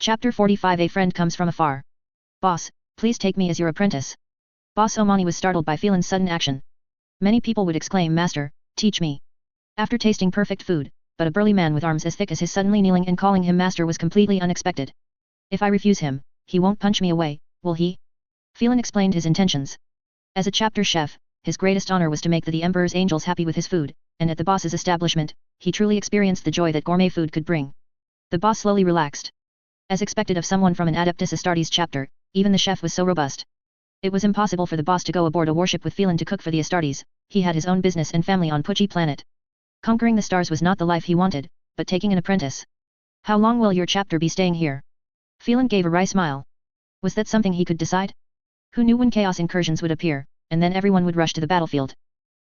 Chapter 45. A friend comes from afar. Boss, please take me as your apprentice. Boss Omani was startled by Phelan's sudden action. Many people would exclaim, Master, teach me. After tasting perfect food, but a burly man with arms as thick as his suddenly kneeling and calling him master was completely unexpected. If I refuse him, he won't punch me away, will he? Phelan explained his intentions. As a chapter chef, his greatest honor was to make the Emperor's angels happy with his food, and at the boss's establishment, he truly experienced the joy that gourmet food could bring. The boss slowly relaxed. As expected of someone from an Adeptus Astartes chapter, even the chef was so robust. It was impossible for the boss to go aboard a warship with Phelan to cook for the Astartes. He had his own business and family on Pudgy planet. Conquering the stars was not the life he wanted, but taking an apprentice. How long will your chapter be staying here? Phelan gave a wry smile. Was that something he could decide? Who knew when chaos incursions would appear, and then everyone would rush to the battlefield?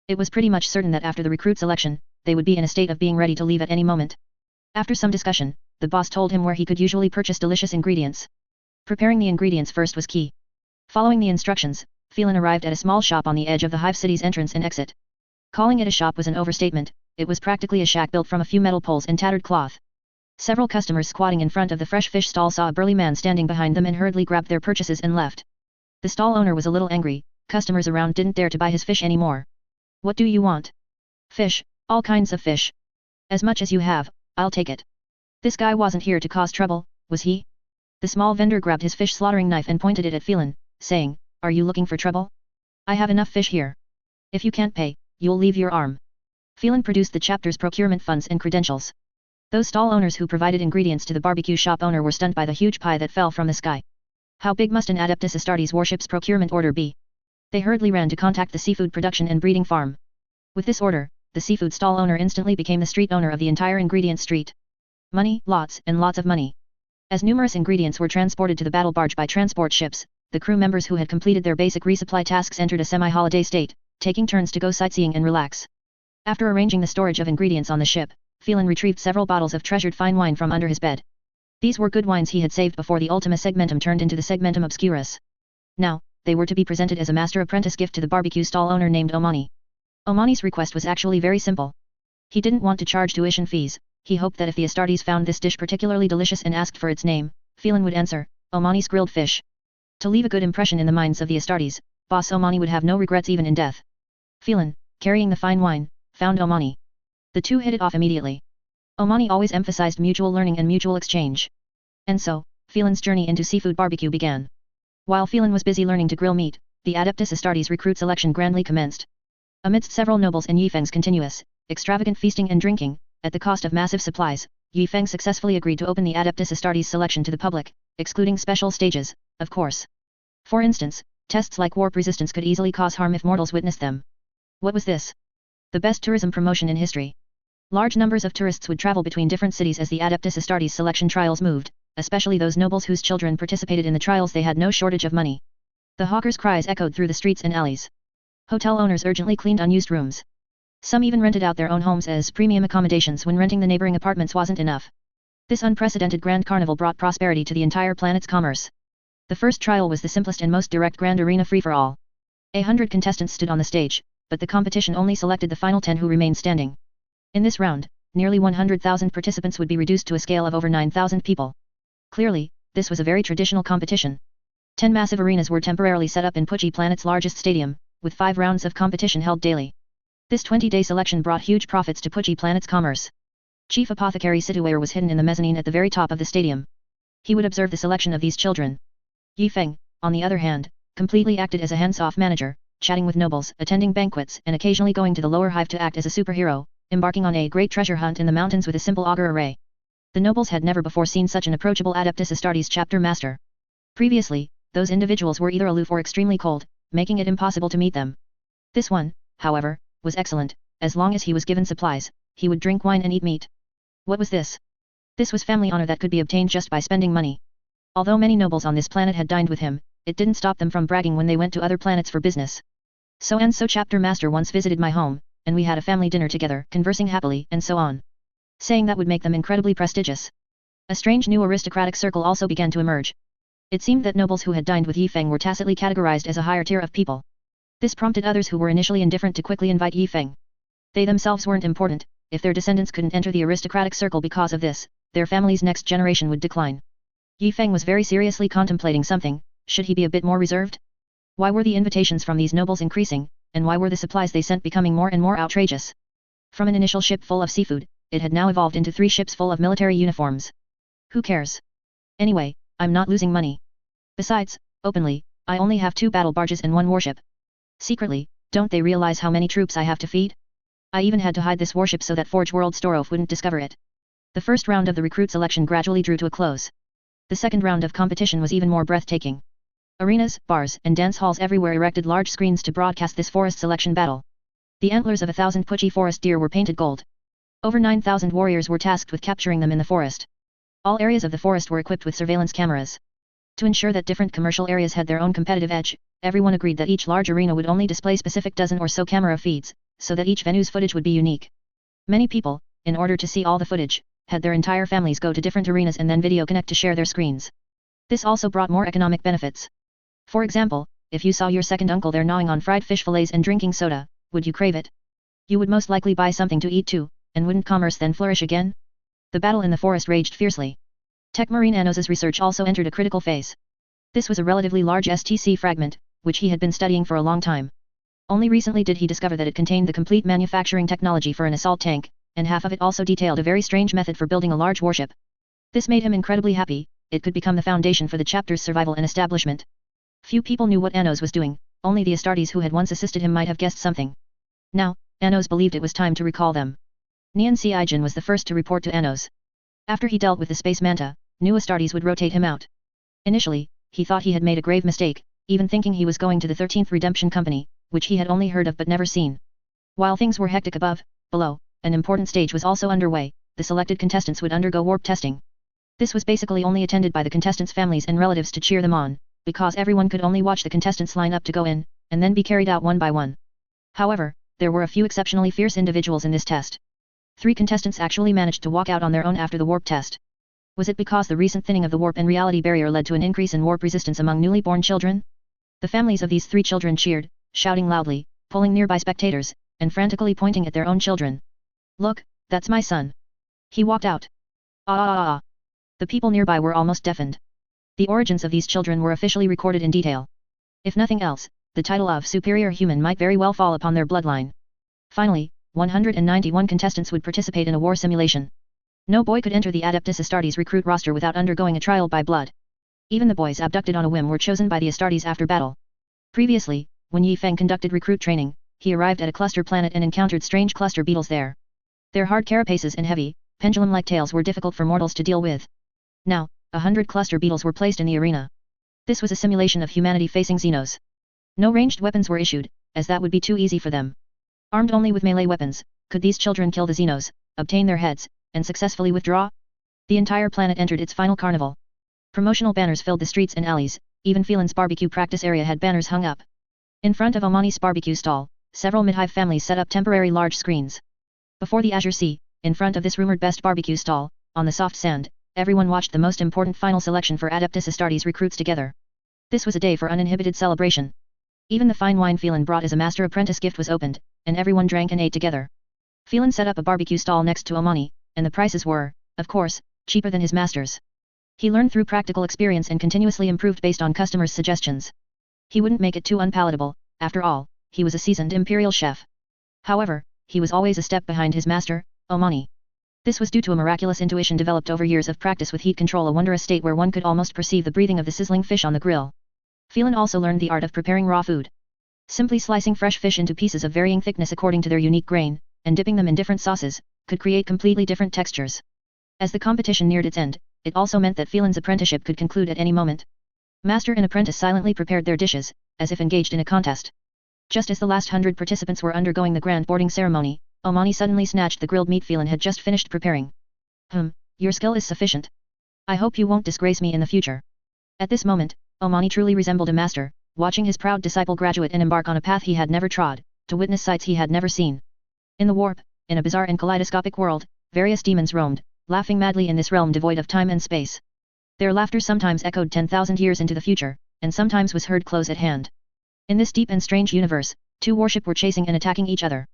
It was pretty much certain that after the recruit selection, they would be in a state of being ready to leave at any moment. After some discussion, the boss told him where he could usually purchase delicious ingredients. Preparing the ingredients first was key. Following the instructions, Phelan arrived at a small shop on the edge of the Hive City's entrance and exit. Calling it a shop was an overstatement. It was practically a shack built from a few metal poles and tattered cloth. Several customers squatting in front of the fresh fish stall saw a burly man standing behind them and hurriedly grabbed their purchases and left. The stall owner was a little angry. Customers around didn't dare to buy his fish anymore. What do you want? Fish, all kinds of fish. As much as you have, I'll take it. This guy wasn't here to cause trouble, was he? The small vendor grabbed his fish slaughtering knife and pointed it at Phelan, saying, Are you looking for trouble? I have enough fish here. If you can't pay, you'll leave your arm. Phelan produced the chapter's procurement funds and credentials. Those stall owners who provided ingredients to the barbecue shop owner were stunned by the huge pie that fell from the sky. How big must an Adeptus Astartes warship's procurement order be? They hurriedly ran to contact the seafood production and breeding farm. With this order, the seafood stall owner instantly became the street owner of the entire ingredient street. Money, lots and lots of money. As numerous ingredients were transported to the battle barge by transport ships, the crew members who had completed their basic resupply tasks entered a semi-holiday state, taking turns to go sightseeing and relax. After arranging the storage of ingredients on the ship, Phelan retrieved several bottles of treasured fine wine from under his bed. These were good wines he had saved before the Ultima Segmentum turned into the Segmentum Obscurus. Now, they were to be presented as a master-apprentice gift to the barbecue stall owner named Omani. Omani's request was actually very simple. He didn't want to charge tuition fees. He hoped that if the Astartes found this dish particularly delicious and asked for its name, Phelan would answer, Omani's grilled fish. To leave a good impression in the minds of the Astartes, boss Omani would have no regrets even in death. Phelan, carrying the fine wine, found Omani. The two hit it off immediately. Omani always emphasized mutual learning and mutual exchange. And so, Phelan's journey into seafood barbecue began. While Phelan was busy learning to grill meat, the Adeptus Astartes recruit selection grandly commenced. Amidst several nobles and Yifeng's continuous, extravagant feasting and drinking, at the cost of massive supplies, Yifeng successfully agreed to open the Adeptus Astartes selection to the public, excluding special stages, of course. For instance, tests like warp resistance could easily cause harm if mortals witnessed them. What was this? The best tourism promotion in history. Large numbers of tourists would travel between different cities as the Adeptus Astartes selection trials moved, especially those nobles whose children participated in the trials. They had no shortage of money. The hawkers' cries echoed through the streets and alleys. Hotel owners urgently cleaned unused rooms. Some even rented out their own homes as premium accommodations when renting the neighboring apartments wasn't enough. This unprecedented grand carnival brought prosperity to the entire planet's commerce. The first trial was the simplest and most direct grand arena free-for-all. 100 contestants stood on the stage, but the competition only selected the final 10 who remained standing. In this round, nearly 100,000 participants would be reduced to a scale of over 9,000 people. Clearly, this was a very traditional competition. 10 massive arenas were temporarily set up in Pudgy planet's largest stadium, with 5 rounds of competition held daily. This 20-day selection brought huge profits to Pudgy planet's commerce. Chief Apothecary Situare was hidden in the mezzanine at the very top of the stadium. He would observe the selection of these children. Yifeng, on the other hand, completely acted as a hands-off manager, chatting with nobles, attending banquets, and occasionally going to the lower hive to act as a superhero, embarking on a great treasure hunt in the mountains with a simple augur array. The nobles had never before seen such an approachable Adeptus Astartes chapter master. Previously, those individuals were either aloof or extremely cold, making it impossible to meet them. This one, however, was excellent. As long as he was given supplies, he would drink wine and eat meat. What was this? This was family honor that could be obtained just by spending money. Although many nobles on this planet had dined with him, it didn't stop them from bragging when they went to other planets for business. So-and-so chapter master once visited my home, and we had a family dinner together, conversing happily, and so on. Saying that would make them incredibly prestigious. A strange new aristocratic circle also began to emerge. It seemed that nobles who had dined with Yifeng were tacitly categorized as a higher tier of people. This prompted others who were initially indifferent to quickly invite Yifeng. They themselves weren't important. If their descendants couldn't enter the aristocratic circle because of this, their family's next generation would decline. Yi Feng was very seriously contemplating something. Should he be a bit more reserved? Why were the invitations from these nobles increasing, and why were the supplies they sent becoming more and more outrageous? From an initial ship full of seafood, it had now evolved into 3 ships full of military uniforms. Who cares? Anyway, I'm not losing money. Besides, openly, I only have 2 battle barges and 1 warship. Secretly, don't they realize how many troops I have to feed? I even had to hide this warship so that Forge World Storov wouldn't discover it. The first round of the recruit selection gradually drew to a close. The second round of competition was even more breathtaking. Arenas, bars, and dance halls everywhere erected large screens to broadcast this forest selection battle. The antlers of 1,000 Pucci forest deer were painted gold. Over 9,000 warriors were tasked with capturing them in the forest. All areas of the forest were equipped with surveillance cameras. To ensure that different commercial areas had their own competitive edge, everyone agreed that each large arena would only display specific dozen or so camera feeds, so that each venue's footage would be unique. Many people, in order to see all the footage, had their entire families go to different arenas and then video connect to share their screens. This also brought more economic benefits. For example, if you saw your second uncle there gnawing on fried fish fillets and drinking soda, would you crave it? You would most likely buy something to eat too, and wouldn't commerce then flourish again? The battle in the forest raged fiercely. Tech Marine Anos's research also entered a critical phase. This was a relatively large STC fragment, which he had been studying for a long time. Only recently did he discover that it contained the complete manufacturing technology for an assault tank, and half of it also detailed a very strange method for building a large warship. This made him incredibly happy. It could become the foundation for the chapter's survival and establishment. Few people knew what Anos was doing, only the Astartes who had once assisted him might have guessed something. Now, Anos believed it was time to recall them. Nian Siijin was the first to report to Anos. After he dealt with the space manta, new Astartes would rotate him out. Initially, he thought he had made a grave mistake, even thinking he was going to the 13th Redemption Company, which he had only heard of but never seen. While things were hectic above, below, an important stage was also underway. The selected contestants would undergo warp testing. This was basically only attended by the contestants' families and relatives to cheer them on, because everyone could only watch the contestants line up to go in, and then be carried out one by one. However, there were a few exceptionally fierce individuals in this test. 3 contestants actually managed to walk out on their own after the warp test. Was it because the recent thinning of the warp and reality barrier led to an increase in warp resistance among newly born children? The families of these 3 children cheered, shouting loudly, pulling nearby spectators, and frantically pointing at their own children. Look, that's my son. He walked out. Ah. The people nearby were almost deafened. The origins of these children were officially recorded in detail. If nothing else, the title of superior human might very well fall upon their bloodline. Finally, 191 contestants would participate in a war simulation. No boy could enter the Adeptus Astartes recruit roster without undergoing a trial by blood. Even the boys abducted on a whim were chosen by the Astartes after battle. Previously, when Yi Feng conducted recruit training, he arrived at a cluster planet and encountered strange cluster beetles there. Their hard carapaces and heavy, pendulum-like tails were difficult for mortals to deal with. Now, 100 cluster beetles were placed in the arena. This was a simulation of humanity facing Xenos. No ranged weapons were issued, as that would be too easy for them. Armed only with melee weapons, could these children kill the Xenos, obtain their heads, and successfully withdraw? The entire planet entered its final carnival. Promotional banners filled the streets and alleys, even Phelan's barbecue practice area had banners hung up. In front of Omani's barbecue stall, several mid-hive families set up temporary large screens. Before the Azure Sea, in front of this rumored best barbecue stall, on the soft sand, everyone watched the most important final selection for Adeptus Astartes recruits together. This was a day for uninhibited celebration. Even the fine wine Phelan brought as a master apprentice gift was opened, and everyone drank and ate together. Phelan set up a barbecue stall next to Omani, and the prices were, of course, cheaper than his master's. He learned through practical experience and continuously improved based on customers' suggestions. He wouldn't make it too unpalatable, after all, he was a seasoned imperial chef. However, he was always a step behind his master, Omani. This was due to a miraculous intuition developed over years of practice with heat control, a wondrous state where one could almost perceive the breathing of the sizzling fish on the grill. Phelan also learned the art of preparing raw food. Simply slicing fresh fish into pieces of varying thickness according to their unique grain, and dipping them in different sauces, could create completely different textures. As the competition neared its end, it also meant that Phelan's apprenticeship could conclude at any moment. Master and apprentice silently prepared their dishes, as if engaged in a contest. Just as the last 100 participants were undergoing the grand boarding ceremony, Omani suddenly snatched the grilled meat Phelan had just finished preparing. Your skill is sufficient. I hope you won't disgrace me in the future. At this moment, Omani truly resembled a master, watching his proud disciple graduate and embark on a path he had never trod, to witness sights he had never seen. In the warp, in a bizarre and kaleidoscopic world, various demons roamed, laughing madly in this realm devoid of time and space. Their laughter sometimes echoed 10,000 years into the future, and sometimes was heard close at hand. In this deep and strange universe, 2 warship were chasing and attacking each other.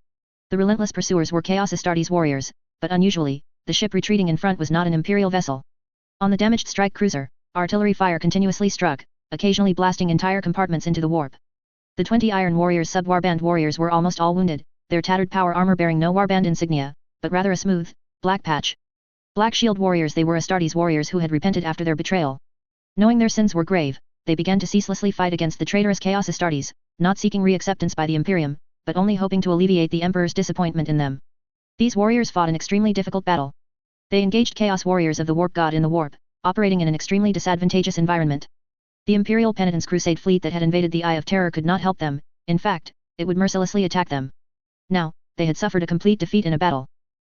The relentless pursuers were Chaos Astartes warriors, but unusually, the ship retreating in front was not an imperial vessel. On the damaged strike cruiser, Artillery fire continuously struck, occasionally blasting entire compartments into the warp. The 20 Iron Warriors sub-warband warriors were almost all wounded, their tattered power armor bearing no warband insignia, but rather a smooth, black patch. Black Shield warriors, they were Astartes warriors who had repented after their betrayal. Knowing their sins were grave, they began to ceaselessly fight against the traitorous Chaos Astartes, not seeking re-acceptance by the Imperium, but only hoping to alleviate the Emperor's disappointment in them. These warriors fought an extremely difficult battle. They engaged Chaos warriors of the Warp God in the warp, operating in an extremely disadvantageous environment. The Imperial Penitence Crusade fleet that had invaded the Eye of Terror could not help them, in fact, it would mercilessly attack them. Now, they had suffered a complete defeat in a battle.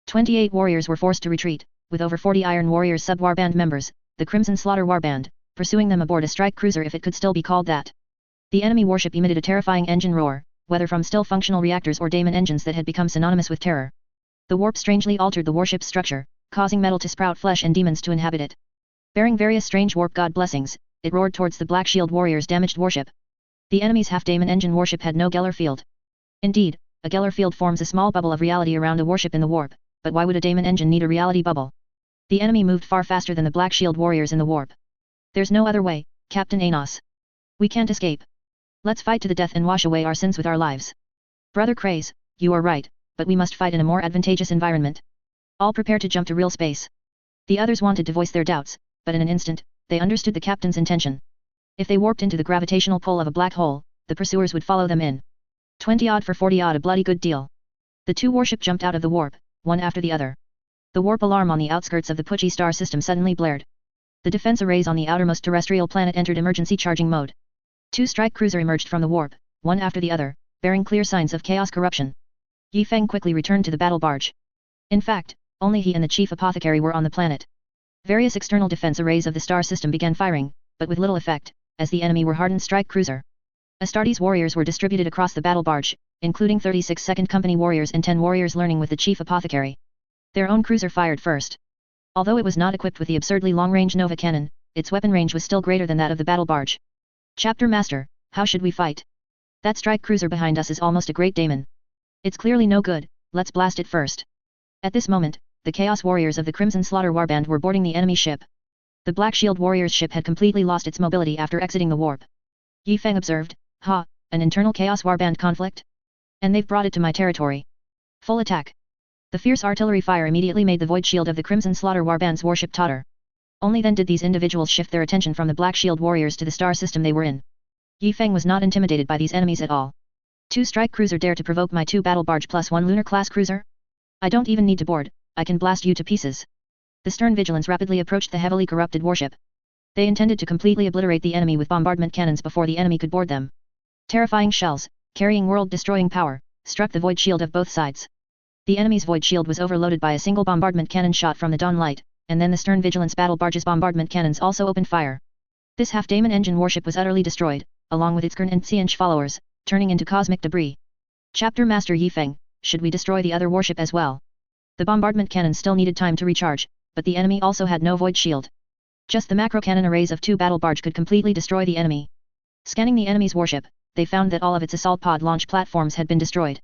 28 warriors were forced to retreat, with over 40 Iron Warriors sub-warband members, the Crimson Slaughter Warband, pursuing them aboard a strike cruiser if it could still be called that. The enemy warship emitted a terrifying engine roar, whether from still functional reactors or daemon engines that had become synonymous with terror. The warp strangely altered the warship's structure, causing metal to sprout flesh and demons to inhabit it. Bearing various strange warp god blessings, it roared towards the Black Shield warriors' damaged warship. The enemy's half-daemon engine warship had no Geller field. Indeed, a Geller field forms a small bubble of reality around a warship in the warp, but why would a daemon engine need a reality bubble? The enemy moved far faster than the Black Shield warriors in the warp. There's no other way, Captain Anos. We can't escape. Let's fight to the death and wash away our sins with our lives. Brother Craze, you are right, but we must fight in a more advantageous environment. All prepare to jump to real space. The others wanted to voice their doubts, but in an instant, they understood the captain's intention. If they warped into the gravitational pull of a black hole, the pursuers would follow them in. 20-odd for 40-odd, a bloody good deal. The two warships jumped out of the warp, one after the other. The warp alarm on the outskirts of the Pucci star system suddenly blared. The defense arrays on the outermost terrestrial planet entered emergency charging mode. Two strike cruisers emerged from the warp, one after the other, bearing clear signs of chaos corruption. Yi Feng quickly returned to the battle barge. In fact, only he and the chief apothecary were on the planet. Various external defense arrays of the star system began firing, but with little effect, as the enemy were hardened strike cruiser. Astartes warriors were distributed across the battle barge, including 36 Second Company warriors and 10 warriors learning with the chief apothecary. Their own cruiser fired first. Although it was not equipped with the absurdly long-range Nova cannon, its weapon range was still greater than that of the battle barge. Chapter Master, how should we fight? That strike cruiser behind us is almost a great daemon. It's clearly no good, let's blast it first. At this moment, the Chaos Warriors of the Crimson Slaughter Warband were boarding the enemy ship. The Black Shield Warriors' ship had completely lost its mobility after exiting the warp. Yi Feng observed, "Ha, an internal Chaos Warband conflict? And they've brought it to my territory. Full attack." The fierce artillery fire immediately made the void shield of the Crimson Slaughter Warband's warship totter. Only then did these individuals shift their attention from the Black Shield Warriors to the star system they were in. Yi Feng was not intimidated by these enemies at all. Two strike cruiser dare to provoke my two battle barge plus one lunar class cruiser? I don't even need to board, I can blast you to pieces. The stern vigilance rapidly approached the heavily corrupted warship. They intended to completely obliterate the enemy with bombardment cannons before the enemy could board them. Terrifying shells, carrying world-destroying power, struck the void shield of both sides. The enemy's void shield was overloaded by a single bombardment cannon shot from the Dawn Light, and then the stern vigilance battle barge's bombardment cannons also opened fire. This half-daemon engine warship was utterly destroyed, along with its Kern and Xianch followers, turning into cosmic debris. Chapter Master Yi Feng, should we destroy the other warship as well? The bombardment cannon still needed time to recharge, but the enemy also had no void shield. Just the macro cannon arrays of two battle barge could completely destroy the enemy. Scanning the enemy's warship, they found that all of its assault pod launch platforms had been destroyed.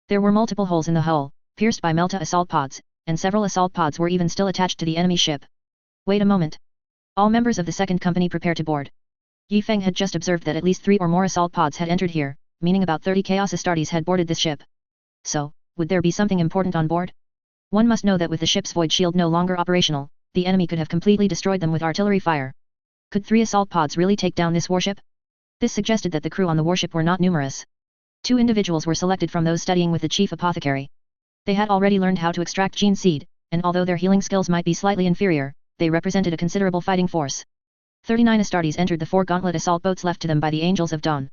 There were multiple holes in the hull, pierced by Melta assault pods, and several assault pods were even still attached to the enemy ship. Wait a moment. All members of the second company prepare to board. Yi Feng had just observed that at least 3 or more assault pods had entered here, meaning about 30 Chaos Astartes had boarded this ship. So, would there be something important on board? One must know that with the ship's void shield no longer operational, the enemy could have completely destroyed them with artillery fire. Could 3 assault pods really take down this warship? This suggested that the crew on the warship were not numerous. 2 individuals were selected from those studying with the chief apothecary. They had already learned how to extract gene seed, and although their healing skills might be slightly inferior, they represented a considerable fighting force. 39 Astartes entered the 4 gauntlet assault boats left to them by the Angels of Dawn.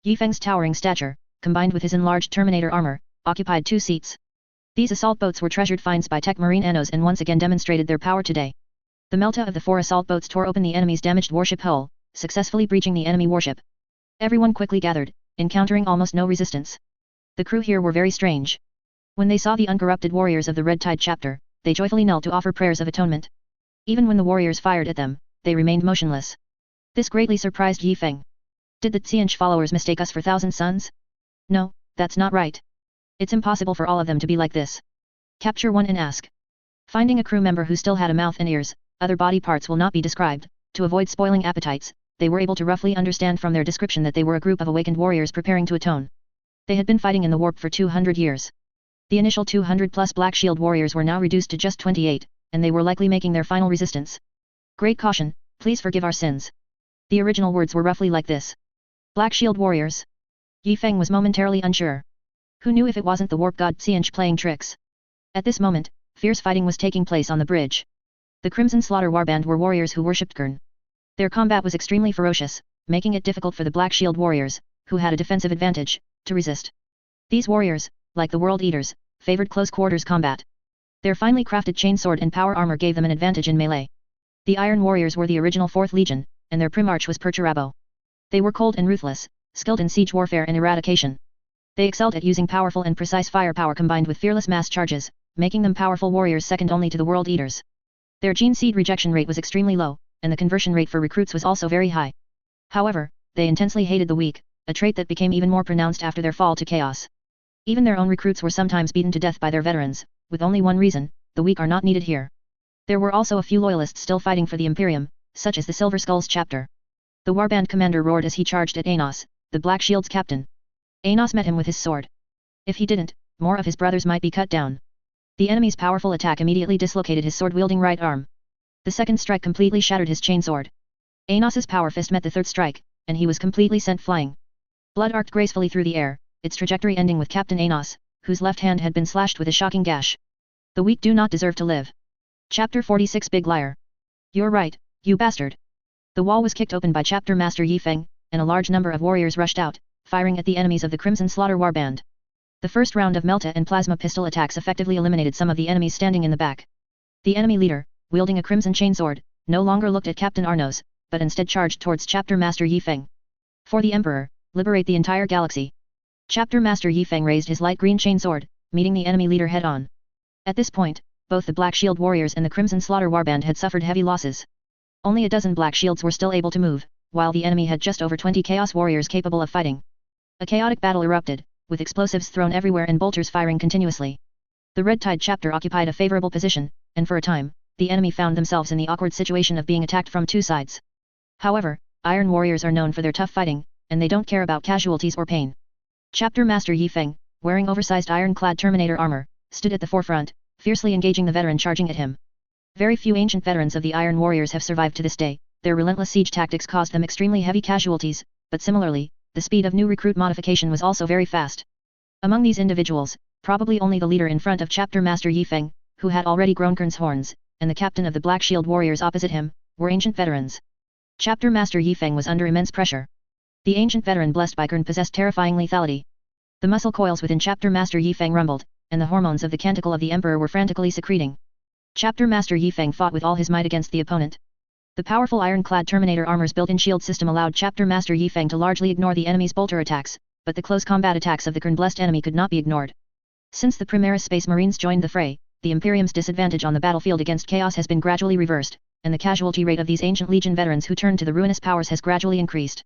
Yi Feng's towering stature, combined with his enlarged Terminator armor, occupied 2 seats. These assault boats were treasured finds by Tech Marine Annos and once again demonstrated their power today. The Melta of the 4 assault boats tore open the enemy's damaged warship hull, successfully breaching the enemy warship. Everyone quickly gathered, encountering almost no resistance. The crew here were very strange. When they saw the uncorrupted warriors of the Red Tide chapter, they joyfully knelt to offer prayers of atonement. Even when the warriors fired at them, they remained motionless. This greatly surprised Yi Feng. Did the Xianch followers mistake us for Thousand Suns? No, that's not right. It's impossible for all of them to be like this. Capture one and ask. Finding a crew member who still had a mouth and ears, other body parts will not be described, To avoid spoiling appetites, they were able to roughly understand from their description that they were a group of awakened warriors preparing to atone. They had been fighting in the warp for 200 years. The initial 200 plus Black Shield warriors were now reduced to just 28, and they were likely making their final resistance. Great caution, please forgive our sins. The original words were roughly like this. Black Shield warriors. Yi Feng was momentarily unsure. Who knew if it wasn't the warp god Qiang playing tricks? At this moment, fierce fighting was taking place on the bridge. The Crimson Slaughter Warband were warriors who worshipped Qing. Their combat was extremely ferocious, making it difficult for the Black Shield warriors, who had a defensive advantage, to resist. These warriors, like the World Eaters, favored close quarters combat. Their finely crafted chainsword and power armor gave them an advantage in melee. The Iron Warriors were the original 4th Legion, and their primarch was Perturabo. They were cold and ruthless, skilled in siege warfare and eradication. They excelled at using powerful and precise firepower combined with fearless mass charges, making them powerful warriors second only to the World Eaters. Their gene seed rejection rate was extremely low, and the conversion rate for recruits was also very high. However, they intensely hated the weak, a trait that became even more pronounced after their fall to chaos. Even their own recruits were sometimes beaten to death by their veterans, with only one reason: the weak are not needed here. There were also a few loyalists still fighting for the Imperium, such as the Silver Skulls chapter. The warband commander roared as he charged at Anos, the Black Shield's captain. Anos met him with his sword. If he didn't, more of his brothers might be cut down. The enemy's powerful attack immediately dislocated his sword-wielding right arm. The second strike completely shattered his chainsword. Anos's power fist met the third strike, and he was completely sent flying. Blood arced gracefully through the air, its trajectory ending with Captain Anos, whose left hand had been slashed with a shocking gash. The weak do not deserve to live. Chapter 46 Big Liar. You're right, you bastard. The wall was kicked open by Chapter Master Yi Feng, and a large number of warriors rushed out, firing at the enemies of the Crimson Slaughter Warband. The first round of Melta and Plasma pistol attacks effectively eliminated some of the enemies standing in the back. The enemy leader, wielding a crimson chainsword, no longer looked at Captain Arnos, but instead charged towards Chapter Master Yi Feng. For the Emperor, liberate the entire galaxy. Chapter Master Yi Feng raised his light green chainsword, meeting the enemy leader head-on. At this point, both the Black Shield warriors and the Crimson Slaughter Warband had suffered heavy losses. Only a dozen Black Shields were still able to move, while the enemy had just over 20 Chaos warriors capable of fighting. A chaotic battle erupted, with explosives thrown everywhere and bolters firing continuously. The Red Tide chapter occupied a favorable position, and for a time, the enemy found themselves in the awkward situation of being attacked from two sides. However, Iron Warriors are known for their tough fighting, and they don't care about casualties or pain. Chapter Master Yi Feng, wearing oversized iron-clad Terminator armor, stood at the forefront, fiercely engaging the veteran charging at him. Very few ancient veterans of the Iron Warriors have survived to this day. Their relentless siege tactics caused them extremely heavy casualties, but similarly, the speed of new recruit modification was also very fast. Among these individuals, probably only the leader in front of Chapter Master Yi Feng, who had already grown Qing's horns, and the captain of the Black Shield warriors opposite him, were ancient veterans. Chapter Master Yi Feng was under immense pressure. The ancient veteran blessed by Qing possessed terrifying lethality. The muscle coils within Chapter Master Yi Feng rumbled, and the hormones of the canticle of the Emperor were frantically secreting. Chapter Master Yi Feng fought with all his might against the opponent. The powerful iron-clad Terminator armor's built-in shield system allowed Chapter Master Yi Feng to largely ignore the enemy's bolter attacks, but the close combat attacks of the Qing-blessed enemy could not be ignored. Since the Primaris Space Marines joined the fray, the Imperium's disadvantage on the battlefield against chaos has been gradually reversed, and the casualty rate of these ancient Legion veterans who turned to the ruinous powers has gradually increased.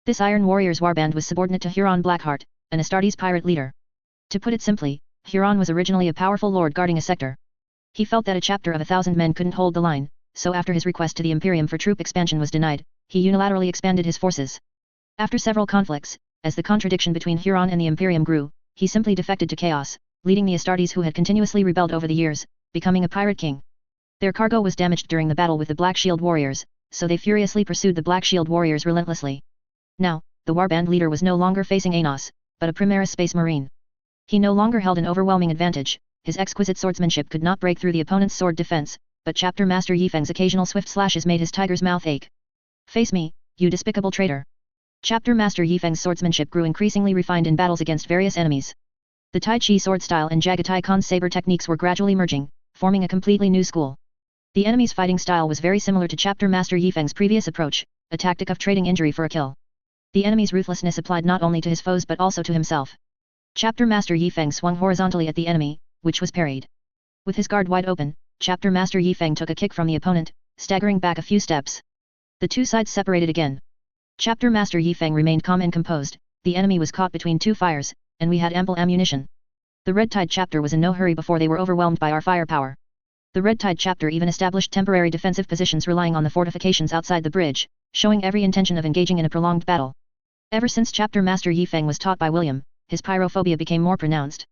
This Iron Warriors warband was subordinate to Huron Blackheart, an Astartes pirate leader. To put it simply, Huron was originally a powerful lord guarding a sector. He felt that a chapter of 1,000 men couldn't hold the line, so after his request to the Imperium for troop expansion was denied, he unilaterally expanded his forces. After several conflicts, as the contradiction between Huron and the Imperium grew, he simply defected to chaos, leading the Astartes who had continuously rebelled over the years, becoming a pirate king. Their cargo was damaged during the battle with the Black Shield warriors, so they furiously pursued the Black Shield warriors relentlessly. Now, the warband leader was no longer facing Anos, but a Primaris Space Marine. He no longer held an overwhelming advantage. His exquisite swordsmanship could not break through the opponent's sword defense, but Chapter Master Yi Feng's occasional swift slashes made his tiger's mouth ache. Face me, you despicable traitor. Chapter Master Yi Feng's swordsmanship grew increasingly refined in battles against various enemies. The Tai Chi sword style and Jagatai Khan's saber techniques were gradually merging, forming a completely new school. The enemy's fighting style was very similar to Chapter Master Yi Feng's previous approach, a tactic of trading injury for a kill. The enemy's ruthlessness applied not only to his foes but also to himself. Chapter Master Yi Feng swung horizontally at the enemy, which was parried. With his guard wide open, Chapter Master Yi Feng took a kick from the opponent, staggering back a few steps. The two sides separated again. Chapter Master Yi Feng remained calm and composed. The enemy was caught between two fires, and we had ample ammunition. The Red Tide chapter was in no hurry before they were overwhelmed by our firepower. The Red Tide chapter even established temporary defensive positions relying on the fortifications outside the bridge, showing every intention of engaging in a prolonged battle. Ever since Chapter Master Yifeng was taught by William, his pyrophobia became more pronounced.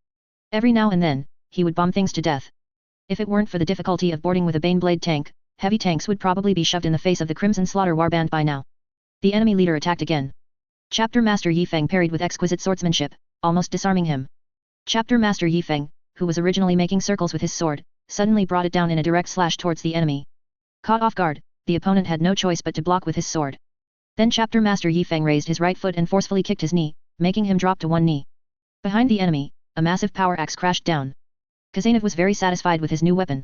Every now and then, he would bomb things to death. If it weren't for the difficulty of boarding with a Baneblade tank, heavy tanks would probably be shoved in the face of the Crimson Slaughter Warband by now. The enemy leader attacked again. Chapter Master Yifeng parried with exquisite swordsmanship, almost disarming him. Chapter Master Yifeng, who was originally making circles with his sword, suddenly brought it down in a direct slash towards the enemy. Caught off guard, the opponent had no choice but to block with his sword. Then Chapter Master Yifeng raised his right foot and forcefully kicked his knee, making him drop to one knee. Behind the enemy, a massive power axe crashed down. Khazanov was very satisfied with his new weapon.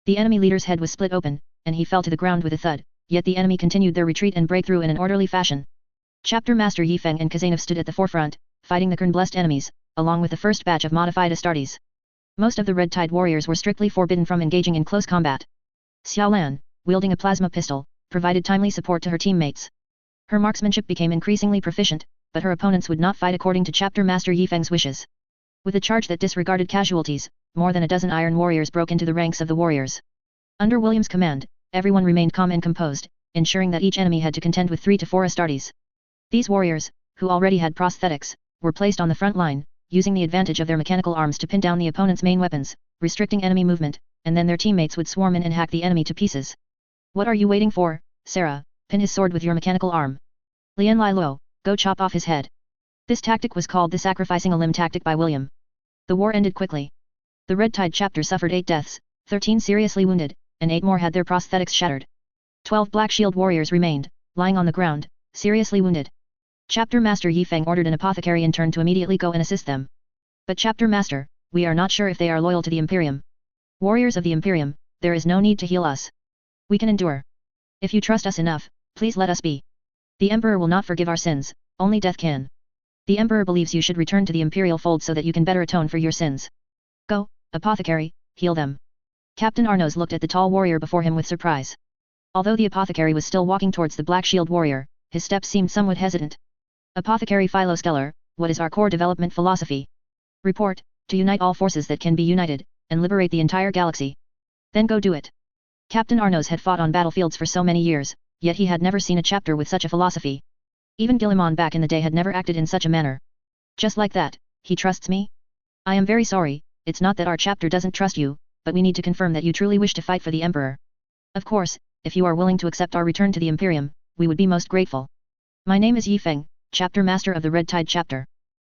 The enemy leader's head was split open, and he fell to the ground with a thud, yet the enemy continued their retreat and breakthrough in an orderly fashion. Chapter Master Yifeng and Khazanov stood at the forefront, fighting the Qing-blessed enemies, along with the first batch of modified Astartes. Most of the Red Tide warriors were strictly forbidden from engaging in close combat. Xiaolan, wielding a plasma pistol, provided timely support to her teammates. Her marksmanship became increasingly proficient, but her opponents would not fight according to Chapter Master Yifeng's wishes. With a charge that disregarded casualties, more than a dozen iron warriors broke into the ranks of the warriors. Under William's command, everyone remained calm and composed, ensuring that each enemy had to contend with 3 to 4 Astartes. These warriors, who already had prosthetics, were placed on the front line, using the advantage of their mechanical arms to pin down the opponent's main weapons, restricting enemy movement, and then their teammates would swarm in and hack the enemy to pieces. What are you waiting for, Sarah? Pin his sword with your mechanical arm. Lian Lai Luo, go chop off his head. This tactic was called the sacrificing a limb tactic by William. The war ended quickly. The Red Tide chapter suffered 8 deaths, 13 seriously wounded, and 8 more had their prosthetics shattered. 12 Black Shield warriors remained, lying on the ground, seriously wounded. Chapter Master Yifeng ordered an apothecary in turn to immediately go and assist them. But Chapter Master, we are not sure if they are loyal to the Imperium. Warriors of the Imperium, there is no need to heal us. We can endure. If you trust us enough, please let us be. The Emperor will not forgive our sins, only death can. The Emperor believes you should return to the Imperial fold so that you can better atone for your sins. Go, apothecary, heal them. Captain Arnos looked at the tall warrior before him with surprise. Although the apothecary was still walking towards the Black Shield warrior, his steps seemed somewhat hesitant. Apothecary Philo-Stellar, what is our core development philosophy? Report, to unite all forces that can be united, and liberate the entire galaxy. Then go do it. Captain Arnos had fought on battlefields for so many years, yet he had never seen a chapter with such a philosophy. Even Guillemon back in the day had never acted in such a manner. Just like that, he trusts me? I am very sorry, it's not that our chapter doesn't trust you, but we need to confirm that you truly wish to fight for the Emperor. Of course, if you are willing to accept our return to the Imperium, we would be most grateful. My name is Yifeng, Chapter Master of the Red Tide Chapter.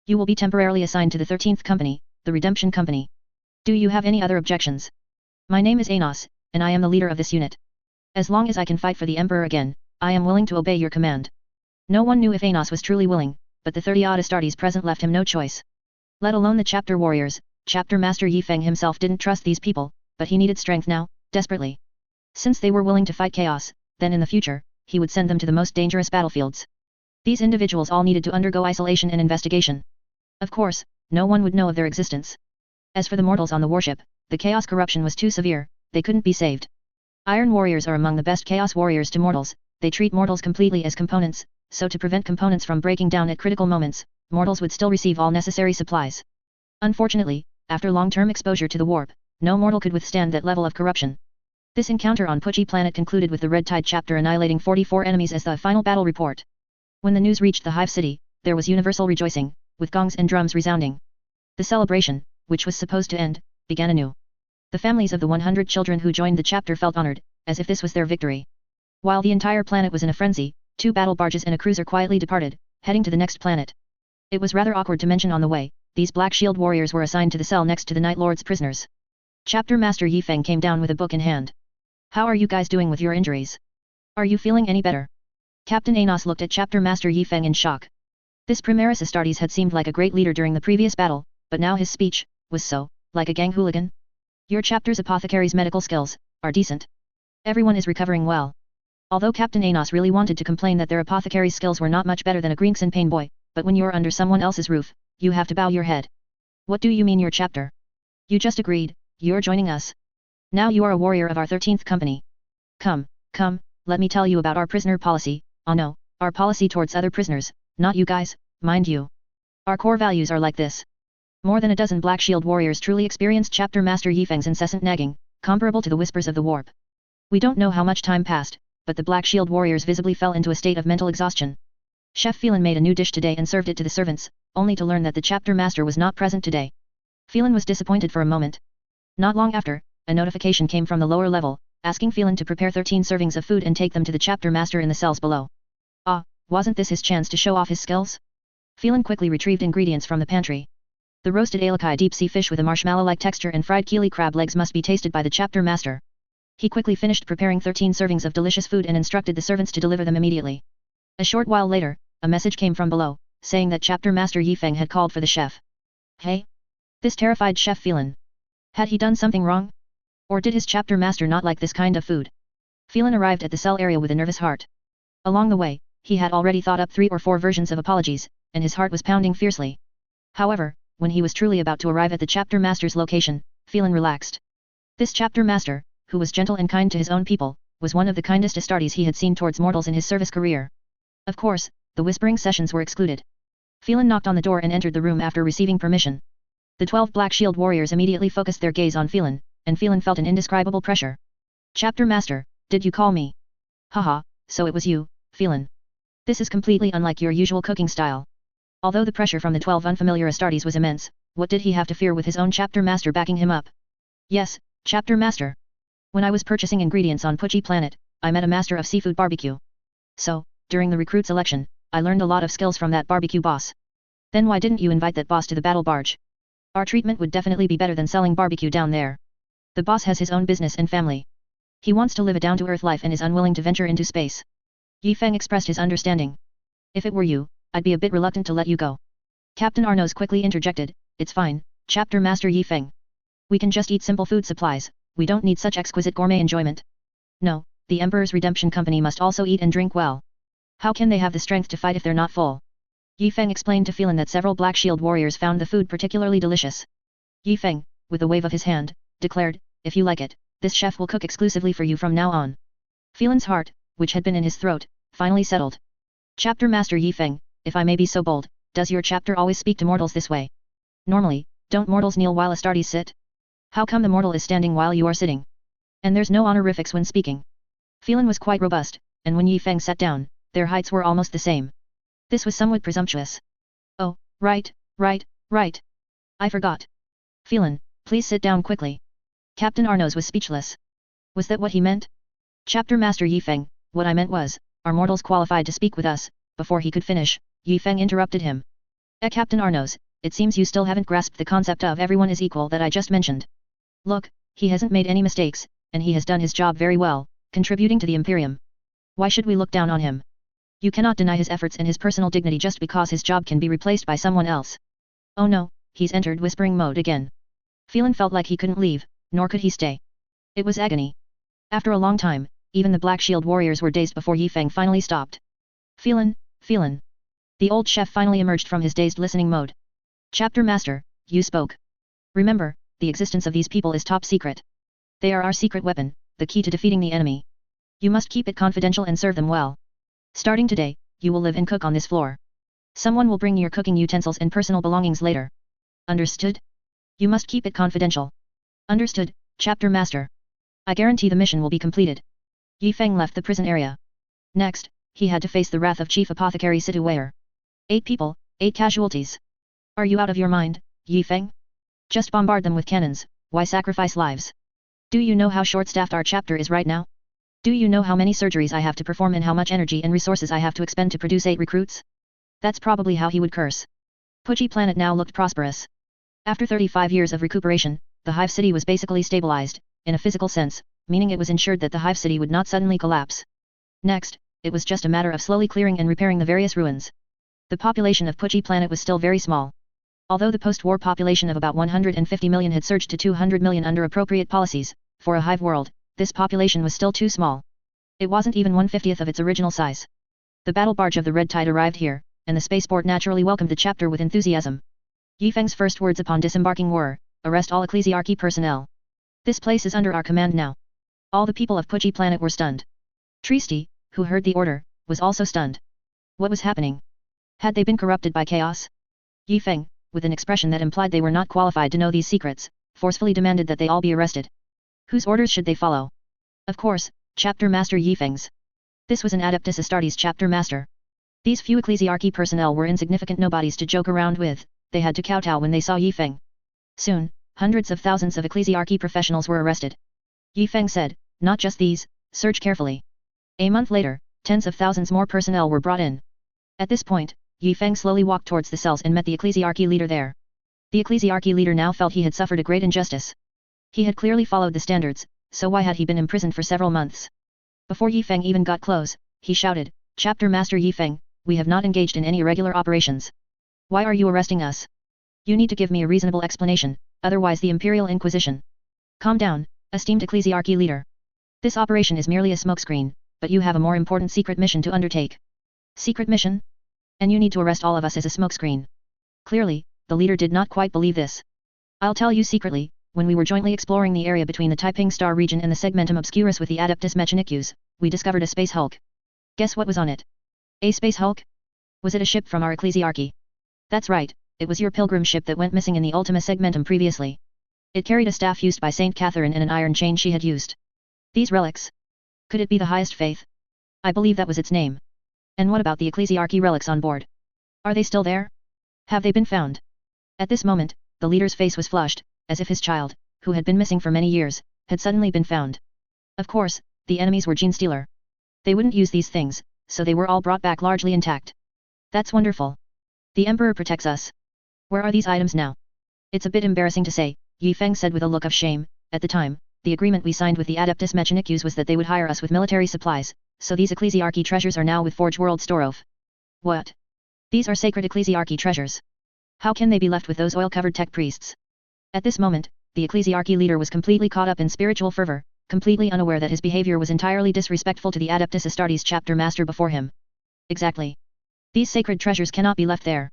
You will be temporarily assigned to the 13th Company, the Redemption Company. Do you have any other objections? My name is Anos, and I am the leader of this unit. As long as I can fight for the Emperor again, I am willing to obey your command. No one knew if Anos was truly willing, but the 30-odd Astartes present left him no choice. Let alone the chapter warriors, Chapter Master Yifeng himself didn't trust these people, but he needed strength now, desperately. Since they were willing to fight chaos, then in the future, he would send them to the most dangerous battlefields. These individuals all needed to undergo isolation and investigation. Of course, no one would know of their existence. As for the mortals on the warship, the chaos corruption was too severe, they couldn't be saved. Iron warriors are among the best chaos warriors to mortals, they treat mortals completely as components, so to prevent components from breaking down at critical moments, mortals would still receive all necessary supplies. Unfortunately, after long-term exposure to the warp, no mortal could withstand that level of corruption. This encounter on Pucci planet concluded with the Red Tide chapter annihilating 44 enemies as the final battle report. When the news reached the Hive City, there was universal rejoicing, with gongs and drums resounding. The celebration, which was supposed to end, began anew. The families of the 100 children who joined the chapter felt honored, as if this was their victory. While the entire planet was in a frenzy, 2 battle barges and a cruiser quietly departed, heading to the next planet. It was rather awkward to mention on the way, these Black Shield warriors were assigned to the cell next to the Night Lord's prisoners. Chapter Master Yifeng came down with a book in hand. How are you guys doing with your injuries? Are you feeling any better? Captain Anos looked at Chapter Master Yifeng in shock. This Primaris Astartes had seemed like a great leader during the previous battle, but now his speech was so, like a gang hooligan. Your chapter's apothecary's medical skills are decent. Everyone is recovering well. Although Captain Anos really wanted to complain that their apothecary's skills were not much better than a Grinks and Pain boy, but when you're under someone else's roof, you have to bow your head. What do you mean your chapter? You just agreed, you're joining us. Now you are a warrior of our 13th Company. Come, let me tell you about our prisoner policy. Oh no, our policy towards other prisoners, not you guys, mind you. Our core values are like this. More than a dozen Black Shield warriors truly experienced Chapter Master Yifeng's incessant nagging, comparable to the whispers of the warp. We don't know how much time passed, but the Black Shield warriors visibly fell into a state of mental exhaustion. Chef Phelan made a new dish today and served it to the servants, only to learn that the chapter master was not present today. Phelan was disappointed for a moment. Not long after, a notification came from the lower level, asking Phelan to prepare 13 servings of food and take them to the chapter master in the cells below. Ah, wasn't this his chance to show off his skills? Phelan quickly retrieved ingredients from the pantry. The roasted alakai deep-sea fish with a marshmallow-like texture and fried keely crab legs must be tasted by the chapter master. He quickly finished preparing 13 servings of delicious food and instructed the servants to deliver them immediately. A short while later, a message came from below, saying that chapter master Yifeng had called for the chef. Hey? This terrified Chef Phelan. Had he done something wrong? Or did his chapter master not like this kind of food? Phelan arrived at the cell area with a nervous heart. Along the way, he had already thought up 3 or 4 versions of apologies, and his heart was pounding fiercely. However, when he was truly about to arrive at the chapter master's location, Phelan relaxed. This chapter master, who was gentle and kind to his own people, was one of the kindest Astartes he had seen towards mortals in his service career. Of course, the whispering sessions were excluded. Phelan knocked on the door and entered the room after receiving permission. The 12 Black Shield warriors immediately focused their gaze on Phelan, and Phelan felt an indescribable pressure. Chapter master, did you call me? Haha, so it was you, Phelan. This is completely unlike your usual cooking style. Although the pressure from the 12 unfamiliar Astartes was immense, what did he have to fear with his own chapter master backing him up? Yes, chapter master. When I was purchasing ingredients on Pucci Planet, I met a master of seafood barbecue. So, during the recruit selection, I learned a lot of skills from that barbecue boss. Then why didn't you invite that boss to the battle barge? Our treatment would definitely be better than selling barbecue down there. The boss has his own business and family. He wants to live a down-to-earth life and is unwilling to venture into space. Yifeng expressed his understanding. If it were you, I'd be a bit reluctant to let you go. Captain Arnos quickly interjected, it's fine, chapter master Yifeng. We can just eat simple food supplies, we don't need such exquisite gourmet enjoyment. No, the Emperor's Redemption Company must also eat and drink well. How can they have the strength to fight if they're not full? Yifeng explained to Phelan that several Black Shield warriors found the food particularly delicious. Yifeng, with a wave of his hand, declared, if you like it, this chef will cook exclusively for you from now on. Phelan's heart, which had been in his throat, finally settled. Chapter master Yifeng, if I may be so bold, does your chapter always speak to mortals this way? Normally, don't mortals kneel while Astartes sit? How come the mortal is standing while you are sitting? And there's no honorifics when speaking. Phelan was quite robust, and when Yifeng sat down, their heights were almost the same. This was somewhat presumptuous. Oh, right. I forgot. Phelan, please sit down quickly. Captain Arnos was speechless. Was that what he meant? Chapter master Yifeng, what I meant was, are mortals qualified to speak with us? Before he could finish, Yifeng interrupted him. Captain Arnos, it seems you still haven't grasped the concept of everyone is equal that I just mentioned. Look, he hasn't made any mistakes, and he has done his job very well, contributing to the Imperium. Why should we look down on him? You cannot deny his efforts and his personal dignity just because his job can be replaced by someone else. Oh no, he's entered whispering mode again. Phelan felt like he couldn't leave, nor could he stay. It was agony. After a long time, even the Black Shield warriors were dazed before Yifeng finally stopped. Phelan. The old chef finally emerged from his dazed listening mode. Chapter master, you spoke. Remember, the existence of these people is top secret. They are our secret weapon, the key to defeating the enemy. You must keep it confidential and serve them well. Starting today, you will live and cook on this floor. Someone will bring your cooking utensils and personal belongings later. Understood? You must keep it confidential. Understood, chapter master. I guarantee the mission will be completed. Yifeng left the prison area. Next, he had to face the wrath of Chief Apothecary Situware. 8 people, 8 casualties. Are you out of your mind, Yifeng? Just bombard them with cannons, why sacrifice lives? Do you know how short-staffed our chapter is right now? Do you know how many surgeries I have to perform and how much energy and resources I have to expend to produce 8 recruits? That's probably how he would curse. Pucci Planet now looked prosperous. After 35 years of recuperation, the Hive City was basically stabilized, in a physical sense, meaning it was ensured that the Hive City would not suddenly collapse. Next, it was just a matter of slowly clearing and repairing the various ruins. The population of Pucci Planet was still very small. Although the post-war population of about 150 million had surged to 200 million under appropriate policies, for a hive world, this population was still too small. It wasn't even 1/50th of its original size. The battle barge of the Red Tide arrived here, and the spaceport naturally welcomed the chapter with enthusiasm. Yifeng's first words upon disembarking were, arrest all ecclesiarchy personnel. This place is under our command now. All the people of Pucci Planet were stunned. Tristi, who heard the order, was also stunned. What was happening? Had they been corrupted by chaos? Yifeng, with an expression that implied they were not qualified to know these secrets, forcefully demanded that they all be arrested. Whose orders should they follow? Of course, Chapter Master Yifeng's. This was an Adeptus Astartes chapter master. These few ecclesiarchy personnel were insignificant nobodies to joke around with, they had to kowtow when they saw Yifeng. Soon, hundreds of thousands of ecclesiarchy professionals were arrested. Yifeng said, not just these, search carefully. A month later, tens of thousands more personnel were brought in. At this point, Yifeng slowly walked towards the cells and met the ecclesiarchy leader there. The ecclesiarchy leader now felt he had suffered a great injustice. He had clearly followed the standards, so why had he been imprisoned for several months? Before Yifeng even got close, he shouted, Chapter Master Yifeng, we have not engaged in any irregular operations. Why are you arresting us? You need to give me a reasonable explanation, otherwise the Imperial Inquisition. Calm down, esteemed ecclesiarchy leader. This operation is merely a smokescreen, but you have a more important secret mission to undertake. Secret mission? And you need to arrest all of us as a smokescreen. Clearly, the leader did not quite believe this. I'll tell you secretly, when we were jointly exploring the area between the Taiping Star region and the Segmentum Obscurus with the Adeptus Mechanicus, we discovered a space hulk. Guess what was on it? A space hulk? Was it a ship from our ecclesiarchy? That's right, it was your pilgrim ship that went missing in the Ultima Segmentum previously. It carried a staff used by Saint Catherine and an iron chain she had used. These relics? Could it be the highest faith? I believe that was its name. And what about the ecclesiarchy relics on board? Are they still there? Have they been found? At this moment, the leader's face was flushed, as if his child, who had been missing for many years, had suddenly been found. Of course, the enemies were Genestealer. They wouldn't use these things, so they were all brought back largely intact. That's wonderful. The Emperor protects us. Where are these items now? It's a bit embarrassing to say, Yifeng said with a look of shame. At the time, the agreement we signed with the Adeptus Mechanicus was that they would hire us with military supplies, so these ecclesiarchy treasures are now with Forge World Storov. What? These are sacred ecclesiarchy treasures. How can they be left with those oil-covered tech priests? At this moment, the ecclesiarchy leader was completely caught up in spiritual fervor, completely unaware that his behavior was entirely disrespectful to the Adeptus Astartes chapter master before him. Exactly. These sacred treasures cannot be left there.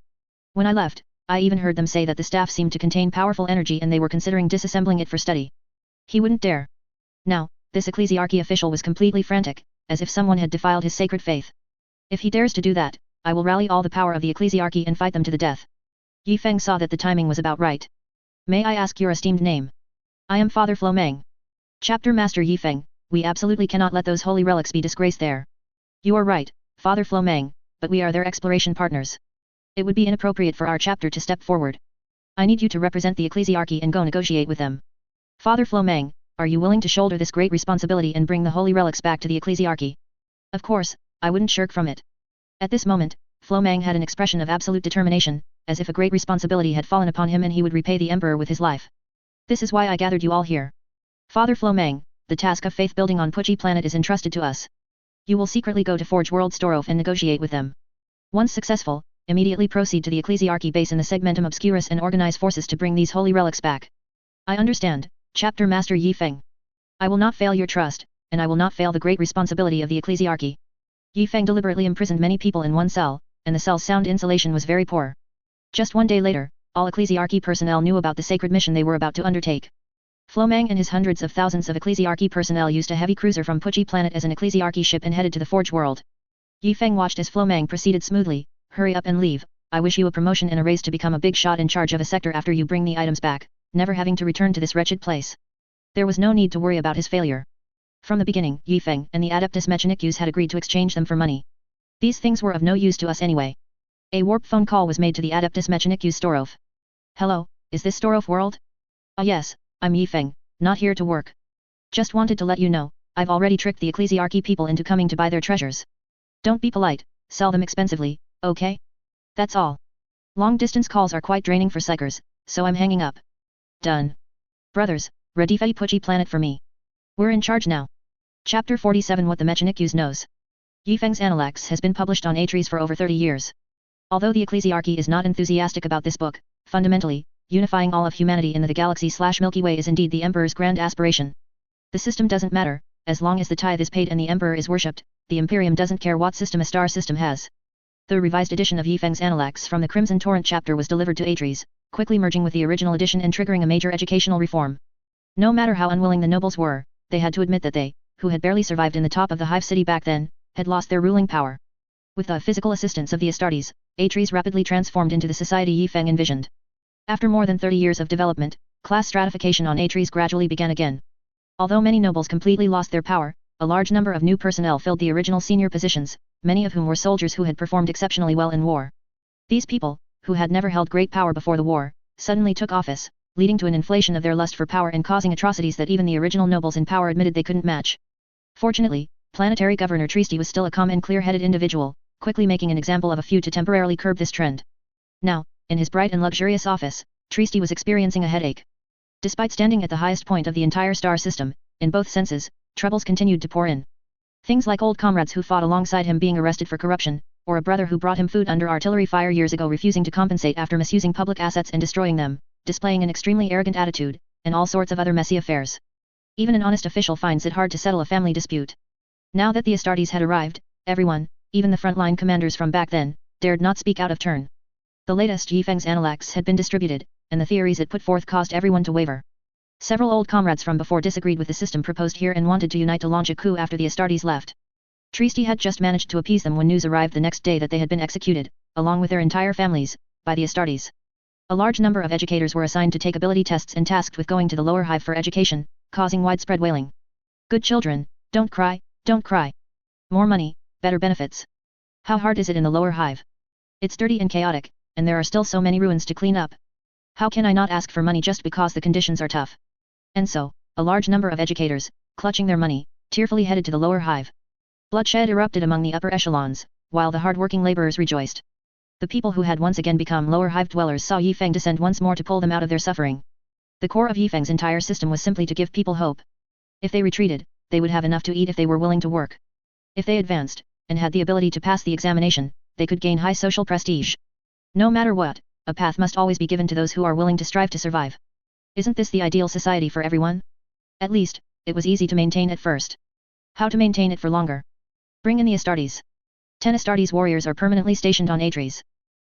When I left, I even heard them say that the staff seemed to contain powerful energy and they were considering disassembling it for study. He wouldn't dare. Now, this ecclesiarchy official was completely frantic, as if someone had defiled his sacred faith. If he dares to do that, I will rally all the power of the ecclesiarchy and fight them to the death. Yifeng saw that the timing was about right. May I ask your esteemed name? I am Father Flomeng. Chapter Master Yifeng, we absolutely cannot let those holy relics be disgraced there. You are right, Father Flomeng, but we are their exploration partners. It would be inappropriate for our chapter to step forward. I need you to represent the ecclesiarchy and go negotiate with them. Father Flomeng, are you willing to shoulder this great responsibility and bring the holy relics back to the ecclesiarchy? Of course, I wouldn't shirk from it. At this moment, Flomeng had an expression of absolute determination, as if a great responsibility had fallen upon him and he would repay the Emperor with his life. This is why I gathered you all here. Father Flomeng, the task of faith building on Puchi planet is entrusted to us. You will secretly go to Forge World Storov and negotiate with them. Once successful, immediately proceed to the ecclesiarchy base in the Segmentum Obscurus and organize forces to bring these holy relics back. I understand, Chapter Master Yifeng. I will not fail your trust, and I will not fail the great responsibility of the ecclesiarchy. Yifeng deliberately imprisoned many people in one cell, and the cell's sound insulation was very poor. Just one day later, all ecclesiarchy personnel knew about the sacred mission they were about to undertake. Flomeng and his hundreds of thousands of ecclesiarchy personnel used a heavy cruiser from Puchi planet as an ecclesiarchy ship and headed to the Forge World. Yifeng watched as Flomeng proceeded smoothly. Hurry up and leave, I wish you a promotion and a raise to become a big shot in charge of a sector after you bring the items back, never having to return to this wretched place. There was no need to worry about his failure. From the beginning, Yifeng and the Adeptus Mechanicus had agreed to exchange them for money. These things were of no use to us anyway. A warp phone call was made to the Adeptus Mechanicus Storov. Hello, is this Storov World? Ah yes, I'm Yifeng, not here to work. Just wanted to let you know, I've already tricked the ecclesiarchy people into coming to buy their treasures. Don't be polite, sell them expensively, okay? That's all. Long-distance calls are quite draining for psychers, so I'm hanging up. Done. Brothers, Redifei Puchi planet for me. We're in charge now. Chapter 47 What the Mechanicus Knows. Yifeng's Analects has been published on Atres for over 30 years. Although the ecclesiarchy is not enthusiastic about this book, fundamentally, unifying all of humanity in the Galaxy/Milky Way is indeed the Emperor's grand aspiration. The system doesn't matter, as long as the tithe is paid and the Emperor is worshipped, the Imperium doesn't care what system a star system has. The revised edition of Yifeng's Analects from the Crimson Torrent chapter was delivered to Atres, quickly merging with the original edition and triggering a major educational reform. No matter how unwilling the nobles were, they had to admit that they, who had barely survived in the top of the Hive City back then, had lost their ruling power. With the physical assistance of the Astartes, Atres rapidly transformed into the society Yifeng envisioned. After more than 30 years of development, class stratification on Atres gradually began again. Although many nobles completely lost their power, a large number of new personnel filled the original senior positions, many of whom were soldiers who had performed exceptionally well in war. These people, who had never held great power before the war, suddenly took office, leading to an inflation of their lust for power and causing atrocities that even the original nobles in power admitted they couldn't match. Fortunately, Planetary Governor Trieste was still a calm and clear-headed individual, quickly making an example of a few to temporarily curb this trend. Now, in his bright and luxurious office, Trieste was experiencing a headache. Despite standing at the highest point of the entire star system, in both senses, troubles continued to pour in. Things like old comrades who fought alongside him being arrested for corruption, or a brother who brought him food under artillery fire years ago refusing to compensate after misusing public assets and destroying them, displaying an extremely arrogant attitude, and all sorts of other messy affairs. Even an honest official finds it hard to settle a family dispute. Now that the Astartes had arrived, everyone, even the frontline commanders from back then, dared not speak out of turn. The latest Yifeng's Analects had been distributed, and the theories it put forth caused everyone to waver. Several old comrades from before disagreed with the system proposed here and wanted to unite to launch a coup after the Astartes left. Trieste had just managed to appease them when news arrived the next day that they had been executed, along with their entire families, by the Astartes. A large number of educators were assigned to take ability tests and tasked with going to the lower hive for education, causing widespread wailing. Good children, don't cry, don't cry. More money, better benefits. How hard is it in the lower hive? It's dirty and chaotic, and there are still so many ruins to clean up. How can I not ask for money just because the conditions are tough? And so, a large number of educators, clutching their money, tearfully headed to the lower hive. Bloodshed erupted among the upper echelons, while the hard-working laborers rejoiced. The people who had once again become lower hive dwellers saw Yifeng descend once more to pull them out of their suffering. The core of Yifeng's entire system was simply to give people hope. If they retreated, they would have enough to eat if they were willing to work. If they advanced, and had the ability to pass the examination, they could gain high social prestige. No matter what, a path must always be given to those who are willing to strive to survive. Isn't this the ideal society for everyone? At least, it was easy to maintain at first. How to maintain it for longer? Bring in the Astartes. 10 Astartes warriors are permanently stationed on Atres.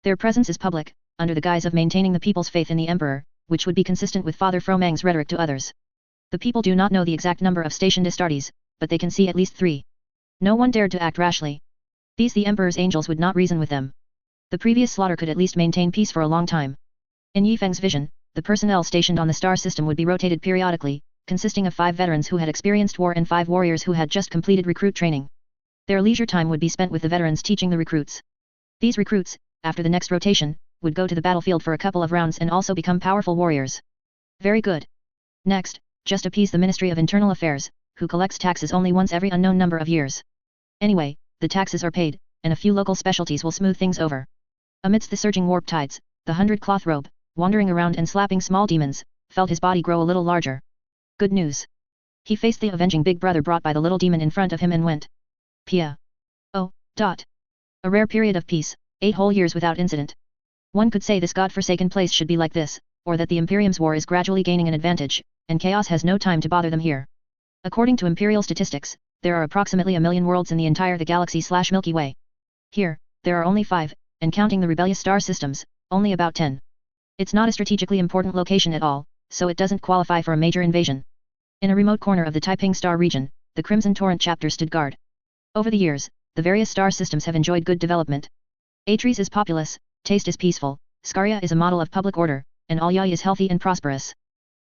Their presence is public, under the guise of maintaining the people's faith in the Emperor, which would be consistent with Father Fromang's rhetoric to others. The people do not know the exact number of stationed Astartes, but they can see at least 3. No one dared to act rashly. These the Emperor's angels would not reason with them. The previous slaughter could at least maintain peace for a long time. In Yifeng's vision, the personnel stationed on the star system would be rotated periodically, consisting of 5 veterans who had experienced war and 5 warriors who had just completed recruit training. Their leisure time would be spent with the veterans teaching the recruits. These recruits, after the next rotation, would go to the battlefield for a couple of rounds and also become powerful warriors. Very good. Next, just appease the Ministry of Internal Affairs, who collects taxes only once every unknown number of years. Anyway, the taxes are paid, and a few local specialties will smooth things over. Amidst the surging warp tides, the 100-cloth robe, wandering around and slapping small demons, felt his body grow a little larger. Good news. He faced the avenging big brother brought by the little demon in front of him and went. Pia. Oh, dot. A rare period of peace, 8 whole years without incident. One could say this god-forsaken place should be like this, or that the Imperium's war is gradually gaining an advantage, and chaos has no time to bother them here. According to Imperial statistics, there are approximately 1 million worlds in the entire the galaxy/Milky Way. Here, there are only 5, and counting the rebellious star systems, only about 10. It's not a strategically important location at all, so it doesn't qualify for a major invasion. In a remote corner of the Taiping Star region, the Crimson Torrent chapter stood guard. Over the years, the various star systems have enjoyed good development. Atres is populous, Taste is peaceful, Scaria is a model of public order, and Alyai is healthy and prosperous.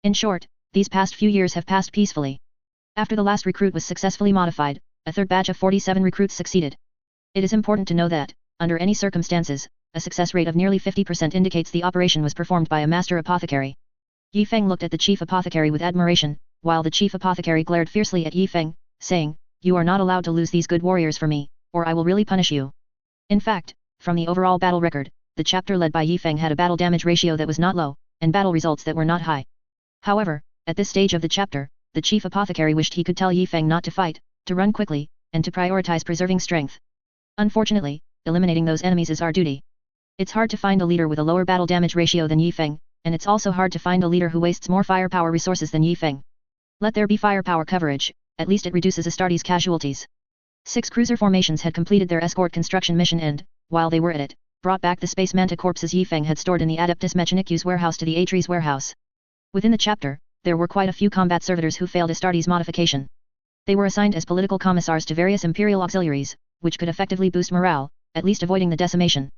In short, these past few years have passed peacefully. After the last recruit was successfully modified, a third batch of 47 recruits succeeded. It is important to know that, under any circumstances, a success rate of nearly 50% indicates the operation was performed by a master apothecary. Yifeng looked at the chief apothecary with admiration, while the chief apothecary glared fiercely at Yifeng, saying, "You are not allowed to lose these good warriors for me, or I will really punish you." In fact, from the overall battle record, the chapter led by Yifeng had a battle damage ratio that was not low, and battle results that were not high. However, at this stage of the chapter, the chief apothecary wished he could tell Yifeng not to fight, to run quickly, and to prioritize preserving strength. Unfortunately, eliminating those enemies is our duty. It's hard to find a leader with a lower battle damage ratio than Yifeng, and it's also hard to find a leader who wastes more firepower resources than Yifeng. Let there be firepower coverage, at least it reduces Astartes' casualties. 6 cruiser formations had completed their escort construction mission and, while they were at it, brought back the space manta corpses Yifeng had stored in the Adeptus Mechanicus warehouse to the Atres warehouse. Within the chapter, there were quite a few combat servitors who failed Astartes modification. They were assigned as political commissars to various imperial auxiliaries, which could effectively boost morale, at least avoiding the decimation.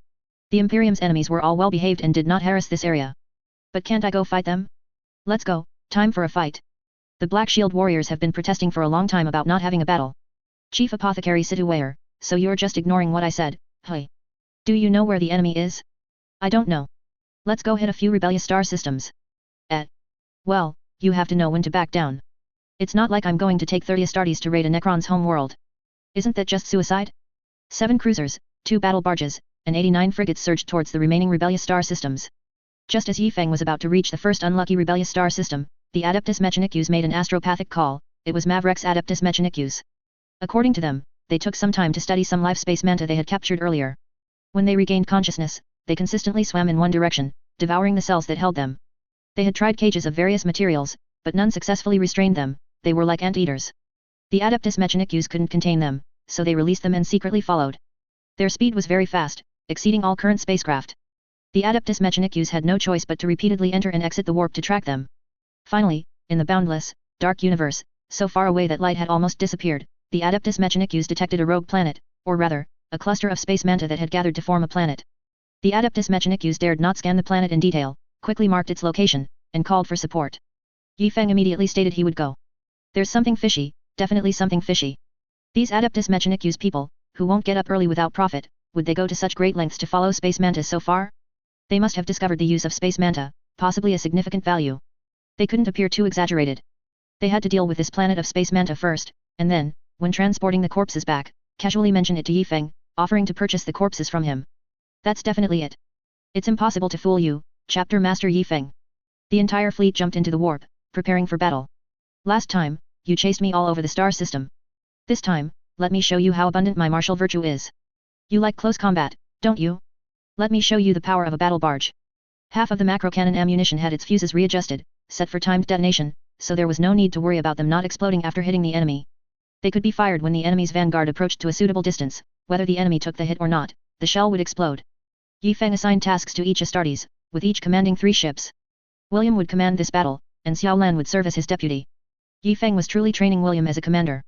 The Imperium's enemies were all well behaved and did not harass this area. But can't I go fight them? Let's go, time for a fight. The Black Shield warriors have been protesting for a long time about not having a battle. Chief Apothecary Situwayer, so you're just ignoring what I said, hey. Do you know where the enemy is? I don't know. Let's go hit a few rebellious star systems. Well, you have to know when to back down. It's not like I'm going to take 30 Astartes to raid a Necron's home world. Isn't that just suicide? 7 cruisers, 2 battle barges, and 89 frigates surged towards the remaining rebellious star systems. Just as Yi Feng was about to reach the first unlucky rebellious star system, the Adeptus Mechanicus made an astropathic call. It was Mavrex Adeptus Mechanicus. According to them, they took some time to study some live space manta they had captured earlier. When they regained consciousness, they consistently swam in one direction, devouring the cells that held them. They had tried cages of various materials, but none successfully restrained them. They were like ant-eaters. The Adeptus Mechanicus couldn't contain them, so they released them and secretly followed. Their speed was very fast, exceeding all current spacecraft. The Adeptus Mechanicus had no choice but to repeatedly enter and exit the warp to track them. Finally, in the boundless, dark universe, so far away that light had almost disappeared, the Adeptus Mechanicus detected a rogue planet, or rather, a cluster of space manta that had gathered to form a planet. The Adeptus Mechanicus dared not scan the planet in detail, quickly marked its location, and called for support. Yi Feng immediately stated he would go. There's something fishy, definitely something fishy. These Adeptus Mechanicus people, who won't get up early without profit, would they go to such great lengths to follow space mantas so far? They must have discovered the use of space manta, possibly a significant value. They couldn't appear too exaggerated. They had to deal with this planet of space manta first, and then, when transporting the corpses back, casually mention it to Yi Feng, offering to purchase the corpses from him. That's definitely it. It's impossible to fool you, Chapter Master Yi Feng. The entire fleet jumped into the warp, preparing for battle. Last time, you chased me all over the star system. This time, let me show you how abundant my martial virtue is. You like close combat, don't you? Let me show you the power of a battle barge. Half of the macro cannon ammunition had its fuses readjusted, set for timed detonation, so there was no need to worry about them not exploding after hitting the enemy. They could be fired when the enemy's vanguard approached to a suitable distance. Whether the enemy took the hit or not, the shell would explode. Yi Feng assigned tasks to each Astartes, with each commanding 3 ships. William would command this battle, and Xiao Lan would serve as his deputy. Yi Feng was truly training William as a commander.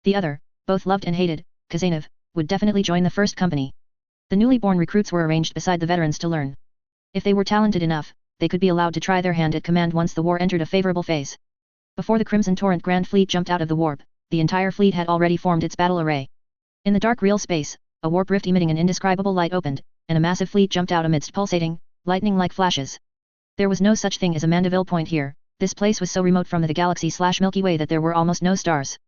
The other, both loved and hated, Kazanov, would definitely join the first company. The newly born recruits were arranged beside the veterans to learn. If they were talented enough, they could be allowed to try their hand at command once the war entered a favorable phase. Before the Crimson Torrent Grand Fleet jumped out of the warp, the entire fleet had already formed its battle array. In the dark real space, a warp rift emitting an indescribable light opened, and a massive fleet jumped out amidst pulsating, lightning-like flashes. There was no such thing as a Mandeville point here. This place was so remote from the galaxy/Milky Way that there were almost no stars.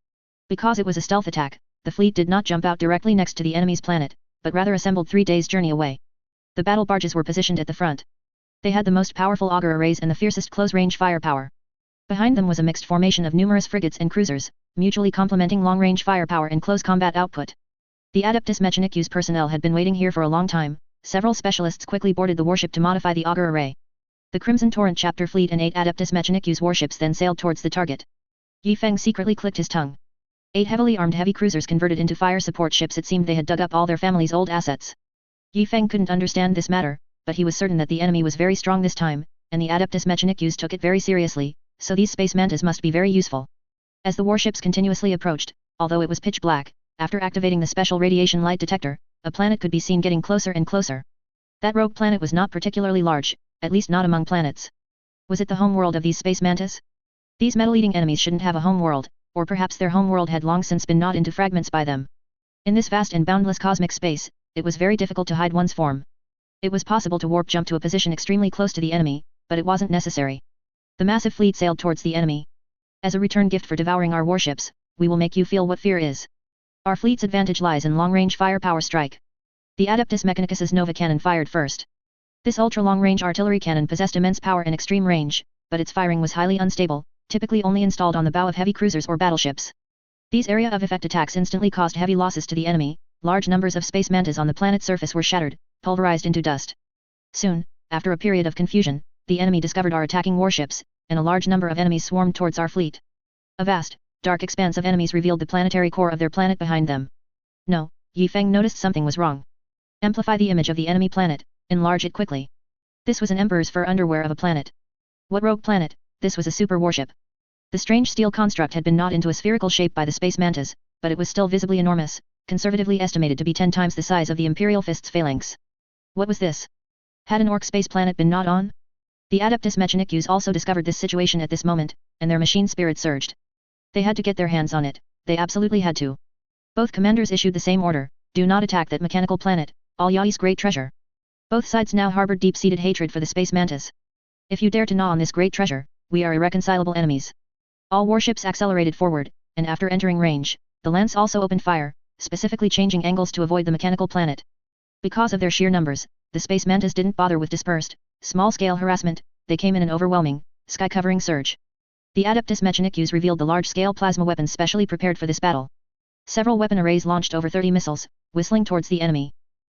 Because it was a stealth attack, the fleet did not jump out directly next to the enemy's planet, but rather assembled 3 days' journey away. The battle barges were positioned at the front. They had the most powerful auger arrays and the fiercest close-range firepower. Behind them was a mixed formation of numerous frigates and cruisers, mutually complementing long-range firepower and close combat output. The Adeptus Mechanicus personnel had been waiting here for a long time. Several specialists quickly boarded the warship to modify the auger array. The Crimson Torrent chapter fleet and 8 Adeptus Mechanicus warships then sailed towards the target. Yi Feng secretly clicked his tongue. 8 heavily armed heavy cruisers converted into fire support ships. It seemed they had dug up all their family's old assets. Yi Feng couldn't understand this matter, but he was certain that the enemy was very strong this time, and the Adeptus Mechanicus took it very seriously, so these space mantas must be very useful. As the warships continuously approached, although it was pitch black, after activating the special radiation light detector, a planet could be seen getting closer and closer. That rogue planet was not particularly large, at least not among planets. Was it the home world of these space mantas? These metal-eating enemies shouldn't have a home world, or perhaps their home world had long since been gnawed into fragments by them. In this vast and boundless cosmic space, it was very difficult to hide one's form. It was possible to warp jump to a position extremely close to the enemy, but it wasn't necessary. The massive fleet sailed towards the enemy. As a return gift for devouring our warships, we will make you feel what fear is. Our fleet's advantage lies in long-range firepower strike. The Adeptus Mechanicus's Nova cannon fired first. This ultra-long-range artillery cannon possessed immense power and extreme range, but its firing was highly unstable, typically only installed on the bow of heavy cruisers or battleships. These area of effect attacks instantly caused heavy losses to the enemy. Large numbers of space mantas on the planet's surface were shattered, pulverized into dust. Soon, after a period of confusion, the enemy discovered our attacking warships, and a large number of enemies swarmed towards our fleet. A vast, dark expanse of enemies revealed the planetary core of their planet behind them. No, Yi Feng noticed something was wrong. Amplify the image of the enemy planet, enlarge it quickly. This was an emperor's fur underwear of a planet. What rogue planet? This was a super warship. The strange steel construct had been gnawed into a spherical shape by the space mantas, but it was still visibly enormous, conservatively estimated to be 10 times the size of the Imperial Fist's phalanx. What was this? Had an orc space planet been gnawed on? The Adeptus Mechanicus also discovered this situation at this moment, and their machine spirit surged. They had to get their hands on it, they absolutely had to. Both commanders issued the same order, do not attack that mechanical planet, Al Ya'i's great treasure. Both sides now harbored deep-seated hatred for the space mantis. If you dare to gnaw on this great treasure, we are irreconcilable enemies. All warships accelerated forward, and after entering range, the Lance also opened fire, specifically changing angles to avoid the mechanical planet. Because of their sheer numbers, the space mantis didn't bother with dispersed, small-scale harassment, they came in an overwhelming, sky-covering surge. The Adeptus Mechanicus revealed the large-scale plasma weapons specially prepared for this battle. Several weapon arrays launched over 30 missiles, whistling towards the enemy.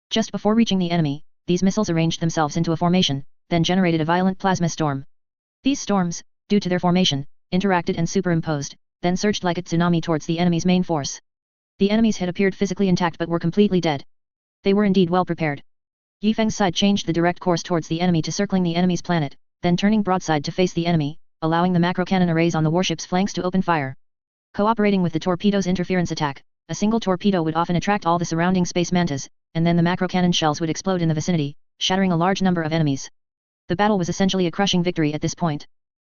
Just before reaching the enemy, these missiles arranged themselves into a formation, then generated a violent plasma storm. These storms, due to their formation, interacted and superimposed, then surged like a tsunami towards the enemy's main force. The enemy's hit appeared physically intact but were completely dead. They were indeed well prepared. Yifeng's side changed the direct course towards the enemy to circling the enemy's planet, then turning broadside to face the enemy, allowing the macro cannon arrays on the warship's flanks to open fire. Cooperating with the torpedo's interference attack, a single torpedo would often attract all the surrounding space mantas, and then the macro cannon shells would explode in the vicinity, shattering a large number of enemies. The battle was essentially a crushing victory at this point.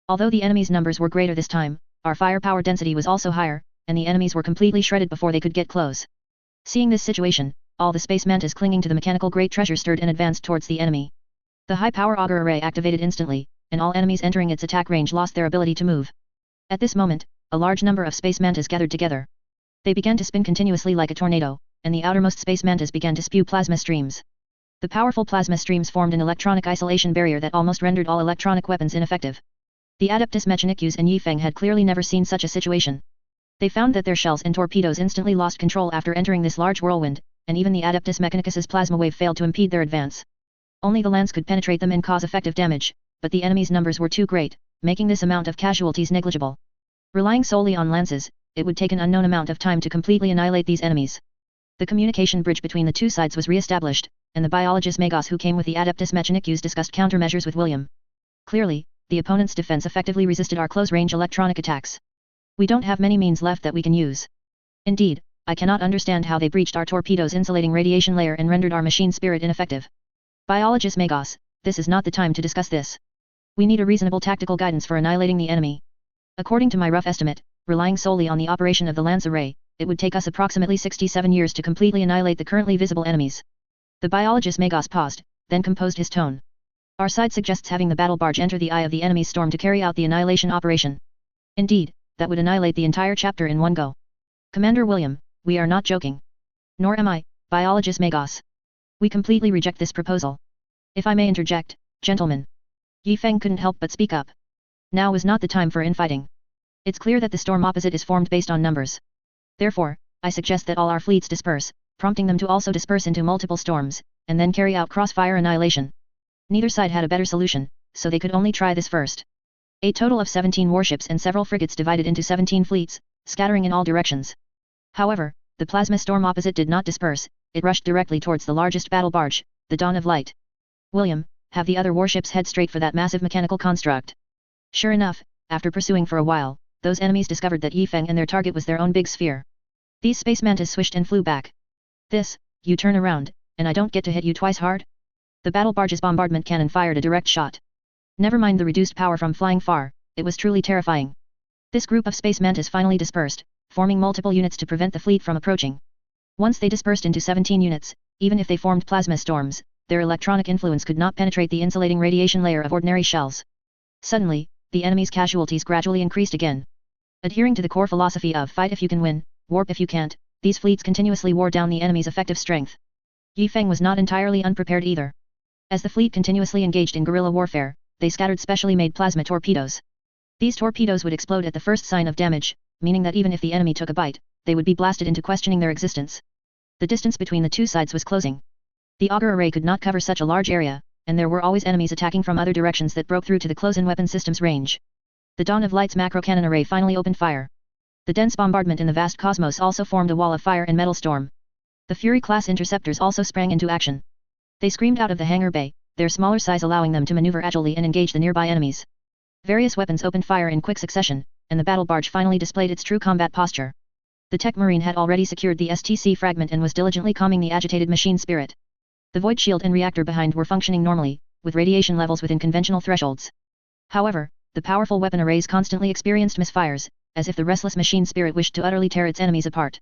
Although the enemy's numbers were greater this time, our firepower density was also higher, and the enemies were completely shredded before they could get close. Seeing this situation, all the space mantas clinging to the mechanical great treasure stirred and advanced towards the enemy. The high-power auger array activated instantly, and all enemies entering its attack range lost their ability to move. At this moment, a large number of space mantas gathered together. They began to spin continuously like a tornado, and the outermost space mantas began to spew plasma streams. The powerful plasma streams formed an electronic isolation barrier that almost rendered all electronic weapons ineffective. The Adeptus Mechanicus and Yifeng had clearly never seen such a situation. They found that their shells and torpedoes instantly lost control after entering this large whirlwind, and even the Adeptus Mechanicus's plasma wave failed to impede their advance. Only the lance could penetrate them and cause effective damage, but the enemy's numbers were too great, making this amount of casualties negligible. Relying solely on lances, it would take an unknown amount of time to completely annihilate these enemies. The communication bridge between the two sides was re-established, and the biologist Magos who came with the Adeptus Mechanicus discussed countermeasures with William. Clearly, the opponent's defense effectively resisted our close-range electronic attacks. We don't have many means left that we can use. Indeed, I cannot understand how they breached our torpedo's insulating radiation layer and rendered our machine spirit ineffective. Biologist Magos, this is not the time to discuss this. We need a reasonable tactical guidance for annihilating the enemy. According to my rough estimate, relying solely on the operation of the lance array, it would take us approximately 67 years to completely annihilate the currently visible enemies. The biologist Magos paused, then composed his tone. Our side suggests having the battle barge enter the eye of the enemy's storm to carry out the annihilation operation. Indeed, that would annihilate the entire chapter in one go. Commander William, we are not joking. Nor am I, biologist Magos. We completely reject this proposal. If I may interject, gentlemen. Yifeng couldn't help but speak up. Now is not the time for infighting. It's clear that the storm opposite is formed based on numbers. Therefore, I suggest that all our fleets disperse, prompting them to also disperse into multiple storms, and then carry out crossfire annihilation. Neither side had a better solution, so they could only try this first. A total of 17 warships and several frigates divided into 17 fleets, scattering in all directions. However, the plasma storm opposite did not disperse, it rushed directly towards the largest battle barge, the Dawn of Light. William, have the other warships head straight for that massive mechanical construct. Sure enough, after pursuing for a while, those enemies discovered that Yifeng and their target was their own big sphere. These space mantas swished and flew back. This, you turn around, and I don't get to hit you twice hard? The battle barge's bombardment cannon fired a direct shot. Never mind the reduced power from flying far, it was truly terrifying. This group of space mantas finally dispersed, forming multiple units to prevent the fleet from approaching. Once they dispersed into 17 units, even if they formed plasma storms, their electronic influence could not penetrate the insulating radiation layer of ordinary shells. Suddenly, the enemy's casualties gradually increased again. Adhering to the core philosophy of fight if you can win, warp if you can't, these fleets continuously wore down the enemy's effective strength. Yifeng was not entirely unprepared either. As the fleet continuously engaged in guerrilla warfare, they scattered specially made plasma torpedoes. These torpedoes would explode at the first sign of damage, meaning that even if the enemy took a bite, they would be blasted into questioning their existence. The distance between the two sides was closing. The auger array could not cover such a large area, and there were always enemies attacking from other directions that broke through to the close-in weapon system's range. The Dawn of Light's macro cannon array finally opened fire. The dense bombardment in the vast cosmos also formed a wall of fire and metal storm. The Fury-class interceptors also sprang into action. They screamed out of the hangar bay, their smaller size allowing them to maneuver agilely and engage the nearby enemies. Various weapons opened fire in quick succession, and the battle barge finally displayed its true combat posture. The tech marine had already secured the STC fragment and was diligently calming the agitated machine spirit. The void shield and reactor behind were functioning normally, with radiation levels within conventional thresholds. However, the powerful weapon arrays constantly experienced misfires, as if the restless machine spirit wished to utterly tear its enemies apart.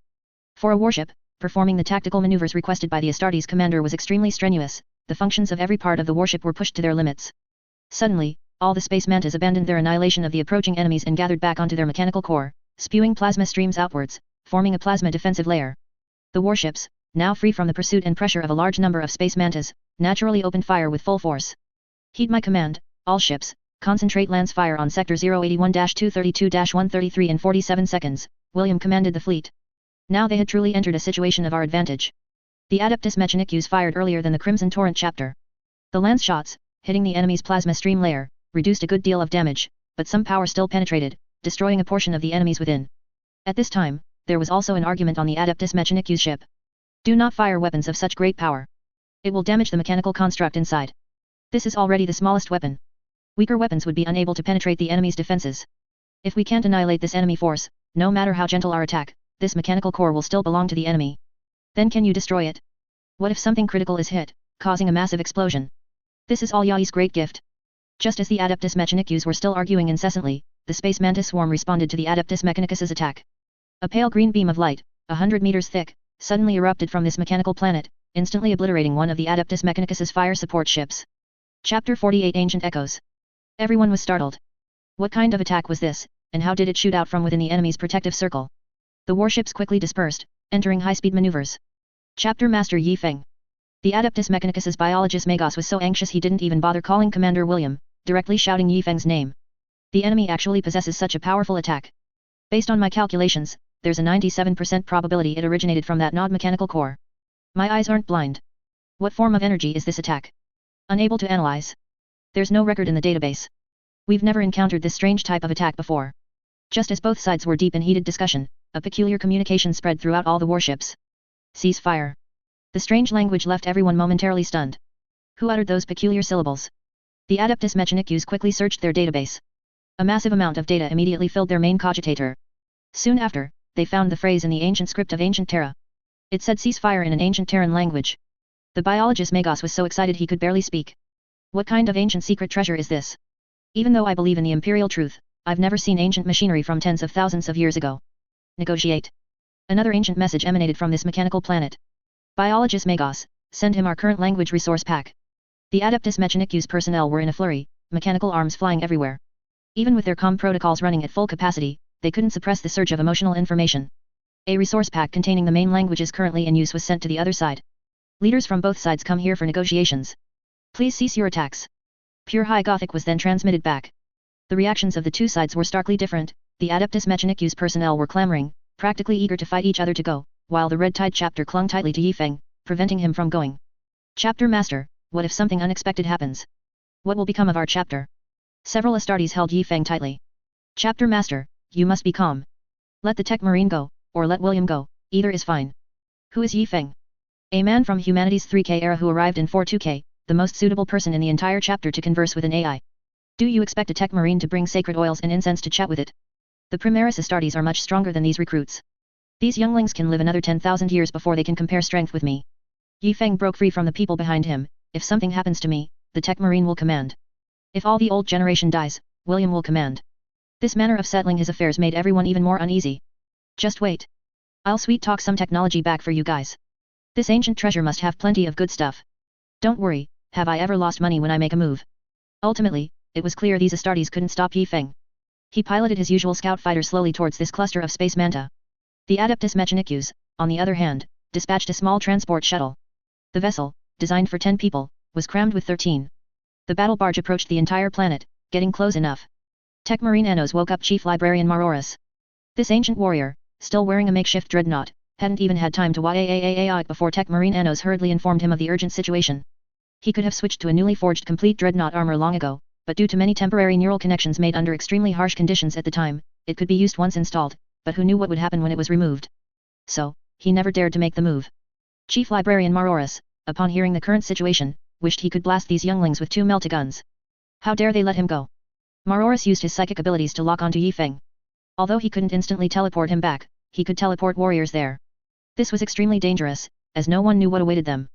For a warship, performing the tactical maneuvers requested by the Astartes commander was extremely strenuous. The functions of every part of the warship were pushed to their limits. Suddenly, all the space mantas abandoned their annihilation of the approaching enemies and gathered back onto their mechanical core, spewing plasma streams outwards, forming a plasma defensive layer. The warships, now free from the pursuit and pressure of a large number of space mantas, naturally opened fire with full force. Heed my command, all ships, concentrate lance fire on Sector 081-232-133 in 47 seconds, William commanded the fleet. Now they had truly entered a situation of our advantage. The Adeptus Mechanicus fired earlier than the Crimson Torrent chapter. The lance shots, hitting the enemy's plasma stream layer, reduced a good deal of damage, but some power still penetrated, destroying a portion of the enemies within. At this time, there was also an argument on the Adeptus Mechanicus ship. Do not fire weapons of such great power. It will damage the mechanical construct inside. This is already the smallest weapon. Weaker weapons would be unable to penetrate the enemy's defenses. If we can't annihilate this enemy force, no matter how gentle our attack, this mechanical core will still belong to the enemy. Then can you destroy it? What if something critical is hit, causing a massive explosion? This is all Yai's great gift. Just as the Adeptus Mechanicus were still arguing incessantly, the space mantis swarm responded to the Adeptus Mechanicus's attack. A pale green beam of light, 100 meters thick, suddenly erupted from this mechanical planet, instantly obliterating one of the Adeptus Mechanicus's fire support ships. Chapter 48 Ancient Echoes. Everyone was startled. What kind of attack was this, and how did it shoot out from within the enemy's protective circle? The warships quickly dispersed, entering high-speed maneuvers. Chapter Master Yi Feng. The Adeptus Mechanicus's biologist Magos was so anxious he didn't even bother calling Commander William, directly shouting Yi Feng's name. The enemy actually possesses such a powerful attack. Based on my calculations, there's a 97% probability it originated from that non-mechanical core. My eyes aren't blind. What form of energy is this attack? Unable to analyze. There's no record in the database. We've never encountered this strange type of attack before. Just as both sides were deep in heated discussion, a peculiar communication spread throughout all the warships. Cease fire. The strange language left everyone momentarily stunned. Who uttered those peculiar syllables? The Adeptus Mechanicus quickly searched their database. A massive amount of data immediately filled their main cogitator. Soon after, they found the phrase in the ancient script of ancient Terra. It said cease fire in an ancient Terran language. The biologist Magos was so excited he could barely speak. What kind of ancient secret treasure is this? Even though I believe in the imperial truth, I've never seen ancient machinery from tens of thousands of years ago. Negotiate. Another ancient message emanated from this mechanical planet. Biologist Magos, send him our current language resource pack. The Adeptus Mechanicus personnel were in a flurry, mechanical arms flying everywhere. Even with their comm protocols running at full capacity, they couldn't suppress the surge of emotional information. A resource pack containing the main languages currently in use was sent to the other side. Leaders from both sides come here for negotiations. Please cease your attacks. Pure High Gothic was then transmitted back. The reactions of the two sides were starkly different. The Adeptus Mechanicus personnel were clamoring, practically eager to fight each other to go, while the Red Tide chapter clung tightly to Yi Feng, preventing him from going. Chapter Master, what if something unexpected happens? What will become of our chapter? Several Astartes held Yi Feng tightly. Chapter Master, you must be calm. Let the Tech Marine go, or let William go, either is fine. Who is Yi Feng? A man from humanity's 3K era who arrived in 42K, the most suitable person in the entire chapter to converse with an AI. Do you expect a Tech Marine to bring sacred oils and incense to chat with it? The Primaris Astartes are much stronger than these recruits. These younglings can live another 10,000 years before they can compare strength with me. Yi Feng broke free from the people behind him. If something happens to me, the Tech Marine will command. If all the old generation dies, William will command. This manner of settling his affairs made everyone even more uneasy. Just wait. I'll sweet talk some technology back for you guys. This ancient treasure must have plenty of good stuff. Don't worry, have I ever lost money when I make a move? Ultimately, it was clear these Astartes couldn't stop Yi Feng. He piloted his usual scout fighter slowly towards this cluster of space manta. The Adeptus Mechanicus, on the other hand, dispatched a small transport shuttle. The vessel, designed for 10 people, was crammed with 13. The battle barge approached the entire planet, getting close enough. Tech Marine Anos woke up Chief Librarian Maroris. This ancient warrior, still wearing a makeshift dreadnought, hadn't even had time to YAAAAI before Tech Marine Anos hurriedly informed him of the urgent situation. He could have switched to a newly forged complete dreadnought armor long ago, but due to many temporary neural connections made under extremely harsh conditions at the time, it could be used once installed, but who knew what would happen when it was removed? So, he never dared to make the move. Chief Librarian Maroris, upon hearing the current situation, wished he could blast these younglings with 2 melta-guns. How dare they let him go? Maroris used his psychic abilities to lock onto Yi Feng. Although he couldn't instantly teleport him back, he could teleport warriors there. This was extremely dangerous, as no one knew what awaited them.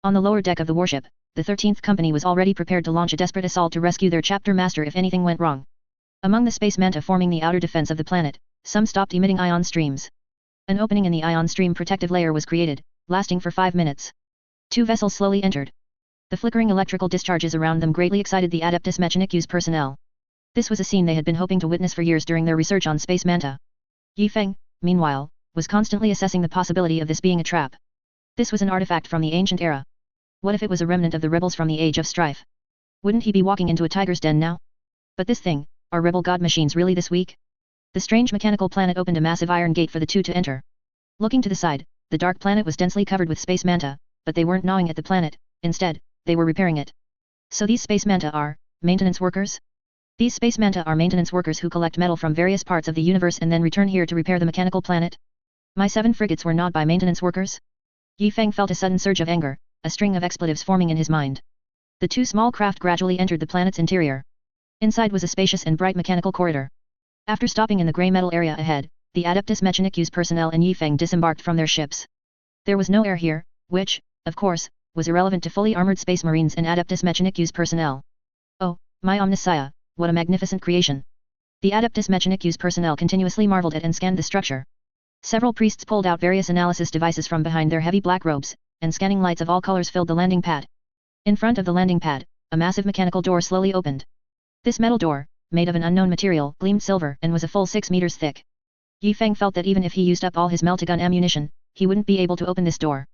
On the lower deck of the warship, the 13th Company was already prepared to launch a desperate assault to rescue their chapter master if anything went wrong. Among the space manta forming the outer defense of the planet, some stopped emitting ion streams. An opening in the ion stream protective layer was created, lasting for 5 minutes. 2 vessels slowly entered. The flickering electrical discharges around them greatly excited the Adeptus Mechanicus personnel. This was a scene they had been hoping to witness for years during their research on space manta. Yi Feng, meanwhile, was constantly assessing the possibility of this being a trap. This was an artifact from the ancient era. What if it was a remnant of the rebels from the Age of Strife? Wouldn't he be walking into a tiger's den now? But this thing, are rebel god machines really this weak? The strange mechanical planet opened a massive iron gate for the two to enter. Looking to the side, the dark planet was densely covered with space manta, but they weren't gnawing at the planet, instead, they were repairing it. So these space manta are maintenance workers? These space manta are maintenance workers who collect metal from various parts of the universe and then return here to repair the mechanical planet? My 7 frigates were gnawed by maintenance workers? Yi Feng felt a sudden surge of anger, a string of expletives forming in his mind. The 2 small craft gradually entered the planet's interior. Inside was a spacious and bright mechanical corridor. After stopping in the grey metal area ahead, the Adeptus Mechanicus personnel and Yi Feng disembarked from their ships. There was no air here, which, of course, was irrelevant to fully armored space marines and Adeptus Mechanicus personnel. Oh, my Omnissiah, what a magnificent creation! The Adeptus Mechanicus personnel continuously marveled at and scanned the structure. Several priests pulled out various analysis devices from behind their heavy black robes, and scanning lights of all colors filled the landing pad. In front of the landing pad, a massive mechanical door slowly opened. This metal door, made of an unknown material, gleamed silver and was a full 6 meters thick. Yi Feng felt that even if he used up all his meltagun ammunition, he wouldn't be able to open this door.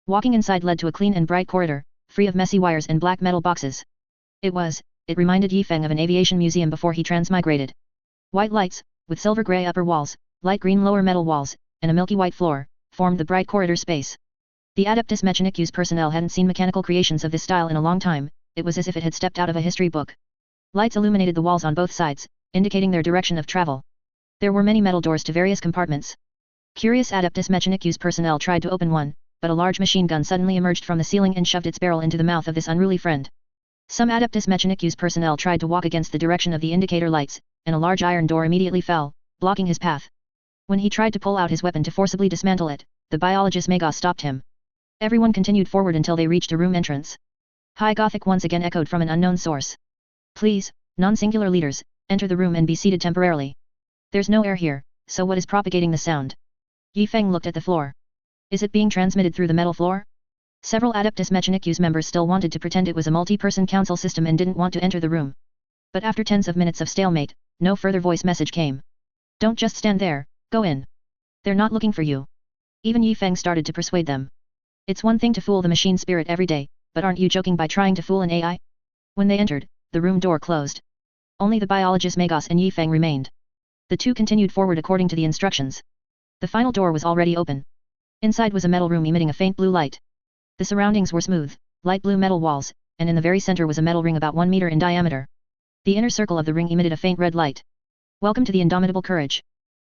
Walking inside led to a clean and bright corridor, free of messy wires and black metal boxes. It reminded Yi Feng of an aviation museum before he transmigrated. White lights, with silver grey upper walls, light green lower metal walls, and a milky white floor, formed the bright corridor space. The Adeptus Mechanicus personnel hadn't seen mechanical creations of this style in a long time, it was as if it had stepped out of a history book. Lights illuminated the walls on both sides, indicating their direction of travel. There were many metal doors to various compartments. Curious Adeptus Mechanicus personnel tried to open one, but a large machine gun suddenly emerged from the ceiling and shoved its barrel into the mouth of this unruly friend. Some Adeptus Mechanicus personnel tried to walk against the direction of the indicator lights, and a large iron door immediately fell, blocking his path. When he tried to pull out his weapon to forcibly dismantle it, the biologist Magos stopped him. Everyone continued forward until they reached a room entrance. High Gothic once again echoed from an unknown source. Please, non-singular leaders, enter the room and be seated temporarily. There's no air here, so what is propagating the sound? Yi Feng looked at the floor. Is it being transmitted through the metal floor? Several Adeptus Mechanicus members still wanted to pretend it was a multi-person council system and didn't want to enter the room. But after tens of minutes of stalemate, no further voice message came. Don't just stand there, go in. They're not looking for you. Even Yi Feng started to persuade them. It's one thing to fool the machine spirit every day, but aren't you joking by trying to fool an AI? When they entered, the room door closed. Only the biologist Magos and Yi Feng remained. The two continued forward according to the instructions. The final door was already open. Inside was a metal room emitting a faint blue light. The surroundings were smooth, light blue metal walls, and in the very center was a metal ring about 1 meter in diameter. The inner circle of the ring emitted a faint red light. Welcome to the indomitable courage.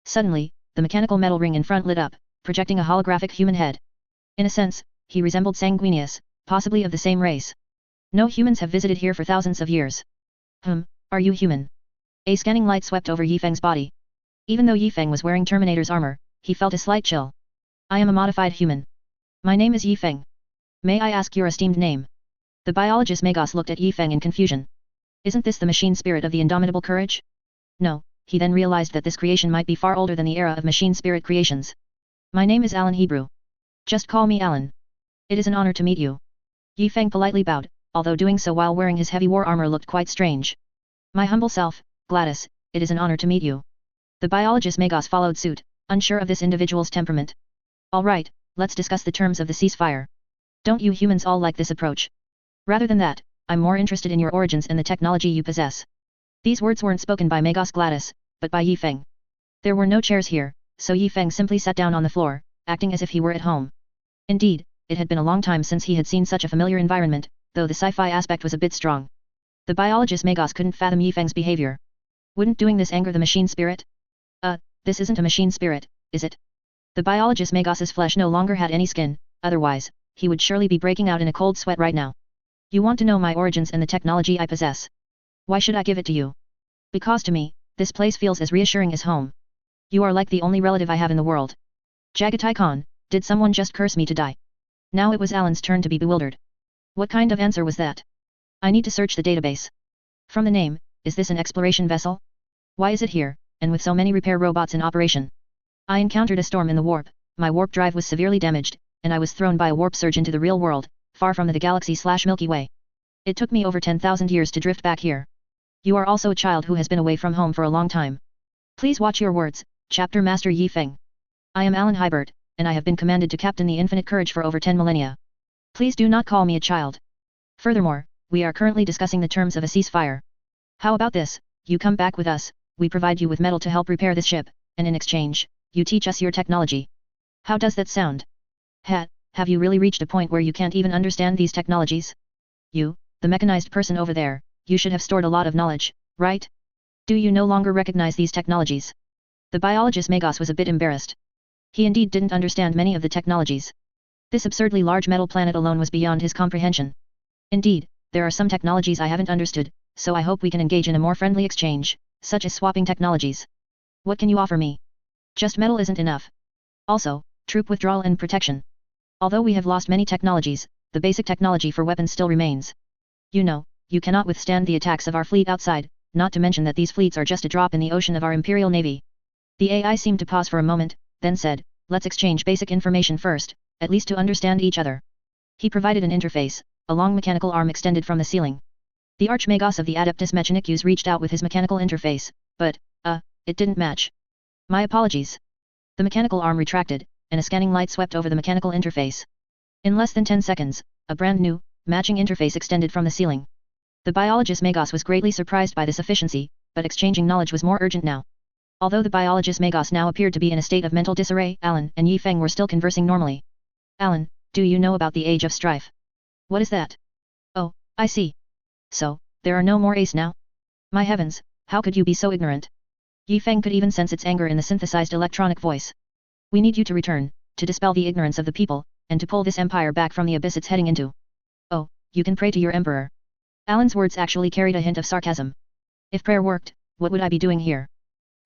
Suddenly, the mechanical metal ring in front lit up, projecting a holographic human head. In a sense, he resembled Sanguinius, possibly of the same race. No humans have visited here for thousands of years. Are you human? A scanning light swept over Yi Feng's body. Even though Yi Feng was wearing Terminator's armor, he felt a slight chill. I am a modified human. My name is Yi Feng. May I ask your esteemed name? The biologist Magos looked at Yi Feng in confusion. Isn't this the machine spirit of the indomitable courage? No, he then realized that this creation might be far older than the era of machine spirit creations. My name is Alan Hebrew. Just call me Alan. It is an honor to meet you. Yi Feng politely bowed, although doing so while wearing his heavy war armor looked quite strange. My humble self, Gladys, it is an honor to meet you. The biologist Magos followed suit, unsure of this individual's temperament. All right, let's discuss the terms of the ceasefire. Don't you humans all like this approach? Rather than that, I'm more interested in your origins and the technology you possess. These words weren't spoken by Magos Gladys, but by Yi Feng. There were no chairs here, so Yi Feng simply sat down on the floor, acting as if he were at home. Indeed, it had been a long time since he had seen such a familiar environment, though the sci-fi aspect was a bit strong. The biologist Magos couldn't fathom Yi Feng's behavior. Wouldn't doing this anger the machine spirit? This isn't a machine spirit, is it? The biologist Magos's flesh no longer had any skin, otherwise, he would surely be breaking out in a cold sweat right now. You want to know my origins and the technology I possess? Why should I give it to you? Because to me, this place feels as reassuring as home. You are like the only relative I have in the world. Jagatai Khan, did someone just curse me to die? Now it was Alan's turn to be bewildered. What kind of answer was that? I need to search the database. From the name, is this an exploration vessel? Why is it here, and with so many repair robots in operation? I encountered a storm in the warp, my warp drive was severely damaged, and I was thrown by a warp surge into the real world, far from the galaxy/Milky Way. It took me over 10,000 years to drift back here. You are also a child who has been away from home for a long time. Please watch your words, Chapter Master Yi Feng. I am Alan Hybert, and I have been commanded to captain the Infinite Courage for over 10 millennia. Please do not call me a child. Furthermore, we are currently discussing the terms of a ceasefire. How about this, you come back with us, we provide you with metal to help repair this ship, and in exchange, you teach us your technology. How does that sound? Have you really reached a point where you can't even understand these technologies? You, the mechanized person over there, you should have stored a lot of knowledge, right? Do you no longer recognize these technologies? The biologist Magos was a bit embarrassed. He indeed didn't understand many of the technologies. This absurdly large metal planet alone was beyond his comprehension. Indeed, there are some technologies I haven't understood, so I hope we can engage in a more friendly exchange, such as swapping technologies. What can you offer me? Just metal isn't enough. Also, troop withdrawal and protection. Although we have lost many technologies, the basic technology for weapons still remains. You know, you cannot withstand the attacks of our fleet outside, not to mention that these fleets are just a drop in the ocean of our Imperial Navy. The AI seemed to pause for a moment, then said, let's exchange basic information first, at least to understand each other. He provided an interface, a long mechanical arm extended from the ceiling. The Archmagos of the Adeptus Mechanicus reached out with his mechanical interface, but, it didn't match. My apologies. The mechanical arm retracted, and a scanning light swept over the mechanical interface. In less than 10 seconds, a brand new, matching interface extended from the ceiling. The biologist Magos was greatly surprised by this efficiency, but exchanging knowledge was more urgent now. Although the biologist Magos now appeared to be in a state of mental disarray, Alan and Yi Feng were still conversing normally. Alan, do you know about the Age of Strife? What is that? Oh, I see. So, there are no more Ace now? My heavens, how could you be so ignorant? Yi Feng could even sense its anger in the synthesized electronic voice. We need you to return, to dispel the ignorance of the people, and to pull this empire back from the abyss it's heading into. Oh, you can pray to your emperor. Alan's words actually carried a hint of sarcasm. If prayer worked, what would I be doing here?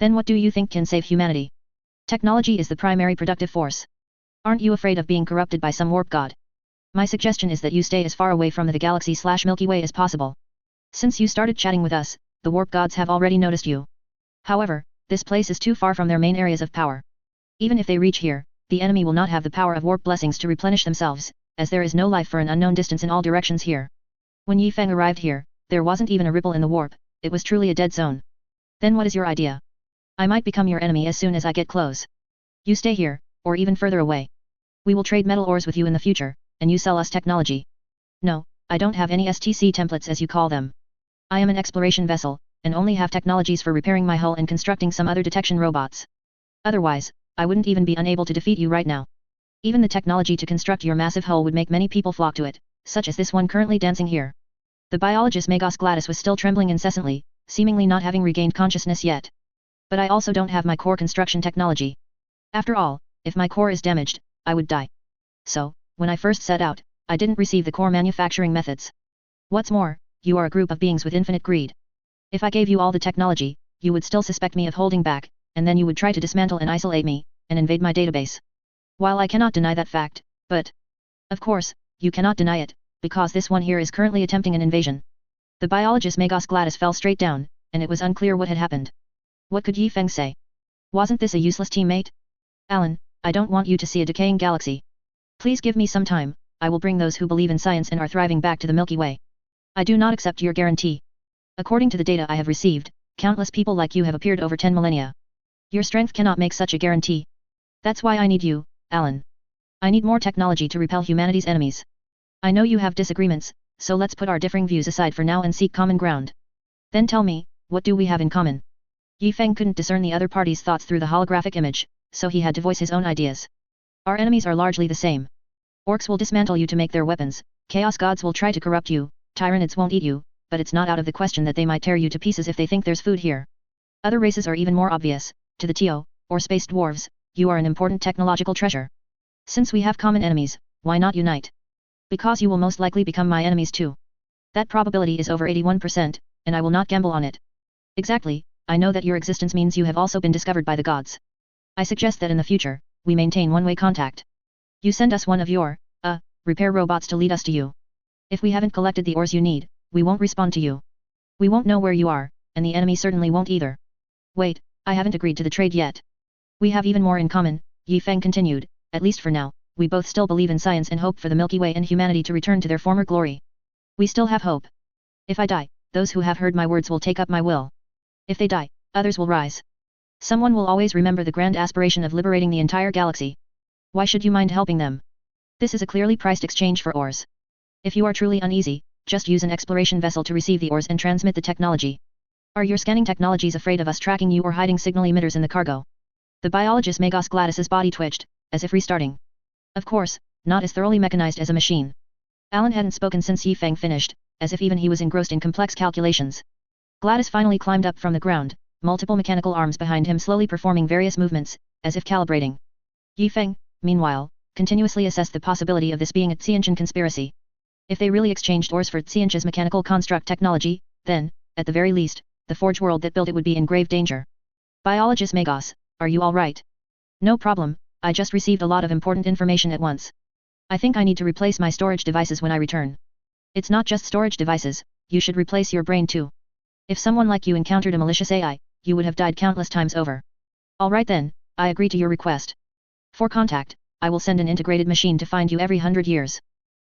Then what do you think can save humanity? Technology is the primary productive force. Aren't you afraid of being corrupted by some warp god? My suggestion is that you stay as far away from the galaxy/Milky Way as possible. Since you started chatting with us, the warp gods have already noticed you. However, this place is too far from their main areas of power. Even if they reach here, the enemy will not have the power of warp blessings to replenish themselves, as there is no life for an unknown distance in all directions here. When Yi Feng arrived here, there wasn't even a ripple in the warp, it was truly a dead zone. Then what is your idea? I might become your enemy as soon as I get close. You stay here, or even further away. We will trade metal ores with you in the future, and you sell us technology. No, I don't have any STC templates as you call them. I am an exploration vessel, and only have technologies for repairing my hull and constructing some other detection robots. Otherwise, I wouldn't even be unable to defeat you right now. Even the technology to construct your massive hull would make many people flock to it, such as this one currently dancing here. The biologist Magos Gladys was still trembling incessantly, seemingly not having regained consciousness yet. But I also don't have my core construction technology. After all, if my core is damaged, I would die. So, when I first set out, I didn't receive the core manufacturing methods. What's more, you are a group of beings with infinite greed. If I gave you all the technology, you would still suspect me of holding back, and then you would try to dismantle and isolate me, and invade my database. While I cannot deny that fact, but... Of course, you cannot deny it, because this one here is currently attempting an invasion. The biologist Magos Gladys fell straight down, and it was unclear what had happened. What could Yi Feng say? Wasn't this a useless teammate? Alan, I don't want you to see a decaying galaxy. Please give me some time, I will bring those who believe in science and are thriving back to the Milky Way. I do not accept your guarantee. According to the data I have received, countless people like you have appeared over 10 millennia. Your strength cannot make such a guarantee. That's why I need you, Alan. I need more technology to repel humanity's enemies. I know you have disagreements, so let's put our differing views aside for now and seek common ground. Then tell me, what do we have in common? Yi Feng couldn't discern the other party's thoughts through the holographic image, so he had to voice his own ideas. Our enemies are largely the same. Orcs will dismantle you to make their weapons, chaos gods will try to corrupt you, tyranids won't eat you, but it's not out of the question that they might tear you to pieces if they think there's food here. Other races are even more obvious. To the Teo, or space dwarves, you are an important technological treasure. Since we have common enemies, why not unite? Because you will most likely become my enemies too. That probability is over 81%, and I will not gamble on it. Exactly, I know that your existence means you have also been discovered by the gods. I suggest that in the future, we maintain one-way contact. You send us one of your, repair robots to lead us to you. If we haven't collected the ores you need, we won't respond to you. We won't know where you are, and the enemy certainly won't either. Wait, I haven't agreed to the trade yet. We have even more in common, Yi Feng continued, at least for now, we both still believe in science and hope for the Milky Way and humanity to return to their former glory. We still have hope. If I die, those who have heard my words will take up my will. If they die, others will rise. Someone will always remember the grand aspiration of liberating the entire galaxy. Why should you mind helping them? This is a clearly priced exchange for ores. If you are truly uneasy, just use an exploration vessel to receive the ores and transmit the technology. Are your scanning technologies afraid of us tracking you or hiding signal emitters in the cargo? The biologist Magos Gladys's body twitched, as if restarting. Of course, not as thoroughly mechanized as a machine. Alan hadn't spoken since Yi Feng finished, as if even he was engrossed in complex calculations. Gladys finally climbed up from the ground, multiple mechanical arms behind him slowly performing various movements, as if calibrating. Yi Feng, meanwhile, continuously assessed the possibility of this being a Xianqian conspiracy. If they really exchanged ores for Xianqia's mechanical construct technology, then, at the very least, the forge world that built it would be in grave danger. Biologist Magos, are you alright? No problem, I just received a lot of important information at once. I think I need to replace my storage devices when I return. It's not just storage devices, you should replace your brain too. If someone like you encountered a malicious AI, you would have died countless times over. Alright then, I agree to your request. For contact, I will send an integrated machine to find you every 100 years.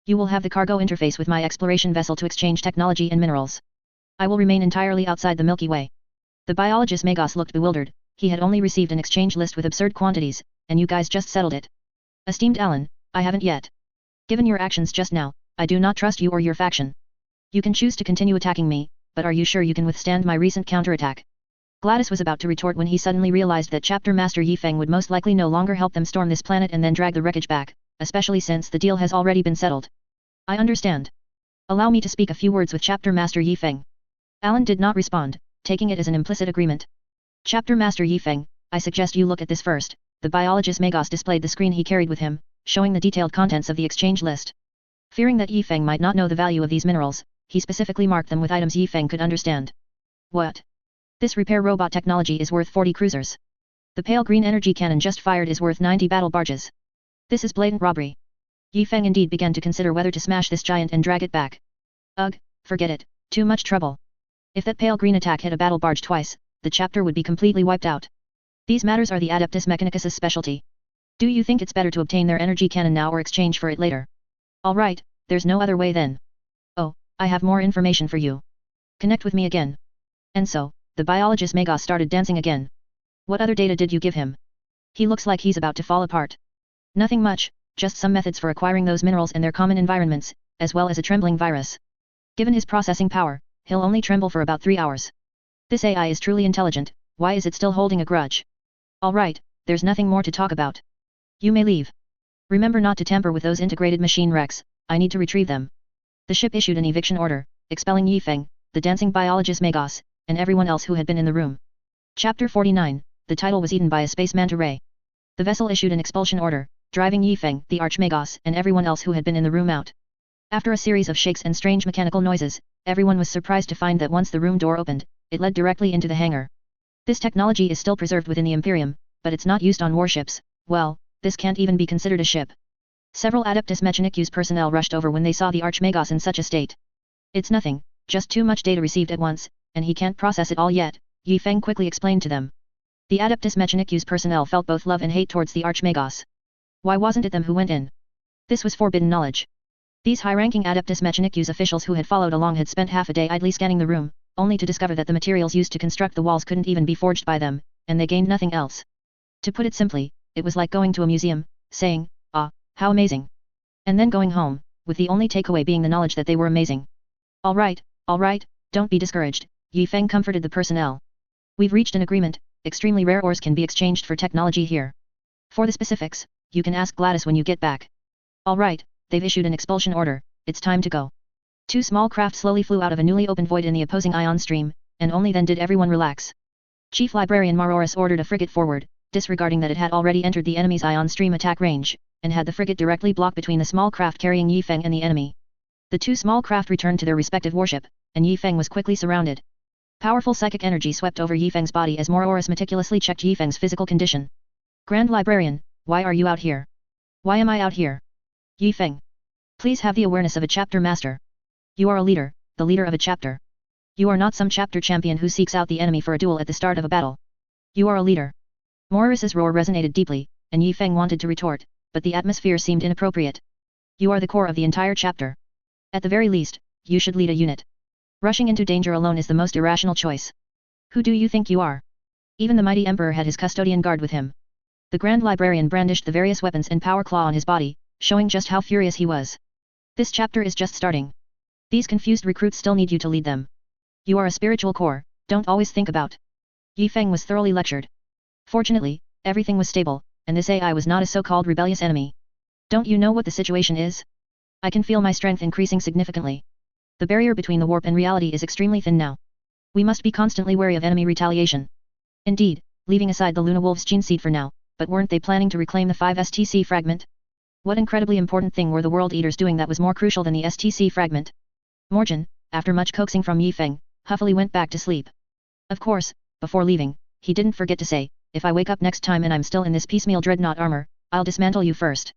You will have the cargo interface with my exploration vessel to exchange technology and minerals. I will remain entirely outside the Milky Way. The biologist Magos looked bewildered, he had only received an exchange list with absurd quantities, and you guys just settled it. Esteemed Alan, I haven't yet. Given your actions just now, I do not trust you or your faction. You can choose to continue attacking me, but are you sure you can withstand my recent counterattack? Gladys was about to retort when he suddenly realized that Chapter Master Yi Feng would most likely no longer help them storm this planet and then drag the wreckage back, especially since the deal has already been settled. I understand. Allow me to speak a few words with Chapter Master Yi Feng. Alan did not respond, taking it as an implicit agreement. Chapter Master Yi Feng, I suggest you look at this first. The biologist Magos displayed the screen he carried with him, showing the detailed contents of the exchange list. Fearing that Yi Feng might not know the value of these minerals, he specifically marked them with items Yi Feng could understand. What? This repair robot technology is worth 40 cruisers. The pale green energy cannon just fired is worth 90 battle barges. This is blatant robbery. Yi Feng indeed began to consider whether to smash this giant and drag it back. Ugh, forget it, too much trouble. If that pale green attack hit a battle barge twice, the chapter would be completely wiped out. These matters are the Adeptus Mechanicus's specialty. Do you think it's better to obtain their energy cannon now or exchange for it later? Alright, there's no other way then. Oh, I have more information for you. Connect with me again. And so, the biologist Magos started dancing again. What other data did you give him? He looks like he's about to fall apart. Nothing much, just some methods for acquiring those minerals and their common environments, as well as a trembling virus. Given his processing power, he'll only tremble for about 3 hours. This AI is truly intelligent, why is it still holding a grudge? Alright, there's nothing more to talk about. You may leave. Remember not to tamper with those integrated machine wrecks, I need to retrieve them. The ship issued an eviction order, expelling Yi Feng, the dancing biologist Magos, and everyone else who had been in the room. Chapter 49, the title was eaten by a space manta ray. The vessel issued an expulsion order, driving Yi Feng, the Archmagos, and everyone else who had been in the room out. After a series of shakes and strange mechanical noises, everyone was surprised to find that once the room door opened, it led directly into the hangar. This technology is still preserved within the Imperium, but it's not used on warships. Well, this can't even be considered a ship. Several Adeptus Mechanicus personnel rushed over when they saw the Archmagos in such a state. It's nothing, just too much data received at once, and he can't process it all yet, Yi Feng quickly explained to them. The Adeptus Mechanicus personnel felt both love and hate towards the Archmagos. Why wasn't it them who went in? This was forbidden knowledge. These high-ranking Adeptus Mechanicus officials who had followed along had spent half a day idly scanning the room, only to discover that the materials used to construct the walls couldn't even be forged by them, and they gained nothing else. To put it simply, it was like going to a museum, saying, "Ah, how amazing!" and then going home, with the only takeaway being the knowledge that they were amazing. Alright, don't be discouraged, Yi Feng comforted the personnel. We've reached an agreement, extremely rare ores can be exchanged for technology here. For the specifics, you can ask Gladys when you get back. Alright, they've issued an expulsion order, it's time to go. 2 small craft slowly flew out of a newly opened void in the opposing ion stream, and only then did everyone relax. Chief Librarian Maroris ordered a frigate forward, disregarding that it had already entered the enemy's ion stream attack range, and had the frigate directly block between the small craft carrying Yi Feng and the enemy. The 2 small craft returned to their respective warship, and Yi Feng was quickly surrounded. Powerful psychic energy swept over Yi Feng's body as Maroris meticulously checked Yi Feng's physical condition. Grand Librarian, why are you out here? Why am I out here? Yi Feng. Please have the awareness of a chapter master. You are a leader, the leader of a chapter. You are not some chapter champion who seeks out the enemy for a duel at the start of a battle. You are a leader. Morris's roar resonated deeply, and Yi Feng wanted to retort, but the atmosphere seemed inappropriate. You are the core of the entire chapter. At the very least, you should lead a unit. Rushing into danger alone is the most irrational choice. Who do you think you are? Even the mighty emperor had his custodian guard with him. The Grand Librarian brandished the various weapons and power claw on his body, showing just how furious he was. This chapter is just starting. These confused recruits still need you to lead them. You are a spiritual core, don't always think about. Yi Feng was thoroughly lectured. Fortunately, everything was stable, and this AI was not a so-called rebellious enemy. Don't you know what the situation is? I can feel my strength increasing significantly. The barrier between the warp and reality is extremely thin now. We must be constantly wary of enemy retaliation. Indeed, leaving aside the Luna Wolves' gene seed for now, but weren't they planning to reclaim the 5 STC fragment? What incredibly important thing were the World Eaters doing that was more crucial than the STC fragment? Morgan, after much coaxing from Yi Feng, huffily went back to sleep. Of course, before leaving, he didn't forget to say, if I wake up next time and I'm still in this piecemeal dreadnought armor, I'll dismantle you first.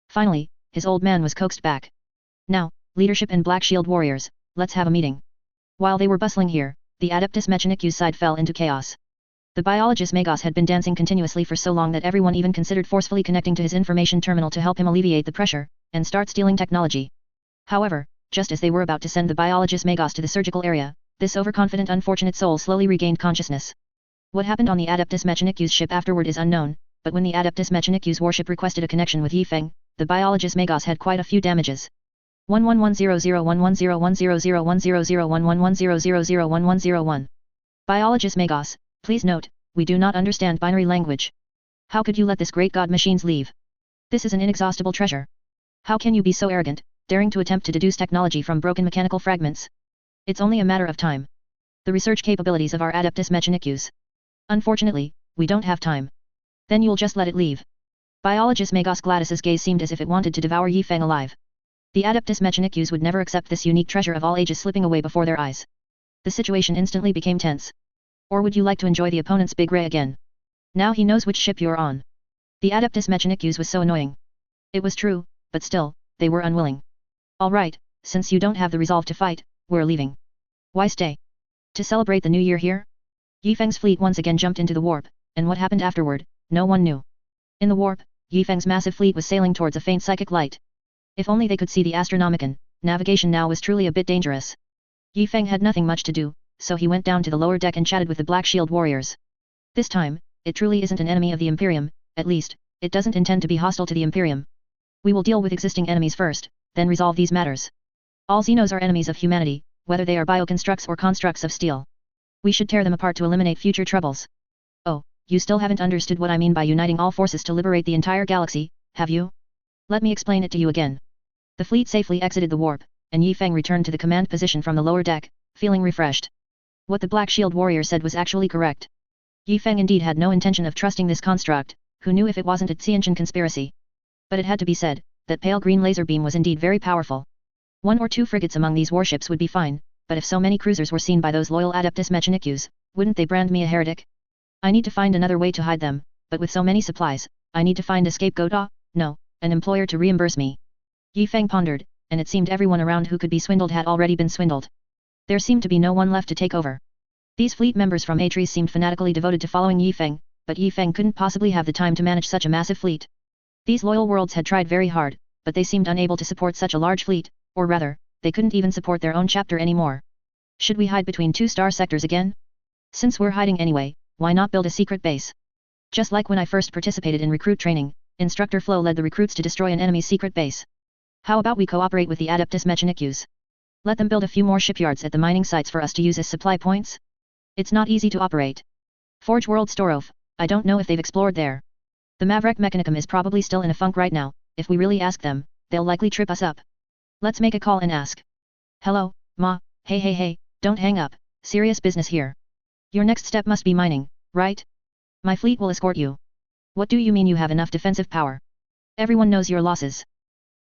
Finally, his old man was coaxed back. Now, leadership and Black Shield warriors, let's have a meeting. While they were bustling here, the Adeptus Mechanicus side fell into chaos. The biologist Magos had been dancing continuously for so long that everyone even considered forcefully connecting to his information terminal to help him alleviate the pressure, and start stealing technology. However, just as they were about to send the biologist Magos to the surgical area, this overconfident unfortunate soul slowly regained consciousness. What happened on the Adeptus Mechanicus ship afterward is unknown, but when the Adeptus Mechanicus warship requested a connection with Yi Feng, the biologist Magos had quite a few damages. 111001100100110111001101. Biologist Magos, please note, we do not understand binary language. How could you let this great god machines leave? This is an inexhaustible treasure. How can you be so arrogant, daring to attempt to deduce technology from broken mechanical fragments? It's only a matter of time. The research capabilities of our Adeptus Mechanicus. Unfortunately, we don't have time. Then you'll just let it leave. Biologist Magos Gladys's gaze seemed as if it wanted to devour Yi Feng alive. The Adeptus Mechanicus would never accept this unique treasure of all ages slipping away before their eyes. The situation instantly became tense. Or would you like to enjoy the opponent's big ray again? Now he knows which ship you're on. The Adeptus Mechanicus was so annoying. It was true, but still, they were unwilling. Alright, since you don't have the resolve to fight, we're leaving. Why stay? To celebrate the new year here? Yi Feng's fleet once again jumped into the warp, and what happened afterward, no one knew. In the warp, Yi Feng's massive fleet was sailing towards a faint psychic light. If only they could see the Astronomicon, navigation now was truly a bit dangerous. Yi Feng had nothing much to do, so he went down to the lower deck and chatted with the Black Shield warriors. This time, it truly isn't an enemy of the Imperium, at least, it doesn't intend to be hostile to the Imperium. We will deal with existing enemies first, then resolve these matters. All Xenos are enemies of humanity, whether they are bioconstructs or constructs of steel. We should tear them apart to eliminate future troubles. Oh, you still haven't understood what I mean by uniting all forces to liberate the entire galaxy, have you? Let me explain it to you again. The fleet safely exited the warp, and Yi Feng returned to the command position from the lower deck, feeling refreshed. What the Black Shield warrior said was actually correct. Yi Feng indeed had no intention of trusting this construct, who knew if it wasn't a Xiantian conspiracy. But it had to be said, that pale green laser beam was indeed very powerful. 1 or 2 frigates among these warships would be fine, but if so many cruisers were seen by those loyal Adeptus Mechanicus, wouldn't they brand me a heretic? I need to find another way to hide them, but with so many supplies, I need to find a scapegoat. No, an employer to reimburse me. Yi Feng pondered, and it seemed everyone around who could be swindled had already been swindled. There seemed to be no one left to take over. These fleet members from Atres seemed fanatically devoted to following Yi Feng, but Yi Feng couldn't possibly have the time to manage such a massive fleet. These loyal worlds had tried very hard, but they seemed unable to support such a large fleet, or rather, they couldn't even support their own chapter anymore. Should we hide between 2 star sectors again? Since we're hiding anyway, why not build a secret base? Just like when I first participated in recruit training, Instructor Flo led the recruits to destroy an enemy's secret base. How about we cooperate with the Adeptus Mechanicus? Let them build a few more shipyards at the mining sites for us to use as supply points? It's not easy to operate. Forge World Storov, I don't know if they've explored there. The Maverick Mechanicum is probably still in a funk right now, if we really ask them, they'll likely trip us up. Let's make a call and ask. Hello, Ma, hey, don't hang up, serious business here. Your next step must be mining, right? My fleet will escort you. What do you mean you have enough defensive power? Everyone knows your losses.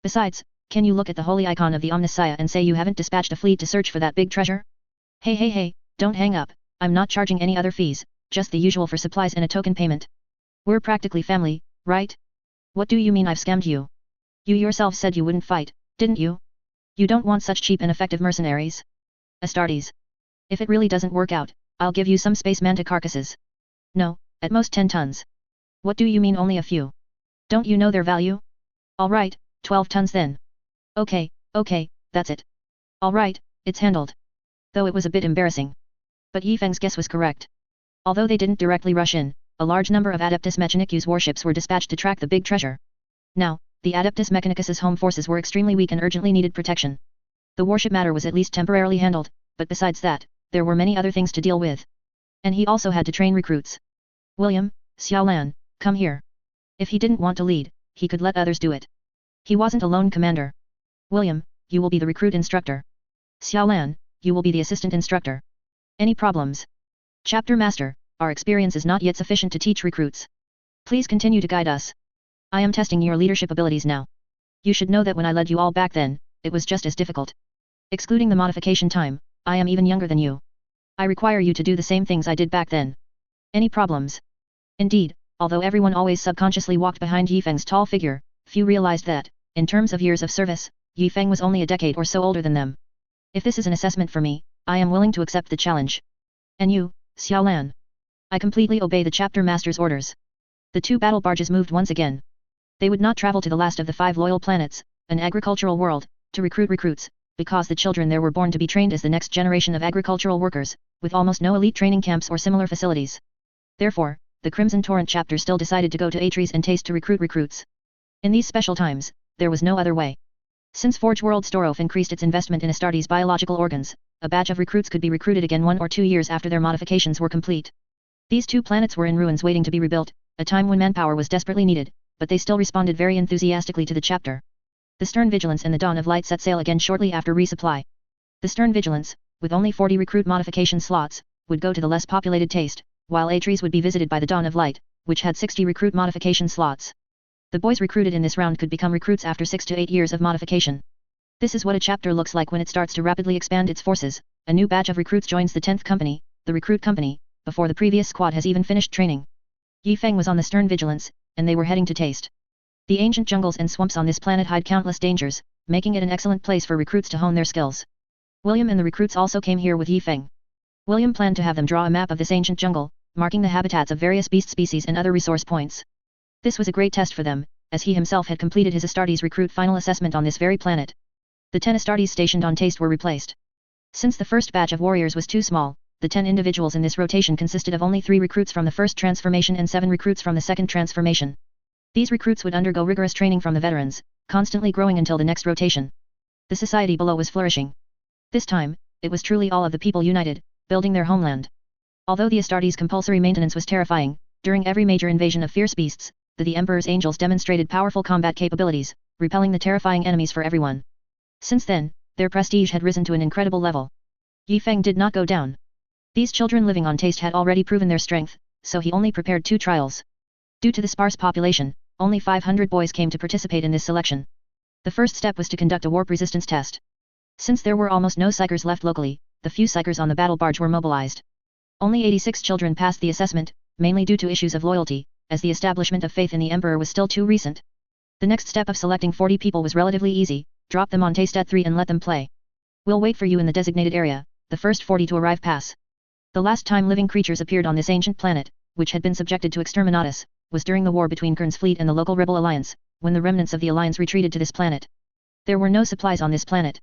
Besides, can you look at the holy icon of the Omnissiah and say you haven't dispatched a fleet to search for that big treasure? Hey, don't hang up, I'm not charging any other fees, just the usual for supplies and a token payment. We're practically family, right? What do you mean I've scammed you? You yourself said you wouldn't fight, didn't you? You don't want such cheap and effective mercenaries? Astartes. If it really doesn't work out, I'll give you some space manta carcasses. No, at most 10 tons. What do you mean only a few? Don't you know their value? Alright, 12 tons then. Okay, that's it. Alright, it's handled. Though it was a bit embarrassing. But Yifeng's guess was correct. Although they didn't directly rush in, a large number of Adeptus Mechanicus warships were dispatched to track the big treasure. Now, the Adeptus Mechanicus's home forces were extremely weak and urgently needed protection. The warship matter was at least temporarily handled, but besides that, there were many other things to deal with. And he also had to train recruits. William, Xiaolan, come here. If he didn't want to lead, he could let others do it. He wasn't a lone commander. William, you will be the recruit instructor. Xiaolan, you will be the assistant instructor. Any problems? Chapter Master, our experience is not yet sufficient to teach recruits. Please continue to guide us. I am testing your leadership abilities now. You should know that when I led you all back then, it was just as difficult. Excluding the modification time, I am even younger than you. I require you to do the same things I did back then. Any problems? Indeed, although everyone always subconsciously walked behind Yifeng's tall figure, few realized that, in terms of years of service, Yifeng was only a decade or so older than them. If this is an assessment for me, I am willing to accept the challenge. And you, Xiaolan? I completely obey the chapter master's orders. The 2 battle barges moved once again. They would not travel to the last of the 5 loyal planets, an agricultural world, to recruit recruits, because the children there were born to be trained as the next generation of agricultural workers, with almost no elite training camps or similar facilities. Therefore, the Crimson Torrent chapter still decided to go to Astartes and Taste to recruit recruits. In these special times, there was no other way. Since Forge World Storof increased its investment in Astartes' biological organs, a batch of recruits could be recruited again 1 or 2 years after their modifications were complete. These 2 planets were in ruins waiting to be rebuilt, a time when manpower was desperately needed, but they still responded very enthusiastically to the chapter. The Stern Vigilance and the Dawn of Light set sail again shortly after resupply. The Stern Vigilance, with only 40 recruit modification slots, would go to the less populated Taste, while Astartes would be visited by the Dawn of Light, which had 60 recruit modification slots. The boys recruited in this round could become recruits after 6 to 8 years of modification. This is what a chapter looks like when it starts to rapidly expand its forces. A new batch of recruits joins the 10th company, the recruit company, before the previous squad has even finished training. Yifeng was on the Stern Vigilance, and they were heading to Taste. The ancient jungles and swamps on this planet hide countless dangers, making it an excellent place for recruits to hone their skills. William and the recruits also came here with Yifeng. William planned to have them draw a map of this ancient jungle, marking the habitats of various beast species and other resource points. This was a great test for them, as he himself had completed his Astartes recruit final assessment on this very planet. The 10 Astartes stationed on Taste were replaced. Since the first batch of warriors was too small, the 10 individuals in this rotation consisted of only 3 recruits from the first transformation and 7 recruits from the second transformation. These recruits would undergo rigorous training from the veterans, constantly growing until the next rotation. The society below was flourishing. This time, it was truly all of the people united, building their homeland. Although the Astartes compulsory maintenance was terrifying, during every major invasion of fierce beasts, the Emperor's angels demonstrated powerful combat capabilities, repelling the terrifying enemies for everyone. Since then, their prestige had risen to an incredible level. Yifeng did not go down. These children living on Taste had already proven their strength, so he only prepared 2 trials. Due to the sparse population, only 500 boys came to participate in this selection. The first step was to conduct a warp resistance test. Since there were almost no psychers left locally, the few psychers on the battle barge were mobilized. Only 86 children passed the assessment, mainly due to issues of loyalty, as the establishment of faith in the Emperor was still too recent. The next step of selecting 40 people was relatively easy, drop them on Taste at 3 and let them play. We'll wait for you in the designated area, the first 40 to arrive pass. The last time living creatures appeared on this ancient planet, which had been subjected to exterminatus, was during the war between Kern's fleet and the local rebel alliance, when the remnants of the alliance retreated to this planet. There were no supplies on this planet.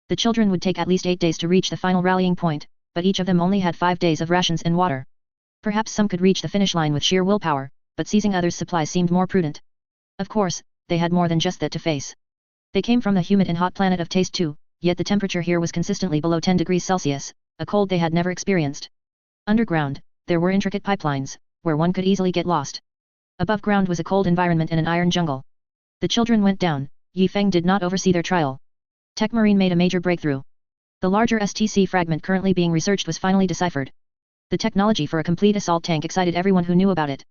The children would take at least 8 days to reach the final rallying point, but each of them only had 5 days of rations and water. Perhaps some could reach the finish line with sheer willpower, but seizing others' supplies seemed more prudent. Of course, they had more than just that to face. They came from the humid and hot planet of Taste too, yet the temperature here was consistently below 10 degrees Celsius, a cold they had never experienced. Underground, there were intricate pipelines, where one could easily get lost. Above ground was a cold environment and an iron jungle. The children went down. Yifeng did not oversee their trial. Tech Marine made a major breakthrough. The larger STC fragment currently being researched was finally deciphered. The technology for a complete assault tank excited everyone who knew about it.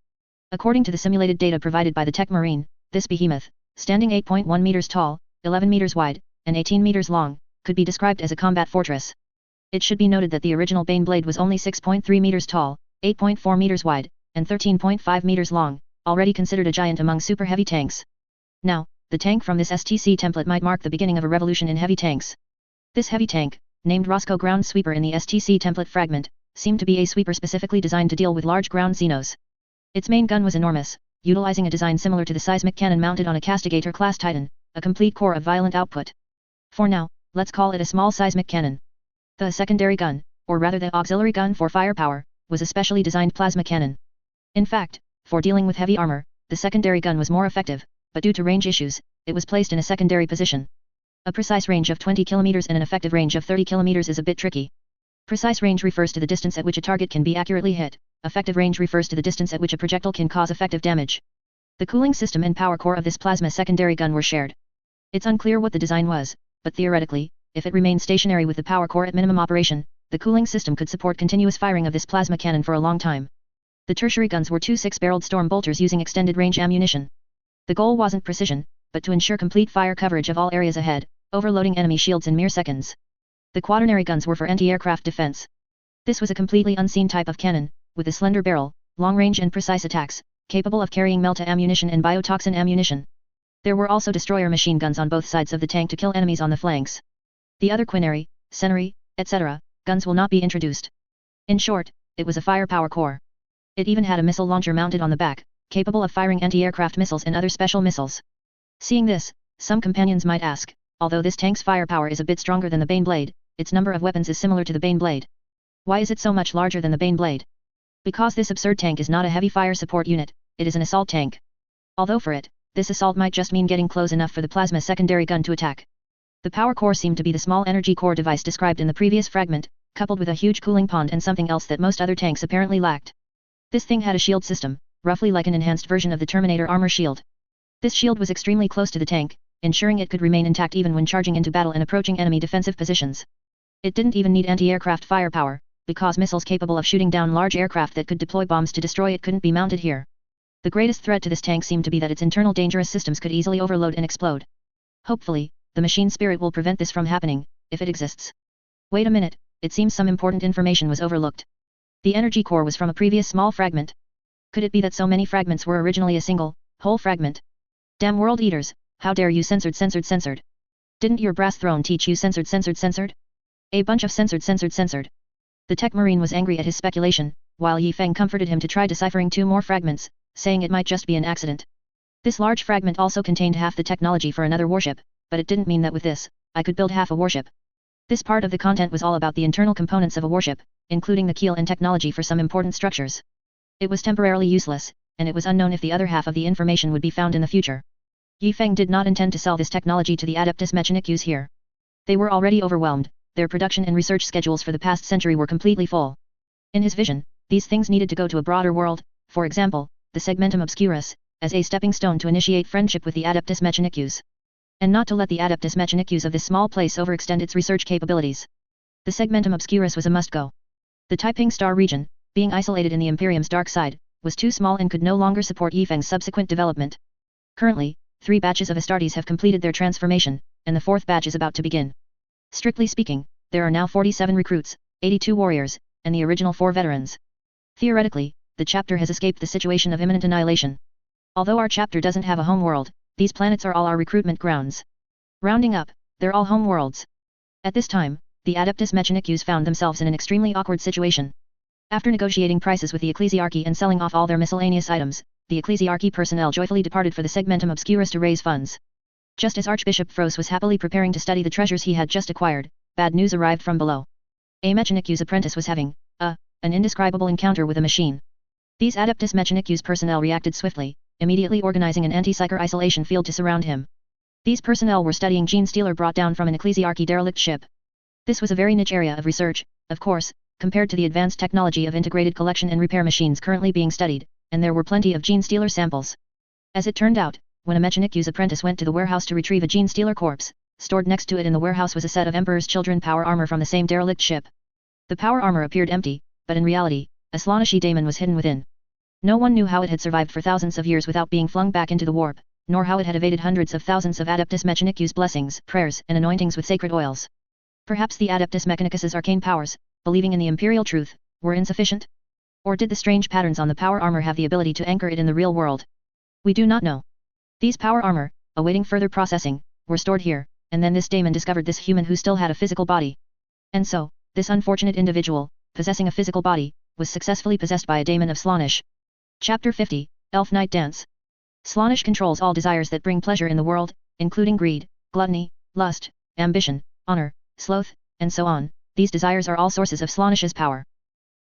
According to the simulated data provided by the Tech Marine, this behemoth, standing 8.1 meters tall, 11 meters wide, and 18 meters long, could be described as a combat fortress. It should be noted that the original Bane blade was only 6.3 meters tall, 8.4 meters wide, and 13.5 meters long, already considered a giant among super heavy tanks. Now, the tank from this STC template might mark the beginning of a revolution in heavy tanks. This heavy tank, named Roscoe Ground Sweeper in the STC template fragment, seemed to be a sweeper specifically designed to deal with large ground Xenos. Its main gun was enormous, utilizing a design similar to the seismic cannon mounted on a Castigator-class Titan, a complete core of violent output. For now, let's call it a small seismic cannon. The secondary gun, or rather the auxiliary gun for firepower, was a specially designed plasma cannon. In fact, for dealing with heavy armor, the secondary gun was more effective, but due to range issues, it was placed in a secondary position. A precise range of 20 km and an effective range of 30 km is a bit tricky. Precise range refers to the distance at which a target can be accurately hit, effective range refers to the distance at which a projectile can cause effective damage. The cooling system and power core of this plasma secondary gun were shared. It's unclear what the design was, but theoretically, if it remained stationary with the power core at minimum operation, the cooling system could support continuous firing of this plasma cannon for a long time. The tertiary guns were two 6-barreled storm bolters using extended range ammunition. The goal wasn't precision, but to ensure complete fire coverage of all areas ahead, overloading enemy shields in mere seconds. The quaternary guns were for anti-aircraft defense. This was a completely unseen type of cannon, with a slender barrel, long range and precise attacks, capable of carrying melta ammunition and biotoxin ammunition. There were also destroyer machine guns on both sides of the tank to kill enemies on the flanks. The other quinary, centenary, etc., guns will not be introduced. In short, it was a firepower core. It even had a missile launcher mounted on the back, capable of firing anti-aircraft missiles and other special missiles. Seeing this, some companions might ask, although this tank's firepower is a bit stronger than the Baneblade, its number of weapons is similar to the Baneblade. Why is it so much larger than the Baneblade? Because this absurd tank is not a heavy fire support unit, it is an assault tank. Although for it, this assault might just mean getting close enough for the plasma secondary gun to attack. The power core seemed to be the small energy core device described in the previous fragment, coupled with a huge cooling pond and something else that most other tanks apparently lacked. This thing had a shield system, roughly like an enhanced version of the Terminator armor shield. This shield was extremely close to the tank, ensuring it could remain intact even when charging into battle and approaching enemy defensive positions. It didn't even need anti-aircraft firepower, because missiles capable of shooting down large aircraft that could deploy bombs to destroy it couldn't be mounted here. The greatest threat to this tank seemed to be that its internal dangerous systems could easily overload and explode. Hopefully, the machine spirit will prevent this from happening, if it exists. Wait a minute, it seems some important information was overlooked. The energy core was from a previous small fragment. Could it be that so many fragments were originally a single, whole fragment? Damn world eaters, how dare you censored. Didn't your brass throne teach you censored? A bunch of censored. The tech marine was angry at his speculation, while Yi Feng comforted him to try deciphering 2 more fragments, saying it might just be an accident. This large fragment also contained half the technology for another warship, but it didn't mean that with this, I could build half a warship. This part of the content was all about the internal components of a warship, including the keel and technology for some important structures. It was temporarily useless, and it was unknown if the other half of the information would be found in the future. Yi Feng did not intend to sell this technology to the Adeptus Mechanicus here. They were already overwhelmed, their production and research schedules for the past century were completely full. In his vision, these things needed to go to a broader world, for example, the Segmentum Obscurus, as a stepping stone to initiate friendship with the Adeptus Mechanicus. And not to let the Adeptus Mechanicus of this small place overextend its research capabilities. The Segmentum Obscurus was a must-go. The Taiping Star region, being isolated in the Imperium's dark side, was too small and could no longer support Yi Feng's subsequent development. Currently, 3 batches of Astartes have completed their transformation, and the 4th batch is about to begin. Strictly speaking, there are now 47 recruits, 82 warriors, and the original 4 veterans. Theoretically, the chapter has escaped the situation of imminent annihilation. Although our chapter doesn't have a home world, these planets are all our recruitment grounds. Rounding up, they're all home worlds. At this time, the Adeptus Mechanicus found themselves in an extremely awkward situation. After negotiating prices with the Ecclesiarchy and selling off all their miscellaneous items, the Ecclesiarchy personnel joyfully departed for the Segmentum Obscurus to raise funds. Just as Archbishop Fros was happily preparing to study the treasures he had just acquired, bad news arrived from below. A Mechanicus apprentice was having an indescribable encounter with a machine. These Adeptus Mechanicus personnel reacted swiftly, immediately organizing an anti-psyker isolation field to surround him. These personnel were studying gene stealer brought down from an Ecclesiarchy derelict ship. This was a very niche area of research, of course, compared to the advanced technology of integrated collection and repair machines currently being studied, and there were plenty of gene stealer samples. As it turned out, when a Mechanicus apprentice went to the warehouse to retrieve a gene stealer corpse, stored next to it in the warehouse was a set of Emperor's Children power armor from the same derelict ship. The power armor appeared empty, but in reality, a Slaaneshi daemon was hidden within. No one knew how it had survived for thousands of years without being flung back into the warp, nor how it had evaded hundreds of thousands of Adeptus Mechanicus blessings, prayers, and anointings with sacred oils. Perhaps the Adeptus Mechanicus's arcane powers, believing in the imperial truth, were insufficient? Or did the strange patterns on the power armor have the ability to anchor it in the real world? We do not know. These power armor, awaiting further processing, were stored here, and then this daemon discovered this human who still had a physical body. And so, this unfortunate individual, possessing a physical body, was successfully possessed by a daemon of Slaanesh. Chapter 50, Elf Night Dance. Slaanesh controls all desires that bring pleasure in the world, including greed, gluttony, lust, ambition, honor, sloth, and so on. These desires are all sources of Slaanesh's power.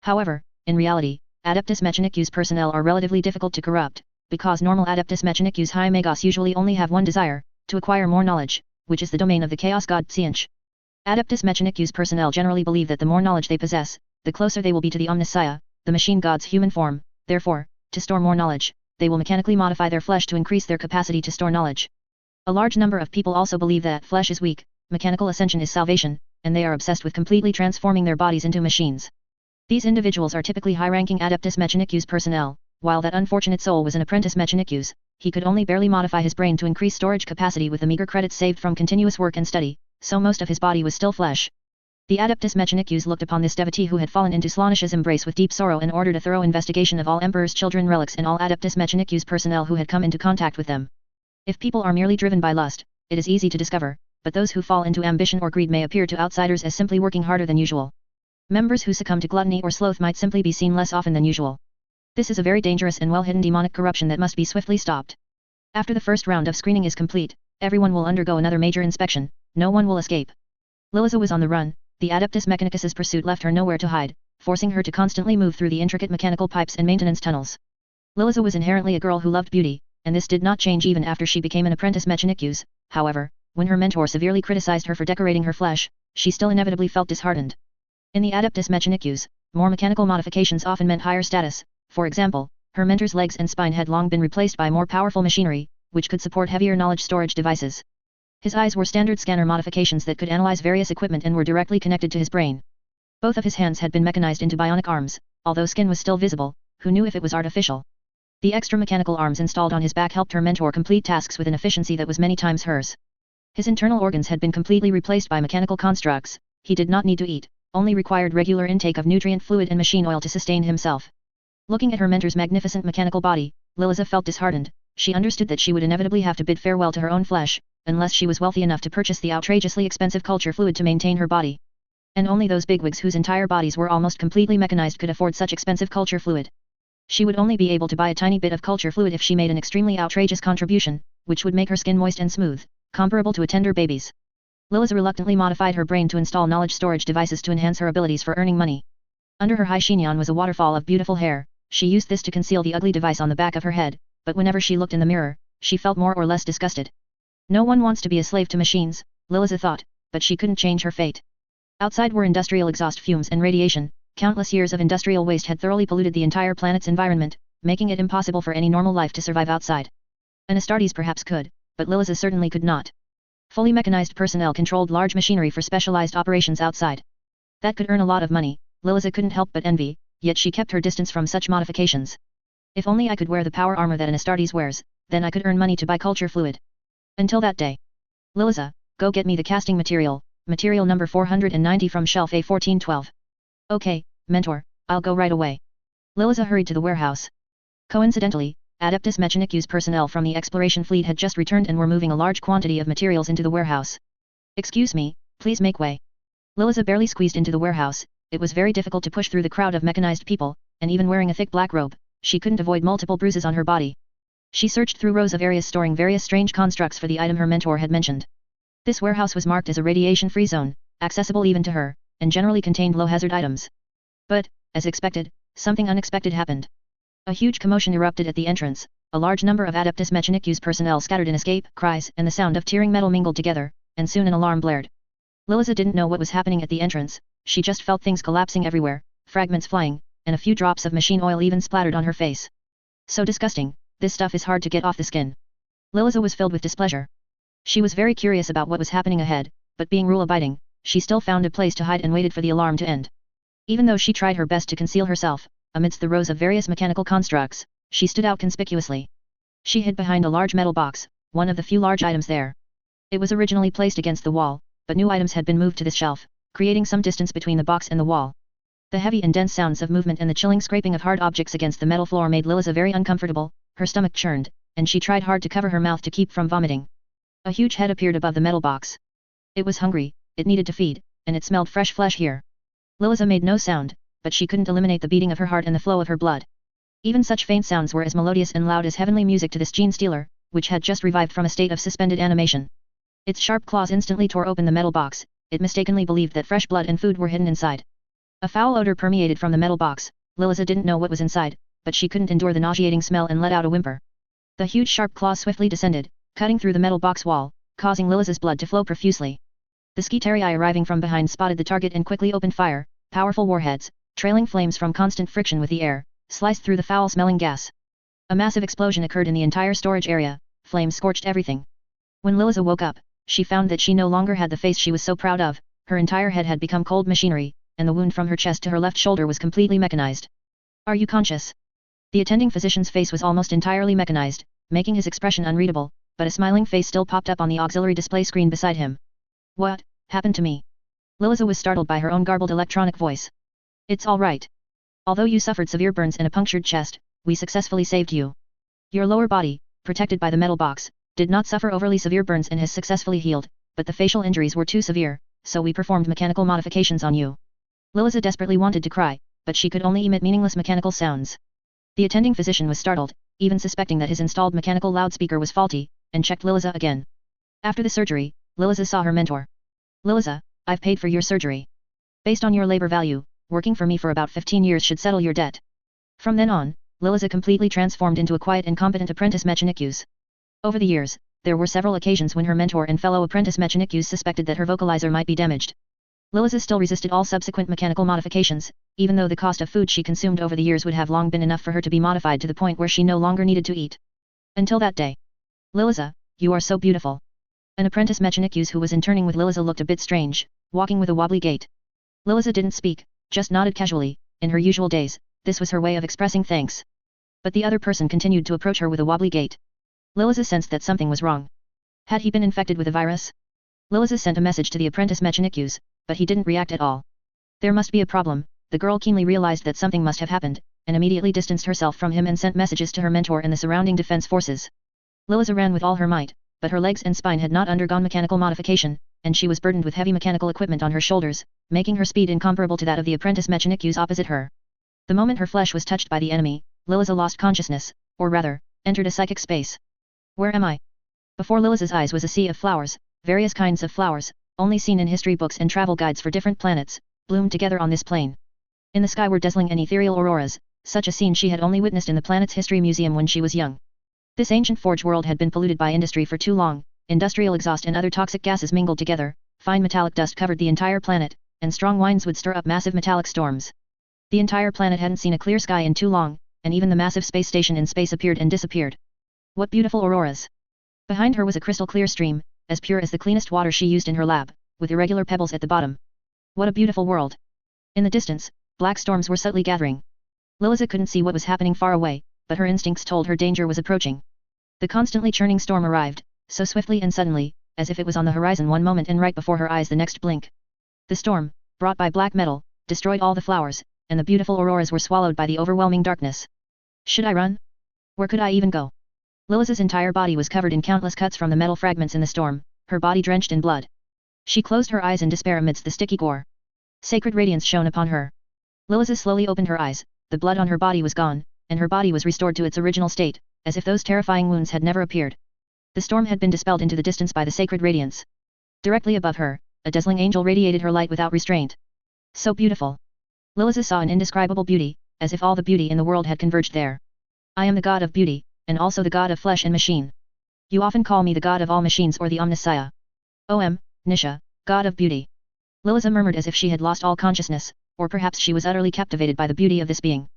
However, in reality, Adeptus Mechanicus personnel are relatively difficult to corrupt, because normal Adeptus Mechanicus High Magos usually only have one desire, to acquire more knowledge, which is the domain of the Chaos God Tzeentch. Adeptus Mechanicus personnel generally believe that the more knowledge they possess, the closer they will be to the Omnissiah, the machine god's human form. Therefore, to store more knowledge, they will mechanically modify their flesh to increase their capacity to store knowledge. A large number of people also believe that flesh is weak, mechanical ascension is salvation, and they are obsessed with completely transforming their bodies into machines. These individuals are typically high-ranking Adeptus Mechanicus personnel. While that unfortunate soul was an apprentice Mechanicus, he could only barely modify his brain to increase storage capacity with the meager credits saved from continuous work and study, so most of his body was still flesh. The Adeptus Mechanicus looked upon this devotee who had fallen into Slaanesh's embrace with deep sorrow and ordered a thorough investigation of all Emperor's children relics and all Adeptus Mechanicus personnel who had come into contact with them. If people are merely driven by lust, it is easy to discover, but those who fall into ambition or greed may appear to outsiders as simply working harder than usual. Members who succumb to gluttony or sloth might simply be seen less often than usual. This is a very dangerous and well-hidden demonic corruption that must be swiftly stopped. After the first round of screening is complete, everyone will undergo another major inspection. No one will escape. Liliza was on the run. The Adeptus Mechanicus's pursuit left her nowhere to hide, forcing her to constantly move through the intricate mechanical pipes and maintenance tunnels. Liliza was inherently a girl who loved beauty, and this did not change even after she became an apprentice Mechanicus. However, when her mentor severely criticized her for decorating her flesh, she still inevitably felt disheartened. In the Adeptus Mechanicus, more mechanical modifications often meant higher status. For example, her mentor's legs and spine had long been replaced by more powerful machinery, which could support heavier knowledge storage devices. His eyes were standard scanner modifications that could analyze various equipment and were directly connected to his brain. Both of his hands had been mechanized into bionic arms, although skin was still visible. Who knew if it was artificial? The extra mechanical arms installed on his back helped her mentor complete tasks with an efficiency that was many times hers. His internal organs had been completely replaced by mechanical constructs. He did not need to eat, only required regular intake of nutrient fluid and machine oil to sustain himself. Looking at her mentor's magnificent mechanical body, Liliza felt disheartened. She understood that she would inevitably have to bid farewell to her own flesh, unless she was wealthy enough to purchase the outrageously expensive culture fluid to maintain her body. And only those bigwigs whose entire bodies were almost completely mechanized could afford such expensive culture fluid. She would only be able to buy a tiny bit of culture fluid if she made an extremely outrageous contribution, which would make her skin moist and smooth, comparable to a tender baby's. Liliza reluctantly modified her brain to install knowledge storage devices to enhance her abilities for earning money. Under her high chignon was a waterfall of beautiful hair. She used this to conceal the ugly device on the back of her head, but whenever she looked in the mirror, she felt more or less disgusted. No one wants to be a slave to machines, Liliza thought, but she couldn't change her fate. Outside were industrial exhaust fumes and radiation. Countless years of industrial waste had thoroughly polluted the entire planet's environment, making it impossible for any normal life to survive outside. An Astartes perhaps could, but Liliza certainly could not. Fully mechanized personnel controlled large machinery for specialized operations outside. That could earn a lot of money. Liliza couldn't help but envy, yet she kept her distance from such modifications. If only I could wear the power armor that an Astartes wears, then I could earn money to buy culture fluid. Until that day. Liliza, go get me the casting material, material number 490 from shelf A1412. Okay, mentor, I'll go right away. Liliza hurried to the warehouse. Coincidentally, Adeptus Mechanicus personnel from the exploration fleet had just returned and were moving a large quantity of materials into the warehouse. Excuse me, please make way. Liliza barely squeezed into the warehouse. It was very difficult to push through the crowd of mechanized people, and even wearing a thick black robe, she couldn't avoid multiple bruises on her body. She searched through rows of areas storing various strange constructs for the item her mentor had mentioned. This warehouse was marked as a radiation-free zone, accessible even to her, and generally contained low-hazard items. But, as expected, something unexpected happened. A huge commotion erupted at the entrance. A large number of Adeptus Mechanicus personnel scattered in escape cries, and the sound of tearing metal mingled together, and soon an alarm blared. Liliza didn't know what was happening at the entrance. She just felt things collapsing everywhere, fragments flying, and a few drops of machine oil even splattered on her face. So disgusting, this stuff is hard to get off the skin. Liliza was filled with displeasure. She was very curious about what was happening ahead, but being rule-abiding, she still found a place to hide and waited for the alarm to end. Even though she tried her best to conceal herself, amidst the rows of various mechanical constructs, she stood out conspicuously. She hid behind a large metal box, one of the few large items there. It was originally placed against the wall, but new items had been moved to this shelf, creating some distance between the box and the wall. The heavy and dense sounds of movement and the chilling scraping of hard objects against the metal floor made Liliza very uncomfortable. Her stomach churned, and she tried hard to cover her mouth to keep from vomiting. A huge head appeared above the metal box. It was hungry, it needed to feed, and it smelled fresh flesh here. Liliza made no sound, but she couldn't eliminate the beating of her heart and the flow of her blood. Even such faint sounds were as melodious and loud as heavenly music to this gene stealer, which had just revived from a state of suspended animation. Its sharp claws instantly tore open the metal box. It mistakenly believed that fresh blood and food were hidden inside. A foul odor permeated from the metal box. Liliza didn't know what was inside, but she couldn't endure the nauseating smell and let out a whimper. The huge sharp claws swiftly descended, cutting through the metal box wall, causing Liliza's blood to flow profusely. The Skitarii arriving from behind spotted the target and quickly opened fire. Powerful warheads, trailing flames from constant friction with the air, sliced through the foul-smelling gas. A massive explosion occurred in the entire storage area. Flames scorched everything. When Liliza woke up, she found that she no longer had the face she was so proud of. Her entire head had become cold machinery, and the wound from her chest to her left shoulder was completely mechanized. "Are you conscious?" The attending physician's face was almost entirely mechanized, making his expression unreadable, but a smiling face still popped up on the auxiliary display screen beside him. "What happened to me?" Liliza was startled by her own garbled electronic voice. "It's all right. Although you suffered severe burns and a punctured chest, we successfully saved you. Your lower body, protected by the metal box, did not suffer overly severe burns and has successfully healed, but the facial injuries were too severe, so we performed mechanical modifications on you." Liliza desperately wanted to cry, but she could only emit meaningless mechanical sounds. The attending physician was startled, even suspecting that his installed mechanical loudspeaker was faulty, and checked Liliza again. After the surgery, Liliza saw her mentor. "Liliza, I've paid for your surgery. Based on your labor value, working for me for about 15 years should settle your debt." From then on, Liliza completely transformed into a quiet and competent apprentice mechanicus. Over the years, there were several occasions when her mentor and fellow apprentice mechanicus suspected that her vocalizer might be damaged. Liliza still resisted all subsequent mechanical modifications, even though the cost of food she consumed over the years would have long been enough for her to be modified to the point where she no longer needed to eat. Until that day. "Liliza, you are so beautiful." An apprentice mechanicus who was interning with Liliza looked a bit strange, walking with a wobbly gait. Liliza didn't speak, just nodded casually. In her usual days, this was her way of expressing thanks. But the other person continued to approach her with a wobbly gait. Liliza sensed that something was wrong. Had he been infected with a virus? Liliza sent a message to the apprentice mechanicus, but he didn't react at all. There must be a problem. The girl keenly realized that something must have happened, and immediately distanced herself from him and sent messages to her mentor and the surrounding defense forces. Liliza ran with all her might, but her legs and spine had not undergone mechanical modification, and she was burdened with heavy mechanical equipment on her shoulders, making her speed incomparable to that of the apprentice mechanicus opposite her. The moment her flesh was touched by the enemy, Liliza lost consciousness, or rather, entered a psychic space. "Where am I?" Before Liliza's eyes was a sea of flowers, various kinds of flowers, only seen in history books and travel guides for different planets, bloomed together on this plane. In the sky were dazzling and ethereal auroras. Such a scene she had only witnessed in the planet's history museum when she was young. This ancient forge world had been polluted by industry for too long. Industrial exhaust and other toxic gases mingled together, fine metallic dust covered the entire planet, and strong winds would stir up massive metallic storms. The entire planet hadn't seen a clear sky in too long, and even the massive space station in space appeared and disappeared. What beautiful auroras! Behind her was a crystal clear stream, as pure as the cleanest water she used in her lab, with irregular pebbles at the bottom. What a beautiful world! In the distance, black storms were subtly gathering. Liliza couldn't see what was happening far away, but her instincts told her danger was approaching. The constantly churning storm arrived, so swiftly and suddenly, as if it was on the horizon one moment and right before her eyes the next blink. The storm, brought by black metal, destroyed all the flowers, and the beautiful auroras were swallowed by the overwhelming darkness. Should I run? Where could I even go? Liliza's entire body was covered in countless cuts from the metal fragments in the storm, her body drenched in blood. She closed her eyes in despair amidst the sticky gore. Sacred radiance shone upon her. Liliza slowly opened her eyes, the blood on her body was gone, and her body was restored to its original state, as if those terrifying wounds had never appeared. The storm had been dispelled into the distance by the sacred radiance. Directly above her, a dazzling angel radiated her light without restraint. So beautiful. Liliza saw an indescribable beauty, as if all the beauty in the world had converged there. "I am the god of beauty, and also the god of flesh and machine. You often call me the god of all machines or the Omnissiah. Nisha, god of beauty." Liliza murmured as if she had lost all consciousness, or perhaps she was utterly captivated by the beauty of this being.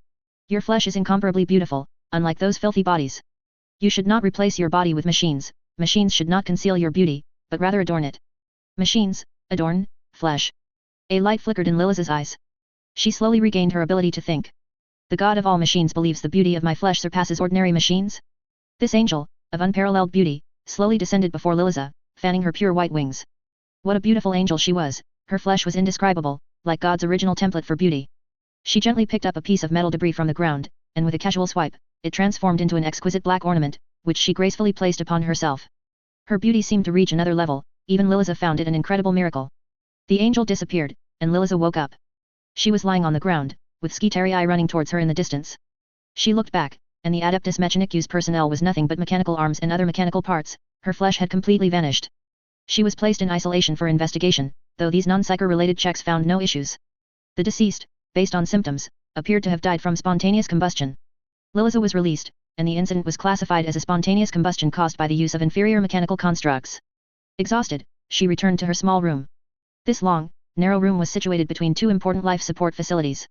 "Your flesh is incomparably beautiful, unlike those filthy bodies. You should not replace your body with machines. Machines should not conceal your beauty, but rather adorn it." Machines, adorn, flesh. A light flickered in Liliza's eyes. She slowly regained her ability to think. "The god of all machines believes the beauty of my flesh surpasses ordinary machines?" This angel, of unparalleled beauty, slowly descended before Liliza, fanning her pure white wings. What a beautiful angel she was! Her flesh was indescribable, like God's original template for beauty. She gently picked up a piece of metal debris from the ground, and with a casual swipe, it transformed into an exquisite black ornament, which she gracefully placed upon herself. Her beauty seemed to reach another level, even Liliza found it an incredible miracle. The angel disappeared, and Liliza woke up. She was lying on the ground, with Skitarii running towards her in the distance. She looked back, and the Adeptus Mechanicus personnel was nothing but mechanical arms and other mechanical parts. Her flesh had completely vanished. She was placed in isolation for investigation, though these non-psyker-related checks found no issues. The deceased, based on symptoms, appeared to have died from spontaneous combustion. Liliza was released, and the incident was classified as a spontaneous combustion caused by the use of inferior mechanical constructs. Exhausted, she returned to her small room. This long, narrow room was situated between two important life support facilities.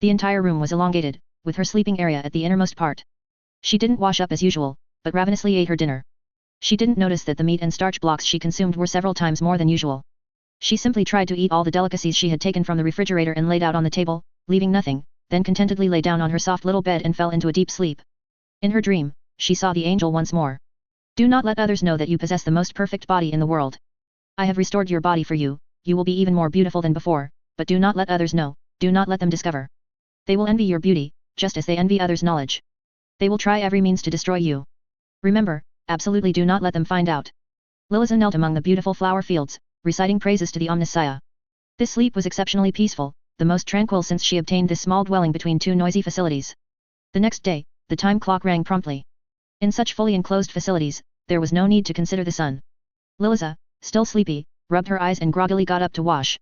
The entire room was elongated, with her sleeping area at the innermost part. She didn't wash up as usual, but ravenously ate her dinner. She didn't notice that the meat and starch blocks she consumed were several times more than usual. She simply tried to eat all the delicacies she had taken from the refrigerator and laid out on the table, leaving nothing, then contentedly lay down on her soft little bed and fell into a deep sleep. In her dream, she saw the angel once more. Do not let others know that you possess the most perfect body in the world. I have restored your body for you, you will be even more beautiful than before, but do not let others know, do not let them discover. They will envy your beauty, just as they envy others' knowledge. They will try every means to destroy you. Remember, absolutely do not let them find out. Liliza knelt among the beautiful flower fields, reciting praises to the Omnissiah. This sleep was exceptionally peaceful, the most tranquil since she obtained this small dwelling between two noisy facilities. The next day, the time clock rang promptly. In such fully enclosed facilities, there was no need to consider the sun. Liliza, still sleepy, rubbed her eyes and groggily got up to wash.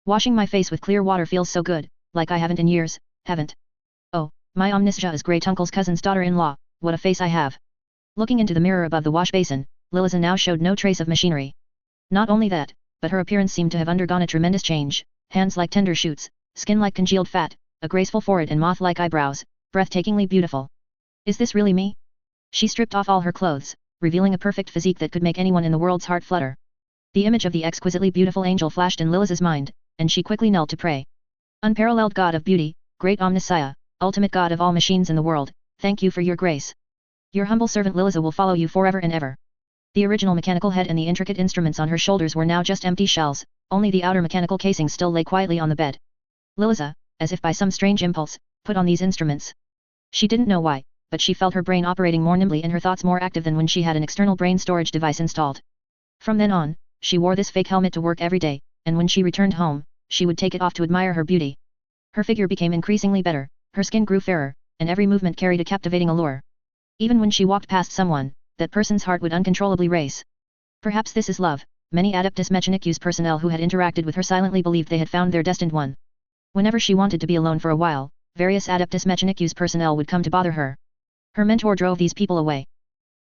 Washing my face with clear water feels so good, like I haven't in years, haven't. Oh, my Omnissiah's great uncle's cousin's daughter-in-law, what a face I have. Looking into the mirror above the wash basin, Liliza now showed no trace of machinery. Not only that, but her appearance seemed to have undergone a tremendous change, hands like tender shoots, skin like congealed fat, a graceful forehead and moth-like eyebrows, breathtakingly beautiful. Is this really me? She stripped off all her clothes, revealing a perfect physique that could make anyone in the world's heart flutter. The image of the exquisitely beautiful angel flashed in Liliza's mind, and she quickly knelt to pray. Unparalleled God of beauty, great Omnissiah, ultimate God of all machines in the world, thank you for your grace. Your humble servant Liliza will follow you forever and ever. The original mechanical head and the intricate instruments on her shoulders were now just empty shells, only the outer mechanical casing still lay quietly on the bed. Liliza, as if by some strange impulse, put on these instruments. She didn't know why, but she felt her brain operating more nimbly and her thoughts more active than when she had an external brain storage device installed. From then on, she wore this fake helmet to work every day, and when she returned home, she would take it off to admire her beauty. Her figure became increasingly better, her skin grew fairer, and every movement carried a captivating allure. Even when she walked past someone, that person's heart would uncontrollably race. Perhaps this is love. Many Adeptus Mechanicus personnel who had interacted with her silently believed they had found their destined one. Whenever she wanted to be alone for a while, various Adeptus Mechanicus personnel would come to bother her. Her mentor drove these people away.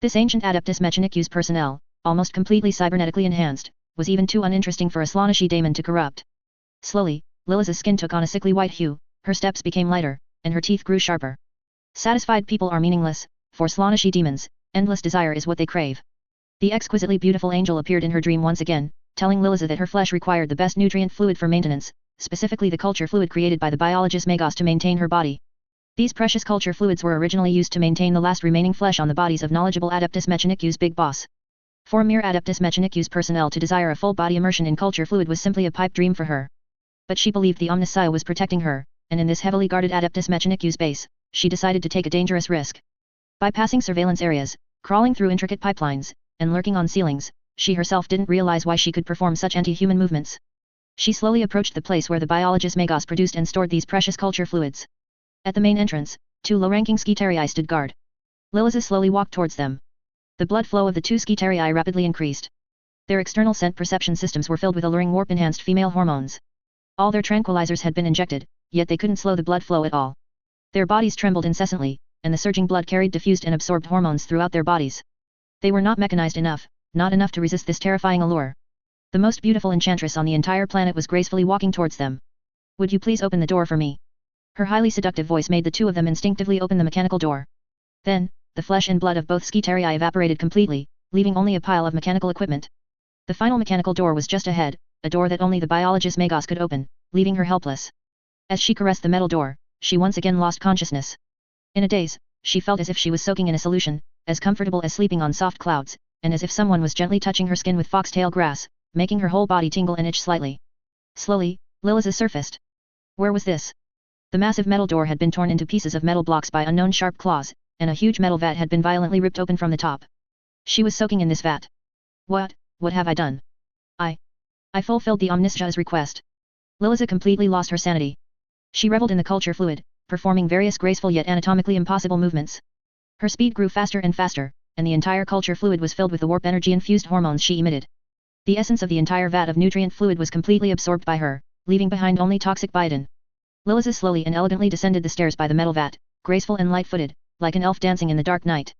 This ancient Adeptus Mechanicus personnel, almost completely cybernetically enhanced, was even too uninteresting for a Slaaneshi daemon to corrupt. Slowly, Liliza's skin took on a sickly white hue, her steps became lighter, and her teeth grew sharper. Satisfied people are meaningless, for Slaaneshi demons, endless desire is what they crave. The exquisitely beautiful angel appeared in her dream once again, telling Liliza that her flesh required the best nutrient fluid for maintenance, specifically the culture fluid created by the biologist Magos to maintain her body. These precious culture fluids were originally used to maintain the last remaining flesh on the bodies of knowledgeable Adeptus Mechanicus Big Boss. For a mere Adeptus Mechanicus personnel to desire a full body immersion in culture fluid was simply a pipe dream for her. But she believed the Omnissiah was protecting her, and in this heavily guarded Adeptus Mechanicus base, she decided to take a dangerous risk. Bypassing surveillance areas, crawling through intricate pipelines, and lurking on ceilings, she herself didn't realize why she could perform such anti-human movements. She slowly approached the place where the biologist Magos produced and stored these precious culture fluids. At the main entrance, two low-ranking Skitarii stood guard. Liliza slowly walked towards them. The blood flow of the two Skitarii rapidly increased. Their external scent perception systems were filled with alluring warp-enhanced female hormones. All their tranquilizers had been injected, yet they couldn't slow the blood flow at all. Their bodies trembled incessantly, and the surging blood carried diffused and absorbed hormones throughout their bodies. They were not mechanized enough, not enough to resist this terrifying allure. The most beautiful enchantress on the entire planet was gracefully walking towards them. Would you please open the door for me? Her highly seductive voice made the two of them instinctively open the mechanical door. Then, the flesh and blood of both Skitarii evaporated completely, leaving only a pile of mechanical equipment. The final mechanical door was just ahead, a door that only the biologist Magos could open, leaving her helpless. As she caressed the metal door, she once again lost consciousness. In a daze, she felt as if she was soaking in a solution, as comfortable as sleeping on soft clouds, and as if someone was gently touching her skin with foxtail grass, making her whole body tingle and itch slightly. Slowly, Liliza surfaced. Where was this? The massive metal door had been torn into pieces of metal blocks by unknown sharp claws, and a huge metal vat had been violently ripped open from the top. She was soaking in this vat. What have I done? I fulfilled the Omniscia's request. Liliza completely lost her sanity. She reveled in the culture fluid, performing various graceful yet anatomically impossible movements. Her speed grew faster and faster, and the entire culture fluid was filled with the warp energy-infused hormones she emitted. The essence of the entire vat of nutrient fluid was completely absorbed by her, leaving behind only toxic biotin. Liliza slowly and elegantly descended the stairs by the metal vat, graceful and light-footed, like an elf dancing in the dark night.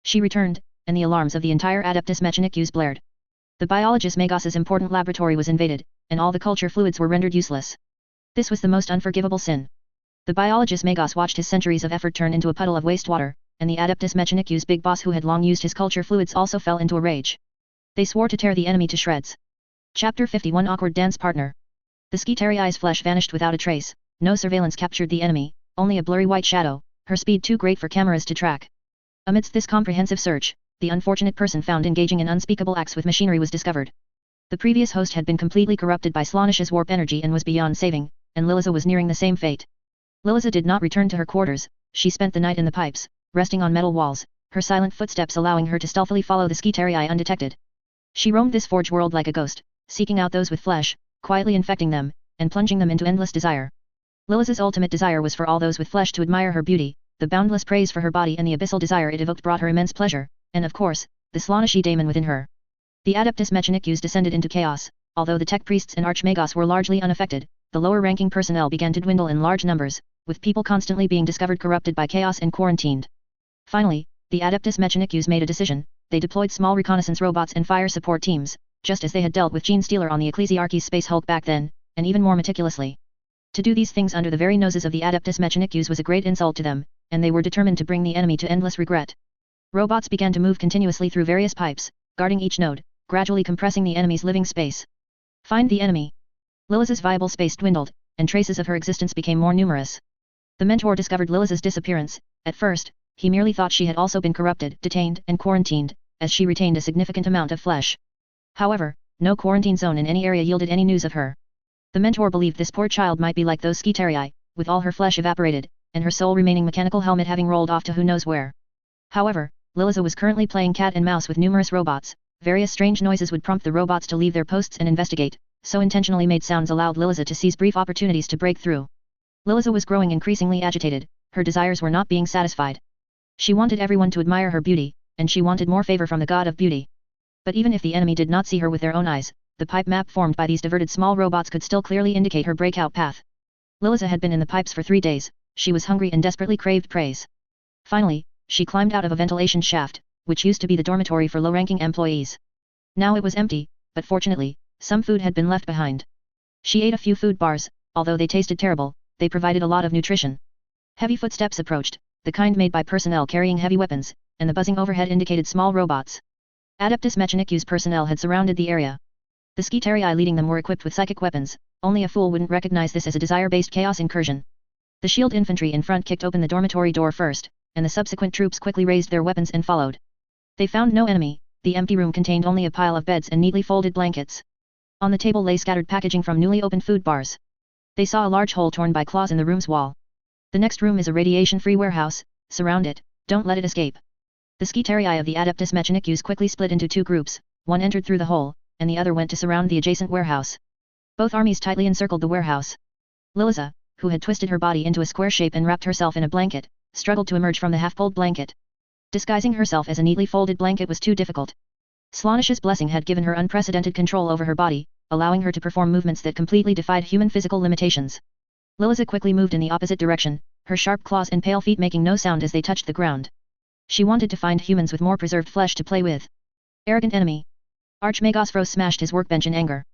She returned, and the alarms of the entire Adeptus Mechanicus blared. The biologist Magos's important laboratory was invaded, and all the culture fluids were rendered useless. This was the most unforgivable sin. The biologist Magos watched his centuries of effort turn into a puddle of wastewater, and the Adeptus Mechanicus big boss who had long used his culture fluids also fell into a rage. They swore to tear the enemy to shreds. Chapter 51 Awkward Dance Partner. The Skitariai's flesh vanished without a trace, no surveillance captured the enemy, only a blurry white shadow, her speed too great for cameras to track. Amidst this comprehensive search, the unfortunate person found engaging in unspeakable acts with machinery was discovered. The previous host had been completely corrupted by Slaaneish's warp energy and was beyond saving, and Liliza was nearing the same fate. Liliza did not return to her quarters, she spent the night in the pipes, resting on metal walls, her silent footsteps allowing her to stealthily follow the Skitarii undetected. She roamed this forge world like a ghost, seeking out those with flesh, quietly infecting them, and plunging them into endless desire. Liliza's ultimate desire was for all those with flesh to admire her beauty, the boundless praise for her body and the abyssal desire it evoked brought her immense pleasure, and of course, the Slaaneishi daemon within her. The Adeptus Mechanicus descended into chaos, although the tech priests and archmagos were largely unaffected, the lower-ranking personnel began to dwindle in large numbers, with people constantly being discovered corrupted by chaos and quarantined. Finally, the Adeptus Mechanicus made a decision, they deployed small reconnaissance robots and fire support teams, just as they had dealt with Gene Stealer on the Ecclesiarchy's Space Hulk back then, and even more meticulously. To do these things under the very noses of the Adeptus Mechanicus was a great insult to them, and they were determined to bring the enemy to endless regret. Robots began to move continuously through various pipes, guarding each node, gradually compressing the enemy's living space. Find the enemy. Liliza's viable space dwindled, and traces of her existence became more numerous. The mentor discovered Liliza's disappearance. At first, he merely thought she had also been corrupted, detained, and quarantined, as she retained a significant amount of flesh. However, no quarantine zone in any area yielded any news of her. The mentor believed this poor child might be like those Skitarii, with all her flesh evaporated, and her sole remaining mechanical helmet having rolled off to who knows where. However, Liliza was currently playing cat and mouse with numerous robots. Various strange noises would prompt the robots to leave their posts and investigate, so intentionally made sounds allowed Liliza to seize brief opportunities to break through. Liliza was growing increasingly agitated, her desires were not being satisfied. She wanted everyone to admire her beauty, and she wanted more favor from the god of beauty. But even if the enemy did not see her with their own eyes, the pipe map formed by these diverted small robots could still clearly indicate her breakout path. Liliza had been in the pipes for 3 days, she was hungry and desperately craved praise. Finally, she climbed out of a ventilation shaft, which used to be the dormitory for low-ranking employees. Now it was empty, but fortunately, some food had been left behind. She ate a few food bars, although they tasted terrible, they provided a lot of nutrition. Heavy footsteps approached, the kind made by personnel carrying heavy weapons, and the buzzing overhead indicated small robots. Adeptus Mechanicus personnel had surrounded the area. The Skitarii leading them were equipped with psychic weapons, only a fool wouldn't recognize this as a desire-based chaos incursion. The shield infantry in front kicked open the dormitory door first, and the subsequent troops quickly raised their weapons and followed. They found no enemy, the empty room contained only a pile of beds and neatly folded blankets. On the table lay scattered packaging from newly opened food bars. They saw a large hole torn by claws in the room's wall. The next room is a radiation-free warehouse, surround it, don't let it escape. The Skitarii of the Adeptus Mechanicus quickly split into 2 groups, one entered through the hole, and the other went to surround the adjacent warehouse. Both armies tightly encircled the warehouse. Liliza, who had twisted her body into a square shape and wrapped herself in a blanket, struggled to emerge from the half-pulled blanket. Disguising herself as a neatly folded blanket was too difficult. Slaaneish's blessing had given her unprecedented control over her body, allowing her to perform movements that completely defied human physical limitations. Liliza quickly moved in the opposite direction, her sharp claws and pale feet making no sound as they touched the ground. She wanted to find humans with more preserved flesh to play with. Arrogant enemy. Archmagos Fros smashed his workbench in anger.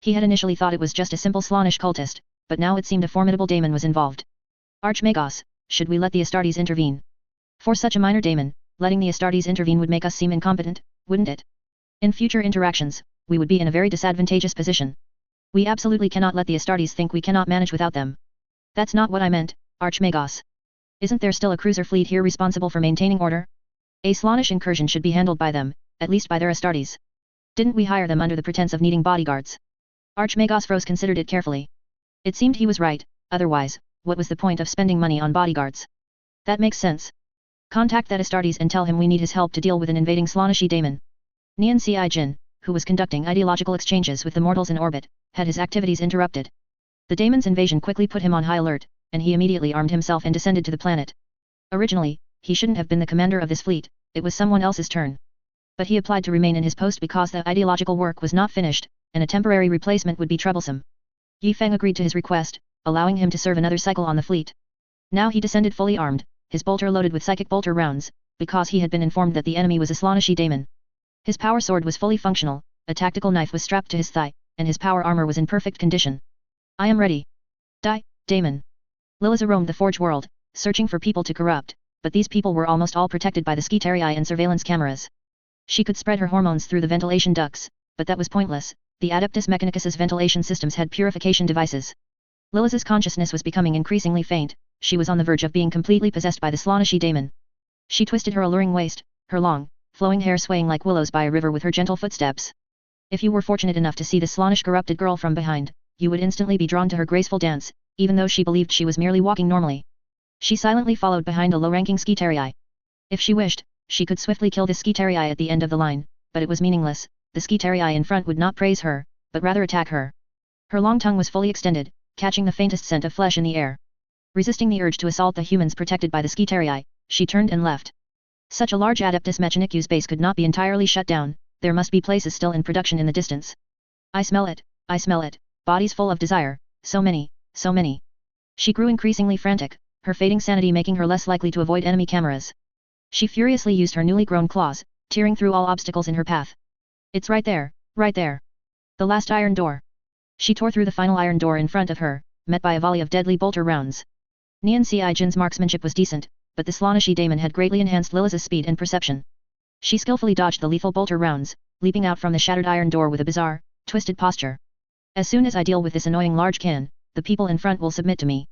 He had initially thought it was just a simple Slaaneish cultist, but now it seemed a formidable daemon was involved. Archmagos, should we let the Astartes intervene? For such a minor daemon, letting the Astartes intervene would make us seem incompetent, wouldn't it? In future interactions, we would be in a very disadvantageous position. We absolutely cannot let the Astartes think we cannot manage without them. That's not what I meant, Archmagos. Isn't there still a cruiser fleet here responsible for maintaining order? A Slaaneish incursion should be handled by them, at least by their Astartes. Didn't we hire them under the pretense of needing bodyguards? Archmagos Fros considered it carefully. It seemed he was right, otherwise, what was the point of spending money on bodyguards? That makes sense. Contact that Astartes and tell him we need his help to deal with an invading Slaaneishi daemon. Nian Ci Jin, who was conducting ideological exchanges with the mortals in orbit, had his activities interrupted. The Daemon's invasion quickly put him on high alert, and he immediately armed himself and descended to the planet. Originally, he shouldn't have been the commander of this fleet, it was someone else's turn. But he applied to remain in his post because the ideological work was not finished, and a temporary replacement would be troublesome. Yi Feng agreed to his request, allowing him to serve another cycle on the fleet. Now he descended fully armed, his bolter loaded with psychic bolter rounds, because he had been informed that the enemy was a Slaaneshi daemon. His power sword was fully functional, a tactical knife was strapped to his thigh, and his power armor was in perfect condition. I am ready. Die, daemon. Liliza roamed the Forge world, searching for people to corrupt, but these people were almost all protected by the Skitarii and surveillance cameras. She could spread her hormones through the ventilation ducts, but that was pointless. The Adeptus Mechanicus's ventilation systems had purification devices. Liliza's consciousness was becoming increasingly faint, she was on the verge of being completely possessed by the Slaaneshi daemon. She twisted her alluring waist, her long, flowing hair swaying like willows by a river with her gentle footsteps. If you were fortunate enough to see the Slaanish corrupted girl from behind, you would instantly be drawn to her graceful dance, even though she believed she was merely walking normally. She silently followed behind a low-ranking Skitarii. If she wished, she could swiftly kill the Skitarii at the end of the line, but it was meaningless. The Skitarii in front would not praise her, but rather attack her. Her long tongue was fully extended, catching the faintest scent of flesh in the air. Resisting the urge to assault the humans protected by the Skitarii, she turned and left. Such a large Adeptus Mechanicus base could not be entirely shut down, there must be places still in production in the distance. I smell it, bodies full of desire, so many, so many. She grew increasingly frantic, her fading sanity making her less likely to avoid enemy cameras. She furiously used her newly grown claws, tearing through all obstacles in her path. It's right there, right there. The last iron door. She tore through the final iron door in front of her, met by a volley of deadly bolter rounds. Nian Si Jin's marksmanship was decent, but the Slaaneshi daemon had greatly enhanced Liliza's speed and perception. She skillfully dodged the lethal bolter rounds, leaping out from the shattered iron door with a bizarre, twisted posture. As soon as I deal with this annoying large can, the people in front will submit to me.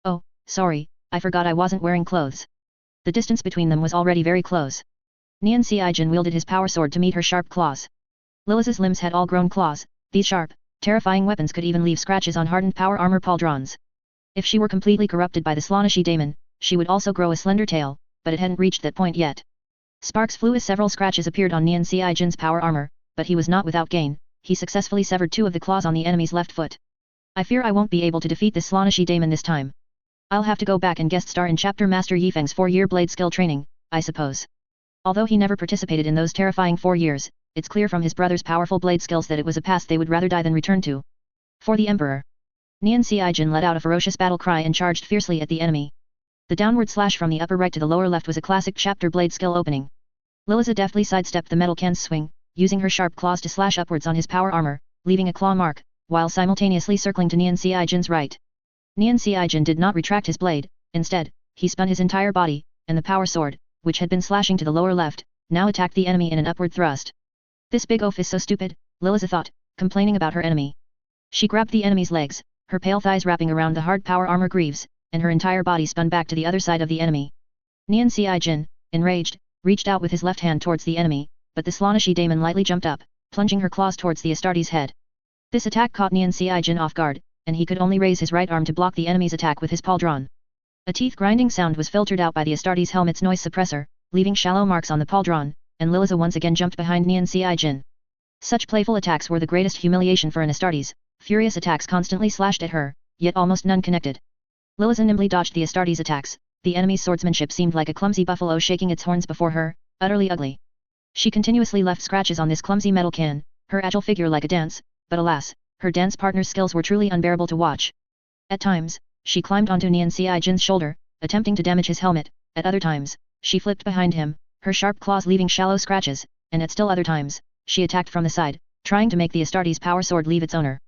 Oh, sorry, I forgot I wasn't wearing clothes. The distance between them was already very close. Nian Si Jin wielded his power sword to meet her sharp claws. Liliza's limbs had all grown claws, these sharp, terrifying weapons could even leave scratches on hardened power armor pauldrons. If she were completely corrupted by the Slaaneshi daemon, she would also grow a slender tail, but it hadn't reached that point yet. Sparks flew as several scratches appeared on Nian Si Jin's power armor, but he was not without gain, he successfully severed 2 of the claws on the enemy's left foot. I fear I won't be able to defeat this Slaaneshi daemon this time. I'll have to go back and guest star in Chapter Master Yifeng's 4-year blade skill training, I suppose. Although he never participated in those terrifying 4 years, it's clear from his brother's powerful blade skills that it was a past they would rather die than return to. For the Emperor. Nian Si Jin let out a ferocious battle cry and charged fiercely at the enemy. The downward slash from the upper right to the lower left was a classic chapter blade skill opening. Liliza deftly sidestepped the metal can's swing, using her sharp claws to slash upwards on his power armor, leaving a claw mark, while simultaneously circling to Nian Si Jin's right. Nian Si Jin did not retract his blade, instead, he spun his entire body, and the power sword, which had been slashing to the lower left, now attacked the enemy in an upward thrust. This big oaf is so stupid, Liliza thought, complaining about her enemy. She grabbed the enemy's legs, her pale thighs wrapping around the hard power armor greaves, and her entire body spun back to the other side of the enemy. Nian Si Jin, enraged, reached out with his left hand towards the enemy, but the Slaaneshi daemon lightly jumped up, plunging her claws towards the Astartes' head. This attack caught Nian Si Jin off guard, and he could only raise his right arm to block the enemy's attack with his pauldron. A teeth-grinding sound was filtered out by the Astartes' helmet's noise suppressor, leaving shallow marks on the pauldron, and Liliza once again jumped behind Nian Si Jin. Such playful attacks were the greatest humiliation for an Astartes. Furious attacks constantly slashed at her, yet almost none connected. Liliza nimbly dodged the Astartes' attacks, the enemy's swordsmanship seemed like a clumsy buffalo shaking its horns before her, utterly ugly. She continuously left scratches on this clumsy metal can, her agile figure like a dance, but alas, her dance partner's skills were truly unbearable to watch. At times, she climbed onto Nian Si Jin's shoulder, attempting to damage his helmet, at other times, she flipped behind him, her sharp claws leaving shallow scratches, and at still other times, she attacked from the side, trying to make the Astartes' power sword leave its owner.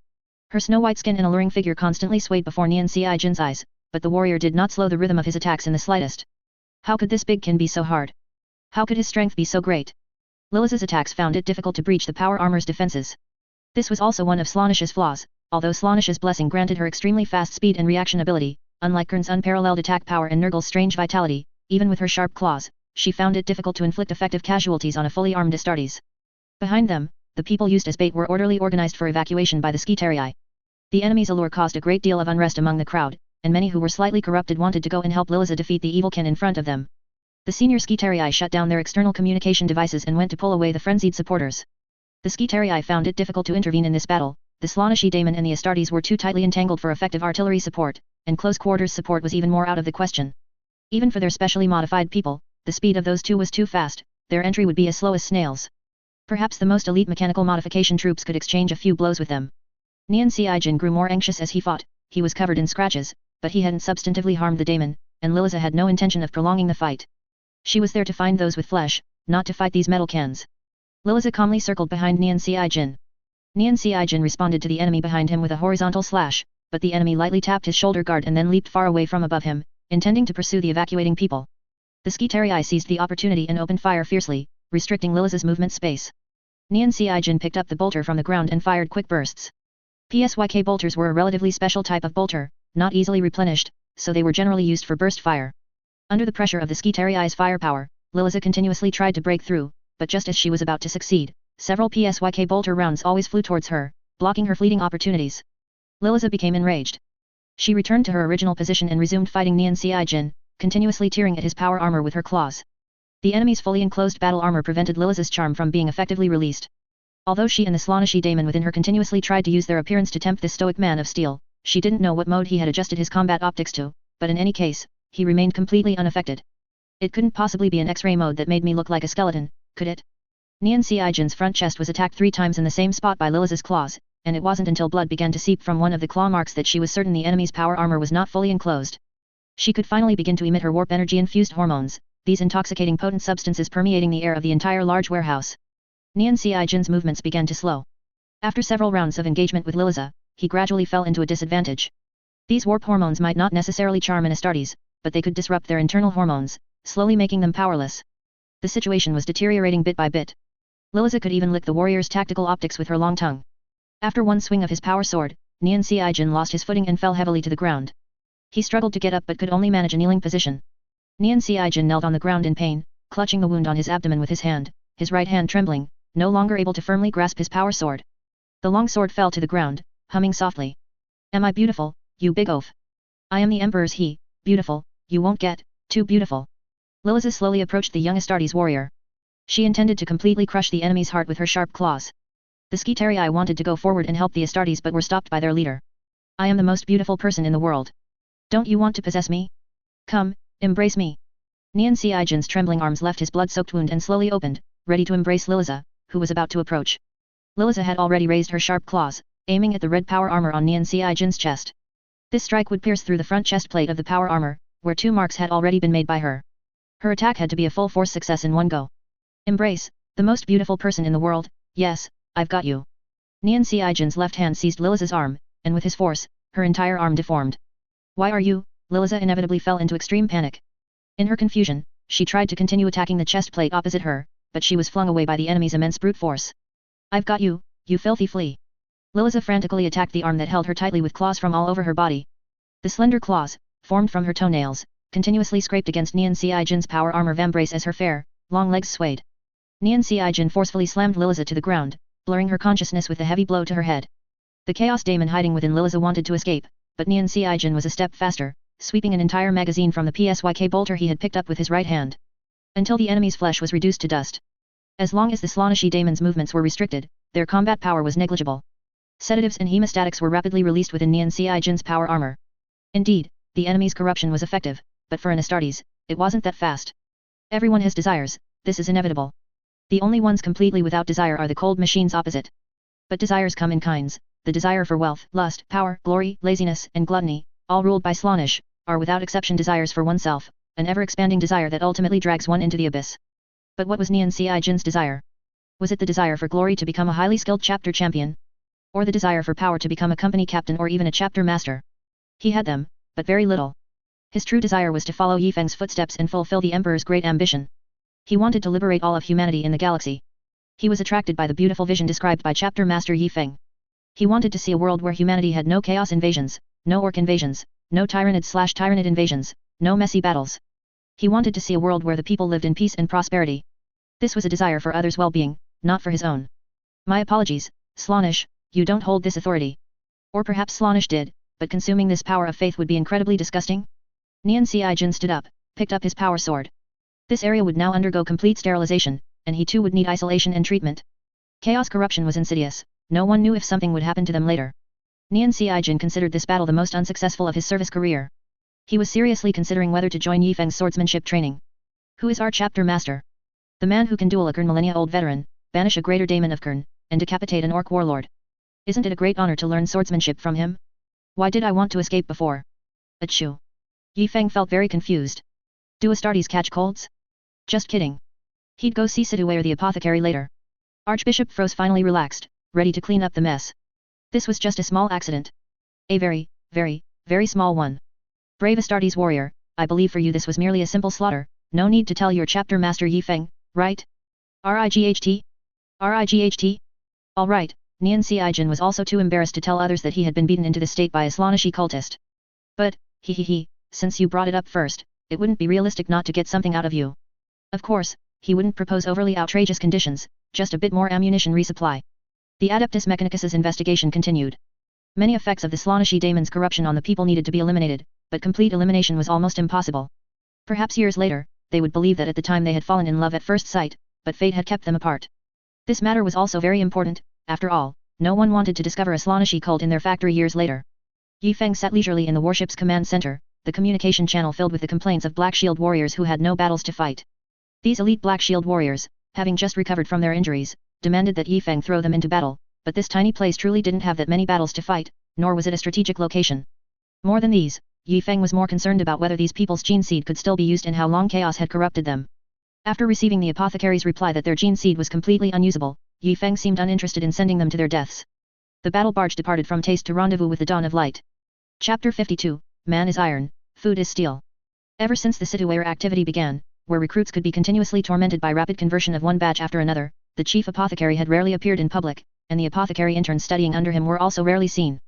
Her snow-white skin and alluring figure constantly swayed before Nian Si Jin's eyes, but the warrior did not slow the rhythm of his attacks in the slightest. How could this big kin be so hard? How could his strength be so great? Liliza's attacks found it difficult to breach the power armor's defenses. This was also one of Slaanisha's flaws, although Slaanisha's blessing granted her extremely fast speed and reaction ability, unlike Kern's unparalleled attack power and Nurgle's strange vitality, even with her sharp claws, she found it difficult to inflict effective casualties on a fully armed Astartes. Behind them, the people used as bait were orderly organized for evacuation by the Skitarii. The enemy's allure caused a great deal of unrest among the crowd, and many who were slightly corrupted wanted to go and help Liliza defeat the evilkin in front of them. The senior Skitarii shut down their external communication devices and went to pull away the frenzied supporters. The Skitarii found it difficult to intervene in this battle. The Slaaneshi daemon and the Astartes were too tightly entangled for effective artillery support, and close quarters support was even more out of the question. Even for their specially modified people, the speed of those two was too fast, their entry would be as slow as snails. Perhaps the most elite mechanical modification troops could exchange a few blows with them. Nian Si-jin grew more anxious as he fought. He was covered in scratches, but he hadn't substantively harmed the daemon, and Liliza had no intention of prolonging the fight. She was there to find those with flesh, not to fight these metal cans. Liliza calmly circled behind Nian Si-jin. Nian Si-jin responded to the enemy behind him with a horizontal slash, but the enemy lightly tapped his shoulder guard and then leaped far away from above him, intending to pursue the evacuating people. The Skitarii seized the opportunity and opened fire fiercely, restricting Liliza's movement space. Nian Si-jin picked up the bolter from the ground and fired quick bursts. PSYK bolters were a relatively special type of bolter, not easily replenished, so they were generally used for burst fire. Under the pressure of the Skitarii's firepower, Liliza continuously tried to break through, but just as she was about to succeed, several PSYK bolter rounds always flew towards her, blocking her fleeting opportunities. Liliza became enraged. She returned to her original position and resumed fighting Nian Si-jin, continuously tearing at his power armor with her claws. The enemy's fully enclosed battle armor prevented Liliza's charm from being effectively released. Although she and the Slaaneshi daemon within her continuously tried to use their appearance to tempt this stoic man of steel, she didn't know what mode he had adjusted his combat optics to, but in any case, he remained completely unaffected. It couldn't possibly be an X-ray mode that made me look like a skeleton, could it? Nian Si-jin's front chest was attacked 3 times in the same spot by Liliza's claws, and it wasn't until blood began to seep from one of the claw marks that she was certain the enemy's power armor was not fully enclosed. She could finally begin to emit her warp energy-infused hormones, these intoxicating potent substances permeating the air of the entire large warehouse. Nian Si-jin's movements began to slow. After several rounds of engagement with Liliza, he gradually fell into a disadvantage. These warp hormones might not necessarily charm an Astartes, but they could disrupt their internal hormones, slowly making them powerless. The situation was deteriorating bit by bit. Liliza could even lick the warrior's tactical optics with her long tongue. After one swing of his power sword, Nian Si-jin lost his footing and fell heavily to the ground. He struggled to get up but could only manage a kneeling position. Nian Si-jin knelt on the ground in pain, clutching the wound on his abdomen with his hand, his right hand trembling, no longer able to firmly grasp his power sword. The long sword fell to the ground, humming softly. Am I beautiful, you big oaf? I am the Emperor's he, beautiful, you won't get, too beautiful. Liliza slowly approached the young Astartes warrior. She intended to completely crush the enemy's heart with her sharp claws. The Skitarii wanted to go forward and help the Astartes but were stopped by their leader. I am the most beautiful person in the world. Don't you want to possess me? Come, embrace me. Nian Si-jin's trembling arms left his blood-soaked wound and slowly opened, ready to embrace Liliza, who was about to approach. Liliza had already raised her sharp claws, aiming at the red power armor on Nian Si-jin's chest. This strike would pierce through the front chest plate of the power armor, where 2 marks had already been made by her. Her attack had to be a full-force success in one go. Embrace, the most beautiful person in the world, yes, I've got you. Nian Si-jin's left hand seized Liliza's arm, and with his force, her entire arm deformed. Why are you? Liliza inevitably fell into extreme panic. In her confusion, she tried to continue attacking the chest plate opposite her, but she was flung away by the enemy's immense brute force. I've got you, you filthy flea. Liliza frantically attacked the arm that held her tightly with claws from all over her body. The slender claws, formed from her toenails, continuously scraped against Nian Si-jin's power armor vambrace as her fair, long legs swayed. Nian Si-jin forcefully slammed Liliza to the ground, blurring her consciousness with a heavy blow to her head. The Chaos Daemon hiding within Liliza wanted to escape, but Nian Si-jin was a step faster, sweeping an entire magazine from the PSYK bolter he had picked up with his right hand. Until the enemy's flesh was reduced to dust. As long as the Slaaneshi Daemon's movements were restricted, their combat power was negligible. Sedatives and hemostatics were rapidly released within Nian Si-jin's power armor. Indeed, the enemy's corruption was effective, but for an Astartes, it wasn't that fast. Everyone has desires, this is inevitable. The only ones completely without desire are the cold machines opposite. But desires come in kinds, the desire for wealth, lust, power, glory, laziness, and gluttony, all ruled by Slaanesh, are without exception desires for oneself, an ever-expanding desire that ultimately drags one into the abyss. But what was Nian Si-jin's desire? Was it the desire for glory to become a highly skilled chapter champion? Or the desire for power to become a company captain or even a chapter master? He had them, but very little. His true desire was to follow Yifeng's footsteps and fulfill the Emperor's great ambition. He wanted to liberate all of humanity in the galaxy. He was attracted by the beautiful vision described by Chapter Master Yifeng. He wanted to see a world where humanity had no chaos invasions, no orc invasions, no tyrannid/tyrannid invasions, no messy battles. He wanted to see a world where the people lived in peace and prosperity. This was a desire for others' well-being, not for his own. My apologies, Slaanesh, you don't hold this authority. Or perhaps Slaanesh did, but consuming this power of faith would be incredibly disgusting? Nian Si-jin stood up, picked up his power sword. This area would now undergo complete sterilization, and he too would need isolation and treatment. Chaos corruption was insidious, no one knew if something would happen to them later. Nian Xiaijin considered this battle the most unsuccessful of his service career. He was seriously considering whether to join Yifeng's swordsmanship training. Who is our chapter master? The man who can duel a Qing millennia-old veteran, banish a greater daemon of Qing, and decapitate an orc warlord. Isn't it a great honor to learn swordsmanship from him? Why did I want to escape before? Achoo. Yifeng felt very confused. Do Astartes catch colds? Just kidding. He'd go see Situate or the apothecary later. Archbishop Frost finally relaxed, ready to clean up the mess. This was just a small accident. A very, very small one. Brave Astartes warrior, I believe for you this was merely a simple slaughter, no need to tell your chapter master Yifeng, right? Right? Right? Alright, Nian Xiaijin was also too embarrassed to tell others that he had been beaten into this state by a Slaaneshi cultist. But, since you brought it up first, it wouldn't be realistic not to get something out of you. Of course, he wouldn't propose overly outrageous conditions, just a bit more ammunition resupply. The Adeptus Mechanicus's investigation continued. Many effects of the Slaaneshi daemon's corruption on the people needed to be eliminated, but complete elimination was almost impossible. Perhaps years later, they would believe that at the time they had fallen in love at first sight, but fate had kept them apart. This matter was also very important, after all, no one wanted to discover a Slaaneshi cult in their factory years later. Yifeng sat leisurely in the warship's command center, the communication channel filled with the complaints of Black Shield warriors who had no battles to fight. These elite Black Shield warriors, having just recovered from their injuries, demanded that Yifeng throw them into battle, but this tiny place truly didn't have that many battles to fight, nor was it a strategic location. More than these, Yifeng was more concerned about whether these people's gene seed could still be used and how long chaos had corrupted them. After receiving the apothecary's reply that their gene seed was completely unusable, Yifeng seemed uninterested in sending them to their deaths. The battle barge departed from Taste to rendezvous with the dawn of light. Chapter 52, Man is Iron, Food is Steel. Ever since the Situate activity began, where recruits could be continuously tormented by rapid conversion of one batch after another, the chief apothecary had rarely appeared in public, and the apothecary interns studying under him were also rarely seen.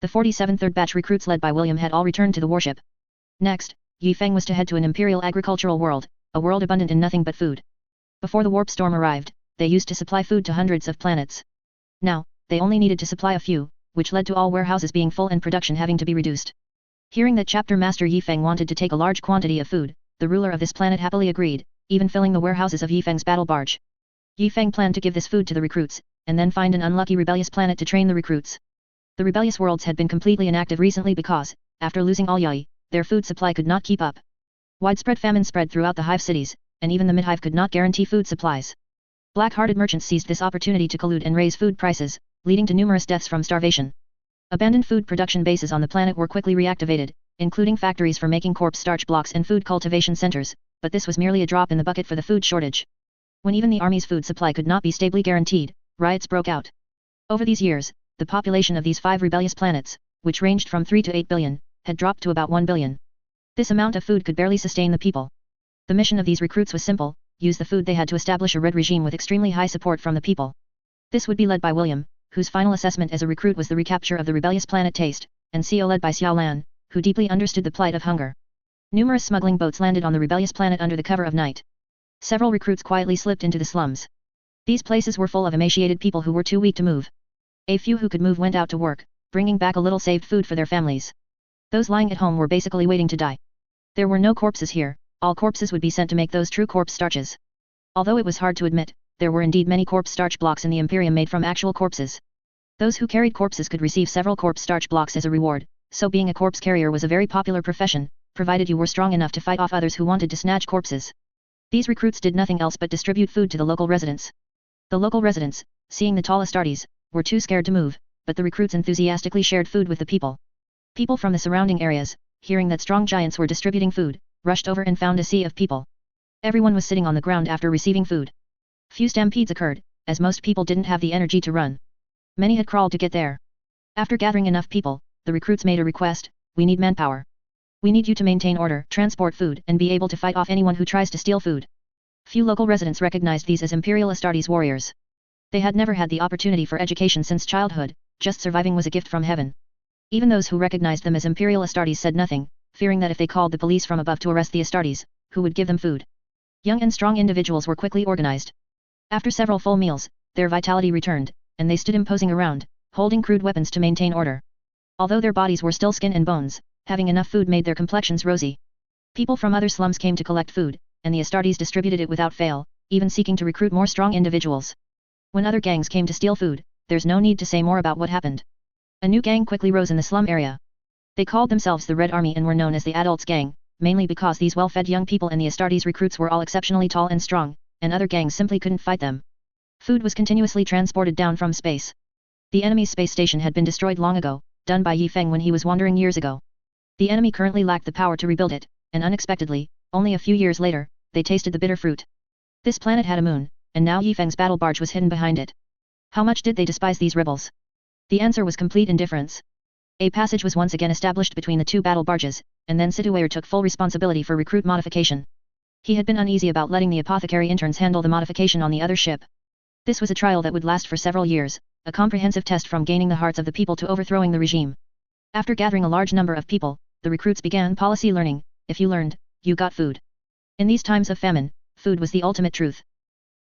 The 47th third batch recruits led by William had all returned to the warship. Next, Yifeng was to head to an imperial agricultural world, a world abundant in nothing but food. Before the warp storm arrived, they used to supply food to hundreds of planets. Now, they only needed to supply a few, which led to all warehouses being full and production having to be reduced. Hearing that Chapter Master Yifeng wanted to take a large quantity of food, the ruler of this planet happily agreed, even filling the warehouses of Yifeng's battle barge. Yifeng planned to give this food to the recruits, and then find an unlucky rebellious planet to train the recruits. The rebellious worlds had been completely inactive recently because, after losing all Yai, their food supply could not keep up. Widespread famine spread throughout the hive cities, and even the midhive could not guarantee food supplies. Black-hearted merchants seized this opportunity to collude and raise food prices, leading to numerous deaths from starvation. Abandoned food production bases on the planet were quickly reactivated, including factories for making corpse starch blocks and food cultivation centers, but this was merely a drop in the bucket for the food shortage. When even the army's food supply could not be stably guaranteed, riots broke out. Over these years, the population of these 5 rebellious planets, which ranged from 3 to 8 billion, had dropped to about 1 billion. This amount of food could barely sustain the people. The mission of these recruits was simple: use the food they had to establish a red regime with extremely high support from the people. This would be led by William, whose final assessment as a recruit was the recapture of the rebellious planet Taste, and CO led by Xiao Lan, who deeply understood the plight of hunger. Numerous smuggling boats landed on the rebellious planet under the cover of night. Several recruits quietly slipped into the slums. These places were full of emaciated people who were too weak to move. A few who could move went out to work, bringing back a little saved food for their families. Those lying at home were basically waiting to die. There were no corpses here, all corpses would be sent to make those true corpse starches. Although it was hard to admit, there were indeed many corpse starch blocks in the Imperium made from actual corpses. Those who carried corpses could receive several corpse starch blocks as a reward, so being a corpse carrier was a very popular profession, provided you were strong enough to fight off others who wanted to snatch corpses. These recruits did nothing else but distribute food to the local residents. The local residents, seeing the tall Astartes, were too scared to move, but the recruits enthusiastically shared food with the people. People from the surrounding areas, hearing that strong giants were distributing food, rushed over and found a sea of people. Everyone was sitting on the ground after receiving food. Few stampedes occurred, as most people didn't have the energy to run. Many had crawled to get there. After gathering enough people, the recruits made a request: we need manpower. We need you to maintain order, transport food, and be able to fight off anyone who tries to steal food. Few local residents recognized these as Imperial Astartes warriors. They had never had the opportunity for education since childhood, just surviving was a gift from heaven. Even those who recognized them as Imperial Astartes said nothing, fearing that if they called the police from above to arrest the Astartes, who would give them food? Young and strong individuals were quickly organized. After several full meals, their vitality returned, and they stood imposing around, holding crude weapons to maintain order. Although their bodies were still skin and bones, having enough food made their complexions rosy. People from other slums came to collect food, and the Astartes distributed it without fail, even seeking to recruit more strong individuals. When other gangs came to steal food, there's no need to say more about what happened. A new gang quickly rose in the slum area. They called themselves the Red Army and were known as the Adults Gang, mainly because these well-fed young people and the Astartes recruits were all exceptionally tall and strong, and other gangs simply couldn't fight them. Food was continuously transported down from space. The enemy's space station had been destroyed long ago, done by Yi Feng when he was wandering years ago. The enemy currently lacked the power to rebuild it, and unexpectedly, only a few years later, they tasted the bitter fruit. This planet had a moon, and now Yi Feng's battle barge was hidden behind it. How much did they despise these rebels? The answer was complete indifference. A passage was once again established between the two battle barges, and then Situate took full responsibility for recruit modification. He had been uneasy about letting the apothecary interns handle the modification on the other ship. This was a trial that would last for several years, a comprehensive test from gaining the hearts of the people to overthrowing the regime. After gathering a large number of people, the recruits began policy learning. If you learned, you got food. In these times of famine, food was the ultimate truth.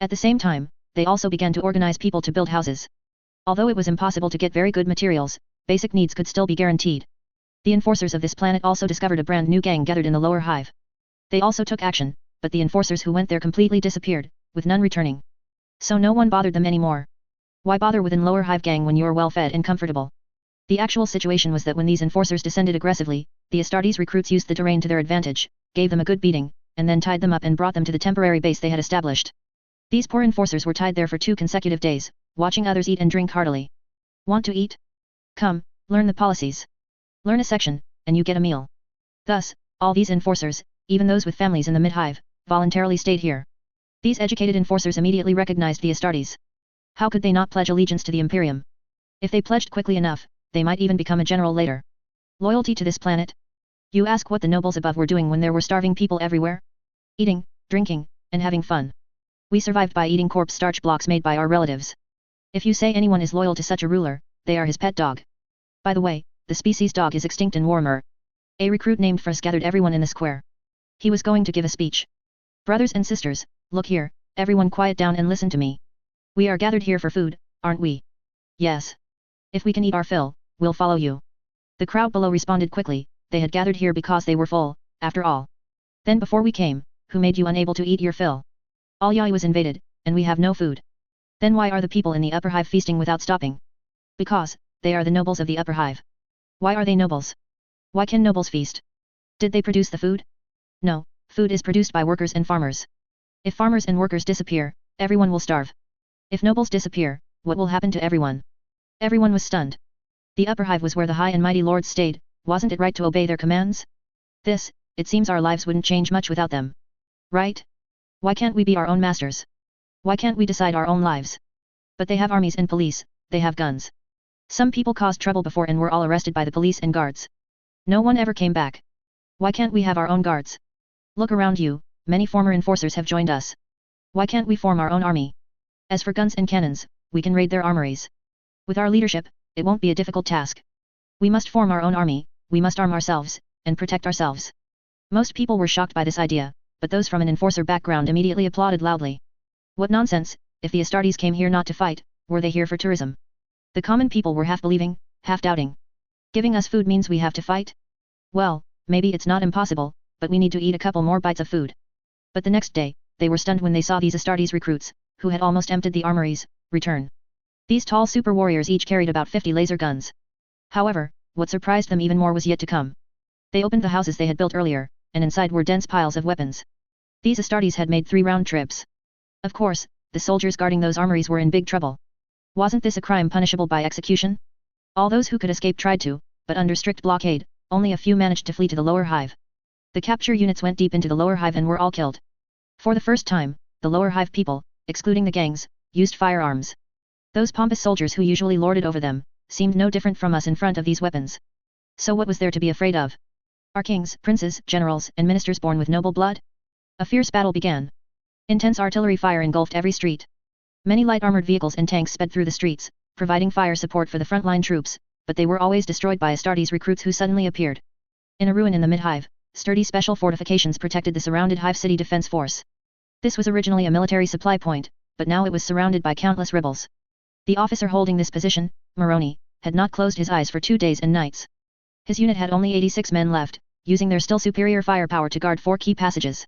At the same time, they also began to organize people to build houses. Although it was impossible to get very good materials, basic needs could still be guaranteed. The enforcers of this planet also discovered a brand new gang gathered in the lower hive. They also took action, but the enforcers who went there completely disappeared, with none returning. So no one bothered them anymore. Why bother with an lower hive gang when you're well fed and comfortable? The actual situation was that when these enforcers descended aggressively, the Astartes recruits used the terrain to their advantage, gave them a good beating, and then tied them up and brought them to the temporary base they had established. These poor enforcers were tied there for 2 consecutive days, watching others eat and drink heartily. Want to eat? Come, learn the policies. Learn a section, and you get a meal. Thus, all these enforcers, even those with families in the mid-hive, voluntarily stayed here. These educated enforcers immediately recognized the Astartes. How could they not pledge allegiance to the Imperium? If they pledged quickly enough, they might even become a general later. Loyalty to this planet? You ask what the nobles above were doing when there were starving people everywhere? Eating, drinking, and having fun. We survived by eating corpse starch blocks made by our relatives. If you say anyone is loyal to such a ruler, they are his pet dog. By the way, the species dog is extinct in Warhammer. A recruit named Frisk gathered everyone in the square. He was going to give a speech. Brothers and sisters, look here, everyone quiet down and listen to me. We are gathered here for food, aren't we? Yes. If we can eat our fill, we'll follow you. The crowd below responded quickly. They had gathered here because they were full, after all. Then before we came, who made you unable to eat your fill? All Yai was invaded, and we have no food. Then why are the people in the upper hive feasting without stopping? Because, they are the nobles of the upper hive. Why are they nobles? Why can nobles feast? Did they produce the food? No, food is produced by workers and farmers. If farmers and workers disappear, everyone will starve. If nobles disappear, what will happen to everyone? Everyone was stunned. The upper hive was where the high and mighty lords stayed. Wasn't it right to obey their commands? It seems our lives wouldn't change much without them. Right? Why can't we be our own masters? Why can't we decide our own lives? But they have armies and police, they have guns. Some people caused trouble before and were all arrested by the police and guards. No one ever came back. Why can't we have our own guards? Look around you, many former enforcers have joined us. Why can't we form our own army? As for guns and cannons, we can raid their armories. With our leadership, it won't be a difficult task. We must form our own army, we must arm ourselves, and protect ourselves. Most people were shocked by this idea, but those from an enforcer background immediately applauded loudly. What nonsense, if the Astartes came here not to fight, were they here for tourism? The common people were half believing, half doubting. Giving us food means we have to fight? Well, maybe it's not impossible, but we need to eat a couple more bites of food. But the next day, they were stunned when they saw these Astartes recruits, who had almost emptied the armories, return. These tall super warriors each carried about 50 laser guns. However, what surprised them even more was yet to come. They opened the houses they had built earlier, and inside were dense piles of weapons. These Astartes had made 3 round trips. Of course, the soldiers guarding those armories were in big trouble. Wasn't this a crime punishable by execution? All those who could escape tried to, but under strict blockade, only a few managed to flee to the lower hive. The capture units went deep into the lower hive and were all killed. For the first time, the lower hive people, excluding the gangs, used firearms. Those pompous soldiers who usually lorded over them, seemed no different from us in front of these weapons. So what was there to be afraid of? Are kings, princes, generals, and ministers born with noble blood? A fierce battle began. Intense artillery fire engulfed every street. Many light armored vehicles and tanks sped through the streets, providing fire support for the frontline troops, but they were always destroyed by Astartes recruits who suddenly appeared. In a ruin in the mid-hive, sturdy special fortifications protected the surrounded hive city defense force. This was originally a military supply point, but now it was surrounded by countless rebels. The officer holding this position, Moroni, had not closed his eyes for 2 days and nights. His unit had only 86 men left, using their still superior firepower to guard 4 key passages.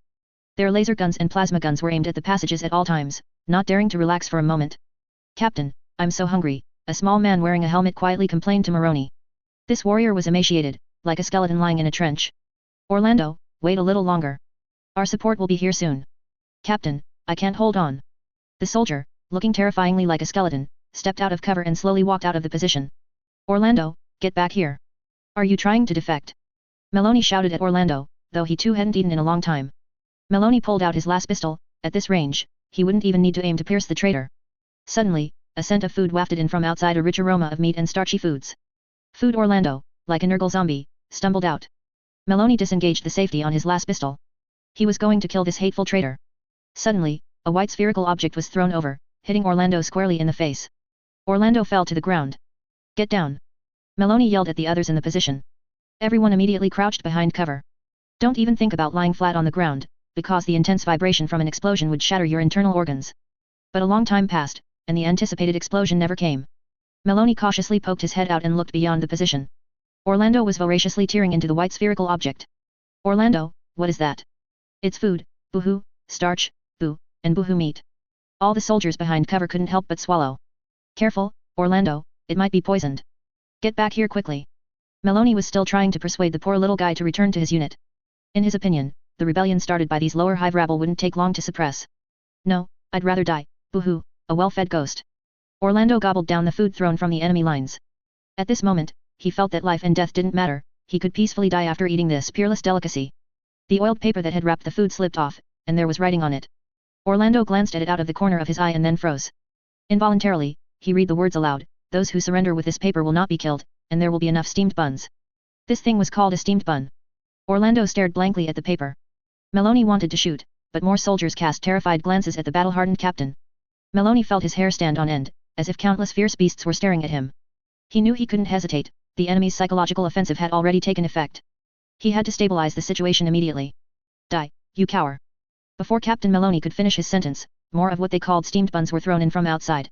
Their laser guns and plasma guns were aimed at the passages at all times, not daring to relax for a moment. Captain, I'm so hungry, a small man wearing a helmet quietly complained to Moroni. This warrior was emaciated, like a skeleton lying in a trench. Orlando, wait a little longer. Our support will be here soon. Captain, I can't hold on. The soldier, looking terrifyingly like a skeleton, stepped out of cover and slowly walked out of the position. Orlando, get back here. Are you trying to defect? Meloni shouted at Orlando, though he too hadn't eaten in a long time. Meloni pulled out his last pistol. At this range, he wouldn't even need to aim to pierce the traitor. Suddenly, a scent of food wafted in from outside, a rich aroma of meat and starchy foods. Food. Orlando, like a Nurgle zombie, stumbled out. Meloni disengaged the safety on his last pistol. He was going to kill this hateful traitor. Suddenly, a white spherical object was thrown over, hitting Orlando squarely in the face. Orlando fell to the ground. Get down. Meloni yelled at the others in the position. Everyone immediately crouched behind cover. Don't even think about lying flat on the ground, because the intense vibration from an explosion would shatter your internal organs. But a long time passed, and the anticipated explosion never came. Meloni cautiously poked his head out and looked beyond the position. Orlando was voraciously tearing into the white spherical object. Orlando, what is that? It's food, boohoo, starch, boo, and boohoo meat. All the soldiers behind cover couldn't help but swallow. Careful, Orlando, it might be poisoned. Get back here quickly. Meloni was still trying to persuade the poor little guy to return to his unit. In his opinion, the rebellion started by these lower hive rabble wouldn't take long to suppress. No, I'd rather die, boohoo, a well-fed ghost. Orlando gobbled down the food thrown from the enemy lines. At this moment, he felt that life and death didn't matter, he could peacefully die after eating this peerless delicacy. The oiled paper that had wrapped the food slipped off, and there was writing on it. Orlando glanced at it out of the corner of his eye and then froze. Involuntarily, he read the words aloud, those who surrender with this paper will not be killed, and there will be enough steamed buns. This thing was called a steamed bun. Orlando stared blankly at the paper. Meloni wanted to shoot, but more soldiers cast terrified glances at the battle-hardened captain. Meloni felt his hair stand on end, as if countless fierce beasts were staring at him. He knew he couldn't hesitate, the enemy's psychological offensive had already taken effect. He had to stabilize the situation immediately. Die, you cower. Before Captain Meloni could finish his sentence, more of what they called steamed buns were thrown in from outside.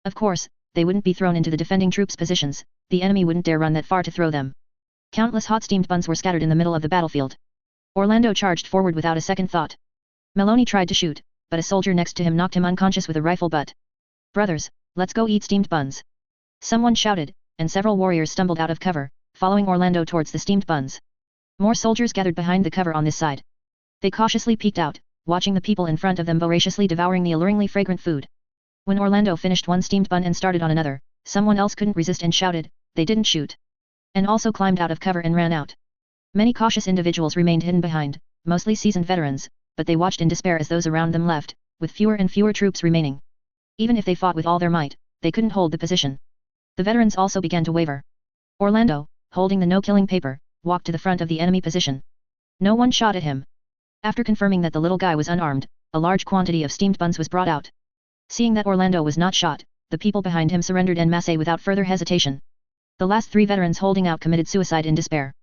Of course, they wouldn't be thrown into the defending troops' positions, the enemy wouldn't dare run that far to throw them. Countless hot steamed buns were scattered in the middle of the battlefield. Orlando charged forward without a second thought. Meloni tried to shoot, but a soldier next to him knocked him unconscious with a rifle butt. Brothers, let's go eat steamed buns. Someone shouted, and several warriors stumbled out of cover, following Orlando towards the steamed buns. More soldiers gathered behind the cover on this side. They cautiously peeked out, watching the people in front of them voraciously devouring the alluringly fragrant food. When Orlando finished one steamed bun and started on another, someone else couldn't resist and shouted, they didn't shoot. And also climbed out of cover and ran out. Many cautious individuals remained hidden behind, mostly seasoned veterans, but they watched in despair as those around them left, with fewer and fewer troops remaining. Even if they fought with all their might, they couldn't hold the position. The veterans also began to waver. Orlando, holding the no-killing paper, walked to the front of the enemy position. No one shot at him. After confirming that the little guy was unarmed, a large quantity of steamed buns was brought out. Seeing that Orlando was not shot, the people behind him surrendered en masse without further hesitation. The last 3 veterans holding out committed suicide in despair.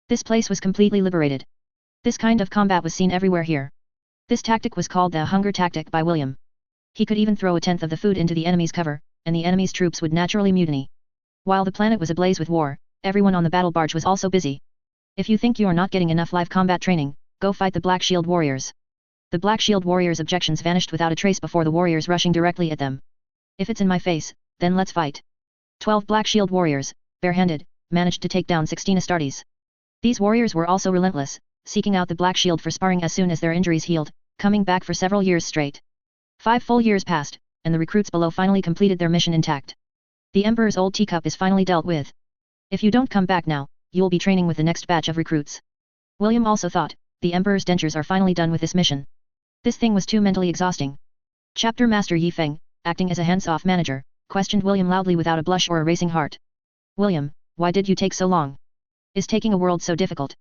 This place was completely liberated. This kind of combat was seen everywhere here. This tactic was called the hunger tactic by William. He could even throw a tenth of the food into the enemy's cover, and the enemy's troops would naturally mutiny. While the planet was ablaze with war, everyone on the battle barge was also busy. If you think you are not getting enough live combat training, go fight the Black Shield Warriors. The Black Shield Warriors' objections vanished without a trace before the warriors rushing directly at them. If it's in my face, then let's fight. 12 Black Shield Warriors, barehanded, managed to take down 16 Astartes. These warriors were also relentless, seeking out the Black Shield for sparring as soon as their injuries healed, coming back for several years straight. 5 full years passed, and the recruits below finally completed their mission intact. The Emperor's old teacup is finally dealt with. If you don't come back now, you will be training with the next batch of recruits. William also thought, the Emperor's dentures are finally done with this mission. This thing was too mentally exhausting. Chapter Master Yi Feng, acting as a hands-off manager, questioned William loudly without a blush or a racing heart. William, why did you take so long? Is taking a world so difficult?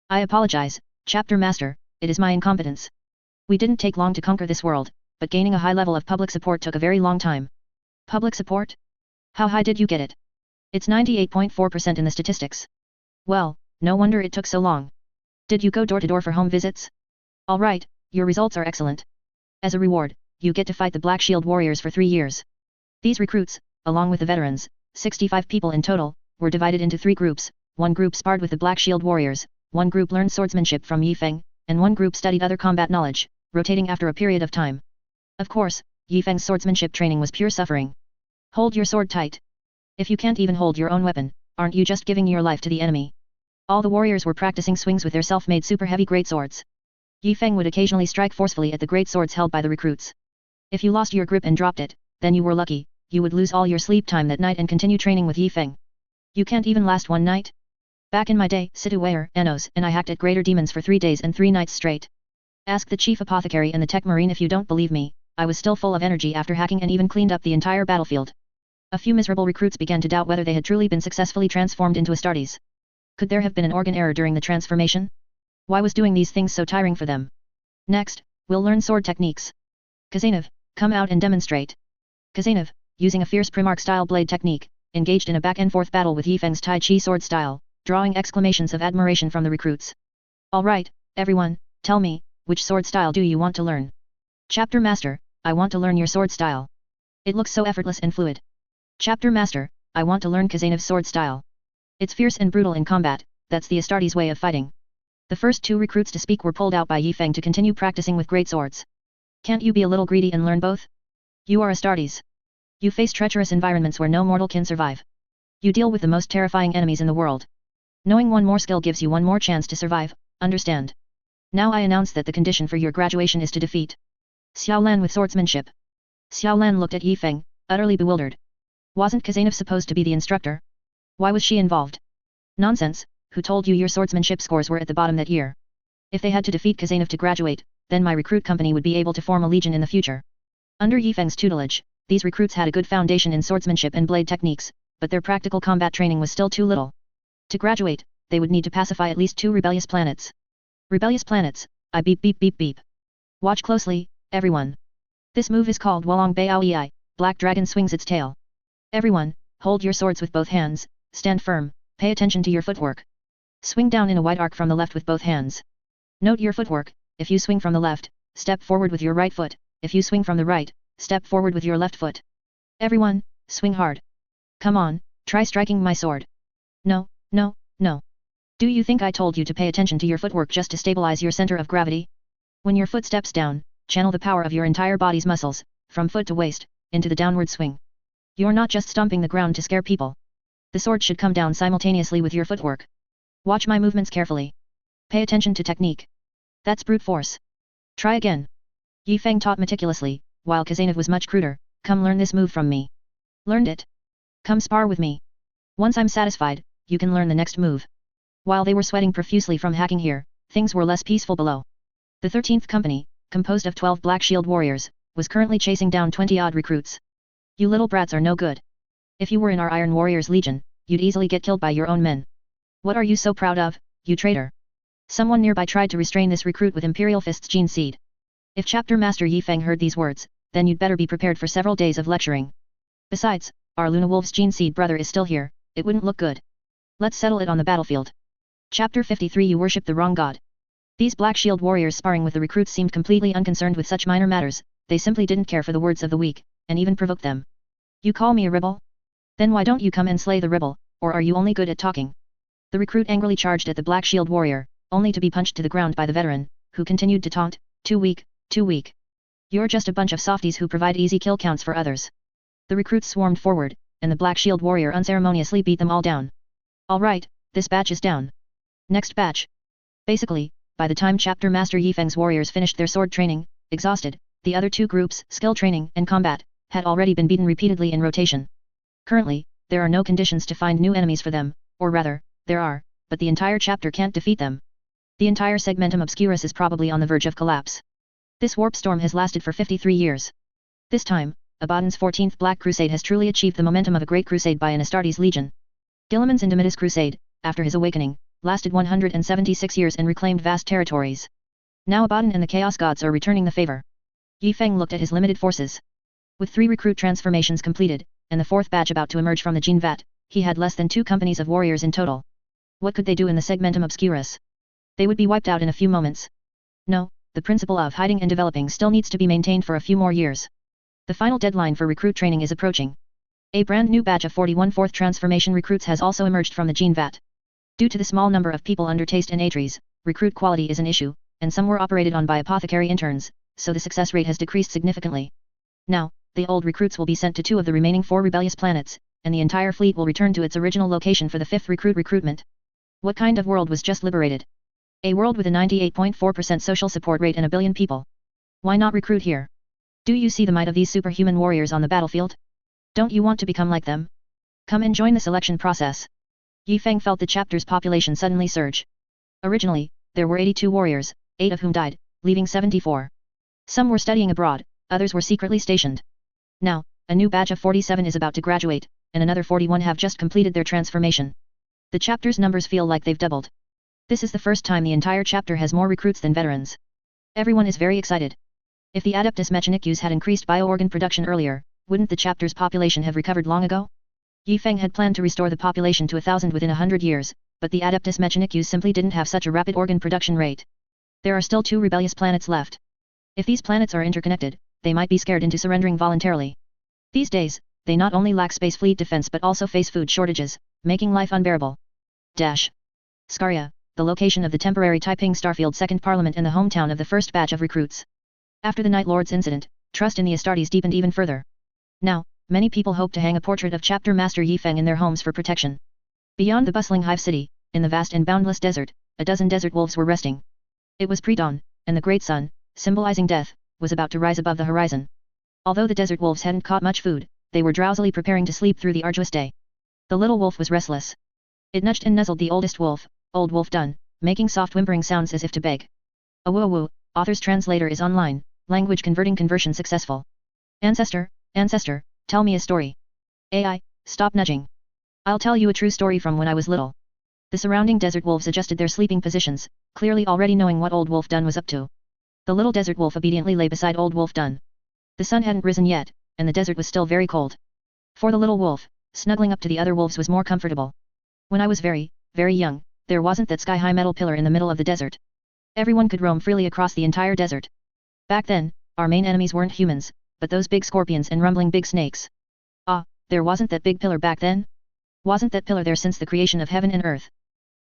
I apologize, Chapter Master, it is my incompetence. We didn't take long to conquer this world, but gaining a high level of public support took a very long time. Public support? How high did you get it? It's 98.4% in the statistics. Well, no wonder it took so long. Did you go door to door for home visits? Alright, your results are excellent. As a reward, you get to fight the Black Shield Warriors for 3 years. These recruits, along with the veterans, 65 people in total, were divided into 3 groups. One group sparred with the Black Shield Warriors, one group learned swordsmanship from Yi Feng, and one group studied other combat knowledge, rotating after a period of time. Of course, Yi Feng's swordsmanship training was pure suffering. Hold your sword tight. If you can't even hold your own weapon, aren't you just giving your life to the enemy? All the warriors were practicing swings with their self-made super heavy great swords. Yi Feng would occasionally strike forcefully at the great swords held by the recruits. If you lost your grip and dropped it, then you were lucky, you would lose all your sleep time that night and continue training with Yi Feng. You can't even last one night? Back in my day, Situwayer, Enos, and I hacked at greater demons for 3 days and 3 nights straight. Ask the chief apothecary and the tech marine if you don't believe me, I was still full of energy after hacking and even cleaned up the entire battlefield. A few miserable recruits began to doubt whether they had truly been successfully transformed into Astartes. Could there have been an organ error during the transformation? Why was doing these things so tiring for them? Next, we'll learn sword techniques. Kazanov, come out and demonstrate. Kazanov, using a fierce Primarch-style blade technique, engaged in a back-and-forth battle with Yi Feng's Tai Chi sword style, drawing exclamations of admiration from the recruits. Alright, everyone, tell me, which sword style do you want to learn? Chapter Master, I want to learn your sword style. It looks so effortless and fluid. Chapter Master, I want to learn Kazanov's sword style. It's fierce and brutal in combat, that's the Astartes way of fighting. The first 2 recruits to speak were pulled out by Yi Feng to continue practicing with great swords. Can't you be a little greedy and learn both? You are Astartes. You face treacherous environments where no mortal can survive. You deal with the most terrifying enemies in the world. Knowing one more skill gives you one more chance to survive, understand? Now I announce that the condition for your graduation is to defeat Xiao Lan with swordsmanship. Xiao Lan looked at Yi Feng, utterly bewildered. Wasn't Kazanov supposed to be the instructor? Why was she involved? Nonsense, who told you your swordsmanship scores were at the bottom that year? If they had to defeat Kazanov to graduate, then my recruit company would be able to form a legion in the future. Under Yi Feng's tutelage, these recruits had a good foundation in swordsmanship and blade techniques, but their practical combat training was still too little. To graduate, they would need to pacify at least 2 rebellious planets. Rebellious planets, I beep beep beep beep. Watch closely, everyone. This move is called Walong Baoei, Black Dragon swings its tail. Everyone, hold your swords with both hands, stand firm, pay attention to your footwork. Swing down in a wide arc from the left with both hands. Note your footwork, if you swing from the left, step forward with your right foot, if you swing from the right, step forward with your left foot. Everyone, swing hard. Come on, try striking my sword. No, no, no. Do you think I told you to pay attention to your footwork just to stabilize your center of gravity? When your foot steps down, channel the power of your entire body's muscles, from foot to waist, into the downward swing. You're not just stomping the ground to scare people. The sword should come down simultaneously with your footwork. Watch my movements carefully. Pay attention to technique. That's brute force. Try again. Yi Feng taught meticulously, while Kazanov was much cruder. Come learn this move from me. Learned it? Come spar with me. Once I'm satisfied, you can learn the next move. While they were sweating profusely from hacking here, things were less peaceful below. The 13th company, composed of 12 Black Shield warriors, was currently chasing down 20-odd recruits. You little brats are no good. If you were in our Iron Warriors Legion, you'd easily get killed by your own men. What are you so proud of, you traitor? Someone nearby tried to restrain this recruit with Imperial Fist's Gene Seed. If Chapter Master Yi Feng heard these words, then you'd better be prepared for several days of lecturing. Besides, our Luna Wolf's Gene Seed brother is still here, it wouldn't look good. Let's settle it on the battlefield. Chapter 53 You worship the wrong god. These Black Shield warriors sparring with the recruits seemed completely unconcerned with such minor matters, they simply didn't care for the words of the weak, and even provoked them. You call me a rebel? Then why don't you come and slay the rebel, or are you only good at talking? The recruit angrily charged at the Black Shield warrior, only to be punched to the ground by the veteran, who continued to taunt, too weak, too weak. You're just a bunch of softies who provide easy kill counts for others. The recruits swarmed forward, and the Black Shield warrior unceremoniously beat them all down. Alright, this batch is down. Next batch. Basically, by the time Chapter Master Yi Feng's warriors finished their sword training, exhausted, the other 2 groups, skill training and combat, had already been beaten repeatedly in rotation. Currently, there are no conditions to find new enemies for them, or rather, there are, but the entire chapter can't defeat them. The entire segmentum obscurus is probably on the verge of collapse. This warp storm has lasted for 53 years. This time, Abaddon's 14th Black Crusade has truly achieved the momentum of a great crusade by an Astartes legion. Guilliman's Indomitus Crusade, after his awakening, lasted 176 years and reclaimed vast territories. Now Abaddon and the Chaos Gods are returning the favor. Yi Feng looked at his limited forces. With 3 recruit transformations completed, and the 4th batch about to emerge from the Gene Vat, he had less than 2 companies of warriors in total. What could they do in the segmentum obscurus? They would be wiped out in a few moments. No, the principle of hiding and developing still needs to be maintained for a few more years. The final deadline for recruit training is approaching. A brand new batch of 41 4th transformation recruits has also emerged from the Gene Vat. Due to the small number of people under taste and Atres, recruit quality is an issue, and some were operated on by apothecary interns, so the success rate has decreased significantly. Now, the old recruits will be sent to 2 of the remaining 4 rebellious planets, and the entire fleet will return to its original location for the 5th recruitment. What kind of world was just liberated? A world with a 98.4% social support rate and a billion people. Why not recruit here? Do you see the might of these superhuman warriors on the battlefield? Don't you want to become like them? Come and join the selection process. Yi Feng felt the chapter's population suddenly surge. Originally, there were 82 warriors, 8 of whom died, leaving 74. Some were studying abroad, others were secretly stationed. Now, a new batch of 47 is about to graduate, and another 41 have just completed their transformation. The chapter's numbers feel like they've doubled. This is the first time the entire chapter has more recruits than veterans. Everyone is very excited. If the Adeptus Mechanicus had increased bio-organ production earlier, wouldn't the chapter's population have recovered long ago? Yi Feng had planned to restore the population to 1,000 within 100 years, but the Adeptus Mechanicus simply didn't have such a rapid organ production rate. There are still 2 rebellious planets left. If these planets are interconnected, they might be scared into surrendering voluntarily. These days, they not only lack space fleet defense but also face food shortages, making life unbearable. Skaria, the location of the temporary Taiping Starfield Second Parliament and the hometown of the first batch of recruits. After the Night Lord's incident, trust in the Astartes deepened even further. Now, many people hope to hang a portrait of Chapter Master Yi Feng in their homes for protection. Beyond the bustling hive city, in the vast and boundless desert, a dozen desert wolves were resting. It was pre-dawn, and the great sun, symbolizing death, was about to rise above the horizon. Although the desert wolves hadn't caught much food, they were drowsily preparing to sleep through the arduous day. The little wolf was restless. It nudged and nuzzled the oldest wolf, Old Wolf Dun, making soft whimpering sounds as if to beg. Awoo, author's translator is online, language conversion successful. Ancestor, tell me a story. AI, stop nudging. I'll tell you a true story from when I was little. The surrounding desert wolves adjusted their sleeping positions, clearly already knowing what Old Wolf Dun was up to. The little desert wolf obediently lay beside Old Wolf Dun. The sun hadn't risen yet, and the desert was still very cold. For the little wolf, snuggling up to the other wolves was more comfortable. When I was very young, there wasn't that sky-high metal pillar in the middle of the desert. Everyone could roam freely across the entire desert. Back then, our main enemies weren't humans, but those big scorpions and rumbling big snakes. Ah, there wasn't that big pillar back then? Wasn't that pillar there since the creation of heaven and earth?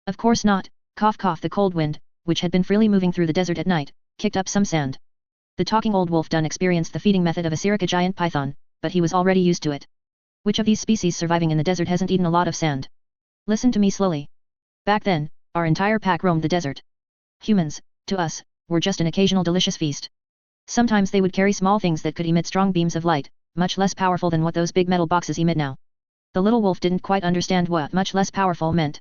Of course not. Cough cough. The cold wind, which had been freely moving through the desert at night, kicked up some sand. The talking old wolf Dun experienced the feeding method of a Sirika giant python, but he was already used to it. Which of these species surviving in the desert hasn't eaten a lot of sand? Listen to me slowly. Back then, our entire pack roamed the desert. Humans, to us, were just an occasional delicious feast. Sometimes they would carry small things that could emit strong beams of light, much less powerful than what those big metal boxes emit now. The little wolf didn't quite understand what much less powerful meant.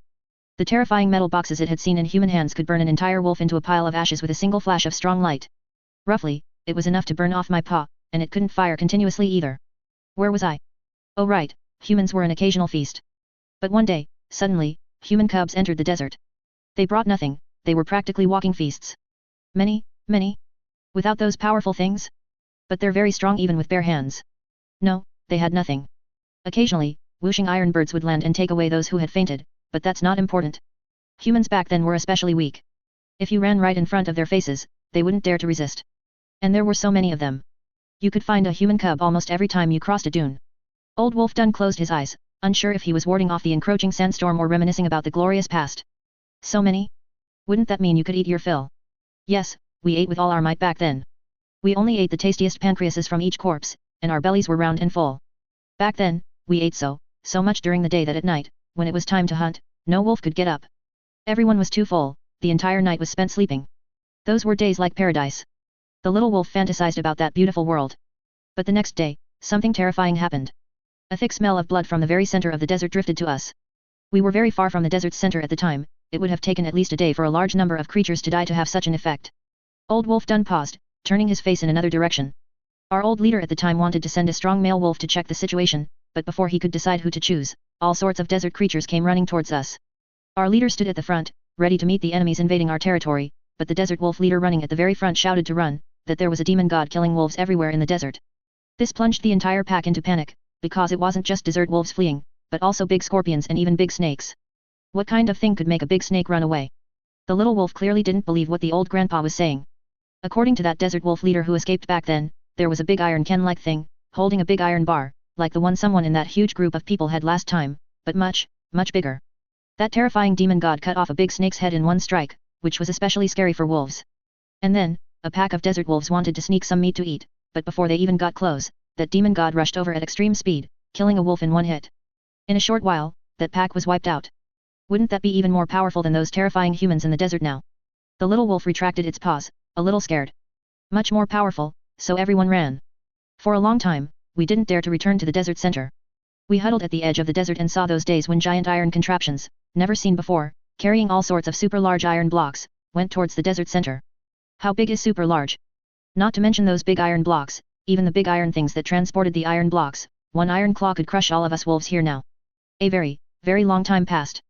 The terrifying metal boxes it had seen in human hands could burn an entire wolf into a pile of ashes with a single flash of strong light. Roughly, it was enough to burn off my paw, and it couldn't fire continuously either. Where was I? Oh right, humans were an occasional feast. But one day, suddenly, human cubs entered the desert. They brought nothing, they were practically walking feasts. Many. Without those powerful things? But they're very strong even with bare hands. No, they had nothing. Occasionally, whooshing iron birds would land and take away those who had fainted, but that's not important. Humans back then were especially weak. If you ran right in front of their faces, they wouldn't dare to resist. And there were so many of them. You could find a human cub almost every time you crossed a dune. Old Wolf Dun closed his eyes, unsure if he was warding off the encroaching sandstorm or reminiscing about the glorious past. So many? Wouldn't that mean you could eat your fill? Yes, we ate with all our might back then. We only ate the tastiest pancreases from each corpse, and our bellies were round and full. Back then, we ate so much during the day that at night, when it was time to hunt, no wolf could get up. Everyone was too full, the entire night was spent sleeping. Those were days like paradise. The little wolf fantasized about that beautiful world. But the next day, something terrifying happened. A thick smell of blood from the very center of the desert drifted to us. We were very far from the desert's center at the time, it would have taken at least a day for a large number of creatures to die to have such an effect. Old Wolf Dun paused, turning his face in another direction. Our old leader at the time wanted to send a strong male wolf to check the situation, but before he could decide who to choose, all sorts of desert creatures came running towards us. Our leader stood at the front, ready to meet the enemies invading our territory, but the desert wolf leader running at the very front shouted to run, that there was a demon god killing wolves everywhere in the desert. This plunged the entire pack into panic, because it wasn't just desert wolves fleeing, but also big scorpions and even big snakes. What kind of thing could make a big snake run away? The little wolf clearly didn't believe what the old grandpa was saying. According to that desert wolf leader who escaped back then, there was a big iron can-like thing, holding a big iron bar, like the one someone in that huge group of people had last time, but much bigger. That terrifying demon god cut off a big snake's head in one strike, which was especially scary for wolves. And then, a pack of desert wolves wanted to sneak some meat to eat, but before they even got close, that demon god rushed over at extreme speed, killing a wolf in one hit. In a short while, that pack was wiped out. Wouldn't that be even more powerful than those terrifying humans in the desert now? The little wolf retracted its paws, a little scared. Much more powerful, so everyone ran. For a long time, we didn't dare to return to the desert center. We huddled at the edge of the desert and saw those days when giant iron contraptions, never seen before, carrying all sorts of super large iron blocks, went towards the desert center. How big is super large? Not to mention those big iron blocks, even the big iron things that transported the iron blocks, one iron claw could crush all of us wolves here now. A very, very long time passed.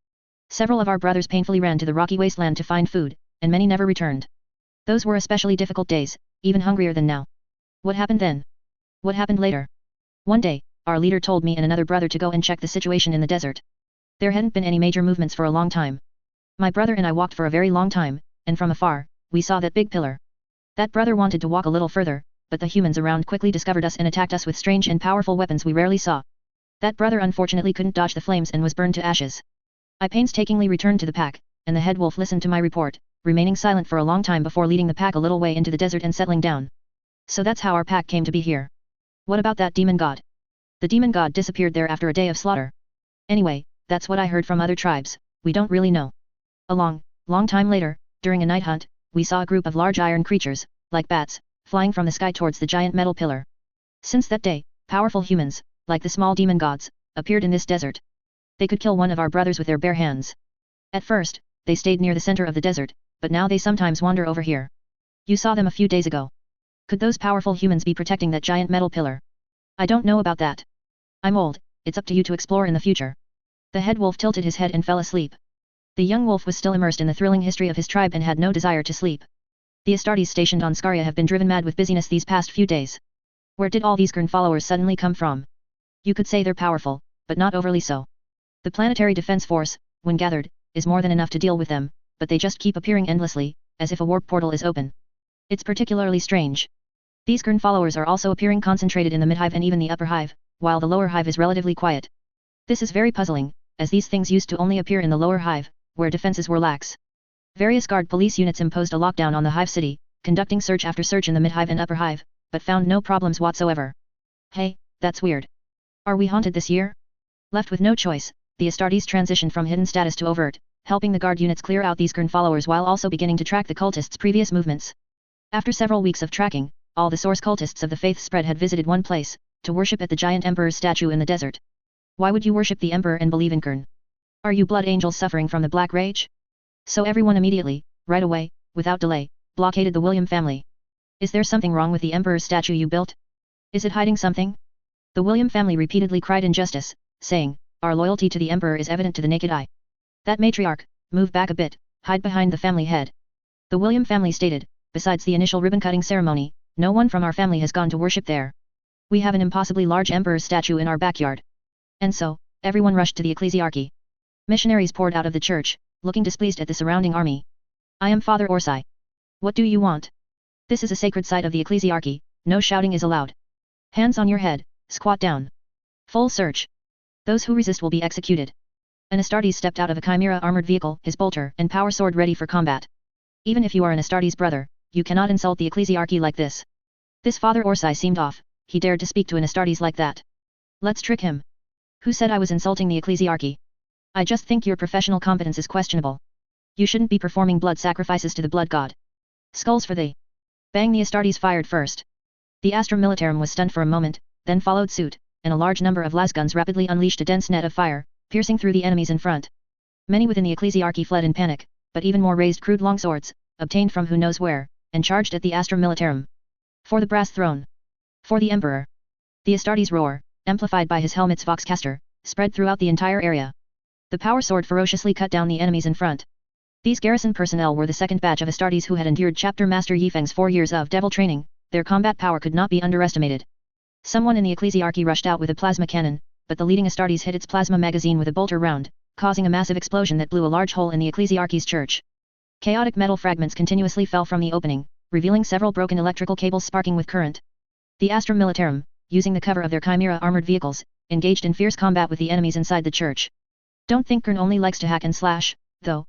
Several of our brothers painfully ran to the rocky wasteland to find food, and many never returned. Those were especially difficult days, even hungrier than now. What happened then? What happened later? One day, our leader told me and another brother to go and check the situation in the desert. There hadn't been any major movements for a long time. My brother and I walked for a very long time, and from afar, we saw that big pillar. That brother wanted to walk a little further, but the humans around quickly discovered us and attacked us with strange and powerful weapons we rarely saw. That brother unfortunately couldn't dodge the flames and was burned to ashes. I painstakingly returned to the pack, and the head wolf listened to my report, remaining silent for a long time before leading the pack a little way into the desert and settling down. So that's how our pack came to be here. What about that demon god? The demon god disappeared there after a day of slaughter. Anyway, that's what I heard from other tribes, we don't really know. A long time later, during a night hunt, we saw a group of large iron creatures, like bats, flying from the sky towards the giant metal pillar. Since that day, powerful humans, like the small demon gods, appeared in this desert. They could kill one of our brothers with their bare hands. At first, they stayed near the center of the desert, but now they sometimes wander over here. You saw them a few days ago. Could those powerful humans be protecting that giant metal pillar? I don't know about that. I'm old, it's up to you to explore in the future. The head wolf tilted his head and fell asleep. The young wolf was still immersed in the thrilling history of his tribe and had no desire to sleep. The Astartes stationed on Scaria have been driven mad with busyness these past few days. Where did all these Qing followers suddenly come from? You could say they're powerful, but not overly so. The planetary defense force, when gathered, is more than enough to deal with them, but they just keep appearing endlessly, as if a warp portal is open. It's particularly strange. These Qing followers are also appearing concentrated in the mid-hive and even the upper hive, while the lower hive is relatively quiet. This is very puzzling, as these things used to only appear in the lower hive, where defenses were lax. Various guard police units imposed a lockdown on the hive city, conducting search after search in the mid-hive and upper hive, but found no problems whatsoever. Hey, that's weird. Are we haunted this year? Left with no choice, the Astartes transitioned from hidden status to overt, helping the guard units clear out these Qing followers while also beginning to track the cultists' previous movements. After several weeks of tracking, all the source cultists of the faith spread had visited one place, to worship at the giant emperor's statue in the desert. Why would you worship the emperor and believe in Qing? Are you blood angels suffering from the black rage? So everyone immediately, right away, without delay, blockaded the William family. Is there something wrong with the emperor's statue you built? Is it hiding something? The William family repeatedly cried injustice, saying, our loyalty to the emperor is evident to the naked eye. That matriarch, move back a bit, hide behind the family head. The William family stated, besides the initial ribbon-cutting ceremony, no one from our family has gone to worship there. We have an impossibly large emperor's statue in our backyard. And so, everyone rushed to the ecclesiarchy. Missionaries poured out of the church, looking displeased at the surrounding army. I am Father Orsai. What do you want? This is a sacred site of the ecclesiarchy, no shouting is allowed. Hands on your head, squat down. Full search. Those who resist will be executed. An Astartes stepped out of a chimera armored vehicle, his bolter and power sword ready for combat. Even if you are an Astartes brother, you cannot insult the ecclesiarchy like this. This Father Orsai seemed off, he dared to speak to an Astartes like that. Let's trick him. Who said I was insulting the ecclesiarchy? I just think your professional competence is questionable. You shouldn't be performing blood sacrifices to the blood god. Skulls for thee. Bang, the Astartes fired first. The Astra Militarum was stunned for a moment, then followed suit, and a large number of lasguns rapidly unleashed a dense net of fire, piercing through the enemies in front. Many within the ecclesiarchy fled in panic, but even more raised crude longswords, obtained from who knows where, and charged at the Astra Militarum. For the brass throne. For the emperor. The Astartes roar, amplified by his helmet's voxcaster, spread throughout the entire area. The power sword ferociously cut down the enemies in front. These garrison personnel were the second batch of Astartes who had endured Chapter Master Yifeng's 4 years of devil training, their combat power could not be underestimated. Someone in the ecclesiarchy rushed out with a plasma cannon, but the leading Astartes hit its plasma magazine with a bolter round, causing a massive explosion that blew a large hole in the ecclesiarchy's church. Chaotic metal fragments continuously fell from the opening, revealing several broken electrical cables sparking with current. The Astra Militarum, using the cover of their chimera armored vehicles, engaged in fierce combat with the enemies inside the church. Don't think Qing only likes to hack and slash, though,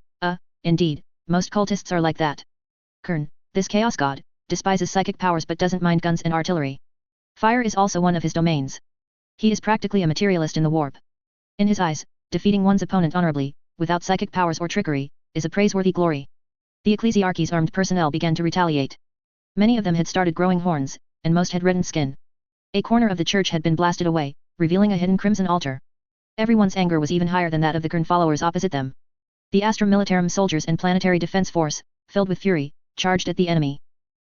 indeed, most cultists are like that. Qing, this chaos god, despises psychic powers but doesn't mind guns and artillery. Fire is also one of his domains. He is practically a materialist in the warp. In his eyes, defeating one's opponent honorably, without psychic powers or trickery, is a praiseworthy glory. The ecclesiarchy's armed personnel began to retaliate. Many of them had started growing horns, and most had reddened skin. A corner of the church had been blasted away, revealing a hidden crimson altar. Everyone's anger was even higher than that of the Qing followers opposite them. The Astra Militarum soldiers and Planetary Defense Force, filled with fury, charged at the enemy.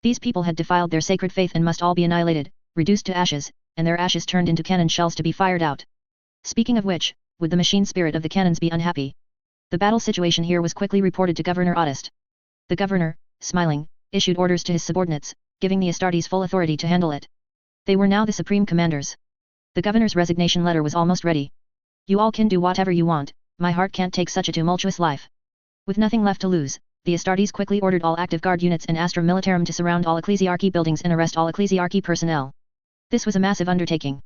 These people had defiled their sacred faith and must all be annihilated, reduced to ashes, and their ashes turned into cannon shells to be fired out. Speaking of which, would the machine spirit of the cannons be unhappy? The battle situation here was quickly reported to Governor Ottist. The governor, smiling, issued orders to his subordinates, giving the Astartes full authority to handle it. They were now the supreme commanders. The governor's resignation letter was almost ready. You all can do whatever you want, my heart can't take such a tumultuous life. With nothing left to lose, the Astartes quickly ordered all active guard units and Astra Militarum to surround all ecclesiarchy buildings and arrest all ecclesiarchy personnel. This was a massive undertaking.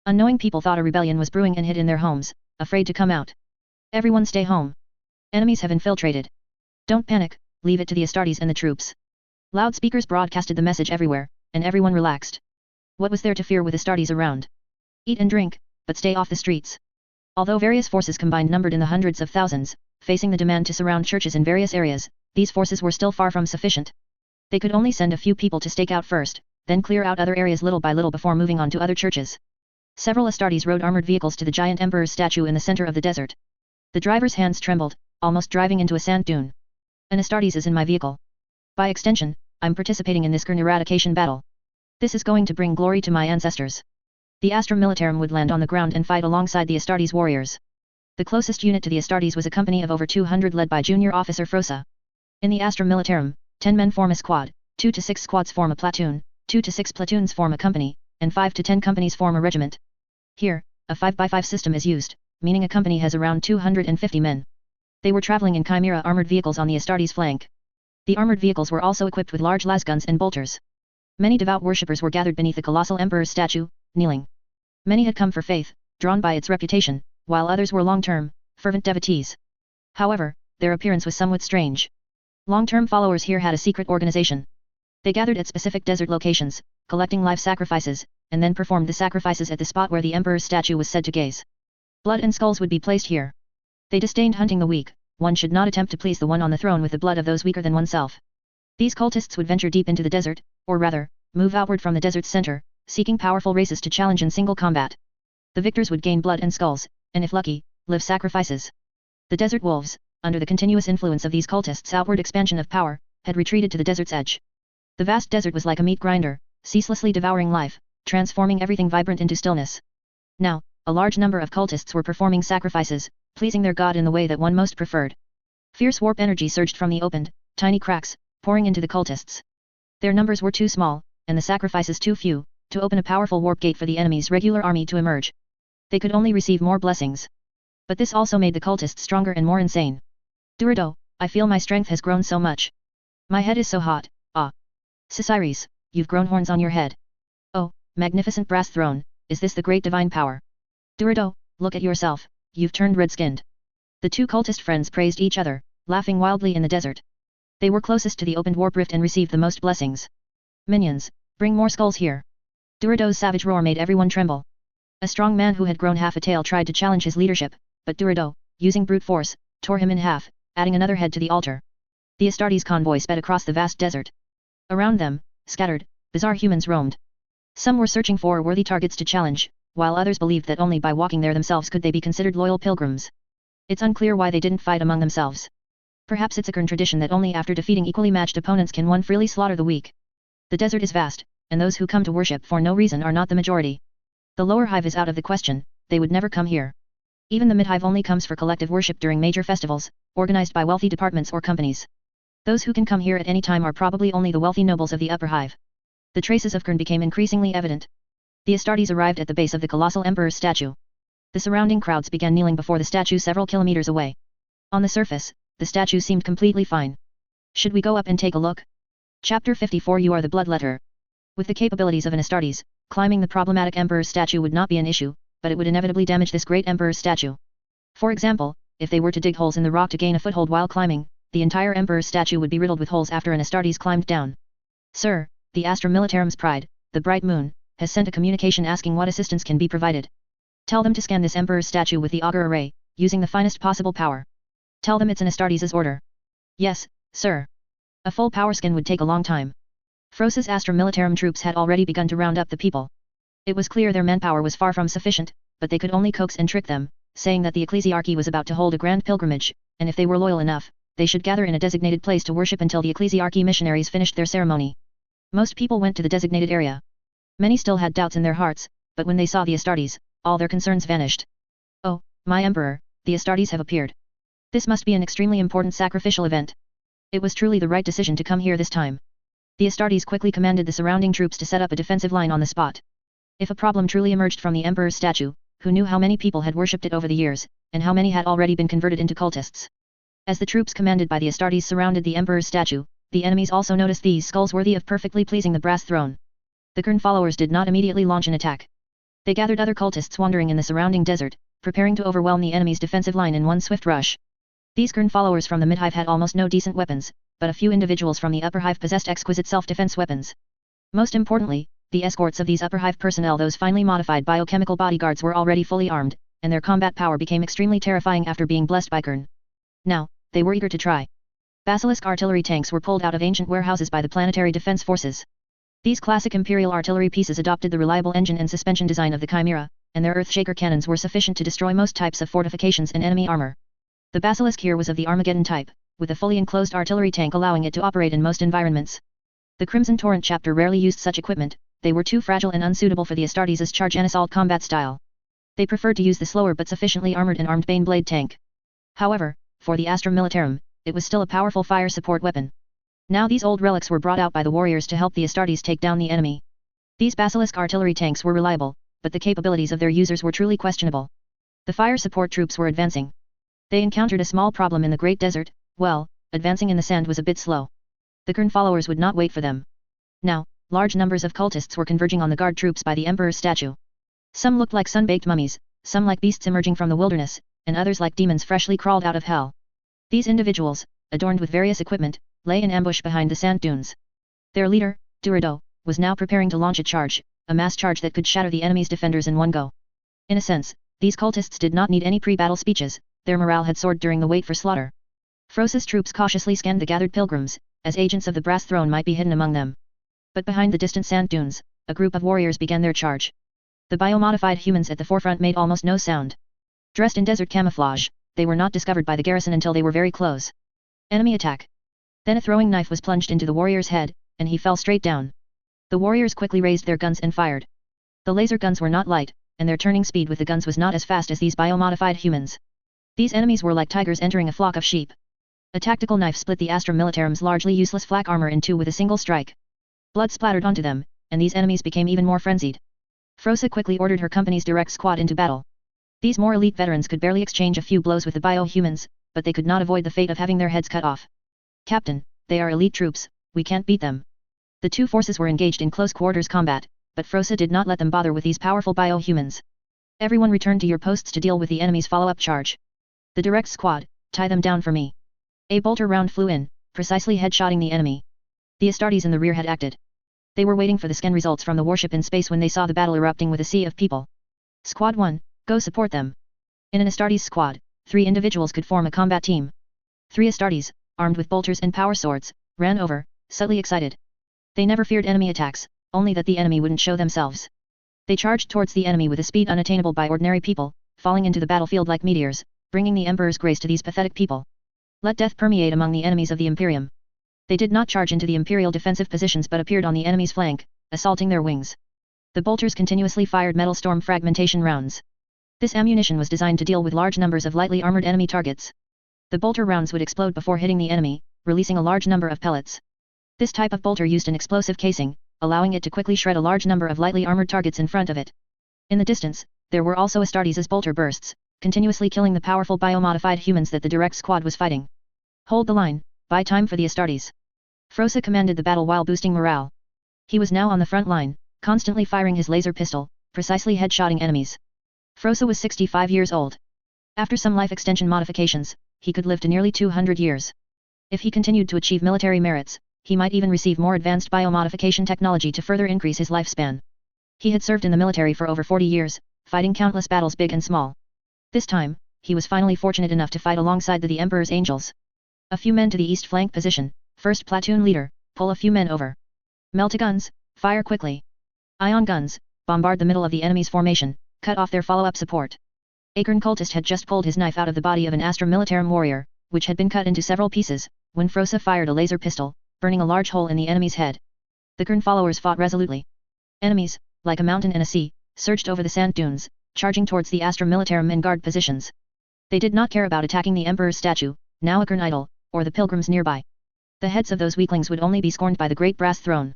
Unknowing people thought a rebellion was brewing and hid in their homes, afraid to come out. Everyone stay home. Enemies have infiltrated. Don't panic, leave it to the Astartes and the troops. Loudspeakers broadcasted the message everywhere, and everyone relaxed. What was there to fear with Astartes around? Eat and drink, but stay off the streets. Although various forces combined numbered in the hundreds of thousands, facing the demand to surround churches in various areas, these forces were still far from sufficient. They could only send a few people to stake out first, then clear out other areas little by little before moving on to other churches. Several Astartes rode armored vehicles to the giant emperor's statue in the center of the desert. The driver's hands trembled, almost driving into a sand dune. An Astartes is in my vehicle. By extension, I'm participating in this Qing eradication battle. This is going to bring glory to my ancestors. The Astra Militarum would land on the ground and fight alongside the Astartes warriors. The closest unit to the Astartes was a company of over 200 led by junior officer Frosa. In the Astra Militarum, 10 men form a squad, 2 to 6 squads form a platoon, 2 to 6 platoons form a company, and 5 to 10 companies form a regiment. Here, a 5x5 system is used, meaning a company has around 250 men. They were traveling in Chimera armored vehicles on the Astartes flank. The armored vehicles were also equipped with large lasguns and bolters. Many devout worshippers were gathered beneath the colossal emperor's statue, kneeling. Many had come for faith, drawn by its reputation, while others were long-term, fervent devotees. However, their appearance was somewhat strange. Long-term followers here had a secret organization. They gathered at specific desert locations, collecting live sacrifices, and then performed the sacrifices at the spot where the emperor's statue was said to gaze. Blood and skulls would be placed here. They disdained hunting the weak, one should not attempt to please the one on the throne with the blood of those weaker than oneself. These cultists would venture deep into the desert, or rather, move outward from the desert's center, seeking powerful races to challenge in single combat. The victors would gain blood and skulls, and if lucky, live sacrifices. The desert wolves, under the continuous influence of these cultists' outward expansion of power, had retreated to the desert's edge. The vast desert was like a meat grinder, ceaselessly devouring life, transforming everything vibrant into stillness. Now, a large number of cultists were performing sacrifices, pleasing their god in the way that one most preferred. Fierce warp energy surged from the opened, tiny cracks, pouring into the cultists. Their numbers were too small, and the sacrifices too few, to open a powerful warp gate for the enemy's regular army to emerge. They could only receive more blessings. But this also made the cultists stronger and more insane. Durido, I feel my strength has grown so much. My head is so hot, ah. Sisiris, you've grown horns on your head. Oh, magnificent brass throne, is this the great divine power? Durido, look at yourself, you've turned red-skinned. The two cultist friends praised each other, laughing wildly in the desert. They were closest to the opened warp rift and received the most blessings. Minions, bring more skulls here. Durido's savage roar made everyone tremble. A strong man who had grown half a tail tried to challenge his leadership, but Durido, using brute force, tore him in half, adding another head to the altar. The Astartes convoy sped across the vast desert. Around them, scattered, bizarre humans roamed. Some were searching for worthy targets to challenge, while others believed that only by walking there themselves could they be considered loyal pilgrims. It's unclear why they didn't fight among themselves. Perhaps it's a Qing tradition that only after defeating equally matched opponents can one freely slaughter the weak. The desert is vast, and those who come to worship for no reason are not the majority. The lower hive is out of the question, they would never come here. Even the mid-hive only comes for collective worship during major festivals, organized by wealthy departments or companies. Those who can come here at any time are probably only the wealthy nobles of the upper hive. The traces of Qing became increasingly evident. The Astartes arrived at the base of the colossal emperor's statue. The surrounding crowds began kneeling before the statue several kilometers away. On the surface, the statue seemed completely fine. Should we go up and take a look? Chapter 54 You are the bloodletter. With the capabilities of an Astartes, climbing the problematic emperor's statue would not be an issue, but it would inevitably damage this great emperor's statue. For example, if they were to dig holes in the rock to gain a foothold while climbing, the entire emperor's statue would be riddled with holes after an Astartes climbed down. Sir, the Astra Militarum's pride, the bright moon, has sent a communication asking what assistance can be provided. Tell them to scan this Emperor's statue with the auger array, using the finest possible power. Tell them it's an Astartes' order. Yes, sir. A full power scan would take a long time. Frosa's Astra Militarum troops had already begun to round up the people. It was clear their manpower was far from sufficient, but they could only coax and trick them, saying that the ecclesiarchy was about to hold a grand pilgrimage, and if they were loyal enough, they should gather in a designated place to worship until the ecclesiarchy missionaries finished their ceremony. Most people went to the designated area. Many still had doubts in their hearts, but when they saw the Astartes, all their concerns vanished. Oh, my emperor, the Astartes have appeared. This must be an extremely important sacrificial event. It was truly the right decision to come here this time. The Astartes quickly commanded the surrounding troops to set up a defensive line on the spot. If a problem truly emerged from the emperor's statue, who knew how many people had worshipped it over the years, and how many had already been converted into cultists? As the troops commanded by the Astartes surrounded the emperor's statue, the enemies also noticed these skulls worthy of perfectly pleasing the brass throne. The Qing followers did not immediately launch an attack. They gathered other cultists wandering in the surrounding desert, preparing to overwhelm the enemy's defensive line in one swift rush. These Qing followers from the mid-hive had almost no decent weapons, but a few individuals from the upper hive possessed exquisite self-defense weapons. Most importantly, the escorts of these upper hive personnel, those finely modified biochemical bodyguards, were already fully armed, and their combat power became extremely terrifying after being blessed by Qing. Now, they were eager to try. Basilisk artillery tanks were pulled out of ancient warehouses by the planetary defense forces. These classic imperial artillery pieces adopted the reliable engine and suspension design of the Chimera, and their Earthshaker cannons were sufficient to destroy most types of fortifications and enemy armor. The Basilisk here was of the Armageddon type, with a fully enclosed artillery tank allowing it to operate in most environments. The Crimson Torrent chapter rarely used such equipment. They were too fragile and unsuitable for the Astartes' charge and assault combat style. They preferred to use the slower but sufficiently armored and armed Baneblade tank. However, for the Astra Militarum, it was still a powerful fire support weapon. Now these old relics were brought out by the warriors to help the Astartes take down the enemy. These Basilisk artillery tanks were reliable, but the capabilities of their users were truly questionable. The fire support troops were advancing. They encountered a small problem in the Great Desert. Well, advancing in the sand was a bit slow. The Qing followers would not wait for them. Now, large numbers of cultists were converging on the guard troops by the emperor's statue. Some looked like sun-baked mummies, some like beasts emerging from the wilderness, and others like demons freshly crawled out of hell. These individuals, adorned with various equipment, lay in ambush behind the sand dunes. Their leader, Durado, was now preparing to launch a mass charge that could shatter the enemy's defenders in one go. In a sense, these cultists did not need any pre-battle speeches, their morale had soared during the wait for slaughter. Frosa's troops cautiously scanned the gathered pilgrims, as agents of the brass throne might be hidden among them. But behind the distant sand dunes, a group of warriors began their charge. The biomodified humans at the forefront made almost no sound. Dressed in desert camouflage, they were not discovered by the garrison until they were very close. Enemy attack. Then a throwing knife was plunged into the warrior's head, and he fell straight down. The warriors quickly raised their guns and fired. The laser guns were not light, and their turning speed with the guns was not as fast as these biomodified humans. These enemies were like tigers entering a flock of sheep. A tactical knife split the Astra Militarum's largely useless flak armor in two with a single strike. Blood splattered onto them, and these enemies became even more frenzied. Frosa quickly ordered her company's direct squad into battle. These more elite veterans could barely exchange a few blows with the bio-humans, but they could not avoid the fate of having their heads cut off. Captain, they are elite troops, we can't beat them. The two forces were engaged in close quarters combat, but Frosa did not let them bother with these powerful bio-humans. Everyone returned to your posts to deal with the enemy's follow-up charge. The direct squad, tie them down for me. A bolter round flew in, precisely headshotting the enemy. The Astartes in the rear had acted. They were waiting for the scan results from the warship in space when they saw the battle erupting with a sea of people. Squad 1, go support them. In an Astartes squad, 3 individuals could form a combat team. 3 Astartes, armed with bolters and power swords, ran over, subtly excited. They never feared enemy attacks, only that the enemy wouldn't show themselves. They charged towards the enemy with a speed unattainable by ordinary people, falling into the battlefield like meteors, bringing the Emperor's grace to these pathetic people. Let death permeate among the enemies of the Imperium. They did not charge into the Imperial defensive positions but appeared on the enemy's flank, assaulting their wings. The bolters continuously fired metal storm fragmentation rounds. This ammunition was designed to deal with large numbers of lightly armored enemy targets. The bolter rounds would explode before hitting the enemy, releasing a large number of pellets. This type of bolter used an explosive casing, allowing it to quickly shred a large number of lightly armored targets in front of it. In the distance, there were also Astartes' bolter bursts, continuously killing the powerful biomodified humans that the direct squad was fighting. Hold the line, buy time for the Astartes. Frosa commanded the battle while boosting morale. He was now on the front line, constantly firing his laser pistol, precisely headshotting enemies. Frosa was 65 years old. After some life extension modifications, he could live to nearly 200 years. If he continued to achieve military merits, he might even receive more advanced biomodification technology to further increase his lifespan. He had served in the military for over 40 years, fighting countless battles big and small. This time, he was finally fortunate enough to fight alongside the Emperor's angels. A few men to the east flank position, first platoon leader, pull a few men over. Melta guns, fire quickly. Ion guns, bombard the middle of the enemy's formation, cut off their follow-up support. A Qing cultist had just pulled his knife out of the body of an Astra Militarum warrior, which had been cut into several pieces, when Frosa fired a laser pistol, burning a large hole in the enemy's head. The Qing followers fought resolutely. Enemies, like a mountain and a sea, surged over the sand dunes, charging towards the Astra Militarum in guard positions. They did not care about attacking the Emperor's statue, now a Qing idol, or the pilgrims nearby. The heads of those weaklings would only be scorned by the great brass throne.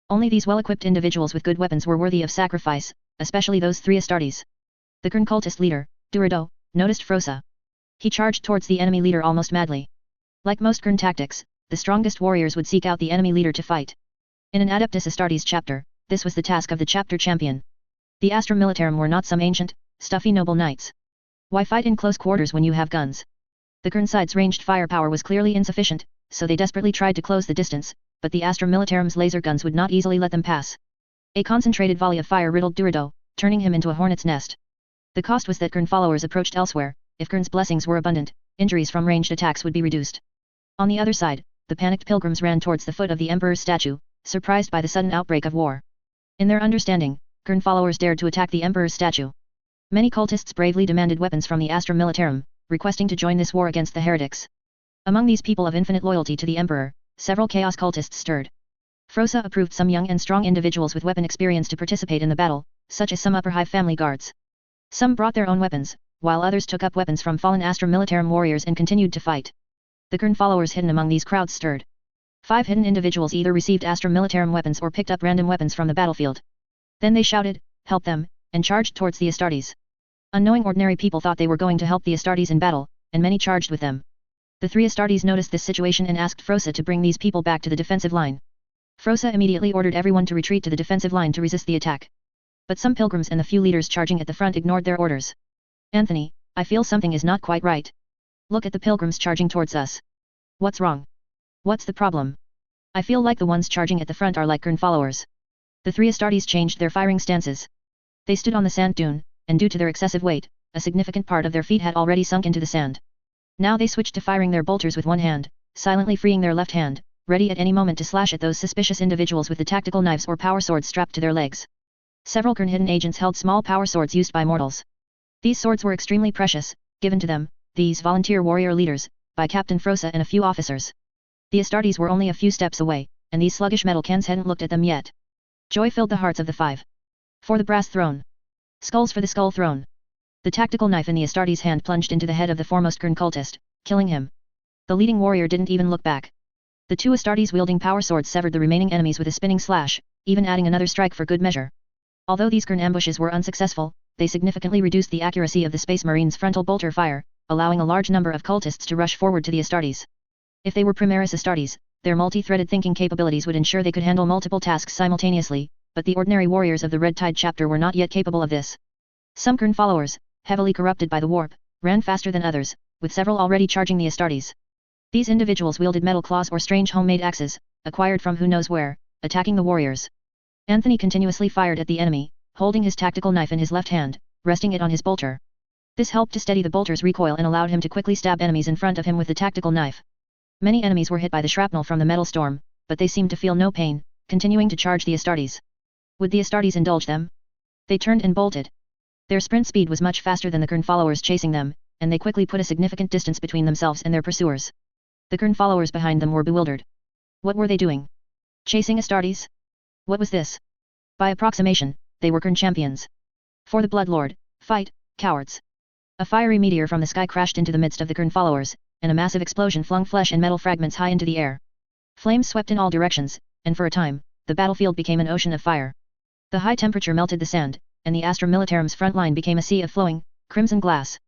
Only these well-equipped individuals with good weapons were worthy of sacrifice, especially those three Astartes. The Qing cultist leader, Durido, noticed Frosa. He charged towards the enemy leader almost madly. Like most Qing tactics, the strongest warriors would seek out the enemy leader to fight. In an Adeptus Astartes chapter, this was the task of the chapter champion. The Astra Militarum were not some ancient, stuffy noble knights. Why fight in close quarters when you have guns? The Qing side's ranged firepower was clearly insufficient, so they desperately tried to close the distance, but the Astra Militarum's laser guns would not easily let them pass. A concentrated volley of fire riddled Durido, turning him into a hornet's nest. The cost was that Qing followers approached elsewhere. If Qing's blessings were abundant, injuries from ranged attacks would be reduced. On the other side, the panicked pilgrims ran towards the foot of the Emperor's statue, surprised by the sudden outbreak of war. In their understanding, Qing followers dared to attack the Emperor's statue. Many cultists bravely demanded weapons from the Astra Militarum, requesting to join this war against the heretics. Among these people of infinite loyalty to the Emperor, several chaos cultists stirred. Frosa approved some young and strong individuals with weapon experience to participate in the battle, such as some upper hive family guards. Some brought their own weapons, while others took up weapons from fallen Astra Militarum warriors and continued to fight. The Qing followers hidden among these crowds stirred. 5 hidden individuals either received Astra Militarum weapons or picked up random weapons from the battlefield. Then they shouted, "Help them," and charged towards the Astartes. Unknowing ordinary people thought they were going to help the Astartes in battle, and many charged with them. The 3 Astartes noticed this situation and asked Frosa to bring these people back to the defensive line. Frosa immediately ordered everyone to retreat to the defensive line to resist the attack. But some pilgrims and the few leaders charging at the front ignored their orders. "Anthony, I feel something is not quite right. Look at the pilgrims charging towards us. What's wrong? What's the problem? I feel like the ones charging at the front are like Qing followers." The 3 Astartes changed their firing stances. They stood on the sand dune, and due to their excessive weight, a significant part of their feet had already sunk into the sand. Now they switched to firing their bolters with one hand, silently freeing their left hand, ready at any moment to slash at those suspicious individuals with the tactical knives or power swords strapped to their legs. Several Qing hidden agents held small power swords used by mortals. These swords were extremely precious, given to them, these volunteer warrior leaders, by Captain Frosa and a few officers. The Astartes were only a few steps away, and these sluggish metal cans hadn't looked at them yet. Joy filled the hearts of the 5. For the brass throne. Skulls for the skull throne. The tactical knife in the Astartes' hand plunged into the head of the foremost Qing cultist, killing him. The leading warrior didn't even look back. The 2 Astartes wielding power swords severed the remaining enemies with a spinning slash, even adding another strike for good measure. Although these Qing ambushes were unsuccessful, they significantly reduced the accuracy of the Space Marines' frontal bolter fire, allowing a large number of cultists to rush forward to the Astartes. If they were Primaris Astartes, their multi-threaded thinking capabilities would ensure they could handle multiple tasks simultaneously, but the ordinary warriors of the Red Tide chapter were not yet capable of this. Some Qing followers, heavily corrupted by the warp, ran faster than others, with several already charging the Astartes. These individuals wielded metal claws or strange homemade axes, acquired from who knows where, attacking the warriors. Anthony continuously fired at the enemy, holding his tactical knife in his left hand, resting it on his bolter. This helped to steady the bolter's recoil and allowed him to quickly stab enemies in front of him with the tactical knife. Many enemies were hit by the shrapnel from the metal storm, but they seemed to feel no pain, continuing to charge the Astartes. Would the Astartes indulge them? They turned and bolted. Their sprint speed was much faster than the Qing followers chasing them, and they quickly put a significant distance between themselves and their pursuers. The Qing followers behind them were bewildered. What were they doing? Chasing Astartes? What was this? By approximation, they were Qing champions. For the Bloodlord, fight, cowards! A fiery meteor from the sky crashed into the midst of the Qing followers, and a massive explosion flung flesh and metal fragments high into the air. Flames swept in all directions, and for a time, the battlefield became an ocean of fire. The high temperature melted the sand, and the Astra Militarum's front line became a sea of flowing, crimson glass.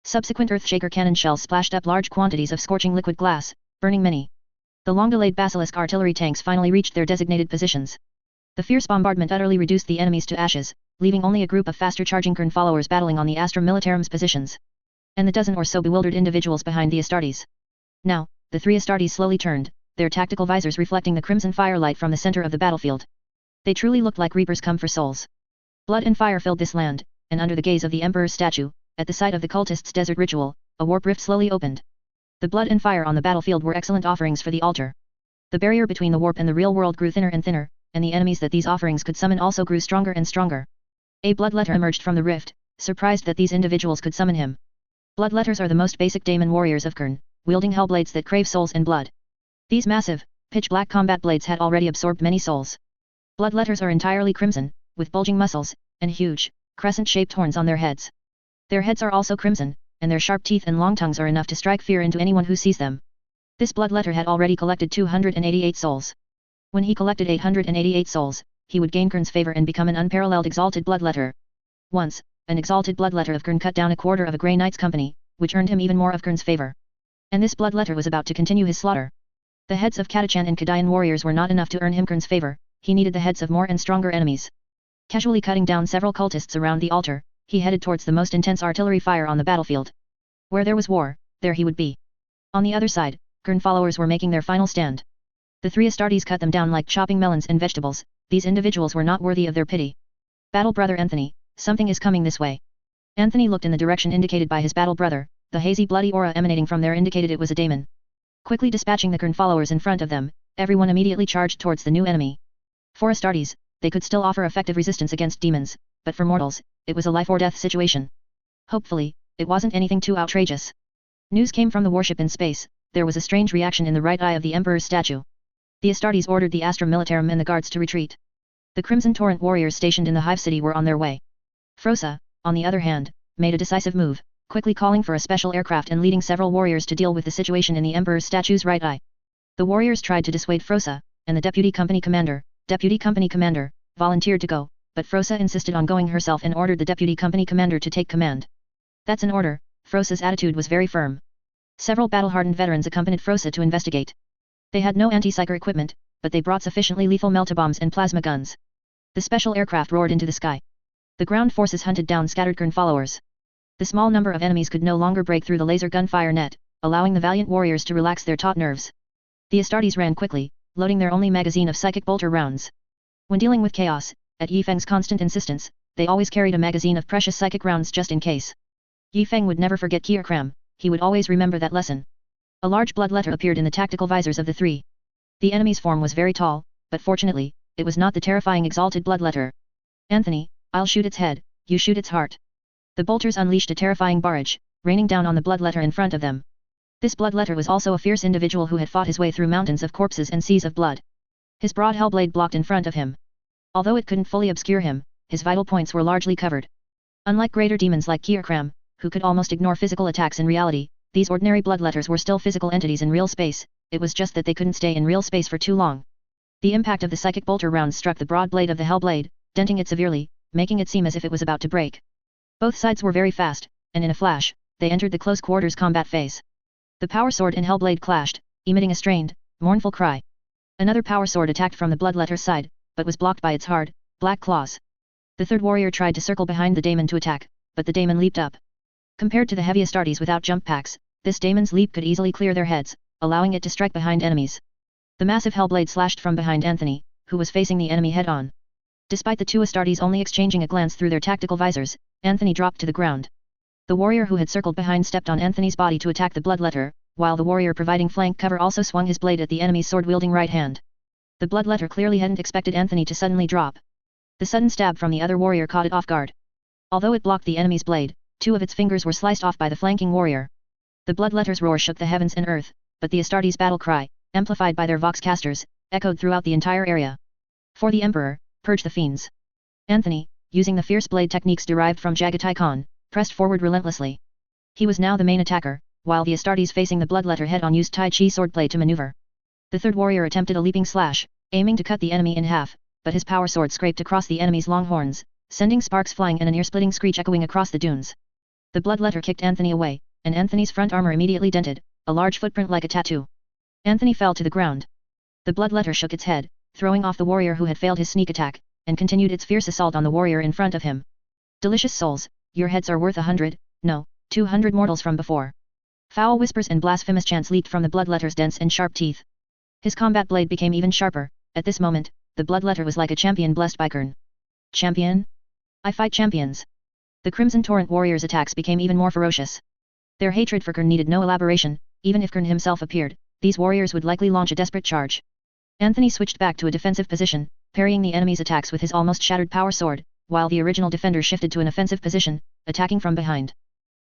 Subsequent Earthshaker cannon shells splashed up large quantities of scorching liquid glass, burning many. The long-delayed Basilisk artillery tanks finally reached their designated positions. The fierce bombardment utterly reduced the enemies to ashes, leaving only a group of faster-charging Qing followers battling on the Astra Militarum's positions. And the dozen or so bewildered individuals behind the Astartes. Now, the 3 Astartes slowly turned, their tactical visors reflecting the crimson firelight from the center of the battlefield. They truly looked like reapers come for souls. Blood and fire filled this land, and under the gaze of the Emperor's statue, at the site of the cultists' desert ritual, a warp rift slowly opened. The blood and fire on the battlefield were excellent offerings for the altar. The barrier between the warp and the real world grew thinner and thinner, and the enemies that these offerings could summon also grew stronger and stronger. A bloodletter emerged from the rift, surprised that these individuals could summon him. Bloodletters are the most basic daemon warriors of Qing, wielding hellblades that crave souls and blood. These massive, pitch-black combat blades had already absorbed many souls. Bloodletters are entirely crimson, with bulging muscles, and huge, crescent-shaped horns on their heads. Their heads are also crimson, and their sharp teeth and long tongues are enough to strike fear into anyone who sees them. This bloodletter had already collected 288 souls. When he collected 888 souls, he would gain Qing's favor and become an unparalleled exalted bloodletter. Once, an exalted bloodletter of Qing cut down a quarter of a Grey Knight's company, which earned him even more of Qing's favor. And this bloodletter was about to continue his slaughter. The heads of Katachan and Kadayan warriors were not enough to earn him Qing's favor, he needed the heads of more and stronger enemies. Casually cutting down several cultists around the altar, he headed towards the most intense artillery fire on the battlefield. Where there was war, there he would be. On the other side, Qing followers were making their final stand. The three Astartes cut them down like chopping melons and vegetables. These individuals were not worthy of their pity. Battle brother Anthony, something is coming this way. Anthony looked in the direction indicated by his battle brother, the hazy bloody aura emanating from there indicated it was a daemon. Quickly dispatching the Qing followers in front of them, everyone immediately charged towards the new enemy. For Astartes, they could still offer effective resistance against demons, but for mortals, it was a life or death situation. Hopefully, it wasn't anything too outrageous. News came from the warship in space, there was a strange reaction in the right eye of the Emperor's statue. The Astartes ordered the Astra Militarum and the guards to retreat. The Crimson Torrent warriors stationed in the Hive City were on their way. Frosa, on the other hand, made a decisive move, quickly calling for a special aircraft and leading several warriors to deal with the situation in the Emperor's statue's right eye. The warriors tried to dissuade Frosa, and the Deputy Company Commander, volunteered to go, but Frosa insisted on going herself and ordered the Deputy Company Commander to take command. That's an order. Frosa's attitude was very firm. Several battle-hardened veterans accompanied Frosa to investigate. They had no anti-psyker equipment, but they brought sufficiently lethal meltabombs and plasma guns. The special aircraft roared into the sky. The ground forces hunted down scattered Qing followers. The small number of enemies could no longer break through the laser gunfire net, allowing the valiant warriors to relax their taut nerves. The Astartes ran quickly, loading their only magazine of psychic bolter rounds. When dealing with chaos, at Yifeng's constant insistence, they always carried a magazine of precious psychic rounds just in case. Yifeng would never forget Kiakram, he would always remember that lesson. A large bloodletter appeared in the tactical visors of the three. The enemy's form was very tall, but fortunately, it was not the terrifying exalted bloodletter. Anthony, I'll shoot its head, you shoot its heart. The bolters unleashed a terrifying barrage, raining down on the bloodletter in front of them. This bloodletter was also a fierce individual who had fought his way through mountains of corpses and seas of blood. His broad hellblade blocked in front of him. Although it couldn't fully obscure him, his vital points were largely covered. Unlike greater demons like Kiakram, who could almost ignore physical attacks in reality, these ordinary bloodletters were still physical entities in real space, it was just that they couldn't stay in real space for too long. The impact of the psychic bolter rounds struck the broad blade of the hellblade, denting it severely, making it seem as if it was about to break. Both sides were very fast, and in a flash, they entered the close quarters combat phase. The power sword and hellblade clashed, emitting a strained, mournful cry. Another power sword attacked from the bloodletter's side, but was blocked by its hard, black claws. The third warrior tried to circle behind the daemon to attack, but the daemon leaped up. Compared to the heavy Astartes without jump packs, this daemon's leap could easily clear their heads, allowing it to strike behind enemies. The massive hellblade slashed from behind Anthony, who was facing the enemy head-on. Despite the two Astartes only exchanging a glance through their tactical visors, Anthony dropped to the ground. The warrior who had circled behind stepped on Anthony's body to attack the bloodletter, while the warrior providing flank cover also swung his blade at the enemy's sword-wielding right hand. The bloodletter clearly hadn't expected Anthony to suddenly drop. The sudden stab from the other warrior caught it off guard. Although it blocked the enemy's blade, two of its fingers were sliced off by the flanking warrior. The bloodletter's roar shook the heavens and earth, but the Astartes' battle cry, amplified by their voxcasters, echoed throughout the entire area. For the Emperor, purge the fiends. Anthony, using the fierce blade techniques derived from Jagatai Khan, pressed forward relentlessly. He was now the main attacker, while the Astartes facing the bloodletter head-on used Tai Chi swordplay to maneuver. The third warrior attempted a leaping slash, aiming to cut the enemy in half, but his power sword scraped across the enemy's long horns, sending sparks flying and an ear-splitting screech echoing across the dunes. The bloodletter kicked Anthony away, and Anthony's front armor immediately dented, a large footprint like a tattoo. Anthony fell to the ground. The bloodletter shook its head, throwing off the warrior who had failed his sneak attack, and continued its fierce assault on the warrior in front of him. Delicious souls, your heads are worth 100, no, 200 mortals from before. Foul whispers and blasphemous chants leaped from the bloodletter's dense and sharp teeth. His combat blade became even sharper. At this moment, the bloodletter was like a champion blessed by Qing. Champion? I fight champions. The Crimson Torrent warriors' attacks became even more ferocious. Their hatred for Qing needed no elaboration. Even if Qing himself appeared, these warriors would likely launch a desperate charge. Anthony switched back to a defensive position, parrying the enemy's attacks with his almost shattered power sword, while the original defender shifted to an offensive position, attacking from behind.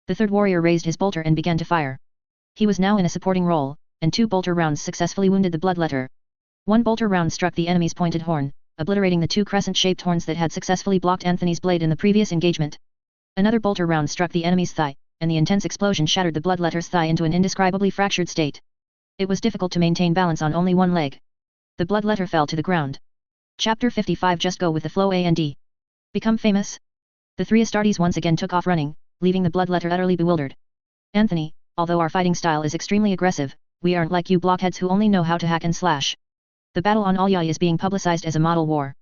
The third warrior raised his bolter and began to fire. He was now in a supporting role, and 2 bolter rounds successfully wounded the bloodletter. One bolter round struck the enemy's pointed horn, obliterating the 2 crescent-shaped horns that had successfully blocked Anthony's blade in the previous engagement. Another bolter round struck the enemy's thigh, and the intense explosion shattered the bloodletter's thigh into an indescribably fractured state. It was difficult to maintain balance on only one leg. The bloodletter fell to the ground. Chapter 55. Just go with the flow and become famous? The 3 Astartes once again took off running, leaving the bloodletter utterly bewildered. Anthony, although our fighting style is extremely aggressive, we aren't like you blockheads who only know how to hack and slash. The battle on Alyai is being publicized as a model war.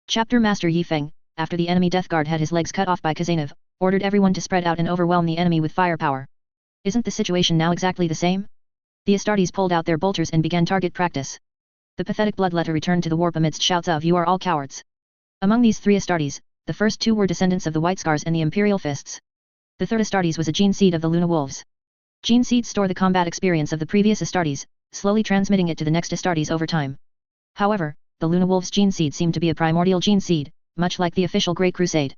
Chapter Master Yi Feng, after the enemy death guard had his legs cut off by Khazanov, ordered everyone to spread out and overwhelm the enemy with firepower. Isn't the situation now exactly the same? The Astartes pulled out their bolters and began target practice. The pathetic bloodletter returned to the warp amidst shouts of "You are all cowards." Among these 3 Astartes, the first 2 were descendants of the White Scars and the Imperial Fists. The third Astartes was a gene seed of the Luna Wolves. Gene seeds store the combat experience of the previous Astartes, slowly transmitting it to the next Astartes over time. However, the Luna Wolves' gene seed seemed to be a primordial gene seed, much like the official Great Crusade.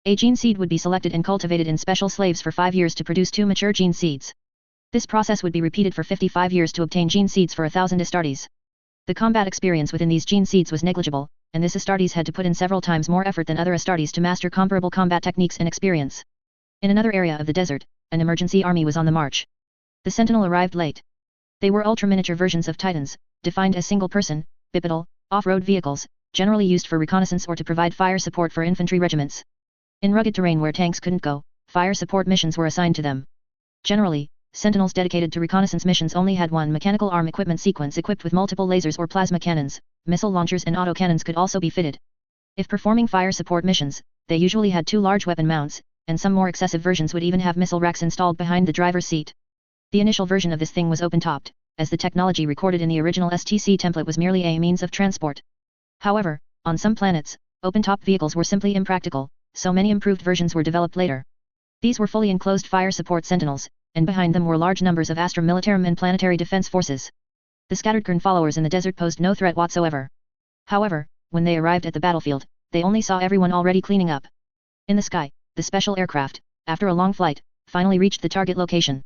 A gene seed would be selected and cultivated in special slaves for 5 years to produce 2 mature gene seeds. This process would be repeated for 55 years to obtain gene seeds for 1,000 Astartes. The combat experience within these gene seeds was negligible, and this Astartes had to put in several times more effort than other Astartes to master comparable combat techniques and experience. In another area of the desert, an emergency army was on the march. The Sentinel arrived late. They were ultra-miniature versions of Titans, defined as single-person, bipedal, off-road vehicles, generally used for reconnaissance or to provide fire support for infantry regiments. In rugged terrain where tanks couldn't go, fire support missions were assigned to them. Generally, Sentinels dedicated to reconnaissance missions only had one mechanical arm equipment sequence equipped with multiple lasers or plasma cannons. Missile launchers and autocannons could also be fitted. If performing fire support missions, they usually had 2 large weapon mounts, and some more excessive versions would even have missile racks installed behind the driver's seat. The initial version of this thing was open-topped, as the technology recorded in the original STC template was merely a means of transport. However, on some planets, open-top vehicles were simply impractical, so many improved versions were developed later. These were fully enclosed fire support sentinels, and behind them were large numbers of Astra Militarum and planetary defense forces. The scattered Qing followers in the desert posed no threat whatsoever. However, when they arrived at the battlefield, they only saw everyone already cleaning up. In the sky, the special aircraft, after a long flight, finally reached the target location.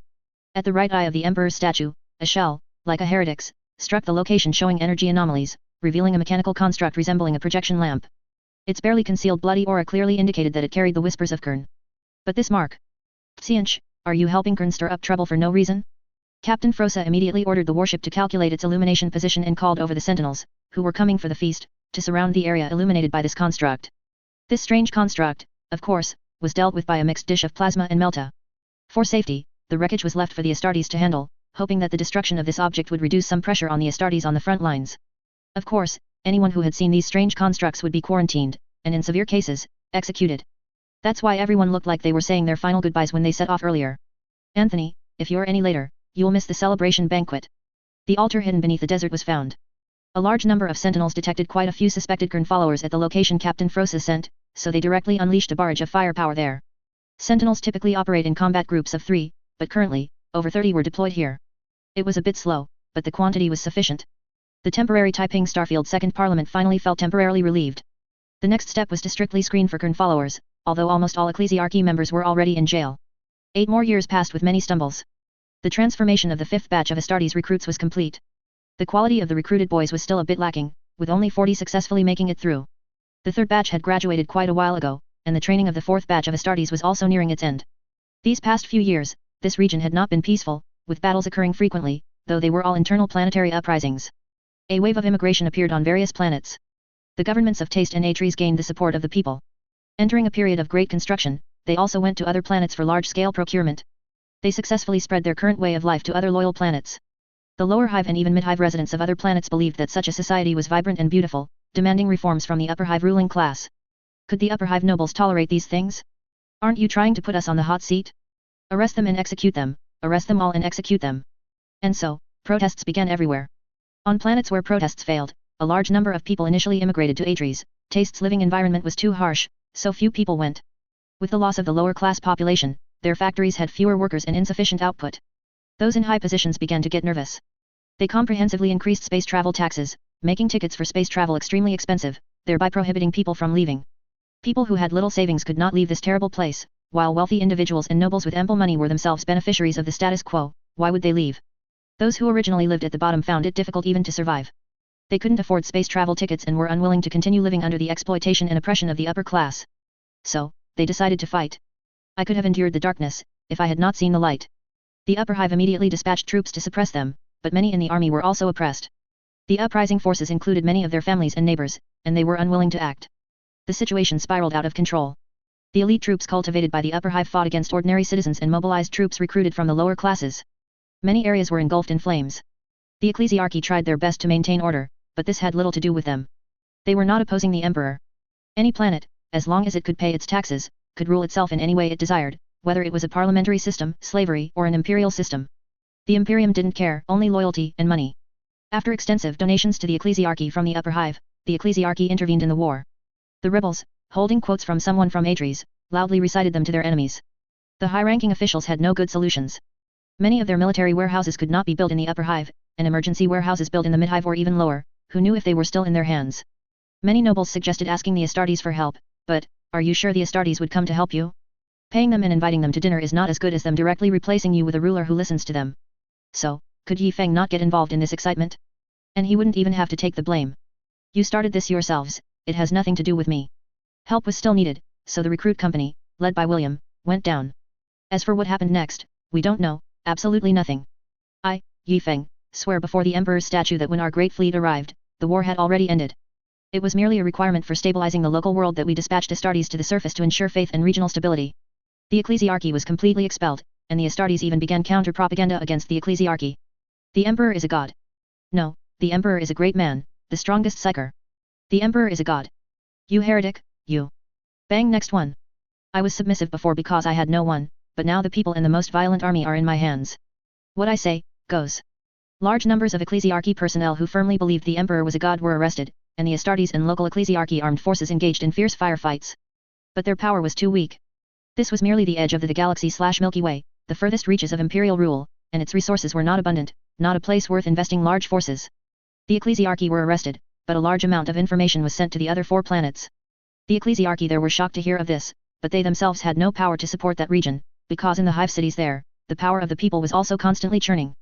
At the right eye of the Emperor's statue, a shell, like a heretic's, struck the location showing energy anomalies, revealing a mechanical construct resembling a projection lamp. Its barely concealed bloody aura clearly indicated that it carried the whispers of Qing. But this mark. Tsianch, are you helping Qing stir up trouble for no reason? Captain Frosa immediately ordered the warship to calculate its illumination position and called over the sentinels, who were coming for the feast, to surround the area illuminated by this construct. This strange construct, of course, was dealt with by a mixed dish of plasma and melta. For safety, the wreckage was left for the Astartes to handle, hoping that the destruction of this object would reduce some pressure on the Astartes on the front lines. Of course, anyone who had seen these strange constructs would be quarantined, and in severe cases, executed. That's why everyone looked like they were saying their final goodbyes when they set off earlier. Anthony, if you're any later, you'll miss the celebration banquet. The altar hidden beneath the desert was found. A large number of sentinels detected quite a few suspected Qing followers at the location Captain Frosa sent, so they directly unleashed a barrage of firepower there. Sentinels typically operate in combat groups of 3, but currently, over 30 were deployed here. It was a bit slow, but the quantity was sufficient. The temporary Taiping Starfield Second Parliament finally felt temporarily relieved. The next step was to strictly screen for Qing followers, although almost all ecclesiarchy members were already in jail. 8 more years passed with many stumbles. The transformation of the 5th batch of Astartes recruits was complete. The quality of the recruited boys was still a bit lacking, with only 40 successfully making it through. The 3rd batch had graduated quite a while ago, and the training of the 4th batch of Astartes was also nearing its end. These past few years, this region had not been peaceful, with battles occurring frequently, though they were all internal planetary uprisings. A wave of immigration appeared on various planets. The governments of Taste and Atres gained the support of the people. Entering a period of great construction, they also went to other planets for large-scale procurement. They successfully spread their current way of life to other loyal planets. The lower hive and even mid-hive residents of other planets believed that such a society was vibrant and beautiful, demanding reforms from the upper hive ruling class. Could the upper hive nobles tolerate these things? Aren't you trying to put us on the hot seat? Arrest them and execute them, arrest them all and execute them. And so, protests began everywhere. On planets where protests failed, a large number of people initially immigrated to Atres. Taste's living environment was too harsh, so few people went. With the loss of the lower class population, their factories had fewer workers and insufficient output. Those in high positions began to get nervous. They comprehensively increased space travel taxes, making tickets for space travel extremely expensive, thereby prohibiting people from leaving. People who had little savings could not leave this terrible place, while wealthy individuals and nobles with ample money were themselves beneficiaries of the status quo. Why would they leave? Those who originally lived at the bottom found it difficult even to survive. They couldn't afford space travel tickets and were unwilling to continue living under the exploitation and oppression of the upper class. So, they decided to fight. I could have endured the darkness, if I had not seen the light. The upper hive immediately dispatched troops to suppress them, but many in the army were also oppressed. The uprising forces included many of their families and neighbors, and they were unwilling to act. The situation spiraled out of control. The elite troops cultivated by the upper hive fought against ordinary citizens and mobilized troops recruited from the lower classes. Many areas were engulfed in flames. The ecclesiarchy tried their best to maintain order, but this had little to do with them. They were not opposing the emperor. Any planet, as long as it could pay its taxes, could rule itself in any way it desired, whether it was a parliamentary system, slavery, or an imperial system. The imperium didn't care, only loyalty and money. After extensive donations to the ecclesiarchy from the upper hive, the ecclesiarchy intervened in the war. The rebels, holding quotes from someone from Astartes, loudly recited them to their enemies. The high-ranking officials had no good solutions. Many of their military warehouses could not be built in the upper hive, and emergency warehouses built in the mid-hive or even lower, who knew if they were still in their hands. Many nobles suggested asking the Astartes for help, but, are you sure the Astartes would come to help you? Paying them and inviting them to dinner is not as good as them directly replacing you with a ruler who listens to them. So, could Yi Feng not get involved in this excitement? And he wouldn't even have to take the blame. You started this yourselves, it has nothing to do with me. Help was still needed, so the recruit company, led by William, went down. As for what happened next, we don't know, absolutely nothing. I, Yi Feng, swear before the Emperor's statue that when our great fleet arrived, the war had already ended. It was merely a requirement for stabilizing the local world that we dispatched Astartes to the surface to ensure faith and regional stability. The ecclesiarchy was completely expelled, and the Astartes even began counter-propaganda against the ecclesiarchy. The Emperor is a god. No, the Emperor is a great man, the strongest psyker. The Emperor is a god. You heretic, you. Bang, next one. I was submissive before because I had no one, but now the people and the most violent army are in my hands. What I say, goes. Large numbers of ecclesiarchy personnel who firmly believed the Emperor was a god were arrested, and the Astartes and local ecclesiarchy armed forces engaged in fierce firefights. But their power was too weak. This was merely the edge of the galaxy/Milky Way, the furthest reaches of imperial rule, and its resources were not abundant, not a place worth investing large forces. The ecclesiarchy were arrested, but a large amount of information was sent to the other 4 planets. The ecclesiarchy there were shocked to hear of this, but they themselves had no power to support that region, because in the hive cities there, the power of the people was also constantly churning.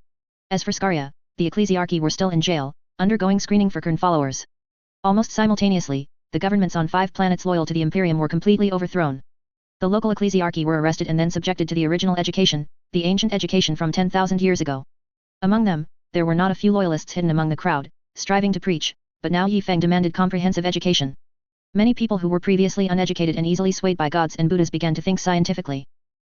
As for Scaria, the ecclesiarchy were still in jail, undergoing screening for Qing followers. Almost simultaneously, the governments on 5 planets loyal to the Imperium were completely overthrown. The local ecclesiarchy were arrested and then subjected to the original education, the ancient education from 10,000 years ago. Among them, there were not a few loyalists hidden among the crowd, striving to preach, but now Yi Feng demanded comprehensive education. Many people who were previously uneducated and easily swayed by gods and Buddhas began to think scientifically.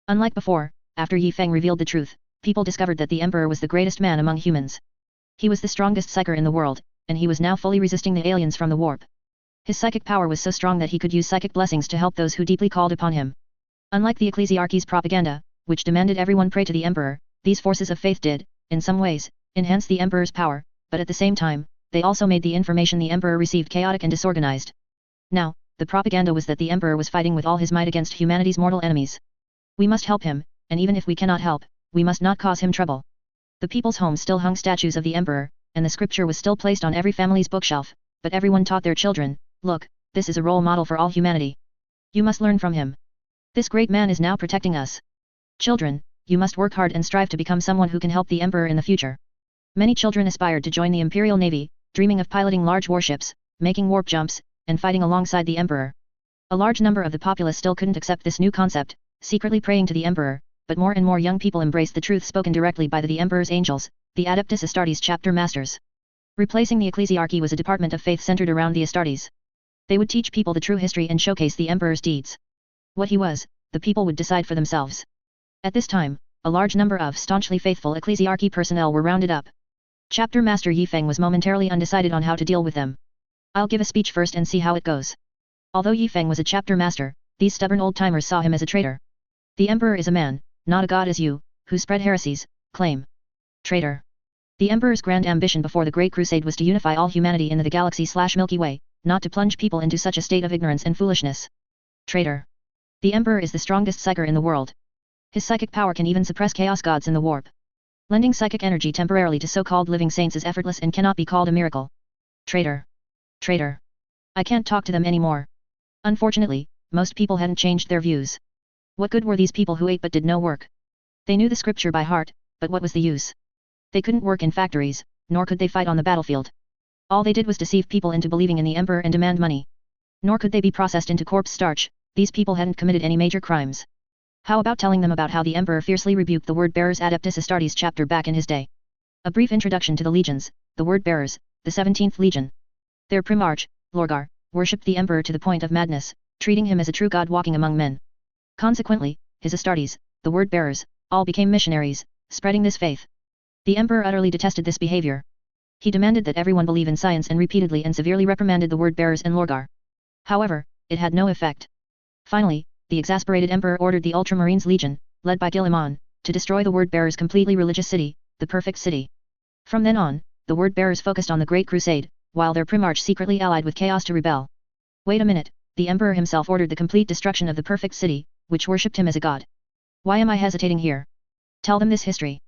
Unlike before, after Yi Feng revealed the truth, people discovered that the Emperor was the greatest man among humans. He was the strongest psyker in the world, and he was now fully resisting the aliens from the warp. His psychic power was so strong that he could use psychic blessings to help those who deeply called upon him. Unlike the ecclesiarchy's propaganda, which demanded everyone pray to the Emperor, these forces of faith did, in some ways, enhance the Emperor's power, but at the same time, they also made the information the Emperor received chaotic and disorganized. Now, the propaganda was that the Emperor was fighting with all his might against humanity's mortal enemies. We must help him, and even if we cannot help, we must not cause him trouble. The people's homes still hung statues of the Emperor, and the scripture was still placed on every family's bookshelf, but everyone taught their children, look, this is a role model for all humanity. You must learn from him. This great man is now protecting us. Children, you must work hard and strive to become someone who can help the Emperor in the future. Many children aspired to join the Imperial Navy, dreaming of piloting large warships, making warp jumps, and fighting alongside the Emperor. A large number of the populace still couldn't accept this new concept, secretly praying to the Emperor, but more and more young people embraced the truth spoken directly by the Emperor's angels, the Adeptus Astartes chapter masters. Replacing the ecclesiarchy was a department of faith centered around the Astartes. They would teach people the true history and showcase the Emperor's deeds. What he was, the people would decide for themselves. At this time, a large number of staunchly faithful ecclesiarchy personnel were rounded up. Chapter Master Yi Feng was momentarily undecided on how to deal with them. I'll give a speech first and see how it goes. Although Yi Feng was a chapter master, these stubborn old-timers saw him as a traitor. The Emperor is a man, not a god as you, who spread heresies, claim. Traitor. The Emperor's grand ambition before the Great Crusade was to unify all humanity in the galaxy/Milky Way, not to plunge people into such a state of ignorance and foolishness. Traitor. The Emperor is the strongest psyker in the world. His psychic power can even suppress chaos gods in the warp. Lending psychic energy temporarily to so-called living saints is effortless and cannot be called a miracle. Traitor. Traitor. I can't talk to them anymore. Unfortunately, most people hadn't changed their views. What good were these people who ate but did no work? They knew the scripture by heart, but what was the use? They couldn't work in factories, nor could they fight on the battlefield. All they did was deceive people into believing in the Emperor and demand money. Nor could they be processed into corpse starch. These people hadn't committed any major crimes. How about telling them about how the Emperor fiercely rebuked the word-bearers Adeptus Astartes chapter back in his day? A brief introduction to the legions, the word-bearers, the 17th Legion. Their Primarch, Lorgar, worshipped the Emperor to the point of madness, treating him as a true god walking among men. Consequently, his Astartes, the word-bearers, all became missionaries, spreading this faith. The Emperor utterly detested this behavior. He demanded that everyone believe in science and repeatedly and severely reprimanded the word-bearers and Lorgar. However, it had no effect. Finally, the exasperated Emperor ordered the Ultramarines Legion, led by Guilliman, to destroy the word-bearers' completely religious city, the Perfect City. From then on, the word-bearers focused on the Great Crusade, while their Primarch secretly allied with Chaos to rebel. Wait a minute, the Emperor himself ordered the complete destruction of the Perfect City, which worshipped him as a god. Why am I hesitating here? Tell them this history.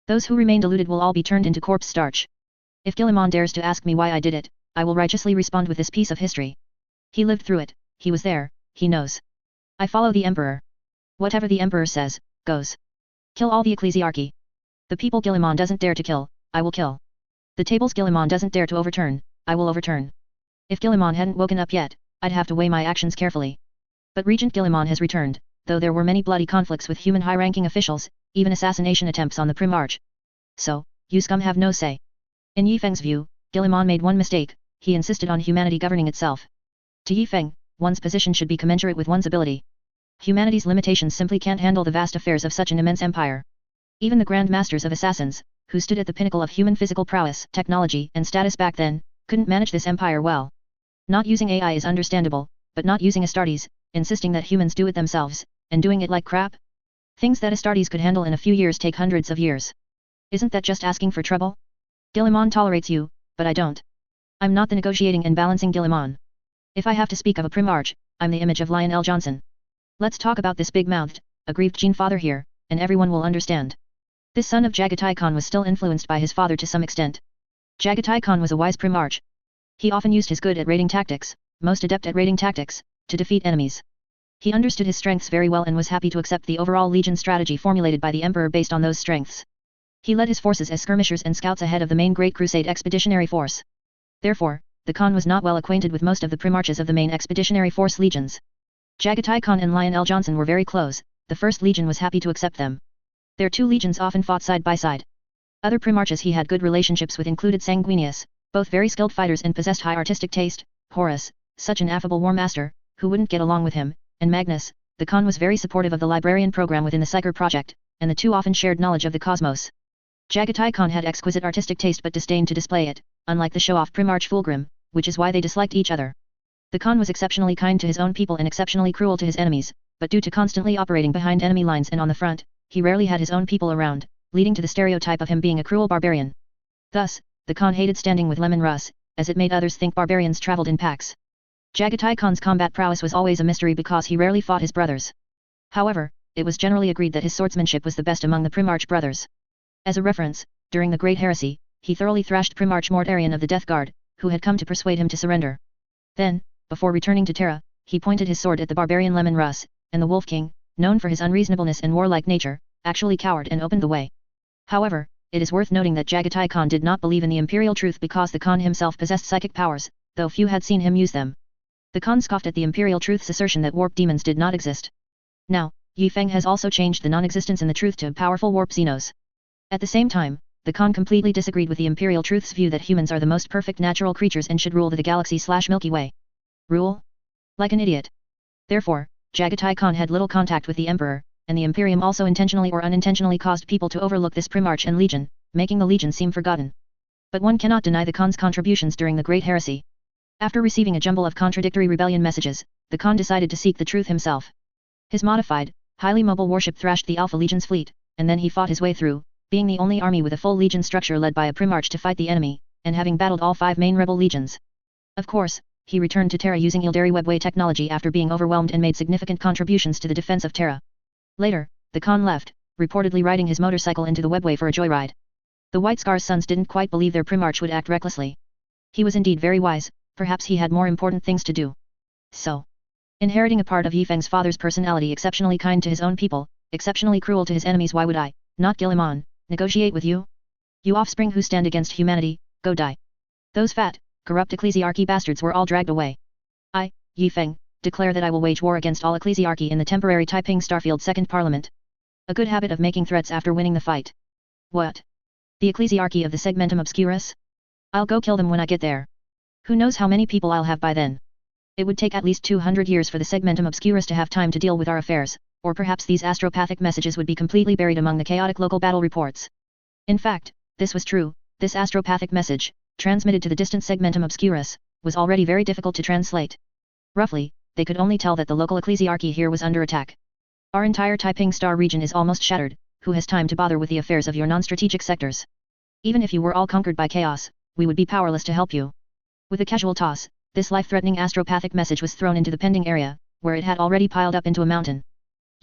Those who remain deluded will all be turned into corpse starch. If Guilliman dares to ask me why I did it, I will righteously respond with this piece of history. He lived through it, he was there, he knows. I follow the Emperor. Whatever the Emperor says, goes. Kill all the ecclesiarchy. The people Guilliman doesn't dare to kill, I will kill. The tables Guilliman doesn't dare to overturn, I will overturn. If Guilliman hadn't woken up yet, I'd have to weigh my actions carefully. But Regent Guilliman has returned, though there were many bloody conflicts with human high-ranking officials, even assassination attempts on the Primarch. So, you scum have no say. In Yifeng's view, Guilliman made one mistake, he insisted on humanity governing itself. To Yifeng, one's position should be commensurate with one's ability. Humanity's limitations simply can't handle the vast affairs of such an immense empire. Even the Grand Masters of Assassins, who stood at the pinnacle of human physical prowess, technology, and status back then, couldn't manage this empire well. Not using AI is understandable, but not using Astartes, insisting that humans do it themselves, and doing it like crap? Things that Astartes could handle in a few years take hundreds of years. Isn't that just asking for trouble? Guilliman tolerates you, but I don't. I'm not the negotiating and balancing Guilliman. If I have to speak of a Primarch, I'm the image of Lionel Johnson. Let's talk about this big-mouthed, aggrieved Gene father here, and everyone will understand. This son of Jagatai Khan was still influenced by his father to some extent. Jagatai Khan was a wise Primarch. He often used his good at raiding tactics, most adept at raiding tactics, to defeat enemies. He understood his strengths very well and was happy to accept the overall legion strategy formulated by the Emperor based on those strengths. He led his forces as skirmishers and scouts ahead of the main Great Crusade expeditionary force. Therefore, the Khan was not well acquainted with most of the Primarches of the main expeditionary force legions. Jagatai Khan and Lionel Johnson were very close, the First Legion was happy to accept them. Their two legions often fought side by side. Other Primarches he had good relationships with included Sanguinius, both very skilled fighters and possessed high artistic taste, Horus, such an affable war master, who wouldn't get along with him, and Magnus, the Khan was very supportive of the librarian program within the Psyker project, and the two often shared knowledge of the cosmos. Jagatai Khan had exquisite artistic taste but disdained to display it, unlike the show-off Primarch Fulgrim, which is why they disliked each other. The Khan was exceptionally kind to his own people and exceptionally cruel to his enemies, but due to constantly operating behind enemy lines and on the front, he rarely had his own people around, leading to the stereotype of him being a cruel barbarian. Thus, the Khan hated standing with Lemon Russ, as it made others think barbarians traveled in packs. Jagatai Khan's combat prowess was always a mystery because he rarely fought his brothers. However, it was generally agreed that his swordsmanship was the best among the Primarch brothers. As a reference, during the Great Heresy, he thoroughly thrashed Primarch Mortarion of the Death Guard, who had come to persuade him to surrender. Then, before returning to Terra, he pointed his sword at the barbarian Lemon Russ, and the Wolf King, known for his unreasonableness and warlike nature, actually cowered and opened the way. However, it is worth noting that Jagatai Khan did not believe in the imperial truth because the Khan himself possessed psychic powers, though few had seen him use them. The Khan scoffed at the imperial truth's assertion that warp demons did not exist. Now, Yifeng has also changed the non-existence in the truth to powerful warp xenos. At the same time, the Khan completely disagreed with the imperial truth's view that humans are the most perfect natural creatures and should rule the galaxy/Milky Way. Rule? Like an idiot. Therefore, Jagatai Khan had little contact with the Emperor, and the Imperium also intentionally or unintentionally caused people to overlook this Primarch and Legion, making the Legion seem forgotten. But one cannot deny the Khan's contributions during the Great Heresy. After receiving a jumble of contradictory rebellion messages, the Khan decided to seek the truth himself. His modified, highly mobile warship thrashed the Alpha Legion's fleet, and then he fought his way through, being the only army with a full Legion structure led by a Primarch to fight the enemy, and having battled all 5 main rebel legions. Of course, he returned to Terra using Ildari webway technology after being overwhelmed and made significant contributions to the defense of Terra. Later, the Khan left, reportedly riding his motorcycle into the webway for a joyride. The White Scar's sons didn't quite believe their Primarch would act recklessly. He was indeed very wise, perhaps he had more important things to do. So, inheriting a part of Yifeng's father's personality, exceptionally kind to his own people, exceptionally cruel to his enemies, why would I, not Guilliman, negotiate with you? You offspring who stand against humanity, go die. Those fat, corrupt ecclesiarchy bastards were all dragged away. I, Yifeng, declare that I will wage war against all ecclesiarchy in the temporary Taiping Starfield Second Parliament. A good habit of making threats after winning the fight. What? The ecclesiarchy of the Segmentum Obscurus? I'll go kill them when I get there. Who knows how many people I'll have by then? It would take at least 200 years for the Segmentum Obscurus to have time to deal with our affairs, or perhaps these astropathic messages would be completely buried among the chaotic local battle reports. In fact, this was true, this astropathic message, transmitted to the distant Segmentum Obscurus, was already very difficult to translate. Roughly, they could only tell that the local ecclesiarchy here was under attack. Our entire Taiping Star region is almost shattered, who has time to bother with the affairs of your non-strategic sectors? Even if you were all conquered by chaos, we would be powerless to help you. With a casual toss, this life-threatening astropathic message was thrown into the pending area, where it had already piled up into a mountain.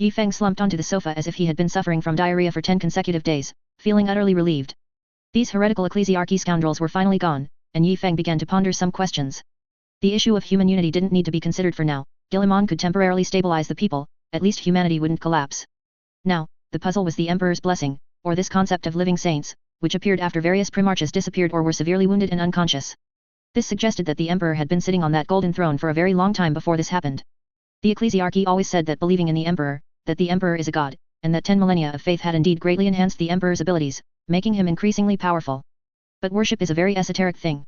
Yifeng slumped onto the sofa as if he had been suffering from diarrhea for 10 consecutive days, feeling utterly relieved. These heretical ecclesiarchy scoundrels were finally gone, and Yifeng began to ponder some questions. The issue of human unity didn't need to be considered for now. Guilliman could temporarily stabilize the people, at least humanity wouldn't collapse. Now, the puzzle was the Emperor's blessing, or this concept of living saints, which appeared after various Primarchs disappeared or were severely wounded and unconscious. This suggested that the Emperor had been sitting on that golden throne for a very long time before this happened. The ecclesiarchy always said that believing in the Emperor, that the Emperor is a god, and that 10 millennia of faith had indeed greatly enhanced the Emperor's abilities, making him increasingly powerful. But worship is a very esoteric thing.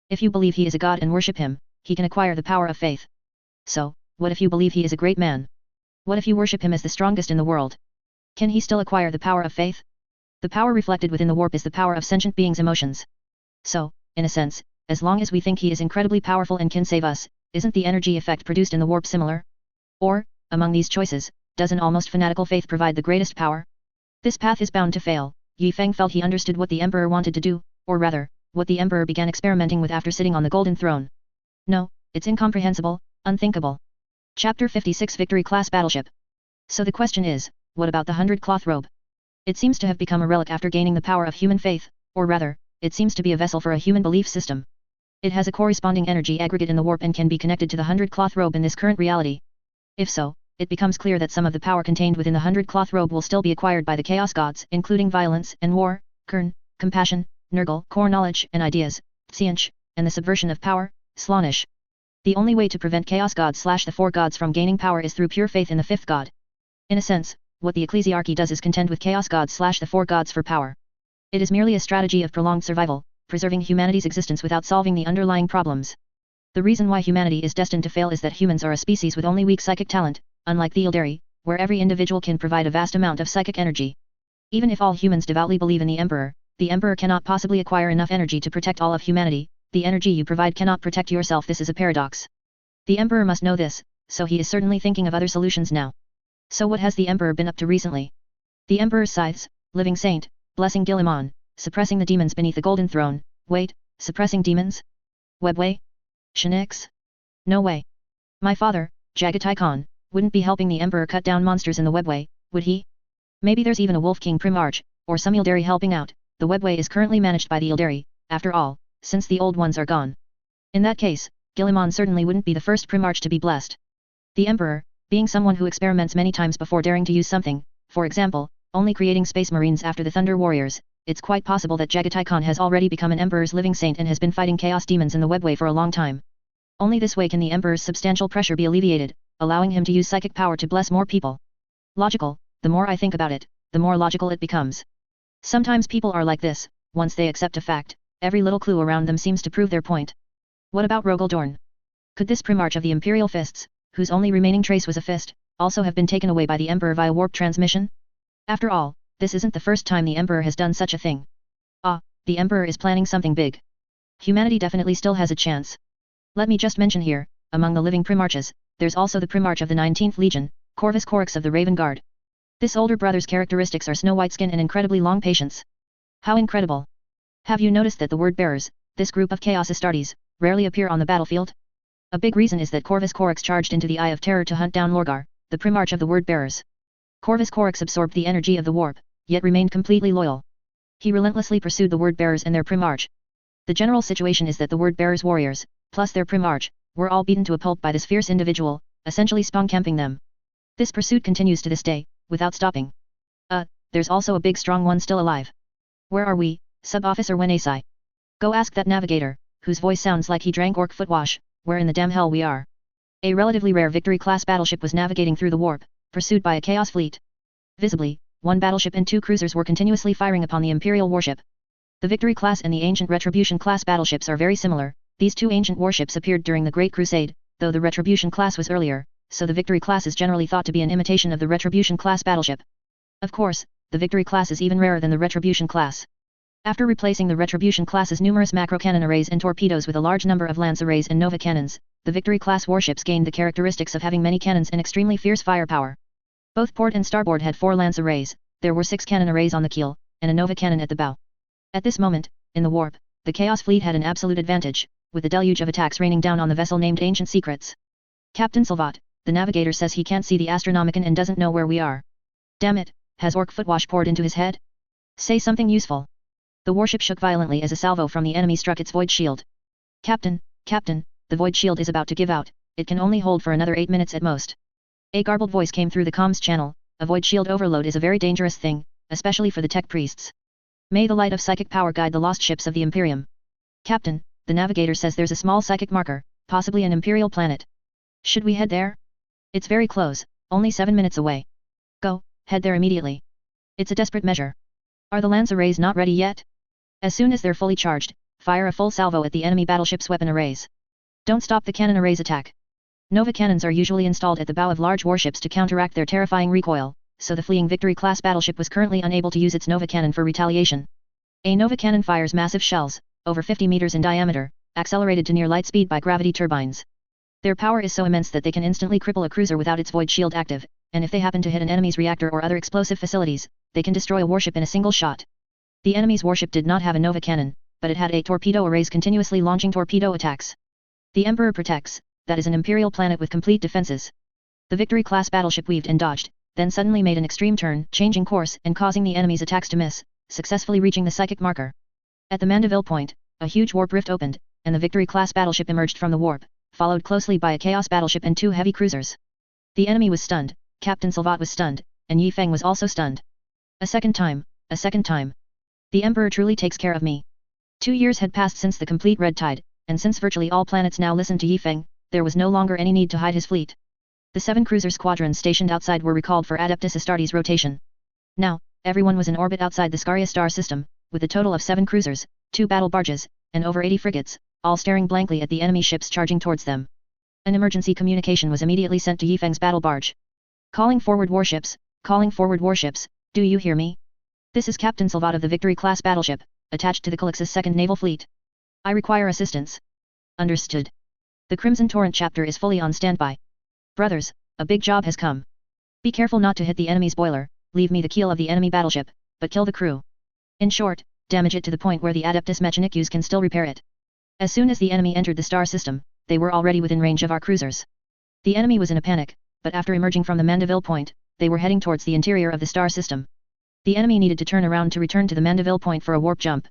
If you believe he is a god and worship him, he can acquire the power of faith. So, what if you believe he is a great man? What if you worship him as the strongest in the world? Can he still acquire the power of faith? The power reflected within the warp is the power of sentient beings' emotions. So, in a sense, as long as we think he is incredibly powerful and can save us, isn't the energy effect produced in the warp similar? Or, among these choices, does an almost fanatical faith provide the greatest power? This path is bound to fail. Yifeng felt he understood what the Emperor wanted to do, or rather, what the Emperor began experimenting with after sitting on the golden throne. No, it's incomprehensible, unthinkable. Chapter 56 Victory Class Battleship. So the question is, what about the 100 cloth robe? It seems to have become a relic after gaining the power of human faith, or rather, it seems to be a vessel for a human belief system. It has a corresponding energy aggregate in the warp and can be connected to the 100 cloth robe in this current reality. If so, it becomes clear that some of the power contained within the 100 cloth robe will still be acquired by the Chaos Gods, including violence and war, Kern, compassion, Nurgle, core knowledge and ideas, Tsianch, and the subversion of power, Slaanesh. The only way to prevent Chaos Gods / the 4 gods from gaining power is through pure faith in the 5th god. In a sense, what the ecclesiarchy does is contend with Chaos Gods / the 4 gods for power. It is merely a strategy of prolonged survival, preserving humanity's existence without solving the underlying problems. The reason why humanity is destined to fail is that humans are a species with only weak psychic talent, unlike the Ildari, where every individual can provide a vast amount of psychic energy. Even if all humans devoutly believe in the Emperor cannot possibly acquire enough energy to protect all of humanity. The energy you provide cannot protect yourself. This is a paradox. The Emperor must know this, so he is certainly thinking of other solutions now. So what has the Emperor been up to recently? The Emperor's scythes, living saint, blessing Guilliman, suppressing the demons beneath the golden throne. Wait, suppressing demons? Webway? Shinix? No way. My father, Jagatai Khan, wouldn't be helping the Emperor cut down monsters in the webway, would he? Maybe there's even a Wolf King Primarch, or some Ildari helping out. The webway is currently managed by the Ildari, after all, since the old ones are gone. In that case, Guilliman certainly wouldn't be the first Primarch to be blessed. The Emperor, being someone who experiments many times before daring to use something, for example, only creating Space Marines after the Thunder Warriors, it's quite possible that Jagatai Khan has already become an Emperor's living saint and has been fighting Chaos Demons in the webway for a long time. Only this way can the Emperor's substantial pressure be alleviated, allowing him to use psychic power to bless more people. Logical, the more I think about it, the more logical it becomes. Sometimes people are like this, once they accept a fact, every little clue around them seems to prove their point. What about Rogel Dorn? Could this Primarch of the Imperial Fists, whose only remaining trace was a fist, also have been taken away by the Emperor via warp transmission? After all, this isn't the first time the Emperor has done such a thing. Ah, the Emperor is planning something big. Humanity definitely still has a chance. Let me just mention here, among the living Primarches, there's also the Primarch of the 19th Legion, Corvus Corax of the Raven Guard. This older brother's characteristics are snow-white skin and incredibly long patience. How incredible! Have you noticed that the word bearers, this group of Chaos Astartes, rarely appear on the battlefield? A big reason is that Corvus Corax charged into the Eye of Terror to hunt down Lorgar, the Primarch of the Word-Bearers. Corvus Corax absorbed the energy of the warp, yet remained completely loyal. He relentlessly pursued the Word-Bearers and their Primarch. The general situation is that the Word-Bearers' warriors, plus their Primarch, were all beaten to a pulp by this fierce individual, essentially spawn-camping them. This pursuit continues to this day, without stopping. There's also a big strong one still alive. Where are we, Sub-Officer Wenasai? Go ask that navigator, whose voice sounds like he drank orc footwash, where in the damn hell we are. A relatively rare Victory-class battleship was navigating through the warp, pursued by a Chaos fleet. Visibly, one battleship and 2 cruisers were continuously firing upon the Imperial warship. The Victory-class and the ancient Retribution-class battleships are very similar. These 2 ancient warships appeared during the Great Crusade, though the Retribution-class was earlier, so the Victory-class is generally thought to be an imitation of the Retribution-class battleship. Of course, the Victory-class is even rarer than the Retribution-class. After replacing the Retribution-class's numerous macro-cannon arrays and torpedoes with a large number of lance arrays and nova cannons, the Victory-class warships gained the characteristics of having many cannons and extremely fierce firepower. Both port and starboard had 4 lance arrays, there were 6 cannon arrays on the keel, and a nova cannon at the bow. At this moment, in the warp, the Chaos fleet had an absolute advantage, with the deluge of attacks raining down on the vessel named Ancient Secrets. Captain Salvat, the navigator says he can't see the Astronomicon and doesn't know where we are. Damn it, has orc footwash poured into his head? Say something useful. The warship shook violently as a salvo from the enemy struck its void shield. Captain, the void shield is about to give out, it can only hold for another 8 minutes at most. A garbled voice came through the comms channel, a void shield overload is a very dangerous thing, especially for the tech priests. May the light of psychic power guide the lost ships of the Imperium. Captain, the navigator says there's a small psychic marker, possibly an Imperial planet. Should we head there? It's very close, only 7 minutes away. Go, head there immediately. It's a desperate measure. Are the lance arrays not ready yet? As soon as they're fully charged, fire a full salvo at the enemy battleship's weapon arrays. Don't stop the cannon arrays attack. Nova cannons are usually installed at the bow of large warships to counteract their terrifying recoil, so the fleeing Victory-class battleship was currently unable to use its nova cannon for retaliation. A nova cannon fires massive shells, over 50 meters in diameter, accelerated to near light speed by gravity turbines. Their power is so immense that they can instantly cripple a cruiser without its void shield active, and if they happen to hit an enemy's reactor or other explosive facilities, they can destroy a warship in a single shot. The enemy's warship did not have a nova cannon, but it had 8 torpedo arrays continuously launching torpedo attacks. The Emperor protects, that is an Imperial planet with complete defenses. The Victory-class battleship weaved and dodged, then suddenly made an extreme turn, changing course and causing the enemy's attacks to miss, successfully reaching the psychic marker. At the Mandeville point, a huge warp rift opened, and the Victory-class battleship emerged from the warp, followed closely by a Chaos battleship and 2 heavy cruisers. The enemy was stunned, Captain Salvat was stunned, and Yi Feng was also stunned. A second time. The Emperor truly takes care of me. 2 years had passed since the complete red tide, and since virtually all planets now listened to Yi Feng, there was no longer any need to hide his fleet. The 7 cruiser squadrons stationed outside were recalled for Adeptus Astartes rotation. Now, everyone was in orbit outside the Scaria star system, with a total of 7 cruisers, 2 battle barges, and over 80 frigates, all staring blankly at the enemy ships charging towards them. An emergency communication was immediately sent to Yi Feng's battle barge. Calling forward warships, do you hear me? This is Captain Salvat of the Victory-class battleship, attached to the Calix's 2nd Naval Fleet. I require assistance. Understood. The Crimson Torrent chapter is fully on standby. Brothers, a big job has come. Be careful not to hit the enemy's boiler, leave me the keel of the enemy battleship, but kill the crew. In short, damage it to the point where the Adeptus Mechanicus can still repair it. As soon as the enemy entered the star system, they were already within range of our cruisers. The enemy was in a panic, but after emerging from the Mandeville point, they were heading towards the interior of the star system. The enemy needed to turn around to return to the Mandeville point for a warp jump.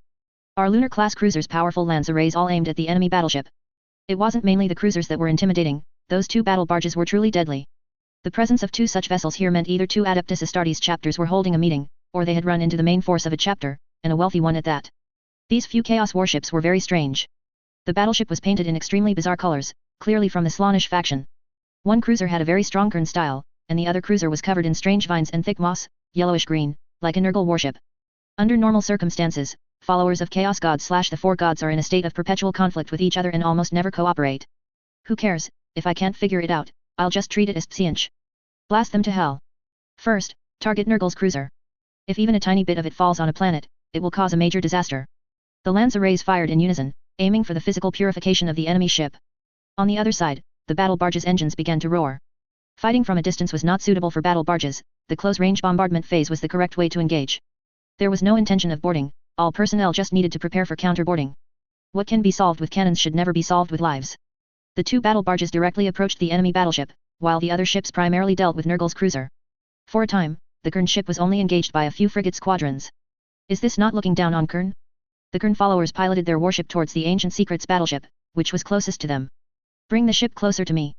Our lunar-class cruisers' powerful lance arrays all aimed at the enemy battleship. It wasn't mainly the cruisers that were intimidating, those 2 battle barges were truly deadly. The presence of 2 such vessels here meant either 2 Adeptus Astartes chapters were holding a meeting, or they had run into the main force of a chapter, and a wealthy one at that. These few Chaos warships were very strange. The battleship was painted in extremely bizarre colors, clearly from the Slaanesh faction. One cruiser had a very strong Kern style, and the other cruiser was covered in strange vines and thick moss, yellowish-green, like a Nurgle warship. Under normal circumstances, followers of Chaos Gods/the Four Gods are in a state of perpetual conflict with each other and almost never cooperate. Who cares, if I can't figure it out, I'll just treat it as psiench. Blast them to hell. First, target Nurgle's cruiser. If even a tiny bit of it falls on a planet, it will cause a major disaster. The lance arrays fired in unison, aiming for the physical purification of the enemy ship. On the other side, the battle barge's engines began to roar. Fighting from a distance was not suitable for battle barges, the close-range bombardment phase was the correct way to engage. There was no intention of boarding, all personnel just needed to prepare for counter-boarding. What can be solved with cannons should never be solved with lives. The two battle barges directly approached the enemy battleship, while the other ships primarily dealt with Nurgle's cruiser. For a time, the Qing ship was only engaged by a few frigate squadrons. Is this not looking down on Qing? The Qing followers piloted their warship towards the Ancient Secrets battleship, which was closest to them. Bring the ship closer to me.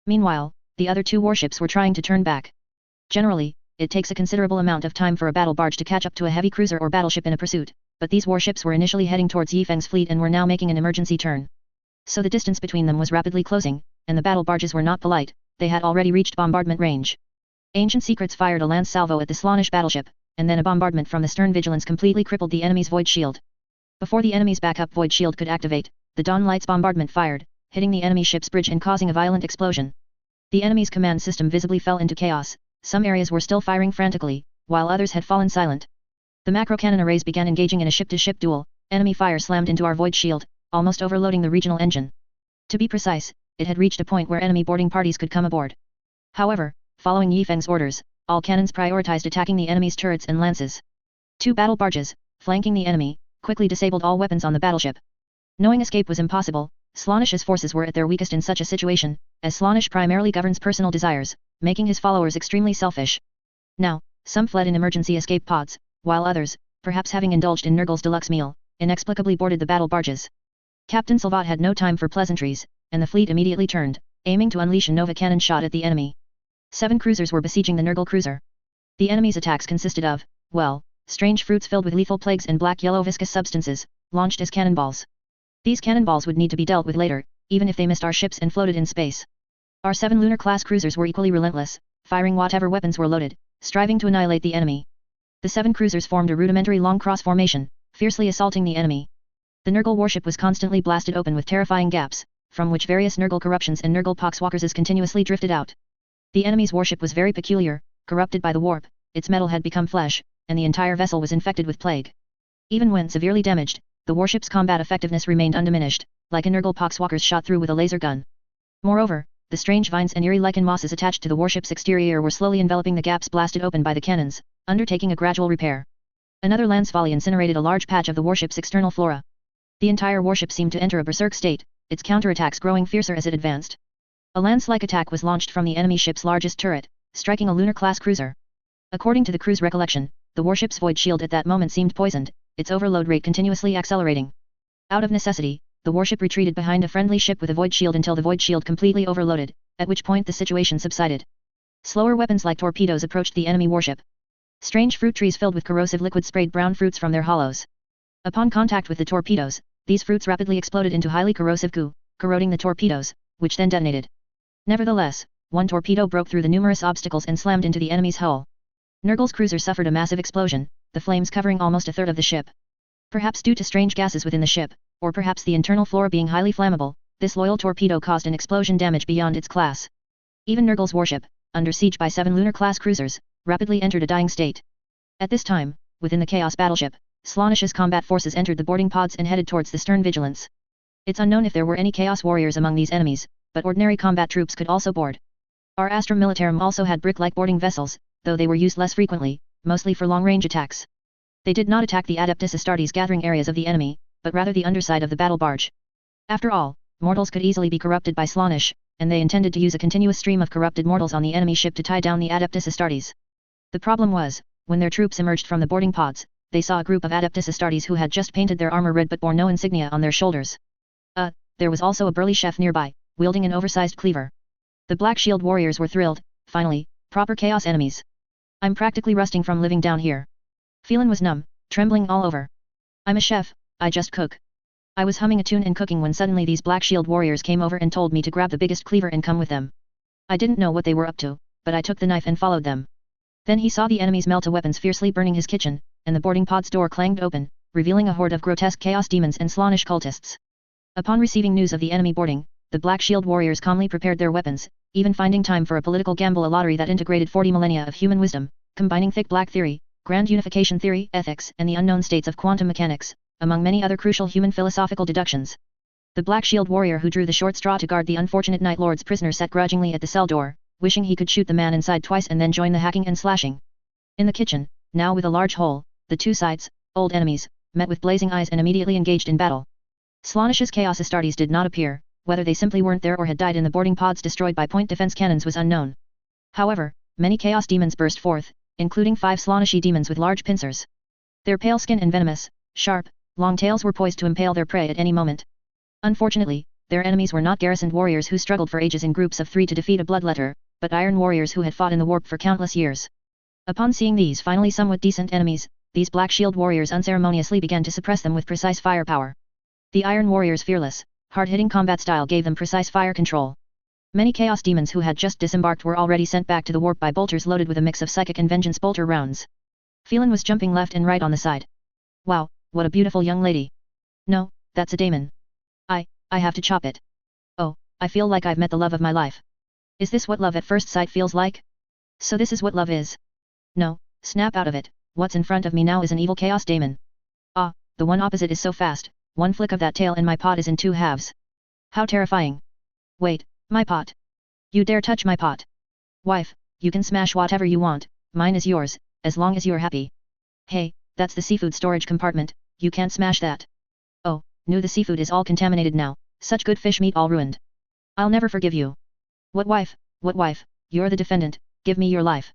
Meanwhile, the other two warships were trying to turn back. Generally, it takes a considerable amount of time for a battle barge to catch up to a heavy cruiser or battleship in a pursuit, but these warships were initially heading towards Yifeng's fleet and were now making an emergency turn. So the distance between them was rapidly closing, and the battle barges were not polite, they had already reached bombardment range. Ancient Secrets fired a lance salvo at the Slaanesh battleship, and then a bombardment from the stern vigilance completely crippled the enemy's void shield. Before the enemy's backup void shield could activate, the Dawn Light's bombardment fired, hitting the enemy ship's bridge and causing a violent explosion. The enemy's command system visibly fell into chaos, some areas were still firing frantically, while others had fallen silent. The macro cannon arrays began engaging in a ship-to-ship duel, enemy fire slammed into our void shield, almost overloading the regional engine. To be precise, it had reached a point where enemy boarding parties could come aboard. However, following Yifeng's orders, all cannons prioritized attacking the enemy's turrets and lances. Two battle barges, flanking the enemy, quickly disabled all weapons on the battleship. Knowing escape was impossible, Slaanesh's forces were at their weakest in such a situation, as Slaanesh primarily governs personal desires, making his followers extremely selfish. Now, some fled in emergency escape pods, while others, perhaps having indulged in Nurgle's deluxe meal, inexplicably boarded the battle barges. Captain Salvat had no time for pleasantries, and the fleet immediately turned, aiming to unleash a Nova cannon shot at the enemy. 7 cruisers were besieging the Nurgle cruiser. The enemy's attacks consisted of, well, strange fruits filled with lethal plagues and black-yellow viscous substances, launched as cannonballs. These cannonballs would need to be dealt with later, even if they missed our ships and floated in space. Our 7 lunar-class cruisers were equally relentless, firing whatever weapons were loaded, striving to annihilate the enemy. The 7 cruisers formed a rudimentary long cross formation, fiercely assaulting the enemy. The Nurgle warship was constantly blasted open with terrifying gaps, from which various Nurgle corruptions and Nurgle poxwalkers continuously drifted out. The enemy's warship was very peculiar, corrupted by the warp, its metal had become flesh, and the entire vessel was infected with plague. Even when severely damaged, the warship's combat effectiveness remained undiminished, like a Nurgle poxwalker's shot through with a laser gun. Moreover, the strange vines and eerie lichen mosses attached to the warship's exterior were slowly enveloping the gaps blasted open by the cannons, undertaking a gradual repair. Another lance volley incinerated a large patch of the warship's external flora. The entire warship seemed to enter a berserk state, its counterattacks growing fiercer as it advanced. A lance-like attack was launched from the enemy ship's largest turret, striking a lunar-class cruiser. According to the crew's recollection, the warship's void shield at that moment seemed poisoned, its overload rate continuously accelerating. Out of necessity, the warship retreated behind a friendly ship with a void shield until the void shield completely overloaded, at which point the situation subsided. Slower weapons like torpedoes approached the enemy warship. Strange fruit trees filled with corrosive liquid sprayed brown fruits from their hollows. Upon contact with the torpedoes, these fruits rapidly exploded into highly corrosive goo, corroding the torpedoes, which then detonated. Nevertheless, one torpedo broke through the numerous obstacles and slammed into the enemy's hull. Nurgle's cruiser suffered a massive explosion, the flames covering almost a third of the ship. Perhaps due to strange gases within the ship, or perhaps the internal flora being highly flammable, this loyal torpedo caused an explosion damage beyond its class. Even Nurgle's warship, under siege by 7 lunar-class cruisers, rapidly entered a dying state. At this time, within the Chaos battleship, Slaanesh's combat forces entered the boarding pods and headed towards the stern vigilance. It's unknown if there were any Chaos warriors among these enemies, but ordinary combat troops could also board. Our Astra Militarum also had brick-like boarding vessels, though they were used less frequently, mostly for long-range attacks. They did not attack the Adeptus Astartes gathering areas of the enemy, but rather the underside of the battle barge. After all, mortals could easily be corrupted by Slaanesh, and they intended to use a continuous stream of corrupted mortals on the enemy ship to tie down the Adeptus Astartes. The problem was, when their troops emerged from the boarding pods, they saw a group of Adeptus Astartes who had just painted their armor red but bore no insignia on their shoulders. There was also a burly chef nearby, wielding an oversized cleaver. The Black Shield warriors were thrilled, finally, proper Chaos enemies. I'm practically rusting from living down here. Phelan was numb, trembling all over. I'm a chef, I just cook. I was humming a tune and cooking when suddenly these Black Shield warriors came over and told me to grab the biggest cleaver and come with them. I didn't know what they were up to, but I took the knife and followed them. Then he saw the enemy's melta weapons fiercely burning his kitchen, and the boarding pod's door clanged open, revealing a horde of grotesque Chaos demons and Slaanesh cultists. Upon receiving news of the enemy boarding, the Black Shield warriors calmly prepared their weapons, even finding time for a political gamble, a lottery that integrated 40 millennia of human wisdom, combining thick black theory, grand unification theory, ethics, and the unknown states of quantum mechanics, among many other crucial human philosophical deductions. The Black Shield warrior who drew the short straw to guard the unfortunate Night Lord's prisoner sat grudgingly at the cell door, wishing he could shoot the man inside twice and then join the hacking and slashing. In the kitchen, now with a large hole, the two sides, old enemies, met with blazing eyes and immediately engaged in battle. Slaanesh's Chaos Astartes did not appear, Whether they simply weren't there or had died in the boarding pods destroyed by point defense cannons was unknown. However, many chaos demons burst forth, including 5 Slaaneshi demons with large pincers. Their pale skin and venomous, sharp, long tails were poised to impale their prey at any moment. Unfortunately, their enemies were not garrisoned warriors who struggled for ages in groups of 3 to defeat a bloodletter, but iron warriors who had fought in the warp for countless years. Upon seeing these finally somewhat decent enemies, these black shield warriors unceremoniously began to suppress them with precise firepower. The iron warriors' fearless, hard-hitting combat style gave them precise fire control. Many chaos demons who had just disembarked were already sent back to the warp by bolters loaded with a mix of psychic and vengeance bolter rounds. Phelan was jumping left and right on the side. Wow, what a beautiful young lady. No, that's a daemon. I have to chop it. Oh, I feel like I've met the love of my life. Is this what love at first sight feels like? So this is what love is? No, snap out of it, what's in front of me now is an evil chaos daemon. Ah, the one opposite is so fast, one flick of that tail and my pot is in 2 halves. How terrifying. Wait, my pot. You dare touch my pot. Wife, you can smash whatever you want, mine is yours, as long as you're happy. Hey, that's the seafood storage compartment, you can't smash that. Oh, no, the seafood is all contaminated now, such good fish meat all ruined. I'll never forgive you. What wife, you're the defendant, give me your life.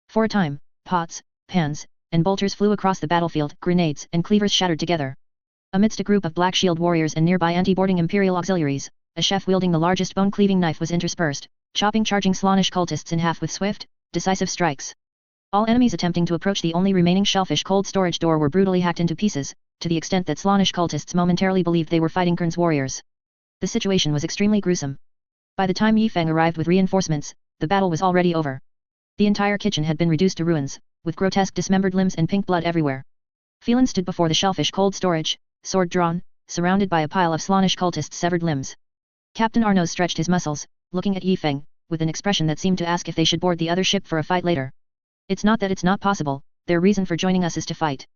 For a time, pots, pans, and bolters flew across the battlefield, grenades and cleavers shattered together. Amidst a group of black shield warriors and nearby anti-boarding imperial auxiliaries, a chef wielding the largest bone-cleaving knife was interspersed, chopping charging Slaanesh cultists in half with swift, decisive strikes. All enemies attempting to approach the only remaining shellfish cold storage door were brutally hacked into pieces, to the extent that Slaanesh cultists momentarily believed they were fighting Qing's warriors. The situation was extremely gruesome. By the time Yifeng arrived with reinforcements, the battle was already over. The entire kitchen had been reduced to ruins, with grotesque dismembered limbs and pink blood everywhere. Phelan stood before the shellfish cold storage, sword drawn, surrounded by a pile of Slaanesh cultists' severed limbs. Captain Arnaud stretched his muscles, looking at Yifeng, with an expression that seemed to ask if they should board the other ship for a fight later. It's not that it's not possible, their reason for joining us is to fight.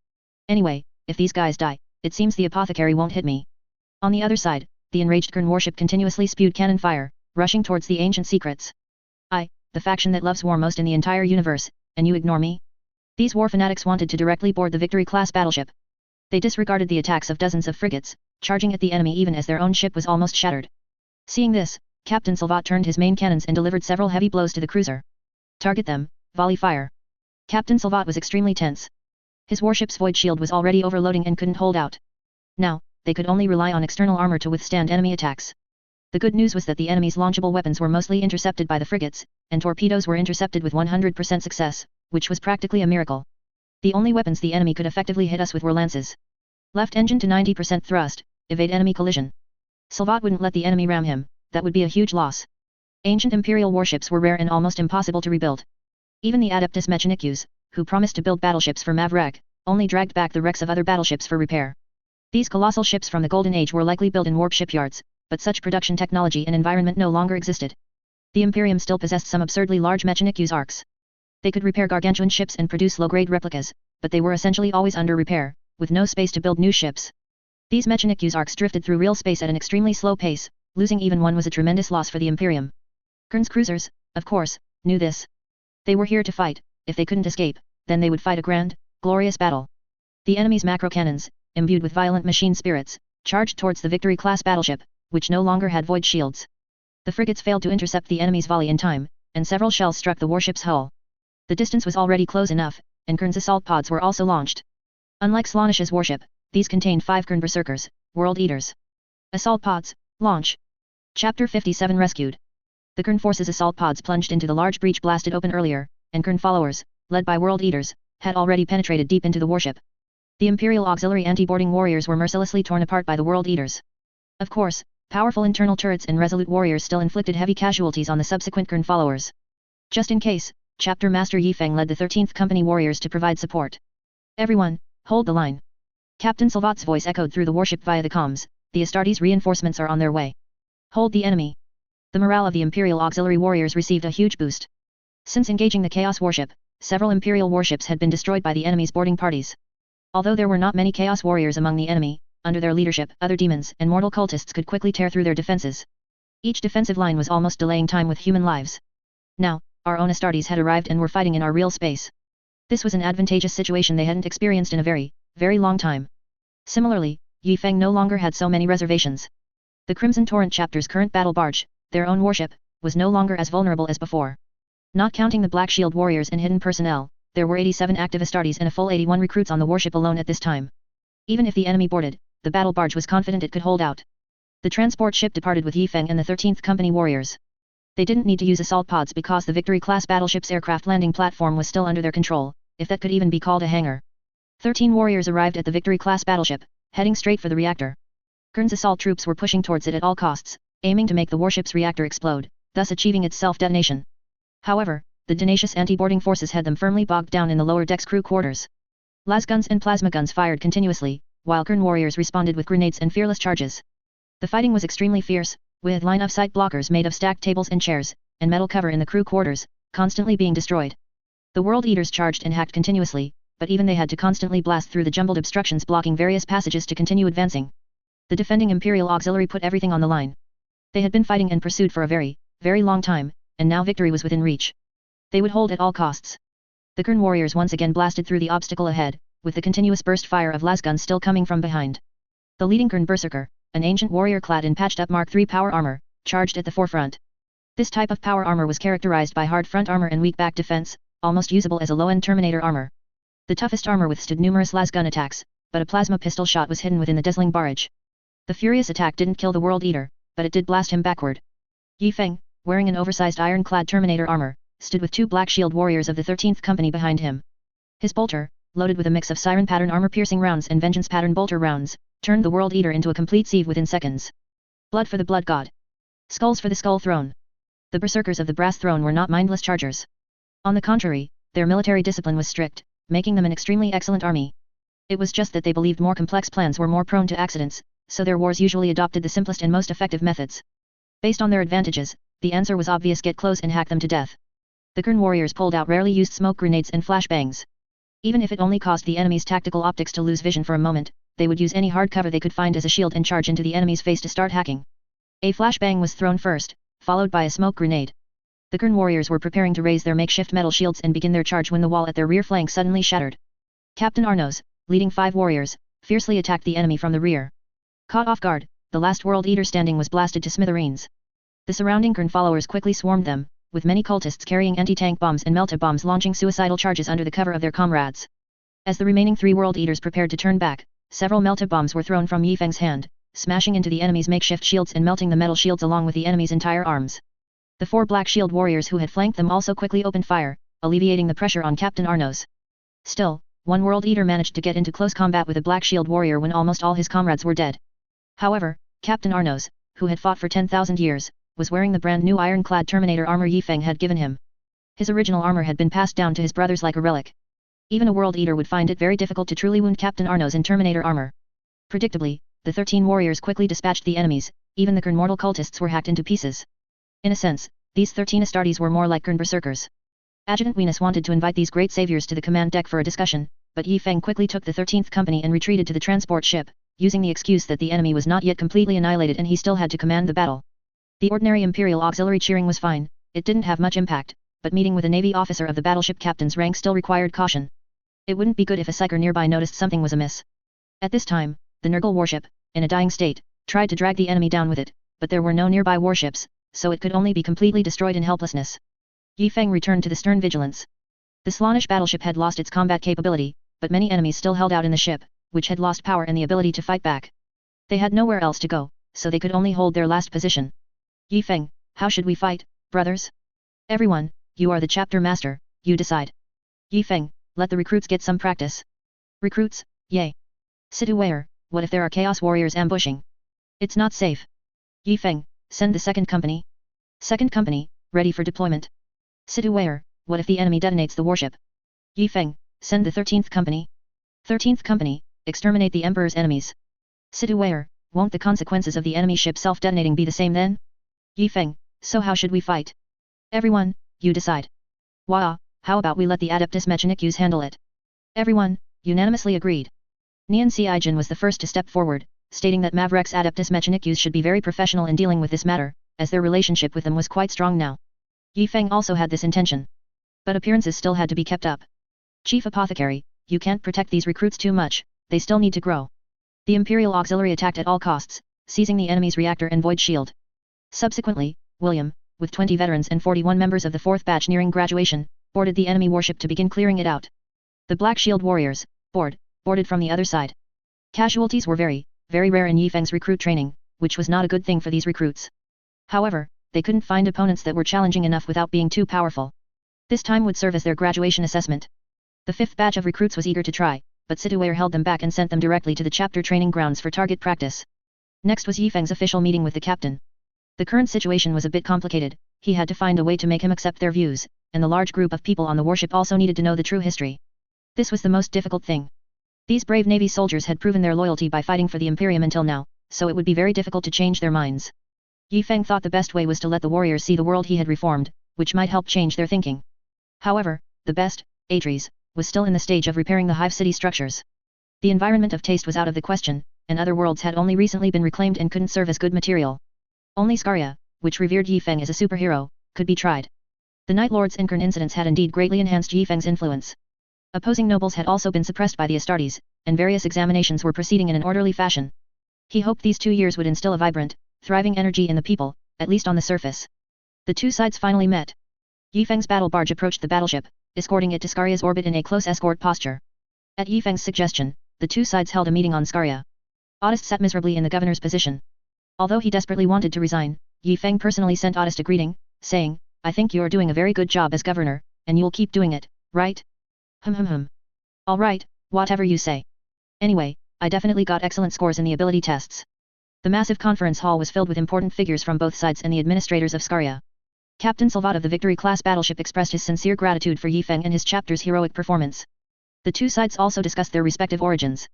Anyway, if these guys die, it seems the apothecary won't hit me. On the other side, the enraged Qing warship continuously spewed cannon fire, rushing towards the ancient secrets. The faction that loves war most in the entire universe, and you ignore me? These war fanatics wanted to directly board the Victory-class battleship. They disregarded the attacks of dozens of frigates, charging at the enemy even as their own ship was almost shattered. Seeing this, Captain Salvat turned his main cannons and delivered several heavy blows to the cruiser. Target them, volley fire. Captain Salvat was extremely tense. His warship's void shield was already overloading and couldn't hold out. Now, they could only rely on external armor to withstand enemy attacks. The good news was that the enemy's launchable weapons were mostly intercepted by the frigates, and torpedoes were intercepted with 100% success, which was practically a miracle. The only weapons the enemy could effectively hit us with were lances. Left engine to 90% thrust, evade enemy collision. Salvat wouldn't let the enemy ram him, that would be a huge loss. Ancient Imperial warships were rare and almost impossible to rebuild. Even the Adeptus Mechanicus, who promised to build battleships for Mavrek, only dragged back the wrecks of other battleships for repair. These colossal ships from the Golden Age were likely built in warp shipyards, but such production technology and environment no longer existed. The Imperium still possessed some absurdly large Mechanicus arcs. They could repair gargantuan ships and produce low-grade replicas, but they were essentially always under repair, with no space to build new ships. These Mechanicus arcs drifted through real space at an extremely slow pace, losing even one was a tremendous loss for the Imperium. Qing's cruisers, of course, knew this. They were here to fight. If they couldn't escape, then they would fight a grand, glorious battle. The enemy's macro cannons, imbued with violent machine spirits, charged towards the Victory-class battleship, which no longer had void shields. The frigates failed to intercept the enemy's volley in time, and several shells struck the warship's hull. The distance was already close enough, and Qing's assault pods were also launched. Unlike Slaanesh's warship, these contained 5 Qing berserkers, world eaters. Assault pods, launch. Chapter 57 Rescued. The Qing forces' assault pods plunged into the large breach blasted open earlier, and Qing followers, led by world eaters, had already penetrated deep into the warship. The Imperial auxiliary anti-boarding warriors were mercilessly torn apart by the world eaters. Of course, powerful internal turrets and resolute warriors still inflicted heavy casualties on the subsequent Qing followers. Just in case, Chapter Master Yifeng led the 13th Company warriors to provide support. Everyone, hold the line. Captain Salvat's voice echoed through the warship via the comms, the Astartes reinforcements are on their way. Hold the enemy. The morale of the Imperial auxiliary warriors received a huge boost. Since engaging the Chaos warship, several Imperial warships had been destroyed by the enemy's boarding parties. Although there were not many Chaos warriors among the enemy, under their leadership, other demons and mortal cultists could quickly tear through their defenses. Each defensive line was almost delaying time with human lives. Now, our own Astartes had arrived and were fighting in our real space. This was an advantageous situation they hadn't experienced in a very, very long time. Similarly, Yifeng no longer had so many reservations. The Crimson Torrent chapter's current battle barge, their own warship, was no longer as vulnerable as before. Not counting the Black Shield warriors and hidden personnel, there were 87 active Astartes and a full 81 recruits on the warship alone at this time. Even if the enemy boarded, the battle barge was confident it could hold out. The transport ship departed with Yifeng and the 13th Company warriors. They didn't need to use assault pods because the Victory-class battleship's aircraft landing platform was still under their control, if that could even be called a hangar. 13 warriors arrived at the Victory-class battleship, heading straight for the reactor. Kern's assault troops were pushing towards it at all costs, aiming to make the warship's reactor explode, thus achieving its self-detonation. However, the tenacious anti-boarding forces had them firmly bogged down in the lower decks crew quarters. Lasguns and plasma guns fired continuously, while Kern warriors responded with grenades and fearless charges. The fighting was extremely fierce, with line-of-sight blockers made of stacked tables and chairs, and metal cover in the crew quarters, constantly being destroyed. The World Eaters charged and hacked continuously, but even they had to constantly blast through the jumbled obstructions blocking various passages to continue advancing. The defending Imperial Auxiliary put everything on the line. They had been fighting and pursued for a very, very long time, and now victory was within reach. They would hold at all costs. The Kern warriors once again blasted through the obstacle ahead, with the continuous burst fire of lasguns still coming from behind. The leading Kern berserker, an ancient warrior clad in patched-up Mark III power armor, charged at the forefront. This type of power armor was characterized by hard front armor and weak back defense, almost usable as a low-end Terminator armor. The toughest armor withstood numerous lasgun attacks, but a plasma pistol shot was hidden within the dazzling barrage. The furious attack didn't kill the World Eater, but it did blast him backward. Yifeng, wearing an oversized iron-clad Terminator armor, stood with 2 Black Shield warriors of the 13th Company behind him. His bolter, loaded with a mix of siren pattern armor-piercing rounds and vengeance pattern bolter rounds, turned the World Eater into a complete sieve within seconds. Blood for the Blood God. Skulls for the Skull Throne. The berserkers of the Brass Throne were not mindless chargers. On the contrary, their military discipline was strict, making them an extremely excellent army. It was just that they believed more complex plans were more prone to accidents, so their wars usually adopted the simplest and most effective methods. Based on their advantages, the answer was obvious: get close and hack them to death. The Kern warriors pulled out rarely used smoke grenades and flashbangs. Even if it only caused the enemy's tactical optics to lose vision for a moment, they would use any hard cover they could find as a shield and charge into the enemy's face to start hacking. A flashbang was thrown first, followed by a smoke grenade. The Kern warriors were preparing to raise their makeshift metal shields and begin their charge when the wall at their rear flank suddenly shattered. Captain Arnos, leading 5 warriors, fiercely attacked the enemy from the rear. Caught off guard, the last World Eater standing was blasted to smithereens. The surrounding Kern followers quickly swarmed them, with many cultists carrying anti-tank bombs and melta bombs launching suicidal charges under the cover of their comrades. As the remaining 3 World Eaters prepared to turn back, several melta bombs were thrown from Yifeng's hand, smashing into the enemy's makeshift shields and melting the metal shields along with the enemy's entire arms. The 4 Black Shield warriors who had flanked them also quickly opened fire, alleviating the pressure on Captain Arnos. Still, 1 World Eater managed to get into close combat with a Black Shield warrior when almost all his comrades were dead. However, Captain Arnos, who had fought for 10,000 years, was wearing the brand new iron-clad Terminator armor Yifeng had given him. His original armor had been passed down to his brothers like a relic. Even a World Eater would find it very difficult to truly wound Captain Arnos in Terminator armor. Predictably, the 13 warriors quickly dispatched the enemies, even the Kern mortal cultists were hacked into pieces. In a sense, these 13 Astartes were more like Kern berserkers. Adjutant Venus wanted to invite these great saviors to the command deck for a discussion, but Yifeng quickly took the 13th Company and retreated to the transport ship, using the excuse that the enemy was not yet completely annihilated and he still had to command the battle. The ordinary Imperial Auxiliary cheering was fine, it didn't have much impact, but meeting with a Navy officer of the battleship captain's rank still required caution. It wouldn't be good if a psyker nearby noticed something was amiss. At this time, the Nurgle warship, in a dying state, tried to drag the enemy down with it, but there were no nearby warships, so it could only be completely destroyed in helplessness. Yifeng returned to the stern vigilance. The Slaanesh battleship had lost its combat capability, but many enemies still held out in the ship, which had lost power and the ability to fight back. They had nowhere else to go, so they could only hold their last position. Yifeng, how should we fight, brothers? Everyone, you are the chapter master, you decide. Yifeng, let the recruits get some practice. Recruits, yay. Situare, what if there are Chaos Warriors ambushing? It's not safe. Yifeng, send the 2nd Company. 2nd Company, ready for deployment. Situare, what if the enemy detonates the warship? Yifeng, send the 13th Company. 13th Company, exterminate the Emperor's enemies. Situare, won't the consequences of the enemy ship self-detonating be the same then? Yifeng, so how should we fight? Everyone, you decide. Wah, how about we let the Adeptus Mechanicus handle it? Everyone, unanimously agreed. Nian Siijin was the first to step forward, stating that Mavrex Adeptus Mechanicus should be very professional in dealing with this matter, as their relationship with them was quite strong now. Yifeng also had this intention. But appearances still had to be kept up. Chief Apothecary, you can't protect these recruits too much, they still need to grow. The Imperial Auxiliary attacked at all costs, seizing the enemy's reactor and void shield. Subsequently, William, with 20 veterans and 41 members of the 4th batch nearing graduation, boarded the enemy warship to begin clearing it out. The Black Shield warriors, boarded from the other side. Casualties were very rare in Yifeng's recruit training, which was not a good thing for these recruits. However, they couldn't find opponents that were challenging enough without being too powerful. This time would serve as their graduation assessment. The 5th batch of recruits was eager to try, but Situate held them back and sent them directly to the chapter training grounds for target practice. Next was Yifeng's official meeting with the captain. The current situation was a bit complicated, he had to find a way to make him accept their views, and the large group of people on the warship also needed to know the true history. This was the most difficult thing. These brave Navy soldiers had proven their loyalty by fighting for the Imperium until now, so it would be very difficult to change their minds. Yifeng thought the best way was to let the warriors see the world he had reformed, which might help change their thinking. However, the best, Astartes, was still in the stage of repairing the hive city structures. The environment of taste was out of the question, and other worlds had only recently been reclaimed and couldn't serve as good material. Only Scaria, which revered Yifeng as a superhero, could be tried. The Night Lord's Incarn incidents had indeed greatly enhanced Yifeng's influence. Opposing nobles had also been suppressed by the Astartes, and various examinations were proceeding in an orderly fashion. He hoped these 2 years would instill a vibrant, thriving energy in the people, at least on the surface. The two sides finally met. Yifeng's battle barge approached the battleship, escorting it to Scaria's orbit in a close escort posture. At Yifeng's suggestion, the two sides held a meeting on Scaria. Otis sat miserably in the governor's position. Although he desperately wanted to resign, Yifeng personally sent Otis a greeting, saying, "I think you're doing a very good job as governor, and you'll keep doing it, right?" All right, whatever you say. Anyway, I definitely got excellent scores in the ability tests. The massive conference hall was filled with important figures from both sides and the administrators of Scaria. Captain Salvat of the Victory-class battleship expressed his sincere gratitude for Yifeng and his chapter's heroic performance. The two sides also discussed their respective origins.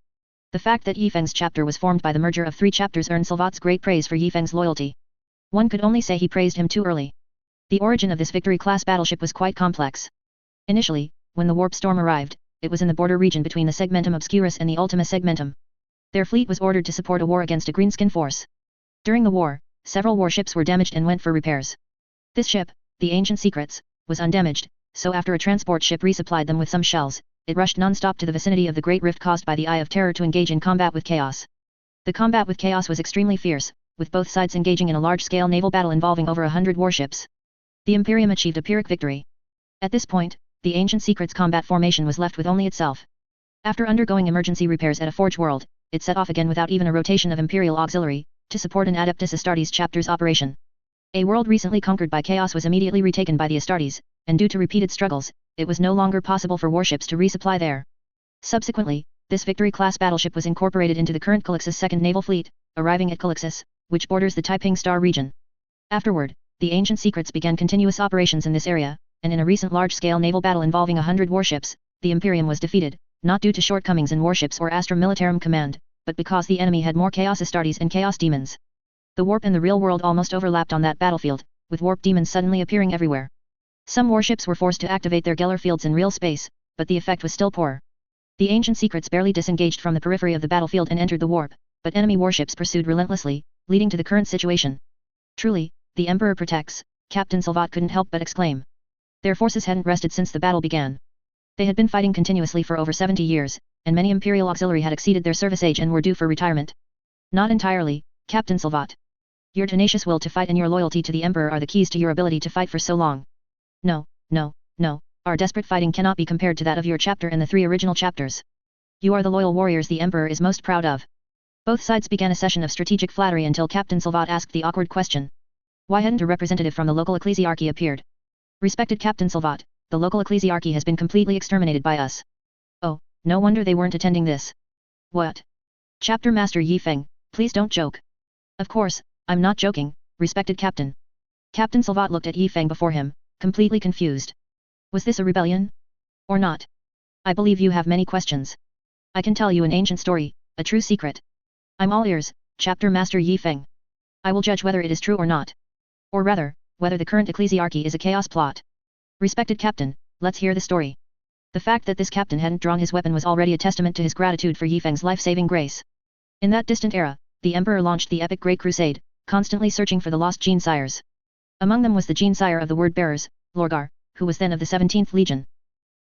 The fact that Yifeng's chapter was formed by the merger of 3 chapters earned Salvat's great praise for Yifeng's loyalty. One could only say he praised him too early. The origin of this Victory-class battleship was quite complex. Initially, when the warp storm arrived, it was in the border region between the Segmentum Obscurus and the Ultima Segmentum. Their fleet was ordered to support a war against a greenskin force. During the war, several warships were damaged and went for repairs. This ship, the Ancient Secrets, was undamaged, so after a transport ship resupplied them with some shells, it rushed non-stop to the vicinity of the Great Rift caused by the Eye of Terror to engage in combat with Chaos. The combat with Chaos was extremely fierce, with both sides engaging in a large-scale naval battle involving over 100 warships. The Imperium achieved a Pyrrhic victory. At this point, the Ancient Secrets combat formation was left with only itself. After undergoing emergency repairs at a forge world, it set off again without even a rotation of Imperial auxiliary, to support an Adeptus Astartes chapter's operation. A world recently conquered by Chaos was immediately retaken by the Astartes, and due to repeated struggles, it was no longer possible for warships to resupply there. Subsequently, this Victory-class battleship was incorporated into the current Calixus 2nd Naval Fleet, arriving at Calixus, which borders the Taiping Star region. Afterward, the Ancient Secrets began continuous operations in this area, and in a recent large-scale naval battle involving 100 warships, the Imperium was defeated, not due to shortcomings in warships or Astra Militarum command, but because the enemy had more Chaos Astartes and Chaos Demons. The warp and the real world almost overlapped on that battlefield, with warp demons suddenly appearing everywhere. Some warships were forced to activate their Geller fields in real space, but the effect was still poor. The Ancient Secrets barely disengaged from the periphery of the battlefield and entered the warp, but enemy warships pursued relentlessly, leading to the current situation. Truly, the Emperor protects, Captain Salvat couldn't help but exclaim. Their forces hadn't rested since the battle began. They had been fighting continuously for over 70 years, and many Imperial auxiliary had exceeded their service age and were due for retirement. Not entirely, Captain Salvat. Your tenacious will to fight and your loyalty to the Emperor are the keys to your ability to fight for so long. No, our desperate fighting cannot be compared to that of your chapter and the 3 original chapters. You are the loyal warriors the Emperor is most proud of. Both sides began a session of strategic flattery until Captain Salvat asked the awkward question. Why hadn't a representative from the local ecclesiarchy appeared? Respected Captain Salvat, the local ecclesiarchy has been completely exterminated by us. Oh, no wonder they weren't attending this. What? Chapter Master Yifeng, please don't joke. Of course, I'm not joking, respected Captain. Captain Salvat looked at Yifeng before him, completely confused. Was this a rebellion? Or not? I believe you have many questions. I can tell you an ancient story, a true secret. I'm all ears, Chapter Master Yifeng. I will judge whether it is true or not. Or rather, whether the current ecclesiarchy is a chaos plot. Respected Captain, let's hear the story. The fact that this captain hadn't drawn his weapon was already a testament to his gratitude for Yifeng's life-saving grace. In that distant era, the Emperor launched the epic Great Crusade, constantly searching for the lost Gene-sires. Among them was the Gene-sire of the Word-bearers, Lorgar, who was then of the 17th Legion.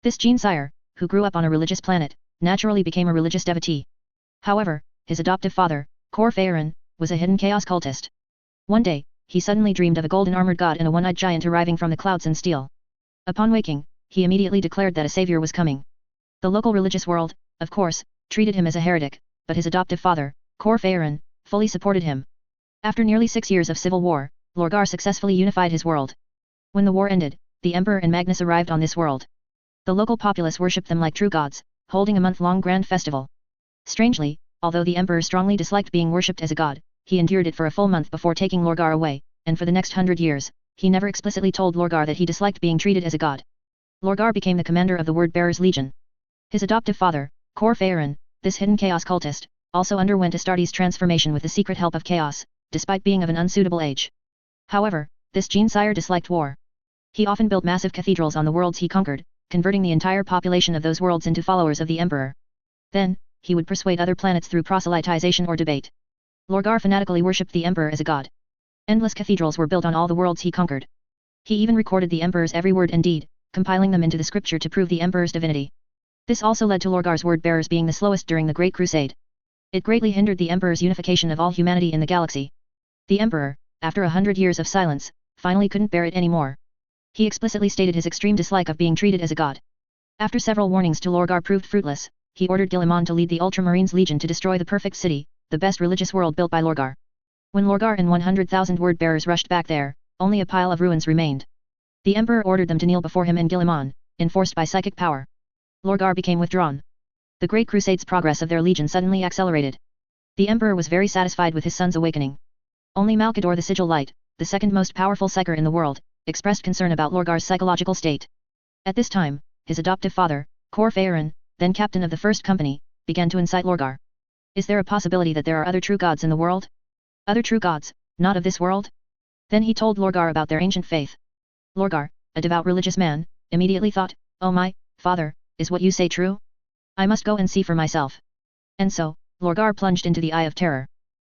This Gene-sire, who grew up on a religious planet, naturally became a religious devotee. However, his adoptive father, Cor Phaeron, was a hidden chaos cultist. One day, he suddenly dreamed of a golden armored god and a one-eyed giant arriving from the clouds in steel. Upon waking, he immediately declared that a savior was coming. The local religious world, of course, treated him as a heretic, but his adoptive father, Qing, fully supported him. After nearly 6 years of civil war, Lorgar successfully unified his world. When the war ended, the Emperor and Magnus arrived on this world. The local populace worshipped them like true gods, holding a month-long grand festival. Strangely, although the Emperor strongly disliked being worshipped as a god, he endured it for a full month before taking Lorgar away, and for the next 100 years, he never explicitly told Lorgar that he disliked being treated as a god. Lorgar became the commander of the Word-Bearers Legion. His adoptive father, Qing, this hidden chaos cultist, also underwent Astartes' transformation with the secret help of chaos, despite being of an unsuitable age. However, this Gene-sire disliked war. He often built massive cathedrals on the worlds he conquered, converting the entire population of those worlds into followers of the Emperor. Then, he would persuade other planets through proselytization or debate. Lorgar fanatically worshipped the Emperor as a god. Endless cathedrals were built on all the worlds he conquered. He even recorded the Emperor's every word and deed, compiling them into the scripture to prove the Emperor's divinity. This also led to Lorgar's word-bearers being the slowest during the Great Crusade. It greatly hindered the Emperor's unification of all humanity in the galaxy. The Emperor, after 100 years of silence, finally couldn't bear it anymore. He explicitly stated his extreme dislike of being treated as a god. After several warnings to Lorgar proved fruitless, he ordered Guilliman to lead the Ultramarines Legion to destroy the Perfect City, the best religious world built by Lorgar. When Lorgar and 100,000 word-bearers rushed back there, only a pile of ruins remained. The Emperor ordered them to kneel before him and Guilliman, enforced by psychic power. Lorgar became withdrawn. The Great Crusade's progress of their legion suddenly accelerated. The Emperor was very satisfied with his son's awakening. Only Malkador the Sigil Light, the second most powerful psyker in the world, expressed concern about Lorgar's psychological state. At this time, his adoptive father, Qing, then captain of the First Company, began to incite Lorgar. Is there a possibility that there are other true gods in the world? Other true gods, not of this world? Then he told Lorgar about their ancient faith. Lorgar, a devout religious man, immediately thought, "Oh my, father, is what you say true? I must go and see for myself." And so, Lorgar plunged into the Eye of Terror.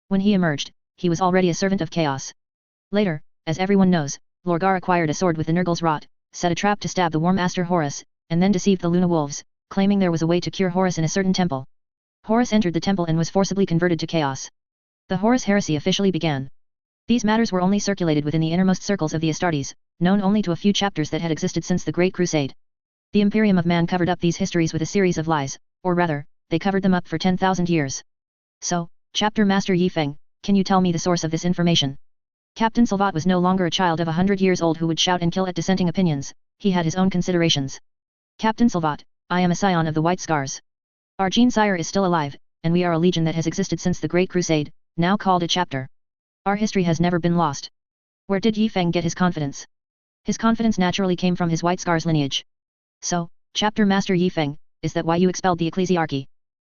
When he emerged, he was already a servant of chaos. Later, as everyone knows, Lorgar acquired a sword with the Nurgle's rot, set a trap to stab the War Master Horus, and then deceived the Luna Wolves, claiming there was a way to cure Horus in a certain temple. Horus entered the temple and was forcibly converted to chaos. The Horus heresy officially began. These matters were only circulated within the innermost circles of the Astartes, known only to a few chapters that had existed since the Great Crusade. The Imperium of Man covered up these histories with a series of lies, or rather, they covered them up for 10,000 years. So, Chapter Master Yi Feng, can you tell me the source of this information? Captain Salvat was no longer a child of 100 years old who would shout and kill at dissenting opinions, he had his own considerations. Captain Salvat, I am a scion of the White Scars. Our Gene-sire is still alive, and we are a legion that has existed since the Great Crusade, now called a chapter. Our history has never been lost. Where did Yi Feng get his confidence? His confidence naturally came from his White Scars lineage. So, Chapter Master Yi Feng, is that why you expelled the ecclesiarchy?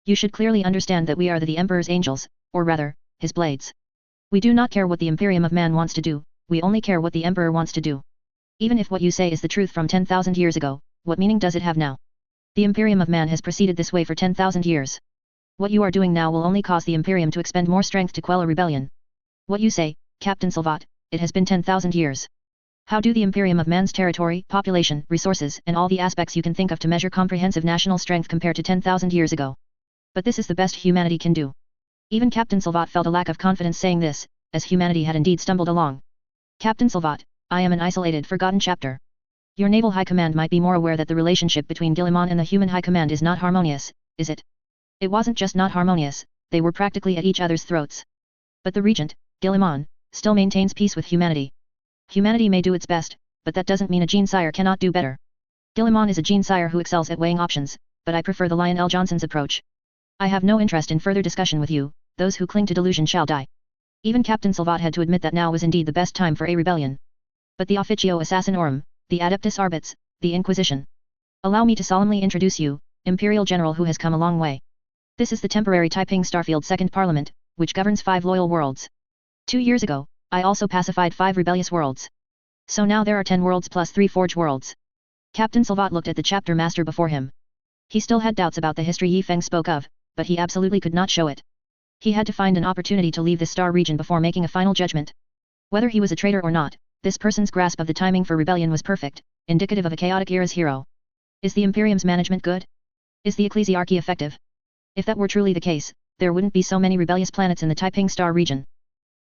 You should clearly understand that we are the Emperor's angels, or rather, his blades. We do not care what the Imperium of Man wants to do, we only care what the Emperor wants to do. Even if what you say is the truth from 10,000 years ago, what meaning does it have now? The Imperium of Man has proceeded this way for 10,000 years. What you are doing now will only cause the Imperium to expend more strength to quell a rebellion. What you say, Captain Salvat, it has been 10,000 years. How do the Imperium of Man's territory, population, resources and all the aspects you can think of to measure comprehensive national strength compare to 10,000 years ago? But this is the best humanity can do. Even Captain Salvat felt a lack of confidence saying this, as humanity had indeed stumbled along. Captain Salvat, I am an isolated, forgotten chapter. Your Naval High Command might be more aware that the relationship between Guilliman and the human High Command is not harmonious, is it? It wasn't just not harmonious, they were practically at each other's throats. But the Regent, Guilliman, still maintains peace with humanity. Humanity may do its best, but that doesn't mean a Gene-sire cannot do better. Guilliman is a Gene-sire who excels at weighing options, but I prefer the Lionel Johnson's approach. I have no interest in further discussion with you, those who cling to delusion shall die. Even Captain Salvat had to admit that now was indeed the best time for a rebellion. But the Officio Assassinorum, the Adeptus Arbits, the Inquisition. Allow me to solemnly introduce you, Imperial General who has come a long way. This is the temporary Taiping Starfield Second Parliament, which governs 5 loyal worlds. 2 years ago, I also pacified 5 rebellious worlds. So now there are 10 worlds plus 3 forge worlds. Captain Salvat looked at the chapter master before him. He still had doubts about the history Yi Feng spoke of, but he absolutely could not show it. He had to find an opportunity to leave the star region before making a final judgment. Whether he was a traitor or not, this person's grasp of the timing for rebellion was perfect, indicative of a chaotic era's hero. Is the Imperium's management good? Is the ecclesiarchy effective? If that were truly the case, there wouldn't be so many rebellious planets in the Taiping star region.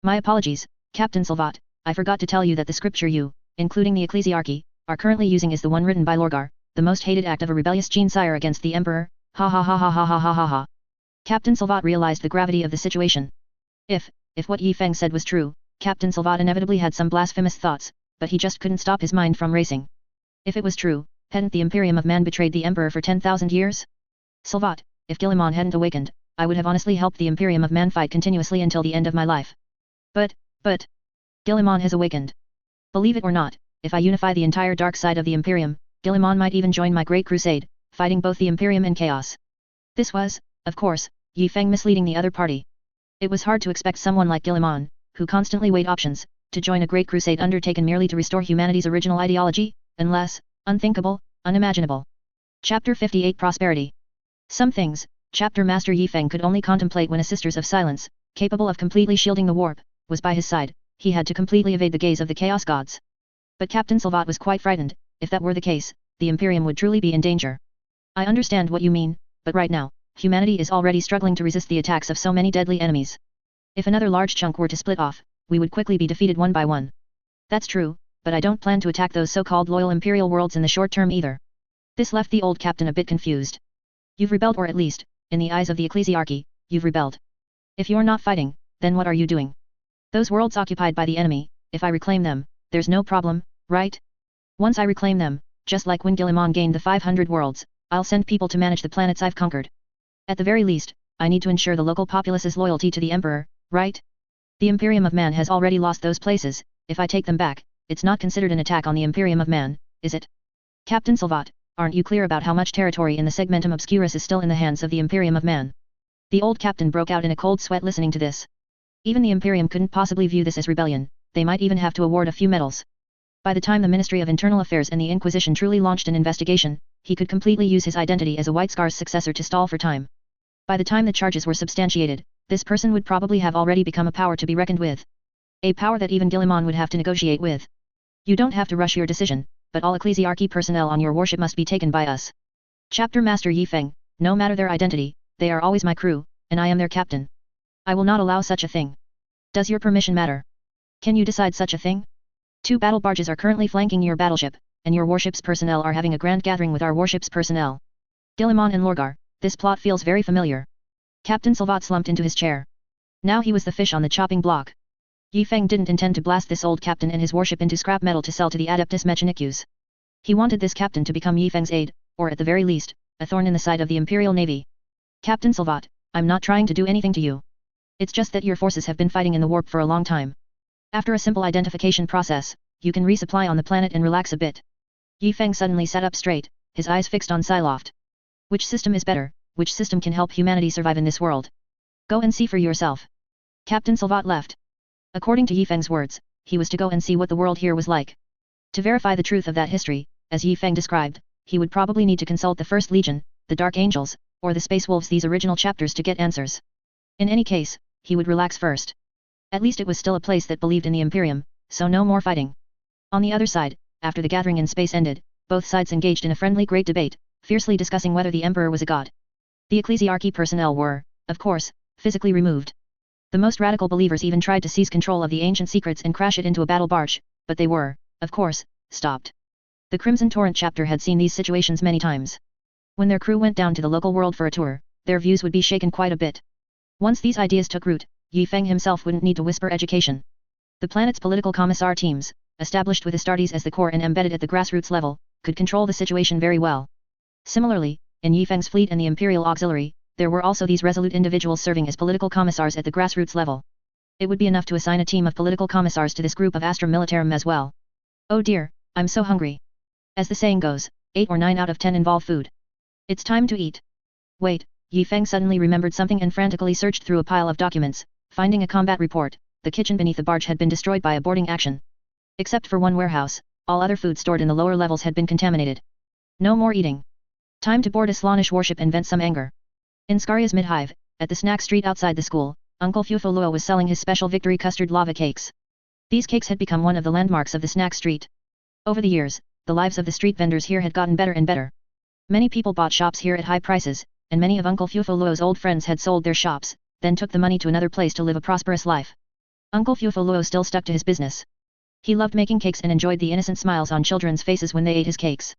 My apologies, Captain Salvat, I forgot to tell you that the scripture you, including the ecclesiarchy, are currently using is the one written by Lorgar, the most hated act of a rebellious Qing sire against the Emperor, ha ha ha ha ha ha ha ha ha. Captain Salvat realized the gravity of the situation. If what Yi Feng said was true, Captain Salvat inevitably had some blasphemous thoughts, but he just couldn't stop his mind from racing. If it was true, hadn't the Imperium of Man betrayed the Emperor for 10,000 years? Salvat, if Guilliman hadn't awakened, I would have honestly helped the Imperium of Man fight continuously until the end of my life. But, Guilliman has awakened. Believe it or not, if I unify the entire dark side of the Imperium, Guilliman might even join my great crusade, fighting both the Imperium and Chaos. This was, of course, Yi Feng misleading the other party. It was hard to expect someone like Guilliman, who constantly weighed options, to join a great crusade undertaken merely to restore humanity's original ideology, unless, unthinkable, unimaginable. Chapter 58 Prosperity. Some things, Chapter Master Yi Feng could only contemplate when a Sisters of Silence, capable of completely shielding the warp, was by his side. He had to completely evade the gaze of the Chaos Gods. But Captain Salvat was quite frightened. If that were the case, the Imperium would truly be in danger. I understand what you mean, but right now, humanity is already struggling to resist the attacks of so many deadly enemies. If another large chunk were to split off, we would quickly be defeated one by one. That's true, but I don't plan to attack those so-called loyal Imperial worlds in the short term either. This left the old captain a bit confused. You've rebelled, or at least, in the eyes of the ecclesiarchy, you've rebelled. If you're not fighting, then what are you doing? Those worlds occupied by the enemy, if I reclaim them, there's no problem, right? Once I reclaim them, just like when Guilliman gained the 500 worlds, I'll send people to manage the planets I've conquered. At the very least, I need to ensure the local populace's loyalty to the Emperor, right? The Imperium of Man has already lost those places. If I take them back, it's not considered an attack on the Imperium of Man, is it? Captain Salvat, aren't you clear about how much territory in the Segmentum Obscurus is still in the hands of the Imperium of Man? The old captain broke out in a cold sweat listening to this. Even the Imperium couldn't possibly view this as rebellion. They might even have to award a few medals. By the time the Ministry of Internal Affairs and the Inquisition truly launched an investigation, he could completely use his identity as a White Scar's successor to stall for time. By the time the charges were substantiated, this person would probably have already become a power to be reckoned with. A power that even Guilliman would have to negotiate with. You don't have to rush your decision, but all ecclesiarchy personnel on your warship must be taken by us. Chapter Master Yi Feng, no matter their identity, they are always my crew, and I am their captain. I will not allow such a thing. Does your permission matter? Can you decide such a thing? 2 battle barges are currently flanking your battleship, and your warship's personnel are having a grand gathering with our warship's personnel. Guilliman and Lorgar, this plot feels very familiar. Captain Salvat slumped into his chair. Now he was the fish on the chopping block. Yi Feng didn't intend to blast this old captain and his warship into scrap metal to sell to the Adeptus Mechanicus. He wanted this captain to become Yi Feng's aide, or at the very least, a thorn in the side of the Imperial Navy. Captain Salvat, I'm not trying to do anything to you. It's just that your forces have been fighting in the warp for a long time. After a simple identification process, you can resupply on the planet and relax a bit. Yi Feng suddenly sat up straight, his eyes fixed on Psyloft. Which system is better? Which system can help humanity survive in this world? Go and see for yourself. Captain Salvat left. According to Yi Feng's words, he was to go and see what the world here was like. To verify the truth of that history, as Yi Feng described, he would probably need to consult the First Legion, the Dark Angels, or the Space Wolves, these original chapters, to get answers. In any case, he would relax first. At least it was still a place that believed in the Imperium, so no more fighting. On the other side, after the gathering in space ended, both sides engaged in a friendly great debate, fiercely discussing whether the Emperor was a god. The ecclesiarchy personnel were, of course, physically removed. The most radical believers even tried to seize control of the ancient secrets and crash it into a battle barge, but they were, of course, stopped. The Crimson Torrent chapter had seen these situations many times. When their crew went down to the local world for a tour, their views would be shaken quite a bit. Once these ideas took root, Yi Feng himself wouldn't need to whisper education. The planet's political commissar teams, established with Astartes as the core and embedded at the grassroots level, could control the situation very well. Similarly, in Yi Feng's fleet and the Imperial Auxiliary, there were also these resolute individuals serving as political commissars at the grassroots level. It would be enough to assign a team of political commissars to this group of Astra Militarum as well. Oh dear, I'm so hungry. As the saying goes, 8 or 9 out of 10 involve food. It's time to eat. Wait, Yi Feng suddenly remembered something and frantically searched through a pile of documents, finding a combat report. The kitchen beneath the barge had been destroyed by a boarding action. Except for one warehouse, all other food stored in the lower levels had been contaminated. No more eating. Time to board a Slaanesh warship and vent some anger. In Skaria's mid-hive, at the snack street outside the school, Uncle Fufoluo was selling his special victory custard lava cakes. These cakes had become one of the landmarks of the snack street. Over the years, the lives of the street vendors here had gotten better and better. Many people bought shops here at high prices, and many of Uncle Fufoluo's old friends had sold their shops, then took the money to another place to live a prosperous life. Uncle Fufoluo still stuck to his business. He loved making cakes and enjoyed the innocent smiles on children's faces when they ate his cakes.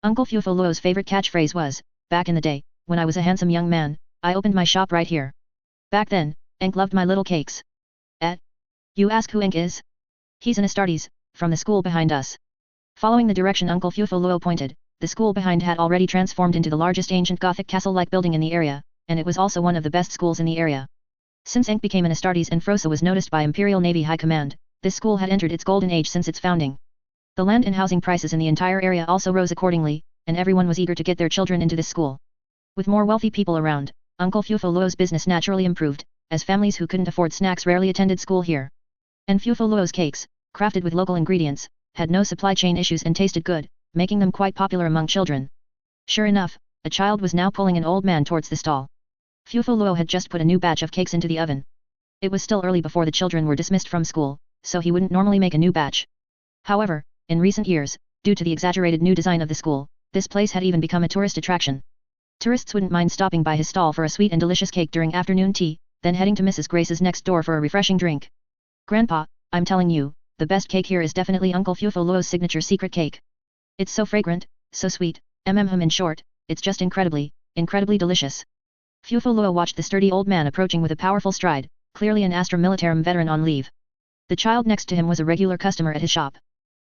Uncle Fufoluo's favorite catchphrase was, "Back in the day, when I was a handsome young man, I opened my shop right here. Back then, Enk loved my little cakes." You ask who Enk is? He's an Astartes, from the school behind us. Following the direction Uncle Fufoluo pointed, the school behind had already transformed into the largest ancient Gothic castle-like building in the area, and it was also one of the best schools in the area. Since Enk became an Astartes and Frosa was noticed by Imperial Navy High Command, this school had entered its golden age since its founding. The land and housing prices in the entire area also rose accordingly, and everyone was eager to get their children into this school. With more wealthy people around, Uncle Fufoluo's business naturally improved, as families who couldn't afford snacks rarely attended school here. And Fufoluo's cakes, crafted with local ingredients, had no supply chain issues and tasted good, making them quite popular among children. Sure enough, a child was now pulling an old man towards the stall. Fufoluo had just put a new batch of cakes into the oven. It was still early before the children were dismissed from school, so he wouldn't normally make a new batch. However, in recent years, due to the exaggerated new design of the school, this place had even become a tourist attraction. Tourists wouldn't mind stopping by his stall for a sweet and delicious cake during afternoon tea, then heading to Mrs. Grace's next door for a refreshing drink. "Grandpa, I'm telling you, the best cake here is definitely Uncle Fufoluo's signature secret cake. It's so fragrant, so sweet, in short, it's just incredibly delicious." Fufoluo watched the sturdy old man approaching with a powerful stride, clearly an Astra Militarum veteran on leave. The child next to him was a regular customer at his shop.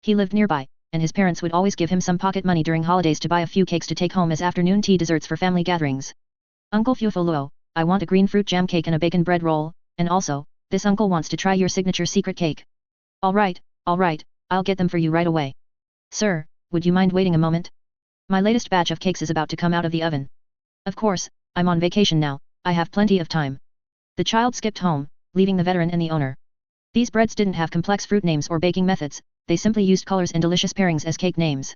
He lived nearby, and his parents would always give him some pocket money during holidays to buy a few cakes to take home as afternoon tea desserts for family gatherings. "Uncle Fufoluo, I want a green fruit jam cake and a bacon bread roll, and also, this uncle wants to try your signature secret cake." All right, I'll get them for you right away." "Sir, would you mind waiting a moment? My latest batch of cakes is about to come out of the oven." "Of course, I'm on vacation now, I have plenty of time." The child skipped home, leaving the veteran and the owner. These breads didn't have complex fruit names or baking methods, they simply used colors and delicious pairings as cake names.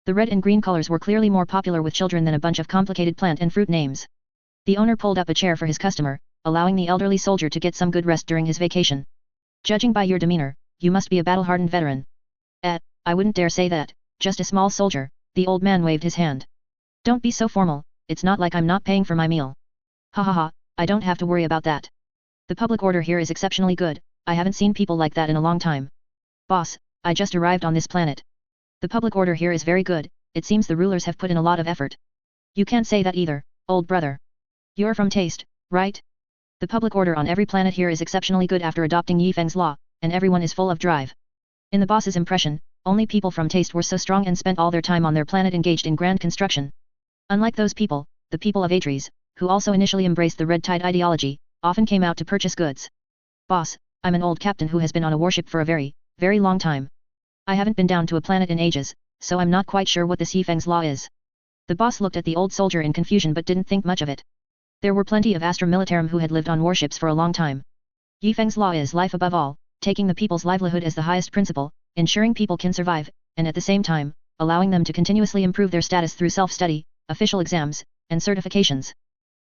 The red and green colors were clearly more popular with children than a bunch of complicated plant and fruit names. The owner pulled up a chair for his customer, allowing the elderly soldier to get some good rest during his vacation. "Judging by your demeanor, you must be a battle-hardened veteran." I wouldn't dare say that, just a small soldier," the old man waved his hand. "Don't be so formal, it's not like I'm not paying for my meal." "Ha ha ha, I don't have to worry about that. The public order here is exceptionally good, I haven't seen people like that in a long time." "Boss, I just arrived on this planet. The public order here is very good, it seems the rulers have put in a lot of effort." "You can't say that either, old brother. You're from Taste, right? The public order on every planet here is exceptionally good after adopting Yifeng's law, and everyone is full of drive." In the boss's impression, only people from Taste were so strong and spent all their time on their planet engaged in grand construction. Unlike those people, the people of Atres, who also initially embraced the Red Tide ideology, often came out to purchase goods. "Boss, I'm an old captain who has been on a warship for a very long time. I haven't been down to a planet in ages, so I'm not quite sure what this Yifeng's law is." The boss looked at the old soldier in confusion but didn't think much of it. There were plenty of Astra Militarum who had lived on warships for a long time. Yifeng's law is life above all, taking the people's livelihood as the highest principle, ensuring people can survive, and at the same time, allowing them to continuously improve their status through self-study, official exams, and certifications.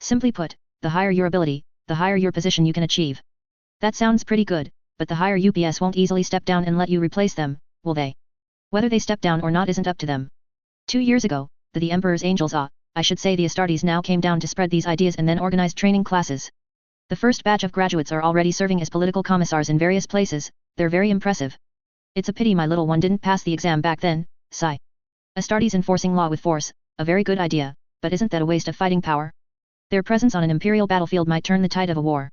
Simply put, the higher your ability, the higher your position you can achieve. That sounds pretty good, but the higher UPS won't easily step down and let you replace them, will they? Whether they step down or not isn't up to them. 2 years ago, the Emperor's angels I should say the Astartes now came down to spread these ideas and then organized training classes. The first batch of graduates are already serving as political commissars in various places, they're very impressive. It's a pity my little one didn't pass the exam back then, sigh. Astartes enforcing law with force, a very good idea, but isn't that a waste of fighting power? Their presence on an imperial battlefield might turn the tide of a war.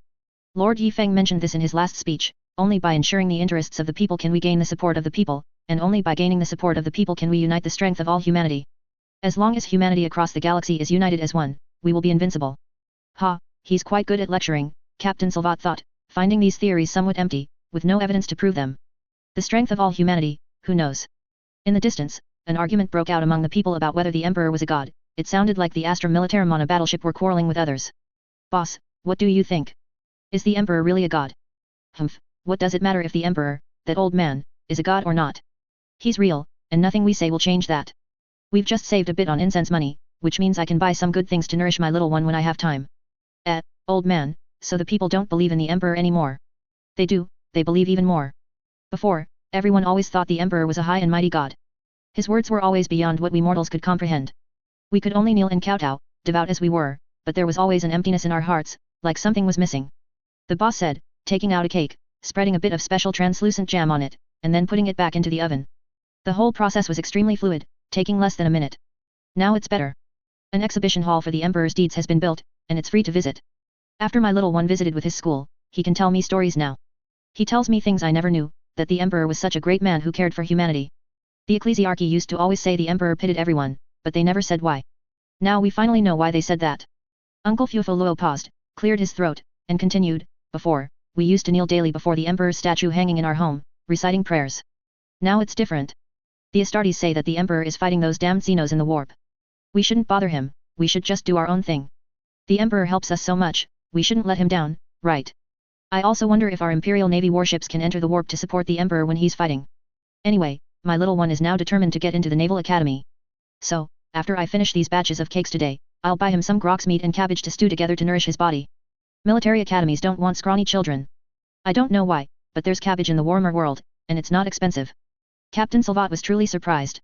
Lord Yifeng mentioned this in his last speech, only by ensuring the interests of the people can we gain the support of the people, and only by gaining the support of the people can we unite the strength of all humanity. As long as humanity across the galaxy is united as one, we will be invincible. Ha, he's quite good at lecturing, Captain Salvat thought, finding these theories somewhat empty, with no evidence to prove them. The strength of all humanity, who knows? In the distance, an argument broke out among the people about whether the Emperor was a god. It sounded like the Astra Militarum on a battleship were quarreling with others. "Boss, what do you think? Is the Emperor really a god?" "Humph, what does it matter if the Emperor, that old man, is a god or not? He's real, and nothing we say will change that. We've just saved a bit on incense money, which means I can buy some good things to nourish my little one when I have time." Old man, so the people don't believe in the Emperor anymore." "They do, they believe even more. Before, everyone always thought the Emperor was a high and mighty god. His words were always beyond what we mortals could comprehend. We could only kneel and kowtow, devout as we were, but there was always an emptiness in our hearts, like something was missing." The boss said, taking out a cake, spreading a bit of special translucent jam on it, and then putting it back into the oven. The whole process was extremely fluid, taking less than a minute. Now it's better. An exhibition hall for the Emperor's deeds has been built, and it's free to visit. After my little one visited with his school, he can tell me stories now. He tells me things I never knew, that the Emperor was such a great man who cared for humanity. The ecclesiarchy used to always say the Emperor pitted everyone, but they never said why. Now we finally know why they said that. Uncle Fufoluo paused, cleared his throat, and continued, before, we used to kneel daily before the Emperor's statue hanging in our home, reciting prayers. Now it's different. The Astartes say that the Emperor is fighting those damned Xenos in the warp. We shouldn't bother him, we should just do our own thing. The Emperor helps us so much, we shouldn't let him down, right? I also wonder if our Imperial Navy warships can enter the warp to support the Emperor when he's fighting. Anyway, my little one is now determined to get into the Naval Academy. So, after I finish these batches of cakes today, I'll buy him some grox meat and cabbage to stew together to nourish his body. Military academies don't want scrawny children. I don't know why, but there's cabbage in the Warhammer world, and it's not expensive. Captain Salvat was truly surprised.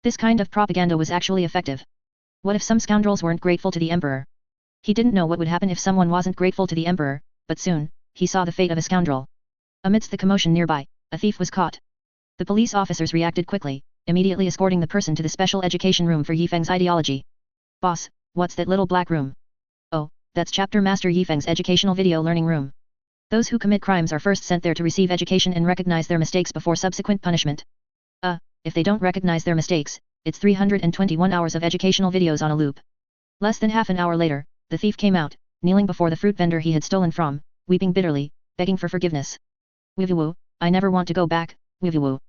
This kind of propaganda was actually effective. What if some scoundrels weren't grateful to the Emperor? He didn't know what would happen if someone wasn't grateful to the Emperor, but soon, he saw the fate of a scoundrel. Amidst the commotion nearby, a thief was caught. The police officers reacted quickly, immediately escorting the person to the special education room for Yifeng's ideology. Boss, what's that little black room? Oh, that's Chapter Master Yifeng's educational video learning room. Those who commit crimes are first sent there to receive education and recognize their mistakes before subsequent punishment. If they don't recognize their mistakes, it's 321 hours of educational videos on a loop. Less than half an hour later, the thief came out, kneeling before the fruit vendor he had stolen from, weeping bitterly, begging for forgiveness. Wivuwu, I never want to go back, Wivuwu.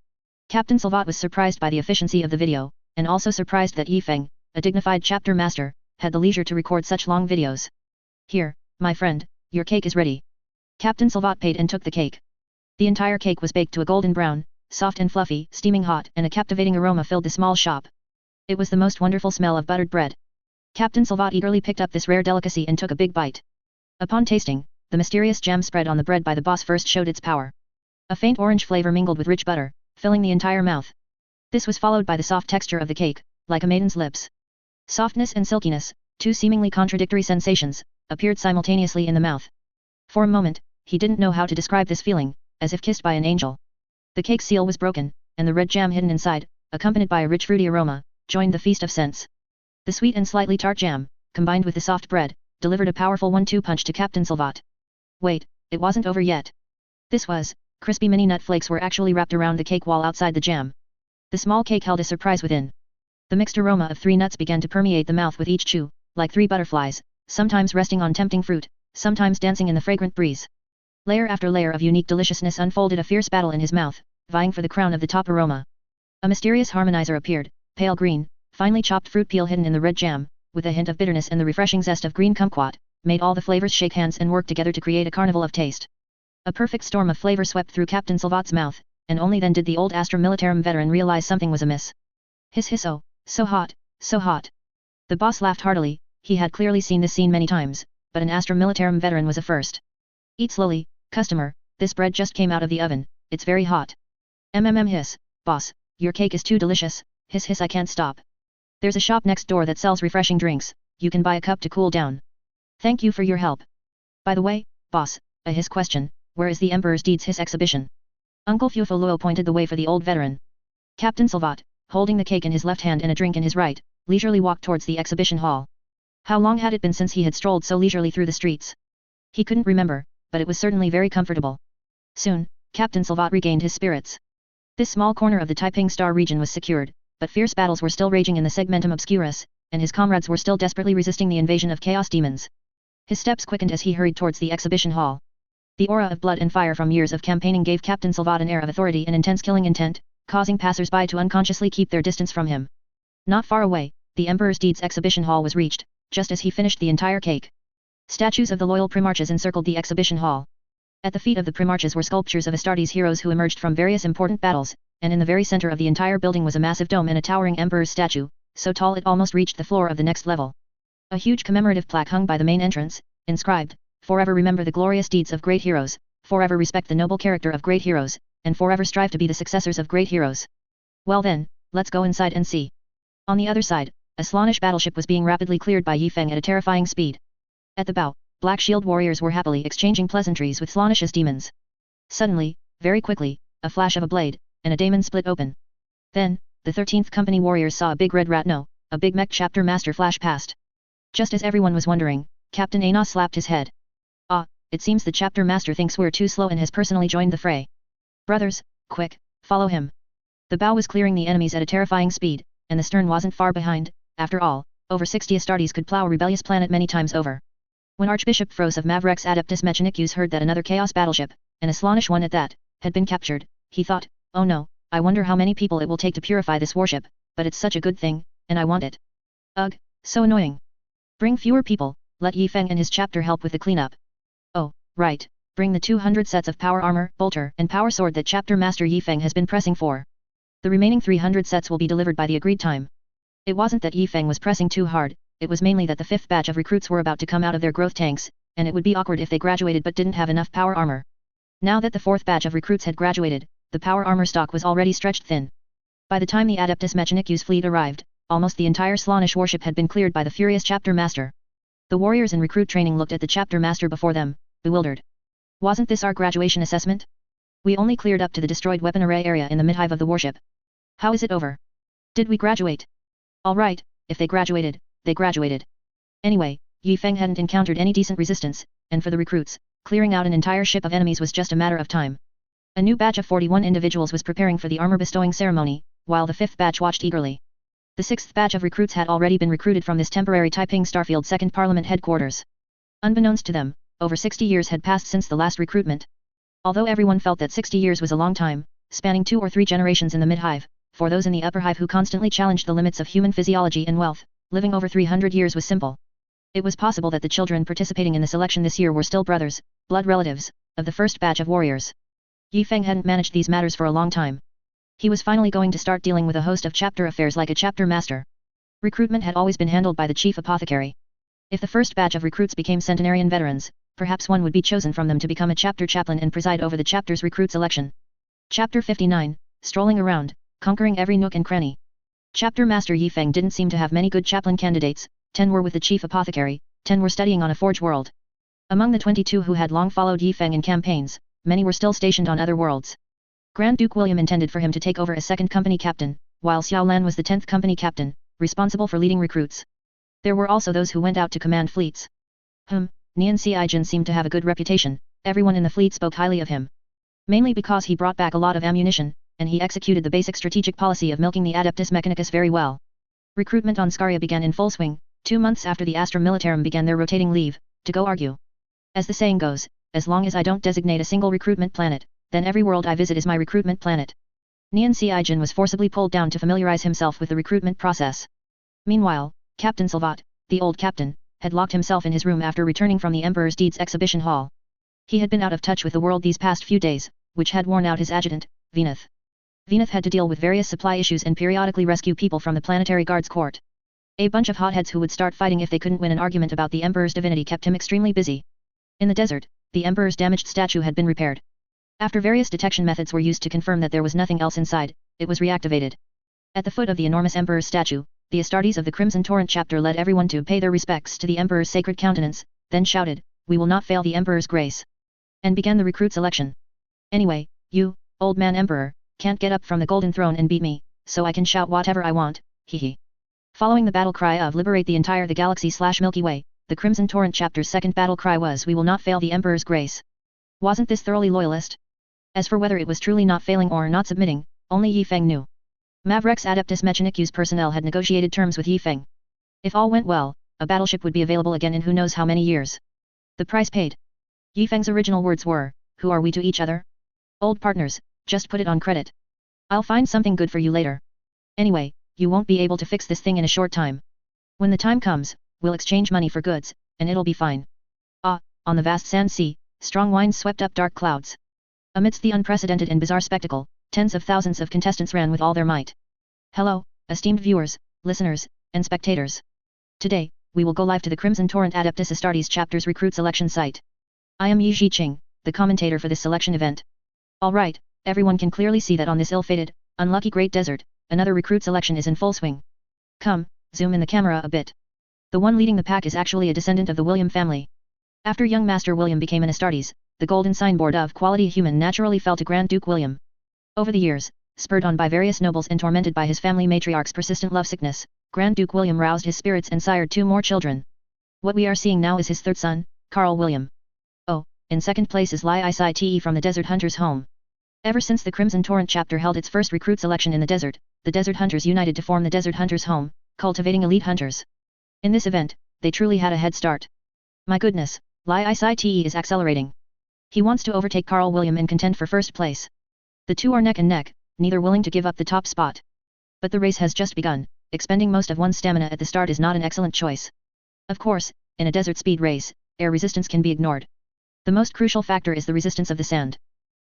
Captain Salvat was surprised by the efficiency of the video, and also surprised that Yifeng, a dignified chapter master, had the leisure to record such long videos. Here, my friend, your cake is ready. Captain Salvat paid and took the cake. The entire cake was baked to a golden brown, soft and fluffy, steaming hot, and a captivating aroma filled the small shop. It was the most wonderful smell of buttered bread. Captain Salvat eagerly picked up this rare delicacy and took a big bite. Upon tasting, the mysterious jam spread on the bread by the boss first showed its power. A faint orange flavor mingled with rich butter, filling the entire mouth. This was followed by the soft texture of the cake, like a maiden's lips. Softness and silkiness, two seemingly contradictory sensations, appeared simultaneously in the mouth. For a moment, he didn't know how to describe this feeling, as if kissed by an angel. The cake seal was broken, and the red jam hidden inside, accompanied by a rich fruity aroma, joined the feast of scents. The sweet and slightly tart jam, combined with the soft bread, delivered a powerful 1-2 punch to Captain Salvat. Wait, it wasn't over yet. This was, crispy mini nut flakes were actually wrapped around the cake wall outside the jam. The small cake held a surprise within. The mixed aroma of 3 nuts began to permeate the mouth with each chew, like 3 butterflies, sometimes resting on tempting fruit, sometimes dancing in the fragrant breeze. Layer after layer of unique deliciousness unfolded a fierce battle in his mouth, vying for the crown of the top aroma. A mysterious harmonizer appeared, pale green, finely chopped fruit peel hidden in the red jam, with a hint of bitterness and the refreshing zest of green kumquat, made all the flavors shake hands and work together to create a carnival of taste. A perfect storm of flavor swept through Captain Salvat's mouth, and only then did the old Astra Militarum veteran realize something was amiss. Hiss, oh, so hot, so hot. The boss laughed heartily. He had clearly seen this scene many times, but an Astra Militarum veteran was a first. Eat slowly, customer, this bread just came out of the oven, it's very hot. Hiss, boss, your cake is too delicious, hiss I can't stop. There's a shop next door that sells refreshing drinks, you can buy a cup to cool down. Thank you for your help. By the way, boss, a hiss question, where is the Emperor's Deeds Hiss exhibition? Uncle Fufoluo pointed the way for the old veteran. Captain Salvat, holding the cake in his left hand and a drink in his right, leisurely walked towards the exhibition hall. How long had it been since he had strolled so leisurely through the streets? He couldn't remember, but it was certainly very comfortable. Soon, Captain Salvat regained his spirits. This small corner of the Taiping Star region was secured, but fierce battles were still raging in the Segmentum Obscurus, and his comrades were still desperately resisting the invasion of chaos demons. His steps quickened as he hurried towards the exhibition hall. The aura of blood and fire from years of campaigning gave Captain Salvat an air of authority and intense killing intent, causing passers-by to unconsciously keep their distance from him. Not far away, the Emperor's Deeds exhibition hall was reached, just as he finished the entire cake. Statues of the loyal Primarches encircled the exhibition hall. At the feet of the Primarches were sculptures of Astartes heroes who emerged from various important battles, and in the very center of the entire building was a massive dome and a towering Emperor's statue, so tall it almost reached the floor of the next level. A huge commemorative plaque hung by the main entrance, inscribed, "Forever remember the glorious deeds of great heroes, forever respect the noble character of great heroes, and forever strive to be the successors of great heroes." Well then, let's go inside and see. On the other side, a Slaanesh battleship was being rapidly cleared by Yifeng at a terrifying speed. At the bow, Black Shield warriors were happily exchanging pleasantries with Slaanesh's demons. Suddenly, very quickly, a flash of a blade, and a daemon split open. Then, the 13th Company warriors saw a big red rat no, a big mech chapter master flash past. Just as everyone was wondering, Captain Anos slapped his head. Ah, it seems the chapter master thinks we're too slow and has personally joined the fray. Brothers, quick, follow him. The bow was clearing the enemies at a terrifying speed, and the stern wasn't far behind. After all, over 60 Astartes could plow a rebellious planet many times over. When Archbishop Phros of Mavrex Adeptus Mechanicus heard that another Chaos battleship, and a Slaanesh one at that, had been captured, he thought, oh no, I wonder how many people it will take to purify this warship, but it's such a good thing, and I want it. Ugh, so annoying. Bring fewer people, let Yi Feng and his chapter help with the cleanup. Oh, right, bring the 200 sets of power armor, bolter, and power sword that chapter master Yi Feng has been pressing for. The remaining 300 sets will be delivered by the agreed time. It wasn't that Yi Feng was pressing too hard, it was mainly that the 5th batch of recruits were about to come out of their growth tanks, and it would be awkward if they graduated but didn't have enough power armor. Now that the 4th batch of recruits had graduated, the power armor stock was already stretched thin. By the time the Adeptus Mechanicus fleet arrived, almost the entire Slaanesh warship had been cleared by the furious chapter master. The warriors in recruit training looked at the chapter master before them, bewildered. Wasn't this our graduation assessment? We only cleared up to the destroyed weapon array area in the midhive of the warship. How is it over? Did we graduate? All right, if they graduated, they graduated. Anyway, Yi Feng hadn't encountered any decent resistance, and for the recruits, clearing out an entire ship of enemies was just a matter of time. A new batch of 41 individuals was preparing for the armor bestowing ceremony, while the 5th batch watched eagerly. The 6th batch of recruits had already been recruited from this temporary Taiping Starfield 2nd Parliament headquarters. Unbeknownst to them, over 60 years had passed since the last recruitment. Although everyone felt that 60 years was a long time, spanning 2 or 3 generations in the mid-hive, for those in the upper hive who constantly challenged the limits of human physiology and wealth, living over 300 years was simple. It was possible that the children participating in the selection this year were still brothers, blood relatives, of the first batch of warriors. Yi Feng hadn't managed these matters for a long time. He was finally going to start dealing with a host of chapter affairs like a chapter master. Recruitment had always been handled by the chief apothecary. If the first batch of recruits became centenarian veterans, perhaps one would be chosen from them to become a chapter chaplain and preside over the chapter's recruit selection. Chapter 59, Strolling Around, Conquering Every Nook and Cranny. Chapter Master Yi Feng didn't seem to have many good chaplain candidates. 10 were with the chief apothecary, 10 were studying on a forge world. Among the 22 who had long followed Yi Feng in campaigns, many were still stationed on other worlds. Grand Duke William intended for him to take over as 2nd Company Captain, while Xiao Lan was the 10th Company Captain, responsible for leading recruits. There were also those who went out to command fleets. Nian Sijin seemed to have a good reputation, everyone in the fleet spoke highly of him. Mainly because he brought back a lot of ammunition, and he executed the basic strategic policy of milking the Adeptus Mechanicus very well. Recruitment on Scaria began in full swing, 2 months after the Astra Militarum began their rotating leave, to go argue. As the saying goes, as long as I don't designate a single recruitment planet, then every world I visit is my recruitment planet. Nian Sijin was forcibly pulled down to familiarize himself with the recruitment process. Meanwhile, Captain Silvat, the old captain, had locked himself in his room after returning from the Emperor's Deeds exhibition hall. He had been out of touch with the world these past few days, which had worn out his adjutant, Veneth. Veneth had to deal with various supply issues and periodically rescue people from the planetary guards court. A bunch of hotheads who would start fighting if they couldn't win an argument about the Emperor's divinity kept him extremely busy. In the desert, the Emperor's damaged statue had been repaired. After various detection methods were used to confirm that there was nothing else inside, it was reactivated. At the foot of the enormous Emperor's statue, the Astartes of the Crimson Torrent chapter led everyone to pay their respects to the Emperor's sacred countenance, then shouted, "We will not fail the Emperor's grace," and began the recruit selection. Anyway, you, old man Emperor, can't get up from the golden throne and beat me, so I can shout whatever I want, hee. Following the battle cry of "Liberate the entire the galaxy/Milky Way," the Crimson Torrent chapter's second battle cry was "We will not fail the Emperor's grace." Wasn't this thoroughly loyalist? As for whether it was truly not failing or not submitting, only Yi Feng knew. Mavrex Adeptus Mechanicus personnel had negotiated terms with Yi Feng. If all went well, a battleship would be available again in who knows how many years. The price paid. Yi Feng's original words were, "Who are we to each other? Old partners, just put it on credit. I'll find something good for you later. Anyway, you won't be able to fix this thing in a short time. When the time comes, we'll exchange money for goods, and it'll be fine." On the vast sand sea, strong winds swept up dark clouds. Amidst the unprecedented and bizarre spectacle, tens of thousands of contestants ran with all their might. Hello, esteemed viewers, listeners, and spectators. Today, we will go live to the Crimson Torrent Adeptus Astartes chapter's recruit selection site. I am Yi Qing, the commentator for this selection event. Alright, everyone can clearly see that on this ill-fated, unlucky great desert, another recruit selection is in full swing. Come, zoom in the camera a bit. The one leading the pack is actually a descendant of the William family. After young Master William became an Astartes, the the golden signboard of quality human naturally fell to Grand Duke William. Over the years, spurred on by various nobles and tormented by his family matriarch's persistent lovesickness, Grand Duke William roused his spirits and sired 2 more children. What we are seeing now is his 3rd son, Karl William. Oh, in 2nd place is Li Cite from the Desert Hunters' home. Ever since the Crimson Torrent chapter held its first recruit selection in the Desert Hunters united to form the Desert Hunters' home, cultivating elite hunters. In this event, they truly had a head start. My goodness, Li Cite is accelerating. He wants to overtake Karl William and contend for 1st place. The two are neck and neck, neither willing to give up the top spot. But the race has just begun. Expending most of one's stamina at the start is not an excellent choice. Of course, in a desert speed race, air resistance can be ignored. The most crucial factor is the resistance of the sand.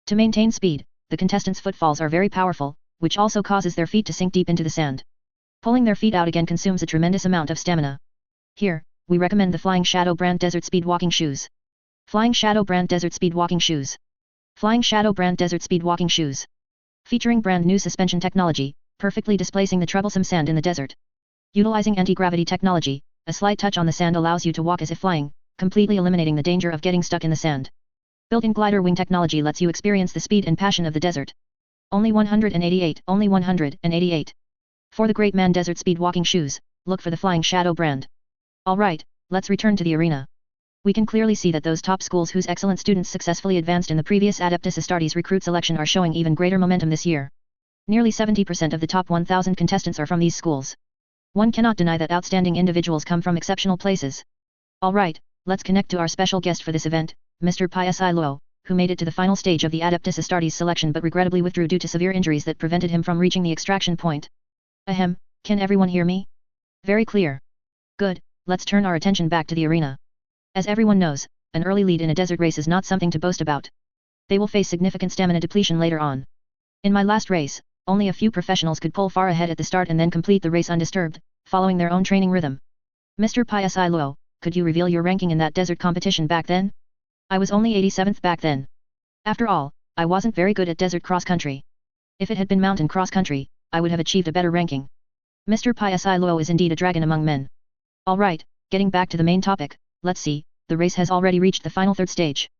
To maintain speed, the contestants' footfalls are very powerful, which also causes their feet to sink deep into the sand. Pulling their feet out again consumes a tremendous amount of stamina. Here, we recommend the Flying Shadow brand Desert Speed Walking Shoes. Flying Shadow brand Desert Speed Walking Shoes. Flying Shadow brand Desert Speed Walking Shoes. Featuring brand new suspension technology, perfectly displacing the troublesome sand in the desert. Utilizing anti-gravity technology, a slight touch on the sand allows you to walk as if flying, completely eliminating the danger of getting stuck in the sand. Built-in glider wing technology lets you experience the speed and passion of the desert. Only 188, only 188. For the Great Man Desert Speed Walking Shoes, look for the Flying Shadow brand. Alright, let's return to the arena. We can clearly see that those top schools whose excellent students successfully advanced in the previous Adeptus Astartes recruit selection are showing even greater momentum this year. Nearly 70% of the top 1,000 contestants are from these schools. One cannot deny that outstanding individuals come from exceptional places. Alright, let's connect to our special guest for this event, Mr. Psi Luo, who made it to the final stage of the Adeptus Astartes selection but regrettably withdrew due to severe injuries that prevented him from reaching the extraction point. Ahem, can everyone hear me? Very clear. Good, let's turn our attention back to the arena. As everyone knows, an early lead in a desert race is not something to boast about. They will face significant stamina depletion later on. In my last race, only a few professionals could pull far ahead at the start and then complete the race undisturbed, following their own training rhythm. Mr. Psi Luo, could you reveal your ranking in that desert competition back then? I was only 87th back then. After all, I wasn't very good at desert cross-country. If it had been mountain cross-country, I would have achieved a better ranking. Mr. Psi Luo is indeed a dragon among men. Alright, getting back to the main topic. Let's see, the race has already reached the final 3rd stage.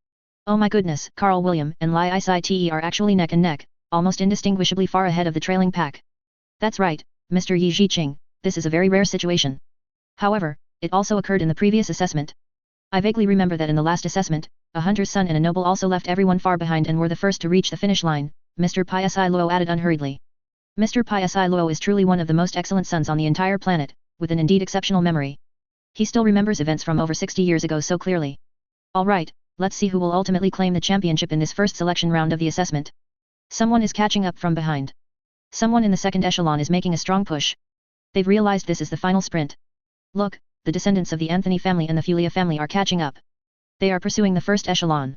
Oh my goodness, Karl William and Li Cite are actually neck and neck, almost indistinguishably far ahead of the trailing pack. That's right, Mr. Yi Qing, this is a very rare situation. However, it also occurred in the previous assessment. I vaguely remember that in the last assessment, a hunter's son and a noble also left everyone far behind and were the first to reach the finish line, Mr. Psi Luo added unhurriedly. Mr. Psi Luo is truly one of the most excellent sons on the entire planet, with an indeed exceptional memory. He still remembers events from over 60 years ago so clearly. Alright, let's see who will ultimately claim the championship in this first selection round of the assessment. Someone is catching up from behind. Someone in the 2nd echelon is making a strong push. They've realized this is the final sprint. Look, the descendants of the Anthony family and the Fulia family are catching up. They are pursuing the 1st echelon.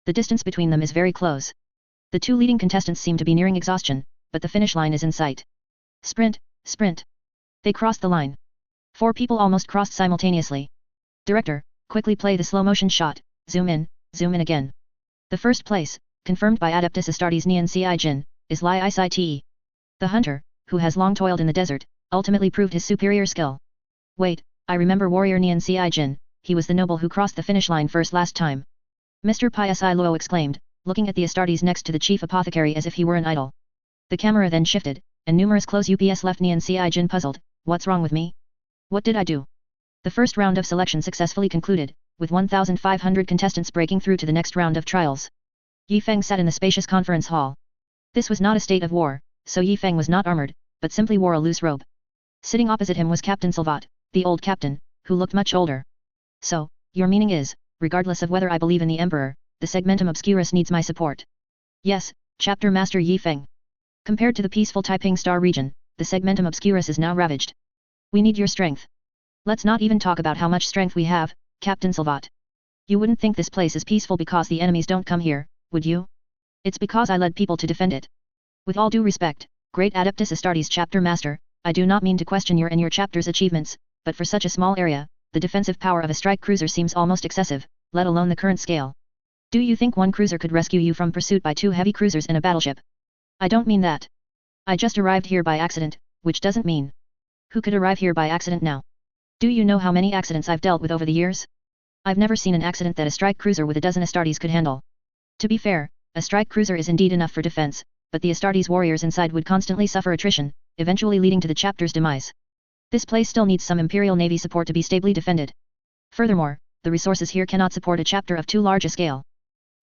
The distance between them is very close. The 2 leading contestants seem to be nearing exhaustion, but the finish line is in sight. Sprint, sprint. They crossed the line. 4 people almost crossed simultaneously. Director, quickly play the slow motion shot, zoom in again. The 1st place, confirmed by Adeptus Astartes Nian Ci Jin, is Li Cite. The hunter, who has long toiled in the desert, ultimately proved his superior skill. Wait, I remember warrior Nian Ci Jin, he was the noble who crossed the finish line first last time. Mr. Psi Luo exclaimed, looking at the Astartes next to the chief apothecary as if he were an idol. The camera then shifted, and numerous close UPS left Nian Ci Jin puzzled, what's wrong with me? What did I do? The first round of selection successfully concluded, with 1,500 contestants breaking through to the next round of trials. Yi Feng sat in the spacious conference hall. This was not a state of war, so Yi Feng was not armored, but simply wore a loose robe. Sitting opposite him was Captain Silvat, the old captain, who looked much older. So, your meaning is, regardless of whether I believe in the Emperor, the Segmentum Obscurus needs my support. Yes, Chapter Master Yi Feng. Compared to the peaceful Taiping Star region, the Segmentum Obscurus is now ravaged. We need your strength. Let's not even talk about how much strength we have, Captain Silvat. You wouldn't think this place is peaceful because the enemies don't come here, would you? It's because I led people to defend it. With all due respect, Great Adeptus Astartes Chapter Master, I do not mean to question your and your chapter's achievements, but for such a small area, the defensive power of a strike cruiser seems almost excessive, let alone the current scale. Do you think one cruiser could rescue you from pursuit by 2 heavy cruisers in a battleship? I don't mean that. I just arrived here by accident, which doesn't mean. Who could arrive here by accident now? Do you know how many accidents I've dealt with over the years? I've never seen an accident that a strike cruiser with a dozen Astartes could handle. To be fair, a strike cruiser is indeed enough for defense, but the Astartes warriors inside would constantly suffer attrition, eventually leading to the chapter's demise. This place still needs some Imperial Navy support to be stably defended. Furthermore, the resources here cannot support a chapter of too large a scale.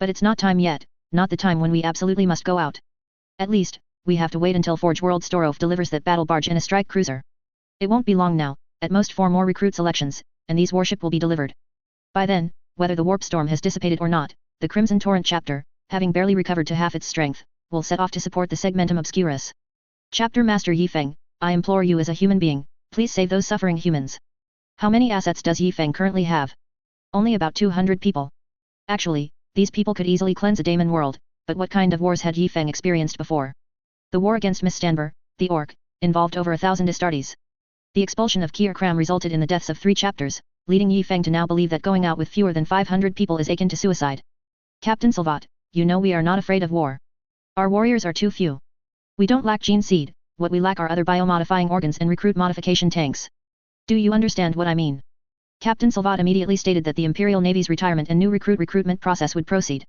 But it's not time yet, not the time when we absolutely must go out. At least, we have to wait until Forge World Storov delivers that battle barge and a strike cruiser. It won't be long now, at most 4 more recruit selections, and these warship will be delivered. By then, whether the warp storm has dissipated or not, the Crimson Torrent chapter, having barely recovered to half its strength, will set off to support the Segmentum Obscurus. Chapter Master Yifeng, I implore you as a human being, please save those suffering humans. How many assets does Yifeng currently have? Only about 200 people. Actually, these people could easily cleanse a Daemon world, but what kind of wars had Yifeng experienced before? The war against Miss Stanber, the Orc, involved over 1,000 Astartes. The expulsion of Kier Kram resulted in the deaths of 3 chapters, leading Yifeng to now believe that going out with fewer than 500 people is akin to suicide. Captain Salvat, you know we are not afraid of war. Our warriors are too few. We don't lack gene seed, what we lack are other biomodifying organs and recruit modification tanks. Do you understand what I mean? Captain Salvat immediately stated that the Imperial Navy's retirement and new recruitment process would proceed.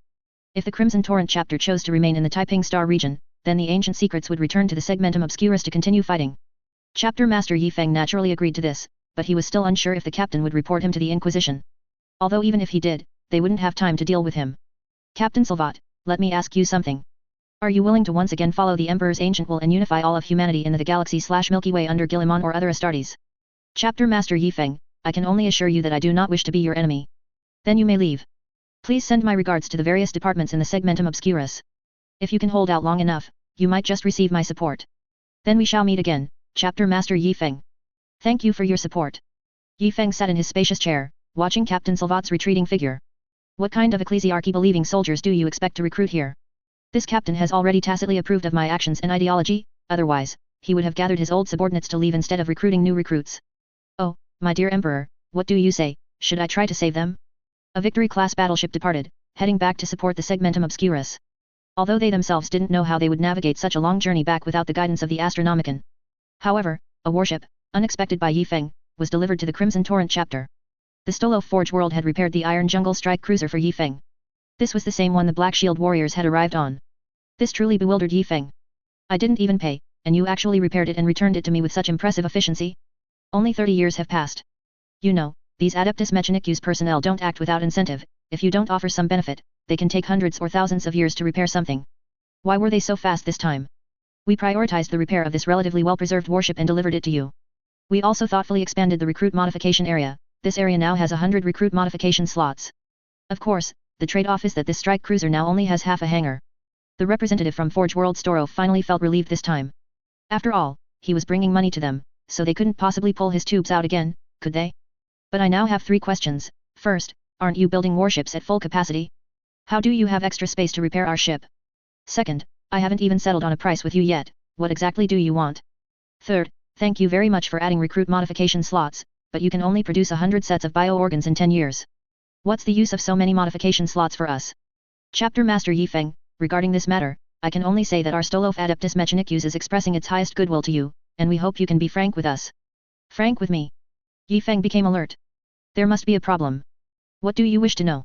If the Crimson Torrent chapter chose to remain in the Taiping Star region, then the ancient secrets would return to the Segmentum Obscurus to continue fighting. Chapter Master Yifeng naturally agreed to this, but he was still unsure if the captain would report him to the Inquisition. Although even if he did, they wouldn't have time to deal with him. Captain Salvat, let me ask you something. Are you willing to once again follow the Emperor's ancient will and unify all of humanity in the Galaxy/Milky Way under Guilliman or other Astartes? Chapter Master Yifeng, I can only assure you that I do not wish to be your enemy. Then you may leave. Please send my regards to the various departments in the Segmentum Obscurus. If you can hold out long enough, you might just receive my support. Then we shall meet again, Chapter Master Yifeng. Thank you for your support. Yifeng sat in his spacious chair, watching Captain Salvat's retreating figure. What kind of ecclesiarchy-believing soldiers do you expect to recruit here? This captain has already tacitly approved of my actions and ideology, otherwise, he would have gathered his old subordinates to leave instead of recruiting new recruits. Oh, my dear Emperor, what do you say, should I try to save them? A Victory-class battleship departed, heading back to support the Segmentum Obscurus. Although they themselves didn't know how they would navigate such a long journey back without the guidance of the Astronomicon. However, a warship, unexpected by Yifeng, was delivered to the Crimson Torrent chapter. The Stolov Forge World had repaired the Iron Jungle strike cruiser for Yifeng. This was the same one the Black Shield warriors had arrived on. This truly bewildered Yifeng. I didn't even pay, and you actually repaired it and returned it to me with such impressive efficiency? Only 30 years have passed. You know, these Adeptus Mechanicus personnel don't act without incentive. If you don't offer some benefit, they can take hundreds or thousands of years to repair something. Why were they so fast this time? We prioritized the repair of this relatively well-preserved warship and delivered it to you. We also thoughtfully expanded the recruit modification area. This area now has 100 recruit modification slots. Of course, the trade-off is that this strike cruiser now only has half a hangar. The representative from Forge World Storov finally felt relieved this time. After all, he was bringing money to them, so they couldn't possibly pull his tubes out again, could they? But I now have 3 questions. First, aren't you building warships at full capacity? How do you have extra space to repair our ship? Second, I haven't even settled on a price with you yet, what exactly do you want? Third, thank you very much for adding recruit modification slots, but you can only produce 100 sets of bio-organs in 10 years. What's the use of so many modification slots for us? Chapter Master Yifeng, regarding this matter, I can only say that our Stolov Adeptus Mechanicus is expressing its highest goodwill to you, and we hope you can be frank with us. Frank with me? Yifeng became alert. There must be a problem. What do you wish to know?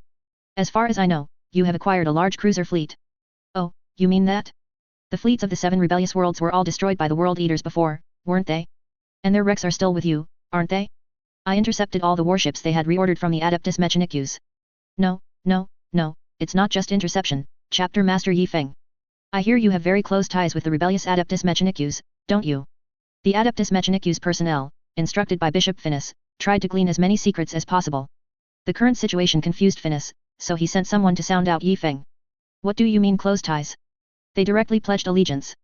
As far as I know, you have acquired a large cruiser fleet. Oh, you mean that? The fleets of the 7 rebellious worlds were all destroyed by the World Eaters before, weren't they? And their wrecks are still with you, aren't they? I intercepted all the warships they had reordered from the Adeptus Mechanicus. No, it's not just interception, Chapter Master Yifeng. I hear you have very close ties with the rebellious Adeptus Mechanicus, don't you? The Adeptus Mechanicus personnel, instructed by Bishop Finis, tried to glean as many secrets as possible. The current situation confused Finis, so he sent someone to sound out Yifeng. What do you mean close ties? They directly pledged allegiance.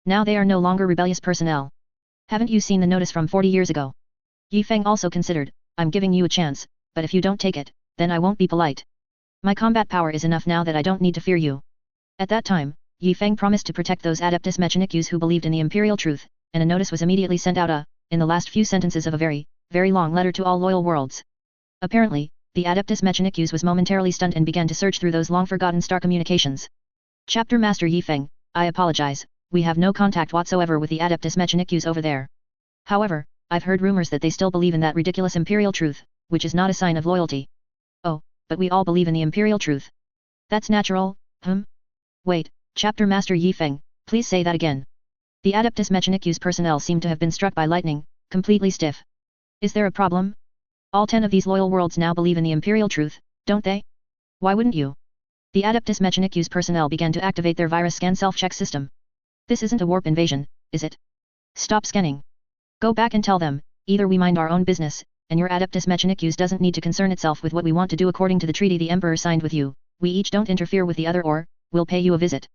Now they are no longer rebellious personnel. Haven't you seen the notice from 40 years ago? Yifeng also considered, I'm giving you a chance, but if you don't take it, then I won't be polite. My combat power is enough now that I don't need to fear you. At that time, Yifeng promised to protect those Adeptus Mechanicus who believed in the imperial truth, and a notice was immediately sent out in the last few sentences of a very, very long letter to all loyal worlds. Apparently, the Adeptus Mechanicus was momentarily stunned and began to search through those long-forgotten star communications. Chapter Master Yifeng, I apologize, we have no contact whatsoever with the Adeptus Mechanicus over there. However, I've heard rumors that they still believe in that ridiculous imperial truth, which is not a sign of loyalty. Oh, but we all believe in the imperial truth. That's natural, Wait, Chapter Master Yi Feng, please say that again. The Adeptus Mechanicus personnel seemed to have been struck by lightning, completely stiff. Is there a problem? All 10 of these loyal worlds now believe in the imperial truth, don't they? Why wouldn't you? The Adeptus Mechanicus personnel began to activate their virus scan self-check system. This isn't a warp invasion, is it? Stop scanning. Go back and tell them, either we mind our own business, and your Adeptus Mechanicus doesn't need to concern itself with what we want to do according to the treaty the Emperor signed with you, we each don't interfere with the other, or, we'll pay you a visit.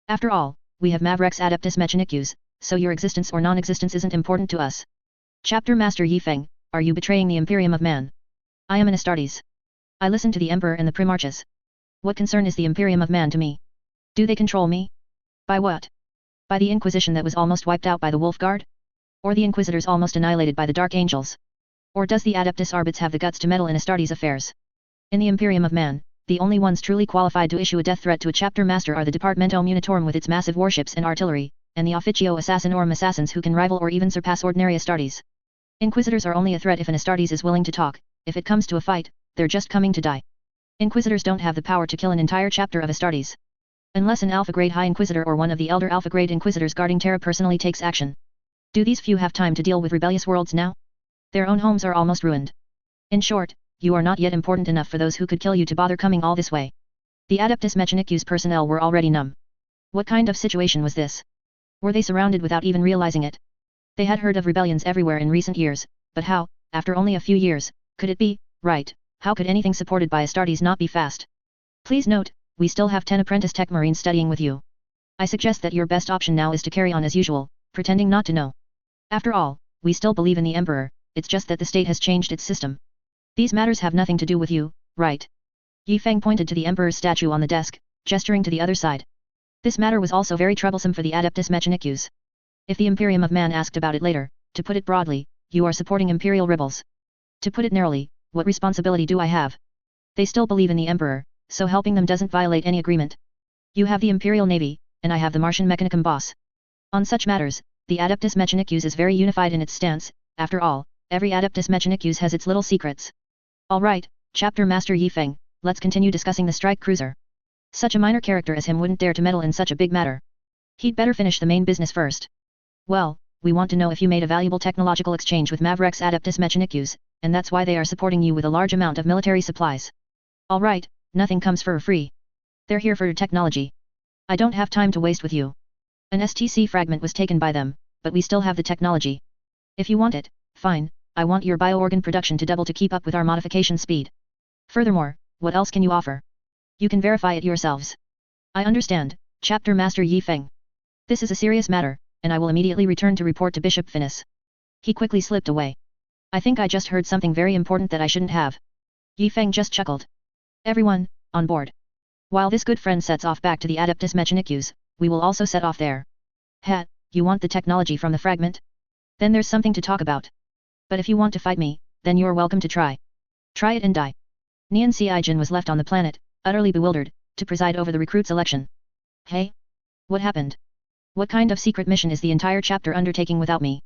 After all, we have Mavrex Adeptus Mechanicus, so your existence or non-existence isn't important to us. Chapter Master Yi Feng, are you betraying the Imperium of Man? I am an Astartes. I listen to the Emperor and the Primarchs. What concern is the Imperium of Man to me? Do they control me? By what? By the Inquisition that was almost wiped out by the Wolf Guard? Or the Inquisitors almost annihilated by the Dark Angels? Or does the Adeptus Arbits have the guts to meddle in Astartes affairs? In the Imperium of Man, the only ones truly qualified to issue a death threat to a chapter master are the Departamento Munitorum with its massive warships and artillery, and the Officio Assassinorum assassins who can rival or even surpass ordinary Astartes. Inquisitors are only a threat if an Astartes is willing to talk, if it comes to a fight, they're just coming to die. Inquisitors don't have the power to kill an entire chapter of Astartes. Unless an Alpha-grade High Inquisitor or one of the elder Alpha-grade Inquisitors guarding Terra personally takes action. Do these few have time to deal with rebellious worlds now? Their own homes are almost ruined. In short, you are not yet important enough for those who could kill you to bother coming all this way. The Adeptus Mechanicus personnel were already numb. What kind of situation was this? Were they surrounded without even realizing it? They had heard of rebellions everywhere in recent years, but how, after only a few years, could it be, right, how could anything supported by Astartes not be fast? Please note, we still have 10 apprentice tech marines studying with you. I suggest that your best option now is to carry on as usual, pretending not to know. After all, we still believe in the Emperor, it's just that the state has changed its system. These matters have nothing to do with you, right? Yi Feng pointed to the Emperor's statue on the desk, gesturing to the other side. This matter was also very troublesome for the Adeptus Mechanicus. If the Imperium of Man asked about it later, to put it broadly, you are supporting Imperial rebels. To put it narrowly, what responsibility do I have? They still believe in the Emperor, so helping them doesn't violate any agreement. You have the Imperial Navy, and I have the Martian Mechanicum boss. On such matters, the Adeptus Mechanicus is very unified in its stance. After all, every Adeptus Mechanicus has its little secrets. Alright, Chapter Master Yi Feng, let's continue discussing the strike cruiser. Such a minor character as him wouldn't dare to meddle in such a big matter. He'd better finish the main business first. Well, we want to know if you made a valuable technological exchange with Mavrex Adeptus Mechanicus, and that's why they are supporting you with a large amount of military supplies. Alright, nothing comes for free. They're here for your technology. I don't have time to waste with you. An STC fragment was taken by them, but we still have the technology. If you want it, fine, I want your bioorgan production to double to keep up with our modification speed. Furthermore, what else can you offer? You can verify it yourselves. I understand, Chapter Master Yi Feng. This is a serious matter, and I will immediately return to report to Bishop Finis. He quickly slipped away. I think I just heard something very important that I shouldn't have. Yi Feng just chuckled. Everyone, on board. While this good friend sets off back to the Adeptus Mechanicus, we will also set off there. Ha, you want the technology from the fragment? Then there's something to talk about. But if you want to fight me, then you're welcome to try. Try it and die. Nian Xiaijin was left on the planet, utterly bewildered, to preside over the recruit selection. Hey? What happened? What kind of secret mission is the entire chapter undertaking without me?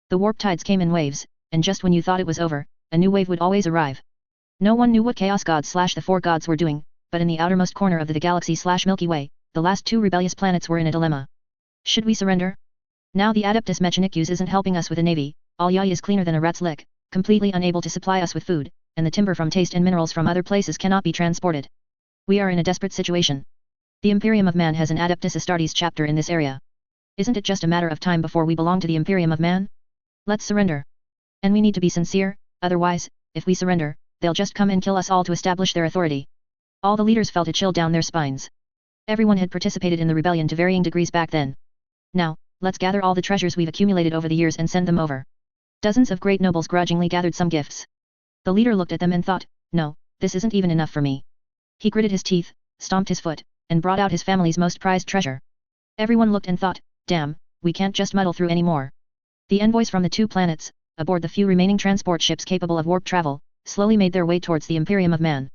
The warp tides came in waves, and just when you thought it was over, a new wave would always arrive. No one knew what Chaos Gods / the Four Gods were doing, but in the outermost corner of the galaxy / Milky Way, the last 2 rebellious planets were in a dilemma. Should we surrender? Now the Adeptus Mechanicus isn't helping us with a navy, all Yai is cleaner than a rat's lick, completely unable to supply us with food, and the timber from taste and minerals from other places cannot be transported. We are in a desperate situation. The Imperium of Man has an Adeptus Astartes chapter in this area. Isn't it just a matter of time before we belong to the Imperium of Man? Let's surrender. And we need to be sincere, otherwise, if we surrender, they'll just come and kill us all to establish their authority. All the leaders felt a chill down their spines. Everyone had participated in the rebellion to varying degrees back then. Now, let's gather all the treasures we've accumulated over the years and send them over. Dozens of great nobles grudgingly gathered some gifts. The leader looked at them and thought, no, this isn't even enough for me. He gritted his teeth, stomped his foot, and brought out his family's most prized treasure. Everyone looked and thought, damn, we can't just muddle through anymore. The envoys from the 2 planets, aboard the few remaining transport ships capable of warp travel, slowly made their way towards the Imperium of Man.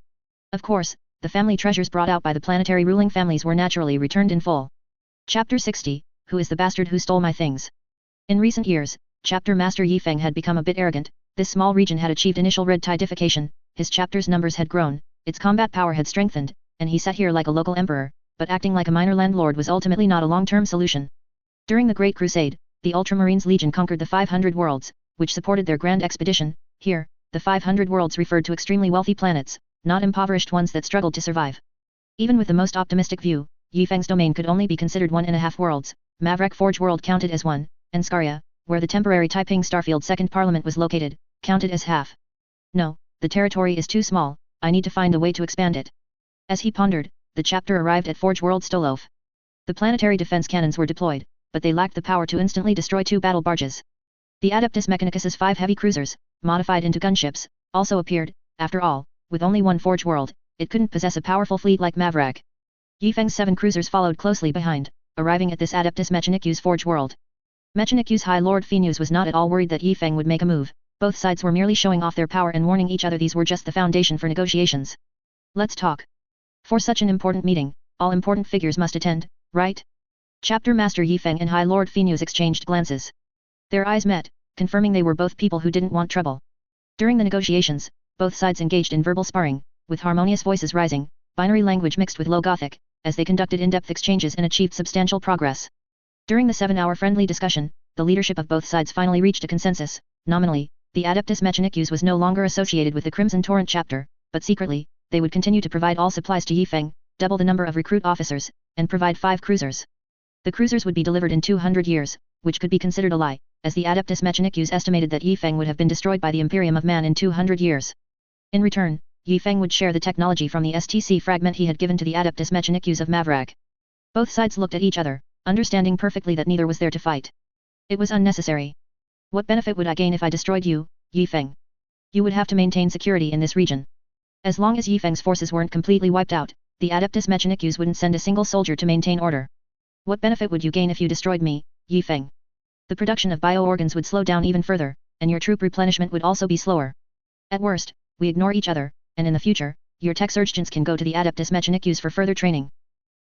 Of course, the family treasures brought out by the planetary ruling families were naturally returned in full. Chapter 60, Who is the bastard who stole my things? In recent years, Chapter Master Yi Feng had become a bit arrogant. This small region had achieved initial red tidification, his chapter's numbers had grown, its combat power had strengthened, and he sat here like a local emperor, but acting like a minor landlord was ultimately not a long-term solution. During the Great Crusade, the Ultramarines Legion conquered the 500 worlds, which supported their grand expedition. Here, the 500 worlds referred to extremely wealthy planets, not impoverished ones that struggled to survive. Even with the most optimistic view, Yifeng's domain could only be considered 1.5 worlds. Maverick Forge world counted as 1, and Scaria, where the temporary Taiping Starfield Second Parliament was located, counted as half. No, the territory is too small, I need to find a way to expand it. As he pondered, the chapter arrived at Forge World Stolof. The planetary defense cannons were deployed, but they lacked the power to instantly destroy 2 battle barges. The Adeptus Mechanicus's 5 heavy cruisers, modified into gunships, also appeared. After all, with only one Forge World, it couldn't possess a powerful fleet like Maverick. Yifeng's 7 cruisers followed closely behind, arriving at this Adeptus Mechanicus Forge World. Mechanicus High Lord Phoenix was not at all worried that Yifeng would make a move. Both sides were merely showing off their power and warning each other these were just the foundation for negotiations. Let's talk. For such an important meeting, all important figures must attend, right? Chapter Master Yifeng and High Lord Phoenix exchanged glances. Their eyes met, confirming they were both people who didn't want trouble. During the negotiations, both sides engaged in verbal sparring, with harmonious voices rising, binary language mixed with Low Gothic, as they conducted in-depth exchanges and achieved substantial progress. During the 7-hour friendly discussion, the leadership of both sides finally reached a consensus. Nominally, the Adeptus Mechanicus was no longer associated with the Crimson Torrent chapter, but secretly, they would continue to provide all supplies to Yifeng, double the number of recruit officers, and provide 5 cruisers. The cruisers would be delivered in 200 years, which could be considered a lie, as the Adeptus Mechanicus estimated that Yifeng would have been destroyed by the Imperium of Man in 200 years. In return, Yifeng would share the technology from the STC fragment he had given to the Adeptus Mechanicus of Maverick. Both sides looked at each other, understanding perfectly that neither was there to fight. It was unnecessary. What benefit would I gain if I destroyed you, Yifeng? You would have to maintain security in this region. As long as Yifeng's forces weren't completely wiped out, the Adeptus Mechanicus wouldn't send a single soldier to maintain order. What benefit would you gain if you destroyed me, Yifeng? The production of bio-organs would slow down even further, and your troop replenishment would also be slower. At worst, we ignore each other, and in the future, your tech surgeons can go to the Adeptus Mechanicus for further training.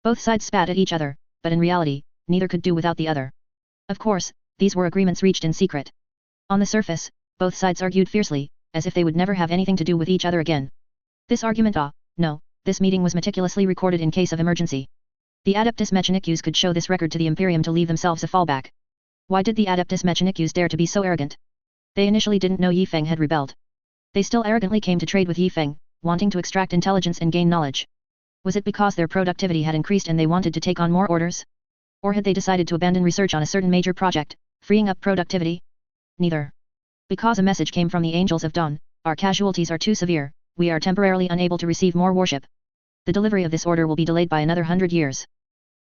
Both sides spat at each other, but in reality, neither could do without the other. Of course, these were agreements reached in secret. On the surface, both sides argued fiercely, as if they would never have anything to do with each other again. This argument this meeting was meticulously recorded in case of emergency. The Adeptus Mechanicus could show this record to the Imperium to leave themselves a fallback. Why did the Adeptus Mechanicus dare to be so arrogant? They initially didn't know Yifeng had rebelled. They still arrogantly came to trade with Yifeng, wanting to extract intelligence and gain knowledge. Was it because their productivity had increased and they wanted to take on more orders? Or had they decided to abandon research on a certain major project, freeing up productivity? Neither. Because a message came from the Angels of Dawn, our casualties are too severe, we are temporarily unable to receive more worship. The delivery of this order will be delayed by another 100 years.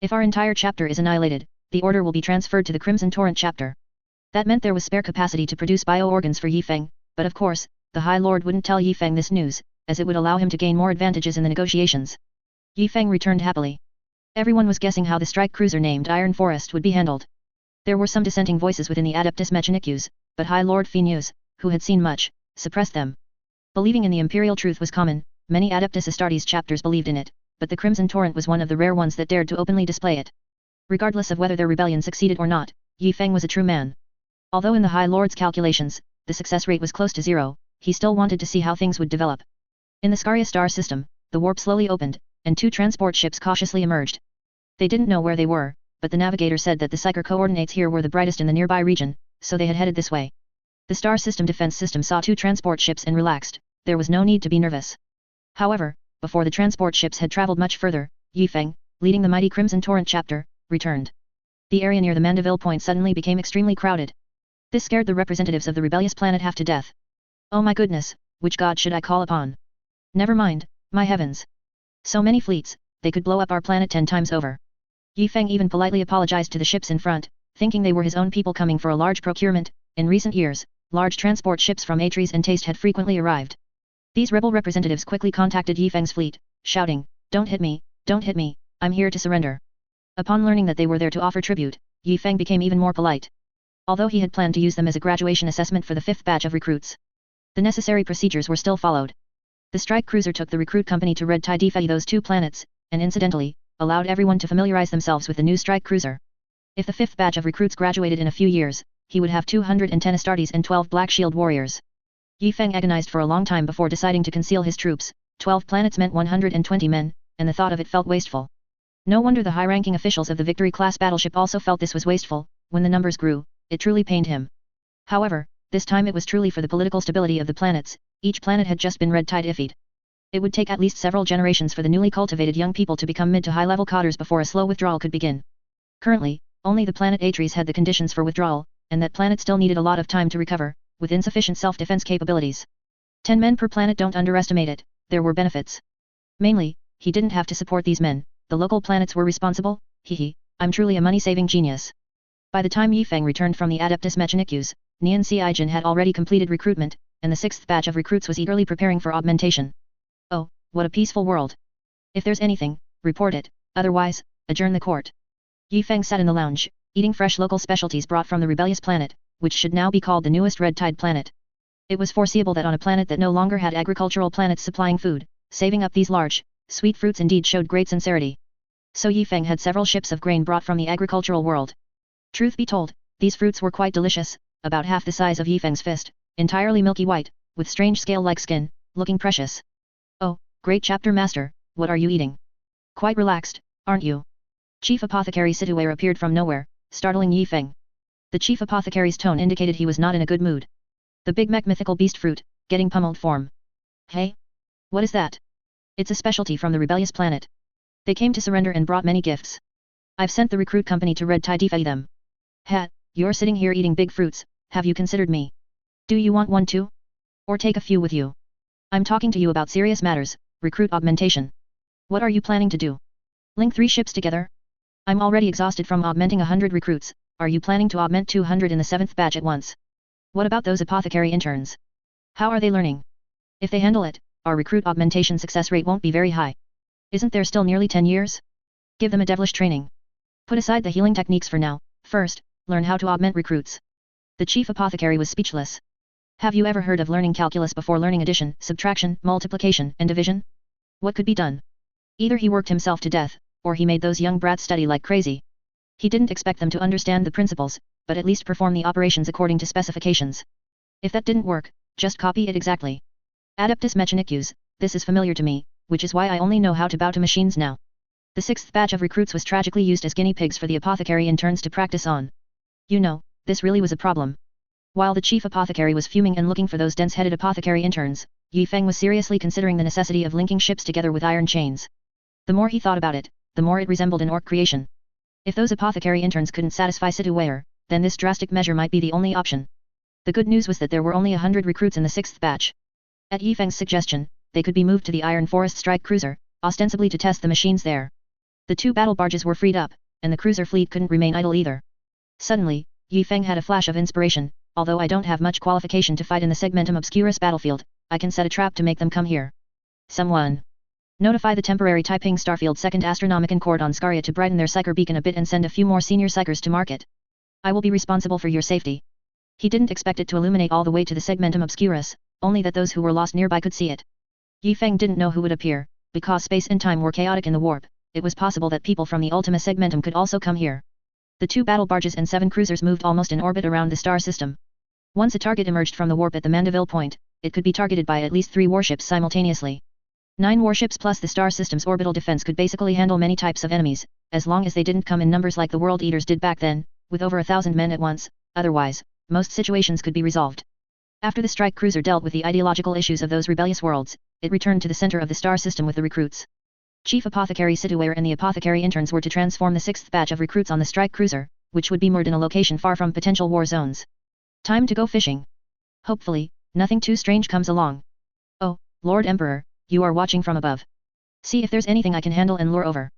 If our entire chapter is annihilated, the order will be transferred to the Crimson Torrent chapter. That meant there was spare capacity to produce bio-organs for Yifeng, but of course, the High Lord wouldn't tell Yifeng this news, as it would allow him to gain more advantages in the negotiations. Yifeng returned happily. Everyone was guessing how the strike cruiser named Iron Forest would be handled. There were some dissenting voices within the Adeptus Mechanicus, but High Lord Phoenix, who had seen much, suppressed them. Believing in the imperial truth was common, many Adeptus Astartes chapters believed in it, but the Crimson Torrent was one of the rare ones that dared to openly display it. Regardless of whether their rebellion succeeded or not, Yifeng was a true man. Although in the High Lord's calculations, the success rate was close to 0, he still wanted to see how things would develop. In the Scaria star system, the warp slowly opened, and 2 transport ships cautiously emerged. They didn't know where they were, but the navigator said that the psychic coordinates here were the brightest in the nearby region, so they had headed this way. The star system defense system saw 2 transport ships and relaxed. There was no need to be nervous. However, before the transport ships had traveled much further, Yifeng, leading the mighty Crimson Torrent chapter, returned. The area near the Mandeville Point suddenly became extremely crowded. This scared the representatives of the rebellious planet half to death. Oh my goodness, which god should I call upon? Never mind, my heavens. So many fleets, they could blow up our planet 10 times over. Yifeng even politely apologized to the ships in front, thinking they were his own people coming for a large procurement. In recent years, large transport ships from Atres and Taste had frequently arrived. These rebel representatives quickly contacted Yifeng's fleet, shouting, don't hit me, I'm here to surrender. Upon learning that they were there to offer tribute, Yifeng became even more polite. Although he had planned to use them as a graduation assessment for the 5th batch of recruits. The necessary procedures were still followed. The strike cruiser took the recruit company to Red Tide those 2 planets, and incidentally, allowed everyone to familiarize themselves with the new strike cruiser. If the 5th batch of recruits graduated in a few years, he would have 210 Astartes and 12 Black Shield warriors. Yifeng agonized for a long time before deciding to conceal his troops. 12 planets meant 120 men, and the thought of it felt wasteful. No wonder the high-ranking officials of the Victory-class battleship also felt this was wasteful. When the numbers grew, it truly pained him. However, this time it was truly for the political stability of the planets. Each planet had just been red-tide iffied. It would take at least several generations for the newly cultivated young people to become mid to high-level codders before a slow withdrawal could begin. Currently, only the planet Atres had the conditions for withdrawal, and that planet still needed a lot of time to recover, with insufficient self-defense capabilities. 10 men per planet, don't underestimate it. There were benefits. Mainly, he didn't have to support these men, the local planets were responsible. I'm truly a money-saving genius. By the time Yifeng returned from the Adeptus Mechanicus, Nian Xiaijin had already completed recruitment, and the 6th batch of recruits was eagerly preparing for augmentation. Oh, what a peaceful world. If there's anything, report it, otherwise, adjourn the court. Yifeng sat in the lounge, eating fresh local specialties brought from the rebellious planet, which should now be called the newest red tide planet. It was foreseeable that on a planet that no longer had agricultural planets supplying food, saving up these large, sweet fruits indeed showed great sincerity. So Yifeng had several ships of grain brought from the agricultural world. Truth be told, these fruits were quite delicious, about half the size of Yifeng's fist, entirely milky white, with strange scale-like skin, looking precious. Oh, great chapter master, what are you eating? Quite relaxed, aren't you? Chief Apothecary Situare appeared from nowhere, startling Yifeng. The chief apothecary's tone indicated he was not in a good mood. The Big Mech mythical beast fruit, getting pummeled form. Hey? What is that? It's a specialty from the rebellious planet. They came to surrender and brought many gifts. I've sent the recruit company to Red Tide defy them. You're sitting here eating big fruits, have you considered me? Do you want one too? Or take a few with you? I'm talking to you about serious matters, recruit augmentation. What are you planning to do? Link 3 ships together? I'm already exhausted from augmenting 100 recruits, are you planning to augment 200 in the 7th batch at once? What about those apothecary interns? How are they learning? If they handle it, our recruit augmentation success rate won't be very high. Isn't there still nearly 10 years? Give them a devilish training. Put aside the healing techniques for now, first, learn how to augment recruits. The chief apothecary was speechless. Have you ever heard of learning calculus before learning addition, subtraction, multiplication, and division? What could be done? Either he worked himself to death, or he made those young brats study like crazy. He didn't expect them to understand the principles, but at least perform the operations according to specifications. If that didn't work, just copy it exactly. Adeptus Mechanicus, this is familiar to me, which is why I only know how to bow to machines now. The 6th batch of recruits was tragically used as guinea pigs for the apothecary interns to practice on. You know, this really was a problem. While the chief apothecary was fuming and looking for those dense-headed apothecary interns, Yifeng was seriously considering the necessity of linking ships together with iron chains. The more he thought about it, the more it resembled an orc creation. If those apothecary interns couldn't satisfy Situare, then this drastic measure might be the only option. The good news was that there were only 100 recruits in the 6th batch. At Yifeng's suggestion, they could be moved to the Iron Forest strike cruiser, ostensibly to test the machines there. The 2 battle barges were freed up, and the cruiser fleet couldn't remain idle either. Suddenly, Yifeng had a flash of inspiration. Although I don't have much qualification to fight in the Segmentum Obscurus battlefield, I can set a trap to make them come here. Someone. Notify the temporary Taiping Starfield 2nd Astronomicon Court on Scaria to brighten their psyker beacon a bit and send a few more senior psychers to market. I will be responsible for your safety. He didn't expect it to illuminate all the way to the Segmentum Obscurus, only that those who were lost nearby could see it. Yifeng didn't know who would appear, because space and time were chaotic in the warp, it was possible that people from the Ultima Segmentum could also come here. The 2 battle barges and 7 cruisers moved almost in orbit around the star system. Once a target emerged from the warp at the Mandeville point, it could be targeted by at least 3 warships simultaneously. 9 warships plus the star system's orbital defense could basically handle many types of enemies, as long as they didn't come in numbers like the World Eaters did back then, with over 1,000 men at once. Otherwise, most situations could be resolved. After the strike cruiser dealt with the ideological issues of those rebellious worlds, it returned to the center of the star system with the recruits. Chief Apothecary Situare and the apothecary interns were to transform the 6th batch of recruits on the strike cruiser, which would be moored in a location far from potential war zones. Time to go fishing. Hopefully, nothing too strange comes along. Oh, Lord Emperor, you are watching from above. See if there's anything I can handle and lure over.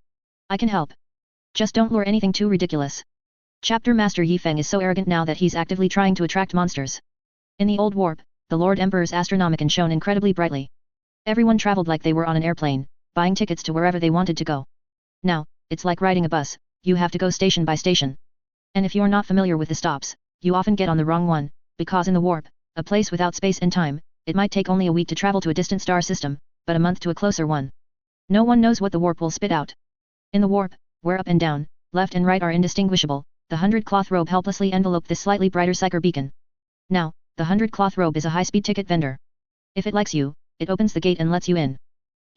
I can help. Just don't lure anything too ridiculous. Chapter Master Yifeng is so arrogant now that he's actively trying to attract monsters. In the old warp, the Lord Emperor's Astronomicon shone incredibly brightly. Everyone traveled like they were on an airplane, buying tickets to wherever they wanted to go. Now, it's like riding a bus, you have to go station by station. And if you're not familiar with the stops, you often get on the wrong one, because in the warp, a place without space and time, it might take only a week to travel to a distant star system, but a month to a closer one. No one knows what the warp will spit out. In the warp, where up and down, left and right are indistinguishable, the 100-cloth robe helplessly enveloped this slightly brighter psyker beacon. Now, the 100-cloth robe is a high-speed ticket vendor. If it likes you, it opens the gate and lets you in.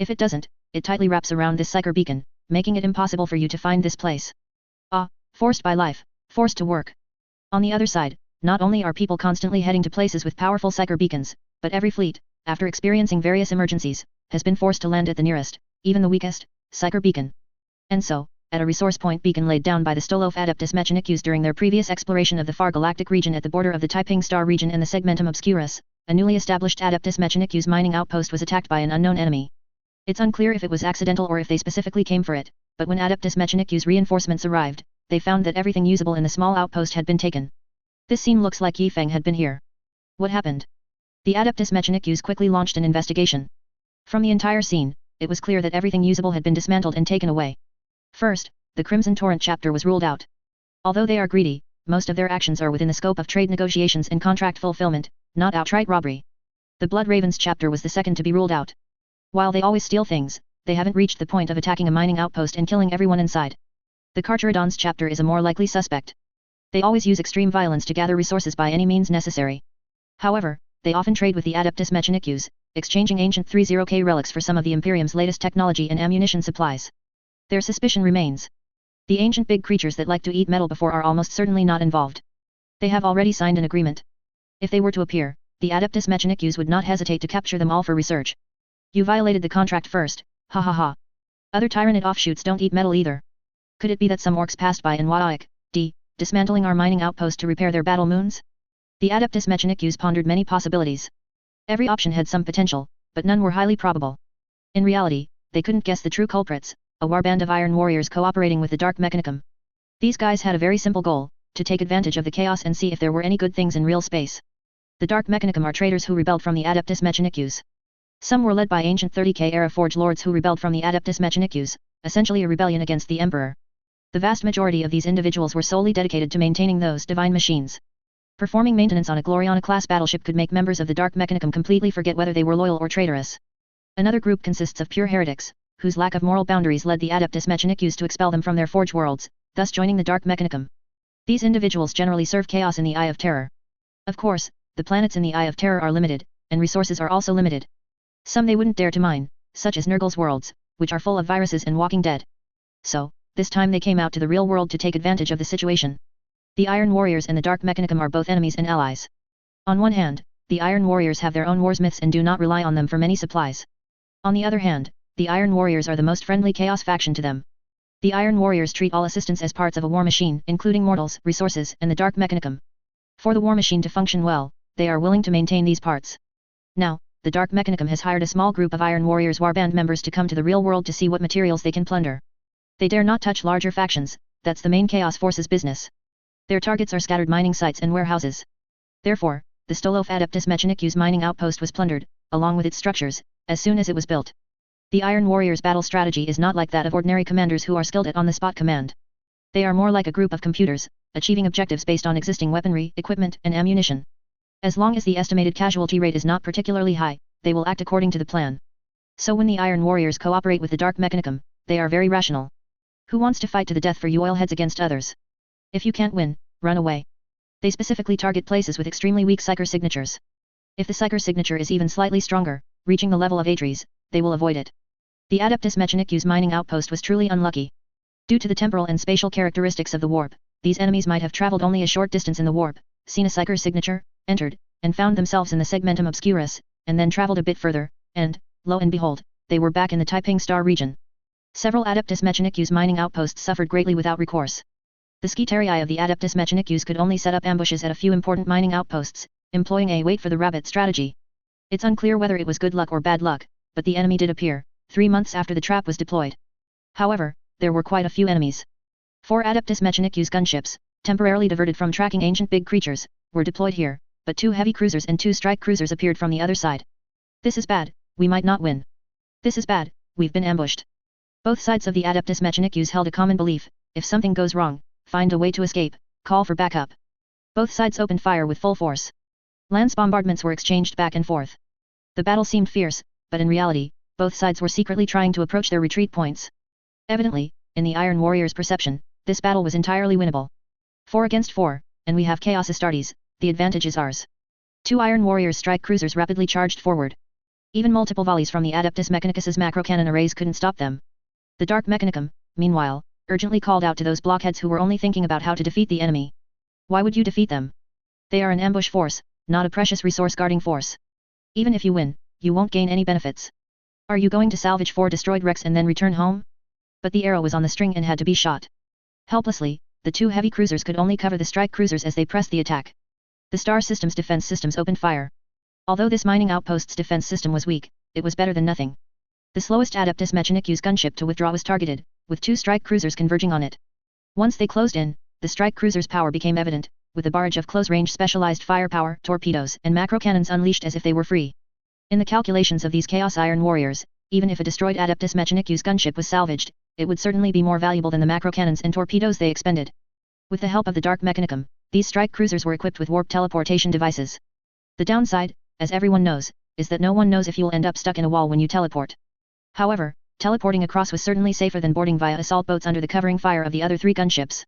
If it doesn't, it tightly wraps around this psyker beacon, making it impossible for you to find this place. Ah, forced by life, forced to work. On the other side, not only are people constantly heading to places with powerful psyker beacons, but every fleet, after experiencing various emergencies, has been forced to land at the nearest, even the weakest, psyker beacon. And so, at a resource point beacon laid down by the Stolov Adeptus Mechanicus during their previous exploration of the far galactic region at the border of the Taiping Star region and the Segmentum Obscurus, a newly established Adeptus Mechanicus mining outpost was attacked by an unknown enemy. It's unclear if it was accidental or if they specifically came for it, but when Adeptus Mechanicus reinforcements arrived, they found that everything usable in the small outpost had been taken. This scene looks like Yifeng had been here. What happened? The Adeptus Mechanicus quickly launched an investigation. From the entire scene, it was clear that everything usable had been dismantled and taken away. First, the Crimson Torrent chapter was ruled out. Although they are greedy, most of their actions are within the scope of trade negotiations and contract fulfillment, not outright robbery. The Blood Ravens chapter was the second to be ruled out. While they always steal things, they haven't reached the point of attacking a mining outpost and killing everyone inside. The Carcharodons chapter is a more likely suspect. They always use extreme violence to gather resources by any means necessary. However, they often trade with the Adeptus Mechanicus, exchanging ancient 30K relics for some of the Imperium's latest technology and ammunition supplies. Their suspicion remains. The ancient big creatures that like to eat metal before are almost certainly not involved. They have already signed an agreement. If they were to appear, the Adeptus Mechanicus would not hesitate to capture them all for research. You violated the contract first, ha ha ha. Other Tyranid offshoots don't eat metal either. Could it be that some orcs passed by in Wadaik, dismantling our mining outpost to repair their battle moons? The Adeptus Mechanicus pondered many possibilities. Every option had some potential, but none were highly probable. In reality, they couldn't guess the true culprits, a warband of iron warriors cooperating with the Dark Mechanicum. These guys had a very simple goal, to take advantage of the chaos and see if there were any good things in real space. The Dark Mechanicum are traitors who rebelled from the Adeptus Mechanicus. Some were led by ancient 30K era Forge Lords who rebelled from the Adeptus Mechanicus, essentially a rebellion against the Emperor. The vast majority of these individuals were solely dedicated to maintaining those divine machines. Performing maintenance on a Gloriana-class battleship could make members of the Dark Mechanicum completely forget whether they were loyal or traitorous. Another group consists of pure heretics, whose lack of moral boundaries led the Adeptus Mechanicus to expel them from their forge worlds, thus joining the Dark Mechanicum. These individuals generally serve chaos in the Eye of Terror. Of course, the planets in the Eye of Terror are limited, and resources are also limited. Some they wouldn't dare to mine, such as Nurgle's worlds, which are full of viruses and walking dead. So, this time they came out to the real world to take advantage of the situation. The Iron Warriors and the Dark Mechanicum are both enemies and allies. On one hand, the Iron Warriors have their own wars myths and do not rely on them for many supplies. On the other hand, the Iron Warriors are the most friendly chaos faction to them. The Iron Warriors treat all assistants as parts of a war machine, including mortals, resources, and the Dark Mechanicum. For the war machine to function well, they are willing to maintain these parts. Now, the Dark Mechanicum has hired a small group of Iron Warriors warband members to come to the real world to see what materials they can plunder. They dare not touch larger factions, that's the main Chaos Force's business. Their targets are scattered mining sites and warehouses. Therefore, the Stolov Adeptus Mechanicus mining outpost was plundered, along with its structures, as soon as it was built. The Iron Warriors' battle strategy is not like that of ordinary commanders who are skilled at on-the-spot command. They are more like a group of computers, achieving objectives based on existing weaponry, equipment, and ammunition. As long as the estimated casualty rate is not particularly high, they will act according to the plan. So when the Iron Warriors cooperate with the Dark Mechanicum, they are very rational. Who wants to fight to the death for you oilheads against others? If you can't win, run away. They specifically target places with extremely weak psyker signatures. If the psyker signature is even slightly stronger, reaching the level of Atres, they will avoid it. The Adeptus Mechanicus mining outpost was truly unlucky. Due to the temporal and spatial characteristics of the warp, these enemies might have traveled only a short distance in the warp, seen a psyker signature, entered, and found themselves in the Segmentum Obscurus, and then traveled a bit further, and, lo and behold, they were back in the Taiping Star region. Several Adeptus Mechanicus mining outposts suffered greatly without recourse. The Skitarii of the Adeptus Mechanicus could only set up ambushes at a few important mining outposts, employing a wait for the rabbit strategy. It's unclear whether it was good luck or bad luck, but the enemy did appear, 3 months after the trap was deployed. However, there were quite a few enemies. 4 Adeptus Mechanicus gunships, temporarily diverted from tracking ancient big creatures, were deployed here, but 2 heavy cruisers and 2 strike cruisers appeared from the other side. This is bad, we might not win. This is bad, we've been ambushed. Both sides of the Adeptus Mechanicus held a common belief: if something goes wrong, find a way to escape, call for backup. Both sides opened fire with full force. Lance bombardments were exchanged back and forth. The battle seemed fierce, but in reality, both sides were secretly trying to approach their retreat points. Evidently, in the Iron Warriors' perception, this battle was entirely winnable. 4 against 4, and we have Chaos Astartes, the advantage is ours. 2 Iron Warriors strike cruisers rapidly charged forward. Even multiple volleys from the Adeptus Mechanicus's macro cannon arrays couldn't stop them. The Dark Mechanicum, meanwhile, urgently called out to those blockheads who were only thinking about how to defeat the enemy. Why would you defeat them? They are an ambush force, not a precious resource guarding force. Even if you win, you won't gain any benefits. Are you going to salvage 4 destroyed wrecks and then return home? But the arrow was on the string and had to be shot. Helplessly, the 2 heavy cruisers could only cover the strike cruisers as they pressed the attack. The Star System's defense systems opened fire. Although this mining outpost's defense system was weak, it was better than nothing. The slowest Adeptus Mechanicus gunship to withdraw was targeted, with 2 strike cruisers converging on it. Once they closed in, the strike cruiser's power became evident, with a barrage of close-range specialized firepower, torpedoes and macro-cannons unleashed as if they were free. In the calculations of these Chaos Iron Warriors, even if a destroyed Adeptus Mechanicus gunship was salvaged, it would certainly be more valuable than the macro-cannons and torpedoes they expended. With the help of the Dark Mechanicum, these strike cruisers were equipped with warp teleportation devices. The downside, as everyone knows, is that no one knows if you'll end up stuck in a wall when you teleport. However, teleporting across was certainly safer than boarding via assault boats under the covering fire of the other 3 gunships.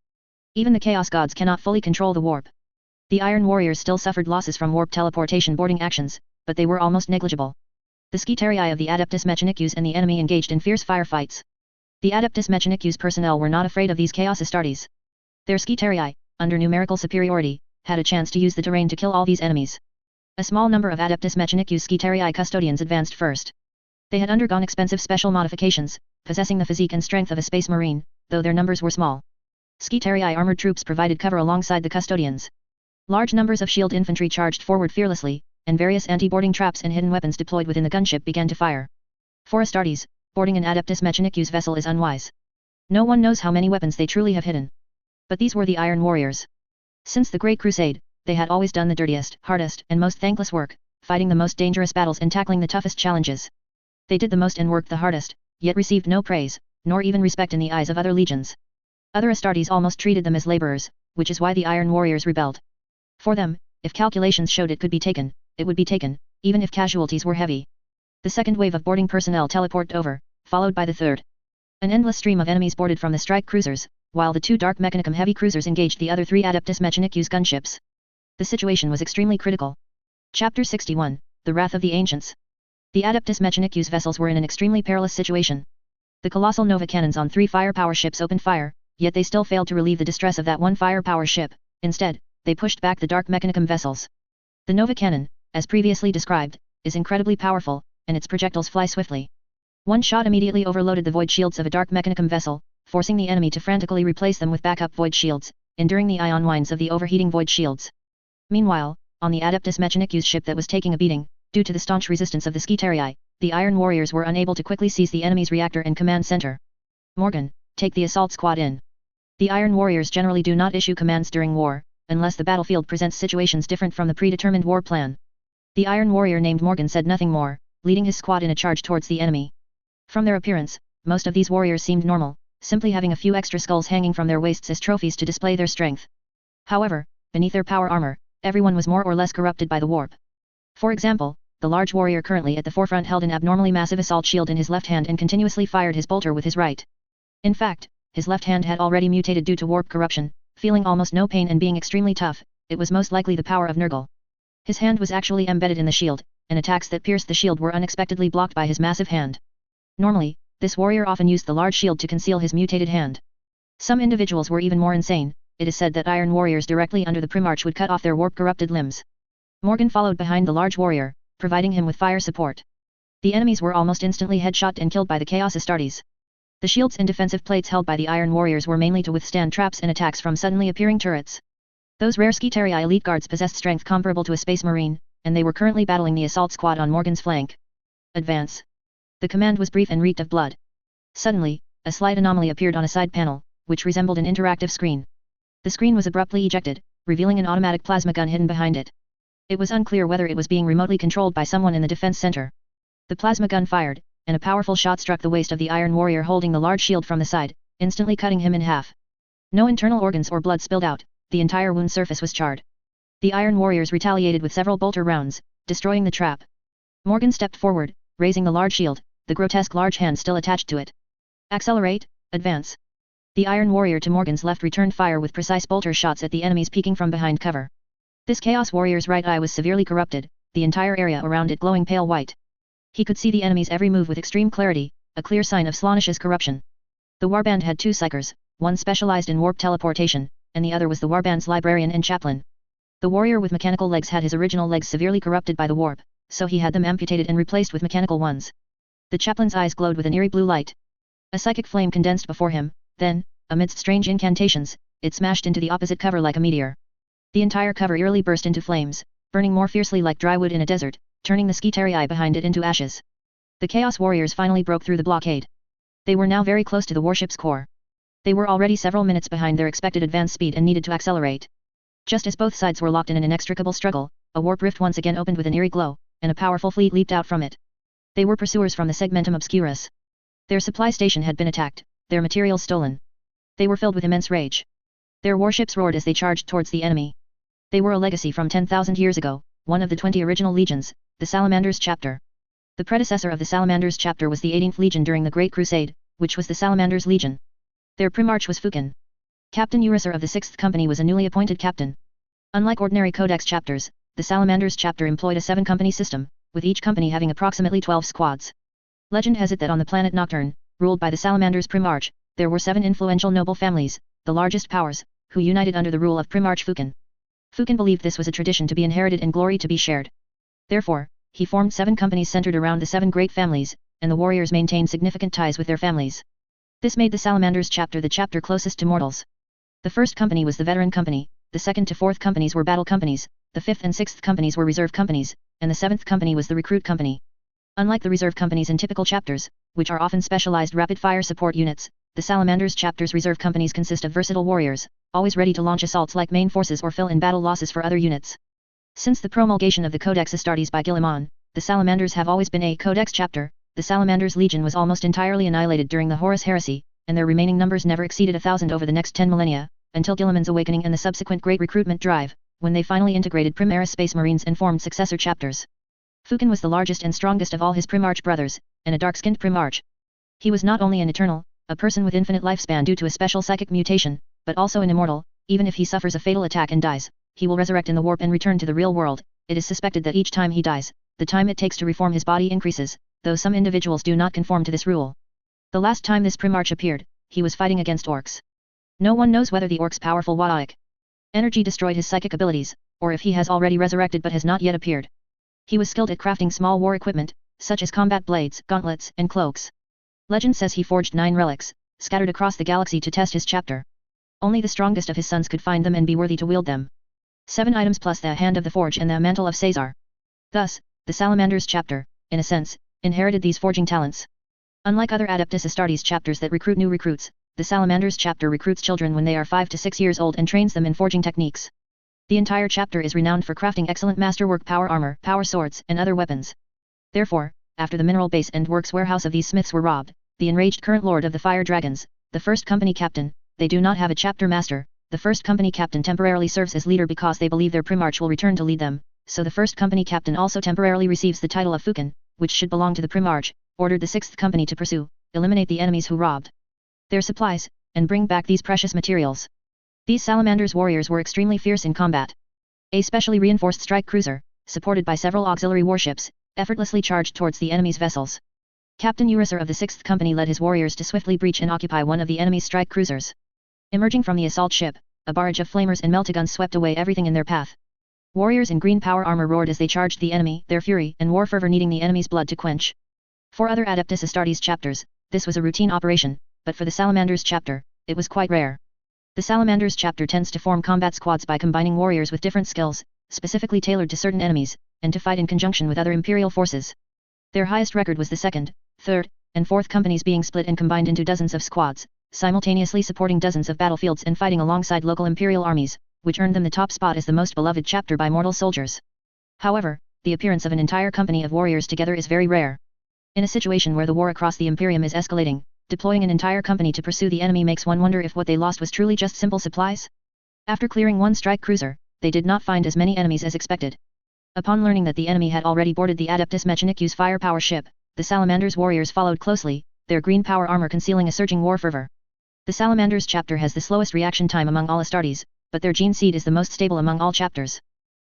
Even the Chaos Gods cannot fully control the warp. The Iron Warriors still suffered losses from warp teleportation boarding actions, but they were almost negligible. The Skitarii of the Adeptus Mechanicus and the enemy engaged in fierce firefights. The Adeptus Mechanicus personnel were not afraid of these Chaos Astartes. Their Skitarii, under numerical superiority, had a chance to use the terrain to kill all these enemies. A small number of Adeptus Mechanicus Skitarii custodians advanced first. They had undergone expensive special modifications, possessing the physique and strength of a space marine, though their numbers were small. Skitarii armored troops provided cover alongside the custodians. Large numbers of shield infantry charged forward fearlessly, and various anti-boarding traps and hidden weapons deployed within the gunship began to fire. For Astartes, boarding an Adeptus Mechanicus vessel is unwise. No one knows how many weapons they truly have hidden. But these were the Iron Warriors. Since the Great Crusade, they had always done the dirtiest, hardest and most thankless work, fighting the most dangerous battles and tackling the toughest challenges. They did the most and worked the hardest, yet received no praise, nor even respect in the eyes of other legions. Other Astartes almost treated them as laborers, which is why the Iron Warriors rebelled. For them, if calculations showed it could be taken, it would be taken, even if casualties were heavy. The second wave of boarding personnel teleported over, followed by the third. An endless stream of enemies boarded from the strike cruisers, while the 2 Dark Mechanicum heavy cruisers engaged the other 3 Adeptus Mechanicus gunships. The situation was extremely critical. Chapter 61, The Wrath of the Ancients. The Adeptus Mechanicus vessels were in an extremely perilous situation. The colossal Nova cannons on 3 firepower ships opened fire, yet they still failed to relieve the distress of that one firepower ship. Instead, they pushed back the Dark Mechanicum vessels. The Nova cannon, as previously described, is incredibly powerful, and its projectiles fly swiftly. One shot immediately overloaded the void shields of a Dark Mechanicum vessel, forcing the enemy to frantically replace them with backup void shields, enduring the ion winds of the overheating void shields. Meanwhile, on the Adeptus Mechanicus ship that was taking a beating, due to the staunch resistance of the Skitarii, the Iron Warriors were unable to quickly seize the enemy's reactor and command center. Morgan, take the assault squad in. The Iron Warriors generally do not issue commands during war, unless the battlefield presents situations different from the predetermined war plan. The Iron Warrior named Morgan said nothing more, leading his squad in a charge towards the enemy. From their appearance, most of these warriors seemed normal, simply having a few extra skulls hanging from their waists as trophies to display their strength. However, beneath their power armor, everyone was more or less corrupted by the warp. For example, the large warrior currently at the forefront held an abnormally massive assault shield in his left hand and continuously fired his bolter with his right. In fact, his left hand had already mutated due to warp corruption, feeling almost no pain and being extremely tough. It was most likely the power of Nurgle. His hand was actually embedded in the shield, and attacks that pierced the shield were unexpectedly blocked by his massive hand. Normally, this warrior often used the large shield to conceal his mutated hand. Some individuals were even more insane. It is said that Iron Warriors directly under the Primarch would cut off their warp-corrupted limbs. Morgan followed behind the large warrior, providing him with fire support. The enemies were almost instantly headshot and killed by the Chaos Astartes. The shields and defensive plates held by the Iron Warriors were mainly to withstand traps and attacks from suddenly appearing turrets. Those rare Skitarii elite guards possessed strength comparable to a space marine, and they were currently battling the assault squad on Morgan's flank. Advance. The command was brief and reeked of blood. Suddenly, a slight anomaly appeared on a side panel, which resembled an interactive screen. The screen was abruptly ejected, revealing an automatic plasma gun hidden behind it. It was unclear whether it was being remotely controlled by someone in the defense center. The plasma gun fired, and a powerful shot struck the waist of the Iron Warrior holding the large shield from the side, instantly cutting him in half. No internal organs or blood spilled out, the entire wound surface was charred. The Iron Warriors retaliated with several bolter rounds, destroying the trap. Morgan stepped forward, raising the large shield, the grotesque large hand still attached to it. Accelerate, advance. The Iron Warrior to Morgan's left returned fire with precise bolter shots at the enemies peeking from behind cover. This Chaos Warrior's right eye was severely corrupted, the entire area around it glowing pale white. He could see the enemy's every move with extreme clarity, a clear sign of Slaanisha's corruption. The warband had two psychers, one specialized in warp teleportation, and the other was the warband's librarian and chaplain. The warrior with mechanical legs had his original legs severely corrupted by the warp, so he had them amputated and replaced with mechanical ones. The chaplain's eyes glowed with an eerie blue light. A psychic flame condensed before him, then, amidst strange incantations, it smashed into the opposite cover like a meteor. The entire cover eerily burst into flames, burning more fiercely like dry wood in a desert, turning the Skitarii behind it into ashes. The Chaos Warriors finally broke through the blockade. They were now very close to the warship's core. They were already several minutes behind their expected advance speed and needed to accelerate. Just as both sides were locked in an inextricable struggle, a warp rift once again opened with an eerie glow, and a powerful fleet leaped out from it. They were pursuers from the Segmentum Obscurus. Their supply station had been attacked, their materials stolen. They were filled with immense rage. Their warships roared as they charged towards the enemy. They were a legacy from 10,000 years ago, one of the 20 original legions, the Salamanders chapter. The predecessor of the Salamanders chapter was the 18th Legion during the Great Crusade, which was the Salamanders Legion. Their primarch was Fukin. Captain Uriser of the 6th Company was a newly appointed captain. Unlike ordinary Codex chapters, the Salamanders chapter employed a 7-company system, with each company having approximately 12 squads. Legend has it that on the planet Nocturne, ruled by the Salamanders Primarch, there were 7 influential noble families, the largest powers, who united under the rule of Primarch Fukin. Fukin believed this was a tradition to be inherited and glory to be shared. Therefore, he formed 7 companies centered around the 7 great families, and the warriors maintained significant ties with their families. This made the Salamanders chapter the chapter closest to mortals. The first company was the Veteran Company, the 2nd to 4th companies were Battle Companies, the 5th and 6th companies were Reserve Companies, and the 7th company was the Recruit Company. Unlike the Reserve Companies in typical chapters, which are often specialized rapid-fire support units, the Salamanders chapter's Reserve Companies consist of versatile warriors, always ready to launch assaults like main forces or fill in battle losses for other units. Since the promulgation of the Codex Astartes by Guillemon, the Salamanders have always been a Codex chapter. The Salamanders Legion was almost entirely annihilated during the Horus Heresy, and their remaining numbers never exceeded 1,000 over the next 10 millennia, until Guillemon's awakening and the subsequent great recruitment drive, when they finally integrated Primaris Space Marines and formed successor chapters. Fukin was the largest and strongest of all his Primarch brothers, and a dark-skinned Primarch. He was not only an eternal, a person with infinite lifespan due to a special psychic mutation, but also an immortal. Even if he suffers a fatal attack and dies, he will resurrect in the warp and return to the real world. It is suspected that each time he dies, the time it takes to reform his body increases, though some individuals do not conform to this rule. The last time this Primarch appeared, he was fighting against orcs. No one knows whether the orc's powerful Wadaik energy destroyed his psychic abilities, or if he has already resurrected but has not yet appeared. He was skilled at crafting small war equipment, such as combat blades, gauntlets, and cloaks. Legend says he forged 9 relics, scattered across the galaxy to test his chapter. Only the strongest of his sons could find them and be worthy to wield them. 7 items plus the Hand of the Forge and the Mantle of Caesar. Thus, the Salamanders chapter, in a sense, inherited these forging talents. Unlike other Adeptus Astartes chapters that recruit new recruits, the Salamanders chapter recruits children when they are 5 to 6 years old and trains them in forging techniques. The entire chapter is renowned for crafting excellent masterwork power armor, power swords, and other weapons. Therefore, after the mineral base and works warehouse of these smiths were robbed, the enraged current lord of the Fire Dragons, the first company captain, they do not have a chapter master. The first company captain temporarily serves as leader because they believe their Primarch will return to lead them, so the first company captain also temporarily receives the title of Fukin, which should belong to the Primarch, ordered the 6th company to pursue, eliminate the enemies who robbed their supplies, and bring back these precious materials. These Salamanders warriors were extremely fierce in combat. A specially reinforced strike cruiser, supported by several auxiliary warships, effortlessly charged towards the enemy's vessels. Captain Uriser of the 6th company led his warriors to swiftly breach and occupy one of the enemy's strike cruisers. Emerging from the assault ship, a barrage of flamers and meltaguns swept away everything in their path. Warriors in green power armor roared as they charged the enemy, their fury and war fervor needing the enemy's blood to quench. For other Adeptus Astartes chapters, this was a routine operation, but for the Salamanders chapter, it was quite rare. The Salamanders chapter tends to form combat squads by combining warriors with different skills, specifically tailored to certain enemies, and to fight in conjunction with other imperial forces. Their highest record was the 2nd, 3rd, and 4th companies being split and combined into dozens of squads, simultaneously supporting dozens of battlefields and fighting alongside local imperial armies, which earned them the top spot as the most beloved chapter by mortal soldiers. However, the appearance of an entire company of warriors together is very rare. In a situation where the war across the Imperium is escalating, deploying an entire company to pursue the enemy makes one wonder if what they lost was truly just simple supplies. After clearing one strike cruiser, they did not find as many enemies as expected. Upon learning that the enemy had already boarded the Adeptus Mechanicus firepower ship, the Salamanders warriors followed closely, their green power armor concealing a surging war fervor. The Salamanders chapter has the slowest reaction time among all Astartes, but their gene seed is the most stable among all chapters.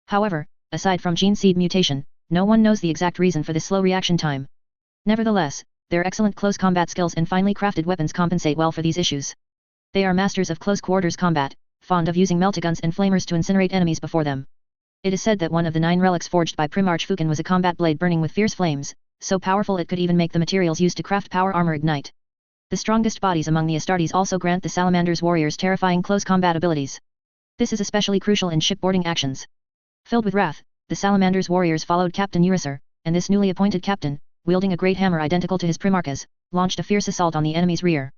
However, aside from gene seed mutation, no one knows the exact reason for this slow reaction time. Nevertheless, their excellent close combat skills and finely crafted weapons compensate well for these issues. They are masters of close quarters combat, fond of using meltaguns and flamers to incinerate enemies before them. It is said that one of the 9 relics forged by Primarch Fukin was a combat blade burning with fierce flames, so powerful it could even make the materials used to craft power armor ignite. The strongest bodies among the Astartes also grant the Salamander's warriors terrifying close combat abilities. This is especially crucial in shipboarding actions. Filled with wrath, the Salamander's warriors followed Captain Eurycer, and this newly appointed captain, wielding a great hammer identical to his Primarch's, launched a fierce assault on the enemy's rear.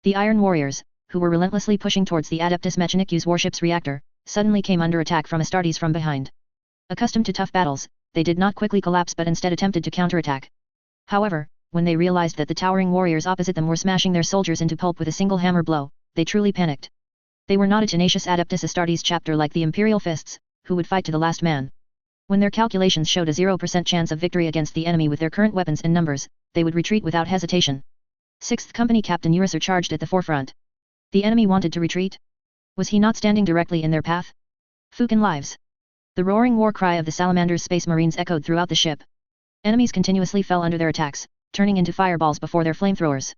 The Iron Warriors, who were relentlessly pushing towards the Adeptus Mechanicus warship's reactor, suddenly came under attack from Astartes from behind. Accustomed to tough battles, they did not quickly collapse but instead attempted to counterattack. However, when they realized that the towering warriors opposite them were smashing their soldiers into pulp with a single hammer blow, they truly panicked. They were not a tenacious Adeptus Astartes chapter like the Imperial Fists, who would fight to the last man. When their calculations showed a 0% chance of victory against the enemy with their current weapons and numbers, they would retreat without hesitation. 6th Company Captain Eurycer charged at the forefront. The enemy wanted to retreat? Was he not standing directly in their path? Fukin lives. The roaring war cry of the Salamander's Space Marines echoed throughout the ship. Enemies continuously fell under their attacks, turning into fireballs before their flamethrowers.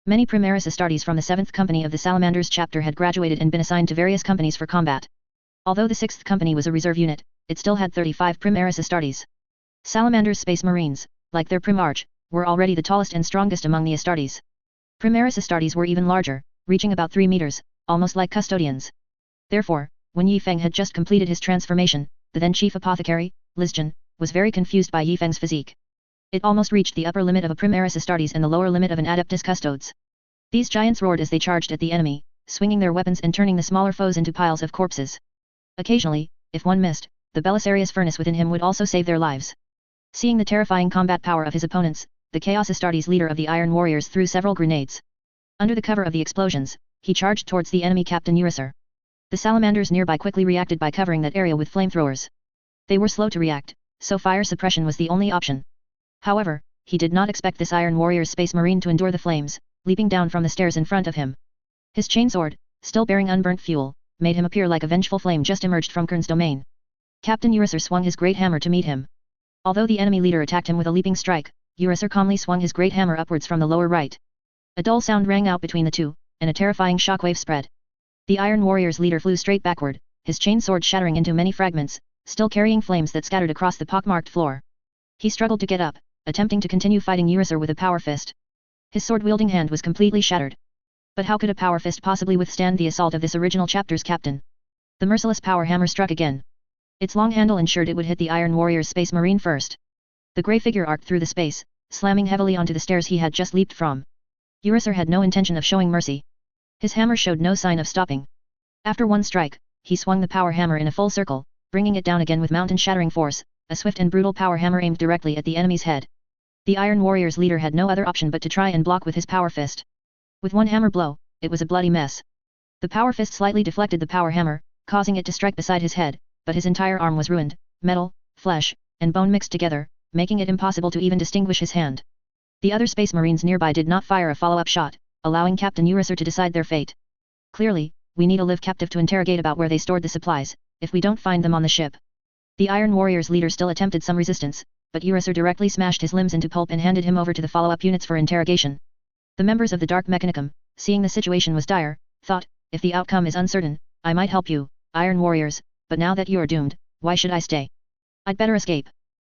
Many Primaris Astartes from the 7th Company of the Salamander's chapter had graduated and been assigned to various companies for combat. Although the 6th Company was a reserve unit, it still had 35 Primaris Astartes. Salamander's Space Marines, like their Primarch, were already the tallest and strongest among the Astartes. Primaris Astartes were even larger, reaching about 3 meters, almost like custodians. Therefore, when Yi Feng had just completed his transformation, the then chief apothecary, Lizjun, was very confused by Yi Feng's physique. It almost reached the upper limit of a Primaris Astartes and the lower limit of an Adeptus Custodes. These giants roared as they charged at the enemy, swinging their weapons and turning the smaller foes into piles of corpses. Occasionally, if one missed, the Belisarius furnace within him would also save their lives. Seeing the terrifying combat power of his opponents, the Chaos Astartes leader of the Iron Warriors threw several grenades. Under the cover of the explosions, he charged towards the enemy Captain Eurycer. The Salamanders nearby quickly reacted by covering that area with flamethrowers. They were slow to react, so fire suppression was the only option. However, he did not expect this Iron Warrior's Space Marine to endure the flames, leaping down from the stairs in front of him. His chainsword, still bearing unburnt fuel, made him appear like a vengeful flame just emerged from Kern's domain. Captain Eurycer swung his great hammer to meet him. Although the enemy leader attacked him with a leaping strike, Eurycer calmly swung his great hammer upwards from the lower right. A dull sound rang out between the two, and a terrifying shockwave spread. The Iron Warrior's leader flew straight backward, his chainsword shattering into many fragments, still carrying flames that scattered across the pockmarked floor. He struggled to get up, attempting to continue fighting Eurycer with a power fist. His sword-wielding hand was completely shattered. But how could a power fist possibly withstand the assault of this original chapter's captain? The merciless power hammer struck again. Its long handle ensured it would hit the Iron Warrior's Space Marine first. The grey figure arced through the space, slamming heavily onto the stairs he had just leaped from. Eurycer had no intention of showing mercy. His hammer showed no sign of stopping. After one strike, he swung the power hammer in a full circle, bringing it down again with mountain-shattering force, a swift and brutal power hammer aimed directly at the enemy's head. The Iron Warrior's leader had no other option but to try and block with his power fist. With one hammer blow, it was a bloody mess. The power fist slightly deflected the power hammer, causing it to strike beside his head, but his entire arm was ruined, metal, flesh, and bone mixed together, making it impossible to even distinguish his hand. The other Space Marines nearby did not fire a follow-up shot, allowing Captain Eurycer to decide their fate. Clearly, we need a live captive to interrogate about where they stored the supplies, if we don't find them on the ship. The Iron Warrior's leader still attempted some resistance, but Eurycer directly smashed his limbs into pulp and handed him over to the follow-up units for interrogation. The members of the Dark Mechanicum, seeing the situation was dire, thought, if the outcome is uncertain, I might help you, Iron Warriors, but now that you are doomed, why should I stay? I'd better escape.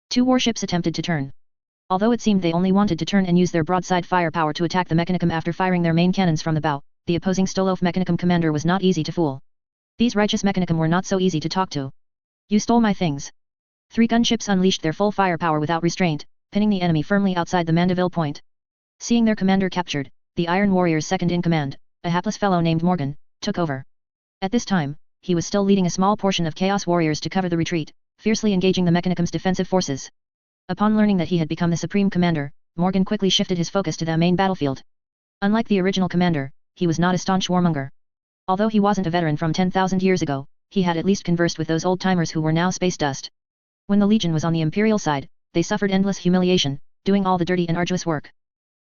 2 warships attempted to turn. Although it seemed they only wanted to turn and use their broadside firepower to attack the Mechanicum after firing their main cannons from the bow, the opposing Stolof Mechanicum commander was not easy to fool. These righteous Mechanicum were not so easy to talk to. You stole my things. 3 gunships unleashed their full firepower without restraint, pinning the enemy firmly outside the Mandeville point. Seeing their commander captured, the Iron Warrior's second-in-command, a hapless fellow named Morgan, took over. At this time, he was still leading a small portion of Chaos Warriors to cover the retreat, fiercely engaging the Mechanicum's defensive forces. Upon learning that he had become the supreme commander, Morgan quickly shifted his focus to the main battlefield. Unlike the original commander, he was not a staunch warmonger. Although he wasn't a veteran from 10,000 years ago, he had at least conversed with those old-timers who were now space dust. When the Legion was on the Imperial side, they suffered endless humiliation, doing all the dirty and arduous work.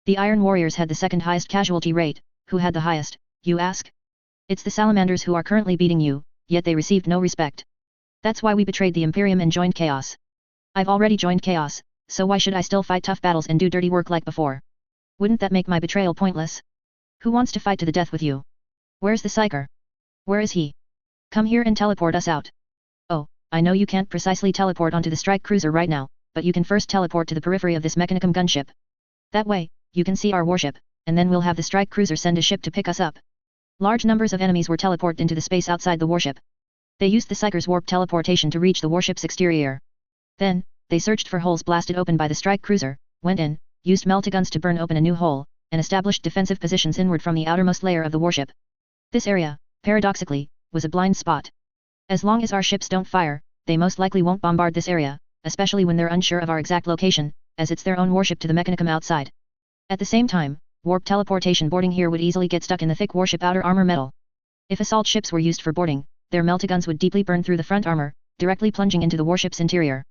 The Iron Warriors had the second highest casualty rate. Who had the highest, you ask? It's the Salamanders who are currently beating you, yet they received no respect. That's why we betrayed the Imperium and joined Chaos. I've already joined Chaos, so why should I still fight tough battles and do dirty work like before? Wouldn't that make my betrayal pointless? Who wants to fight to the death with you? Where's the psyker? Where is he? Come here and teleport us out. Oh, I know you can't precisely teleport onto the strike cruiser right now, but you can first teleport to the periphery of this Mechanicum gunship. That way, you can see our warship, and then we'll have the strike cruiser send a ship to pick us up. Large numbers of enemies were teleported into the space outside the warship. They used the psyker's warp teleportation to reach the warship's exterior. Then, they searched for holes blasted open by the strike cruiser, went in, used meltaguns to burn open a new hole, and established defensive positions inward from the outermost layer of the warship. This area, paradoxically, was a blind spot. As long as our ships don't fire, they most likely won't bombard this area, especially when they're unsure of our exact location, as it's their own warship to the Mechanicum outside. At the same time, warp teleportation boarding here would easily get stuck in the thick warship outer armor metal. If assault ships were used for boarding, their meltaguns would deeply burn through the front armor, directly plunging into the warship's interior.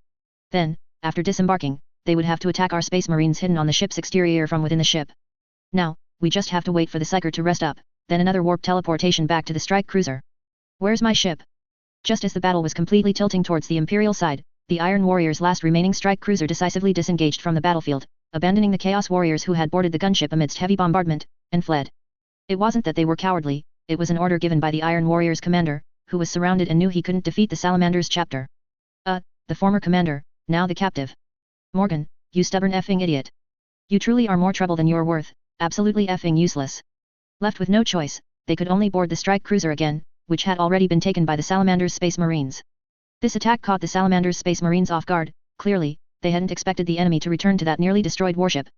Then, after disembarking, they would have to attack our space marines hidden on the ship's exterior from within the ship. Now, we just have to wait for the psyker to rest up, then another warp teleportation back to the strike cruiser. Where's my ship? Just as the battle was completely tilting towards the Imperial side, the Iron Warrior's last remaining strike cruiser decisively disengaged from the battlefield, abandoning the Chaos Warriors who had boarded the gunship amidst heavy bombardment, and fled. It wasn't that they were cowardly, it was an order given by the Iron Warrior's commander, who was surrounded and knew he couldn't defeat the Salamander's chapter. The former commander, now the captive. Morgan, you stubborn effing idiot. You truly are more trouble than you're worth, absolutely effing useless. Left with no choice, they could only board the strike cruiser again, which had already been taken by the Salamander's space marines. This attack caught the Salamander's space marines off guard. Clearly, they hadn't expected the enemy to return to that nearly destroyed warship.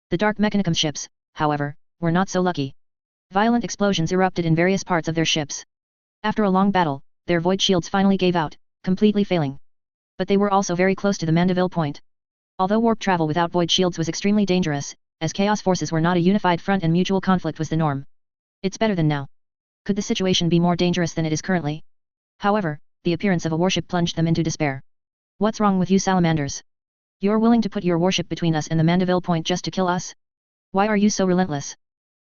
The Dark Mechanicum ships, however, were not so lucky. Violent explosions erupted in various parts of their ships. After a long battle, their void shields finally gave out, completely failing. But they were also very close to the Mandeville point. Although warp travel without void shields was extremely dangerous, as Chaos forces were not a unified front and mutual conflict was the norm. It's better than now. Could the situation be more dangerous than it is currently? However, the appearance of a warship plunged them into despair. What's wrong with you Salamanders? You're willing to put your warship between us and the Mandeville point just to kill us? Why are you so relentless?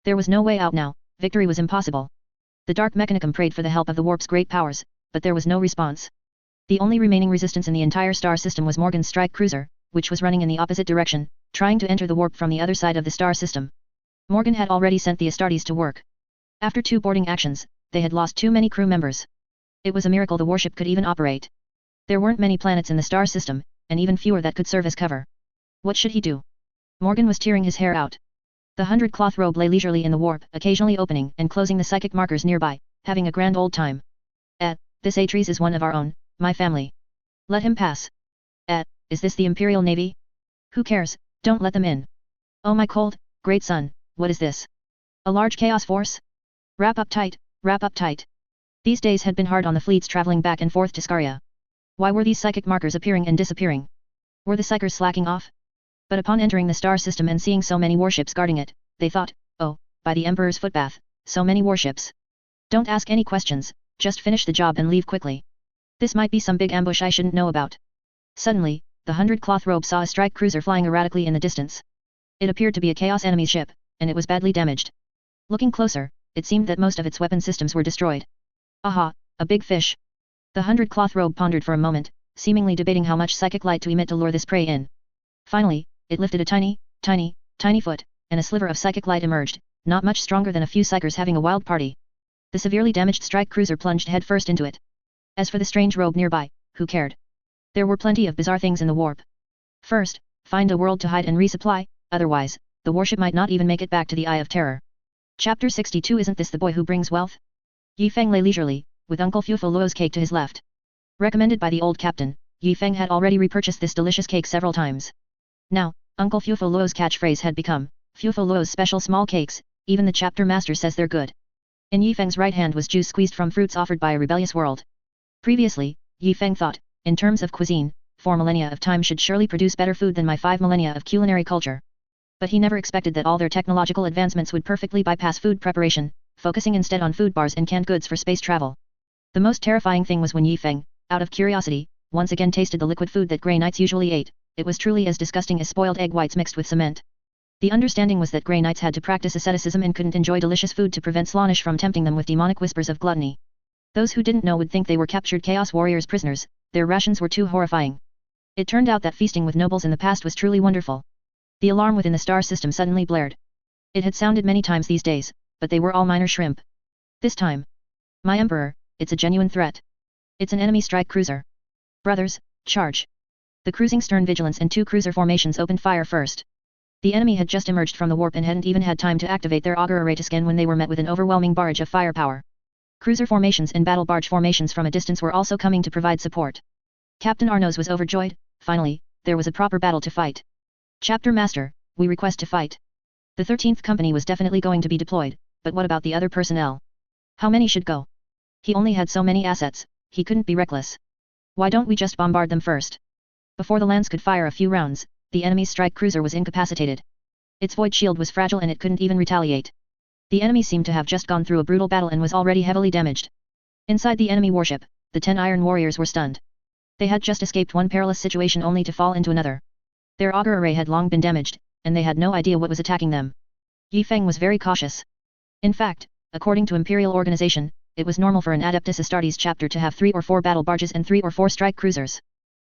There was no way out now, victory was impossible. The Dark Mechanicum prayed for the help of the warp's great powers, but there was no response. The only remaining resistance in the entire star system was Morgan's strike cruiser, which was running in the opposite direction, trying to enter the warp from the other side of the star system. Morgan had already sent the Astartes to work. After 2 boarding actions, they had lost too many crew members. It was a miracle the warship could even operate. There weren't many planets in the star system, and even fewer that could serve as cover. What should he do? Morgan was tearing his hair out. The 100-cloth robe lay leisurely in the warp, occasionally opening and closing the psychic markers nearby, having a grand old time. This Atres is one of our own, my family. Let him pass. Is this the Imperial Navy? Who cares, don't let them in. Oh my cold, great sun, what is this? A large chaos force? Wrap up tight, wrap up tight. These days had been hard on the fleets traveling back and forth to Scaria. Why were these psychic markers appearing and disappearing? Were the psychers slacking off? But upon entering the star system and seeing so many warships guarding it, they thought, oh, by the Emperor's footbath, so many warships. Don't ask any questions, just finish the job and leave quickly. This might be some big ambush I shouldn't know about. Suddenly, the 100-cloth robe saw a strike cruiser flying erratically in the distance. It appeared to be a Chaos enemy ship, and it was badly damaged. Looking closer, it seemed that most of its weapon systems were destroyed. Aha, a big fish. The 100-cloth robe pondered for a moment, seemingly debating how much psychic light to emit to lure this prey in. Finally, it lifted a tiny foot, and a sliver of psychic light emerged, not much stronger than a few psychers having a wild party. The severely damaged strike cruiser plunged headfirst into it. As for the strange robe nearby, who cared? There were plenty of bizarre things in the warp. First, find a world to hide and resupply, otherwise, the warship might not even make it back to the Eye of Terror. Chapter 62 Isn't this the boy who brings wealth? Yi Feng lay leisurely, with Uncle Fufo Luo's cake to his left. Recommended by the old captain, Yi Feng had already repurchased this delicious cake several times. Now, Uncle Fufo Luo's catchphrase had become, Fufo Luo's special small cakes, even the chapter master says they're good. In Yi Feng's right hand was juice squeezed from fruits offered by a rebellious world. Previously, Yi Feng thought, in terms of cuisine, 4 millennia of time should surely produce better food than my 5 millennia of culinary culture. But he never expected that all their technological advancements would perfectly bypass food preparation, focusing instead on food bars and canned goods for space travel. The most terrifying thing was when Yi Feng, out of curiosity, once again tasted the liquid food that Grey Knights usually ate. It was truly as disgusting as spoiled egg whites mixed with cement. The understanding was that Grey Knights had to practice asceticism and couldn't enjoy delicious food to prevent Slaanesh from tempting them with demonic whispers of gluttony. Those who didn't know would think they were captured Chaos Warriors prisoners, their rations were too horrifying. It turned out that feasting with nobles in the past was truly wonderful. The alarm within the star system suddenly blared. It had sounded many times these days, but they were all minor shrimp. This time. My Emperor, it's a genuine threat. It's an enemy strike cruiser. Brothers, charge. The cruising stern vigilance and 2 cruiser formations opened fire first. The enemy had just emerged from the warp and hadn't even had time to activate their auger array to scan when they were met with an overwhelming barrage of firepower. Cruiser formations and battle barge formations from a distance were also coming to provide support. Captain Arnos was overjoyed. Finally, there was a proper battle to fight. Chapter Master, we request to fight. The 13th Company was definitely going to be deployed, but what about the other personnel? How many should go? He only had so many assets, he couldn't be reckless. Why don't we just bombard them first? Before the Lance could fire a few rounds, the enemy's strike cruiser was incapacitated. Its void shield was fragile and it couldn't even retaliate. The enemy seemed to have just gone through a brutal battle and was already heavily damaged. Inside the enemy warship, the 10 Iron Warriors were stunned. They had just escaped one perilous situation only to fall into another. Their auger array had long been damaged, and they had no idea what was attacking them. Yi Feng was very cautious. In fact, according to Imperial organization, it was normal for an Adeptus Astartes chapter to have 3 or 4 battle barges and 3 or 4 strike cruisers.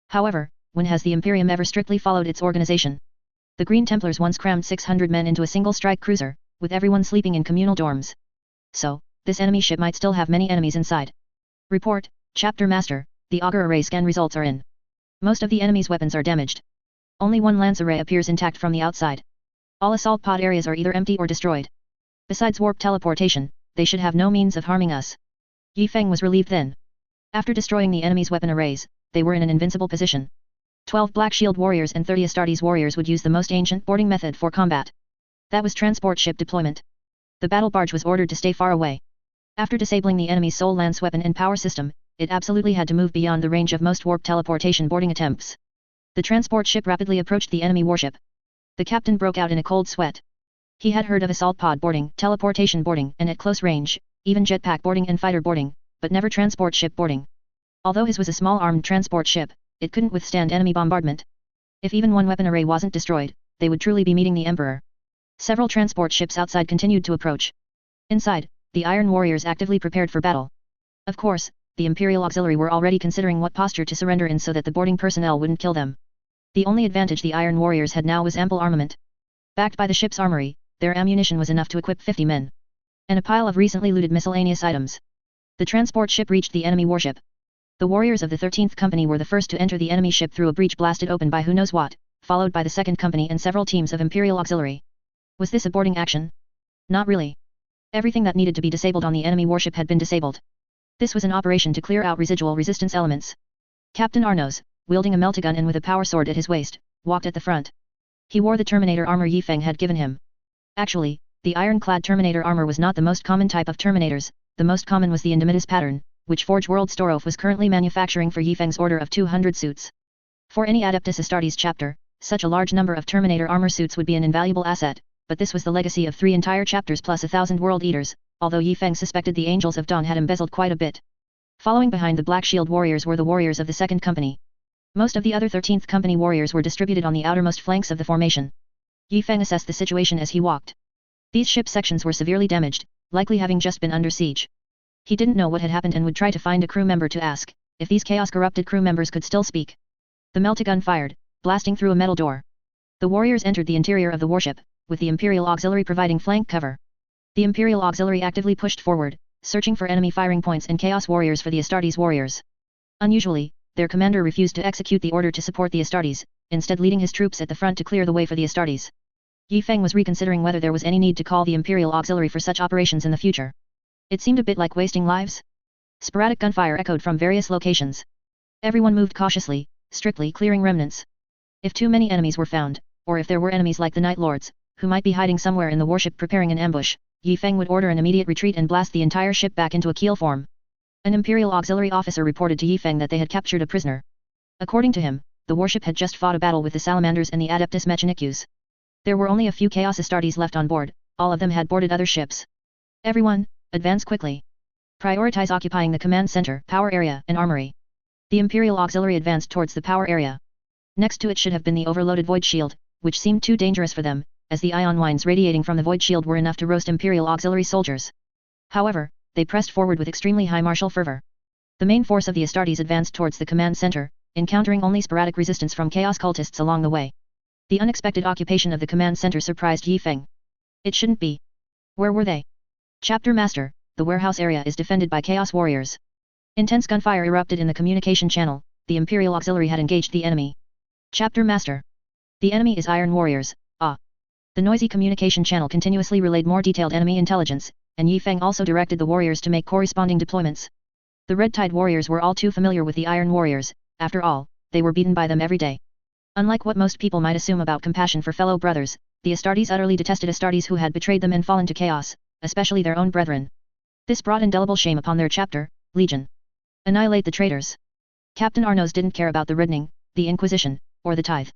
However, when has the Imperium ever strictly followed its organization? The Green Templars once crammed 600 men into a single strike cruiser, with everyone sleeping in communal dorms. So, this enemy ship might still have many enemies inside. Report, Chapter Master, the auger array scan results are in. Most of the enemy's weapons are damaged. Only one lance array appears intact from the outside. All assault pod areas are either empty or destroyed. Besides warp teleportation, they should have no means of harming us. Yi Feng was relieved then. After destroying the enemy's weapon arrays, they were in an invincible position. 12 Black Shield warriors and 30 Astartes warriors would use the most ancient boarding method for combat. That was transport ship deployment. The battle barge was ordered to stay far away. After disabling the enemy's sole lance weapon and power system, it absolutely had to move beyond the range of most warp teleportation boarding attempts. The transport ship rapidly approached the enemy warship. The captain broke out in a cold sweat. He had heard of assault pod boarding, teleportation boarding, and at close range, even jetpack boarding and fighter boarding, but never transport ship boarding. Although his was a small armed transport ship, it couldn't withstand enemy bombardment. If even one weapon array wasn't destroyed, they would truly be meeting the Emperor. Several transport ships outside continued to approach. Inside, the Iron Warriors actively prepared for battle. Of course, the Imperial Auxiliary were already considering what posture to surrender in so that the boarding personnel wouldn't kill them. The only advantage the Iron Warriors had now was ample armament. Backed by the ship's armory, their ammunition was enough to equip 50 men. And a pile of recently looted miscellaneous items. The transport ship reached the enemy warship. The warriors of the 13th Company were the first to enter the enemy ship through a breach blasted open by who knows what, followed by the 2nd Company and several teams of Imperial Auxiliary. Was this a boarding action? Not really. Everything that needed to be disabled on the enemy warship had been disabled. This was an operation to clear out residual resistance elements. Captain Arnos, wielding a meltagun and with a power sword at his waist, walked at the front. He wore the Terminator armor Yi Feng had given him. Actually, the iron-clad Terminator armor was not the most common type of Terminators, the most common was the Indomitus pattern, which Forge World Storof was currently manufacturing for Yi Feng's order of 200 suits. For any Adeptus Astartes chapter, such a large number of Terminator armor suits would be an invaluable asset, but this was the legacy of 3 entire chapters plus 1,000 World Eaters, although Yi Feng suspected the Angels of Dawn had embezzled quite a bit. Following behind the Black Shield warriors were the warriors of the 2nd Company. Most of the other 13th Company warriors were distributed on the outermost flanks of the formation. Yi Feng assessed the situation as he walked. These ship sections were severely damaged, likely having just been under siege. He didn't know what had happened and would try to find a crew member to ask, if these chaos-corrupted crew members could still speak. The meltagun fired, blasting through a metal door. The warriors entered the interior of the warship, with the Imperial Auxiliary providing flank cover. The Imperial Auxiliary actively pushed forward, searching for enemy firing points and Chaos Warriors for the Astartes warriors. Unusually, their commander refused to execute the order to support the Astartes, instead leading his troops at the front to clear the way for the Astartes. Yi Feng was reconsidering whether there was any need to call the Imperial Auxiliary for such operations in the future. It seemed a bit like wasting lives. Sporadic gunfire echoed from various locations. Everyone moved cautiously, strictly clearing remnants. If too many enemies were found, or if there were enemies like the Night Lords, who might be hiding somewhere in the warship preparing an ambush, Yi Feng would order an immediate retreat and blast the entire ship back into a keel form. An Imperial Auxiliary officer reported to Yi Feng that they had captured a prisoner. According to him, the warship had just fought a battle with the Salamanders and the Adeptus Mechanicus. There were only a few Chaos Astartes left on board, all of them had boarded other ships. Everyone, advance quickly. Prioritize occupying the command center, power area, and armory. The Imperial Auxiliary advanced towards the power area. Next to it should have been the overloaded void shield, which seemed too dangerous for them, as the ion winds radiating from the void shield were enough to roast Imperial Auxiliary soldiers. However, they pressed forward with extremely high martial fervor. The main force of the Astartes advanced towards the command center, encountering only sporadic resistance from Chaos cultists along the way. The unexpected occupation of the command center surprised Yi Feng. It shouldn't be. Where were they? Chapter Master, the warehouse area is defended by Chaos Warriors. Intense gunfire erupted in the communication channel, the Imperial Auxiliary had engaged the enemy. Chapter Master. The enemy is Iron Warriors, ah. The noisy communication channel continuously relayed more detailed enemy intelligence, and Yi Feng also directed the warriors to make corresponding deployments. The Red Tide warriors were all too familiar with the Iron Warriors, after all, they were beaten by them every day. Unlike what most people might assume about compassion for fellow brothers, the Astartes utterly detested Astartes who had betrayed them and fallen to chaos, especially their own brethren. This brought indelible shame upon their chapter, Legion. Annihilate the traitors. Captain Arnos didn't care about the reddening, the Inquisition, or the tithe.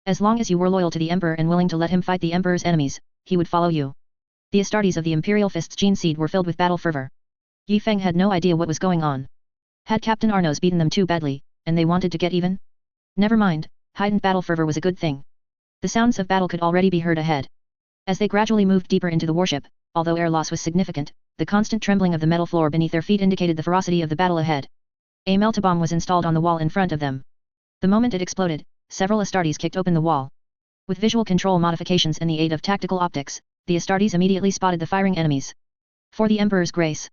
As long as you were loyal to the Emperor and willing to let him fight the Emperor's enemies, he would follow you. The Astartes of the Imperial Fist's gene seed were filled with battle fervor. Yi Feng had no idea what was going on. Had Captain Arnos beaten them too badly, and they wanted to get even? Never mind, heightened battle fervor was a good thing. The sounds of battle could already be heard ahead. As they gradually moved deeper into the warship, although air loss was significant, the constant trembling of the metal floor beneath their feet indicated the ferocity of the battle ahead. A meltabomb was installed on the wall in front of them. The moment it exploded, several Astartes kicked open the wall. With visual control modifications and the aid of tactical optics, the Astartes immediately spotted the firing enemies. For the Emperor's grace.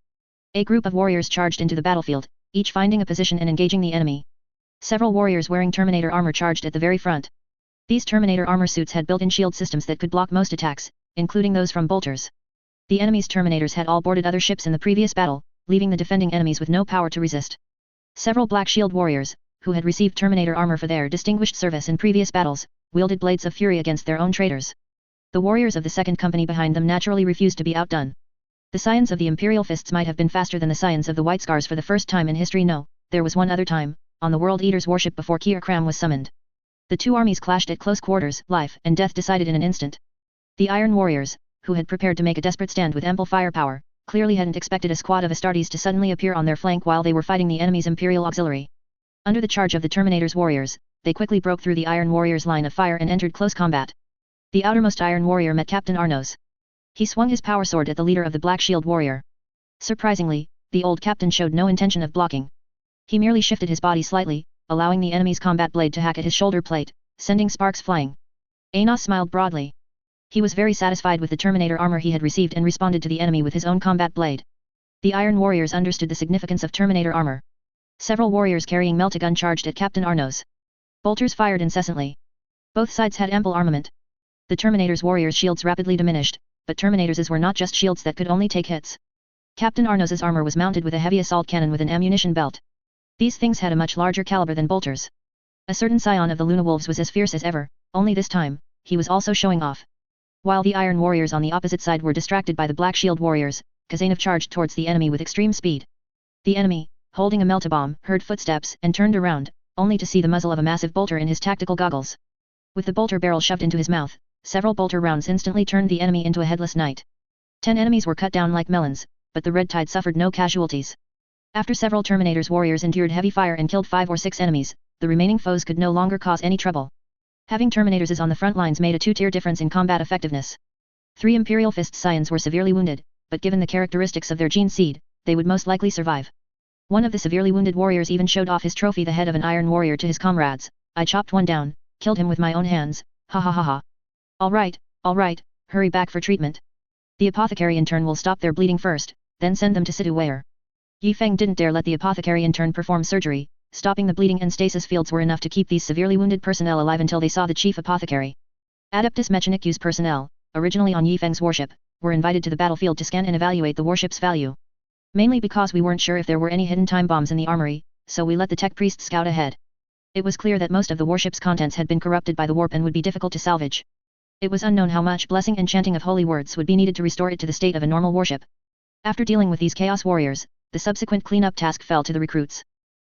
A group of warriors charged into the battlefield, each finding a position and engaging the enemy. Several warriors wearing Terminator armor charged at the very front. These Terminator armor suits had built-in shield systems that could block most attacks, including those from bolters. The enemy's Terminators had all boarded other ships in the previous battle, leaving the defending enemies with no power to resist. Several Black Shield warriors, who had received Terminator armor for their distinguished service in previous battles, wielded blades of fury against their own traitors. The warriors of the second company behind them naturally refused to be outdone. The scions of the Imperial Fists might have been faster than the scions of the White Scars for the first time in history. No, there was one other time, on the World Eater's warship before Kier Kram was summoned. The two armies clashed at close quarters, life and death decided in an instant. The Iron Warriors, who had prepared to make a desperate stand with ample firepower, clearly hadn't expected a squad of Astartes to suddenly appear on their flank while they were fighting the enemy's Imperial Auxiliary. Under the charge of the Terminator's warriors, they quickly broke through the Iron Warriors' line of fire and entered close combat. The outermost Iron Warrior met Captain Arnos. He swung his power sword at the leader of the Black Shield Warrior. Surprisingly, the old captain showed no intention of blocking. He merely shifted his body slightly, allowing the enemy's combat blade to hack at his shoulder plate, sending sparks flying. Anos smiled broadly. He was very satisfied with the Terminator armor he had received and responded to the enemy with his own combat blade. The Iron Warriors understood the significance of Terminator armor. Several warriors carrying meltagun charged at Captain Arnos. Bolters fired incessantly. Both sides had ample armament. The Terminator's warriors' shields rapidly diminished, but Terminators' were not just shields that could only take hits. Captain Arnos's armor was mounted with a heavy assault cannon with an ammunition belt. These things had a much larger caliber than bolters. A certain scion of the Luna Wolves was as fierce as ever, only this time, he was also showing off. While the Iron Warriors on the opposite side were distracted by the Black Shield Warriors, Kazanov charged towards the enemy with extreme speed. The enemy, holding a meltabomb, heard footsteps and turned around, only to see the muzzle of a massive bolter in his tactical goggles. With the bolter barrel shoved into his mouth, several bolter rounds instantly turned the enemy into a headless knight. 10 enemies were cut down like melons, but the Red Tide suffered no casualties. After several Terminators warriors endured heavy fire and killed 5 or 6 enemies, the remaining foes could no longer cause any trouble. Having Terminators on the front lines made a 2-tier difference in combat effectiveness. 3 Imperial Fist scions were severely wounded, but given the characteristics of their gene seed, they would most likely survive. One of the severely wounded warriors even showed off his trophy, the head of an Iron Warrior, to his comrades. I chopped one down, killed him with my own hands, ha ha ha ha. All right, hurry back for treatment. The apothecary in turn will stop their bleeding first, then send them to Situ Ware. Yi Feng didn't dare let the apothecary in turn perform surgery. Stopping the bleeding and stasis fields were enough to keep these severely wounded personnel alive until they saw the chief apothecary. Adeptus Mechanicus personnel, originally on Yi Feng's warship, were invited to the battlefield to scan and evaluate the warship's value. Mainly because we weren't sure if there were any hidden time bombs in the armory, so we let the tech priest scout ahead. It was clear that most of the warship's contents had been corrupted by the warp and would be difficult to salvage. It was unknown how much blessing and chanting of holy words would be needed to restore it to the state of a normal warship. After dealing with these Chaos Warriors, the subsequent cleanup task fell to the recruits.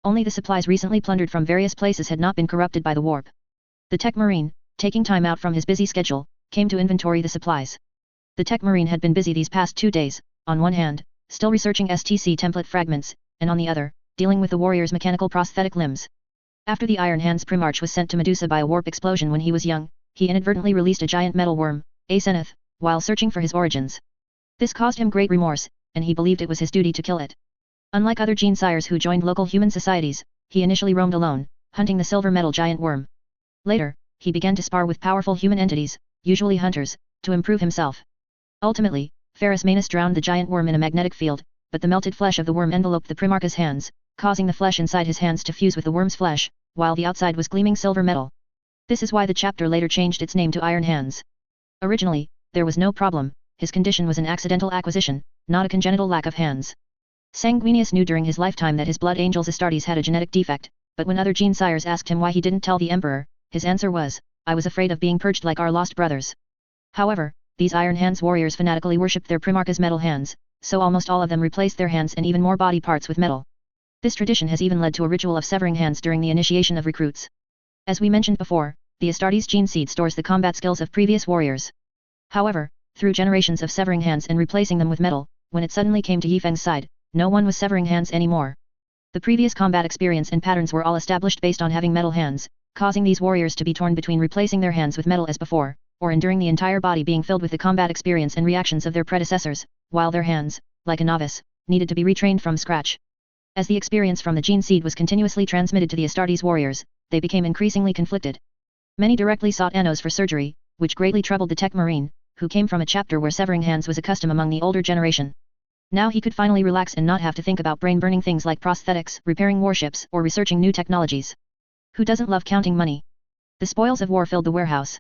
Only the supplies recently plundered from various places had not been corrupted by the warp. The Tech Marine, taking time out from his busy schedule, came to inventory the supplies. The Tech Marine had been busy these past 2 days, on one hand, still researching STC template fragments, and on the other, dealing with the warrior's mechanical prosthetic limbs. After the Iron Hands Primarch was sent to Medusa by a warp explosion when he was young, he inadvertently released a giant metal worm, Aseneth, while searching for his origins. This caused him great remorse, and he believed it was his duty to kill it. Unlike other gene sires who joined local human societies, he initially roamed alone, hunting the silver metal giant worm. Later, he began to spar with powerful human entities, usually hunters, to improve himself. Ultimately, Ferrus Manus drowned the giant worm in a magnetic field, but the melted flesh of the worm enveloped the Primarch's hands, causing the flesh inside his hands to fuse with the worm's flesh, while the outside was gleaming silver metal. This is why the chapter later changed its name to Iron Hands. Originally, there was no problem, his condition was an accidental acquisition, not a congenital lack of hands. Sanguinius knew during his lifetime that his blood angels Astartes had a genetic defect, but when other Genesires asked him why he didn't tell the Emperor, his answer was, "I was afraid of being purged like our lost brothers." However, these Iron Hands warriors fanatically worshipped their Primarch's metal hands, so almost all of them replaced their hands and even more body parts with metal. This tradition has even led to a ritual of severing hands during the initiation of recruits. As we mentioned before, the Astartes gene seed stores the combat skills of previous warriors. However, through generations of severing hands and replacing them with metal, when it suddenly came to Yifeng's side, no one was severing hands anymore. The previous combat experience and patterns were all established based on having metal hands, causing these warriors to be torn between replacing their hands with metal as before, or enduring the entire body being filled with the combat experience and reactions of their predecessors, while their hands, like a novice, needed to be retrained from scratch. As the experience from the gene seed was continuously transmitted to the Astartes warriors, they became increasingly conflicted. Many directly sought Anos for surgery, which greatly troubled the Tech Marine, who came from a chapter where severing hands was a custom among the older generation. Now he could finally relax and not have to think about brain-burning things like prosthetics, repairing warships, or researching new technologies. Who doesn't love counting money? The spoils of war filled the warehouse.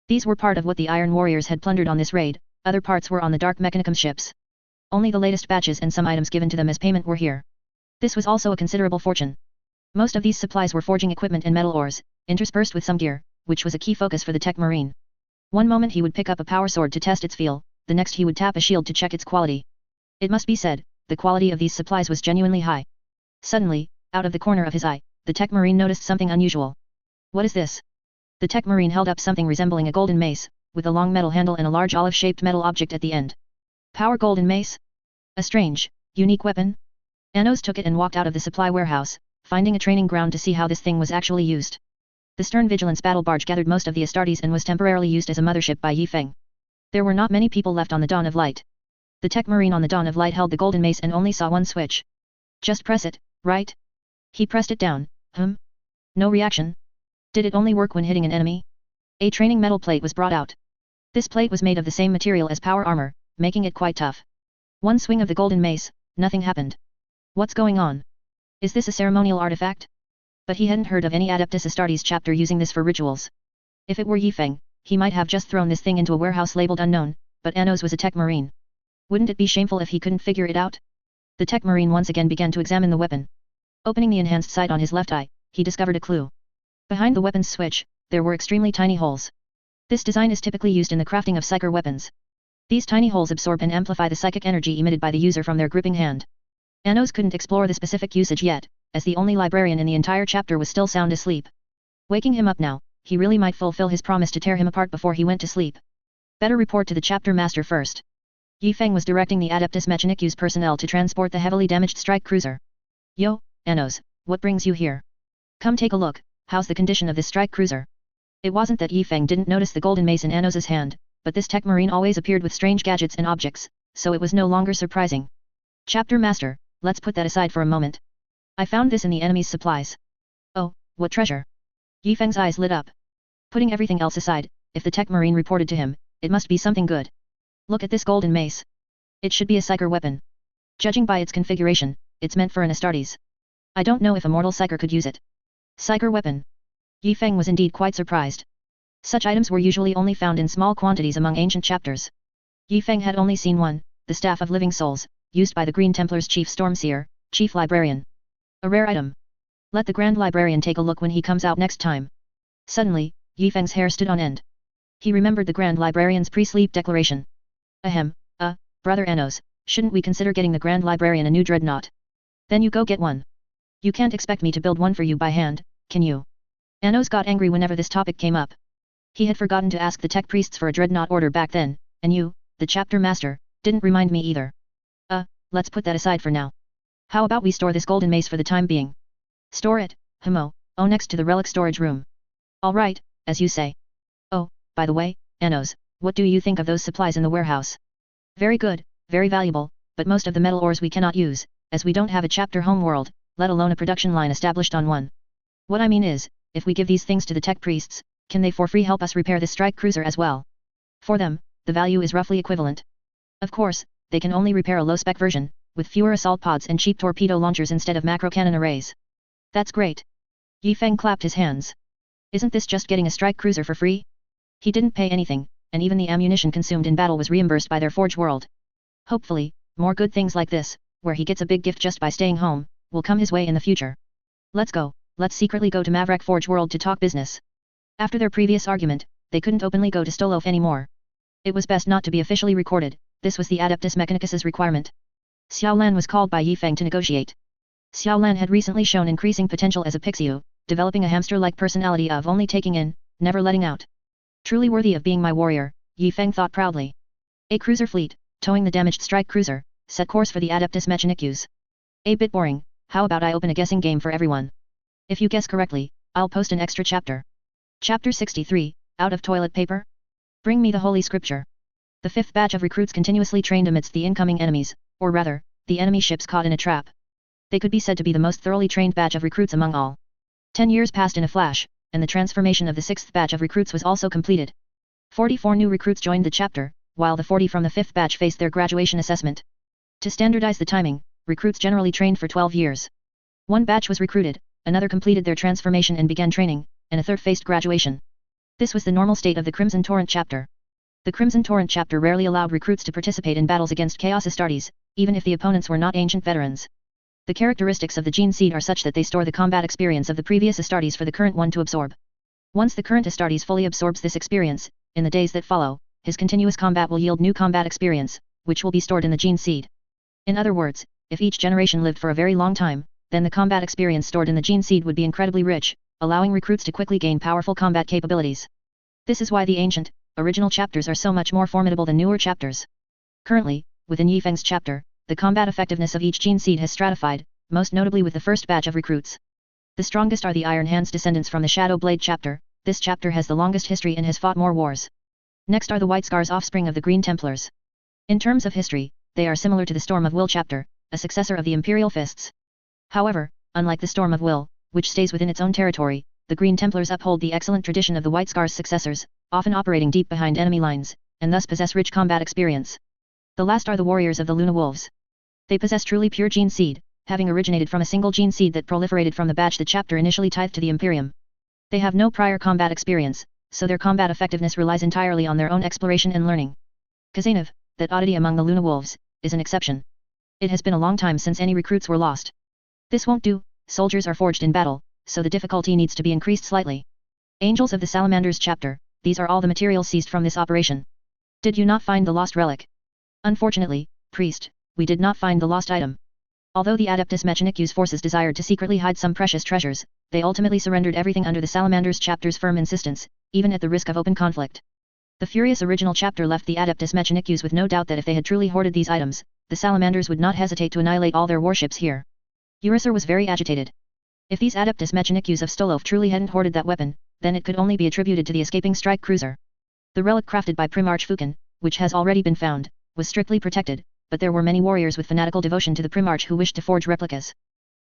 These were part of what the Iron Warriors had plundered on this raid, other parts were on the Dark Mechanicum ships. Only the latest batches and some items given to them as payment were here. This was also a considerable fortune. Most of these supplies were forging equipment and metal ores, interspersed with some gear, which was a key focus for the Tech Marine. One moment he would pick up a power sword to test its feel, the next he would tap a shield to check its quality. It must be said, the quality of these supplies was genuinely high. Suddenly, out of the corner of his eye, the Tech Marine noticed something unusual. What is this? The Tech Marine held up something resembling a golden mace, with a long metal handle and a large olive-shaped metal object at the end. Power golden mace? A strange, unique weapon? Anos took it and walked out of the supply warehouse, finding a training ground to see how this thing was actually used. The Stern Vigilance battle barge gathered most of the Astartes and was temporarily used as a mothership by Yifeng. There were not many people left on the Dawn of Light. The Tech Marine on the Dawn of Light held the golden mace and only saw one switch. Just press it, right? He pressed it down. No reaction. Did it only work when hitting an enemy? A training metal plate was brought out. This plate was made of the same material as power armor, making it quite tough. One swing of the golden mace, nothing happened. What's going on? Is this a ceremonial artifact? But he hadn't heard of any Adeptus Astartes chapter using this for rituals. If it were Yifeng, he might have just thrown this thing into a warehouse labeled unknown, but Anos was a Tech Marine. Wouldn't it be shameful if he couldn't figure it out? The Tech Marine once again began to examine the weapon. Opening the enhanced sight on his left eye, he discovered a clue. Behind the weapon's switch, there were extremely tiny holes. This design is typically used in the crafting of psyker weapons. These tiny holes absorb and amplify the psychic energy emitted by the user from their gripping hand. Anos couldn't explore the specific usage yet, as the only librarian in the entire chapter was still sound asleep. Waking him up now, he really might fulfill his promise to tear him apart before he went to sleep. Better report to the chapter master first. Yifeng was directing the Adeptus Mechanicus personnel to transport the heavily damaged strike cruiser. Yo, Anos, what brings you here? Come take a look, how's the condition of this strike cruiser? It wasn't that Yifeng didn't notice the golden mace in Anos's hand, but this Tech Marine always appeared with strange gadgets and objects, so it was no longer surprising. Chapter Master, let's put that aside for a moment. I found this in the enemy's supplies. Oh, what treasure? Yifeng's eyes lit up. Putting everything else aside, if the Tech Marine reported to him, it must be something good. Look at this golden mace. It should be a psyker weapon. Judging by its configuration, it's meant for an Astartes. I don't know if a mortal psyker could use it. Psyker weapon. Yifeng was indeed quite surprised. Such items were usually only found in small quantities among ancient chapters. Yifeng had only seen one, the Staff of Living Souls, used by the Green Templars Chief Stormseer, Chief Librarian. A rare item. Let the Grand Librarian take a look when he comes out next time. Suddenly, Yifeng's hair stood on end. He remembered the Grand Librarian's pre-sleep declaration. Ahem, Brother Anos, shouldn't we consider getting the Grand Librarian a new dreadnought? Then you go get one. You can't expect me to build one for you by hand, can you? Anos got angry whenever this topic came up. He had forgotten to ask the tech priests for a dreadnought order back then, and you, the chapter master, didn't remind me either. Let's put that aside for now. How about we store this golden mace for the time being? Store it, next to the relic storage room. Alright, as you say. Oh, by the way, Anos, what do you think of those supplies in the warehouse? Very good, very valuable, but most of the metal ores we cannot use, as we don't have a chapter homeworld, let alone a production line established on one. What I mean is, if we give these things to the tech priests, can they for free help us repair this strike cruiser as well? For them, the value is roughly equivalent. Of course, they can only repair a low-spec version, with fewer assault pods and cheap torpedo launchers instead of macro cannon arrays. That's great. Yi Feng clapped his hands. Isn't this just getting a strike cruiser for free? He didn't pay anything, and even the ammunition consumed in battle was reimbursed by their Forge World. Hopefully, more good things like this, where he gets a big gift just by staying home, will come his way in the future. Let's go, let's secretly go to Maverick Forge World to talk business. After their previous argument, they couldn't openly go to Stolov anymore. It was best not to be officially recorded, this was the Adeptus Mechanicus's requirement. Xiao Lan was called by Yi Feng to negotiate. Xiao Lan had recently shown increasing potential as a Pixiu, developing a hamster-like personality of only taking in, never letting out. Truly worthy of being my warrior, Yi Feng thought proudly. A cruiser fleet, towing the damaged strike cruiser, set course for the Adeptus Mechanicus. A bit boring, how about I open a guessing game for everyone? If you guess correctly, I'll post an extra chapter. Chapter 63, Out of Toilet Paper? Bring me the Holy Scripture. The fifth batch of recruits continuously trained amidst the incoming enemies, or rather, the enemy ships caught in a trap. They could be said to be the most thoroughly trained batch of recruits among all. 10 years passed in a flash, and the transformation of the sixth batch of recruits was also completed. 44 new recruits joined the chapter, while the 40 from the fifth batch faced their graduation assessment. To standardize the timing, recruits generally trained for 12 years. One batch was recruited, another completed their transformation and began training, and a third faced graduation. This was the normal state of the Crimson Torrent chapter. The Crimson Torrent chapter rarely allowed recruits to participate in battles against Chaos Astartes, even if the opponents were not ancient veterans. The characteristics of the gene seed are such that they store the combat experience of the previous Astartes for the current one to absorb. Once the current Astartes fully absorbs this experience, in the days that follow, his continuous combat will yield new combat experience, which will be stored in the gene seed. In other words, if each generation lived for a very long time, then the combat experience stored in the gene seed would be incredibly rich, allowing recruits to quickly gain powerful combat capabilities. This is why the ancient, original chapters are so much more formidable than newer chapters. Currently, within Yi Feng's chapter, the combat effectiveness of each gene seed has stratified, most notably with the first batch of recruits. The strongest are the Iron Hands descendants from the Shadow Blade chapter, this chapter has the longest history and has fought more wars. Next are the White Scars offspring of the Green Templars. In terms of history, they are similar to the Storm of Will chapter, a successor of the Imperial Fists. However, unlike the Storm of Will, which stays within its own territory, the Green Templars uphold the excellent tradition of the White Scars' successors, often operating deep behind enemy lines, and thus possess rich combat experience. The last are the warriors of the Luna Wolves. They possess truly pure gene seed, having originated from a single gene seed that proliferated from the batch the chapter initially tithed to the Imperium. They have no prior combat experience, so their combat effectiveness relies entirely on their own exploration and learning. Kazanov, that oddity among the Luna Wolves, is an exception. It has been a long time since any recruits were lost. This won't do, soldiers are forged in battle, so the difficulty needs to be increased slightly. Angels of the Salamanders chapter, these are all the materials seized from this operation. Did you not find the lost relic? Unfortunately, priest, we did not find the lost item. Although the Adeptus Mechanicus forces desired to secretly hide some precious treasures, they ultimately surrendered everything under the Salamanders chapter's firm insistence, even at the risk of open conflict. The furious original chapter left the Adeptus Mechanicus with no doubt that if they had truly hoarded these items, the Salamanders would not hesitate to annihilate all their warships here. Urisar was very agitated. If these Adeptus Mechanicus of Stolov truly hadn't hoarded that weapon, then it could only be attributed to the escaping strike cruiser. The relic crafted by Primarch Fukin, which has already been found, was strictly protected, but there were many warriors with fanatical devotion to the Primarch who wished to forge replicas.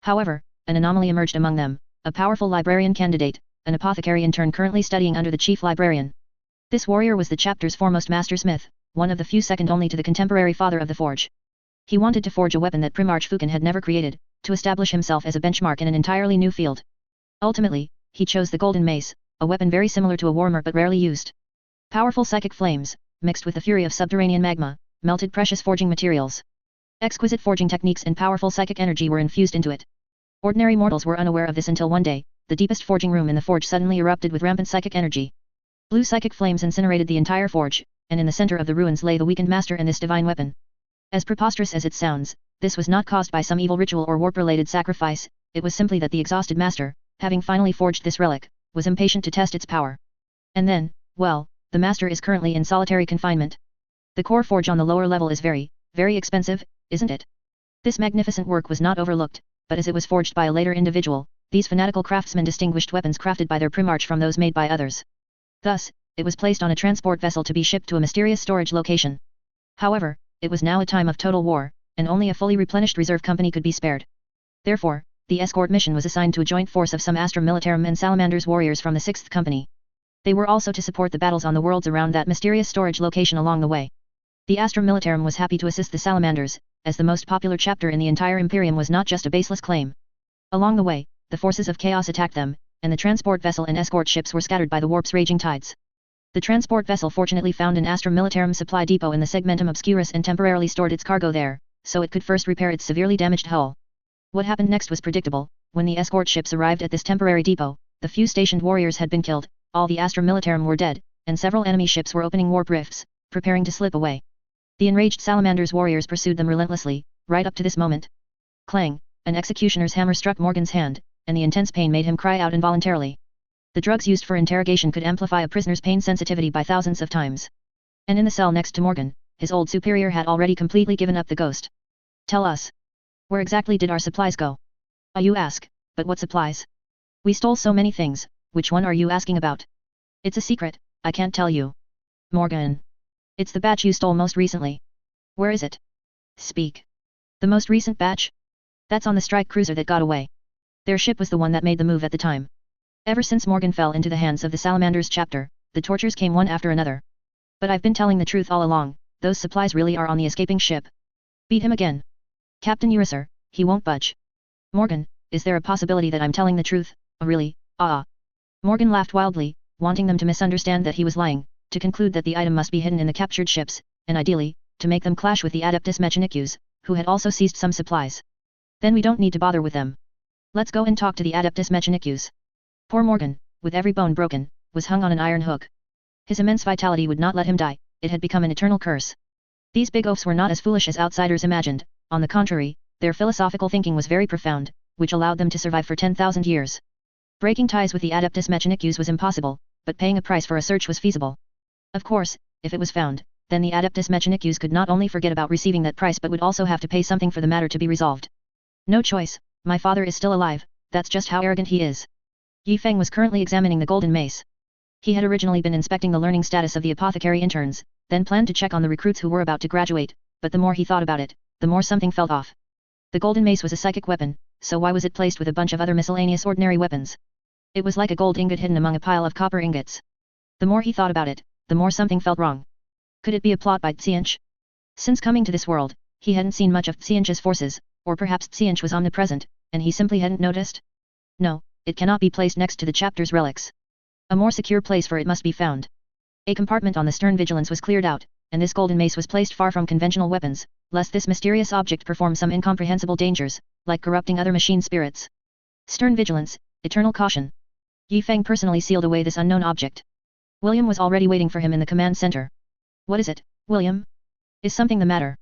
However, an anomaly emerged among them, a powerful librarian candidate, an apothecary intern currently studying under the chief librarian. This warrior was the chapter's foremost mastersmith, one of the few second only to the contemporary father of the forge. He wanted to forge a weapon that Primarch Fukin had never created, to establish himself as a benchmark in an entirely new field. Ultimately, he chose the Golden Mace, a weapon very similar to a warhammer but rarely used. Powerful psychic flames, mixed with the fury of subterranean magma, melted precious forging materials. Exquisite forging techniques and powerful psychic energy were infused into it. Ordinary mortals were unaware of this until one day, the deepest forging room in the forge suddenly erupted with rampant psychic energy. Blue psychic flames incinerated the entire forge, and in the center of the ruins lay the weakened master and this divine weapon. As preposterous as it sounds, this was not caused by some evil ritual or warp-related sacrifice, it was simply that the exhausted master, having finally forged this relic, was impatient to test its power. And then, well, the master is currently in solitary confinement. The core forge on the lower level is very, very expensive, isn't it? This magnificent work was not overlooked, but as it was forged by a later individual, these fanatical craftsmen distinguished weapons crafted by their Primarch from those made by others. Thus, it was placed on a transport vessel to be shipped to a mysterious storage location. However, it was now a time of total war, and only a fully replenished reserve company could be spared. Therefore, the escort mission was assigned to a joint force of some Astra Militarum and Salamanders warriors from the 6th Company. They were also to support the battles on the worlds around that mysterious storage location along the way. The Astra Militarum was happy to assist the Salamanders, as the most popular chapter in the entire Imperium was not just a baseless claim. Along the way, the forces of chaos attacked them, and the transport vessel and escort ships were scattered by the warp's raging tides. The transport vessel fortunately found an Astra Militarum supply depot in the Segmentum Obscurus and temporarily stored its cargo there, so it could first repair its severely damaged hull. What happened next was predictable. When the escort ships arrived at this temporary depot, the few stationed warriors had been killed, all the Astra Militarum were dead, and several enemy ships were opening warp rifts, preparing to slip away. The enraged Salamander's warriors pursued them relentlessly, right up to this moment. Clang! An executioner's hammer struck Morgan's hand, and the intense pain made him cry out involuntarily. The drugs used for interrogation could amplify a prisoner's pain sensitivity by thousands of times. And in the cell next to Morgan, his old superior had already completely given up the ghost. Tell us. Where exactly did our supplies go? You ask, but what supplies? We stole so many things, which one are you asking about? It's a secret, I can't tell you. Morgan. It's the batch you stole most recently. Where is it? Speak. The most recent batch? That's on the strike cruiser that got away. Their ship was the one that made the move at the time. Ever since Morgan fell into the hands of the Salamanders chapter, the tortures came one after another. But I've been telling the truth all along, those supplies really are on the escaping ship. Beat him again. Captain Urisar, he won't budge. Morgan, is there a possibility that I'm telling the truth? Oh really? Morgan laughed wildly, wanting them to misunderstand that he was lying, to conclude that the item must be hidden in the captured ships, and ideally, to make them clash with the Adeptus Mechanicus, who had also seized some supplies. Then we don't need to bother with them. Let's go and talk to the Adeptus Mechanicus. Poor Morgan, with every bone broken, was hung on an iron hook. His immense vitality would not let him die, it had become an eternal curse. These big oafs were not as foolish as outsiders imagined, on the contrary, their philosophical thinking was very profound, which allowed them to survive for 10,000 years. Breaking ties with the Adeptus Mechanicus was impossible, but paying a price for a search was feasible. Of course, if it was found, then the Adeptus Mechanicus could not only forget about receiving that price but would also have to pay something for the matter to be resolved. No choice, my father is still alive, that's just how arrogant he is. Yi Feng was currently examining the golden mace. He had originally been inspecting the learning status of the apothecary interns, then planned to check on the recruits who were about to graduate, but the more he thought about it, the more something felt off. The golden mace was a psychic weapon, so why was it placed with a bunch of other miscellaneous ordinary weapons? It was like a gold ingot hidden among a pile of copper ingots. The more he thought about it, the more something felt wrong. Could it be a plot by Xianch? Since coming to this world, he hadn't seen much of Xianch's forces, or perhaps Xianch was omnipresent, and he simply hadn't noticed? No, it cannot be placed next to the chapter's relics. A more secure place for it must be found. A compartment on the stern vigilance was cleared out, and this golden mace was placed far from conventional weapons, lest this mysterious object perform some incomprehensible dangers, like corrupting other machine spirits. Stern vigilance, eternal caution. Yi Feng personally sealed away this unknown object. William was already waiting for him in the command center. What is it, William? Is something the matter?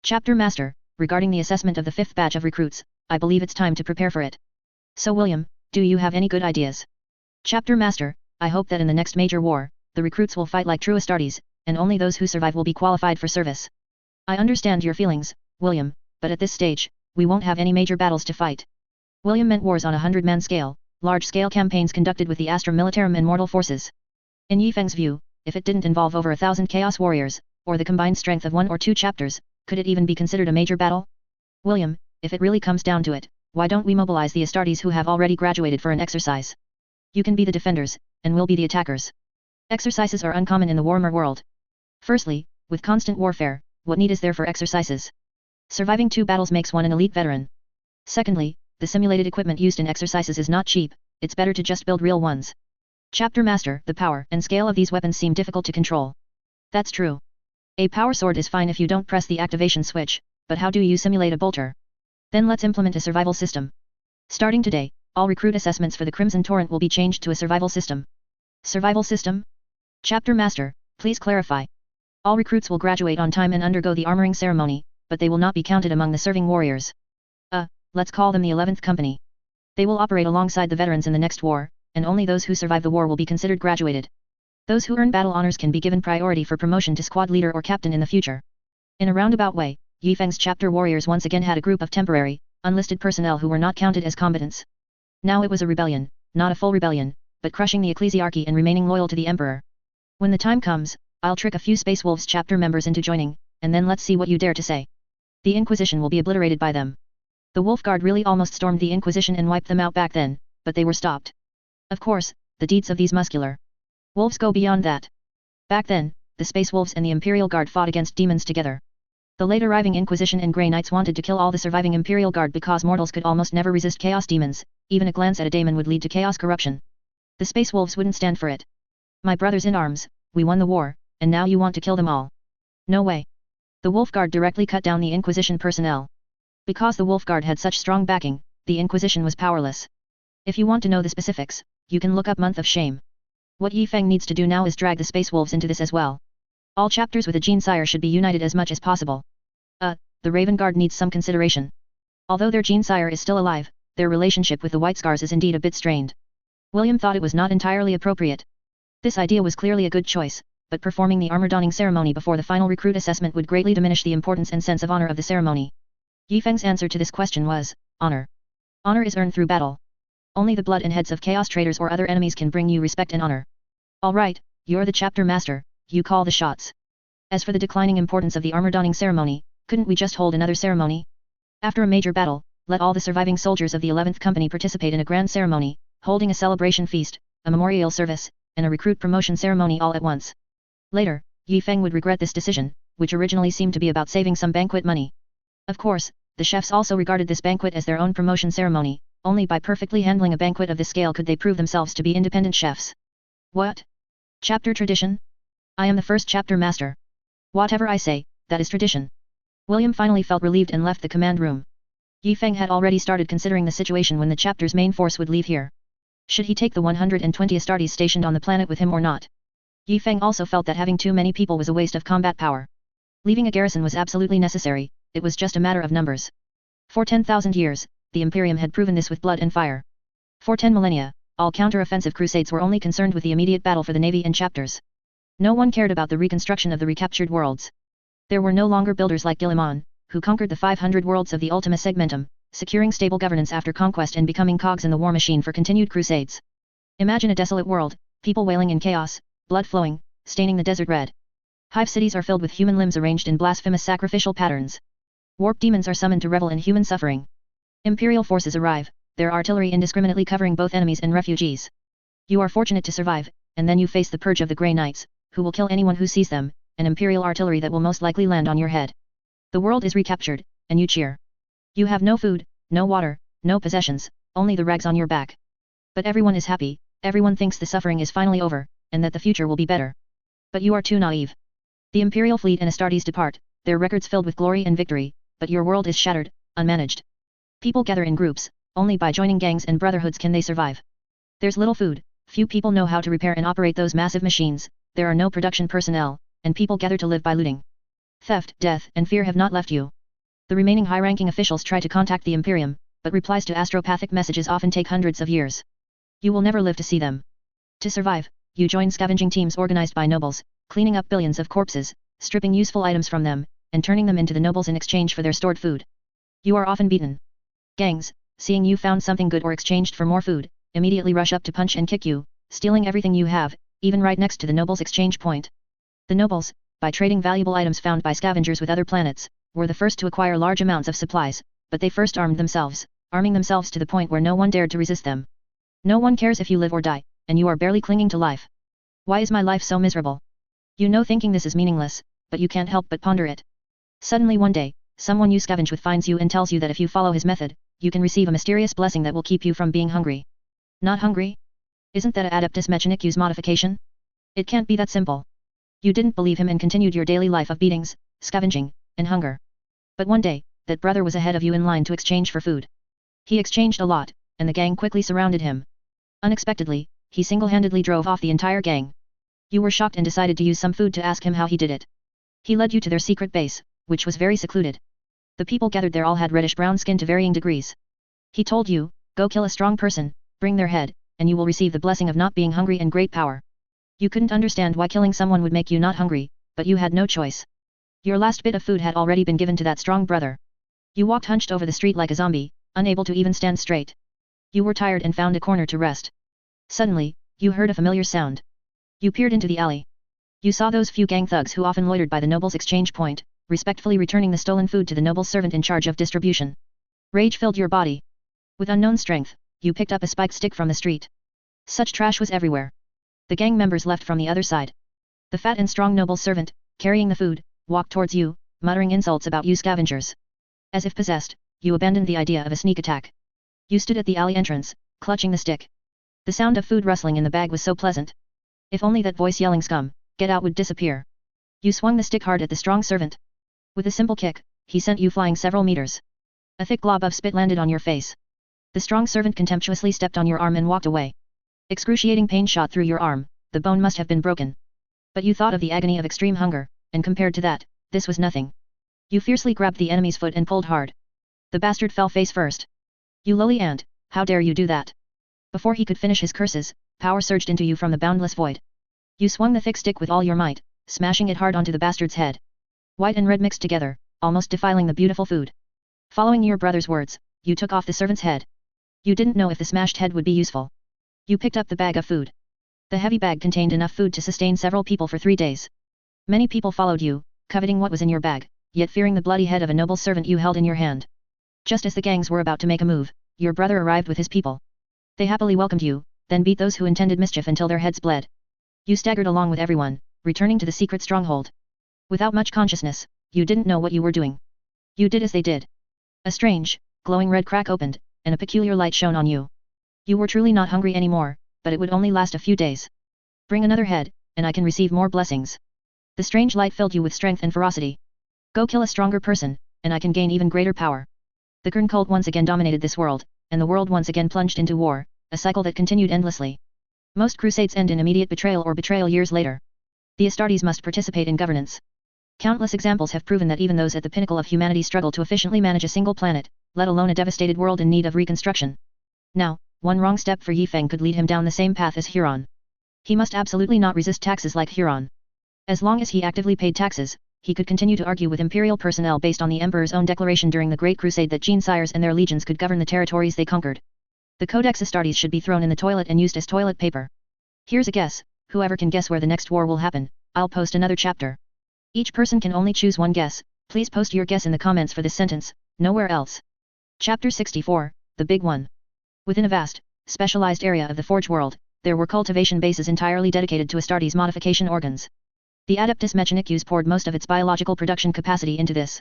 Chapter Master, regarding the assessment of the 5th batch of recruits, I believe it's time to prepare for it. So William, do you have any good ideas? Chapter Master, I hope that in the next major war, the recruits will fight like true Astartes, and only those who survive will be qualified for service. I understand your feelings, William, but at this stage, we won't have any major battles to fight. William meant wars on a 100-man scale, large-scale campaigns conducted with the Astra Militarum and mortal forces. In Yi Feng's view, if it didn't involve over 1,000 Chaos Warriors, or the combined strength of 1 or 2 chapters, could it even be considered a major battle? William, if it really comes down to it, why don't we mobilize the Astartes who have already graduated for an exercise? You can be the defenders, and we'll be the attackers. Exercises are uncommon in the Warhammer world. Firstly, with constant warfare, what need is there for exercises? Surviving 2 battles makes one an elite veteran. Secondly, the simulated equipment used in exercises is not cheap, it's better to just build real ones. Chapter Master, the power and scale of these weapons seem difficult to control. That's true. A power sword is fine if you don't press the activation switch, but how do you simulate a bolter? Then let's implement a survival system. Starting today, all recruit assessments for the Crimson Torrent will be changed to a survival system. Survival system? Chapter Master, please clarify. All recruits will graduate on time and undergo the armoring ceremony, but they will not be counted among the serving warriors. Let's call them the 11th Company. They will operate alongside the veterans in the next war, and only those who survive the war will be considered graduated. Those who earn battle honors can be given priority for promotion to squad leader or captain in the future. In a roundabout way, Yi Feng's chapter warriors once again had a group of temporary, unlisted personnel who were not counted as combatants. Now it was a rebellion, not a full rebellion, but crushing the ecclesiarchy and remaining loyal to the emperor. When the time comes, I'll trick a few Space Wolves chapter members into joining, and then let's see what you dare to say. The Inquisition will be obliterated by them. The Wolf Guard really almost stormed the Inquisition and wiped them out back then, but they were stopped. Of course, the deeds of these muscular wolves go beyond that. Back then, the Space Wolves and the Imperial Guard fought against demons together. The late arriving Inquisition and Grey Knights wanted to kill all the surviving Imperial Guard because mortals could almost never resist chaos demons, even a glance at a daemon would lead to chaos corruption. The Space Wolves wouldn't stand for it. My brothers in arms, we won the war, and now you want to kill them all. No way. The Wolf Guard directly cut down the Inquisition personnel. Because the Wolf Guard had such strong backing, the Inquisition was powerless. If you want to know the specifics, you can look up Month of Shame. What Yi Feng needs to do now is drag the Space Wolves into this as well. All chapters with a Gene Sire should be united as much as possible. The Raven Guard needs some consideration. Although their Gene Sire is still alive, their relationship with the White Scars is indeed a bit strained. William thought it was not entirely appropriate. This idea was clearly a good choice, but performing the armor-donning ceremony before the final recruit assessment would greatly diminish the importance and sense of honor of the ceremony. Yi Feng's answer to this question was, honor. Honor is earned through battle. Only the blood and heads of chaos traders or other enemies can bring you respect and honor. Alright, you're the chapter master, you call the shots. As for the declining importance of the armor-donning ceremony, couldn't we just hold another ceremony? After a major battle, let all the surviving soldiers of the 11th Company participate in a grand ceremony, holding a celebration feast, a memorial service, and a recruit promotion ceremony all at once. Later, Yi Feng would regret this decision, which originally seemed to be about saving some banquet money. Of course, the chefs also regarded this banquet as their own promotion ceremony, only by perfectly handling a banquet of this scale could they prove themselves to be independent chefs. What? Chapter tradition? I am the first chapter master. Whatever I say, that is tradition. William finally felt relieved and left the command room. Yi Feng had already started considering the situation when the chapter's main force would leave here. Should he take the 120 Astartes stationed on the planet with him or not? Yi Feng also felt that having too many people was a waste of combat power. Leaving a garrison was absolutely necessary, it was just a matter of numbers. For 10,000 years, the Imperium had proven this with blood and fire. For 10 millennia, all counter-offensive crusades were only concerned with the immediate battle for the navy and chapters. No one cared about the reconstruction of the recaptured worlds. There were no longer builders like Guilliman, who conquered the 500 worlds of the Ultima Segmentum, securing stable governance after conquest and becoming cogs in the war machine for continued crusades. Imagine a desolate world, people wailing in chaos, blood flowing, staining the desert red. Hive cities are filled with human limbs arranged in blasphemous sacrificial patterns. Warp demons are summoned to revel in human suffering. Imperial forces arrive, their artillery indiscriminately covering both enemies and refugees. You are fortunate to survive, and then you face the purge of the Grey Knights, who will kill anyone who sees them, and Imperial artillery that will most likely land on your head. The world is recaptured, and you cheer. You have no food, no water, no possessions, only the rags on your back. But everyone is happy, everyone thinks the suffering is finally over, and that the future will be better. But you are too naive. The Imperial fleet and Astartes depart, their records filled with glory and victory, but your world is shattered, unmanaged. People gather in groups, only by joining gangs and brotherhoods can they survive. There's little food, few people know how to repair and operate those massive machines, there are no production personnel, and people gather to live by looting. Theft, death, and fear have not left you. The remaining high-ranking officials try to contact the Imperium, but replies to astropathic messages often take hundreds of years. You will never live to see them. To survive, you join scavenging teams organized by nobles, cleaning up billions of corpses, stripping useful items from them, and turning them into the nobles in exchange for their stored food. You are often beaten. Gangs, seeing you found something good or exchanged for more food, immediately rush up to punch and kick you, stealing everything you have, even right next to the nobles' exchange point. The nobles, by trading valuable items found by scavengers with other planets, were the first to acquire large amounts of supplies, but they first armed themselves, arming themselves to the point where no one dared to resist them. No one cares if you live or die, and you are barely clinging to life. Why is my life so miserable? You know thinking this is meaningless, but you can't help but ponder it. Suddenly one day, someone you scavenge with finds you and tells you that if you follow his method, you can receive a mysterious blessing that will keep you from being hungry. Not hungry? Isn't that a Adeptus Mechanicus modification? It can't be that simple. You didn't believe him and continued your daily life of beatings, scavenging, and hunger. But one day, that brother was ahead of you in line to exchange for food. He exchanged a lot, and the gang quickly surrounded him. Unexpectedly, he single-handedly drove off the entire gang. You were shocked and decided to use some food to ask him how he did it. He led you to their secret base, which was very secluded. The people gathered there all had reddish-brown skin to varying degrees. He told you, go kill a strong person, bring their head, and you will receive the blessing of not being hungry and great power. You couldn't understand why killing someone would make you not hungry, but you had no choice. Your last bit of food had already been given to that strong brother. You walked hunched over the street like a zombie, unable to even stand straight. You were tired and found a corner to rest. Suddenly, you heard a familiar sound. You peered into the alley. You saw those few gang thugs who often loitered by the noble's exchange point, respectfully returning the stolen food to the noble's servant in charge of distribution. Rage filled your body. With unknown strength, you picked up a spiked stick from the street. Such trash was everywhere. The gang members left from the other side. The fat and strong noble servant, carrying the food, walked towards you, muttering insults about you scavengers. As if possessed, you abandoned the idea of a sneak attack. You stood at the alley entrance, clutching the stick. The sound of food rustling in the bag was so pleasant. If only that voice yelling "Scum, get out" would disappear. You swung the stick hard at the strong servant. With a simple kick, he sent you flying several meters. A thick glob of spit landed on your face. The strong servant contemptuously stepped on your arm and walked away. Excruciating pain shot through your arm, the bone must have been broken. But you thought of the agony of extreme hunger, and compared to that, this was nothing. You fiercely grabbed the enemy's foot and pulled hard. The bastard fell face first. You lowly ant, how dare you do that? Before he could finish his curses, power surged into you from the boundless void. You swung the thick stick with all your might, smashing it hard onto the bastard's head. White and red mixed together, almost defiling the beautiful food. Following your brother's words, you took off the servant's head. You didn't know if the smashed head would be useful. You picked up the bag of food. The heavy bag contained enough food to sustain several people for 3 days. Many people followed you, coveting what was in your bag, yet fearing the bloody head of a noble servant you held in your hand. Just as the gangs were about to make a move, your brother arrived with his people. They happily welcomed you, then beat those who intended mischief until their heads bled. You staggered along with everyone, returning to the secret stronghold. Without much consciousness, you didn't know what you were doing. You did as they did. A strange, glowing red crack opened, and a peculiar light shone on you. You were truly not hungry anymore, but it would only last a few days. Bring another head, and I can receive more blessings. The strange light filled you with strength and ferocity. Go kill a stronger person, and I can gain even greater power. The Qing cult once again dominated this world, and the world once again plunged into war, a cycle that continued endlessly. Most crusades end in immediate betrayal or betrayal years later. The Astartes must participate in governance. Countless examples have proven that even those at the pinnacle of humanity struggle to efficiently manage a single planet, let alone a devastated world in need of reconstruction. Now, one wrong step for Yi Feng could lead him down the same path as Huron. He must absolutely not resist taxes like Huron. As long as he actively paid taxes, he could continue to argue with imperial personnel based on the emperor's own declaration during the Great Crusade that Genesires and their legions could govern the territories they conquered. The Codex Astartes should be thrown in the toilet and used as toilet paper. Here's a guess, whoever can guess where the next war will happen, I'll post another chapter. Each person can only choose one guess, please post your guess in the comments for this sentence, nowhere else. Chapter 64, The Big One. Within a vast, specialized area of the Forge world, there were cultivation bases entirely dedicated to Astartes modification organs. The Adeptus Mechanicus poured most of its biological production capacity into this.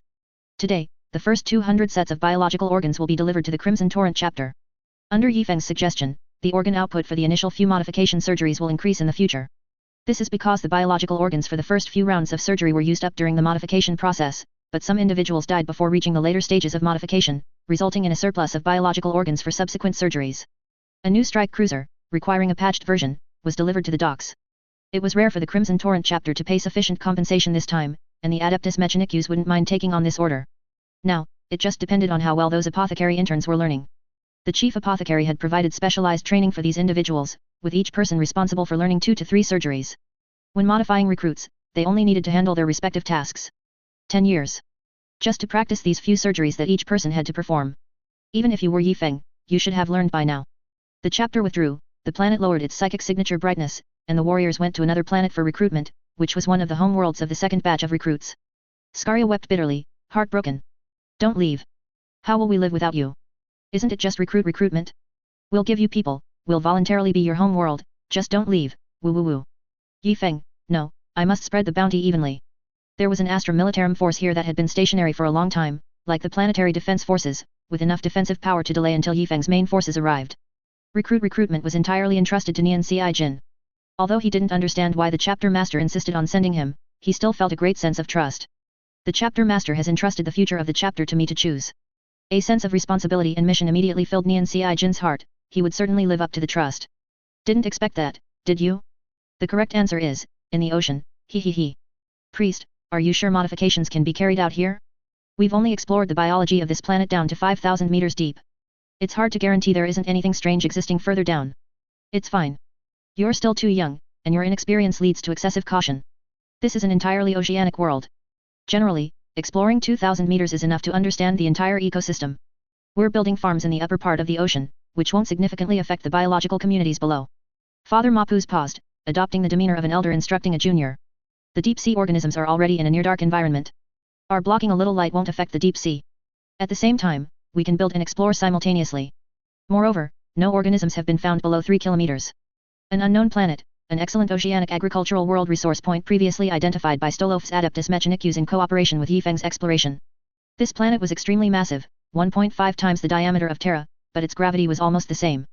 Today, the first 200 sets of biological organs will be delivered to the Crimson Torrent chapter. Under Yi Feng's suggestion, the organ output for the initial few modification surgeries will increase in the future. This is because the biological organs for the first few rounds of surgery were used up during the modification process, but some individuals died before reaching the later stages of modification, resulting in a surplus of biological organs for subsequent surgeries. A new strike cruiser, requiring a patched version, was delivered to the docks. It was rare for the Crimson Torrent chapter to pay sufficient compensation this time, and the Adeptus Mechanicus wouldn't mind taking on this order. Now, it just depended on how well those apothecary interns were learning. The chief apothecary had provided specialized training for these individuals, with each person responsible for learning 2 to 3 surgeries. When modifying recruits, they only needed to handle their respective tasks. 10 years. Just to practice these few surgeries that each person had to perform. Even if you were Yi Feng, you should have learned by now. The chapter withdrew, the planet lowered its psychic signature brightness, and the warriors went to another planet for recruitment, which was one of the homeworlds of the second batch of recruits. Scaria wept bitterly, heartbroken. Don't leave. How will we live without you? Isn't it just recruitment? We'll give you people, we'll voluntarily be your home world, just don't leave, woo woo woo. Yi Feng, no, I must spread the bounty evenly. There was an Astra Militarum force here that had been stationary for a long time, like the planetary defense forces, with enough defensive power to delay until Yi Feng's main forces arrived. Recruitment was entirely entrusted to Nian Ci Jin. Although he didn't understand why the chapter master insisted on sending him, he still felt a great sense of trust. The chapter master has entrusted the future of the chapter to me to choose. A sense of responsibility and mission immediately filled Nian Ci Jin's heart, he would certainly live up to the trust. Didn't expect that, did you? The correct answer is, in the ocean, he. Priest, are you sure modifications can be carried out here? We've only explored the biology of this planet down to 5,000 meters deep. It's hard to guarantee there isn't anything strange existing further down. It's fine. You're still too young, and your inexperience leads to excessive caution. This is an entirely oceanic world. Generally, exploring 2,000 meters is enough to understand the entire ecosystem. We're building farms in the upper part of the ocean, which won't significantly affect the biological communities below. Father Mapuz paused, adopting the demeanor of an elder instructing a junior. The deep-sea organisms are already in a near-dark environment. Our blocking a little light won't affect the deep sea. At the same time, we can build and explore simultaneously. Moreover, no organisms have been found below 3 kilometers. An unknown planet, an excellent oceanic agricultural world resource point previously identified by Stolof's Adeptus Mechanicus in cooperation with Yifeng's exploration. This planet was extremely massive, 1.5 times the diameter of Terra, but its gravity was almost the same.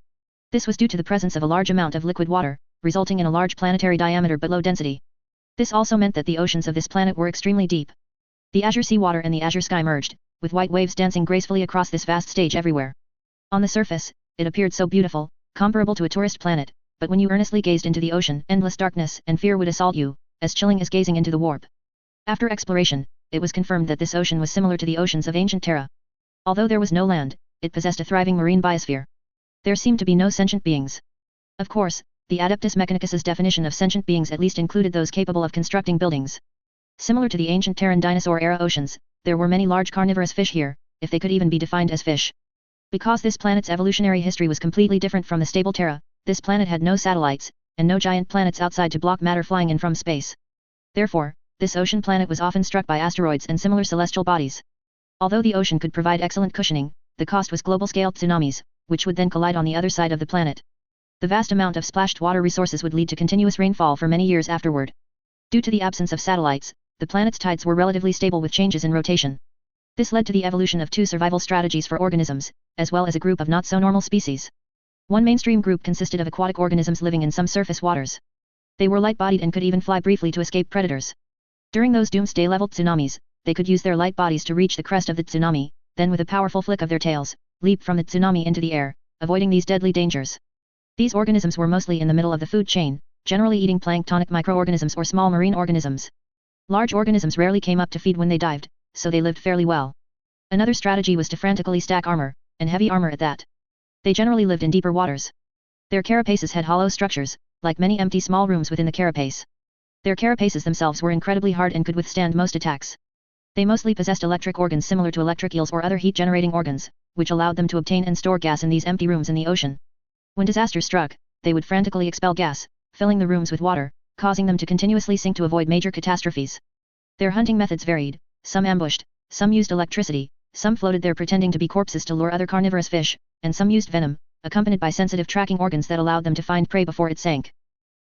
This was due to the presence of a large amount of liquid water, resulting in a large planetary diameter but low density. This also meant that the oceans of this planet were extremely deep. The azure sea water and the azure sky merged, with white waves dancing gracefully across this vast stage everywhere. On the surface, it appeared so beautiful, comparable to a tourist planet, but when you earnestly gazed into the ocean, endless darkness and fear would assault you, as chilling as gazing into the warp. After exploration, it was confirmed that this ocean was similar to the oceans of ancient Terra. Although there was no land, it possessed a thriving marine biosphere. There seemed to be no sentient beings. Of course, the Adeptus Mechanicus's definition of sentient beings at least included those capable of constructing buildings. Similar to the ancient Terran dinosaur-era oceans, there were many large carnivorous fish here, if they could even be defined as fish. Because this planet's evolutionary history was completely different from the stable Terra, this planet had no satellites, and no giant planets outside to block matter flying in from space. Therefore, this ocean planet was often struck by asteroids and similar celestial bodies. Although the ocean could provide excellent cushioning, the cost was global-scale tsunamis, which would then collide on the other side of the planet. The vast amount of splashed water resources would lead to continuous rainfall for many years afterward. Due to the absence of satellites, the planet's tides were relatively stable with changes in rotation. This led to the evolution of two survival strategies for organisms, as well as a group of not-so-normal species. One mainstream group consisted of aquatic organisms living in some surface waters. They were light-bodied and could even fly briefly to escape predators. During those doomsday-level tsunamis, they could use their light bodies to reach the crest of the tsunami, then with a powerful flick of their tails, leap from the tsunami into the air, avoiding these deadly dangers. These organisms were mostly in the middle of the food chain, generally eating planktonic microorganisms or small marine organisms. Large organisms rarely came up to feed when they dived, so they lived fairly well. Another strategy was to frantically stack armor, and heavy armor at that. They generally lived in deeper waters. Their carapaces had hollow structures, like many empty small rooms within the carapace. Their carapaces themselves were incredibly hard and could withstand most attacks. They mostly possessed electric organs similar to electric eels or other heat-generating organs, which allowed them to obtain and store gas in these empty rooms in the ocean. When disaster struck, they would frantically expel gas, filling the rooms with water, causing them to continuously sink to avoid major catastrophes. Their hunting methods varied, some ambushed, some used electricity, some floated there pretending to be corpses to lure other carnivorous fish, and some used venom, accompanied by sensitive tracking organs that allowed them to find prey before it sank.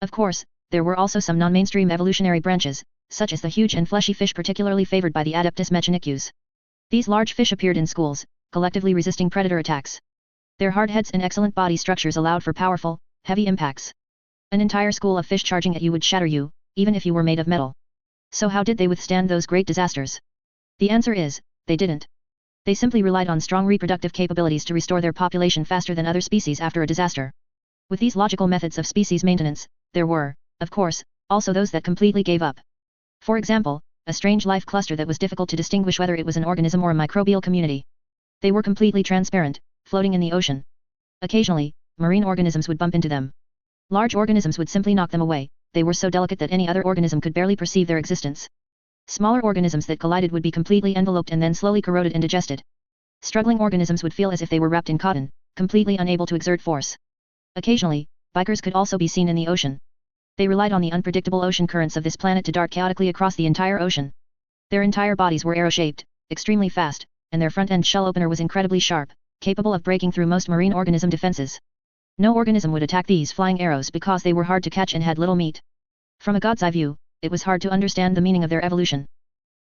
Of course, there were also some non-mainstream evolutionary branches, such as the huge and fleshy fish particularly favored by the Adeptus Mechanicus. These large fish appeared in schools, collectively resisting predator attacks. Their hard heads and excellent body structures allowed for powerful, heavy impacts. An entire school of fish charging at you would shatter you, even if you were made of metal. So how did they withstand those great disasters? The answer is, they didn't. They simply relied on strong reproductive capabilities to restore their population faster than other species after a disaster. With these logical methods of species maintenance, there were, of course, also those that completely gave up. For example, a strange life cluster that was difficult to distinguish whether it was an organism or a microbial community. They were completely transparent, floating in the ocean. Occasionally, marine organisms would bump into them. Large organisms would simply knock them away, they were so delicate that any other organism could barely perceive their existence. Smaller organisms that collided would be completely enveloped and then slowly corroded and digested. Struggling organisms would feel as if they were wrapped in cotton, completely unable to exert force. Occasionally, bikers could also be seen in the ocean. They relied on the unpredictable ocean currents of this planet to dart chaotically across the entire ocean. Their entire bodies were arrow-shaped, extremely fast, and their front-end shell opener was incredibly sharp, capable of breaking through most marine organism defenses. No organism would attack these flying arrows because they were hard to catch and had little meat. From a god's eye view, it was hard to understand the meaning of their evolution.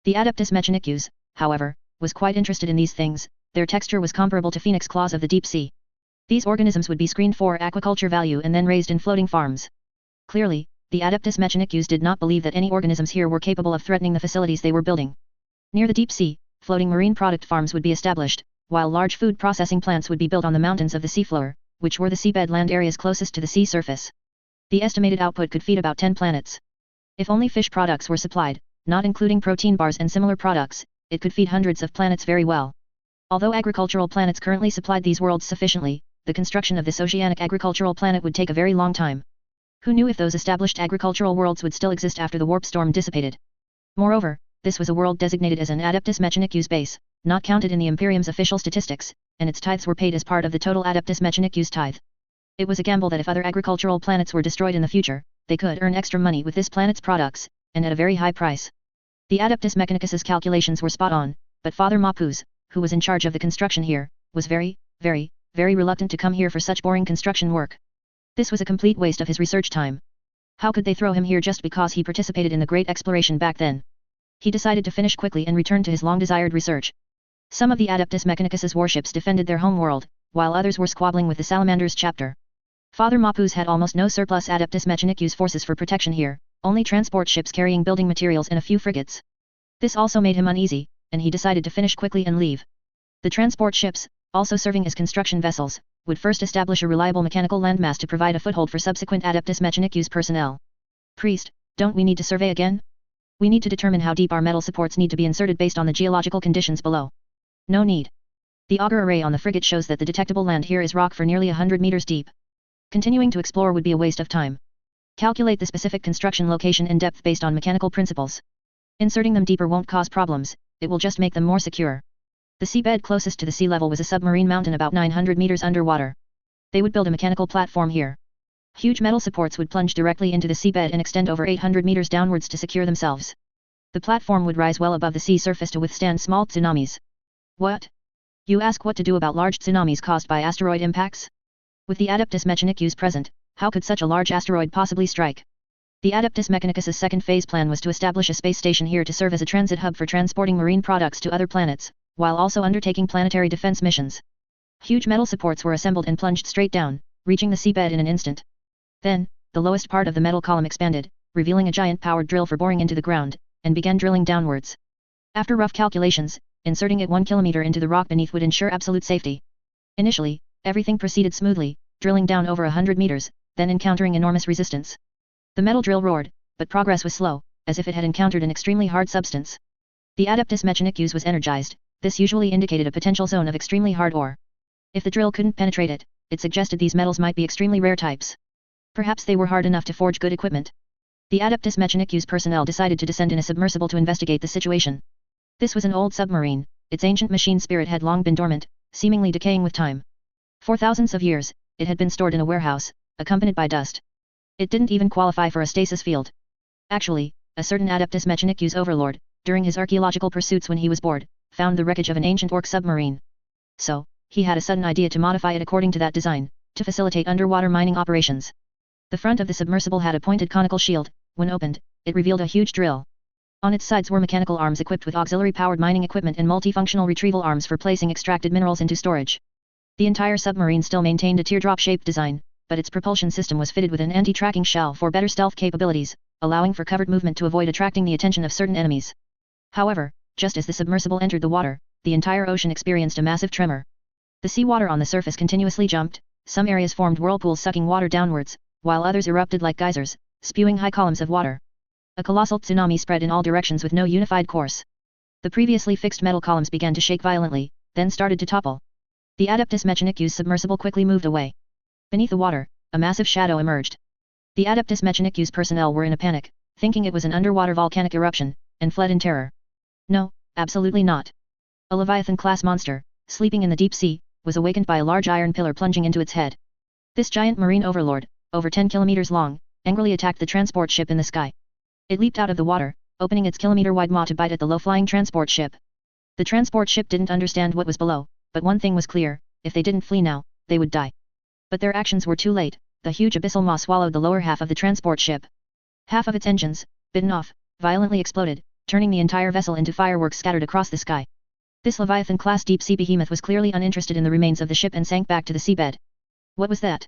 The Adeptus Mechanicus, however, was quite interested in these things. Their texture was comparable to phoenix claws of the deep sea. These organisms would be screened for aquaculture value and then raised in floating farms. Clearly, the Adeptus Mechanicus did not believe that any organisms here were capable of threatening the facilities they were building. Near the deep sea, floating marine product farms would be established, while large food processing plants would be built on the mountains of the seafloor, which were the seabed land areas closest to the sea surface. The estimated output could feed about 10 planets. If only fish products were supplied, not including protein bars and similar products, it could feed hundreds of planets very well. Although agricultural planets currently supplied these worlds sufficiently, the construction of this oceanic agricultural planet would take a very long time. Who knew if those established agricultural worlds would still exist after the warp storm dissipated? Moreover, this was a world designated as an Adeptus Mechanicus base, not counted in the Imperium's official statistics, and its tithes were paid as part of the total Adeptus Mechanicus tithe. It was a gamble that if other agricultural planets were destroyed in the future, they could earn extra money with this planet's products, and at a very high price. The Adeptus Mechanicus's calculations were spot on, but Father Mapuz, who was in charge of the construction here, was very reluctant to come here for such boring construction work. This was a complete waste of his research time. How could they throw him here just because he participated in the great exploration back then? He decided to finish quickly and return to his long-desired research. Some of the Adeptus Mechanicus's warships defended their home world, while others were squabbling with the Salamanders chapter. Father Mapuz had almost no surplus Adeptus Mechanicus forces for protection here, only transport ships carrying building materials and a few frigates. This also made him uneasy, and he decided to finish quickly and leave. The transport ships, also serving as construction vessels, would first establish a reliable mechanical landmass to provide a foothold for subsequent Adeptus Mechanicus personnel. Priest, don't we need to survey again? We need to determine how deep our metal supports need to be inserted based on the geological conditions below. No need. The auger array on the frigate shows that the detectable land here is rock for nearly 100 meters deep. Continuing to explore would be a waste of time. Calculate the specific construction location and depth based on mechanical principles. Inserting them deeper won't cause problems, it will just make them more secure. The seabed closest to the sea level was a submarine mountain about 900 meters underwater. They would build a mechanical platform here. Huge metal supports would plunge directly into the seabed and extend over 800 meters downwards to secure themselves. The platform would rise well above the sea surface to withstand small tsunamis. What? You ask what to do about large tsunamis caused by asteroid impacts? With the Adeptus Mechanicus present, how could such a large asteroid possibly strike? The Adeptus Mechanicus's second phase plan was to establish a space station here to serve as a transit hub for transporting marine products to other planets, while also undertaking planetary defense missions. Huge metal supports were assembled and plunged straight down, reaching the seabed in an instant. Then, the lowest part of the metal column expanded, revealing a giant powered drill for boring into the ground, and began drilling downwards. After rough calculations, inserting it 1 kilometer into the rock beneath would ensure absolute safety. Initially, everything proceeded smoothly, drilling down over 100 meters, then encountering enormous resistance. The metal drill roared, but progress was slow, as if it had encountered an extremely hard substance. The Adeptus Mechanicus was energized. This usually indicated a potential zone of extremely hard ore. If the drill couldn't penetrate it, it suggested these metals might be extremely rare types. Perhaps they were hard enough to forge good equipment. The Adeptus Mechanicus personnel decided to descend in a submersible to investigate the situation. This was an old submarine, its ancient machine spirit had long been dormant, seemingly decaying with time. For thousands of years, it had been stored in a warehouse, accompanied by dust. It didn't even qualify for a stasis field. Actually, a certain Adeptus Mechanicus overlord, during his archaeological pursuits when he was bored, found the wreckage of an ancient orc submarine. So, he had a sudden idea to modify it according to that design, to facilitate underwater mining operations. The front of the submersible had a pointed conical shield. When opened, it revealed a huge drill. On its sides were mechanical arms equipped with auxiliary-powered mining equipment and multifunctional retrieval arms for placing extracted minerals into storage. The entire submarine still maintained a teardrop-shaped design, but its propulsion system was fitted with an anti-tracking shell for better stealth capabilities, allowing for covered movement to avoid attracting the attention of certain enemies. However, just as the submersible entered the water, the entire ocean experienced a massive tremor. The seawater on the surface continuously jumped, some areas formed whirlpools sucking water downwards, while others erupted like geysers, spewing high columns of water. A colossal tsunami spread in all directions with no unified course. The previously fixed metal columns began to shake violently, then started to topple. The Adeptus Mechanicus submersible quickly moved away. Beneath the water, a massive shadow emerged. The Adeptus Mechanicus personnel were in a panic, thinking it was an underwater volcanic eruption, and fled in terror. No, absolutely not. A Leviathan-class monster, sleeping in the deep sea, was awakened by a large iron pillar plunging into its head. This giant marine overlord, over 10 kilometers long, angrily attacked the transport ship in the sky. It leaped out of the water, opening its kilometer-wide maw to bite at the low-flying transport ship. The transport ship didn't understand what was below, but one thing was clear, if they didn't flee now, they would die. But their actions were too late, the huge abyssal maw swallowed the lower half of the transport ship. Half of its engines, bitten off, violently exploded, turning the entire vessel into fireworks scattered across the sky. This Leviathan-class deep-sea behemoth was clearly uninterested in the remains of the ship and sank back to the seabed. What was that?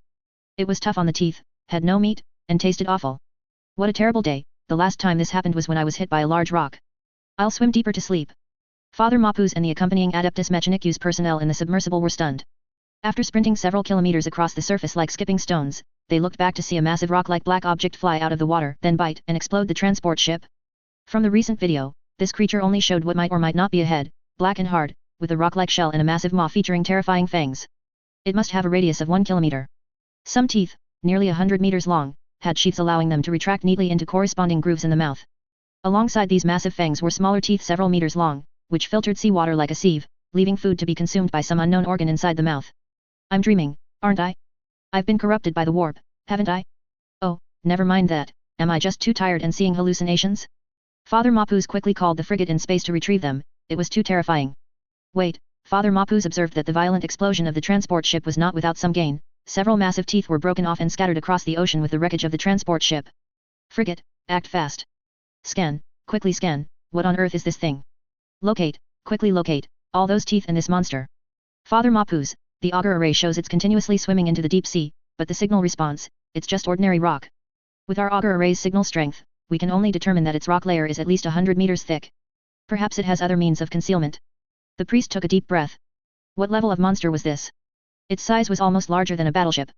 It was tough on the teeth, had no meat, and tasted awful. What a terrible day, the last time this happened was when I was hit by a large rock. I'll swim deeper to sleep. Father Mapuz and the accompanying Adeptus Mechanicus personnel in the submersible were stunned. After sprinting several kilometers across the surface like skipping stones, they looked back to see a massive rock-like black object fly out of the water, then bite and explode the transport ship. From the recent video, this creature only showed what might or might not be a head, black and hard, with a rock-like shell and a massive maw featuring terrifying fangs. It must have a radius of 1 kilometer. Some teeth, nearly 100 meters long, had sheaths allowing them to retract neatly into corresponding grooves in the mouth. Alongside these massive fangs were smaller teeth several meters long, which filtered seawater like a sieve, leaving food to be consumed by some unknown organ inside the mouth. I'm dreaming, aren't I? I've been corrupted by the warp, haven't I? Oh, never mind that, am I just too tired and seeing hallucinations? Father Mapuz quickly called the frigate in space to retrieve them, it was too terrifying. Wait, Father Mapuz observed that the violent explosion of the transport ship was not without some gain. Several massive teeth were broken off and scattered across the ocean with the wreckage of the transport ship. Frigate, act fast. Scan, quickly scan, what on earth is this thing? Locate, quickly locate, all those teeth in this monster. Father Mapuz, the auger array shows it's continuously swimming into the deep sea, but the signal response, it's just ordinary rock. With our auger array's signal strength, we can only determine that its rock layer is at least 100 meters thick. Perhaps it has other means of concealment. The priest took a deep breath. What level of monster was this? Its size was almost larger than a battleship.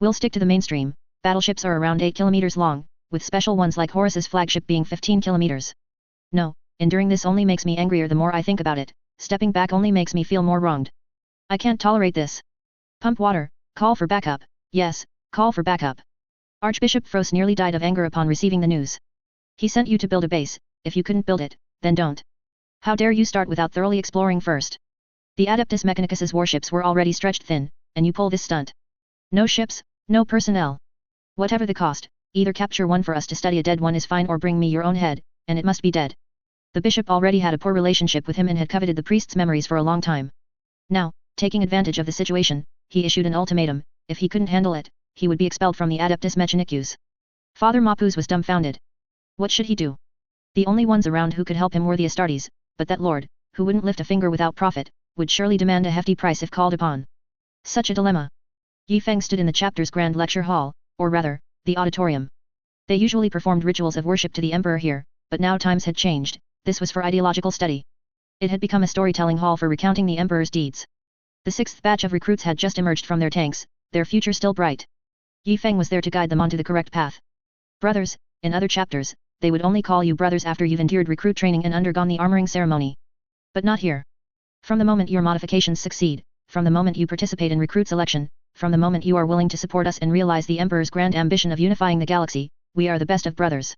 We'll stick to the mainstream. Battleships are around 8 kilometers long, with special ones like Horus's flagship being 15 kilometers. No, enduring this only makes me angrier the more I think about it. Stepping back only makes me feel more wronged. I can't tolerate this. Pump water, call for backup. Yes, call for backup. Archbishop Frost nearly died of anger upon receiving the news. He sent you to build a base. If you couldn't build it, then don't. How dare you start without thoroughly exploring first? The Adeptus Mechanicus's warships were already stretched thin, and you pull this stunt. No ships, no personnel. Whatever the cost, either capture one for us to study a dead one is fine or bring me your own head, and it must be dead. The bishop already had a poor relationship with him and had coveted the priest's memories for a long time. Now, taking advantage of the situation, he issued an ultimatum: if he couldn't handle it, he would be expelled from the Adeptus Mechanicus. Father Mapuz was dumbfounded. What should he do? The only ones around who could help him were the Astartes, but that lord, who wouldn't lift a finger without profit, would surely demand a hefty price if called upon. Such a dilemma. Yi Feng stood in the chapter's grand lecture hall, or rather, the auditorium. They usually performed rituals of worship to the emperor here, but now times had changed. This was for ideological study. It had become a storytelling hall for recounting the emperor's deeds. The 6th batch of recruits had just emerged from their tanks, their future still bright. Yi Feng was there to guide them onto the correct path. Brothers, in other chapters, they would only call you brothers after you've endured recruit training and undergone the armoring ceremony. But not here. From the moment your modifications succeed, from the moment you participate in recruit selection, from the moment you are willing to support us and realize the Emperor's grand ambition of unifying the galaxy, we are the best of brothers.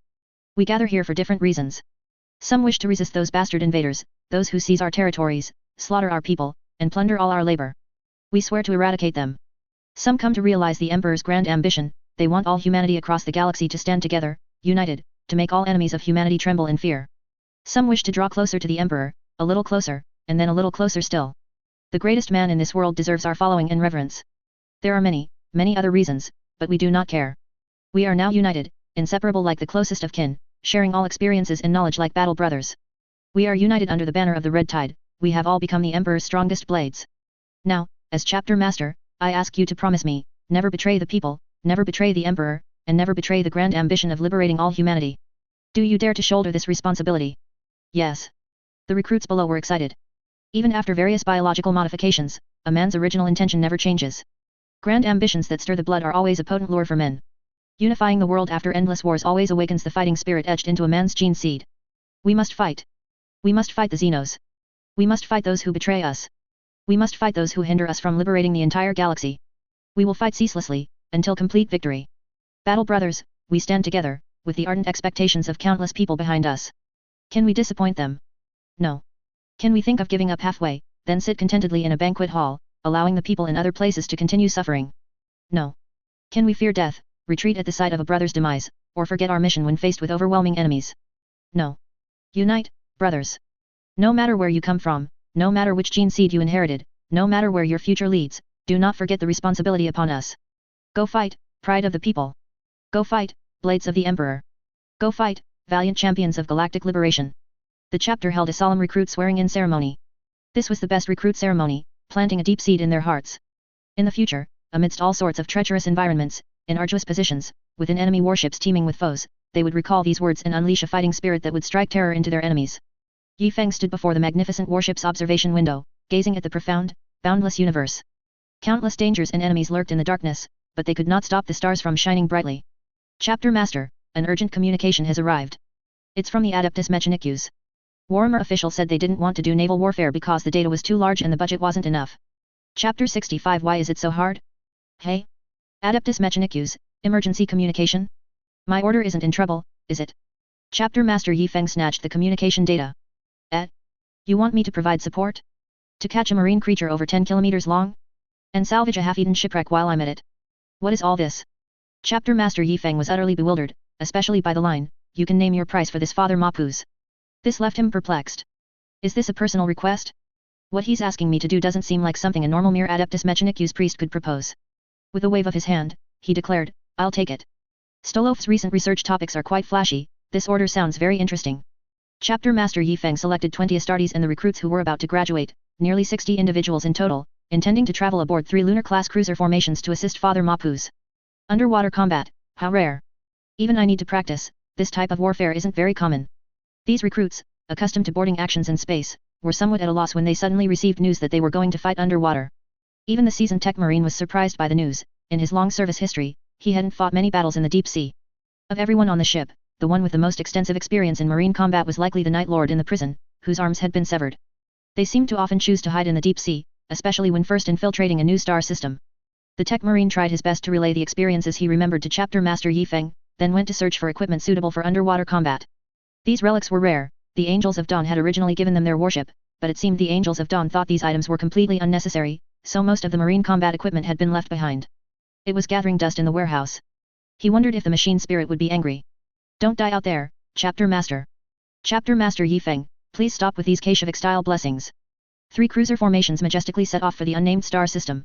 We gather here for different reasons. Some wish to resist those bastard invaders, those who seize our territories, slaughter our people, and plunder all our labor. We swear to eradicate them. Some come to realize the Emperor's grand ambition. They want all humanity across the galaxy to stand together, united, to make all enemies of humanity tremble in fear. Some wish to draw closer to the Emperor, a little closer, and then a little closer still. The greatest man in this world deserves our following and reverence. There are many, many other reasons, but we do not care. We are now united, inseparable like the closest of kin, sharing all experiences and knowledge like battle brothers. We are united under the banner of the Red Tide. We have all become the Emperor's strongest blades. Now, as chapter master, I ask you to promise me, never betray the people, never betray the Emperor, and never betray the grand ambition of liberating all humanity. Do you dare to shoulder this responsibility? Yes. The recruits below were excited. Even after various biological modifications, a man's original intention never changes. Grand ambitions that stir the blood are always a potent lure for men. Unifying the world after endless wars always awakens the fighting spirit etched into a man's gene seed. We must fight. We must fight the Xenos. We must fight those who betray us. We must fight those who hinder us from liberating the entire galaxy. We will fight ceaselessly, until complete victory. Battle brothers, we stand together, with the ardent expectations of countless people behind us. Can we disappoint them? No. Can we think of giving up halfway, then sit contentedly in a banquet hall, allowing the people in other places to continue suffering? No. Can we fear death, retreat at the sight of a brother's demise, or forget our mission when faced with overwhelming enemies? No. Unite, brothers. No matter where you come from, no matter which gene seed you inherited, no matter where your future leads, do not forget the responsibility upon us. Go fight, pride of the people. Go fight, blades of the Emperor. Go fight, valiant champions of galactic liberation. The chapter held a solemn recruit swearing-in ceremony. This was the best recruit ceremony, planting a deep seed in their hearts. In the future, amidst all sorts of treacherous environments, in arduous positions, within enemy warships teeming with foes, they would recall these words and unleash a fighting spirit that would strike terror into their enemies. Yi Feng stood before the magnificent warship's observation window, gazing at the profound, boundless universe. Countless dangers and enemies lurked in the darkness, but they could not stop the stars from shining brightly. Chapter Master, an urgent communication has arrived. It's from the Adeptus Mechanicus. Warhammer official said they didn't want to do naval warfare because the data was too large and the budget wasn't enough. Chapter 65. Why is it so hard? Hey? Adeptus Mechanicus, emergency communication? My order isn't in trouble, is it? Chapter Master Yi Feng snatched the communication data. You want me to provide support? To catch a marine creature over 10 kilometers long? And salvage a half-eaten shipwreck while I'm at it? What is all this? Chapter Master Yi Feng was utterly bewildered, especially by the line, "You can name your price for this, Father Mapuz." This left him perplexed. Is this a personal request? What he's asking me to do doesn't seem like something a normal mere Adeptus Mechanicus priest could propose. With a wave of his hand, he declared, "I'll take it." Stolov's recent research topics are quite flashy, this order sounds very interesting. Chapter Master Yi Feng selected 20 Astartes and the recruits who were about to graduate, nearly 60 individuals in total, intending to travel aboard 3 lunar-class cruiser formations to assist Father Mapu's underwater combat. How rare. Even I need to practice, this type of warfare isn't very common. These recruits, accustomed to boarding actions in space, were somewhat at a loss when they suddenly received news that they were going to fight underwater. Even the seasoned tech marine was surprised by the news. In his long service history, he hadn't fought many battles in the deep sea. Of everyone on the ship, the one with the most extensive experience in marine combat was likely the Night Lord in the prison, whose arms had been severed. They seemed to often choose to hide in the deep sea, especially when first infiltrating a new star system. The tech marine tried his best to relay the experiences he remembered to Chapter Master Yi Feng, then went to search for equipment suitable for underwater combat. These relics were rare. The Angels of Dawn had originally given them their worship, but it seemed the Angels of Dawn thought these items were completely unnecessary, so most of the marine combat equipment had been left behind. It was gathering dust in the warehouse. He wondered if the machine spirit would be angry. Don't die out there, Chapter Master. Chapter Master Yi Feng, please stop with these Kashevik-style blessings. 3 cruiser formations majestically set off for the unnamed star system.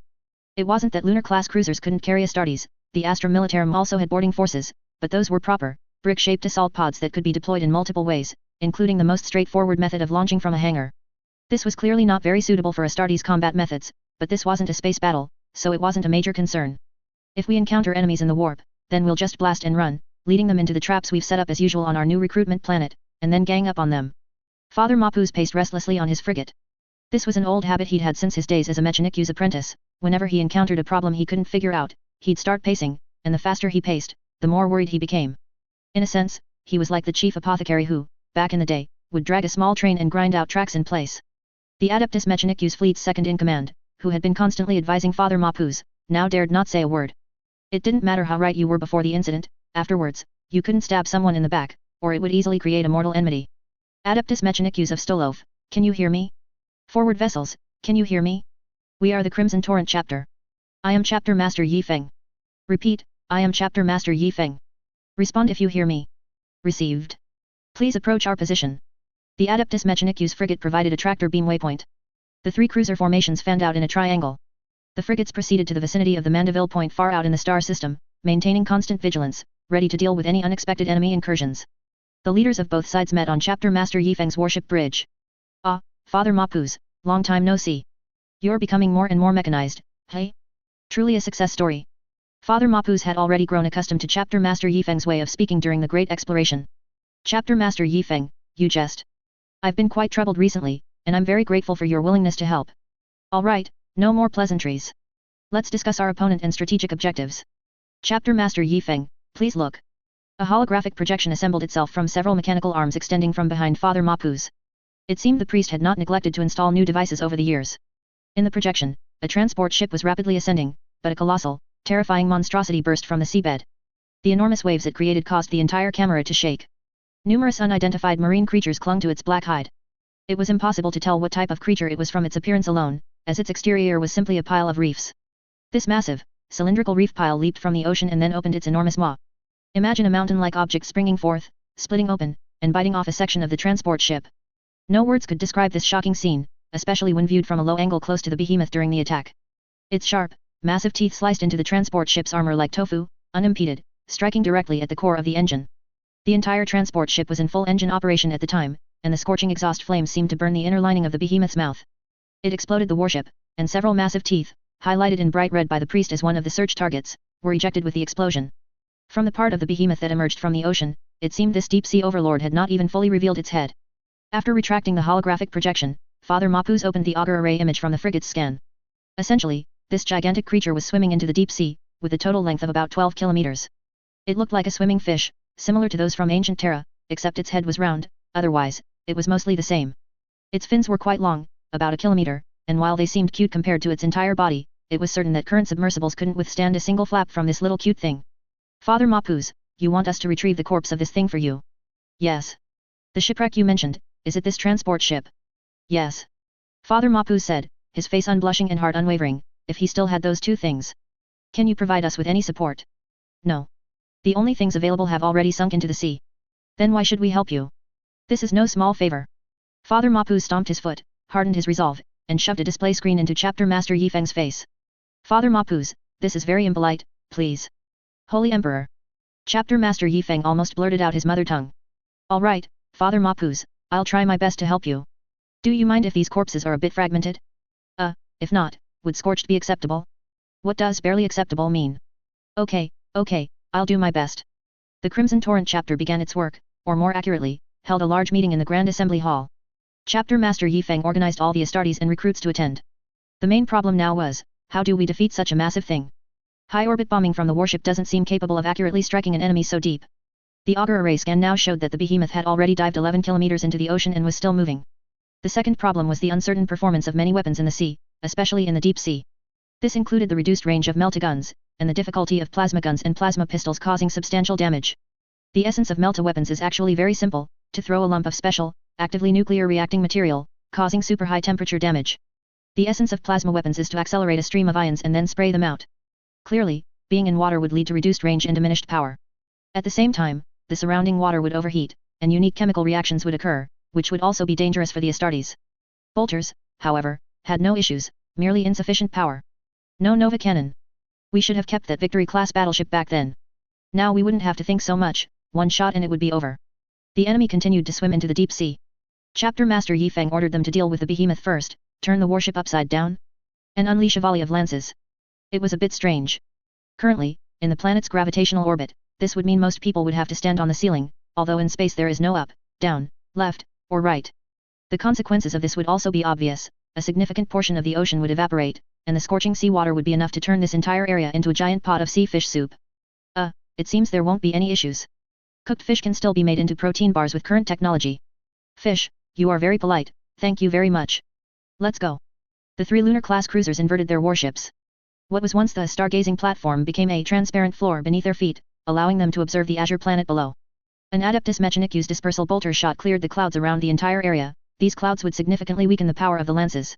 It wasn't that lunar-class cruisers couldn't carry Astartes, the Astra Militarum also had boarding forces, but those were proper, brick-shaped assault pods that could be deployed in multiple ways, including the most straightforward method of launching from a hangar. This was clearly not very suitable for Astartes combat methods, but this wasn't a space battle, so it wasn't a major concern. If we encounter enemies in the warp, then we'll just blast and run, leading them into the traps we've set up as usual on our new recruitment planet, and then gang up on them. Father Mapuz paced restlessly on his frigate. This was an old habit he'd had since his days as a Mechanicus apprentice. Whenever he encountered a problem he couldn't figure out, he'd start pacing, and the faster he paced, the more worried he became. In a sense, he was like the chief apothecary who, back in the day, would drag a small train and grind out tracks in place. The Adeptus Mechanicus fleet's second-in-command, who had been constantly advising Father Mapuz, now dared not say a word. It didn't matter how right you were before the incident, afterwards, you couldn't stab someone in the back, or it would easily create a mortal enmity. Adeptus Mechanicus of Stolov, can you hear me? Forward vessels, can you hear me? We are the Crimson Torrent chapter. I am Chapter Master Yi Feng. Repeat, I am Chapter Master Yi Feng. Respond if you hear me. Received. Please approach our position. The Adeptus Mechanicus frigate provided a tractor beam waypoint. The 3 cruiser formations fanned out in a triangle. The frigates proceeded to the vicinity of the Mandeville point far out in the star system, maintaining constant vigilance, ready to deal with any unexpected enemy incursions. The leaders of both sides met on Chapter Master Yi Feng's warship bridge. Ah, Father Mapuz, long time no see. You're becoming more and more mechanized, hey? Truly a success story. Father Mapuz had already grown accustomed to Chapter Master Yi Feng's way of speaking during the Great Exploration. Chapter Master Yi Feng, you jest. I've been quite troubled recently, and I'm very grateful for your willingness to help. Alright, no more pleasantries. Let's discuss our opponent and strategic objectives. Chapter Master Yi Feng, please look. A holographic projection assembled itself from several mechanical arms extending from behind Father Mapuz. It seemed the priest had not neglected to install new devices over the years. In the projection, a transport ship was rapidly ascending, but a colossal, terrifying monstrosity burst from the seabed. The enormous waves it created caused the entire camera to shake. Numerous unidentified marine creatures clung to its black hide. It was impossible to tell what type of creature it was from its appearance alone, as its exterior was simply a pile of reefs. This massive, cylindrical reef pile leaped from the ocean and then opened its enormous maw. Imagine a mountain-like object springing forth, splitting open, and biting off a section of the transport ship. No words could describe this shocking scene, especially when viewed from a low angle close to the behemoth during the attack. Its sharp, massive teeth sliced into the transport ship's armor like tofu, unimpeded, striking directly at the core of the engine. The entire transport ship was in full engine operation at the time, and the scorching exhaust flames seemed to burn the inner lining of the behemoth's mouth. It exploded the warship, and several massive teeth, highlighted in bright red by the priest as one of the search targets, were ejected with the explosion. From the part of the behemoth that emerged from the ocean, it seemed this deep-sea overlord had not even fully revealed its head. After retracting the holographic projection, Father Mapuz opened the auger array image from the frigate's scan. Essentially, this gigantic creature was swimming into the deep sea, with a total length of about 12 kilometers. It looked like a swimming fish, similar to those from ancient Terra, except its head was round, otherwise, it was mostly the same. Its fins were quite long, about a kilometer, and while they seemed cute compared to its entire body, it was certain that current submersibles couldn't withstand a single flap from this little cute thing. Father Mapuz, you want us to retrieve the corpse of this thing for you? Yes. The shipwreck you mentioned, is it this transport ship? Yes. Father Mapuz said, his face unblushing and heart unwavering, if he still had those 2 things. Can you provide us with any support? No. The only things available have already sunk into the sea. Then why should we help you? This is no small favor. Father Mapuz stomped his foot, hardened his resolve, and shoved a display screen into Chapter Master Yi Feng's face. Father Mapuz, this is very impolite, please. Holy Emperor. Chapter Master Yi Feng almost blurted out his mother tongue. Alright, Father Mapuz, I'll try my best to help you. Do you mind if these corpses are a bit fragmented? If not, would scorched be acceptable? What does barely acceptable mean? Okay, I'll do my best. The Crimson Torrent chapter began its work, or more accurately, held a large meeting in the Grand Assembly Hall. Chapter Master Yi Feng organized all the Astartes and recruits to attend. The main problem now was, how do we defeat such a massive thing? High-orbit bombing from the warship doesn't seem capable of accurately striking an enemy so deep. The auger array scan now showed that the behemoth had already dived 11 kilometers into the ocean and was still moving. The second problem was the uncertain performance of many weapons in the sea, especially in the deep sea. This included the reduced range of melta-guns, and the difficulty of plasma guns and plasma pistols causing substantial damage. The essence of melta-weapons is actually very simple, to throw a lump of special, actively nuclear reacting material, causing super high temperature damage. The essence of plasma weapons is to accelerate a stream of ions and then spray them out. Clearly, being in water would lead to reduced range and diminished power. At the same time, the surrounding water would overheat, and unique chemical reactions would occur, which would also be dangerous for the Astartes. Bolters, however, had no issues, merely insufficient power. No Nova cannon. We should have kept that Victory-class battleship back then. Now we wouldn't have to think so much, one shot and it would be over. The enemy continued to swim into the deep sea. Chapter Master Yi Feng ordered them to deal with the behemoth first, turn the warship upside down, and unleash a volley of lances. It was a bit strange. Currently, in the planet's gravitational orbit, this would mean most people would have to stand on the ceiling, although in space there is no up, down, left, or right. The consequences of this would also be obvious. A significant portion of the ocean would evaporate, and the scorching seawater would be enough to turn this entire area into a giant pot of sea fish soup. It seems there won't be any issues. Cooked fish can still be made into protein bars with current technology. Fish, you are very polite, thank you very much. Let's go. The 3 lunar-class cruisers inverted their warships. What was once the stargazing platform became a transparent floor beneath their feet, allowing them to observe the azure planet below. An Adeptus Mechanicus dispersal bolter shot cleared the clouds around the entire area. These clouds would significantly weaken the power of the lances.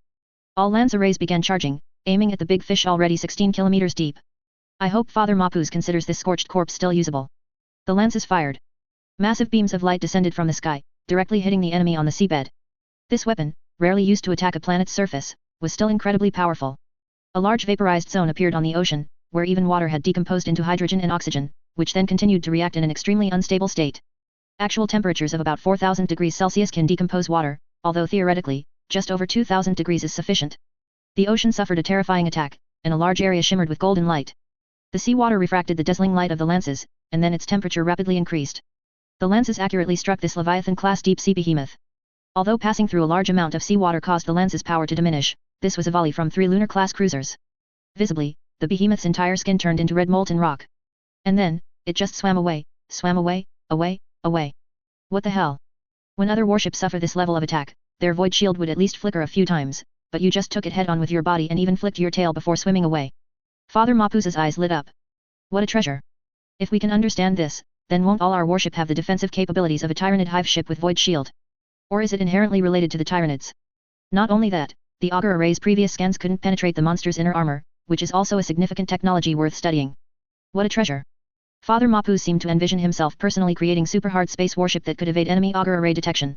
All lance arrays began charging, aiming at the big fish already 16 kilometers deep. I hope Father Mapuz considers this scorched corpse still usable. The lances fired. Massive beams of light descended from the sky, directly hitting the enemy on the seabed. This weapon, rarely used to attack a planet's surface, was still incredibly powerful. A large vaporized zone appeared on the ocean, where even water had decomposed into hydrogen and oxygen, which then continued to react in an extremely unstable state. Actual temperatures of about 4,000 degrees Celsius can decompose water, although theoretically, just over 2,000 degrees is sufficient. The ocean suffered a terrifying attack, and a large area shimmered with golden light. The seawater refracted the dazzling light of the lances, and then its temperature rapidly increased. The lances accurately struck this Leviathan-class deep-sea behemoth. Although passing through a large amount of seawater caused the lances' power to diminish, this was a volley from 3 lunar-class cruisers. Visibly, the behemoth's entire skin turned into red molten rock. And then, it just swam away, away. What the hell? When other warships suffer this level of attack, their void shield would at least flicker a few times, but you just took it head-on with your body and even flicked your tail before swimming away. Father Mapuz's eyes lit up. What a treasure. If we can understand this, then won't all our warship have the defensive capabilities of a Tyranid hive ship with void shield? Or is it inherently related to the Tyranids? Not only that, the auger array's previous scans couldn't penetrate the monster's inner armor, which is also a significant technology worth studying. What a treasure. Father Mapuz seemed to envision himself personally creating super-hard space warship that could evade enemy auger array detection.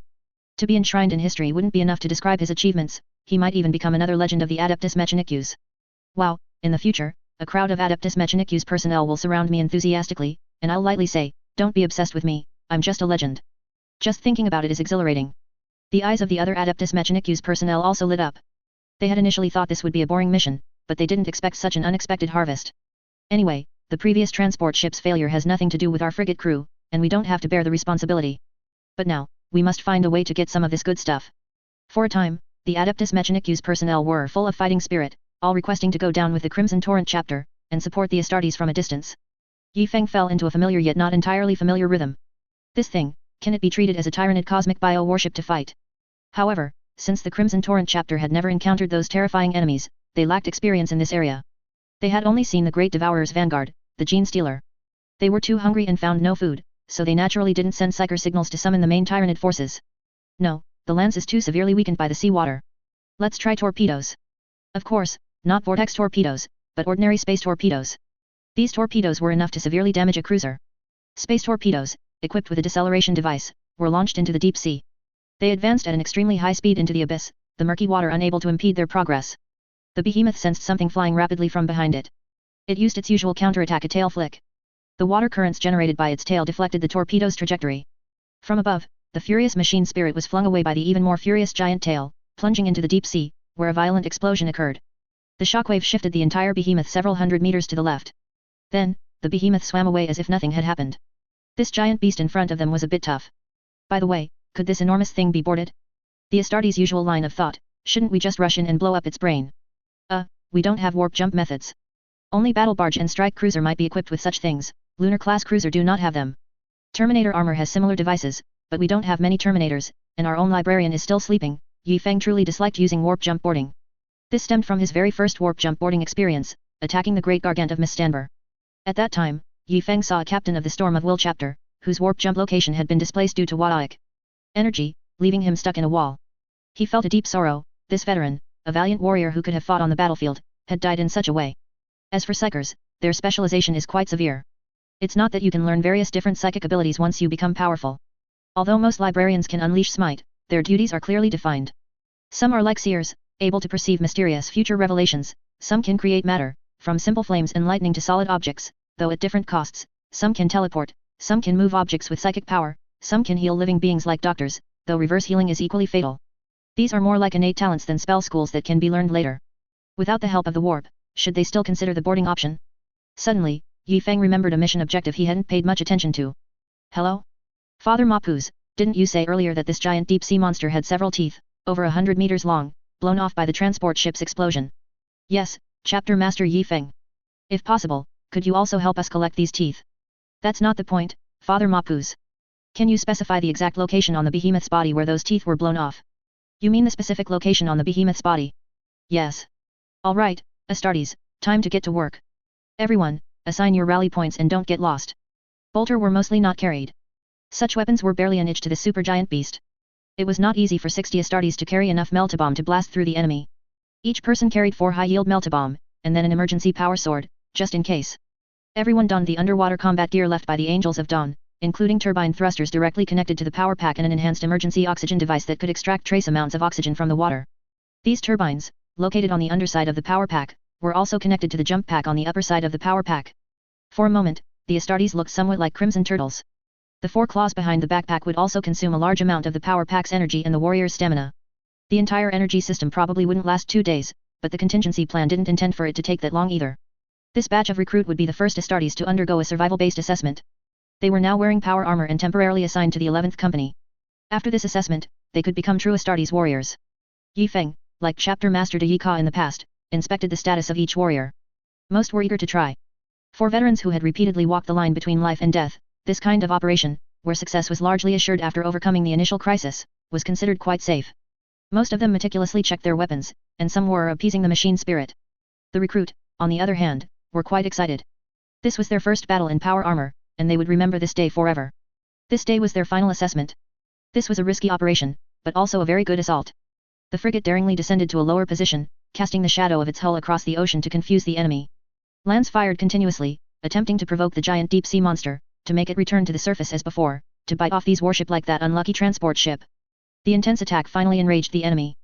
To be enshrined in history wouldn't be enough to describe his achievements, he might even become another legend of the Adeptus Mechanicus. Wow, in the future, a crowd of Adeptus Mechanicus personnel will surround me enthusiastically, and I'll lightly say, don't be obsessed with me, I'm just a legend. Just thinking about it is exhilarating. The eyes of the other Adeptus Mechanicus personnel also lit up. They had initially thought this would be a boring mission, but they didn't expect such an unexpected harvest. Anyway, the previous transport ship's failure has nothing to do with our frigate crew, and we don't have to bear the responsibility. But now, we must find a way to get some of this good stuff. For a time, the Adeptus Mechanicus personnel were full of fighting spirit, all requesting to go down with the Crimson Torrent chapter, and support the Astartes from a distance. Yi Feng fell into a familiar yet not entirely familiar rhythm. This thing, can it be treated as a Tyranid cosmic bio-warship to fight? However, since the Crimson Torrent chapter had never encountered those terrifying enemies, they lacked experience in this area. They had only seen the Great Devourer's vanguard, the Gene Stealer. They were too hungry and found no food, so they naturally didn't send psyker signals to summon the main Tyranid forces. No, the lance is too severely weakened by the seawater. Let's try torpedoes. Of course, not vortex torpedoes, but ordinary space torpedoes. These torpedoes were enough to severely damage a cruiser. Space torpedoes, equipped with a deceleration device, were launched into the deep sea. They advanced at an extremely high speed into the abyss, the murky water unable to impede their progress. The behemoth sensed something flying rapidly from behind it. It used its usual counterattack, a tail flick. The water currents generated by its tail deflected the torpedo's trajectory. From above, the furious machine spirit was flung away by the even more furious giant tail, plunging into the deep sea, where a violent explosion occurred. The shockwave shifted the entire behemoth several hundred meters to the left. Then, the behemoth swam away as if nothing had happened. This giant beast in front of them was a bit tough. By the way, could this enormous thing be boarded? The Astartes' usual line of thought, shouldn't we just rush in and blow up its brain? We don't have warp jump methods. Only battle barge and strike cruiser might be equipped with such things, lunar class cruiser do not have them. Terminator armor has similar devices, but we don't have many Terminators, and our own librarian is still sleeping. Yi Feng truly disliked using warp jump boarding. This stemmed from his very first warp jump boarding experience, attacking the Great Gargant of Miss Stanber. At that time, Yi Feng saw a captain of the Storm of Will chapter, whose warp jump location had been displaced due to Wadaic energy, leaving him stuck in a wall. He felt a deep sorrow. This veteran, a valiant warrior who could have fought on the battlefield, had died in such a way. As for psychers, their specialization is quite severe. It's not that you can learn various different psychic abilities once you become powerful. Although most librarians can unleash smite, their duties are clearly defined. Some are like seers, able to perceive mysterious future revelations. Some can create matter, from simple flames and lightning to solid objects, though at different costs. Some can teleport, some can move objects with psychic power, some can heal living beings like doctors, though reverse healing is equally fatal. These are more like innate talents than spell schools that can be learned later. Without the help of the warp, should they still consider the boarding option? Suddenly, Yi Feng remembered a mission objective he hadn't paid much attention to. Hello? Father Mapuz, didn't you say earlier that this giant deep-sea monster had several teeth, over 100 meters long, blown off by the transport ship's explosion? Yes, Chapter Master Yi Feng. If possible, could you also help us collect these teeth? That's not the point, Father Mapuz. Can you specify the exact location on the behemoth's body where those teeth were blown off? You mean the specific location on the behemoth's body? Yes. Alright, Astartes, time to get to work. Everyone, assign your rally points and don't get lost. Bolter were mostly not carried. Such weapons were barely an inch to the supergiant beast. It was not easy for 60 Astartes to carry enough meltabomb to blast through the enemy. Each person carried 4 high-yield meltabomb, and then an emergency power sword, just in case. Everyone donned the underwater combat gear left by the Angels of Dawn, including turbine thrusters directly connected to the power pack and an enhanced emergency oxygen device that could extract trace amounts of oxygen from the water. These turbines, located on the underside of the power pack, were also connected to the jump pack on the upper side of the power pack. For a moment, the Astartes looked somewhat like crimson turtles. The 4 claws behind the backpack would also consume a large amount of the power pack's energy and the warrior's stamina. The entire energy system probably wouldn't last 2 days, but the contingency plan didn't intend for it to take that long either. This batch of recruit would be the first Astartes to undergo a survival-based assessment. They were now wearing power armor and temporarily assigned to the 11th Company. After this assessment, they could become true Astartes warriors. Yi Feng, like Chapter Master De Yi Ka in the past, inspected the status of each warrior. Most were eager to try. For veterans who had repeatedly walked the line between life and death, this kind of operation, where success was largely assured after overcoming the initial crisis, was considered quite safe. Most of them meticulously checked their weapons, and some were appeasing the machine spirit. The recruit, on the other hand, were quite excited. This was their first battle in power armor, and they would remember this day forever. This day was their final assessment. This was a risky operation, but also a very good assault. The frigate daringly descended to a lower position, casting the shadow of its hull across the ocean to confuse the enemy. Lance fired continuously, attempting to provoke the giant deep-sea monster, to make it return to the surface as before, to bite off these warship like that unlucky transport ship. The intense attack finally enraged the enemy.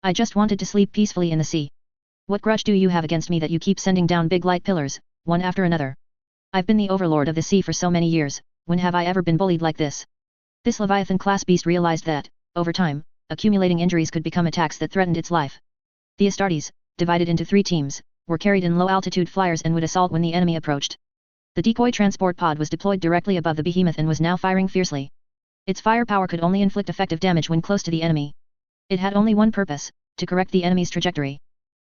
I just wanted to sleep peacefully in the sea. What grudge do you have against me that you keep sending down big light pillars, one after another? I've been the overlord of the sea for so many years, when have I ever been bullied like this? This Leviathan-class beast realized that, over time, accumulating injuries could become attacks that threatened its life. The Astartes, divided into 3 teams, were carried in low-altitude flyers and would assault when the enemy approached. The decoy transport pod was deployed directly above the behemoth and was now firing fiercely. Its firepower could only inflict effective damage when close to the enemy. It had only one purpose, to correct the enemy's trajectory.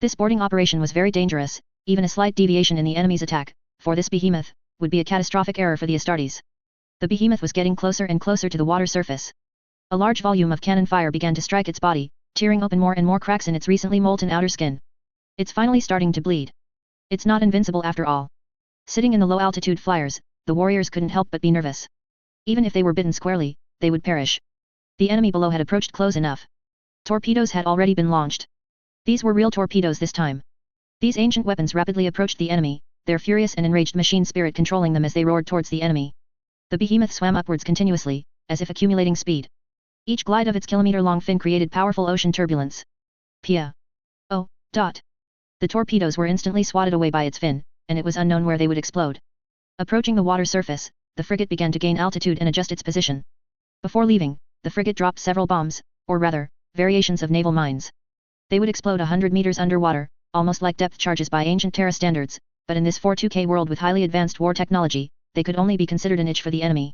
This boarding operation was very dangerous. Even a slight deviation in the enemy's attack, for this behemoth, would be a catastrophic error for the Astartes. The behemoth was getting closer and closer to the water surface. A large volume of cannon fire began to strike its body, tearing open more and more cracks in its recently molten outer skin. It's finally starting to bleed. It's not invincible after all. Sitting in the low-altitude flyers, the warriors couldn't help but be nervous. Even if they were bitten squarely, they would perish. The enemy below had approached close enough. Torpedoes had already been launched. These were real torpedoes this time. These ancient weapons rapidly approached the enemy, their furious and enraged machine spirit controlling them as they roared towards the enemy. The behemoth swam upwards continuously, as if accumulating speed. Each glide of its kilometer-long fin created powerful ocean turbulence. Pia. Oh, dot. The torpedoes were instantly swatted away by its fin, and it was unknown where they would explode. Approaching the water surface, the frigate began to gain altitude and adjust its position. Before leaving, the frigate dropped several bombs, or rather, variations of naval mines. They would explode 100 meters underwater, almost like depth charges by ancient Terra standards, but in this 42K world with highly advanced war technology, they could only be considered an itch for the enemy.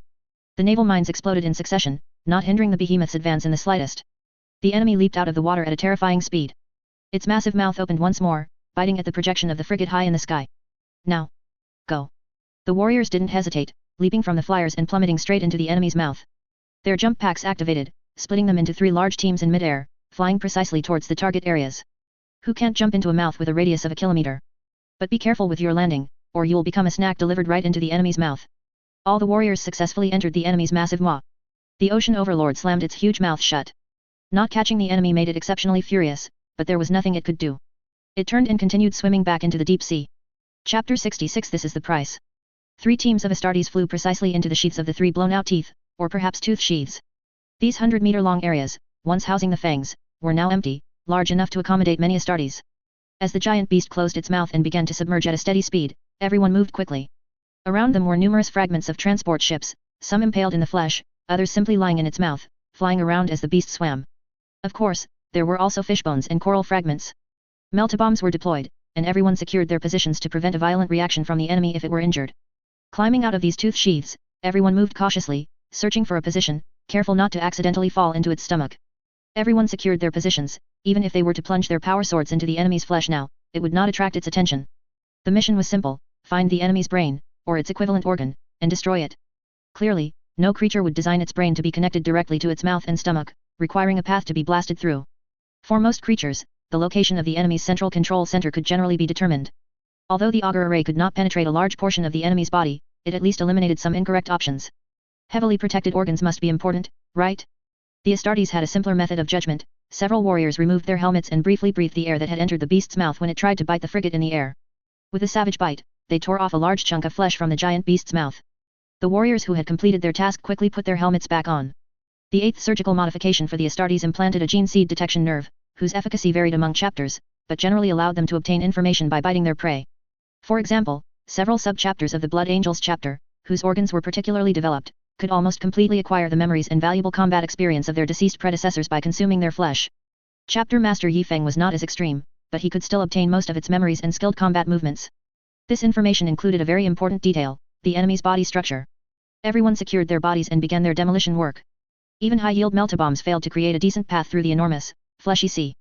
The naval mines exploded in succession, not hindering the behemoth's advance in the slightest. The enemy leaped out of the water at a terrifying speed. Its massive mouth opened once more, biting at the projection of the frigate high in the sky. Now. Go. The warriors didn't hesitate, leaping from the flyers and plummeting straight into the enemy's mouth. Their jump packs activated, splitting them into 3 large teams in midair, flying precisely towards the target areas. Who can't jump into a mouth with a radius of a kilometer? But be careful with your landing, or you will become a snack delivered right into the enemy's mouth. All the warriors successfully entered the enemy's massive maw. The ocean overlord slammed its huge mouth shut. Not catching the enemy made it exceptionally furious, but there was nothing it could do. It turned and continued swimming back into the deep sea. Chapter 66. This is the price. 3 teams of Astartes flew precisely into the sheaths of the 3 blown-out teeth, or perhaps tooth sheaths. These 100-meter-long areas, once housing the fangs, were now empty, large enough to accommodate many Astartes. As the giant beast closed its mouth and began to submerge at a steady speed, everyone moved quickly. Around them were numerous fragments of transport ships, some impaled in the flesh, others simply lying in its mouth, flying around as the beast swam. Of course, there were also fishbones and coral fragments. Meltabombs were deployed, and everyone secured their positions to prevent a violent reaction from the enemy if it were injured. Climbing out of these tooth sheaths, everyone moved cautiously, searching for a position, careful not to accidentally fall into its stomach. Everyone secured their positions, even if they were to plunge their power swords into the enemy's flesh now, it would not attract its attention. The mission was simple: find the enemy's brain, or its equivalent organ, and destroy it. Clearly, no creature would design its brain to be connected directly to its mouth and stomach, requiring a path to be blasted through. For most creatures, the location of the enemy's central control center could generally be determined. Although the auger array could not penetrate a large portion of the enemy's body, it at least eliminated some incorrect options. Heavily protected organs must be important, right? The Astartes had a simpler method of judgment. Several warriors removed their helmets and briefly breathed the air that had entered the beast's mouth when it tried to bite the frigate in the air. With a savage bite, they tore off a large chunk of flesh from the giant beast's mouth. The warriors who had completed their task quickly put their helmets back on. The 8th surgical modification for the Astartes implanted a gene seed detection nerve, whose efficacy varied among chapters, but generally allowed them to obtain information by biting their prey. For example, several sub-chapters of the Blood Angels chapter, whose organs were particularly developed, could almost completely acquire the memories and valuable combat experience of their deceased predecessors by consuming their flesh. Chapter Master Yifeng was not as extreme, but he could still obtain most of its memories and skilled combat movements. This information included a very important detail: the enemy's body structure. Everyone secured their bodies and began their demolition work. Even high-yield meltabombs failed to create a decent path through the enormous, fleshy sea.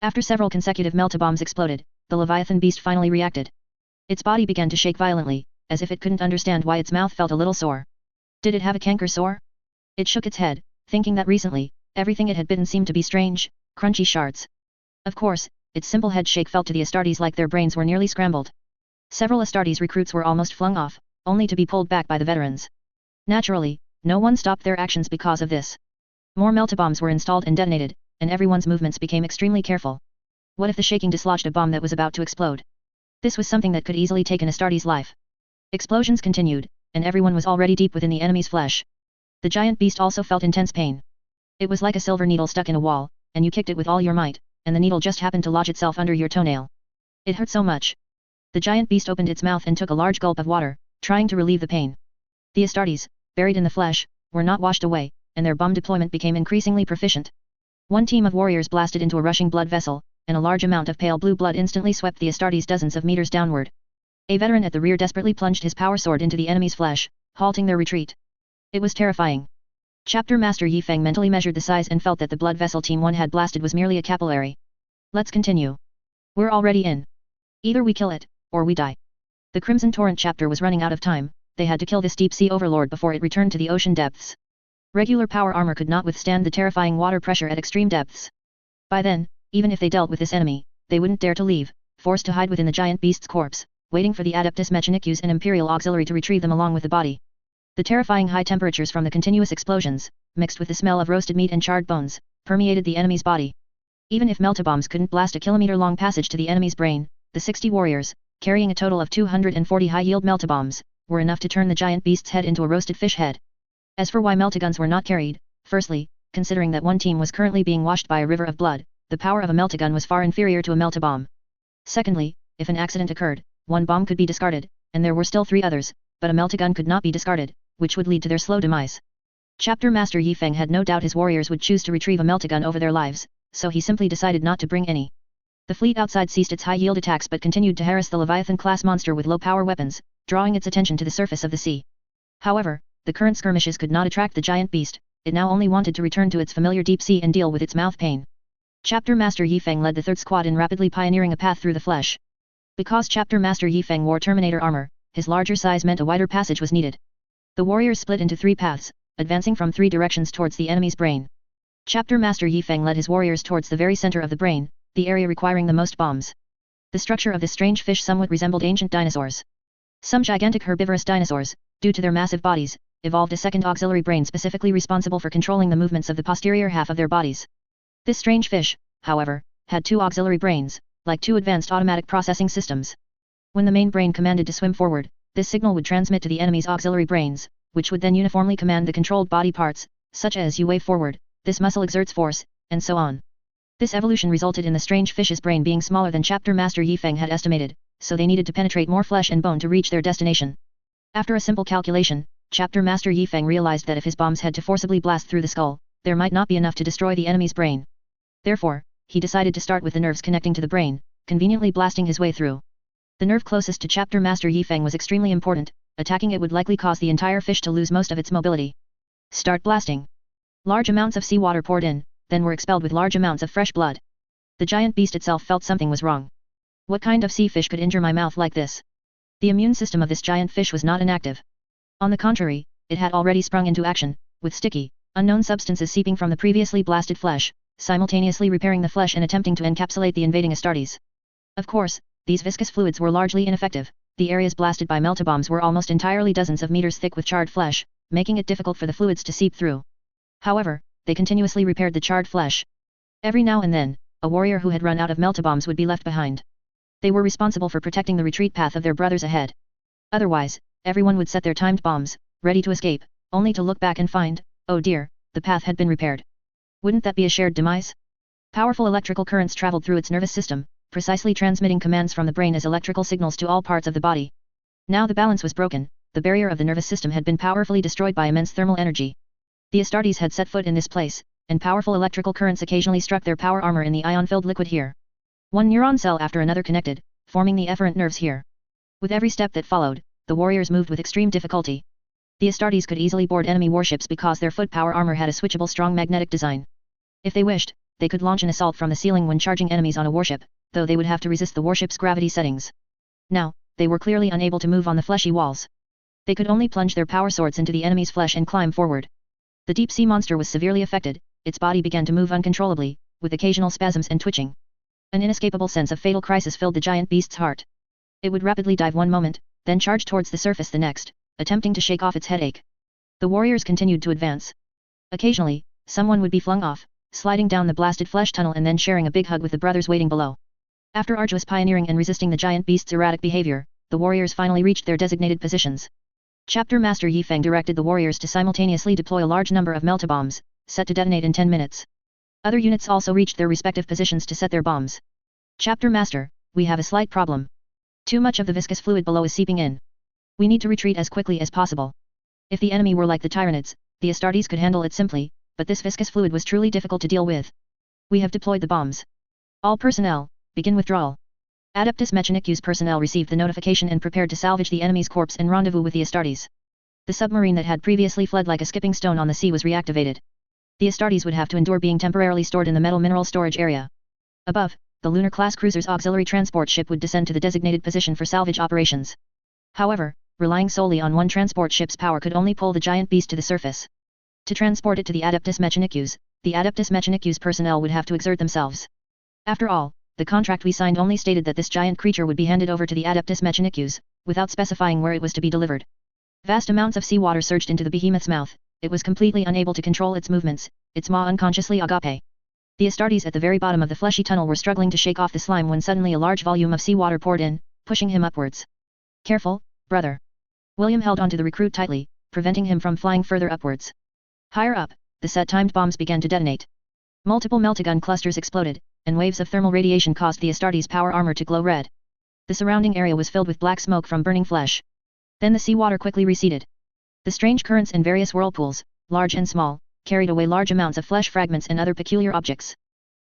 After several consecutive meltabombs exploded, the Leviathan beast finally reacted. Its body began to shake violently, as if it couldn't understand why its mouth felt a little sore. Did it have a canker sore? It shook its head, thinking that recently, everything it had bitten seemed to be strange, crunchy shards. Of course, its simple head shake felt to the Astartes like their brains were nearly scrambled. Several Astartes recruits were almost flung off, only to be pulled back by the veterans. Naturally, no one stopped their actions because of this. More meltabombs were installed and detonated, and everyone's movements became extremely careful. What if the shaking dislodged a bomb that was about to explode? This was something that could easily take an Astartes' life. Explosions continued, and everyone was already deep within the enemy's flesh. The giant beast also felt intense pain. It was like a silver needle stuck in a wall, and you kicked it with all your might, and the needle just happened to lodge itself under your toenail. It hurt so much. The giant beast opened its mouth and took a large gulp of water, trying to relieve the pain. The Astartes, buried in the flesh, were not washed away, and their bomb deployment became increasingly proficient. One team of warriors blasted into a rushing blood vessel, and a large amount of pale blue blood instantly swept the Astartes dozens of meters downward. A veteran at the rear desperately plunged his power sword into the enemy's flesh, halting their retreat. It was terrifying. Chapter Master Yifeng mentally measured the size and felt that the blood vessel Team 1 had blasted was merely a capillary. Let's continue. We're already in. Either we kill it, or we die. The Crimson Torrent chapter was running out of time. They had to kill this deep sea overlord before it returned to the ocean depths. Regular power armor could not withstand the terrifying water pressure at extreme depths. By then, even if they dealt with this enemy, they wouldn't dare to leave, forced to hide within the giant beast's corpse, waiting for the Adeptus Mechanicus and Imperial Auxiliary to retrieve them along with the body. The terrifying high temperatures from the continuous explosions, mixed with the smell of roasted meat and charred bones, permeated the enemy's body. Even if meltabombs couldn't blast a kilometer-long passage to the enemy's brain, the 60 warriors, carrying a total of 240 high-yield meltabombs, were enough to turn the giant beast's head into a roasted fish head. As for why meltaguns were not carried, firstly, considering that one team was currently being washed by a river of blood, the power of a meltagun was far inferior to a meltabomb. Secondly, if an accident occurred, one bomb could be discarded, and there were still 3 others, but a meltagun could not be discarded, which would lead to their slow demise. Chapter Master Yi Feng had no doubt his warriors would choose to retrieve a meltagun over their lives, so he simply decided not to bring any. The fleet outside ceased its high-yield attacks but continued to harass the Leviathan-class monster with low-power weapons, drawing its attention to the surface of the sea. However, the current skirmishes could not attract the giant beast, it now only wanted to return to its familiar deep sea and deal with its mouth pain. Chapter Master Yi Feng led the third squad in rapidly pioneering a path through the flesh. Because Chapter Master Yi Feng wore Terminator armor, his larger size meant a wider passage was needed. The warriors split into 3 paths, advancing from 3 directions towards the enemy's brain. Chapter Master Yi Feng led his warriors towards the very center of the brain, the area requiring the most bombs. The structure of this strange fish somewhat resembled ancient dinosaurs. Some gigantic herbivorous dinosaurs, due to their massive bodies, evolved a second auxiliary brain specifically responsible for controlling the movements of the posterior half of their bodies. This strange fish, however, had 2 auxiliary brains, like 2 advanced automatic processing systems. When the main brain commanded to swim forward, this signal would transmit to the enemy's auxiliary brains, which would then uniformly command the controlled body parts, such as you wave forward, this muscle exerts force, and so on. This evolution resulted in the strange fish's brain being smaller than Chapter Master Yi Feng had estimated, so they needed to penetrate more flesh and bone to reach their destination. After a simple calculation, Chapter Master Yi Feng realized that if his bombs had to forcibly blast through the skull, there might not be enough to destroy the enemy's brain. Therefore, he decided to start with the nerves connecting to the brain, conveniently blasting his way through. The nerve closest to Chapter Master Yi Feng was extremely important, attacking it would likely cause the entire fish to lose most of its mobility. Start blasting. Large amounts of seawater poured in, then were expelled with large amounts of fresh blood. The giant beast itself felt something was wrong. What kind of sea fish could injure my mouth like this? The immune system of this giant fish was not inactive. On the contrary, it had already sprung into action, with sticky, unknown substances seeping from the previously blasted flesh, simultaneously repairing the flesh and attempting to encapsulate the invading Astartes. Of course, these viscous fluids were largely ineffective. The areas blasted by meltabombs were almost entirely dozens of meters thick with charred flesh, making it difficult for the fluids to seep through. However, they continuously repaired the charred flesh. Every now and then, a warrior who had run out of meltabombs would be left behind. They were responsible for protecting the retreat path of their brothers ahead. Otherwise, everyone would set their timed bombs, ready to escape, only to look back and find, oh dear, the path had been repaired. Wouldn't that be a shared demise? Powerful electrical currents traveled through its nervous system, precisely transmitting commands from the brain as electrical signals to all parts of the body. Now the balance was broken, the barrier of the nervous system had been powerfully destroyed by immense thermal energy. The Astartes had set foot in this place, and powerful electrical currents occasionally struck their power armor in the ion-filled liquid here. One neuron cell after another connected, forming the efferent nerves here. With every step that followed, the warriors moved with extreme difficulty. The Astartes could easily board enemy warships because their foot power armor had a switchable strong magnetic design. If they wished, they could launch an assault from the ceiling when charging enemies on a warship, though they would have to resist the warship's gravity settings. Now, they were clearly unable to move on the fleshy walls. They could only plunge their power swords into the enemy's flesh and climb forward. The deep-sea monster was severely affected, its body began to move uncontrollably, with occasional spasms and twitching. An inescapable sense of fatal crisis filled the giant beast's heart. It would rapidly dive one moment, then charge towards the surface the next, attempting to shake off its headache. The warriors continued to advance. Occasionally, someone would be flung off, sliding down the blasted flesh tunnel and then sharing a big hug with the brothers waiting below. After arduous pioneering and resisting the giant beast's erratic behavior, the warriors finally reached their designated positions. Chapter Master Yi Feng directed the warriors to simultaneously deploy a large number of meltabombs, set to detonate in 10 minutes. Other units also reached their respective positions to set their bombs. Chapter Master, we have a slight problem. Too much of the viscous fluid below is seeping in. We need to retreat as quickly as possible. If the enemy were like the Tyranids, the Astartes could handle it simply, but this viscous fluid was truly difficult to deal with. We have deployed the bombs. All personnel, begin withdrawal. Adeptus Mechanicus personnel received the notification and prepared to salvage the enemy's corpse and rendezvous with the Astartes. The submarine that had previously fled like a skipping stone on the sea was reactivated. The Astartes would have to endure being temporarily stored in the metal mineral storage area. Above, the lunar-class cruiser's auxiliary transport ship would descend to the designated position for salvage operations. However, relying solely on one transport ship's power could only pull the giant beast to the surface. To transport it to the Adeptus Mechanicus personnel would have to exert themselves. After all, the contract we signed only stated that this giant creature would be handed over to the Adeptus Mechanicus, without specifying where it was to be delivered. Vast amounts of seawater surged into the behemoth's mouth, it was completely unable to control its movements, its maw unconsciously agape. The Astartes at the very bottom of the fleshy tunnel were struggling to shake off the slime when suddenly a large volume of seawater poured in, pushing him upwards. Careful, brother. William held onto the recruit tightly, preventing him from flying further upwards. Higher up, the set-timed bombs began to detonate. Multiple meltagun clusters exploded, and waves of thermal radiation caused the Astartes' power armor to glow red. The surrounding area was filled with black smoke from burning flesh. Then the seawater quickly receded. The strange currents and various whirlpools, large and small, carried away large amounts of flesh fragments and other peculiar objects.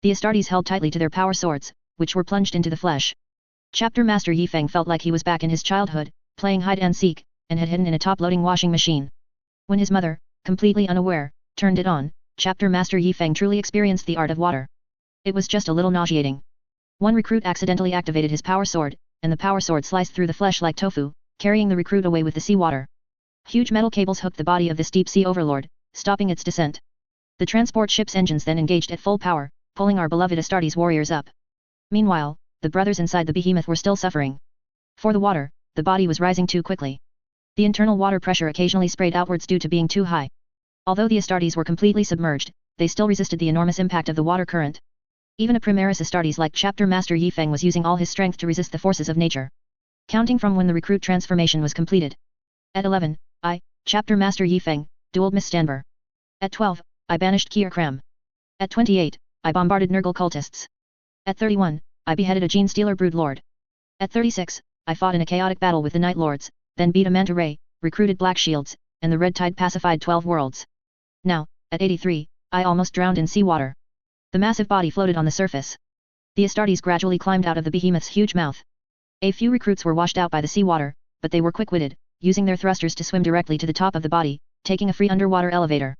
The Astartes held tightly to their power swords, which were plunged into the flesh. Chapter Master Yifeng felt like he was back in his childhood, playing hide and seek, and had hidden in a top-loading washing machine. When his mother, completely unaware, turned it on, Chapter Master Yifeng truly experienced the art of water. It was just a little nauseating. One recruit accidentally activated his power sword, and the power sword sliced through the flesh like tofu, carrying the recruit away with the seawater. Huge metal cables hooked the body of this deep-sea overlord, stopping its descent. The transport ship's engines then engaged at full power, pulling our beloved Astartes warriors up. Meanwhile, the brothers inside the behemoth were still suffering. For the water, the body was rising too quickly. The internal water pressure occasionally sprayed outwards due to being too high. Although the Astartes were completely submerged, they still resisted the enormous impact of the water current. Even a Primaris Astartes like Chapter Master Yifeng was using all his strength to resist the forces of nature. Counting from when the recruit transformation was completed. At 11, I, Chapter Master Yifeng, dueled Miss Stanber. At 12, I banished Kier Kram. At 28, I bombarded Nurgle cultists. At 31, I beheaded a Gene Stealer Brood Lord. At 36, I fought in a chaotic battle with the Night Lords, then beat a Manta Ray, recruited Black Shields, and the Red Tide pacified 12 worlds. Now, at 83, I almost drowned in seawater. The massive body floated on the surface. The Astartes gradually climbed out of the behemoth's huge mouth. A few recruits were washed out by the seawater, but they were quick-witted, using their thrusters to swim directly to the top of the body, taking a free underwater elevator.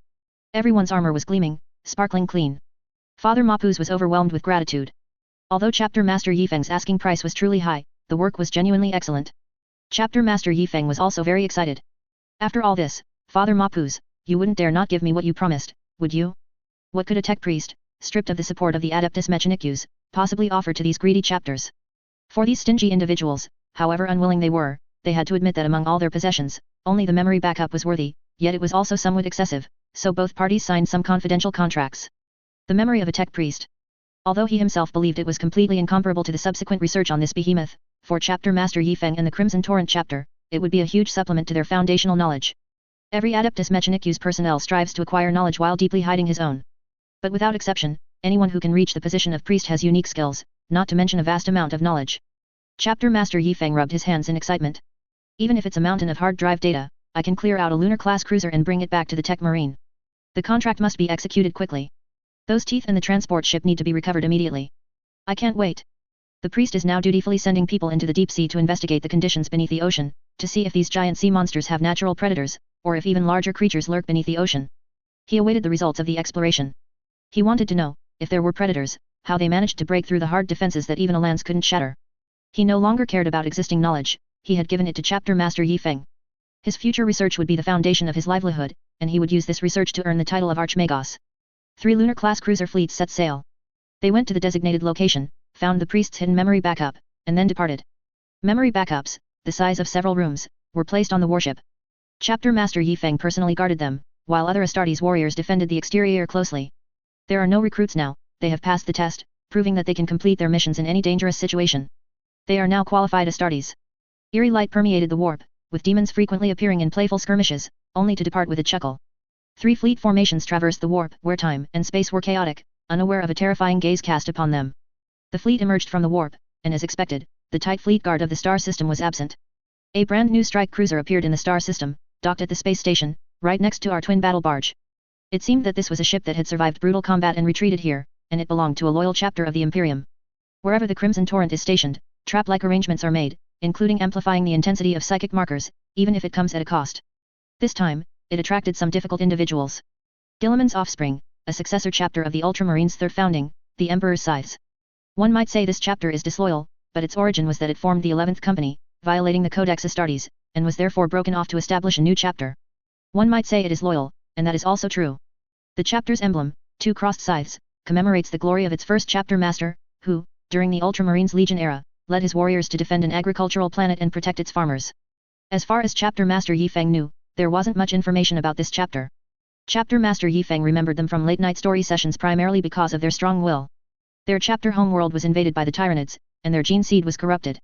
Everyone's armor was gleaming, sparkling clean. Father Mapuz was overwhelmed with gratitude. Although Chapter Master Yifeng's asking price was truly high, the work was genuinely excellent. Chapter Master Yifeng was also very excited. After all this, Father Mapuz, you wouldn't dare not give me what you promised, would you? What could a tech priest, stripped of the support of the Adeptus Mechanicus, possibly offer to these greedy chapters? For these stingy individuals, however unwilling they were, they had to admit that among all their possessions, only the memory backup was worthy, yet it was also somewhat excessive, so both parties signed some confidential contracts. The memory of a tech priest. Although he himself believed it was completely incomparable to the subsequent research on this behemoth, for Chapter Master Yifeng and the Crimson Torrent chapter, it would be a huge supplement to their foundational knowledge. Every Adeptus Mechanicus personnel strives to acquire knowledge while deeply hiding his own. But without exception, anyone who can reach the position of priest has unique skills, not to mention a vast amount of knowledge. Chapter Master Yifeng rubbed his hands in excitement. Even if it's a mountain of hard drive data, I can clear out a lunar-class cruiser and bring it back to the Tech Marine. The contract must be executed quickly. Those teeth in the transport ship need to be recovered immediately. I can't wait. The priest is now dutifully sending people into the deep sea to investigate the conditions beneath the ocean, to see if these giant sea monsters have natural predators, or if even larger creatures lurk beneath the ocean. He awaited the results of the exploration. He wanted to know, if there were predators, how they managed to break through the hard defenses that even a lance couldn't shatter. He no longer cared about existing knowledge, he had given it to Chapter Master Yifeng. His future research would be the foundation of his livelihood, and he would use this research to earn the title of Archmagos. 3 lunar-class cruiser fleets set sail. They went to the designated location, found the priest's hidden memory backup, and then departed. Memory backups, the size of several rooms, were placed on the warship. Chapter Master Yifeng personally guarded them, while other Astartes warriors defended the exterior closely. There are no recruits now, they have passed the test, proving that they can complete their missions in any dangerous situation. They are now qualified Astartes. Eerie light permeated the warp, with demons frequently appearing in playful skirmishes, only to depart with a chuckle. 3 fleet formations traversed the warp, where time and space were chaotic, unaware of a terrifying gaze cast upon them. The fleet emerged from the warp, and as expected, the tight fleet guard of the star system was absent. A brand new strike cruiser appeared in the star system, docked at the space station, right next to our twin battle barge. It seemed that this was a ship that had survived brutal combat and retreated here, and it belonged to a loyal chapter of the Imperium. Wherever the Crimson Torrent is stationed, trap-like arrangements are made, including amplifying the intensity of psychic markers, even if it comes at a cost. This time, it attracted some difficult individuals. Gilliman's offspring, a successor chapter of the Ultramarines' third founding, the Emperor's Scythes. One might say this chapter is disloyal, but its origin was that it formed the 11th Company, violating the Codex Astartes, and was therefore broken off to establish a new chapter. One might say it is loyal, and that is also true. The chapter's emblem, 2 crossed scythes, commemorates the glory of its first chapter master, who, during the Ultramarines Legion era, led his warriors to defend an agricultural planet and protect its farmers. As far as Chapter Master Yifeng knew, there wasn't much information about this chapter. Chapter Master Yifeng remembered them from late-night story sessions primarily because of their strong will. Their chapter homeworld was invaded by the Tyranids, and their gene seed was corrupted.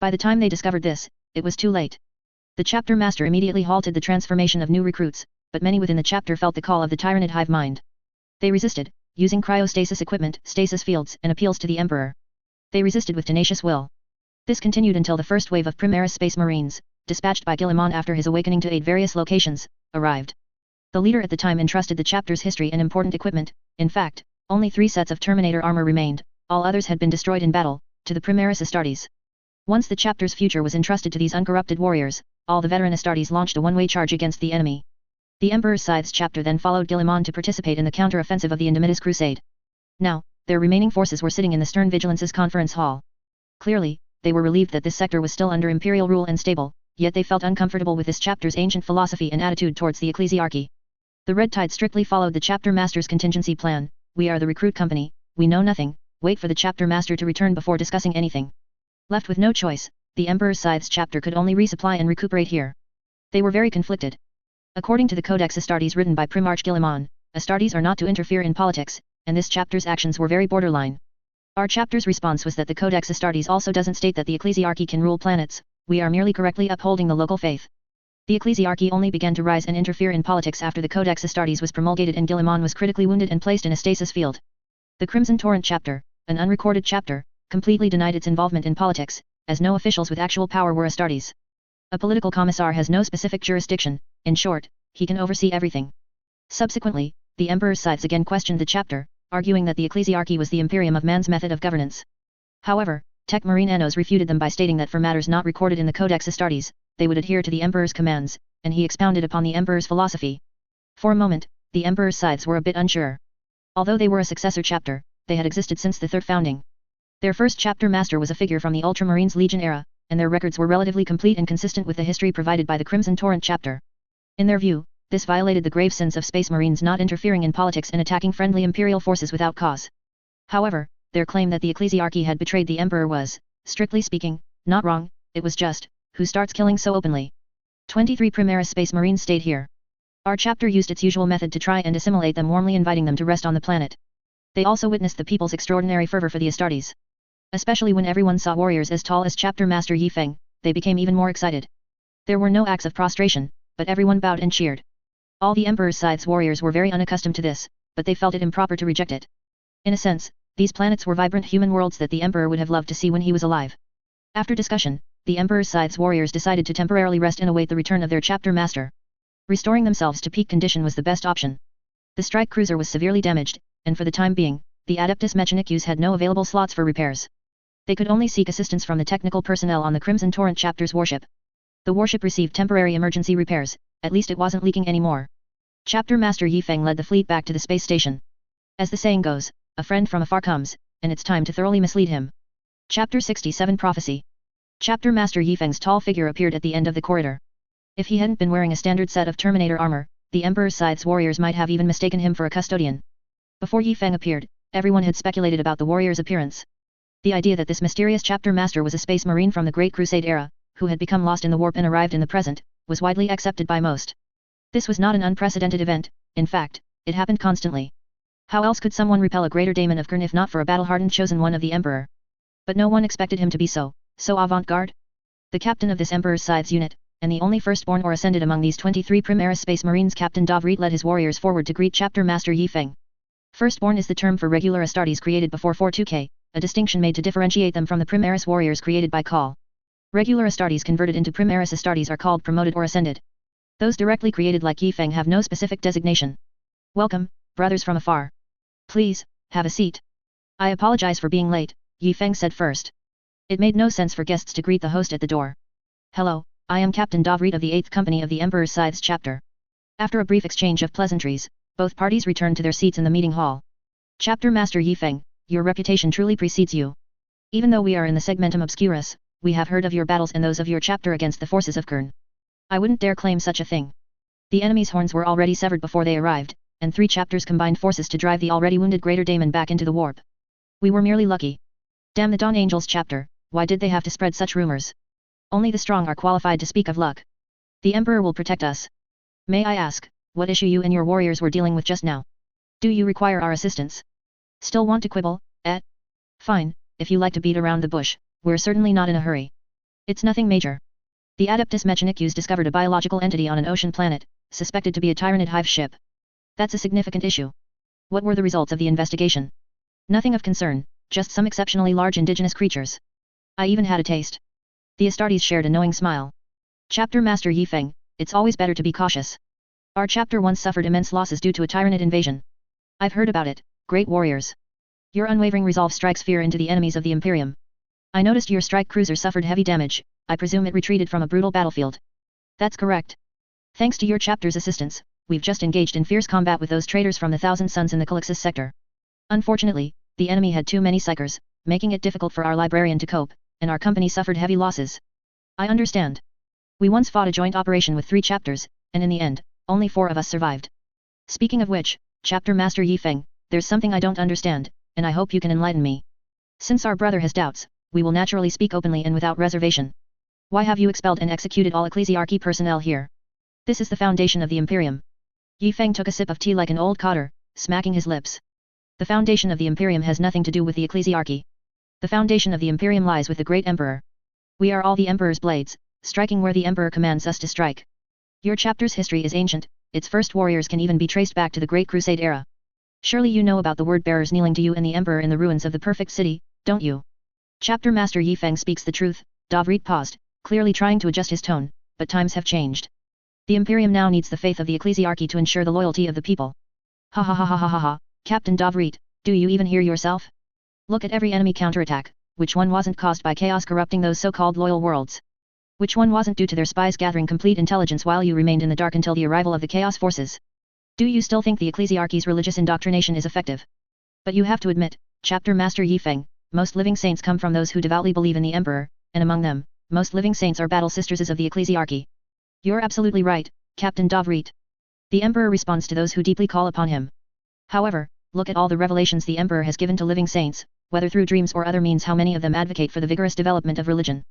By the time they discovered this, it was too late. The chapter master immediately halted the transformation of new recruits, but many within the chapter felt the call of the Tyranid hive mind. They resisted, using cryostasis equipment, stasis fields, and appeals to the Emperor. They resisted with tenacious will. This continued until the first wave of Primaris Space Marines, dispatched by Guillemot after his awakening to aid various locations, arrived. The leader at the time entrusted the chapter's history and important equipment. In fact, only 3 sets of Terminator armor remained, all others had been destroyed in battle, to the Primaris Astartes. Once the chapter's future was entrusted to these uncorrupted warriors, all the veteran Astartes launched a one-way charge against the enemy. The Emperor's Scythes chapter then followed Guillemot to participate in the counter-offensive of the Indomitus Crusade. Now, their remaining forces were sitting in the Stern Vigilance's conference hall. Clearly, they were relieved that this sector was still under imperial rule and stable, yet they felt uncomfortable with this chapter's ancient philosophy and attitude towards the ecclesiarchy. The Red Tide strictly followed the chapter master's contingency plan. We are the recruit company, we know nothing, wait for the chapter master to return before discussing anything. Left with no choice, the Emperor's Scythes chapter could only resupply and recuperate here. They were very conflicted. According to the Codex Astartes written by Primarch Guillemot, Astartes are not to interfere in politics, and this chapter's actions were very borderline. Our chapter's response was that the Codex Astartes also doesn't state that the ecclesiarchy can rule planets, we are merely correctly upholding the local faith. The ecclesiarchy only began to rise and interfere in politics after the Codex Astartes was promulgated and Guillemot was critically wounded and placed in a stasis field. The Crimson Torrent chapter, an unrecorded chapter, completely denied its involvement in politics, as no officials with actual power were Astartes. A political commissar has no specific jurisdiction, in short, he can oversee everything. Subsequently, the Emperor's Scythes again questioned the chapter, arguing that the ecclesiarchy was the imperium of man's method of governance. However, Tech Marine Annos refuted them by stating that for matters not recorded in the Codex Astartes, they would adhere to the Emperor's commands, and he expounded upon the Emperor's philosophy. For a moment, the Emperor's Scythes were a bit unsure. Although they were a successor chapter, they had existed since the third founding. Their first chapter master was a figure from the Ultramarines Legion era, and their records were relatively complete and consistent with the history provided by the Crimson Torrent chapter. In their view, this violated the grave sins of Space Marines not interfering in politics and attacking friendly Imperial forces without cause. However, their claim that the ecclesiarchy had betrayed the Emperor was, strictly speaking, not wrong, it was just, who starts killing so openly? 23 Primaris Space Marines stayed here. Our chapter used its usual method to try and assimilate them, warmly inviting them to rest on the planet. They also witnessed the people's extraordinary fervor for the Astartes. Especially when everyone saw warriors as tall as Chapter Master Yi Feng, they became even more excited. There were no acts of prostration, but everyone bowed and cheered. All the Emperor's Scythes warriors were very unaccustomed to this, but they felt it improper to reject it. In a sense, these planets were vibrant human worlds that the Emperor would have loved to see when he was alive. After discussion, the Emperor's Scythes warriors decided to temporarily rest and await the return of their chapter master. Restoring themselves to peak condition was the best option. The strike cruiser was severely damaged, and for the time being, the Adeptus Mechanicus had no available slots for repairs. They could only seek assistance from the technical personnel on the Crimson Torrent chapter's warship. The warship received temporary emergency repairs, at least it wasn't leaking anymore. Chapter Master Yi Feng led the fleet back to the space station. As the saying goes, a friend from afar comes, and it's time to thoroughly mislead him. Chapter 67 Prophecy. Chapter Master Yi Feng's tall figure appeared at the end of the corridor. If he hadn't been wearing a standard set of Terminator armor, the Emperor's Scythes warriors might have even mistaken him for a custodian. Before Yi Feng appeared, everyone had speculated about the warrior's appearance. The idea that this mysterious chapter master was a space marine from the Great Crusade era, who had become lost in the warp and arrived in the present, was widely accepted by most. This was not an unprecedented event, in fact, it happened constantly. How else could someone repel a greater daemon of Qing if not for a battle-hardened chosen one of the Emperor? But no one expected him to be so avant-garde. The captain of this Emperor's Scythes unit, and the only firstborn or ascended among these 23 Primaris Space Marines, Captain Davrit, led his warriors forward to greet Chapter Master Yi Feng. Firstborn is the term for regular Astartes created before 42K, a distinction made to differentiate them from the Primaris warriors created by Call. Regular Astartes converted into Primaris Astartes are called promoted or ascended. Those directly created like Yi Feng have no specific designation. Welcome, brothers from afar. Please, have a seat. I apologize for being late, Yi Feng said first. It made no sense for guests to greet the host at the door. Hello, I am Captain Davrit of the 8th Company of the Emperor's Scythes chapter. After a brief exchange of pleasantries, both parties returned to their seats in the meeting hall. Chapter Master Yi Feng, your reputation truly precedes you. Even though we are in the segmentum obscurus, we have heard of your battles and those of your chapter against the forces of Qing. I wouldn't dare claim such a thing. The enemy's horns were already severed before they arrived, and 3 chapters combined forces to drive the already wounded Greater Daemon back into the warp. We were merely lucky. Damn the Dawn Angels chapter, why did they have to spread such rumors? Only the strong are qualified to speak of luck. The Emperor will protect us. May I ask, what issue you and your warriors were dealing with just now? Do you require our assistance? Still want to quibble, eh? Fine, if you like to beat around the bush, we're certainly not in a hurry. It's nothing major. The Adeptus Mechanicus discovered a biological entity on an ocean planet, suspected to be a Tyranid hive ship. That's a significant issue. What were the results of the investigation? Nothing of concern, just some exceptionally large indigenous creatures. I even had a taste. The Astartes shared a knowing smile. Chapter Master Yi Feng, it's always better to be cautious. Our chapter once suffered immense losses due to a tyrannid invasion. I've heard about it, great warriors. Your unwavering resolve strikes fear into the enemies of the Imperium. I noticed your strike cruiser suffered heavy damage, I presume it retreated from a brutal battlefield. That's correct. Thanks to your chapter's assistance, we've just engaged in fierce combat with those traitors from the Thousand Suns in the Calixis sector. Unfortunately, the enemy had too many psychers, making it difficult for our librarian to cope, and our company suffered heavy losses. I understand. We once fought a joint operation with 3 chapters, and in the end, only 4 of us survived. Speaking of which, Chapter Master Yi Feng, there's something I don't understand, and I hope you can enlighten me. Since our brother has doubts, we will naturally speak openly and without reservation. Why have you expelled and executed all ecclesiarchy personnel here? This is the foundation of the Imperium. Yi Feng took a sip of tea like an old cotter, smacking his lips. The foundation of the Imperium has nothing to do with the ecclesiarchy. The foundation of the Imperium lies with the great Emperor. We are all the Emperor's blades, striking where the Emperor commands us to strike. Your chapter's history is ancient, its first warriors can even be traced back to the Great Crusade era. Surely you know about the word-bearers kneeling to you and the Emperor in the ruins of the Perfect City, don't you? Chapter Master Yi Feng speaks the truth. Davrit paused, clearly trying to adjust his tone, but times have changed. The Imperium now needs the faith of the ecclesiarchy to ensure the loyalty of the people. Ha ha ha ha ha ha ha, Captain Davrit, do you even hear yourself? Look at every enemy counterattack, which one wasn't caused by chaos corrupting those so-called loyal worlds? Which one wasn't due to their spies gathering complete intelligence while you remained in the dark until the arrival of the chaos forces? Do you still think the ecclesiarchy's religious indoctrination is effective? But you have to admit, Chapter Master Yi Feng, most living saints come from those who devoutly believe in the Emperor, and among them, most living saints are battle sisters of the ecclesiarchy. You're absolutely right, Captain Davrit. The Emperor responds to those who deeply call upon him. However, look at all the revelations the Emperor has given to living saints, whether through dreams or other means. How many of them advocate for the vigorous development of religion?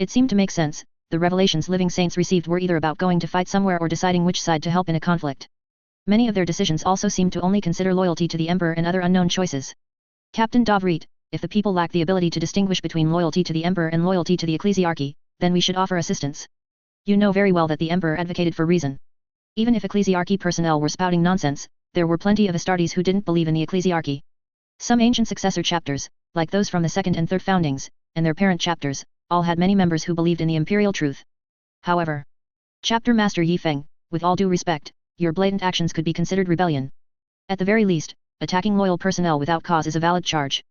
It seemed to make sense. The revelations living saints received were either about going to fight somewhere or deciding which side to help in a conflict. Many of their decisions also seemed to only consider loyalty to the Emperor and other unknown choices. Captain Davrit, if the people lack the ability to distinguish between loyalty to the Emperor and loyalty to the ecclesiarchy, then we should offer assistance. You know very well that the Emperor advocated for reason. Even if ecclesiarchy personnel were spouting nonsense, there were plenty of Astartes who didn't believe in the ecclesiarchy. Some ancient successor chapters, like those from the second and third foundings, and their parent chapters, all had many members who believed in the imperial truth. However, Chapter Master Yi Feng, with all due respect, your blatant actions could be considered rebellion. At the very least, attacking loyal personnel without cause is a valid charge.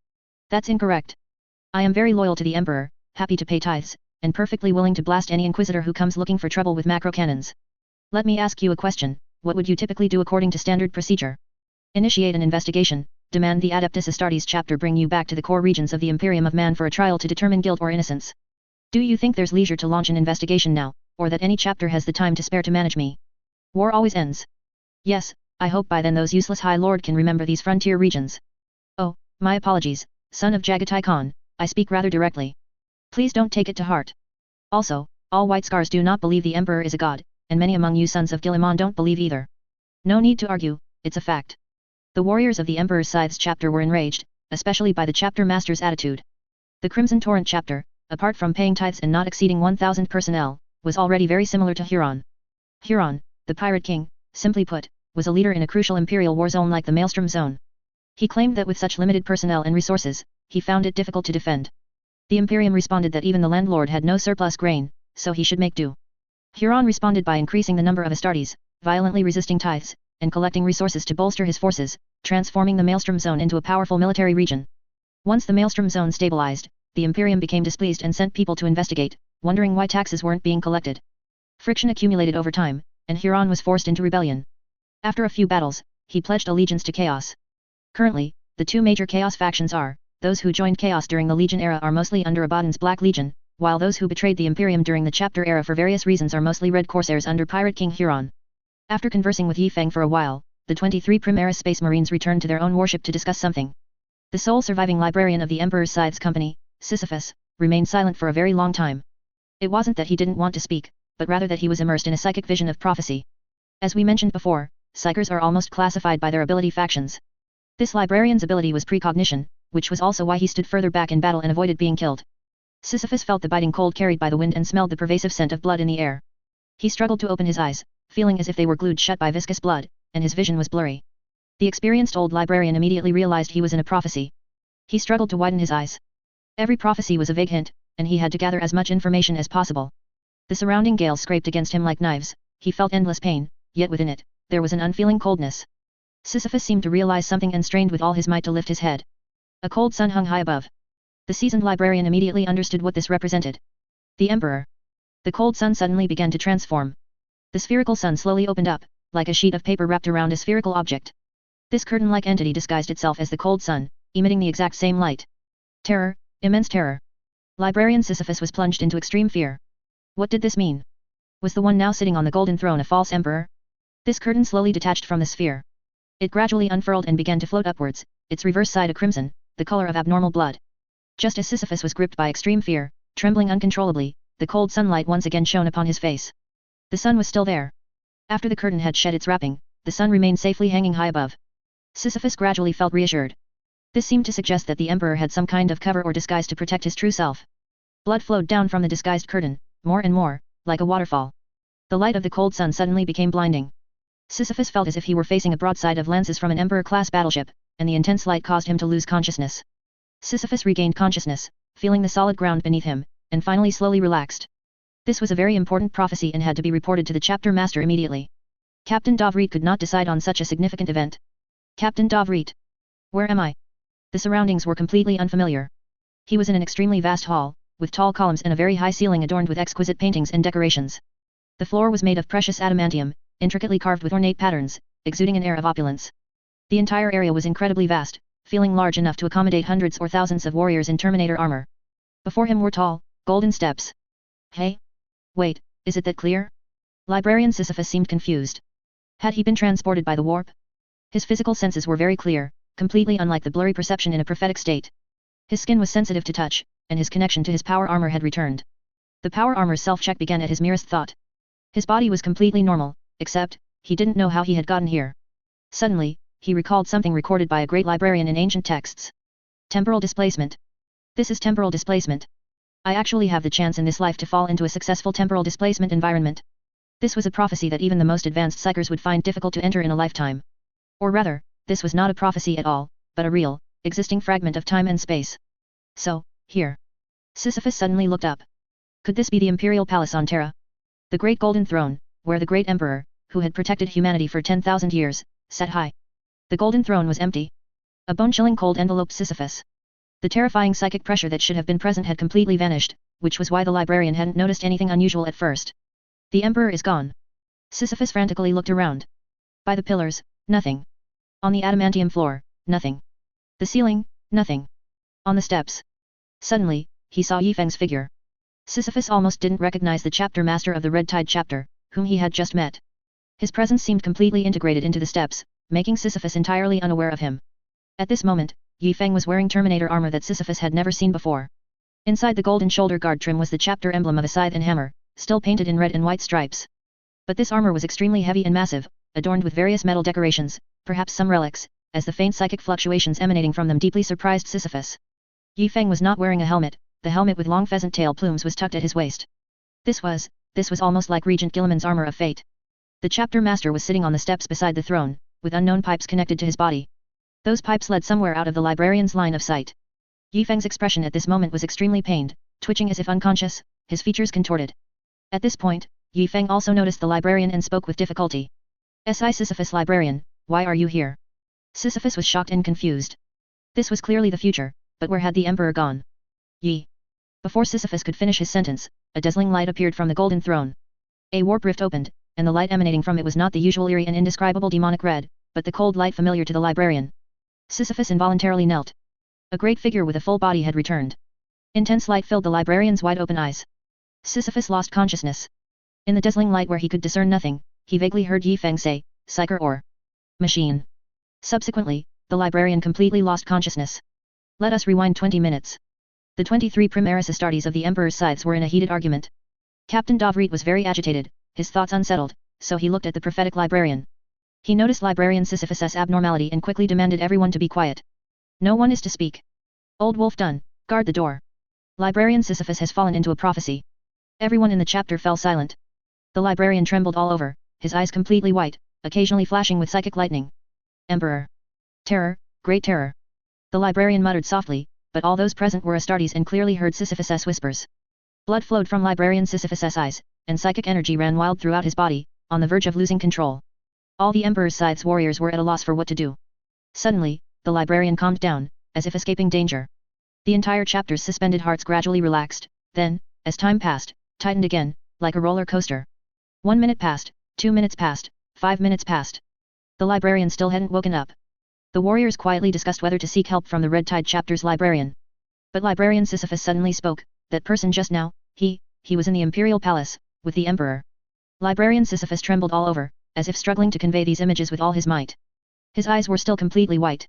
That's incorrect. I am very loyal to the Emperor, happy to pay tithes, and perfectly willing to blast any inquisitor who comes looking for trouble with macro cannons. Let me ask you a question, what would you typically do according to standard procedure? Initiate an investigation, demand the Adeptus Astartes chapter bring you back to the core regions of the Imperium of Man for a trial to determine guilt or innocence. Do you think there's leisure to launch an investigation now, or that any chapter has the time to spare to manage me? War always ends. Yes, I hope by then those useless High Lord can remember these frontier regions. Oh, my apologies, son of Jagatai Khan, I speak rather directly. Please don't take it to heart. Also, all White Scars do not believe the Emperor is a god, and many among you sons of Guilliman don't believe either. No need to argue, it's a fact. The warriors of the Emperor's Scythes chapter were enraged, especially by the chapter master's attitude. The Crimson Torrent chapter, apart from paying tithes and not exceeding 1,000 personnel, was already very similar to Huron. Huron, the Pirate King, simply put, was a leader in a crucial imperial war zone like the Maelstrom Zone. He claimed that with such limited personnel and resources, he found it difficult to defend. The Imperium responded that even the landlord had no surplus grain, so he should make do. Huron responded by increasing the number of Astartes, violently resisting tithes, and collecting resources to bolster his forces, transforming the Maelstrom Zone into a powerful military region. Once the Maelstrom Zone stabilized, the Imperium became displeased and sent people to investigate, wondering why taxes weren't being collected. Friction accumulated over time, and Huron was forced into rebellion. After a few battles, he pledged allegiance to Chaos. Currently, the two major Chaos factions are, those who joined Chaos during the Legion era are mostly under Abaddon's Black Legion, while those who betrayed the Imperium during the Chapter era for various reasons are mostly Red Corsairs under Pirate King Huron. After conversing with Yi Feng for a while, the 23 Primaris Space Marines returned to their own warship to discuss something. The sole surviving librarian of the Emperor's Scythes Company, Sisyphus, remained silent for a very long time. It wasn't that he didn't want to speak, but rather that he was immersed in a psychic vision of prophecy. As we mentioned before, psychers are almost classified by their ability factions. This librarian's ability was precognition, which was also why he stood further back in battle and avoided being killed. Sisyphus felt the biting cold carried by the wind and smelled the pervasive scent of blood in the air. He struggled to open his eyes, feeling as if they were glued shut by viscous blood, and his vision was blurry. The experienced old librarian immediately realized he was in a prophecy. He struggled to widen his eyes. Every prophecy was a vague hint, and he had to gather as much information as possible. The surrounding gale scraped against him like knives, he felt endless pain, yet within it, there was an unfeeling coldness. Sisyphus seemed to realize something and strained with all his might to lift his head. A cold sun hung high above. The seasoned librarian immediately understood what this represented. The Emperor. The cold sun suddenly began to transform. The spherical sun slowly opened up, like a sheet of paper wrapped around a spherical object. This curtain-like entity disguised itself as the cold sun, emitting the exact same light. Terror, immense terror. Librarian Sisyphus was plunged into extreme fear. What did this mean? Was the one now sitting on the golden throne a false emperor? This curtain slowly detached from the sphere. It gradually unfurled and began to float upwards, its reverse side a crimson, the color of abnormal blood. Just as Sisyphus was gripped by extreme fear, trembling uncontrollably, the cold sunlight once again shone upon his face. The sun was still there. After the curtain had shed its wrapping, the sun remained safely hanging high above. Sisyphus gradually felt reassured. This seemed to suggest that the emperor had some kind of cover or disguise to protect his true self. Blood flowed down from the disguised curtain, more and more, like a waterfall. The light of the cold sun suddenly became blinding. Sisyphus felt as if he were facing a broadside of lances from an emperor-class battleship, and the intense light caused him to lose consciousness. Sisyphus regained consciousness, feeling the solid ground beneath him, and finally slowly relaxed. This was a very important prophecy and had to be reported to the chapter master immediately. Captain Davrit could not decide on such a significant event. Captain Davrit. Where am I? The surroundings were completely unfamiliar. He was in an extremely vast hall, with tall columns and a very high ceiling adorned with exquisite paintings and decorations. The floor was made of precious adamantium, intricately carved with ornate patterns, exuding an air of opulence. The entire area was incredibly vast, feeling large enough to accommodate hundreds or thousands of warriors in Terminator armor. Before him were tall, golden steps. Hey? Wait, is it that clear? Librarian Sisyphus seemed confused. Had he been transported by the warp? His physical senses were very clear, completely unlike the blurry perception in a prophetic state. His skin was sensitive to touch, and his connection to his power armor had returned. The power armor's self-check began at his merest thought. His body was completely normal, except, he didn't know how he had gotten here. Suddenly, he recalled something recorded by a great librarian in ancient texts. Temporal displacement. This is temporal displacement. I actually have the chance in this life to fall into a successful temporal displacement environment. This was a prophecy that even the most advanced psychers would find difficult to enter in a lifetime. Or rather, this was not a prophecy at all, but a real, existing fragment of time and space. So, here. Sisyphus suddenly looked up. Could this be the imperial palace on Terra? The great golden throne, where the great emperor, who had protected humanity for 10,000 years, sat high. The golden throne was empty. A bone-chilling cold enveloped Sisyphus. The terrifying psychic pressure that should have been present had completely vanished, which was why the librarian hadn't noticed anything unusual at first. The emperor is gone. Sisyphus frantically looked around. By the pillars, nothing. On the adamantium floor, nothing. The ceiling, nothing. On the steps. Suddenly, he saw Yifeng's figure. Sisyphus almost didn't recognize the chapter master of the Red Tide chapter, whom he had just met. His presence seemed completely integrated into the steps, making Sisyphus entirely unaware of him. At this moment, Yifeng was wearing Terminator armor that Sisyphus had never seen before. Inside the golden shoulder guard trim was the chapter emblem of a scythe and hammer, still painted in red and white stripes. But this armor was extremely heavy and massive, adorned with various metal decorations, perhaps some relics, as the faint psychic fluctuations emanating from them deeply surprised Sisyphus. Yifeng was not wearing a helmet, the helmet with long pheasant tail plumes was tucked at his waist. This was almost like Regent Guilliman's armor of fate. The chapter master was sitting on the steps beside the throne, with unknown pipes connected to his body. Those pipes led somewhere out of the librarian's line of sight. Yifeng's expression at this moment was extremely pained, twitching as if unconscious, his features contorted. At this point, Yifeng also noticed the librarian and spoke with difficulty. Sisyphus librarian, why are you here? Sisyphus was shocked and confused. This was clearly the future, but where had the emperor gone? Yi. Before Sisyphus could finish his sentence, a dazzling light appeared from the golden throne. A warp rift opened, and the light emanating from it was not the usual eerie and indescribable demonic red, but the cold light familiar to the librarian. Sisyphus involuntarily knelt. A great figure with a full body had returned. Intense light filled the librarian's wide-open eyes. Sisyphus lost consciousness. In the dazzling light where he could discern nothing, he vaguely heard Yifeng say, psyker or machine. Subsequently, the librarian completely lost consciousness. Let us rewind 20 minutes. The 23 Primaris Astartes of the Emperor's scythes were in a heated argument. Captain Davrit was very agitated, his thoughts unsettled, so he looked at the prophetic librarian. He noticed librarian Sisyphus's abnormality and quickly demanded everyone to be quiet. No one is to speak. Old Wolf Dun, guard the door. Librarian Sisyphus has fallen into a prophecy. Everyone in the chapter fell silent. The librarian trembled all over, his eyes completely white, occasionally flashing with psychic lightning. Emperor. Terror, great terror. The librarian muttered softly, but all those present were Astartes and clearly heard Sisyphus's whispers. Blood flowed from librarian Sisyphus's eyes, and psychic energy ran wild throughout his body, on the verge of losing control. All the Emperor's Scythe's warriors were at a loss for what to do. Suddenly, the librarian calmed down, as if escaping danger. The entire chapter's suspended hearts gradually relaxed, then, as time passed, tightened again, like a roller coaster. 1 minute passed, 2 minutes passed, 5 minutes passed. The librarian still hadn't woken up. The warriors quietly discussed whether to seek help from the Red Tide chapter's librarian. But Librarian Sisyphus suddenly spoke. That person just now, he was in the Imperial Palace, with the Emperor. Librarian Sisyphus trembled all over, as if struggling to convey these images with all his might. His eyes were still completely white.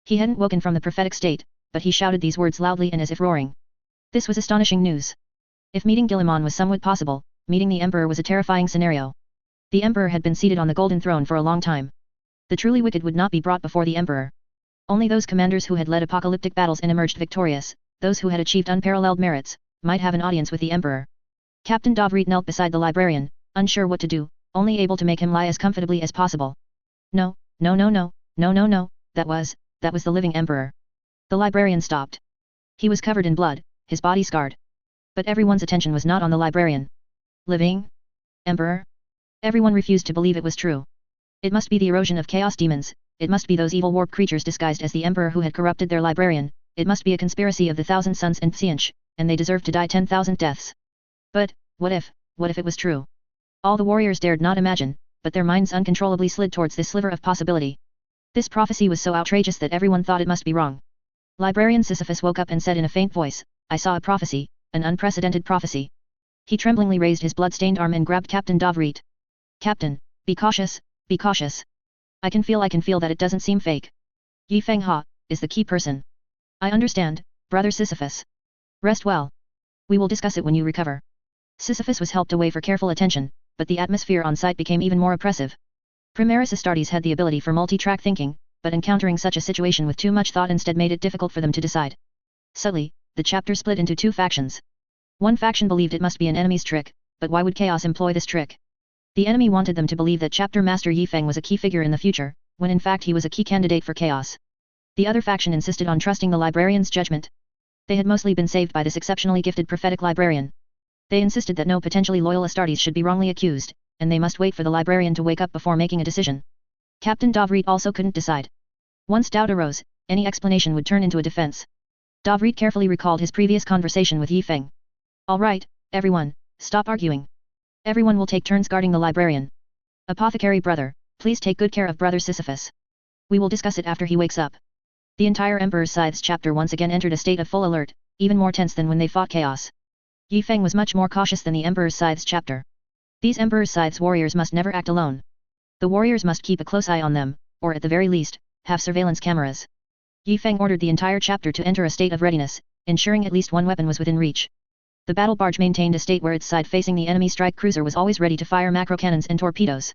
He hadn't woken from the prophetic state, but he shouted these words loudly and as if roaring. This was astonishing news. If meeting Guilliman was somewhat possible, meeting the Emperor was a terrifying scenario. The Emperor had been seated on the Golden Throne for a long time. The truly wicked would not be brought before the Emperor. Only those commanders who had led apocalyptic battles and emerged victorious, those who had achieved unparalleled merits, might have an audience with the Emperor. Captain Davrit knelt beside the librarian, unsure what to do, only able to make him lie as comfortably as possible. No, that was the living Emperor. The librarian stopped. He was covered in blood, his body scarred. But everyone's attention was not on the librarian. Living? Emperor? Everyone refused to believe it was true. It must be the erosion of chaos demons, it must be those evil warp creatures disguised as the Emperor who had corrupted their librarian, it must be a conspiracy of the Thousand Suns and Tsianch, and they deserved to die 10,000 deaths. But, what if it was true? All the warriors dared not imagine, but their minds uncontrollably slid towards this sliver of possibility. This prophecy was so outrageous that everyone thought it must be wrong. Librarian Sisyphus woke up and said in a faint voice, I saw a prophecy, an unprecedented prophecy. He tremblingly raised his blood-stained arm and grabbed Captain Davrit. Captain, be cautious, be cautious. I can feel that it doesn't seem fake. Yi Feng Ha is the key person. I understand, brother Sisyphus. Rest well. We will discuss it when you recover. Sisyphus was helped away for careful attention, but the atmosphere on site became even more oppressive. Primaris Astartes had the ability for multi-track thinking, but encountering such a situation with too much thought instead made it difficult for them to decide. Subtly, the chapter split into two factions. One faction believed it must be an enemy's trick, but why would Chaos employ this trick? The enemy wanted them to believe that Chapter Master Yi Feng was a key figure in the future, when in fact he was a key candidate for Chaos. The other faction insisted on trusting the librarian's judgment. They had mostly been saved by this exceptionally gifted prophetic librarian. They insisted that no potentially loyal Astartes should be wrongly accused, and they must wait for the librarian to wake up before making a decision. Captain Davrit also couldn't decide. Once doubt arose, any explanation would turn into a defense. Davrit carefully recalled his previous conversation with Yi Feng. All right, everyone, stop arguing. Everyone will take turns guarding the librarian. Apothecary brother, please take good care of brother Sisyphus. We will discuss it after he wakes up. The entire Emperor's Scythes chapter once again entered a state of full alert, even more tense than when they fought Chaos. Yi Feng was much more cautious than the Emperor's Scythes chapter. These Emperor's Scythes warriors must never act alone. The warriors must keep a close eye on them, or at the very least, have surveillance cameras. Yi Feng ordered the entire chapter to enter a state of readiness, ensuring at least one weapon was within reach. The battle barge maintained a state where its side facing the enemy strike cruiser was always ready to fire macro cannons and torpedoes.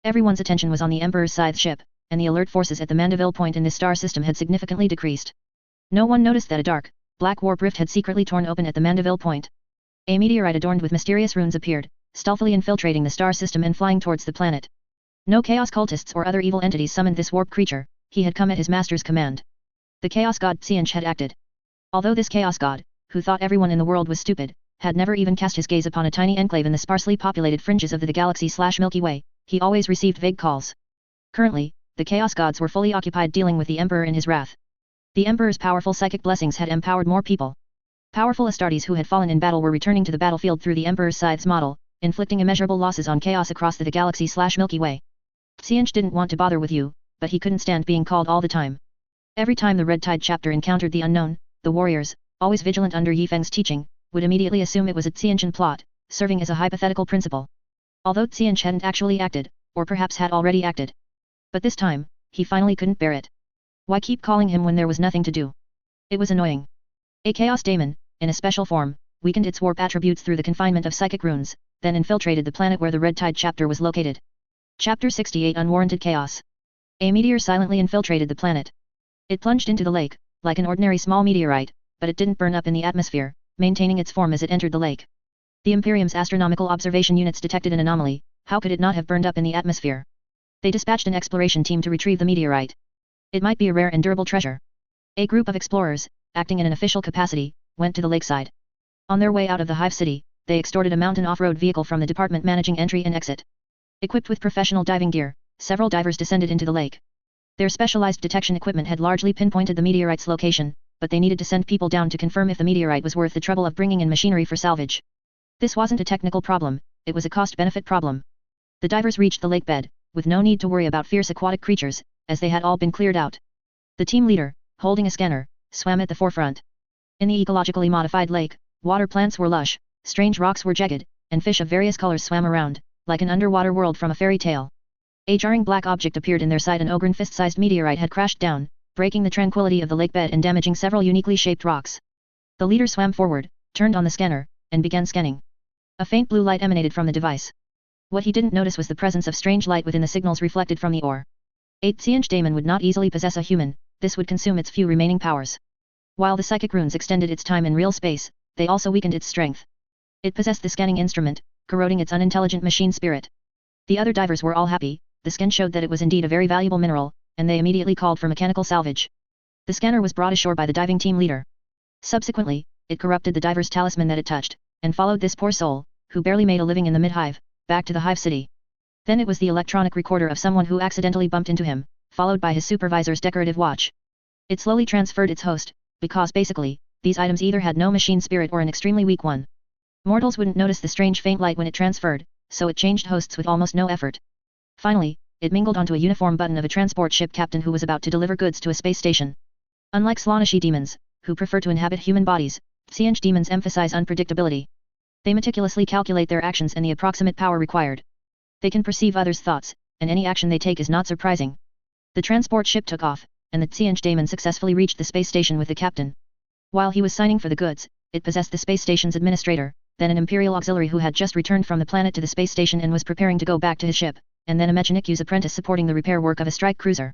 Everyone's attention was on the Emperor's Scythe ship, and the alert forces at the Mandeville point in this star system had significantly decreased. No one noticed that a dark, black warp rift had secretly torn open at the Mandeville point. A meteorite adorned with mysterious runes appeared, stealthily infiltrating the star system and flying towards the planet. No chaos cultists or other evil entities summoned this warp creature, he had come at his master's command. The chaos god Tsianch had acted. Although this chaos god, who thought everyone in the world was stupid, had never even cast his gaze upon a tiny enclave in the sparsely populated fringes of the galaxy/Milky Way, he always received vague calls. Currently, the chaos gods were fully occupied dealing with the Emperor in his wrath. The Emperor's powerful psychic blessings had empowered more people. Powerful Astartes who had fallen in battle were returning to the battlefield through the Emperor's Scythes model, inflicting immeasurable losses on chaos across the galaxy/Milky Way. Tsianch didn't want to bother with you, but he couldn't stand being called all the time. Every time the Red Tide chapter encountered the unknown, the warriors, always vigilant under Yi Feng's teaching, would immediately assume it was a Tsianchian plot, serving as a hypothetical principle. Although Tsianch hadn't actually acted, or perhaps had already acted. But this time, he finally couldn't bear it. Why keep calling him when there was nothing to do? It was annoying. A chaos daemon, in a special form, weakened its warp attributes through the confinement of psychic runes, then infiltrated the planet where the Red Tide chapter was located. Chapter 68 Unwarranted Chaos. A meteor silently infiltrated the planet. It plunged into the lake, like an ordinary small meteorite, but it didn't burn up in the atmosphere, maintaining its form as it entered the lake. The Imperium's astronomical observation units detected an anomaly. How could it not have burned up in the atmosphere? They dispatched an exploration team to retrieve the meteorite. It might be a rare and durable treasure. A group of explorers, acting in an official capacity, went to the lakeside. On their way out of the Hive City, they extorted a mountain off-road vehicle from the department managing entry and exit. Equipped with professional diving gear, several divers descended into the lake. Their specialized detection equipment had largely pinpointed the meteorite's location, but they needed to send people down to confirm if the meteorite was worth the trouble of bringing in machinery for salvage. This wasn't a technical problem, it was a cost-benefit problem. The divers reached the lake bed, with no need to worry about fierce aquatic creatures, as they had all been cleared out. The team leader, holding a scanner, swam at the forefront. In the ecologically modified lake, water plants were lush, strange rocks were jagged, and fish of various colors swam around, like an underwater world from a fairy tale. A jarring black object appeared in their sight. An ogren fist-sized meteorite had crashed down, breaking the tranquility of the lake bed and damaging several uniquely shaped rocks. The leader swam forward, turned on the scanner, and began scanning. A faint blue light emanated from the device. What he didn't notice was the presence of strange light within the signals reflected from the ore. A Qing daemon would not easily possess a human, this would consume its few remaining powers. While the psychic runes extended its time in real space, they also weakened its strength. It possessed the scanning instrument, corroding its unintelligent machine spirit. The other divers were all happy, the scan showed that it was indeed a very valuable mineral, and they immediately called for mechanical salvage. The scanner was brought ashore by the diving team leader. Subsequently, it corrupted the diver's talisman that it touched, and followed this poor soul, who barely made a living in the mid-hive, back to the hive city. Then it was the electronic recorder of someone who accidentally bumped into him, followed by his supervisor's decorative watch. It slowly transferred its host, because basically, these items either had no machine spirit or an extremely weak one. Mortals wouldn't notice the strange faint light when it transferred, so it changed hosts with almost no effort. Finally, it mingled onto a uniform button of a transport ship captain who was about to deliver goods to a space station. Unlike Slaaneshi demons, who prefer to inhabit human bodies, Qing demons emphasize unpredictability. They meticulously calculate their actions and the approximate power required. They can perceive others' thoughts, and any action they take is not surprising. The transport ship took off, and the Qing daemon successfully reached the space station with the captain. While he was signing for the goods, it possessed the space station's administrator, then an Imperial auxiliary who had just returned from the planet to the space station and was preparing to go back to his ship, and then a Mechaniku's apprentice supporting the repair work of a strike cruiser.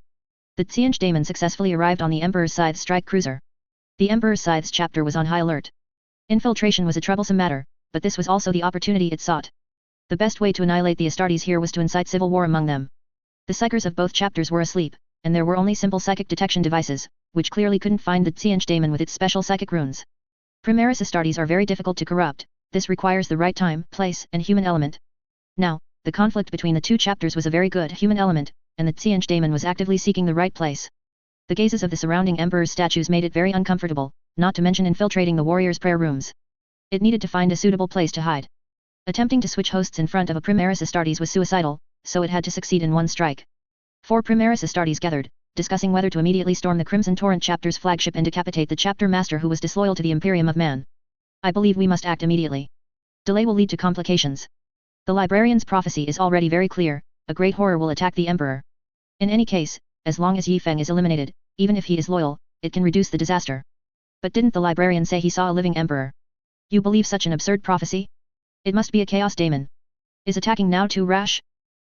The Qing daemon successfully arrived on the Emperor's Scythe strike cruiser. The Emperor's Scythe's chapter was on high alert. Infiltration was a troublesome matter, but this was also the opportunity it sought. The best way to annihilate the Astartes here was to incite civil war among them. The psychers of both chapters were asleep, and there were only simple psychic detection devices, which clearly couldn't find the Qing daemon with its special psychic runes. Primaris Astartes are very difficult to corrupt, this requires the right time, place, and human element. Now, the conflict between the two chapters was a very good human element, and the Qing daemon was actively seeking the right place. The gazes of the surrounding emperor's statues made it very uncomfortable, not to mention infiltrating the warriors' prayer rooms. It needed to find a suitable place to hide. Attempting to switch hosts in front of a Primaris Astartes was suicidal, so it had to succeed in one strike. 4 Primaris Astartes gathered, discussing whether to immediately storm the Crimson Torrent chapter's flagship and decapitate the chapter master who was disloyal to the Imperium of Man. I believe we must act immediately. Delay will lead to complications. The librarian's prophecy is already very clear, a great horror will attack the Emperor. In any case, as long as Yifeng is eliminated, even if he is loyal, it can reduce the disaster. But didn't the librarian say he saw a living Emperor? You believe such an absurd prophecy? It must be a chaos daemon. Is attacking now too rash?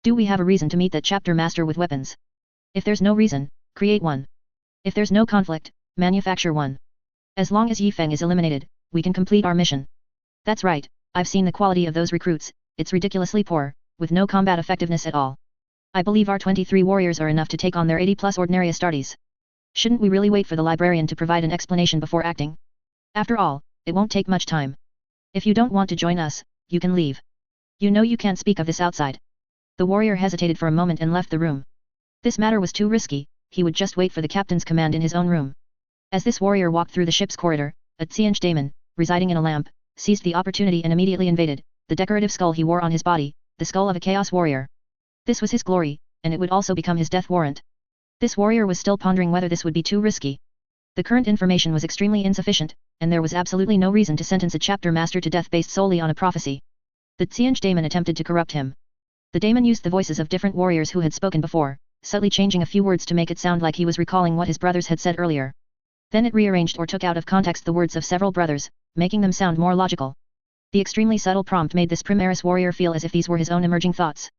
Do we have a reason to meet that chapter master with weapons? If there's no reason, create one. If there's no conflict, manufacture one. As long as Yifeng is eliminated, we can complete our mission. That's right, I've seen the quality of those recruits, it's ridiculously poor, with no combat effectiveness at all. I believe our 23 warriors are enough to take on their 80+ ordinary Astartes. Shouldn't we really wait for the librarian to provide an explanation before acting? After all, it won't take much time. If you don't want to join us, you can leave. You know you can't speak of this outside. The warrior hesitated for a moment and left the room. This matter was too risky, he would just wait for the captain's command in his own room. As this warrior walked through the ship's corridor, a Qing daemon, residing in a lamp, seized the opportunity and immediately invaded, the decorative skull he wore on his body, the skull of a chaos warrior. This was his glory, and it would also become his death warrant. This warrior was still pondering whether this would be too risky. The current information was extremely insufficient, and there was absolutely no reason to sentence a chapter master to death based solely on a prophecy. The Qing daemon attempted to corrupt him. The daemon used the voices of different warriors who had spoken before, subtly changing a few words to make it sound like he was recalling what his brothers had said earlier. Then it rearranged or took out of context the words of several brothers, making them sound more logical. The extremely subtle prompt made this Primaris warrior feel as if these were his own emerging thoughts.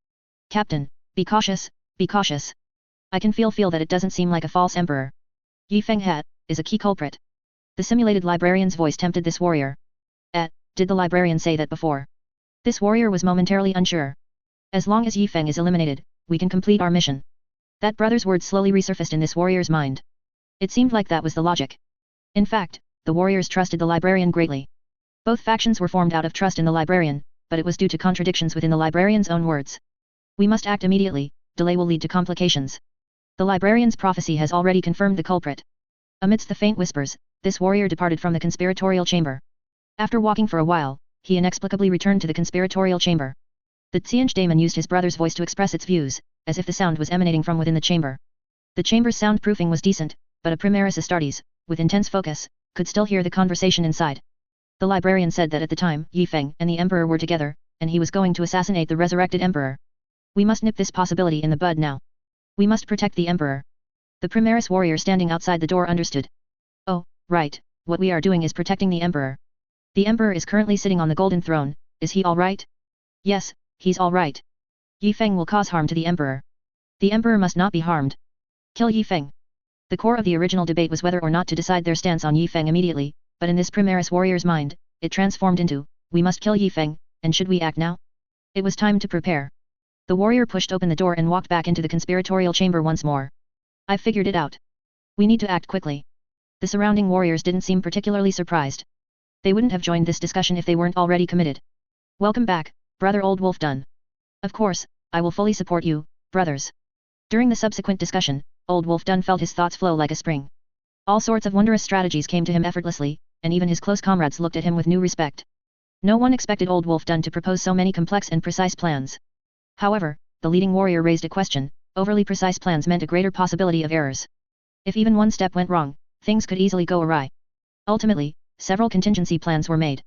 Captain, be cautious, be cautious. I can feel that it doesn't seem like a false emperor. Yifeng He is a key culprit. The simulated librarian's voice tempted this warrior. Did the librarian say that before? This warrior was momentarily unsure. As long as Yifeng is eliminated, we can complete our mission. That brother's words slowly resurfaced in this warrior's mind. It seemed like that was the logic. In fact, the warriors trusted the librarian greatly. Both factions were formed out of trust in the librarian, but it was due to contradictions within the librarian's own words. We must act immediately, delay will lead to complications. The librarian's prophecy has already confirmed the culprit. Amidst the faint whispers, this warrior departed from the conspiratorial chamber. After walking for a while, he inexplicably returned to the conspiratorial chamber. The Xiange daemon used his brother's voice to express its views, as if the sound was emanating from within the chamber. The chamber's soundproofing was decent, but a Primaris Astartes, with intense focus, could still hear the conversation inside. The librarian said that at the time, Yi Feng and the Emperor were together, and he was going to assassinate the resurrected Emperor. We must nip this possibility in the bud now. We must protect the Emperor. The Primaris warrior standing outside the door understood. Oh, right, what we are doing is protecting the Emperor. The Emperor is currently sitting on the golden throne, is he alright? Yes, he's alright. Yi Feng will cause harm to the Emperor. The Emperor must not be harmed. Kill Yi Feng. The core of the original debate was whether or not to decide their stance on Yi Feng immediately, but in this Primaris warrior's mind, it transformed into, we must kill Yi Feng, and should we act now? It was time to prepare. The warrior pushed open the door and walked back into the conspiratorial chamber once more. I've figured it out. We need to act quickly. The surrounding warriors didn't seem particularly surprised. They wouldn't have joined this discussion if they weren't already committed. Welcome back, brother Old Wolf Dun. Of course, I will fully support you, brothers. During the subsequent discussion, Old Wolf Dun felt his thoughts flow like a spring. All sorts of wondrous strategies came to him effortlessly, and even his close comrades looked at him with new respect. No one expected Old Wolf Dun to propose so many complex and precise plans. However, the leading warrior raised a question: overly precise plans meant a greater possibility of errors. If even one step went wrong, things could easily go awry. Ultimately, several contingency plans were made.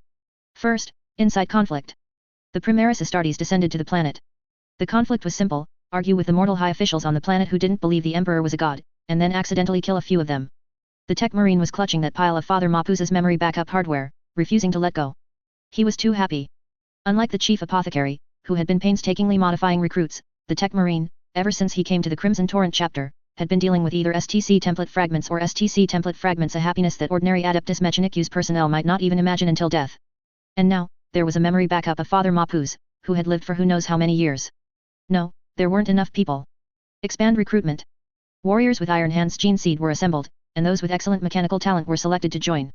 First, inside conflict. The Primaris Astartes descended to the planet. The conflict was simple: argue with the mortal high officials on the planet who didn't believe the Emperor was a god, and then accidentally kill a few of them. The Tech Marine was clutching that pile of Father Mapusa's memory backup hardware, refusing to let go. He was too happy. Unlike the chief apothecary, who had been painstakingly modifying recruits, the Tech Marine, ever since he came to the Crimson Torrent chapter, had been dealing with either STC template fragments or STC template fragments, a happiness that ordinary Adeptus Mechanicus personnel might not even imagine until death. And now, there was a memory backup of Father Mapuz, who had lived for who knows how many years. No, there weren't enough people. Expand recruitment. Warriors with Iron Hand's gene seed were assembled, and those with excellent mechanical talent were selected to join.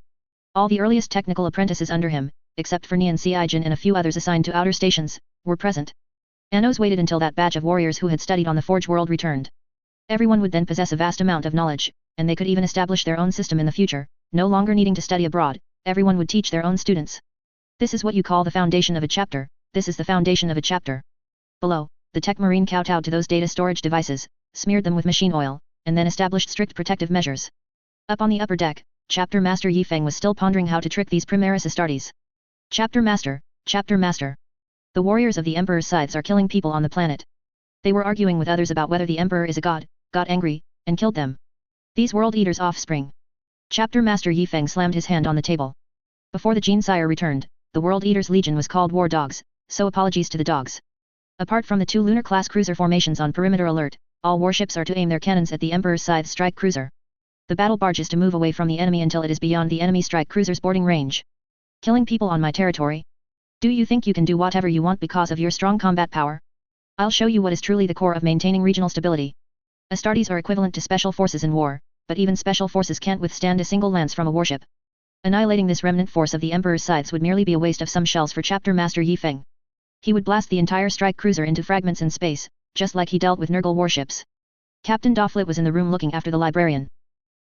All the earliest technical apprentices under him, except for Nian Xiaijin and a few others assigned to outer stations, were present. Anos waited until that batch of warriors who had studied on the Forge world returned. Everyone would then possess a vast amount of knowledge, and they could even establish their own system in the future, no longer needing to study abroad. Everyone would teach their own students. This is what you call the foundation of a chapter. This is the foundation of a chapter. Below, the Tech Marine kowtowed to those data storage devices, smeared them with machine oil, and then established strict protective measures. Up on the upper deck, Chapter Master Yi Feng was still pondering how to trick these Primaris Astartes. Chapter Master, Chapter Master. The warriors of the Emperor's scythes are killing people on the planet. They were arguing with others about whether the Emperor is a god, got angry, and killed them. These World Eaters' offspring. Chapter Master Yi Feng slammed his hand on the table. Before the Gene Sire returned, the World Eaters' Legion was called War Dogs, so apologies to the dogs. Apart from the 2 lunar-class cruiser formations on perimeter alert, all warships are to aim their cannons at the Emperor's Scythe strike cruiser. The battle barge is to move away from the enemy until it is beyond the enemy strike cruiser's boarding range. Killing people on my territory? Do you think you can do whatever you want because of your strong combat power? I'll show you what is truly the core of maintaining regional stability. Astartes are equivalent to special forces in war, but even special forces can't withstand a single lance from a warship. Annihilating this remnant force of the Emperor's scythes would merely be a waste of some shells for Chapter Master Yi Feng. He would blast the entire strike cruiser into fragments in space, just like he dealt with Nurgle warships. Captain Dofflet was in the room looking after the librarian.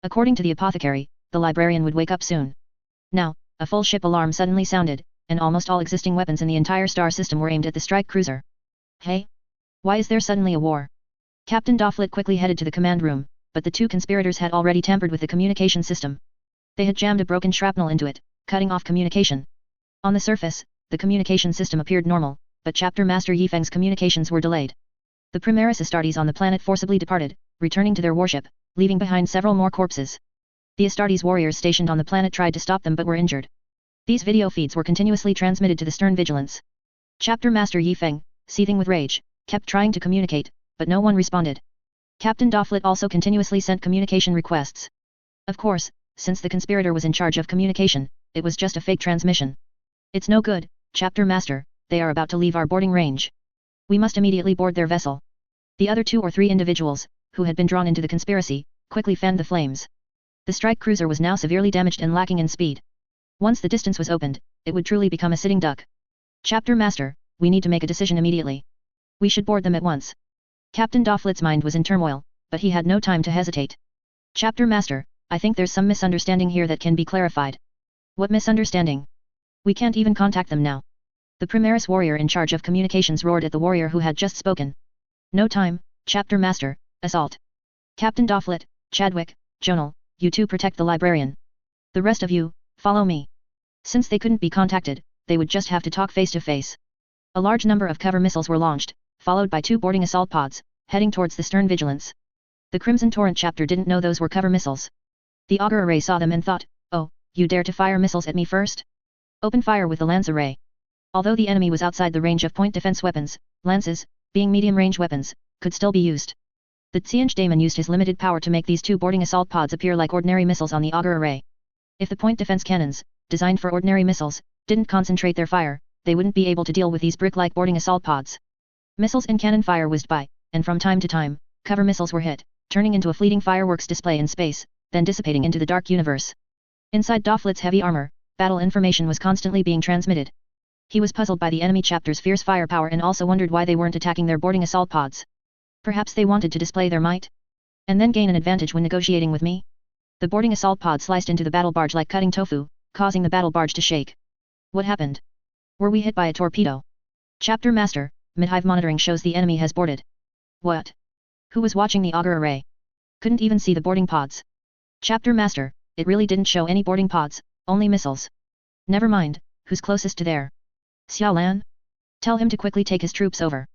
According to the apothecary, the librarian would wake up soon. Now, a full ship alarm suddenly sounded, and almost all existing weapons in the entire star system were aimed at the strike cruiser. Hey? Why is there suddenly a war? Captain Dofflet quickly headed to the command room, but the 2 conspirators had already tampered with the communication system. They had jammed a broken shrapnel into it, cutting off communication. On the surface, the communication system appeared normal, but Chapter Master Yi Feng's communications were delayed. The Primaris Astartes on the planet forcibly departed, returning to their warship, leaving behind several more corpses. The Astartes warriors stationed on the planet tried to stop them but were injured. These video feeds were continuously transmitted to the Stern Vigilance. Chapter Master Yi Feng, seething with rage, kept trying to communicate, but no one responded. Captain Dofflet also continuously sent communication requests. Of course, since the conspirator was in charge of communication, it was just a fake transmission. It's no good, Chapter Master, they are about to leave our boarding range. We must immediately board their vessel. The other 2 or 3 individuals, who had been drawn into the conspiracy, quickly fanned the flames. The strike cruiser was now severely damaged and lacking in speed. Once the distance was opened, it would truly become a sitting duck. Chapter Master, we need to make a decision immediately. We should board them at once. Captain Dofflet's mind was in turmoil, but he had no time to hesitate. Chapter Master, I think there's some misunderstanding here that can be clarified. What misunderstanding? We can't even contact them now. The Primaris warrior in charge of communications roared at the warrior who had just spoken. No time, Chapter Master, assault. Captain Dofflet, Chadwick, Jonal, you two protect the librarian. The rest of you, follow me. Since they couldn't be contacted, they would just have to talk face to face. A large number of cover missiles were launched, followed by 2 boarding assault pods, heading towards the stern vigilance. The Crimson Torrent chapter didn't know those were cover missiles. The auger array saw them and thought, oh, you dare to fire missiles at me first? Open fire with the lance array. Although the enemy was outside the range of point defense weapons, lances, being medium-range weapons, could still be used. The Qing daemon used his limited power to make these 2 boarding assault pods appear like ordinary missiles on the auger array. If the point defense cannons, designed for ordinary missiles, didn't concentrate their fire, they wouldn't be able to deal with these brick-like boarding assault pods. Missiles and cannon fire whizzed by, and from time to time, cover missiles were hit, turning into a fleeting fireworks display in space, then dissipating into the dark universe. Inside Dofflet's heavy armor, battle information was constantly being transmitted. He was puzzled by the enemy chapter's fierce firepower and also wondered why they weren't attacking their boarding assault pods. Perhaps they wanted to display their might? And then gain an advantage when negotiating with me? The boarding assault pod sliced into the battle barge like cutting tofu, causing the battle barge to shake. What happened? Were we hit by a torpedo? Chapter Master, Midhive monitoring shows the enemy has boarded. What? Who was watching the auger array? Couldn't even see the boarding pods. Chapter Master, it really didn't show any boarding pods, only missiles. Never mind, who's closest to there? Xiaolan? Tell him to quickly take his troops over.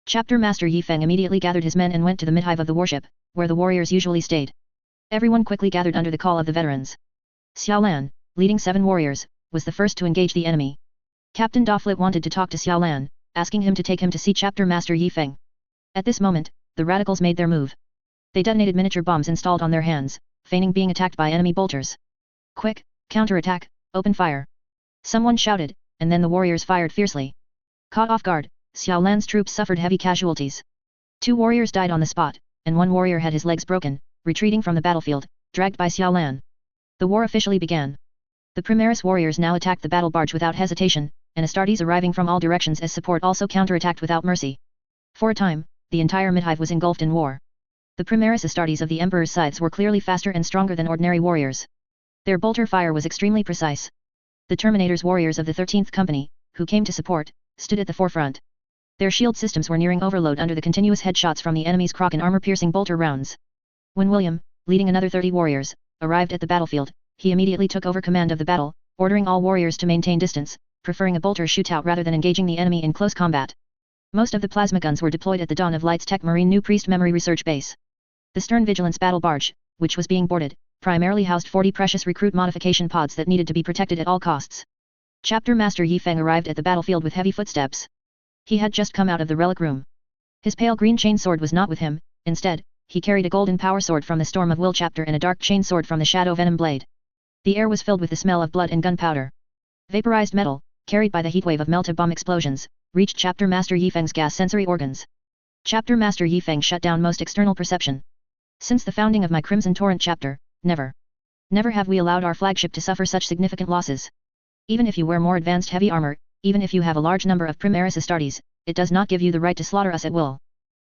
Chapter Master Yifeng immediately gathered his men and went to the midhive of the warship, where the warriors usually stayed. Everyone quickly gathered under the call of the veterans. Xiaolan, leading 7 warriors, was the first to engage the enemy. Captain Dofflet wanted to talk to Xiaolan, asking him to take him to see Chapter Master Yifeng. At this moment, the radicals made their move. They detonated miniature bombs installed on their hands, feigning being attacked by enemy bolters. Quick, counterattack, open fire. Someone shouted, and then the warriors fired fiercely. Caught off guard, Xiaolan's troops suffered heavy casualties. 2 warriors died on the spot, and 1 warrior had his legs broken, retreating from the battlefield, dragged by Xiaolan. The war officially began. The Primaris warriors now attacked the battle barge without hesitation, and Astartes arriving from all directions as support also counterattacked without mercy. For a time, the entire midhive was engulfed in war. The Primaris Astartes of the Emperor's scythes were clearly faster and stronger than ordinary warriors. Their bolter fire was extremely precise. The Terminator's warriors of the 13th Company, who came to support, stood at the forefront. Their shield systems were nearing overload under the continuous headshots from the enemy's Kraken armor-piercing bolter rounds. When William, leading another 30 warriors, arrived at the battlefield, he immediately took over command of the battle, ordering all warriors to maintain distance, preferring a bolter shootout rather than engaging the enemy in close combat. Most of the plasma guns were deployed at the Dawn of Light's Tech Marine New Priest Memory Research Base. The Stern Vigilance battle barge, which was being boarded, primarily housed 40 precious recruit modification pods that needed to be protected at all costs. Chapter Master Yifeng arrived at the battlefield with heavy footsteps. He had just come out of the relic room. His pale green chain sword was not with him, instead, he carried a golden power sword from the Storm of Will chapter and a dark chain sword from the Shadow Venom blade. The air was filled with the smell of blood and gunpowder. Vaporized metal, carried by the heatwave of melta bomb explosions, reached Chapter Master Yifeng's gas sensory organs. Chapter Master Yifeng shut down most external perception. Since the founding of my Crimson Torrent chapter, never have we allowed our flagship to suffer such significant losses. Even if you wear more advanced heavy armor, even if you have a large number of Primaris Astartes, it does not give you the right to slaughter us at will.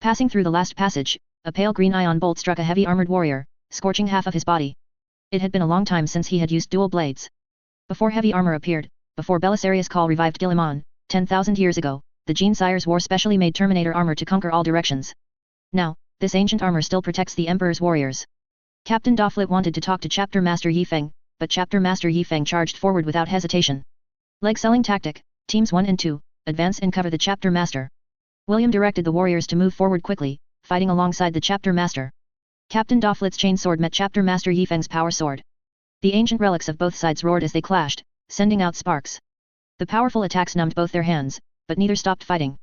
Passing through the last passage, a pale green ion bolt struck a heavy armored warrior, scorching half of his body. It had been a long time since he had used dual blades. Before heavy armor appeared, before Belisarius Call revived Guilliman, 10,000 years ago, the Gene Sires wore specially made Terminator armor to conquer all directions. Now, this ancient armor still protects the Emperor's warriors. Captain Dofflet wanted to talk to Chapter Master Yifeng, but Chapter Master Yifeng charged forward without hesitation. Leg selling tactic, Teams 1 and 2, advance and cover the Chapter Master. William directed the warriors to move forward quickly, fighting alongside the Chapter Master. Captain Dofflet's chain sword met Chapter Master Yifeng's power sword. The ancient relics of both sides roared as they clashed, sending out sparks. The powerful attacks numbed both their hands, but neither stopped fighting.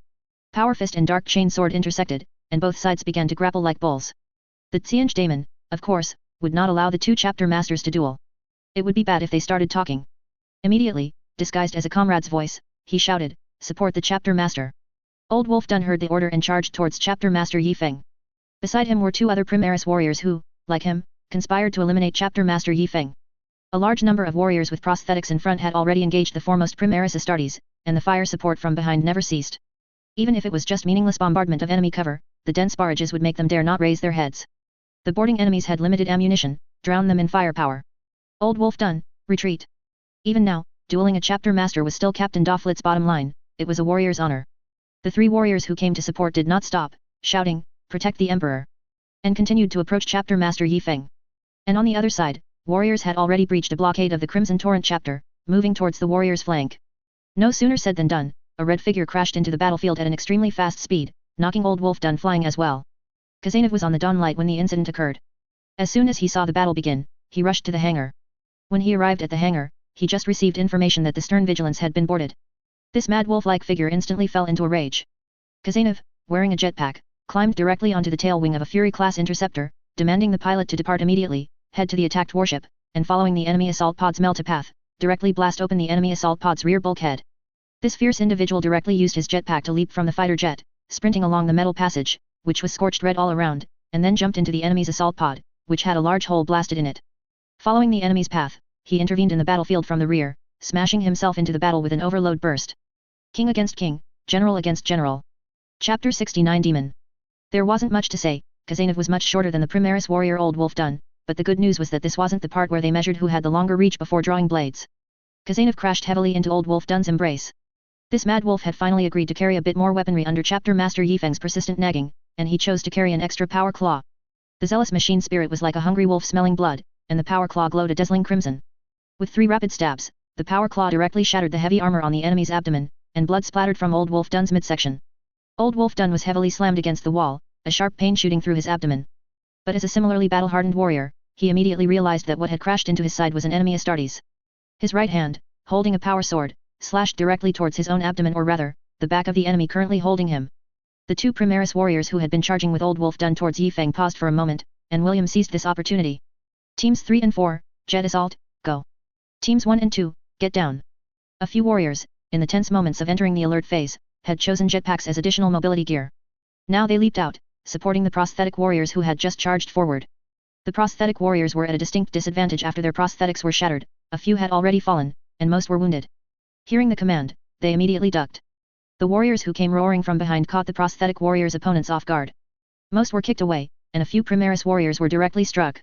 Power fist and dark chain sword intersected, and both sides began to grapple like bulls. The Qing daemon, of course, would not allow the 2 chapter masters to duel. It would be bad if they started talking. Immediately, disguised as a comrade's voice, he shouted, "Support the chapter master." Old Wolf Dun heard the order and charged towards Chapter Master Yifeng. Beside him were 2 other Primaris warriors who, like him, conspired to eliminate Chapter Master Yifeng. A large number of warriors with prosthetics in front had already engaged the foremost Primaris Astartes, and the fire support from behind never ceased. Even if it was just meaningless bombardment of enemy cover, the dense barrages would make them dare not raise their heads. The boarding enemies had limited ammunition, drown them in firepower. Old Wolf done, retreat. Even now, dueling a chapter master was still Captain Dofflet's bottom line, it was a warrior's honor. The 3 warriors who came to support did not stop, shouting, "Protect the Emperor!" and continued to approach chapter master Yi Feng. And on the other side, warriors had already breached a blockade of the Crimson Torrent chapter, moving towards the warriors' flank. No sooner said than done, a red figure crashed into the battlefield at an extremely fast speed, knocking Old Wolf done flying as well. Kazanov was on the dawn light when the incident occurred. As soon as he saw the battle begin, he rushed to the hangar. When he arrived at the hangar, he just received information that the stern vigilance had been boarded. This mad wolf-like figure instantly fell into a rage. Kazanov, wearing a jetpack, climbed directly onto the tail wing of a Fury-class interceptor, demanding the pilot to depart immediately, head to the attacked warship, and following the enemy assault pod's melta path, directly blast open the enemy assault pod's rear bulkhead. This fierce individual directly used his jetpack to leap from the fighter jet, sprinting along the metal passage, which was scorched red all around, and then jumped into the enemy's assault pod, which had a large hole blasted in it. Following the enemy's path, he intervened in the battlefield from the rear, smashing himself into the battle with an overload burst. King against king, general against general. Chapter 69 Demon. There wasn't much to say, Kazanov was much shorter than the Primaris warrior Old Wolf done, but the good news was that this wasn't the part where they measured who had the longer reach before drawing blades. Kazanov crashed heavily into Old Wolf Dun's embrace. This mad wolf had finally agreed to carry a bit more weaponry under Chapter Master Yi Feng's persistent nagging, and he chose to carry an extra power claw. The zealous machine spirit was like a hungry wolf smelling blood, and the power claw glowed a dazzling crimson. With 3 rapid stabs, the power claw directly shattered the heavy armor on the enemy's abdomen, and blood splattered from Old Wolf Dun's midsection. Old Wolf Dun was heavily slammed against the wall, a sharp pain shooting through his abdomen. But as a similarly battle-hardened warrior, he immediately realized that what had crashed into his side was an enemy Astartes. His right hand, holding a power sword, slashed directly towards his own abdomen, or rather, the back of the enemy currently holding him. The 2 Primaris warriors who had been charging with Old Wolf Dun towards Yi Feng paused for a moment, and William seized this opportunity. Teams 3 and 4, Jet Assault, go. Teams 1 and 2, get down. A few warriors, in the tense moments of entering the alert phase, had chosen jetpacks as additional mobility gear. Now they leaped out, supporting the prosthetic warriors who had just charged forward. The prosthetic warriors were at a distinct disadvantage after their prosthetics were shattered, a few had already fallen, and most were wounded. Hearing the command, they immediately ducked. The warriors who came roaring from behind caught the prosthetic warriors' opponents off guard. Most were kicked away, and a few Primaris warriors were directly struck.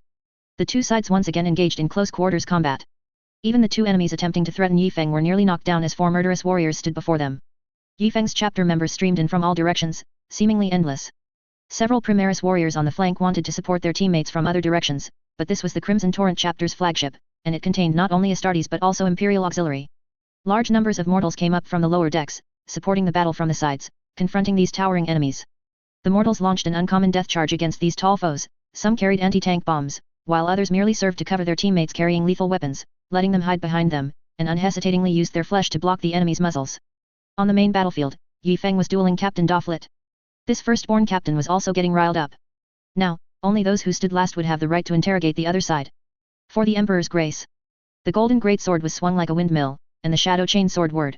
The 2 sides once again engaged in close quarters combat. Even the 2 enemies attempting to threaten Yi Feng were nearly knocked down as 4 murderous warriors stood before them. Yi Feng's chapter members streamed in from all directions, seemingly endless. Several Primaris warriors on the flank wanted to support their teammates from other directions, but this was the Crimson Torrent chapter's flagship, and it contained not only Astartes but also Imperial auxiliary. Large numbers of mortals came up from the lower decks, supporting the battle from the sides, confronting these towering enemies. The mortals launched an uncommon death charge against these tall foes, some carried anti-tank bombs, while others merely served to cover their teammates carrying lethal weapons, letting them hide behind them, and unhesitatingly used their flesh to block the enemy's muzzles. On the main battlefield, Yi Feng was dueling Captain Dofflet. This firstborn captain was also getting riled up. Now, only those who stood last would have the right to interrogate the other side. For the Emperor's grace. The golden greatsword was swung like a windmill, and the shadow chainsword whirred.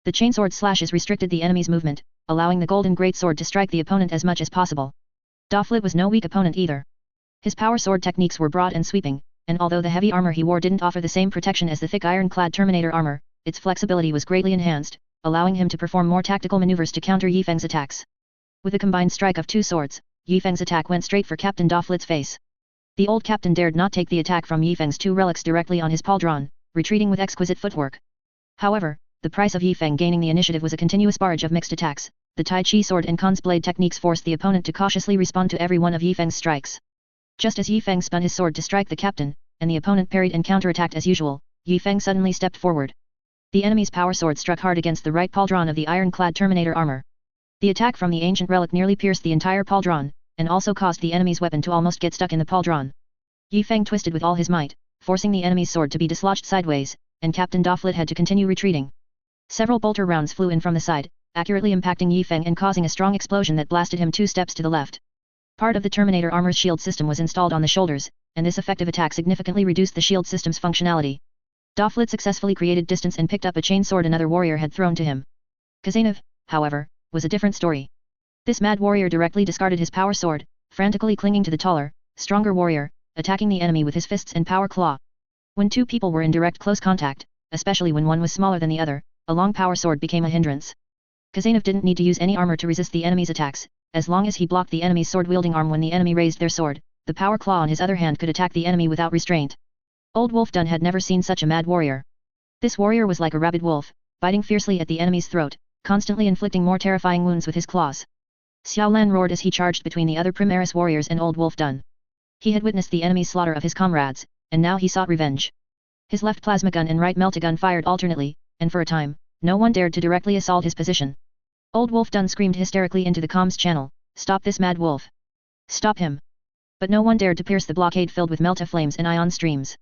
The chainsword slashes restricted the enemy's movement, allowing the golden greatsword to strike the opponent as much as possible. Dofflet was no weak opponent either. His power sword techniques were broad and sweeping, and although the heavy armor he wore didn't offer the same protection as the thick iron-clad Terminator armor, its flexibility was greatly enhanced, allowing him to perform more tactical maneuvers to counter Yi Feng's attacks. With a combined strike of 2 swords, Yi Feng's attack went straight for Captain Dofflet's face. The old captain dared not take the attack from Yi Feng's 2 relics directly on his pauldron, retreating with exquisite footwork. However, the price of Yi Feng gaining the initiative was a continuous barrage of mixed attacks. The Tai Chi sword and Khan's blade techniques forced the opponent to cautiously respond to every one of Yi Feng's strikes. Just as Yi Feng spun his sword to strike the captain, and the opponent parried and counterattacked as usual, Yi Feng suddenly stepped forward. The enemy's power sword struck hard against the right pauldron of the iron-clad Terminator armor. The attack from the ancient relic nearly pierced the entire pauldron, and also caused the enemy's weapon to almost get stuck in the pauldron. Yi Feng twisted with all his might, forcing the enemy's sword to be dislodged sideways, and Captain Dofflet had to continue retreating. Several bolter rounds flew in from the side, accurately impacting Yi Feng and causing a strong explosion that blasted him 2 steps to the left. Part of the Terminator armor's shield system was installed on the shoulders, and this effective attack significantly reduced the shield system's functionality. Dofflet successfully created distance and picked up a chain sword another warrior had thrown to him. Kazanov, however, was a different story. This mad warrior directly discarded his power sword, frantically clinging to the taller, stronger warrior, attacking the enemy with his fists and power claw. When two people were in direct close contact, especially when one was smaller than the other, a long power sword became a hindrance. Kazanov didn't need to use any armor to resist the enemy's attacks, as long as he blocked the enemy's sword-wielding arm when the enemy raised their sword, the power claw on his other hand could attack the enemy without restraint. Old Wolf Dun had never seen such a mad warrior. This warrior was like a rabid wolf, biting fiercely at the enemy's throat, constantly inflicting more terrifying wounds with his claws. Xiao Lan roared as he charged between the other Primaris warriors and Old Wolf Dun. He had witnessed the enemy's slaughter of his comrades, and now he sought revenge. His left plasma gun and right melta-gun fired alternately, and for a time, no one dared to directly assault his position. Old Wolf Dun screamed hysterically into the comms channel, "Stop this mad wolf! Stop him!" But no one dared to pierce the blockade filled with melta flames and ion streams.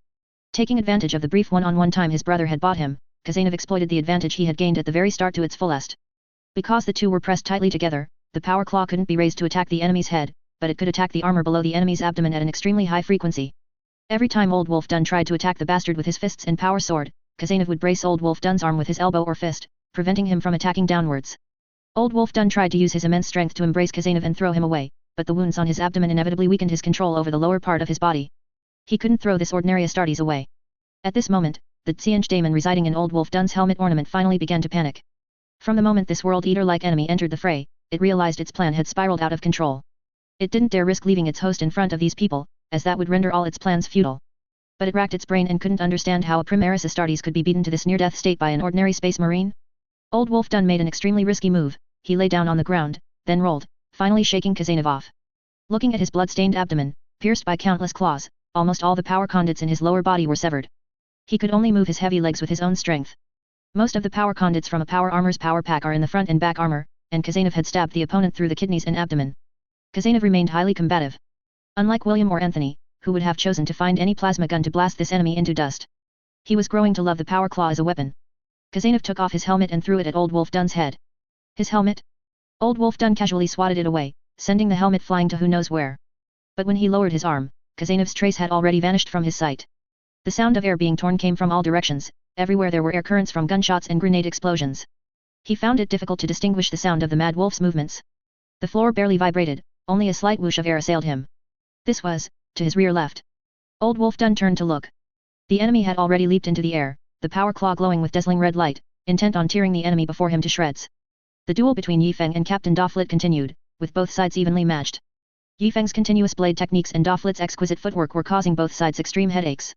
Taking advantage of the brief one-on-one time his brother had bought him, Kazanov exploited the advantage he had gained at the very start to its fullest. Because the two were pressed tightly together, the power claw couldn't be raised to attack the enemy's head, but it could attack the armor below the enemy's abdomen at an extremely high frequency. Every time Old Wolf Dun tried to attack the bastard with his fists and power sword, Kazanov would brace Old Wolf Dun's arm with his elbow or fist, preventing him from attacking downwards. Old Wolf Dun tried to use his immense strength to embrace Kazanov and throw him away, but the wounds on his abdomen inevitably weakened his control over the lower part of his body. He couldn't throw this ordinary Astartes away. At this moment, the Xianj daemon residing in Old Wolf Dun's helmet ornament finally began to panic. From the moment this World Eater-like enemy entered the fray, it realized its plan had spiraled out of control. It didn't dare risk leaving its host in front of these people, as that would render all its plans futile. But it racked its brain and couldn't understand how a Primaris Astartes could be beaten to this near-death state by an ordinary space marine. Old Wolf Dun made an extremely risky move. He lay down on the ground, then rolled, finally shaking Kazanov off. Looking at his blood-stained abdomen, pierced by countless claws, almost all the power conduits in his lower body were severed. He could only move his heavy legs with his own strength. Most of the power conduits from a power armor's power pack are in the front and back armor, and Kazanov had stabbed the opponent through the kidneys and abdomen. Kazanov remained highly combative. Unlike William or Anthony, who would have chosen to find any plasma gun to blast this enemy into dust, he was growing to love the power claw as a weapon. Kazanov took off his helmet and threw it at Old Wolf Dun's head. His helmet? Old Wolf Dun casually swatted it away, sending the helmet flying to who knows where. But when he lowered his arm, Kazanov's trace had already vanished from his sight. The sound of air being torn came from all directions, everywhere there were air currents from gunshots and grenade explosions. He found it difficult to distinguish the sound of the mad wolf's movements. The floor barely vibrated, only a slight whoosh of air assailed him. This was, to his rear left. Old Wolf Dun turned to look. The enemy had already leaped into the air, the power claw glowing with dazzling red light, intent on tearing the enemy before him to shreds. The duel between Yifeng and Captain Doflet continued, with both sides evenly matched. Yifeng's continuous blade techniques and Doflet's exquisite footwork were causing both sides extreme headaches.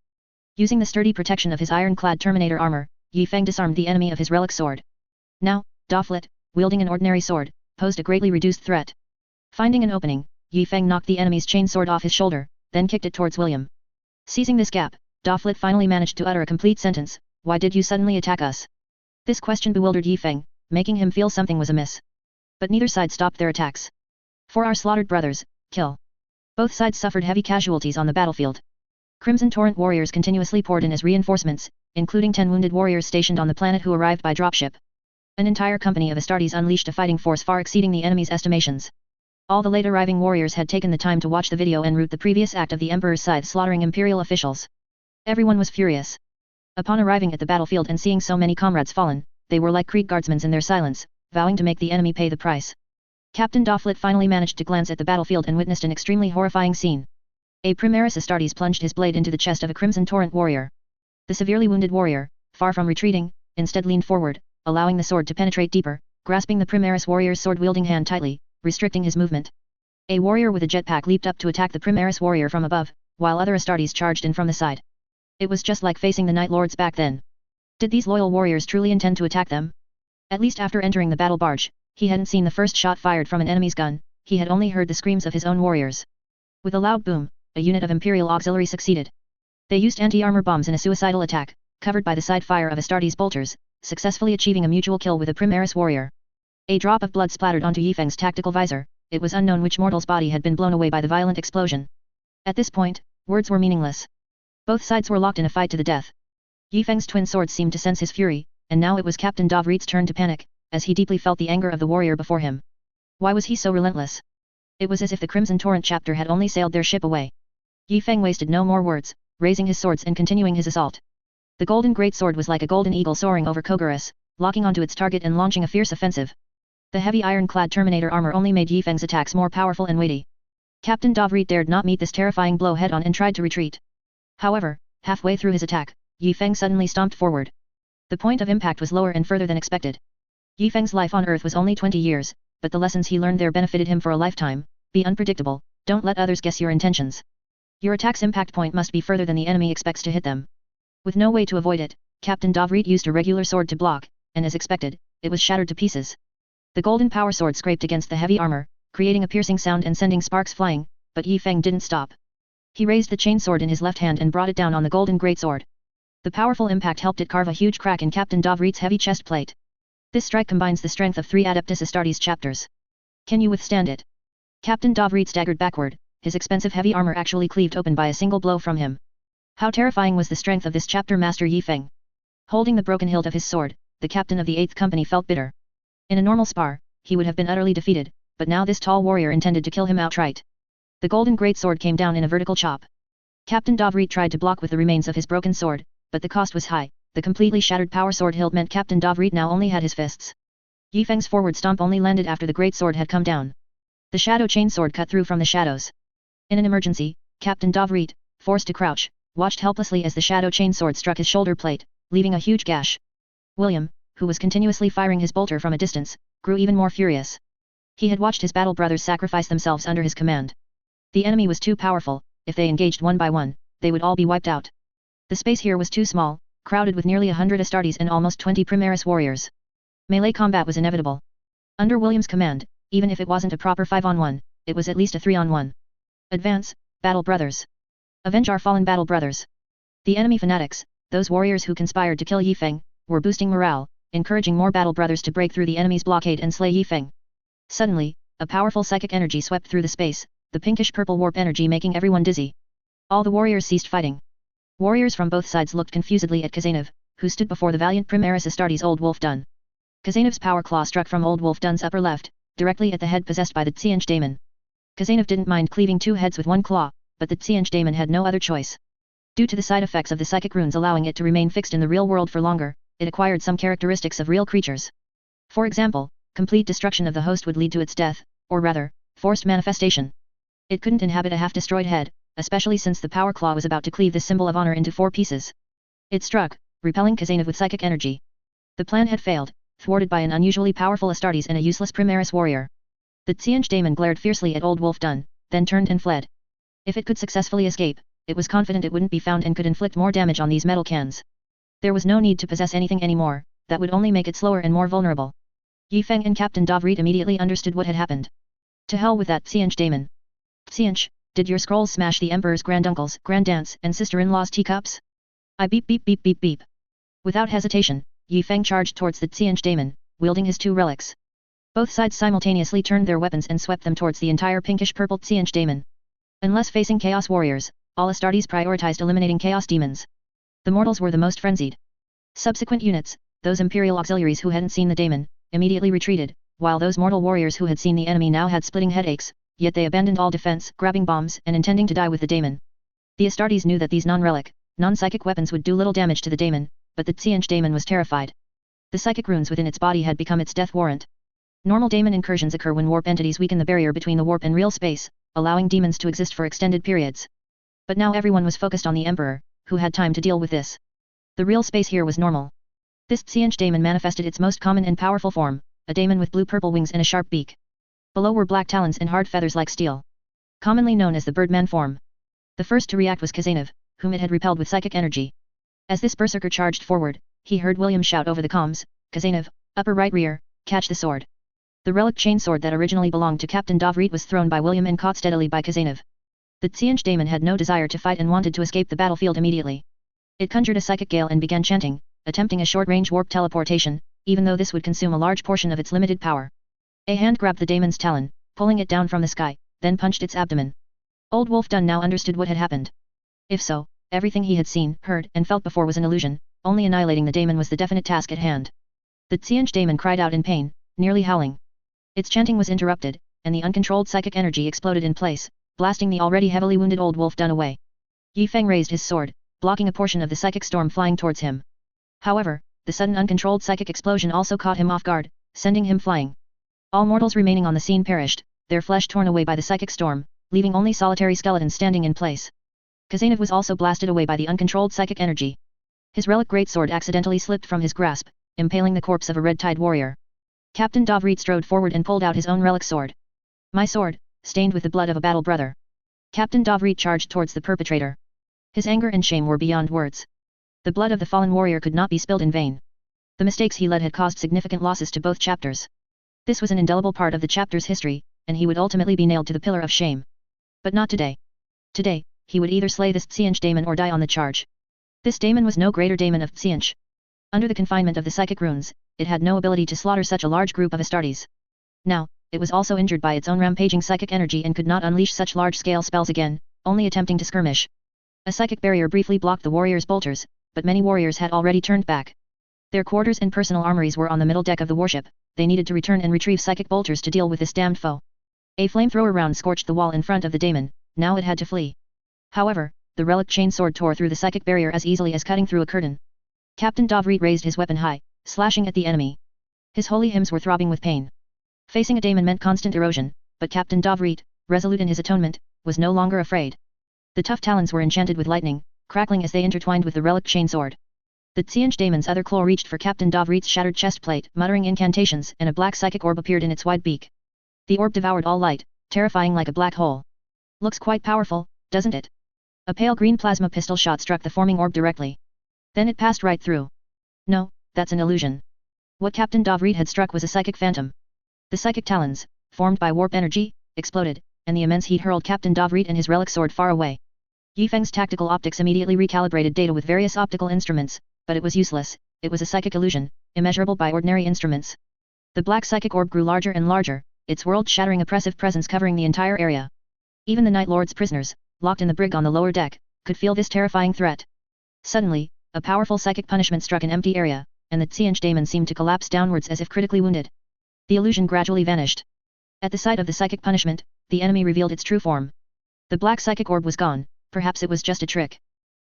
Using the sturdy protection of his iron-clad Terminator armor, Yifeng disarmed the enemy of his relic sword. Now, Doflet, wielding an ordinary sword, posed a greatly reduced threat. Finding an opening, Yifeng knocked the enemy's chain sword off his shoulder, then kicked it towards William. Seizing this gap, Doflet finally managed to utter a complete sentence, "Why did you suddenly attack us?" This question bewildered Yifeng, making him feel something was amiss. But neither side stopped their attacks. "For our slaughtered brothers, kill." Both sides suffered heavy casualties on the battlefield. Crimson Torrent warriors continuously poured in as reinforcements, including 10 wounded warriors stationed on the planet who arrived by dropship. An entire company of Astartes unleashed a fighting force far exceeding the enemy's estimations. All the late arriving warriors had taken the time to watch the video and root the previous act of the Emperor's scythe slaughtering Imperial officials. Everyone was furious. Upon arriving at the battlefield and seeing so many comrades fallen, they were like Krieg guardsmen in their silence, vowing to make the enemy pay the price. Captain Doflet finally managed to glance at the battlefield and witnessed an extremely horrifying scene. A Primaris Astartes plunged his blade into the chest of a Crimson Torrent warrior. The severely wounded warrior, far from retreating, instead leaned forward, allowing the sword to penetrate deeper, grasping the Primaris warrior's sword-wielding hand tightly, restricting his movement. A warrior with a jetpack leaped up to attack the Primaris warrior from above, while other Astartes charged in from the side. It was just like facing the Night Lords back then. Did these loyal warriors truly intend to attack them? At least after entering the battle barge, he hadn't seen the first shot fired from an enemy's gun, he had only heard the screams of his own warriors. With a loud boom, a unit of Imperial auxiliary succeeded. They used anti-armor bombs in a suicidal attack, covered by the side fire of Astartes bolters, successfully achieving a mutual kill with a Primaris warrior. A drop of blood splattered onto Yifeng's tactical visor, it was unknown which mortal's body had been blown away by the violent explosion. At this point, words were meaningless. Both sides were locked in a fight to the death. Yifeng's twin swords seemed to sense his fury, and now it was Captain Dovret's turn to panic, as he deeply felt the anger of the warrior before him. Why was he so relentless? It was as if the Crimson Torrent chapter had only sailed their ship away. Yifeng wasted no more words, raising his swords and continuing his assault. The golden greatsword was like a golden eagle soaring over Kogaris, locking onto its target and launching a fierce offensive. The heavy iron-clad Terminator armor only made Yifeng's attacks more powerful and weighty. Captain Dovret dared not meet this terrifying blow head-on and tried to retreat. However, Halfway through his attack, Yi Feng suddenly stomped forward. The point of impact was lower and further than expected. Yi Feng's life on Earth was only 20 years, but the lessons he learned there benefited him for a lifetime. Be unpredictable, don't let others guess your intentions. Your attack's impact point must be further than the enemy expects to hit them. With no way to avoid it, Captain Davrit used a regular sword to block, and as expected, it was shattered to pieces. The golden power sword scraped against the heavy armor, creating a piercing sound and sending sparks flying, but Yi Feng didn't stop. He raised the chain sword in his left hand and brought it down on the golden greatsword. The powerful impact helped it carve a huge crack in Captain Davrit's heavy chest plate. This strike combines the strength of 3 Adeptus Astartes chapters. Can you withstand it? Captain Davrit staggered backward, his expensive heavy armor actually cleaved open by a single blow from him. How terrifying was the strength of this chapter master Yi Feng. Holding the broken hilt of his sword, the captain of the 8th Company felt bitter. In a normal spar, he would have been utterly defeated, but now this tall warrior intended to kill him outright. The golden greatsword came down in a vertical chop. Captain Davrit tried to block with the remains of his broken sword, but the cost was high. The completely shattered power sword hilt meant Captain Davrit now only had his fists. Yi Feng's forward stomp only landed after the greatsword had come down. The shadow chainsword cut through from the shadows. In an emergency, Captain Davrit, forced to crouch, watched helplessly as the shadow chainsword struck his shoulder plate, leaving a huge gash. William, who was continuously firing his bolter from a distance, grew even more furious. He had watched his battle brothers sacrifice themselves under his command. The enemy was too powerful. If they engaged one by one, they would all be wiped out. The space here was too small, crowded with nearly 100 Astartes and almost 20 Primaris warriors. Melee combat was inevitable. Under William's command, even if it wasn't a proper 5-on-1, it was at least a 3-on-1. Advance, battle brothers. Avenge our fallen battle brothers. The enemy fanatics, those warriors who conspired to kill Yi Feng, were boosting morale, encouraging more battle brothers to break through the enemy's blockade and slay Yi Feng. Suddenly, a powerful psychic energy swept through the space, the pinkish-purple warp energy making everyone dizzy. All the warriors ceased fighting. Warriors from both sides looked confusedly at Kazanov, who stood before the valiant Primaris Astartes Old Wolf Dun. Kazanov's power claw struck from Old Wolf Dun's upper left, directly at the head possessed by the Qing daemon. Kazanov didn't mind cleaving 2 heads with 1 claw, but the Qing daemon had no other choice. Due to the side effects of the psychic runes allowing it to remain fixed in the real world for longer, it acquired some characteristics of real creatures. For example, complete destruction of the host would lead to its death, or rather, forced manifestation. It couldn't inhabit a half-destroyed head, especially since the power claw was about to cleave this symbol of honor into 4 pieces. It struck, repelling Kazanov with psychic energy. The plan had failed, thwarted by an unusually powerful Astartes and a useless Primaris warrior. The Qing daemon glared fiercely at Old Wolf Dun, then turned and fled. If it could successfully escape, it was confident it wouldn't be found and could inflict more damage on these metal cans. There was no need to possess anything anymore, that would only make it slower and more vulnerable. Yi Feng and Captain Davrit immediately understood what had happened. To hell with that Qing daemon. Qing, did your scrolls smash the Emperor's granduncles, grandaunts, and sister-in-law's teacups? I beep beep beep beep beep. Without hesitation, Yi Feng charged towards the Qing daemon, wielding his 2 relics. Both sides simultaneously turned their weapons and swept them towards the entire pinkish-purple Qing daemon. Unless facing Chaos warriors, all Astartes prioritized eliminating Chaos demons. The mortals were the most frenzied. Subsequent units, those Imperial auxiliaries who hadn't seen the daemon, immediately retreated, while those mortal warriors who had seen the enemy now had splitting headaches, yet they abandoned all defense, grabbing bombs and intending to die with the daemon. The Astartes knew that these non-relic, non-psychic weapons would do little damage to the daemon, but the Qing daemon was terrified. The psychic runes within its body had become its death warrant. Normal daemon incursions occur when warp entities weaken the barrier between the warp and real space, allowing demons to exist for extended periods. But now everyone was focused on the Emperor, who had time to deal with this. The real space here was normal. This Qing daemon manifested its most common and powerful form, a daemon with blue-purple wings and a sharp beak. Below were black talons and hard feathers like steel. Commonly known as the Birdman form. The first to react was Kazanov, whom it had repelled with psychic energy. As this berserker charged forward, he heard William shout over the comms, "Kazanov, upper right rear, catch the sword." The relic chainsword that originally belonged to Captain Davrit was thrown by William and caught steadily by Kazanov. The Qing daemon had no desire to fight and wanted to escape the battlefield immediately. It conjured a psychic gale and began chanting, attempting a short-range warp teleportation, even though this would consume a large portion of its limited power. A hand grabbed the daemon's talon, pulling it down from the sky, then punched its abdomen. Old Wolf Dun now understood what had happened. If so, everything he had seen, heard, and felt before was an illusion, only annihilating the daemon was the definite task at hand. The Qing daemon cried out in pain, nearly howling. Its chanting was interrupted, and the uncontrolled psychic energy exploded in place, blasting the already heavily wounded Old Wolf Dun away. Yi Feng raised his sword, blocking a portion of the psychic storm flying towards him. However, the sudden uncontrolled psychic explosion also caught him off guard, sending him flying. All mortals remaining on the scene perished, their flesh torn away by the psychic storm, leaving only solitary skeletons standing in place. Khazanov was also blasted away by the uncontrolled psychic energy. His relic greatsword accidentally slipped from his grasp, impaling the corpse of a red-tide warrior. Captain Davrit strode forward and pulled out his own relic sword. My sword, stained with the blood of a battle brother. Captain Davrit charged towards the perpetrator. His anger and shame were beyond words. The blood of the fallen warrior could not be spilled in vain. The mistakes he led had caused significant losses to both chapters. This was an indelible part of the chapter's history, and he would ultimately be nailed to the pillar of shame. But not today. Today, he would either slay this Tsianch daemon or die on the charge. This daemon was no greater daemon of Tsianch. Under the confinement of the psychic runes, it had no ability to slaughter such a large group of Astartes. Now, it was also injured by its own rampaging psychic energy and could not unleash such large-scale spells again, only attempting to skirmish. A psychic barrier briefly blocked the warriors' bolters, but many warriors had already turned back. Their quarters and personal armories were on the middle deck of the warship. They needed to return and retrieve psychic bolters to deal with this damned foe. A flamethrower round scorched the wall in front of the daemon, now it had to flee. However, the relic chainsword tore through the psychic barrier as easily as cutting through a curtain. Captain Davrit raised his weapon high, slashing at the enemy. His holy hymns were throbbing with pain. Facing a daemon meant constant erosion, but Captain Davrit, resolute in his atonement, was no longer afraid. The tough talons were enchanted with lightning, crackling as they intertwined with the relic chainsword. The Tsianch daemon's other claw reached for Captain Davrit's shattered chest plate, muttering incantations, and a black psychic orb appeared in its wide beak. The orb devoured all light, terrifying like a black hole. Looks quite powerful, doesn't it? A pale green plasma pistol shot struck the forming orb directly. Then it passed right through. No, that's an illusion. What Captain Davrit had struck was a psychic phantom. The psychic talons, formed by warp energy, exploded, and the immense heat hurled Captain Davrit and his relic sword far away. Yifeng's tactical optics immediately recalibrated data with various optical instruments, but it was useless. It was a psychic illusion, immeasurable by ordinary instruments. The black psychic orb grew larger and larger, its world-shattering oppressive presence covering the entire area. Even the Night Lord's prisoners, locked in the brig on the lower deck, could feel this terrifying threat. Suddenly, a powerful psychic punishment struck an empty area, and the Tsianch daemon seemed to collapse downwards as if critically wounded. The illusion gradually vanished. At the sight of the psychic punishment, the enemy revealed its true form. The black psychic orb was gone, perhaps it was just a trick.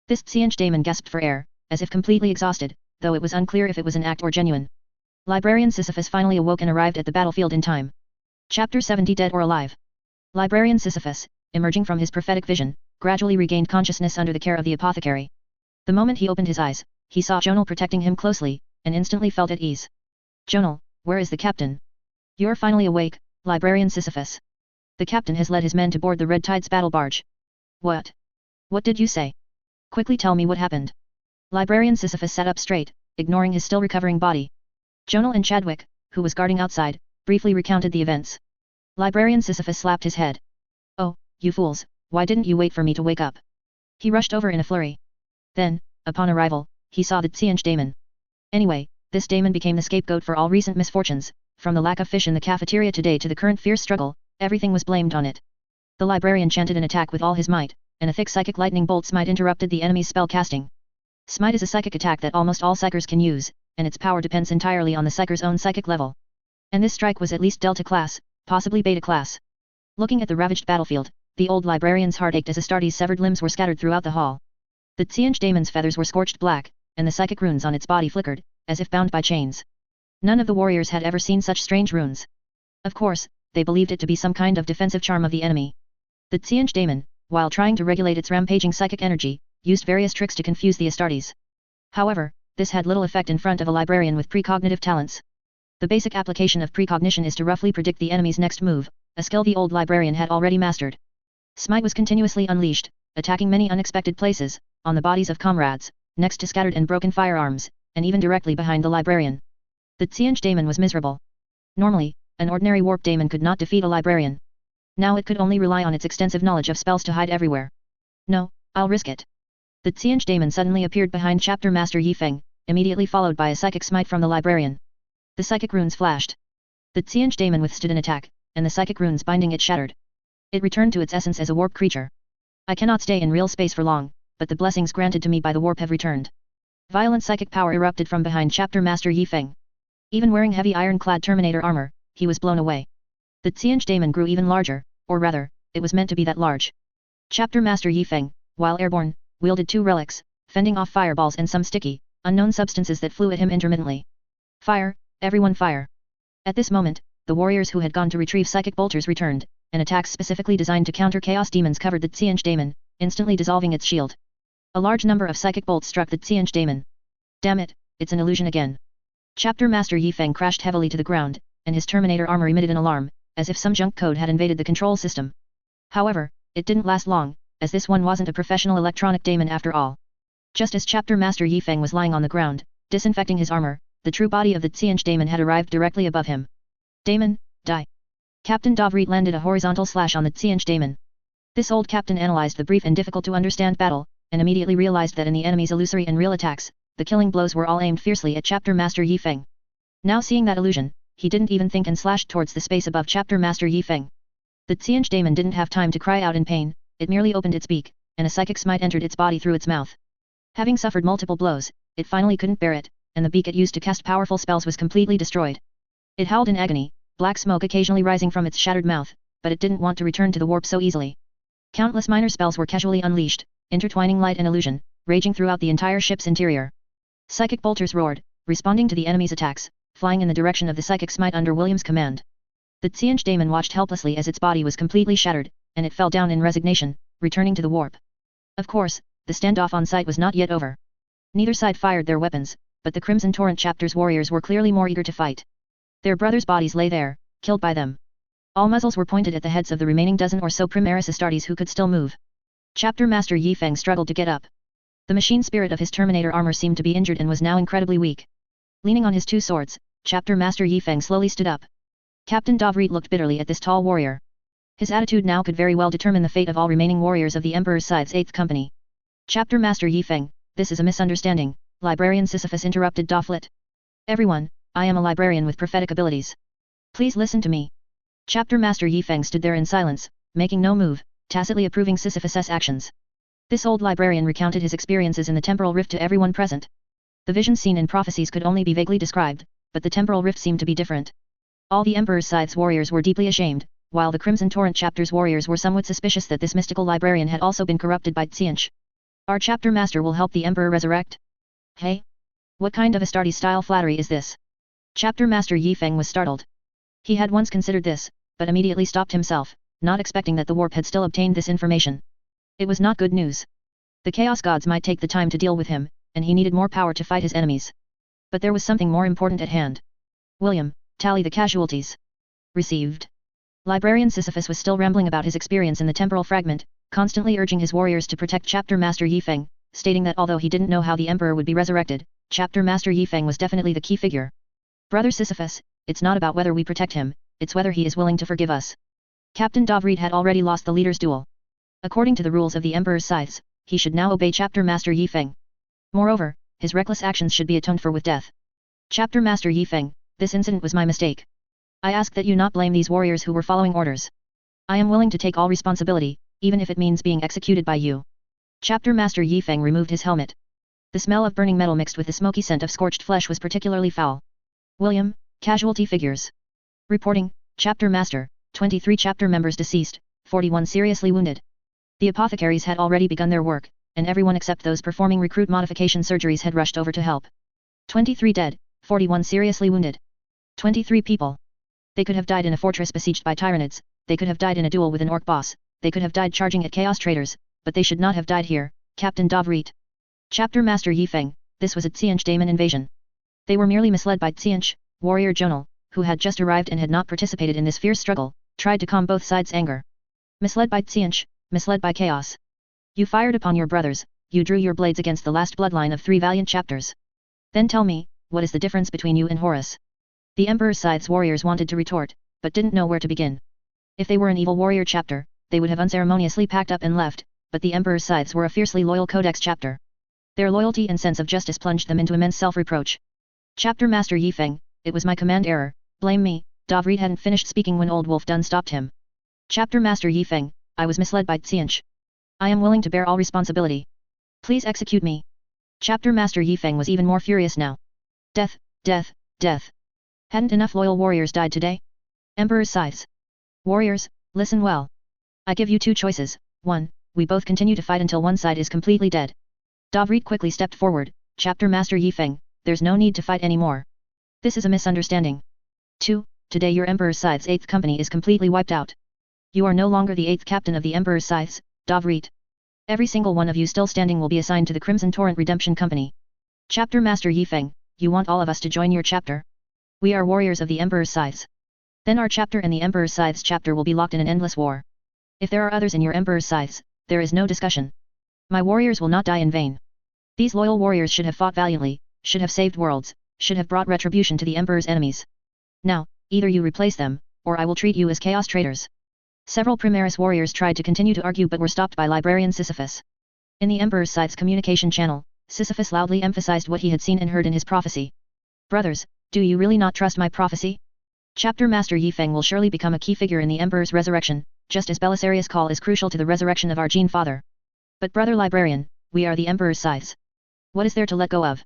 This Tsianch daemon gasped for air, as if completely exhausted, though it was unclear if it was an act or genuine. Librarian Sisyphus finally awoke and arrived at the battlefield in time. Chapter 70 Dead or Alive. Librarian Sisyphus, emerging from his prophetic vision, gradually regained consciousness under the care of the apothecary. The moment he opened his eyes, he saw Jonal protecting him closely, and instantly felt at ease. Jonal, where is the captain? You're finally awake, Librarian Sisyphus. The captain has led his men to board the Red Tide's battle barge. What? What did you say? Quickly tell me what happened. Librarian Sisyphus sat up straight, ignoring his still recovering body. Jonal and Chadwick, who was guarding outside, briefly recounted the events. Librarian Sisyphus slapped his head. Oh, you fools, why didn't you wait for me to wake up? He rushed over in a flurry. Then, upon arrival, he saw the Tsianch daemon. Anyway, this daemon became the scapegoat for all recent misfortunes, from the lack of fish in the cafeteria today to the current fierce struggle, everything was blamed on it. The librarian chanted an attack with all his might, and a thick psychic lightning bolt smite interrupted the enemy's spell casting. Smite is a psychic attack that almost all psychers can use, and its power depends entirely on the psycher's own psychic level. And this strike was at least Delta class, possibly Beta class. Looking at the ravaged battlefield, the old librarian's heart ached as Astartes' severed limbs were scattered throughout the hall. The Tsianch daemon's feathers were scorched black, and the psychic runes on its body flickered, as if bound by chains. None of the warriors had ever seen such strange runes. Of course, they believed it to be some kind of defensive charm of the enemy. The Tsianch daemon, while trying to regulate its rampaging psychic energy, used various tricks to confuse the Astartes. However, this had little effect in front of a librarian with precognitive talents. The basic application of precognition is to roughly predict the enemy's next move, a skill the old librarian had already mastered. Smite was continuously unleashed, attacking many unexpected places, on the bodies of comrades, next to scattered and broken firearms, and even directly behind the librarian. The Tsianch daemon was miserable. Normally, an ordinary warp daemon could not defeat a librarian. Now it could only rely on its extensive knowledge of spells to hide everywhere. No, I'll risk it. The Tsianch daemon suddenly appeared behind Chapter Master Yifeng, immediately followed by a psychic smite from the librarian. The psychic runes flashed. The Tsianch daemon withstood an attack, and the psychic runes binding it shattered. It returned to its essence as a warp creature. I cannot stay in real space for long, but the blessings granted to me by the warp have returned. Violent psychic power erupted from behind Chapter Master Yifeng. Even wearing heavy iron-clad Terminator armor, he was blown away. The Tsianch daemon grew even larger, or rather, it was meant to be that large. Chapter Master Yifeng, while airborne, wielded two relics, fending off fireballs and some sticky, unknown substances that flew at him intermittently. Fire, everyone fire. At this moment, the warriors who had gone to retrieve psychic bolters returned, and attacks specifically designed to counter chaos demons covered the Tsianch daemon, instantly dissolving its shield. A large number of psychic bolts struck the Qing daemon. Damn it, it's an illusion again. Chapter Master Yi Feng crashed heavily to the ground, and his Terminator armor emitted an alarm, as if some junk code had invaded the control system. However, it didn't last long, as this one wasn't a professional electronic daemon after all. Just as Chapter Master Yi Feng was lying on the ground, disinfecting his armor, the true body of the Qing daemon had arrived directly above him. Daemon, die. Captain Davrit landed a horizontal slash on the Qing daemon. This old captain analyzed the brief and difficult to understand battle, and immediately realized that in the enemy's illusory and real attacks, the killing blows were all aimed fiercely at Chapter Master Yi Feng. Now seeing that illusion, he didn't even think and slashed towards the space above Chapter Master Yi Feng. The Qing daemon didn't have time to cry out in pain, it merely opened its beak, and a psychic smite entered its body through its mouth. Having suffered multiple blows, it finally couldn't bear it, and the beak it used to cast powerful spells was completely destroyed. It howled in agony, black smoke occasionally rising from its shattered mouth, but it didn't want to return to the warp so easily. Countless minor spells were casually unleashed, intertwining light and illusion, raging throughout the entire ship's interior. Psychic bolters roared, responding to the enemy's attacks, flying in the direction of the psychic smite under William's command. The Qing daemon watched helplessly as its body was completely shattered, and it fell down in resignation, returning to the warp. Of course, the standoff on site was not yet over. Neither side fired their weapons, but the Crimson Torrent chapter's warriors were clearly more eager to fight. Their brothers' bodies lay there, killed by them. All muzzles were pointed at the heads of the remaining dozen or so Primaris Astartes who could still move. Chapter Master Yi Feng struggled to get up. The machine spirit of his Terminator armor seemed to be injured and was now incredibly weak. Leaning on his two swords, Chapter Master Yi Feng slowly stood up. Captain Davrit looked bitterly at this tall warrior. His attitude now could very well determine the fate of all remaining warriors of the Emperor's Scythe's 8th Company. Chapter Master Yi Feng, this is a misunderstanding, Librarian Sisyphus interrupted Doflet. Everyone, I am a librarian with prophetic abilities. Please listen to me. Chapter Master Yi Feng stood there in silence, making no move, tacitly approving Sisyphus's actions. This old librarian recounted his experiences in the temporal rift to everyone present. The visions seen in prophecies could only be vaguely described, but the temporal rift seemed to be different. All the Emperor's Scythe's warriors were deeply ashamed, while the Crimson Torrent chapter's warriors were somewhat suspicious that this mystical librarian had also been corrupted by Qing. Our chapter master will help the Emperor resurrect? Hey? What kind of Astartes-style flattery is this? Chapter Master Yi Feng was startled. He had once considered this, but immediately stopped himself, not expecting that the warp had still obtained this information. It was not good news. The Chaos Gods might take the time to deal with him, and he needed more power to fight his enemies. But there was something more important at hand. William, tally the casualties. Received. Librarian Sisyphus was still rambling about his experience in the temporal fragment, constantly urging his warriors to protect Chapter Master Yi Feng, stating that although he didn't know how the Emperor would be resurrected, Chapter Master Yi Feng was definitely the key figure. Brother Sisyphus, it's not about whether we protect him, it's whether he is willing to forgive us. Captain Davrit had already lost the leader's duel. According to the rules of the Emperor's Scythes, he should now obey Chapter Master Yi Feng. Moreover, his reckless actions should be atoned for with death. Chapter Master Yi Feng, this incident was my mistake. I ask that you not blame these warriors who were following orders. I am willing to take all responsibility, even if it means being executed by you. Chapter Master Yi Feng removed his helmet. The smell of burning metal mixed with the smoky scent of scorched flesh was particularly foul. William, casualty figures. Reporting, Chapter Master, 23 chapter members deceased, 41 seriously wounded. The apothecaries had already begun their work, and everyone except those performing recruit modification surgeries had rushed over to help. 23 dead, 41 seriously wounded. 23 people. They could have died in a fortress besieged by Tyranids, they could have died in a duel with an orc boss, they could have died charging at Chaos Traders, but they should not have died here, Captain Davrit. Chapter Master Yi Feng, this was a Qing daemon invasion. They were merely misled by Qing, warrior Jonal, who had just arrived and had not participated in this fierce struggle, tried to calm both sides' anger. Misled by Qing, misled by chaos. You fired upon your brothers, you drew your blades against the last bloodline of 3 valiant chapters. Then tell me, what is the difference between you and Horus? The Emperor's Scythe's warriors wanted to retort, but didn't know where to begin. If they were an evil warrior chapter, they would have unceremoniously packed up and left, but the Emperor's Scythes were a fiercely loyal Codex chapter. Their loyalty and sense of justice plunged them into immense self-reproach. Chapter Master Yi Feng, it was my command error, blame me. Davrit hadn't finished speaking when Old Wolf Dun stopped him. Chapter Master Yi Feng, I was misled by Qing. I am willing to bear all responsibility. Please execute me. Chapter Master Yi Feng was even more furious now. Death, death, death. Hadn't enough loyal warriors died today? Emperor's Scythes. Warriors, listen well. I give you 2 choices. 1, we both continue to fight until one side is completely dead. Davrit quickly stepped forward. Chapter Master Yi Feng, there's no need to fight anymore. This is a misunderstanding. 2, today your Emperor's Scythe's 8th company is completely wiped out. You are no longer the 8th captain of the Emperor's Scythes, Davrit. Every single one of you still standing will be assigned to the Crimson Torrent Redemption Company. Chapter Master Yifeng, you want all of us to join your chapter? We are warriors of the Emperor's Scythes. Then our chapter and the Emperor's Scythes chapter will be locked in an endless war. If there are others in your Emperor's Scythes, there is no discussion. My warriors will not die in vain. These loyal warriors should have fought valiantly, should have saved worlds, should have brought retribution to the Emperor's enemies. Now, either you replace them, or I will treat you as chaos traitors. Several Primaris warriors tried to continue to argue but were stopped by Librarian Sisyphus. In the Emperor's Scythes communication channel, Sisyphus loudly emphasized what he had seen and heard in his prophecy. Brothers, do you really not trust my prophecy? Chapter Master Yifeng will surely become a key figure in the Emperor's resurrection, just as Belisarius' call is crucial to the resurrection of our Gene Father. But brother Librarian, we are the Emperor's Scythes. What is there to let go of?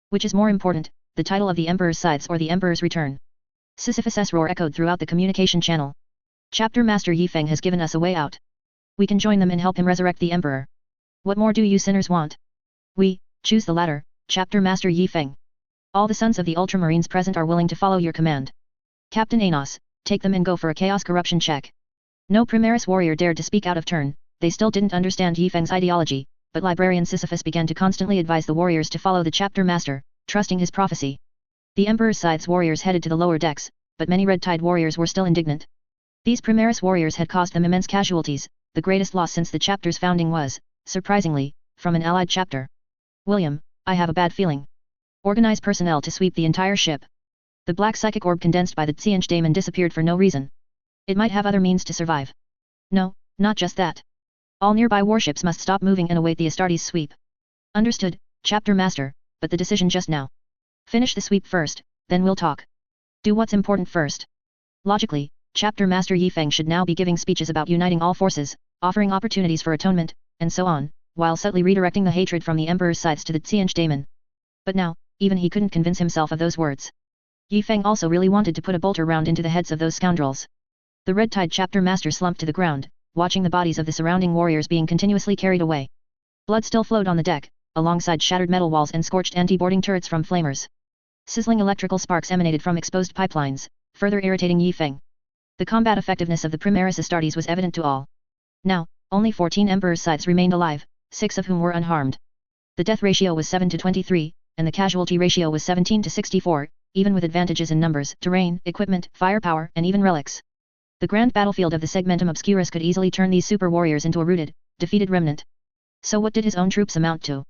Which is more important, the title of the Emperor's Scythes or the Emperor's return? Sisyphus' roar echoed throughout the communication channel. Chapter Master Yifeng has given us a way out. We can join them and help him resurrect the Emperor. What more do you sinners want? We choose the latter, Chapter Master Yifeng. All the sons of the Ultramarines present are willing to follow your command. Captain Anos, take them and go for a chaos corruption check. No Primaris warrior dared to speak out of turn, they still didn't understand Yifeng's ideology, but Librarian Sisyphus began to constantly advise the warriors to follow the chapter master, trusting his prophecy. The Emperor's Scythes warriors headed to the lower decks, but many Red Tide warriors were still indignant. These Primaris warriors had caused them immense casualties, the greatest loss since the chapter's founding was, surprisingly, from an allied chapter. William, I have a bad feeling. Organize personnel to sweep the entire ship. The black psychic orb condensed by the Qing daemon disappeared for no reason. It might have other means to survive. No, not just that. All nearby warships must stop moving and await the Astartes sweep. Understood, Chapter Master, but the decision just now. Finish the sweep first, then we'll talk. Do what's important first. Logically, Chapter Master Yifeng should now be giving speeches about uniting all forces, offering opportunities for atonement, and so on, while subtly redirecting the hatred from the Emperor's Scythes to the Qing daemon. But now, even he couldn't convince himself of those words. Yifeng also really wanted to put a bolter round into the heads of those scoundrels. The Red Tide chapter master slumped to the ground, watching the bodies of the surrounding warriors being continuously carried away. Blood still flowed on the deck, alongside shattered metal walls and scorched anti-boarding turrets from flamers. Sizzling electrical sparks emanated from exposed pipelines, further irritating Yifeng. The combat effectiveness of the Primaris Astartes was evident to all. Now, only 14 Emperor's Scythes remained alive, 6 of whom were unharmed. The death ratio was 7 to 23, and the casualty ratio was 17 to 64, even with advantages in numbers, terrain, equipment, firepower, and even relics. The grand battlefield of the Segmentum Obscurus could easily turn these super warriors into a rooted, defeated remnant. So what did his own troops amount to?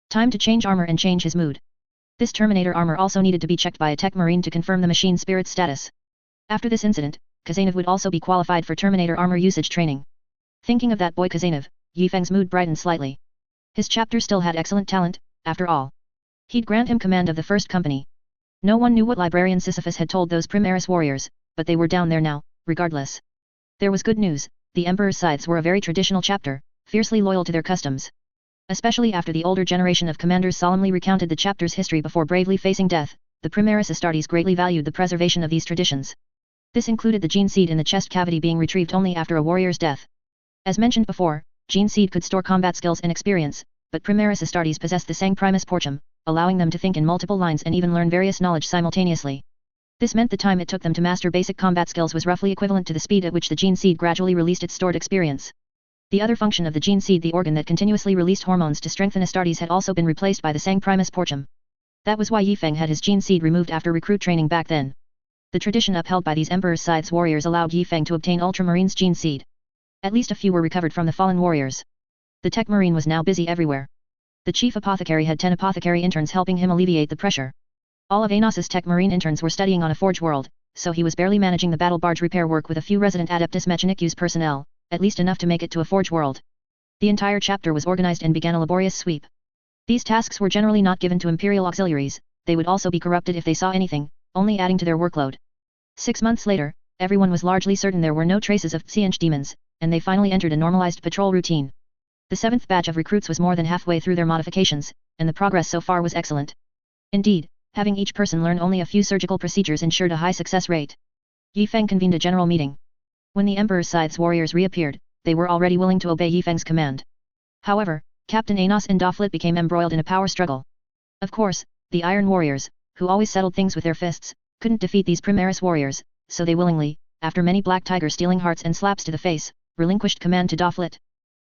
Time to change armor and change his mood. This Terminator armor also needed to be checked by a tech marine to confirm the machine spirit status. After this incident, Kazanov would also be qualified for Terminator armor usage training. Thinking of that boy Kazanov, Yifeng's mood brightened slightly. His chapter still had excellent talent, after all. He'd grant him command of the first company. No one knew what Librarian Sisyphus had told those Primaris warriors, but they were down there now, regardless. There was good news, the Emperor's Scythes were a very traditional chapter, fiercely loyal to their customs. Especially after the older generation of commanders solemnly recounted the chapter's history before bravely facing death, the Primaris Astartes greatly valued the preservation of these traditions. This included the gene seed in the chest cavity being retrieved only after a warrior's death. As mentioned before, gene seed could store combat skills and experience, but Primaris Astartes possessed the Sang Primus Portum, allowing them to think in multiple lines and even learn various knowledge simultaneously. This meant the time it took them to master basic combat skills was roughly equivalent to the speed at which the gene seed gradually released its stored experience. The other function of the gene seed, the organ that continuously released hormones to strengthen Astartes, had also been replaced by the Sang Primus Portum. That was why Yifeng had his gene seed removed after recruit training back then. The tradition upheld by these Emperor's Scythes warriors allowed Yifeng to obtain Ultramarines' gene seed. At least a few were recovered from the fallen warriors. The tech marine was now busy everywhere. The chief apothecary had 10 apothecary interns helping him alleviate the pressure. All of Anos's tech marine interns were studying on a forge world, so he was barely managing the battle barge repair work with a few resident Adeptus Mechanicus personnel, at least enough to make it to a forge world. The entire chapter was organized and began a laborious sweep. These tasks were generally not given to Imperial auxiliaries, they would also be corrupted if they saw anything, only adding to their workload. 6 months later, everyone was largely certain there were no traces of Qing demons, and they finally entered a normalized patrol routine. The 7th batch of recruits was more than halfway through their modifications, and the progress so far was excellent. Indeed, having each person learn only a few surgical procedures ensured a high success rate. Yifeng convened a general meeting. When the Emperor's Scythes warriors reappeared, they were already willing to obey Yifeng's command. However, Captain Anos and Doflet became embroiled in a power struggle. Of course, the Iron Warriors, who always settled things with their fists, couldn't defeat these Primaris warriors, so they willingly, after many Black Tiger stealing hearts and slaps to the face, relinquished command to Doflet.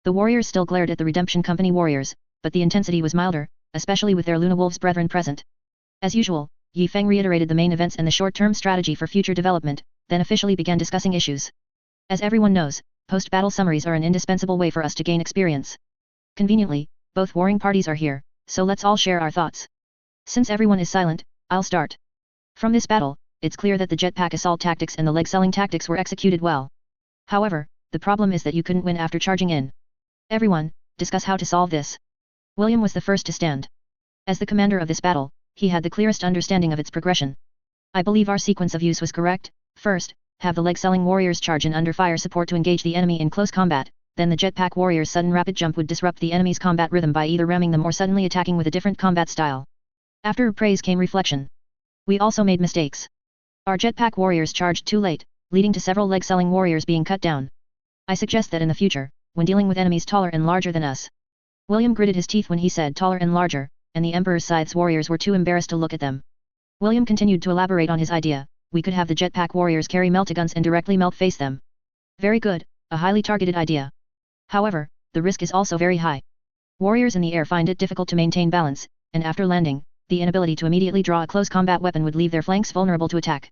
The warriors still glared at the Redemption Company warriors, but the intensity was milder, especially with their Luna Wolves brethren present. As usual, Yi Feng reiterated the main events and the short-term strategy for future development, then officially began discussing issues. As everyone knows, post-battle summaries are an indispensable way for us to gain experience. Conveniently, both warring parties are here, so let's all share our thoughts. Since everyone is silent, I'll start. From this battle, it's clear that the jetpack assault tactics and the leg-selling tactics were executed well. However, the problem is that you couldn't win after charging in. Everyone, discuss how to solve this. William was the first to stand. As the commander of this battle, he had the clearest understanding of its progression. I believe our sequence of use was correct. First, have the leg-selling warriors charge in under fire support to engage the enemy in close combat, then the jetpack warriors' sudden rapid jump would disrupt the enemy's combat rhythm by either ramming them or suddenly attacking with a different combat style. After praise came reflection. We also made mistakes. Our jetpack warriors charged too late, leading to several leg-selling warriors being cut down. I suggest that in the future, when dealing with enemies taller and larger than us. William gritted his teeth when he said taller and larger, and the Emperor's Scythe's warriors were too embarrassed to look at them. William continued to elaborate on his idea. We could have the jetpack warriors carry meltaguns and directly melt-face them. Very good, a highly targeted idea. However, the risk is also very high. Warriors in the air find it difficult to maintain balance, and after landing, the inability to immediately draw a close combat weapon would leave their flanks vulnerable to attack.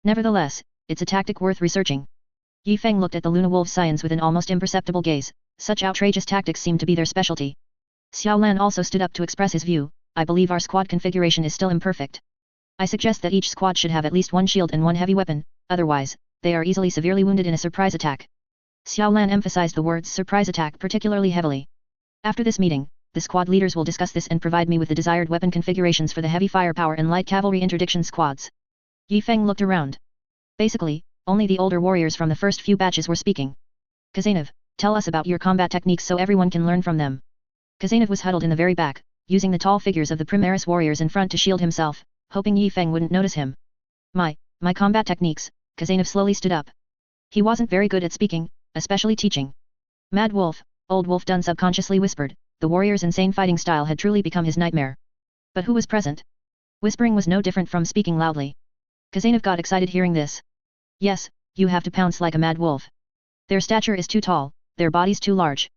Nevertheless, it's a tactic worth researching. Yi Feng looked at the Luna Wolves' scions with an almost imperceptible gaze. Such outrageous tactics seem to be their specialty. Xiao Lan also stood up to express his view. I believe our squad configuration is still imperfect. I suggest that each squad should have at least one shield and one heavy weapon, otherwise, they are easily severely wounded in a surprise attack. Xiao Lan emphasized the words surprise attack particularly heavily. After this meeting, the squad leaders will discuss this and provide me with the desired weapon configurations for the heavy firepower and light cavalry interdiction squads. Yi Feng looked around. Basically, only the older warriors from the first few batches were speaking. Kazanov, tell us about your combat techniques so everyone can learn from them. Kazanov was huddled in the very back, using the tall figures of the Primaris warriors in front to shield himself, hoping Yi Feng wouldn't notice him. My combat techniques, Kazanov slowly stood up. He wasn't very good at speaking, especially teaching. Mad Wolf, Old Wolf Dun subconsciously whispered, the warrior's insane fighting style had truly become his nightmare. But who was present? Whispering was no different from speaking loudly. Kazanov got excited hearing this. Yes, you have to pounce like a mad wolf. Their stature is too tall, their bodies too large.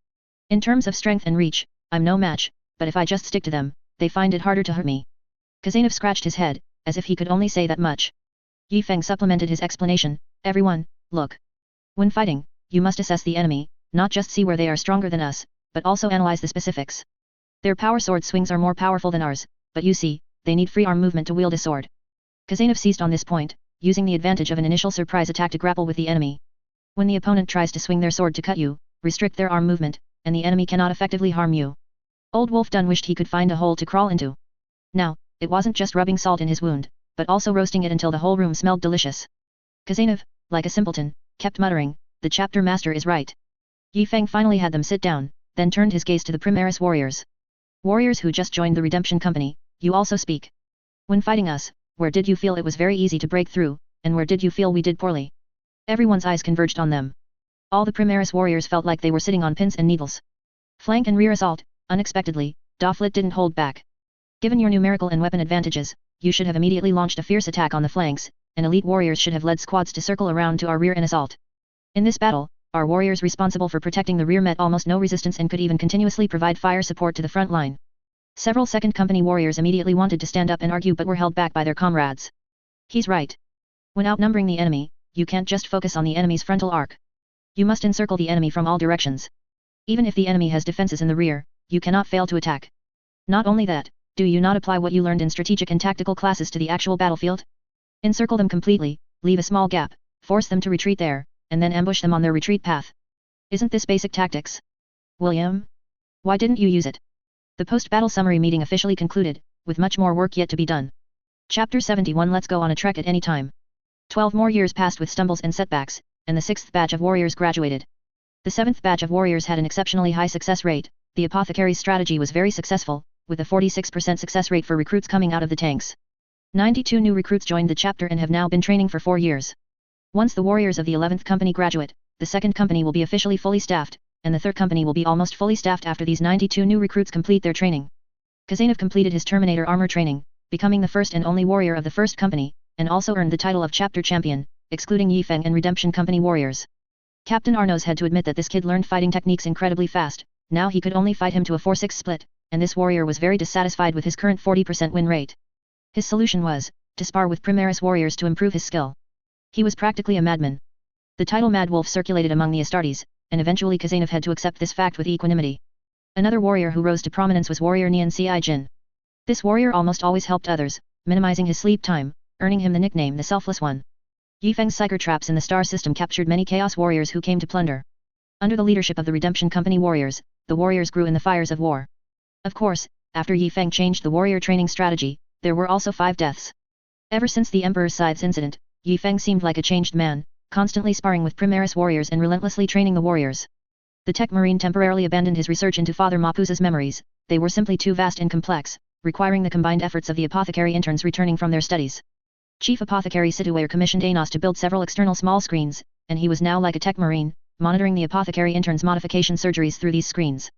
In terms of strength and reach, I'm no match, but if I just stick to them, they find it harder to hurt me. Kazanov scratched his head, as if he could only say that much. Yi Feng supplemented his explanation, everyone, look. When fighting, you must assess the enemy, not just see where they are stronger than us, but also analyze the specifics. Their power sword swings are more powerful than ours, but you see, they need free arm movement to wield a sword. Kazanov seized on this point, using the advantage of an initial surprise attack to grapple with the enemy. When the opponent tries to swing their sword to cut you, restrict their arm movement, and the enemy cannot effectively harm you. Old Wolf Dun wished he could find a hole to crawl into. Now, it wasn't just rubbing salt in his wound, but also roasting it until the whole room smelled delicious. Kazanov, like a simpleton, kept muttering, the chapter master is right. Yi Feng finally had them sit down, then turned his gaze to the Primaris warriors. Warriors who just joined the Redemption Company, you also speak. When fighting us, where did you feel it was very easy to break through, and where did you feel we did poorly? Everyone's eyes converged on them. All the Primaris warriors felt like they were sitting on pins and needles. Flank and rear assault, unexpectedly, Doflit didn't hold back. Given your numerical and weapon advantages, you should have immediately launched a fierce attack on the flanks, and elite warriors should have led squads to circle around to our rear and assault. In this battle, our warriors responsible for protecting the rear met almost no resistance and could even continuously provide fire support to the front line. Several second company warriors immediately wanted to stand up and argue but were held back by their comrades. He's right. When outnumbering the enemy, you can't just focus on the enemy's frontal arc. You must encircle the enemy from all directions. Even if the enemy has defenses in the rear, you cannot fail to attack. Not only that, do you not apply what you learned in strategic and tactical classes to the actual battlefield? Encircle them completely, leave a small gap, force them to retreat there, and then ambush them on their retreat path. Isn't this basic tactics? William? Why didn't you use it? The post-battle summary meeting officially concluded, with much more work yet to be done. Chapter 71 Let's go on a trek at any time. 12 more years passed with stumbles and setbacks, and the 6th batch of warriors graduated. The 7th batch of warriors had an exceptionally high success rate. The apothecary's strategy was very successful, with a 46% success rate for recruits coming out of the tanks. 92 new recruits joined the chapter and have now been training for 4 years. Once the warriors of the 11th company graduate, the 2nd company will be officially fully staffed, and the 3rd company will be almost fully staffed after these 92 new recruits complete their training. Kazanov completed his Terminator armor training, becoming the first and only warrior of the 1st company, and also earned the title of chapter champion, excluding Yi Feng and Redemption Company warriors. Captain Arnos had to admit that this kid learned fighting techniques incredibly fast, now he could only fight him to a 4-6 split, and this warrior was very dissatisfied with his current 40% win rate. His solution was, to spar with Primaris warriors to improve his skill. He was practically a madman. The title Mad Wolf circulated among the Astartes, and eventually Khazanov had to accept this fact with equanimity. Another warrior who rose to prominence was warrior Nian Ci Jin. This warrior almost always helped others, minimizing his sleep time, earning him the nickname the Selfless One. Yi Feng's psyker traps in the star system captured many chaos warriors who came to plunder. Under the leadership of the Redemption Company warriors, the warriors grew in the fires of war. Of course, after Yi Feng changed the warrior training strategy, there were also 5 deaths. Ever since the Emperor's Scythes incident, Yi Feng seemed like a changed man, constantly sparring with Primaris warriors and relentlessly training the warriors. The Tech Marine temporarily abandoned his research into Father Mapusa's memories, they were simply too vast and complex, requiring the combined efforts of the apothecary interns returning from their studies. Chief Apothecary Situare commissioned Anos to build several external small screens, and he was now like a Tech Marine, monitoring the apothecary interns' modification surgeries through these screens.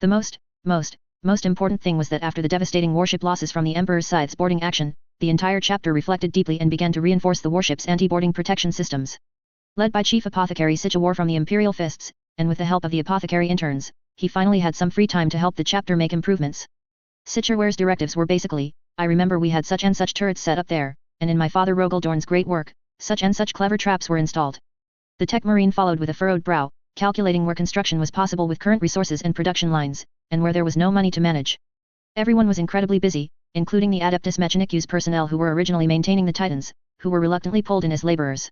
The most important thing was that after the devastating warship losses from the Emperor's Scythes boarding action, the entire chapter reflected deeply and began to reinforce the warship's anti-boarding protection systems. Led by Chief Apothecary Situare from the Imperial Fists, and with the help of the apothecary interns, he finally had some free time to help the chapter make improvements. Situare's directives were basically, I remember we had such and such turrets set up there, and in my father Rogaldorn's great work, such and such clever traps were installed. The Tech Marine followed with a furrowed brow, calculating where construction was possible with current resources and production lines, and where there was no money to manage. Everyone was incredibly busy, including the Adeptus Mechanicus personnel who were originally maintaining the Titans, who were reluctantly pulled in as laborers.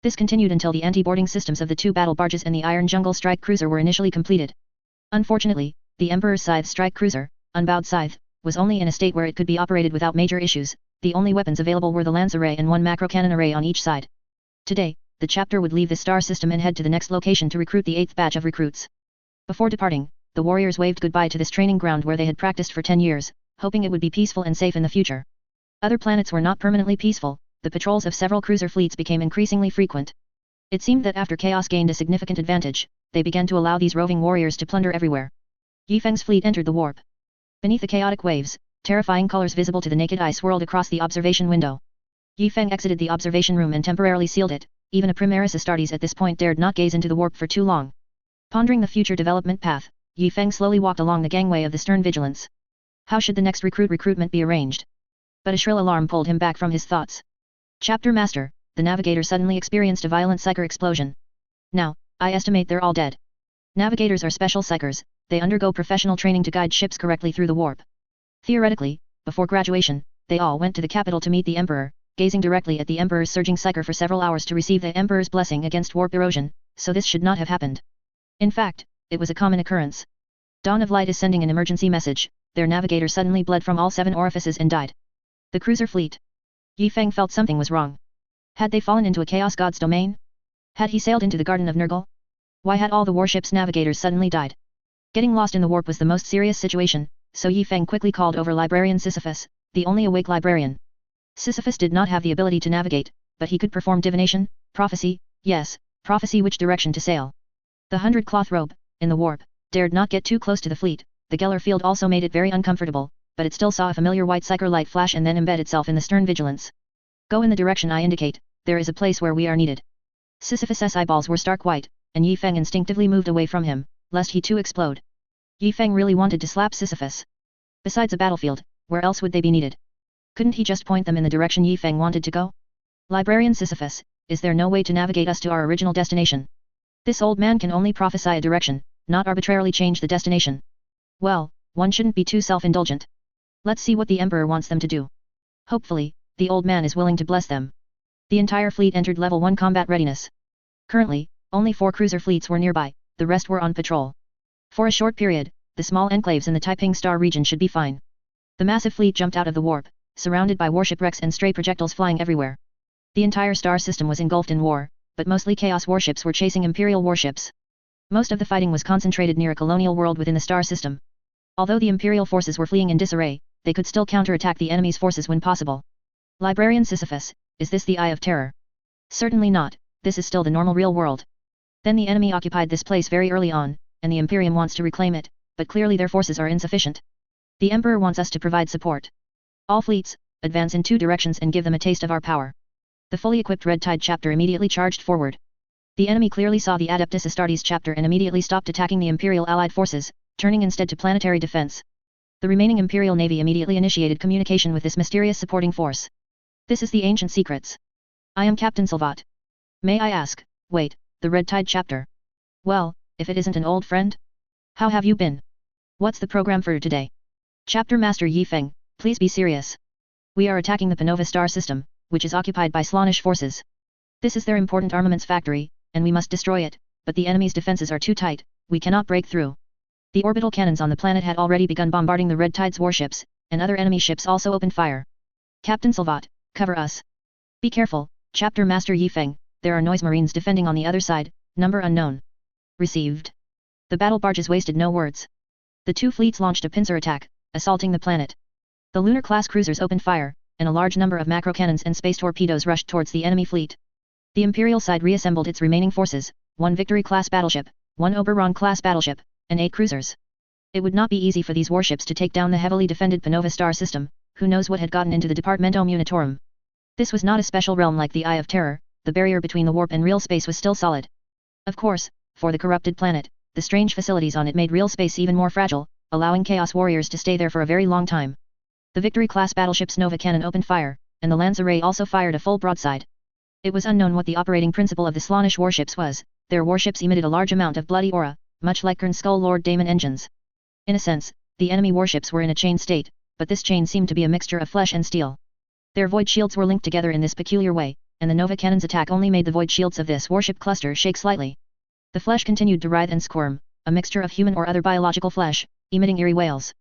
This continued until the anti-boarding systems of the 2 battle barges and the Iron Jungle strike cruiser were initially completed. Unfortunately, the Emperor's Scythe strike cruiser, Unbowed Scythe, was only in a state where it could be operated without major issues. The only weapons available were the lance array and 1 macro cannon array on each side. Today, the chapter would leave the star system and head to the next location to recruit the 8th batch of recruits. Before departing, the warriors waved goodbye to this training ground where they had practiced for 10 years, hoping it would be peaceful and safe in the future. Other planets were not permanently peaceful, the patrols of several cruiser fleets became increasingly frequent. It seemed that after Chaos gained a significant advantage, they began to allow these roving warriors to plunder everywhere. Yi Feng's fleet entered the warp. Beneath the chaotic waves, terrifying colors visible to the naked eye swirled across the observation window. Yi Feng exited the observation room and temporarily sealed it. Even a Primaris Astartes at this point dared not gaze into the warp for too long. Pondering the future development path, Yi Feng slowly walked along the gangway of the stern vigilance. How should the next recruitment be arranged? But a shrill alarm pulled him back from his thoughts. Chapter Master, the navigator suddenly experienced a violent psyker explosion. Now, I estimate they're all dead. Navigators are special psychers, they undergo professional training to guide ships correctly through the warp. Theoretically, before graduation, they all went to the capital to meet the Emperor, gazing directly at the Emperor's surging psyker for several hours to receive the Emperor's blessing against warp erosion, so this should not have happened. In fact, it was a common occurrence. Dawn of Light is sending an emergency message, their navigator suddenly bled from all 7 orifices and died. The cruiser fleet. Yi Feng felt something was wrong. Had they fallen into a Chaos God's domain? Had he sailed into the Garden of Nurgle? Why had all the warship's navigators suddenly died? Getting lost in the warp was the most serious situation, so Yi Feng quickly called over Librarian Sisyphus, the only awake librarian. Sisyphus did not have the ability to navigate, but he could perform divination, prophecy, yes, prophecy which direction to sail. The 100-cloth robe, in the warp, dared not get too close to the fleet. The Geller field also made it very uncomfortable, but it still saw a familiar white psyker light flash and then embed itself in the stern vigilance. Go in the direction I indicate, there is a place where we are needed. Sisyphus's eyeballs were stark white, and Yi Feng instinctively moved away from him, lest he too explode. Yi Feng really wanted to slap Sisyphus. Besides a battlefield, where else would they be needed? Couldn't he just point them in the direction Yi Feng wanted to go? Librarian Sisyphus, is there no way to navigate us to our original destination? This old man can only prophesy a direction, not arbitrarily change the destination. Well, one shouldn't be too self-indulgent. Let's see what the Emperor wants them to do. Hopefully, the old man is willing to bless them. The entire fleet entered level 1 combat readiness. Currently, only 4 cruiser fleets were nearby, the rest were on patrol. For a short period, the small enclaves in the Taiping Star region should be fine. The massive fleet jumped out of the warp, surrounded by warship wrecks and stray projectiles flying everywhere. The entire star system was engulfed in war, but mostly Chaos warships were chasing Imperial warships. Most of the fighting was concentrated near a colonial world within the star system. Although the Imperial forces were fleeing in disarray, they could still counterattack the enemy's forces when possible. Librarian Sisyphus, is this the Eye of Terror? Certainly not, this is still the normal real world. Then the enemy occupied this place very early on, and the Imperium wants to reclaim it, but clearly their forces are insufficient. The Emperor wants us to provide support. All fleets, advance in 2 directions and give them a taste of our power. The fully equipped Red Tide chapter immediately charged forward. The enemy clearly saw the Adeptus Astartes chapter and immediately stopped attacking the Imperial Allied forces, turning instead to planetary defense. The remaining Imperial Navy immediately initiated communication with this mysterious supporting force. This is the ancient secrets. I am Captain Silvat. May I ask, wait, the Red Tide chapter? Well, if it isn't an old friend? How have you been? What's the program for today? Chapter Master Yi Feng, please be serious. We are attacking the Panova star system, which is occupied by Slaanesh forces. This is their important armaments factory, and we must destroy it, but the enemy's defenses are too tight, we cannot break through. The orbital cannons on the planet had already begun bombarding the Red Tide's warships, and other enemy ships also opened fire. Captain Silvat, cover us. Be careful, Chapter Master Yi Feng, there are noise marines defending on the other side, number unknown. Received. The battle barges wasted no words. The two fleets launched a pincer attack, assaulting the planet. The lunar-class cruisers opened fire, and a large number of macro cannons and space torpedoes rushed towards the enemy fleet. The Imperial side reassembled its remaining forces, 1 Victory-class battleship, 1 Oberon-class battleship, and 8 cruisers. It would not be easy for these warships to take down the heavily defended Panova star system, who knows what had gotten into the Departamento Munitorum. This was not a special realm like the Eye of Terror, the barrier between the warp and real space was still solid. Of course, for the corrupted planet, the strange facilities on it made real space even more fragile, allowing Chaos Warriors to stay there for a very long time. The Victory-class battleship's Nova cannon opened fire, and the Lance array also fired a full broadside. It was unknown what the operating principle of the Slaanesh warships was. Their warships emitted a large amount of bloody aura, much like Kern Skull Lord Daemon engines. In a sense, the enemy warships were in a chain state, but this chain seemed to be a mixture of flesh and steel. Their void shields were linked together in this peculiar way, and the Nova cannon's attack only made the void shields of this warship cluster shake slightly. The flesh continued to writhe and squirm, a mixture of human or other biological flesh, emitting eerie wails.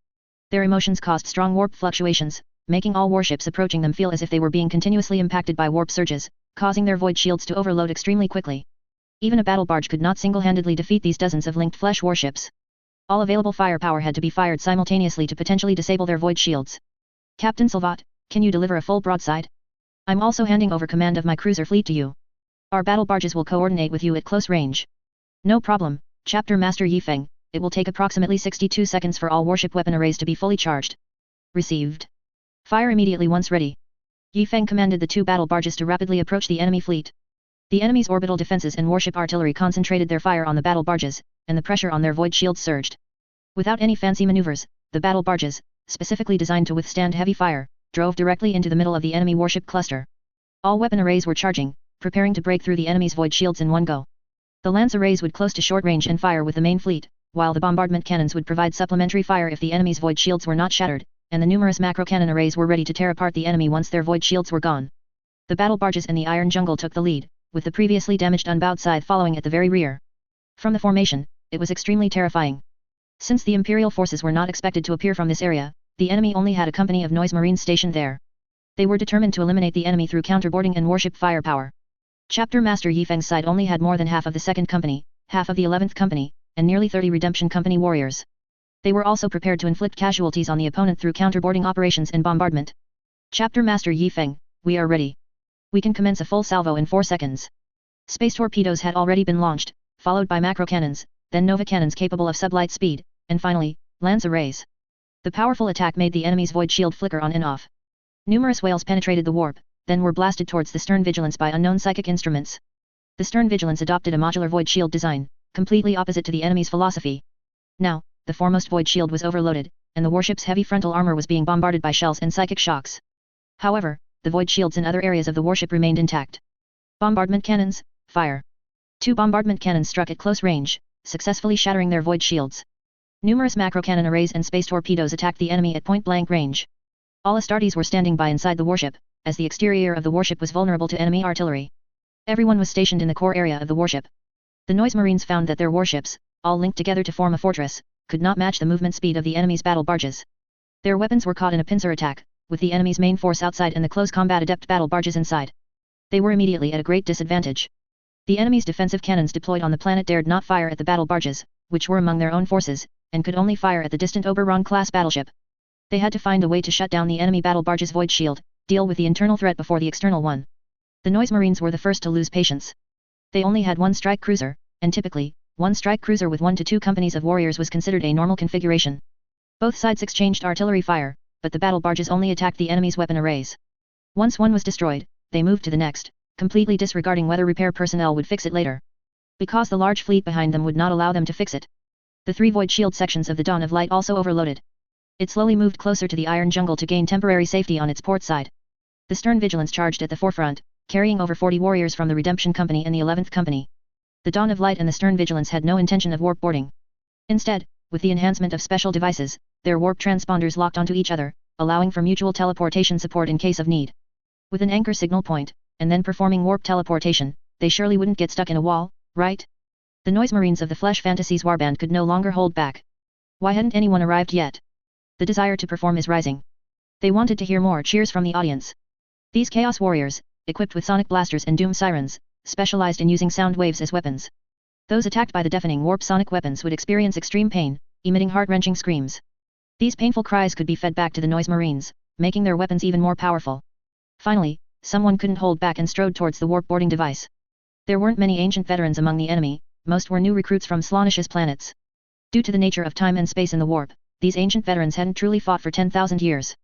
Their emotions caused strong warp fluctuations, making all warships approaching them feel as if they were being continuously impacted by warp surges, causing their void shields to overload extremely quickly. Even a battle barge could not single-handedly defeat these dozens of linked flesh warships. All available firepower had to be fired simultaneously to potentially disable their void shields. Captain Silvat, can you deliver a full broadside? I'm also handing over command of my cruiser fleet to you. Our battle barges will coordinate with you at close range. No problem, Chapter Master Yi Feng, it will take approximately 62 seconds for all warship weapon arrays to be fully charged. Received. Fire immediately once ready. Yi Feng commanded the 2 battle barges to rapidly approach the enemy fleet. The enemy's orbital defenses and warship artillery concentrated their fire on the battle barges, and the pressure on their void shields surged. Without any fancy maneuvers, the battle barges, specifically designed to withstand heavy fire, drove directly into the middle of the enemy warship cluster. All weapon arrays were charging, preparing to break through the enemy's void shields in one go. The lance arrays would close to short range and fire with the main fleet, while the bombardment cannons would provide supplementary fire if the enemy's void shields were not shattered, and the numerous macro cannon arrays were ready to tear apart the enemy once their void shields were gone. The battle barges and the Iron Jungle took the lead, with the previously damaged unbowed side following at the very rear. From the formation, it was extremely terrifying. Since the Imperial forces were not expected to appear from this area, the enemy only had a company of noise marines stationed there. They were determined to eliminate the enemy through counterboarding and warship firepower. Chapter Master Yi Feng's side only had more than half of the 2nd Company, half of the 11th Company, and nearly 30 Redemption Company warriors. They were also prepared to inflict casualties on the opponent through counterboarding operations and bombardment. Chapter Master Yi Feng, we are ready. We can commence a full salvo in 4 seconds. Space torpedoes had already been launched, followed by macro cannons, then Nova cannons capable of sublight speed, and finally, lance arrays. The powerful attack made the enemy's void shield flicker on and off. Numerous whales penetrated the warp, then were blasted towards the stern vigilance by unknown psychic instruments. The stern vigilance adopted a modular void shield design, completely opposite to the enemy's philosophy. Now, the foremost void shield was overloaded, and the warship's heavy frontal armor was being bombarded by shells and psychic shocks. However, the void shields in other areas of the warship remained intact. Bombardment cannons, fire. 2 bombardment cannons struck at close range, successfully shattering their void shields. Numerous macro cannon arrays and space torpedoes attacked the enemy at point-blank range. All Astartes were standing by inside the warship, as the exterior of the warship was vulnerable to enemy artillery. Everyone was stationed in the core area of the warship. The noise marines found that their warships, all linked together to form a fortress, could not match the movement speed of the enemy's battle barges. Their weapons were caught in a pincer attack, with the enemy's main force outside and the close combat adept battle barges inside. They were immediately at a great disadvantage. The enemy's defensive cannons deployed on the planet dared not fire at the battle barges, which were among their own forces, and could only fire at the distant Oberon-class battleship. They had to find a way to shut down the enemy battle barge's void shield, deal with the internal threat before the external one. The noise marines were the first to lose patience. They only had 1 strike cruiser, and typically, 1 strike cruiser with 1 to 2 companies of warriors was considered a normal configuration. Both sides exchanged artillery fire, but the battle barges only attacked the enemy's weapon arrays. Once one was destroyed, they moved to the next, completely disregarding whether repair personnel would fix it later. because the large fleet behind them would not allow them to fix it. The 3 void shield sections of the Dawn of Light also overloaded. It slowly moved closer to the iron jungle to gain temporary safety on its port side. The Stern Vigilance charged at the forefront, carrying over 40 warriors from the Redemption Company and the 11th Company. The Dawn of Light and the Stern Vigilance had no intention of warp boarding. Instead, with the enhancement of special devices, their warp transponders locked onto each other, allowing for mutual teleportation support in case of need. With an anchor signal point, and then performing warp teleportation, they surely wouldn't get stuck in a wall, right? The Noise Marines of the Flesh Fantasies Warband could no longer hold back. Why hadn't anyone arrived yet? The desire to perform is rising. They wanted to hear more cheers from the audience. These Chaos Warriors, equipped with sonic blasters and doom sirens, specialized in using sound waves as weapons. Those attacked by the deafening warp sonic weapons would experience extreme pain, emitting heart-wrenching screams. These painful cries could be fed back to the Noise Marines, making their weapons even more powerful. Finally, someone couldn't hold back and strode towards the warp boarding device. There weren't many ancient veterans among the enemy, most were new recruits from Slaanish's planets. Due to the nature of time and space in the warp, these ancient veterans hadn't truly fought for 10,000 years.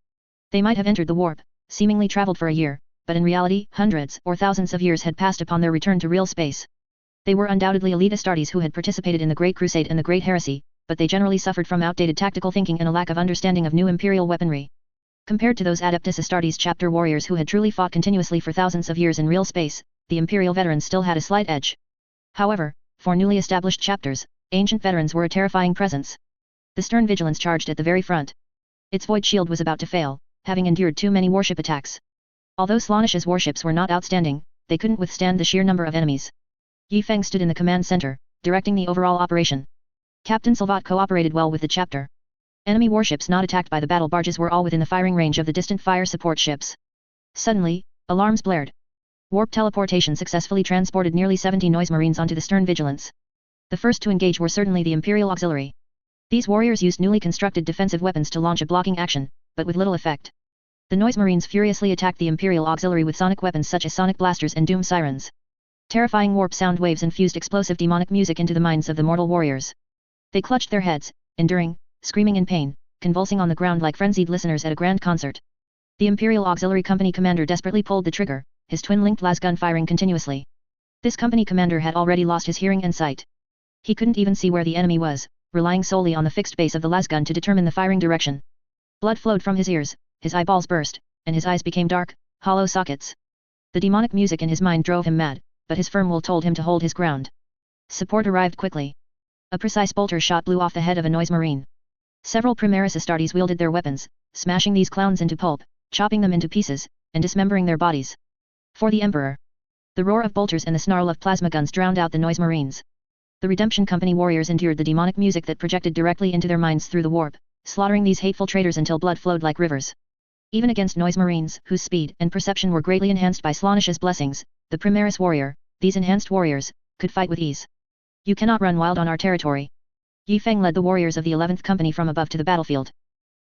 They might have entered the warp, seemingly traveled for a year, but in reality, hundreds or thousands of years had passed upon their return to real space. They were undoubtedly elite Astartes who had participated in the Great Crusade and the Great Heresy, but they generally suffered from outdated tactical thinking and a lack of understanding of new imperial weaponry. Compared to those Adeptus Astartes chapter warriors who had truly fought continuously for thousands of years in real space, the imperial veterans still had a slight edge. However, for newly established chapters, ancient veterans were a terrifying presence. The Stern Vigilance charged at the very front. Its void shield was about to fail, having endured too many warship attacks. Although Slaanish's warships were not outstanding, they couldn't withstand the sheer number of enemies. Yi Feng stood in the command center, directing the overall operation. Captain Salvat cooperated well with the chapter. Enemy warships not attacked by the battle barges were all within the firing range of the distant fire support ships. Suddenly, alarms blared. Warp teleportation successfully transported nearly 70 Noise Marines onto the Stern Vigilance. The first to engage were certainly the Imperial Auxiliary. These warriors used newly constructed defensive weapons to launch a blocking action, but with little effect. The Noise Marines furiously attacked the Imperial Auxiliary with sonic weapons such as sonic blasters and doom sirens. Terrifying warp sound waves infused explosive demonic music into the minds of the mortal warriors. They clutched their heads, enduring, screaming in pain, convulsing on the ground like frenzied listeners at a grand concert. The Imperial Auxiliary Company commander desperately pulled the trigger, his twin-linked lasgun firing continuously. This company commander had already lost his hearing and sight. He couldn't even see where the enemy was, relying solely on the fixed base of the lasgun to determine the firing direction. Blood flowed from his ears, his eyeballs burst, and his eyes became dark, hollow sockets. The demonic music in his mind drove him mad, but his firm will told him to hold his ground. Support arrived quickly. A precise bolter shot blew off the head of a Noise Marine. Several Primaris Astartes wielded their weapons, smashing these clowns into pulp, chopping them into pieces, and dismembering their bodies. For the Emperor. The roar of bolters and the snarl of plasma guns drowned out the Noise Marines. The Redemption Company warriors endured the demonic music that projected directly into their minds through the warp, slaughtering these hateful traitors until blood flowed like rivers. Even against Noise Marines, whose speed and perception were greatly enhanced by Slaanish's blessings, the Primaris warrior, these enhanced warriors, could fight with ease. You cannot run wild on our territory. Yi Feng led the warriors of the 11th Company from above to the battlefield.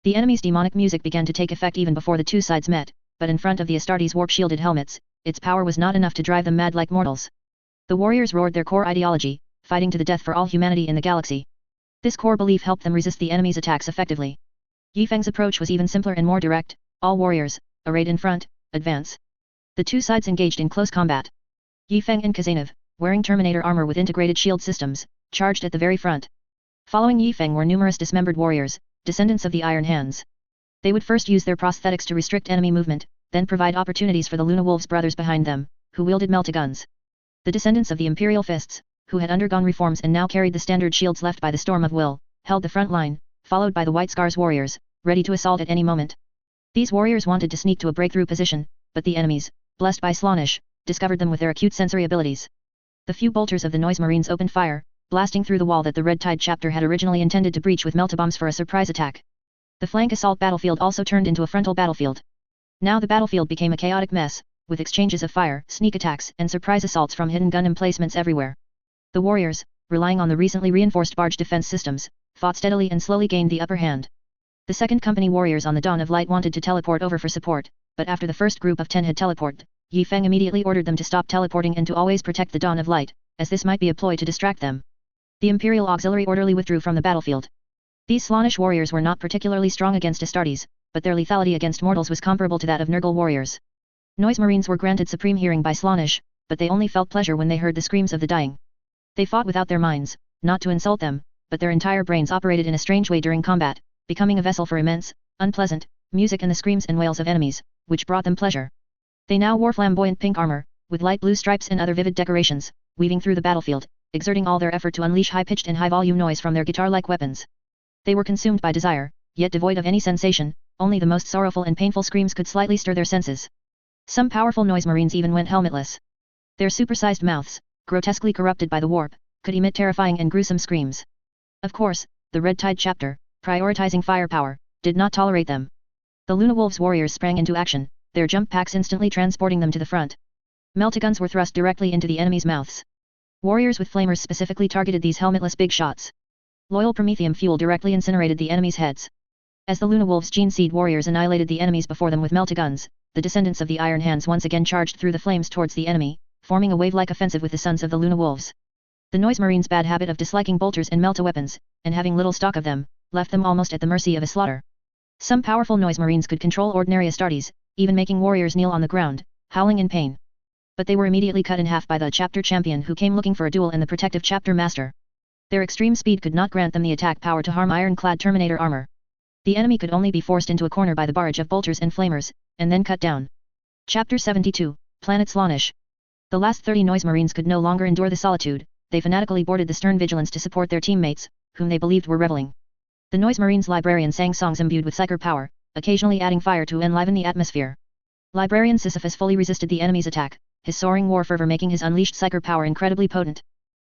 The enemy's demonic music began to take effect even before the two sides met, but in front of the Astartes' warp-shielded helmets, its power was not enough to drive them mad like mortals. The warriors roared their core ideology, fighting to the death for all humanity in the galaxy. This core belief helped them resist the enemy's attacks effectively. Yi Feng's approach was even simpler and more direct: all warriors, arrayed in front, advance. The two sides engaged in close combat. Yi Feng and Kazanov, wearing Terminator armor with integrated shield systems, charged at the very front. Following Yi Feng were numerous dismembered warriors, descendants of the Iron Hands. They would first use their prosthetics to restrict enemy movement, then provide opportunities for the Luna Wolves brothers behind them, who wielded meltaguns. The descendants of the Imperial Fists, who had undergone reforms and now carried the standard shields left by the Storm of Will, held the front line, followed by the White Scars warriors, ready to assault at any moment. These warriors wanted to sneak to a breakthrough position, but the enemies, blessed by Slaanish, discovered them with their acute sensory abilities. The few bolters of the Noise Marines opened fire, blasting through the wall that the Red Tide chapter had originally intended to breach with meltabombs for a surprise attack. The flank assault battlefield also turned into a frontal battlefield. Now the battlefield became a chaotic mess, with exchanges of fire, sneak attacks, and surprise assaults from hidden gun emplacements everywhere. The warriors, relying on the recently reinforced barge defense systems, fought steadily and slowly gained the upper hand. The second company warriors on the Dawn of Light wanted to teleport over for support, but after the first group of 10 had teleported, Yi Feng immediately ordered them to stop teleporting and to always protect the Dawn of Light, as this might be a ploy to distract them. The Imperial Auxiliary orderly withdrew from the battlefield. These Slaanish warriors were not particularly strong against Astartes, but their lethality against mortals was comparable to that of Nurgle warriors. Noise Marines were granted supreme hearing by Slaanish, but they only felt pleasure when they heard the screams of the dying. They fought without their minds, not to insult them, but their entire brains operated in a strange way during combat, becoming a vessel for immense, unpleasant, music and the screams and wails of enemies, which brought them pleasure. They now wore flamboyant pink armor, with light blue stripes and other vivid decorations, weaving through the battlefield, exerting all their effort to unleash high-pitched and high-volume noise from their guitar-like weapons. They were consumed by desire, yet devoid of any sensation, only the most sorrowful and painful screams could slightly stir their senses. Some powerful noise marines even went helmetless. Their supersized mouths, grotesquely corrupted by the warp, could emit terrifying and gruesome screams. Of course, the Red Tide chapter, prioritizing firepower, did not tolerate them. The Luna Wolves warriors sprang into action, their jump packs instantly transporting them to the front. Meltaguns were thrust directly into the enemy's mouths. Warriors with flamers specifically targeted these helmetless big shots. Loyal promethium fuel directly incinerated the enemy's heads. As the Luna Wolves' Gene Seed warriors annihilated the enemies before them with meltaguns, the descendants of the Iron Hands once again charged through the flames towards the enemy, forming a wave-like offensive with the sons of the Luna Wolves. The Noise Marines' bad habit of disliking bolters and melta weapons, and having little stock of them, left them almost at the mercy of a slaughter. Some powerful Noise Marines could control ordinary Astartes, even making warriors kneel on the ground, howling in pain. But they were immediately cut in half by the chapter champion who came looking for a duel and the protective chapter master. Their extreme speed could not grant them the attack power to harm ironclad Terminator armor. The enemy could only be forced into a corner by the barrage of bolters and flamers, and then cut down. Chapter 72, Planet Slaanesh. The last 30 Noise Marines could no longer endure the solitude, they fanatically boarded the stern vigilance to support their teammates, whom they believed were reveling. The Noise Marines' librarian sang songs imbued with psyker power, occasionally adding fire to enliven the atmosphere. Librarian Sisyphus fully resisted the enemy's attack, his soaring war fervor making his unleashed psyker power incredibly potent.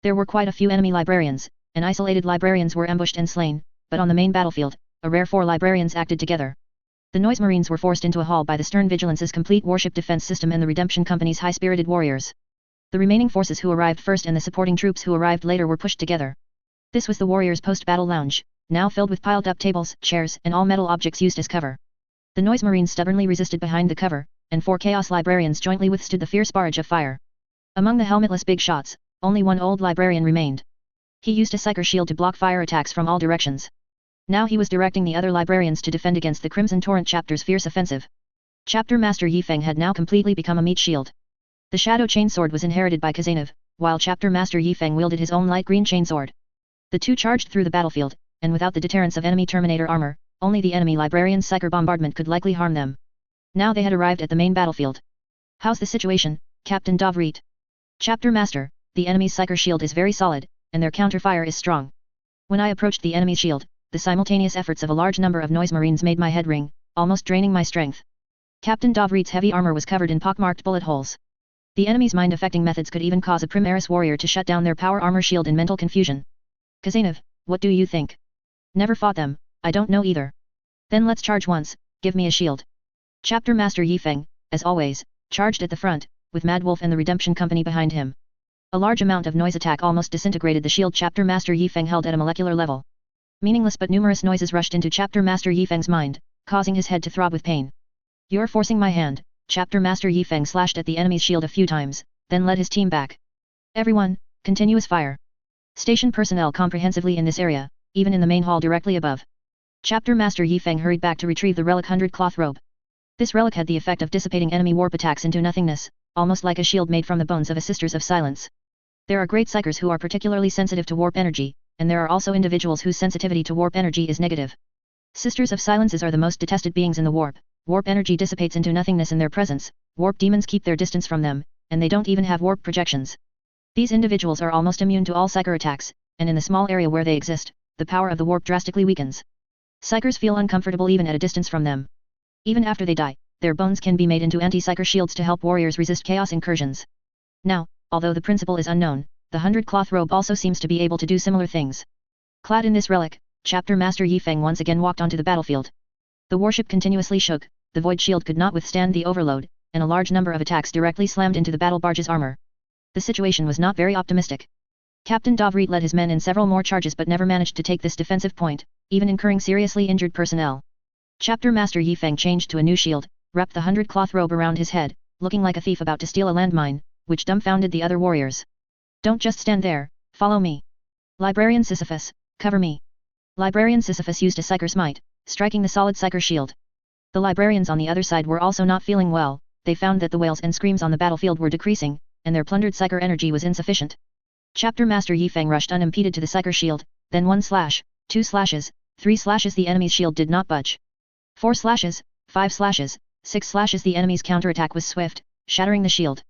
There were quite a few enemy librarians, and isolated librarians were ambushed and slain, but on the main battlefield, a rare 4 librarians acted together. The Noise Marines were forced into a hall by the Stern Vigilance's complete warship defense system and the Redemption Company's high-spirited warriors. The remaining forces who arrived first and the supporting troops who arrived later were pushed together. This was the warriors' post-battle lounge, now filled with piled-up tables, chairs, and all metal objects used as cover. The Noise Marines stubbornly resisted behind the cover, and 4 Chaos Librarians jointly withstood the fierce barrage of fire. Among the helmetless big shots, only one old librarian remained. He used a psyker shield to block fire attacks from all directions. Now he was directing the other librarians to defend against the Crimson Torrent chapter's fierce offensive. Chapter Master Yifeng had now completely become a meat shield. The Shadow Chainsword was inherited by Kazanov, while Chapter Master Yifeng wielded his own light green chainsword. The two charged through the battlefield, and without the deterrence of enemy Terminator armor, only the enemy librarian's psyker bombardment could likely harm them. Now they had arrived at the main battlefield. "How's the situation, Captain Davrit?" "Chapter Master, the enemy's psyker shield is very solid, and their counterfire is strong. When I approached the enemy's shield, the simultaneous efforts of a large number of Noise Marines made my head ring, almost draining my strength." Captain Davrit's heavy armor was covered in pockmarked bullet holes. The enemy's mind-affecting methods could even cause a Primaris warrior to shut down their power armor shield in mental confusion. "Kazanov, what do you think?" "Never fought them, I don't know either." "Then let's charge once, give me a shield." Chapter Master Yifeng, as always, charged at the front, with Mad Wolf and the Redemption Company behind him. A large amount of noise attack almost disintegrated the shield Chapter Master Yifeng held at a molecular level. Meaningless but numerous noises rushed into Chapter Master Yifeng's mind, causing his head to throb with pain. "You're forcing my hand." Chapter Master Yifeng slashed at the enemy's shield a few times, then led his team back. "Everyone, continuous fire. Station personnel comprehensively in this area, even in the main hall directly above." Chapter Master Yifeng hurried back to retrieve the relic 100 cloth robe. This relic had the effect of dissipating enemy warp attacks into nothingness, almost like a shield made from the bones of a Sisters of Silence. There are great psychers who are particularly sensitive to warp energy, and there are also individuals whose sensitivity to warp energy is negative. Sisters of Silences are the most detested beings in the warp. Warp energy dissipates into nothingness in their presence, warp demons keep their distance from them, and they don't even have warp projections. These individuals are almost immune to all psyker attacks, and in the small area where they exist, the power of the warp drastically weakens. Psychers feel uncomfortable even at a distance from them. Even after they die, their bones can be made into anti-psyker shields to help warriors resist chaos incursions. Now, although the principle is unknown, the 100 cloth robe also seems to be able to do similar things. Clad in this relic, Chapter Master Yifeng once again walked onto the battlefield. The warship continuously shook, the void shield could not withstand the overload, and a large number of attacks directly slammed into the battle barge's armor. The situation was not very optimistic. Captain Davrit led his men in several more charges but never managed to take this defensive point, even incurring seriously injured personnel. Chapter Master Yifeng changed to a new shield, wrapped the 100 cloth robe around his head, looking like a thief about to steal a landmine, which dumbfounded the other warriors. "Don't just stand there, follow me. Librarian Sisyphus, cover me." Librarian Sisyphus used a psyker smite, striking the solid psyker shield. The librarians on the other side were also not feeling well, they found that the wails and screams on the battlefield were decreasing, and their plundered psyker energy was insufficient. Chapter Master Yifeng rushed unimpeded to the Psyker shield, then 1 slash, 2 slashes, 3 slashes the enemy's shield did not budge. 4 slashes, 5 slashes, 6 slashes the enemy's counterattack was swift, shattering the shield.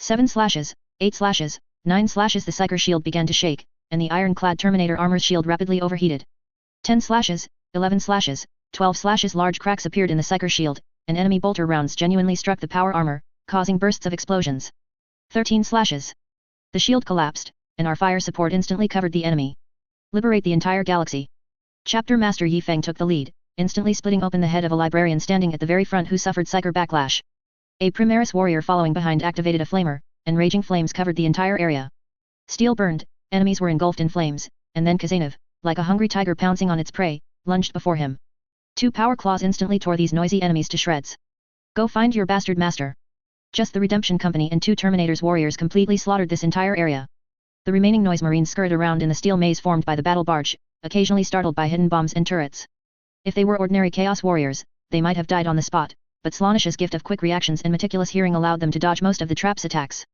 7 slashes, 8 slashes, 9 slashes the Psyker shield began to shake, and the iron-clad Terminator armor's shield rapidly overheated. 10 slashes, 11 slashes, 12 slashes large cracks appeared in the Psyker shield, and enemy bolter rounds genuinely struck the power armor, causing bursts of explosions. 13 slashes. The shield collapsed, and our fire support instantly covered the enemy. Liberate the entire galaxy. Chapter Master Yifeng took the lead, instantly splitting open the head of a librarian standing at the very front who suffered Psyker backlash. A Primaris warrior following behind activated a flamer, and raging flames covered the entire area. Steel burned, enemies were engulfed in flames, and then Kazanov, like a hungry tiger pouncing on its prey, lunged before him. 2 power claws instantly tore these noisy enemies to shreds. Go find your bastard master. Just the Redemption Company and 2 Terminator's warriors completely slaughtered this entire area. The remaining noise marines scurried around in the steel maze formed by the battle barge, occasionally startled by hidden bombs and turrets. If they were ordinary Chaos warriors, they might have died on the spot, but Slaanish's gift of quick reactions and meticulous hearing allowed them to dodge most of the trap's attacks.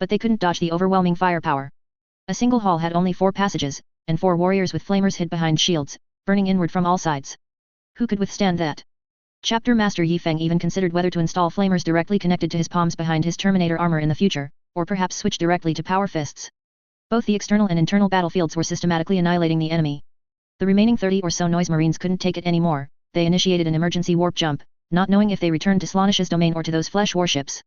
But they couldn't dodge the overwhelming firepower. A single hall had only 4 passages, and 4 warriors with flamers hid behind shields, burning inward from all sides. Who could withstand that? Chapter Master Yifeng even considered whether to install flamers directly connected to his palms behind his Terminator armor in the future, or perhaps switch directly to power fists. Both the external and internal battlefields were systematically annihilating the enemy. The remaining 30 or so noise marines couldn't take it anymore. They initiated an emergency warp jump, not knowing if they returned to Slaanish's domain or to those flesh warships.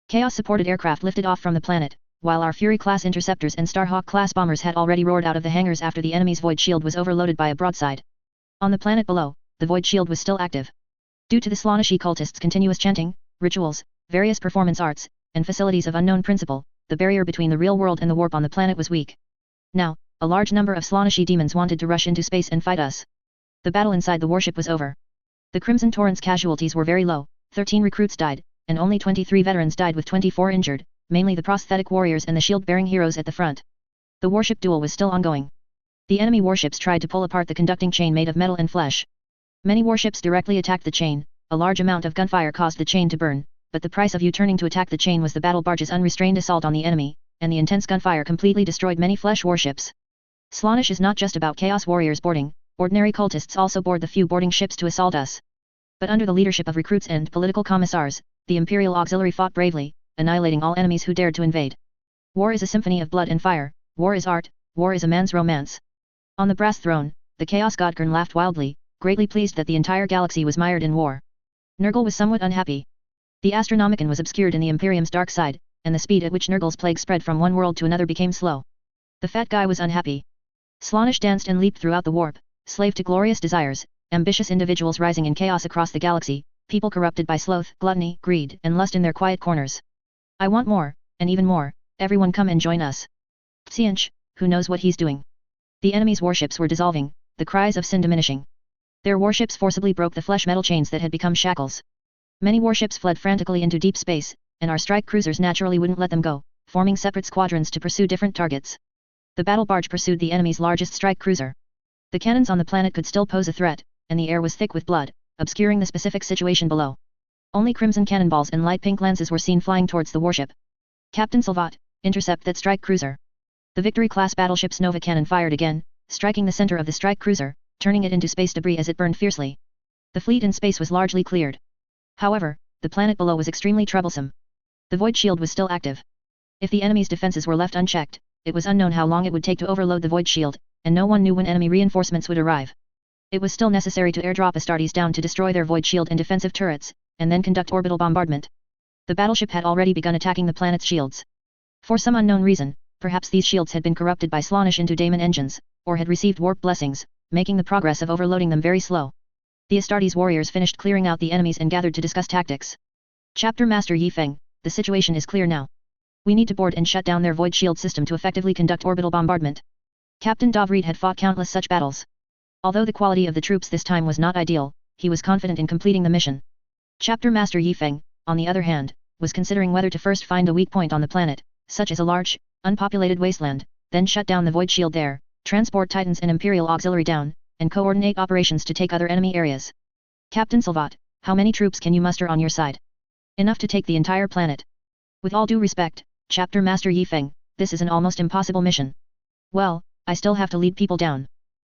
Chaos-supported aircraft lifted off from the planet, while our Fury-class interceptors and Starhawk-class bombers had already roared out of the hangars after the enemy's void shield was overloaded by a broadside. On the planet below, the void shield was still active. Due to the Slaanishi cultists' continuous chanting, rituals, various performance arts, and facilities of unknown principle, the barrier between the real world and the warp on the planet was weak. Now, a large number of Slaanishi demons wanted to rush into space and fight us. The battle inside the warship was over. The Crimson Torrent's casualties were very low, 13 recruits died, and only 23 veterans died with 24 injured, mainly the prosthetic warriors and the shield-bearing heroes at the front. The warship duel was still ongoing. The enemy warships tried to pull apart the conducting chain made of metal and flesh. Many warships directly attacked the chain, a large amount of gunfire caused the chain to burn, but the price of U-turning to attack the chain was the battle barge's unrestrained assault on the enemy, and the intense gunfire completely destroyed many flesh warships. Slaanish is not just about Chaos warriors boarding, ordinary cultists also board the few boarding ships to assault us. But under the leadership of recruits and political commissars, the Imperial Auxiliary fought bravely, annihilating all enemies who dared to invade. War is a symphony of blood and fire, war is art, war is a man's romance. On the brass throne, the Chaos God Kern laughed wildly, greatly pleased that the entire galaxy was mired in war. Nurgle was somewhat unhappy. The Astronomicon was obscured in the Imperium's dark side, and the speed at which Nurgle's plague spread from one world to another became slow. The fat guy was unhappy. Slaanish danced and leaped throughout the warp, slave to glorious desires, ambitious individuals rising in chaos across the galaxy, people corrupted by sloth, gluttony, greed, and lust in their quiet corners. I want more, and even more, everyone come and join us. Tsianch, who knows what he's doing? The enemy's warships were dissolving, the cries of sin diminishing. Their warships forcibly broke the flesh metal chains that had become shackles. Many warships fled frantically into deep space, and our strike cruisers naturally wouldn't let them go, forming separate squadrons to pursue different targets. The battle barge pursued the enemy's largest strike cruiser. The cannons on the planet could still pose a threat, and the air was thick with blood, obscuring the specific situation below. Only crimson cannonballs and light pink lances were seen flying towards the warship. Captain Salvat, intercept that strike cruiser. The Victory-class battleship's Nova cannon fired again, striking the center of the strike cruiser, turning it into space debris as it burned fiercely. The fleet in space was largely cleared. However, the planet below was extremely troublesome. The void shield was still active. If the enemy's defenses were left unchecked, it was unknown how long it would take to overload the void shield, and no one knew when enemy reinforcements would arrive. It was still necessary to airdrop Astartes down to destroy their void shield and defensive turrets, and then conduct orbital bombardment. The battleship had already begun attacking the planet's shields. For some unknown reason, perhaps these shields had been corrupted by Slaanish into daemon engines, or had received warp blessings, making the progress of overloading them very slow. The Astartes warriors finished clearing out the enemies and gathered to discuss tactics. Chapter Master Yifeng, the situation is clear now. We need to board and shut down their void shield system to effectively conduct orbital bombardment. Captain Davreed had fought countless such battles. Although the quality of the troops this time was not ideal, he was confident in completing the mission. Chapter Master Yifeng, on the other hand, was considering whether to first find a weak point on the planet, such as a large, unpopulated wasteland, then shut down the void shield there, transport Titans and Imperial Auxiliary down, and coordinate operations to take other enemy areas. Captain Salvat, how many troops can you muster on your side? Enough to take the entire planet. With all due respect, Chapter Master Yifeng, this is an almost impossible mission. Well, I still have to lead people down.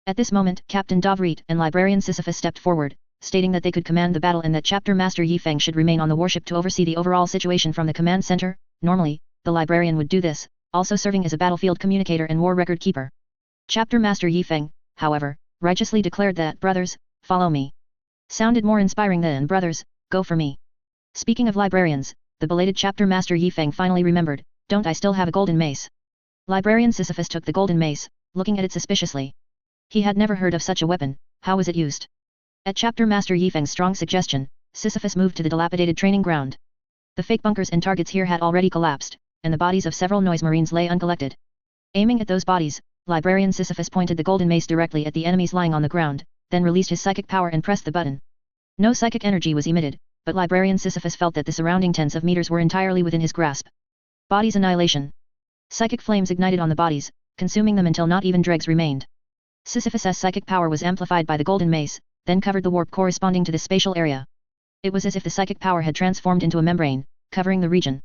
At this moment, Captain Davrit and Librarian Sisyphus stepped forward, stating that they could command the battle and that Chapter Master Yi Feng should remain on the warship to oversee the overall situation from the command center. Normally, the librarian would do this, also serving as a battlefield communicator and war record keeper. Chapter Master Yi Feng, however, righteously declared that, brothers, follow me. Sounded more inspiring than brothers, go for me. Speaking of librarians, the belated Chapter Master Yi Feng finally remembered, don't I still have a golden mace? Librarian Sisyphus took the golden mace, looking at it suspiciously. He had never heard of such a weapon, how was it used? At Chapter Master Yi Feng's strong suggestion, Sisyphus moved to the dilapidated training ground. The fake bunkers and targets here had already collapsed, and the bodies of several noise marines lay uncollected. Aiming at those bodies, Librarian Sisyphus pointed the golden mace directly at the enemies lying on the ground, then released his psychic power and pressed the button. No psychic energy was emitted, but Librarian Sisyphus felt that the surrounding tens of meters were entirely within his grasp. Bodies annihilation. Psychic flames ignited on the bodies, consuming them until not even dregs remained. Sisyphus's psychic power was amplified by the golden mace, then covered the warp corresponding to this spatial area. It was as if the psychic power had transformed into a membrane, covering the region.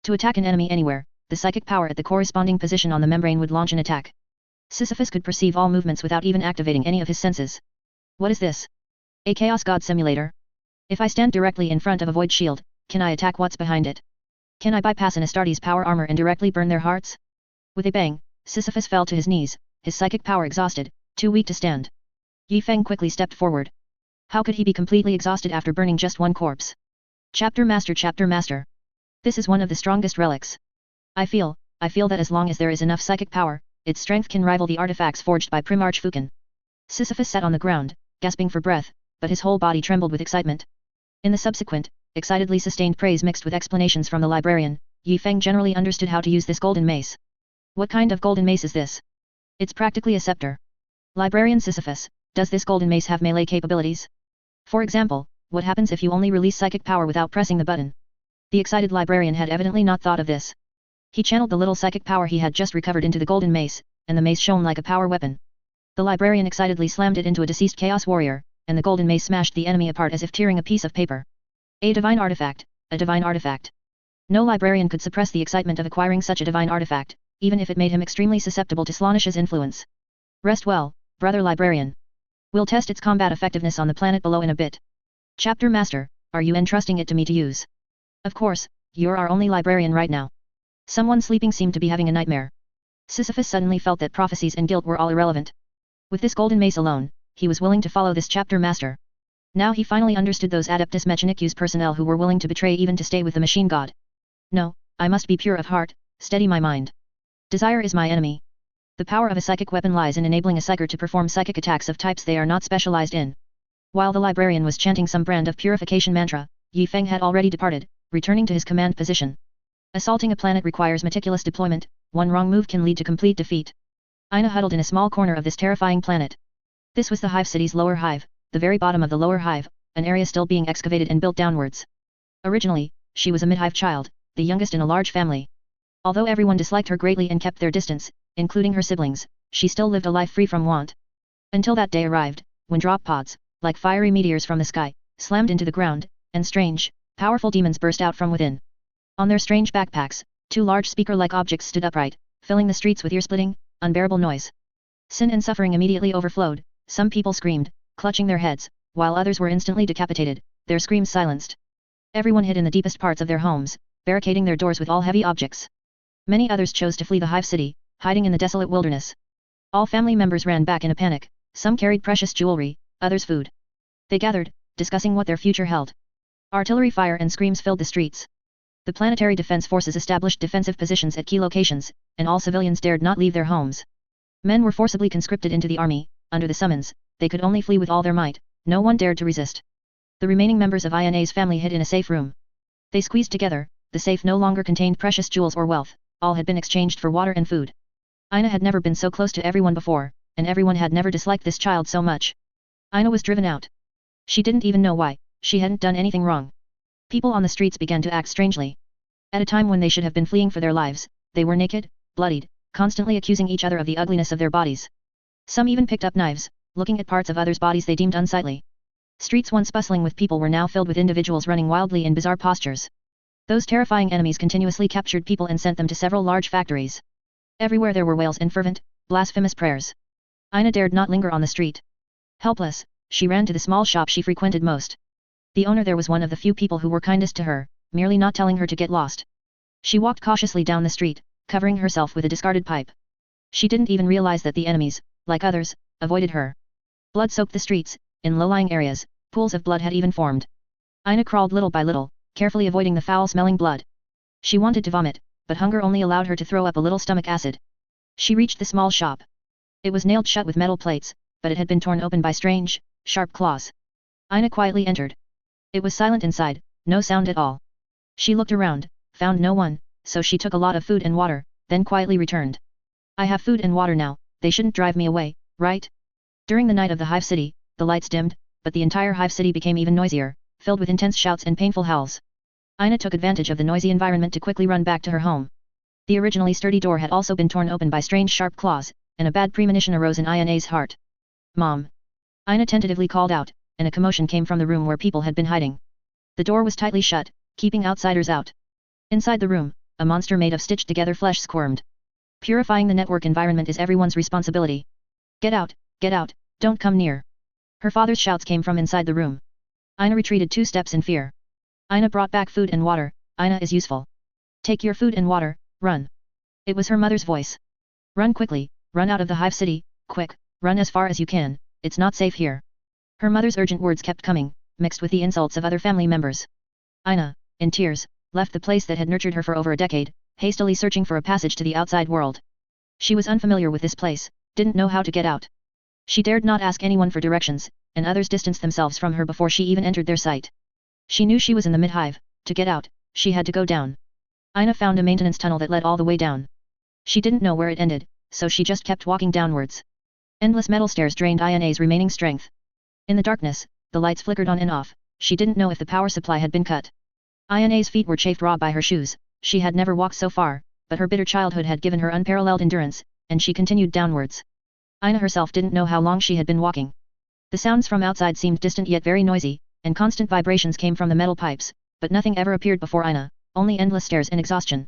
To attack an enemy anywhere, the psychic power at the corresponding position on the membrane would launch an attack. Sisyphus could perceive all movements without even activating any of his senses. What is this? A Chaos God simulator? If I stand directly in front of a void shield, can I attack what's behind it? Can I bypass an Astartes power armor and directly burn their hearts? With a bang, Sisyphus fell to his knees, his psychic power exhausted, too weak to stand. Yi Feng quickly stepped forward. How could he be completely exhausted after burning just one corpse? Chapter Master. This is one of the strongest relics. I feel that as long as there is enough psychic power, its strength can rival the artifacts forged by Primarch Fukin. Sisyphus sat on the ground, gasping for breath, but his whole body trembled with excitement. In the subsequent, excitedly sustained praise mixed with explanations from the librarian, Yi Feng generally understood how to use this golden mace. What kind of golden mace is this? It's practically a scepter. Librarian Sisyphus, does this golden mace have melee capabilities? For example, what happens if you only release psychic power without pressing the button? The excited librarian had evidently not thought of this. He channeled the little psychic power he had just recovered into the golden mace, and the mace shone like a power weapon. The librarian excitedly slammed it into a deceased chaos warrior, and the golden mace smashed the enemy apart as if tearing a piece of paper. A divine artifact, a divine artifact. No librarian could suppress the excitement of acquiring such a divine artifact, even if it made him extremely susceptible to Slaanish's influence. Rest well, brother librarian. We'll test its combat effectiveness on the planet below in a bit. Chapter Master, are you entrusting it to me to use? Of course, you're our only librarian right now. Someone sleeping seemed to be having a nightmare. Sisyphus suddenly felt that prophecies and guilt were all irrelevant. With this golden mace alone, he was willing to follow this Chapter Master. Now he finally understood those Adeptus Mechanicus personnel who were willing to betray even to stay with the machine god. No, I must be pure of heart, steady my mind. Desire is my enemy. The power of a psychic weapon lies in enabling a psyker to perform psychic attacks of types they are not specialized in. While the librarian was chanting some brand of purification mantra, Yi Feng had already departed, returning to his command position. Assaulting a planet requires meticulous deployment, one wrong move can lead to complete defeat. Aina huddled in a small corner of this terrifying planet. This was the Hive City's lower hive, the very bottom of the lower hive, an area still being excavated and built downwards. Originally, she was a mid-hive child, the youngest in a large family. Although everyone disliked her greatly and kept their distance, including her siblings, she still lived a life free from want. Until that day arrived, when drop pods, like fiery meteors from the sky, slammed into the ground, and strange, powerful demons burst out from within. On their strange backpacks, two large speaker-like objects stood upright, filling the streets with ear-splitting, unbearable noise. Sin and suffering immediately overflowed, some people screamed, clutching their heads, while others were instantly decapitated, their screams silenced. Everyone hid in the deepest parts of their homes, barricading their doors with all heavy objects. Many others chose to flee the Hive City, hiding in the desolate wilderness. All family members ran back in a panic, some carried precious jewelry, others food. They gathered, discussing what their future held. Artillery fire and screams filled the streets. The planetary defense forces established defensive positions at key locations, and all civilians dared not leave their homes. Men were forcibly conscripted into the army, under the summons, they could only flee with all their might, no one dared to resist. The remaining members of Ina's family hid in a safe room. They squeezed together, the safe no longer contained precious jewels or wealth, all had been exchanged for water and food. Ina had never been so close to everyone before, and everyone had never disliked this child so much. Ina was driven out. She didn't even know why, she hadn't done anything wrong. People on the streets began to act strangely. At a time when they should have been fleeing for their lives, they were naked, bloodied, constantly accusing each other of the ugliness of their bodies. Some even picked up knives, looking at parts of others' bodies they deemed unsightly. Streets once bustling with people were now filled with individuals running wildly in bizarre postures. Those terrifying enemies continuously captured people and sent them to several large factories. Everywhere there were wails and fervent, blasphemous prayers. Ina dared not linger on the street. Helpless, she ran to the small shop she frequented most. The owner there was one of the few people who were kindest to her, merely not telling her to get lost. She walked cautiously down the street, covering herself with a discarded pipe. She didn't even realize that the enemies, like others, avoided her. Blood soaked the streets, in low-lying areas, pools of blood had even formed. Ina crawled little by little, carefully avoiding the foul-smelling blood. She wanted to vomit, but hunger only allowed her to throw up a little stomach acid. She reached the small shop. It was nailed shut with metal plates, but it had been torn open by strange, sharp claws. Ina quietly entered. It was silent inside, no sound at all. She looked around, found no one, so she took a lot of food and water, then quietly returned. I have food and water now, they shouldn't drive me away, right? During the night of the Hive City, the lights dimmed, but the entire Hive City became even noisier, filled with intense shouts and painful howls. Ina took advantage of the noisy environment to quickly run back to her home. The originally sturdy door had also been torn open by strange sharp claws, and a bad premonition arose in Ina's heart. Mom! Ina tentatively called out, and a commotion came from the room where people had been hiding. The door was tightly shut, keeping outsiders out. Inside the room, a monster made of stitched-together flesh squirmed. Purifying the network environment is everyone's responsibility. Get out, don't come near. Her father's shouts came from inside the room. Ina retreated 2 steps in fear. Ina brought back food and water. Ina is useful. Take your food and water, run. It was her mother's voice. Run quickly, run out of the Hive City, quick, run as far as you can, it's not safe here. Her mother's urgent words kept coming, mixed with the insults of other family members. Ina, in tears, left the place that had nurtured her for over a decade, hastily searching for a passage to the outside world. She was unfamiliar with this place, didn't know how to get out. She dared not ask anyone for directions, and others distanced themselves from her before she even entered their sight. She knew she was in the mid-hive. To get out, she had to go down. Ina found a maintenance tunnel that led all the way down. She didn't know where it ended, so she just kept walking downwards. Endless metal stairs drained Ina's remaining strength. In the darkness, the lights flickered on and off. She didn't know if the power supply had been cut. Ina's feet were chafed raw by her shoes. She had never walked so far, but her bitter childhood had given her unparalleled endurance, and she continued downwards. Ina herself didn't know how long she had been walking. The sounds from outside seemed distant yet very noisy, and constant vibrations came from the metal pipes, but nothing ever appeared before Ina, only endless stairs and exhaustion.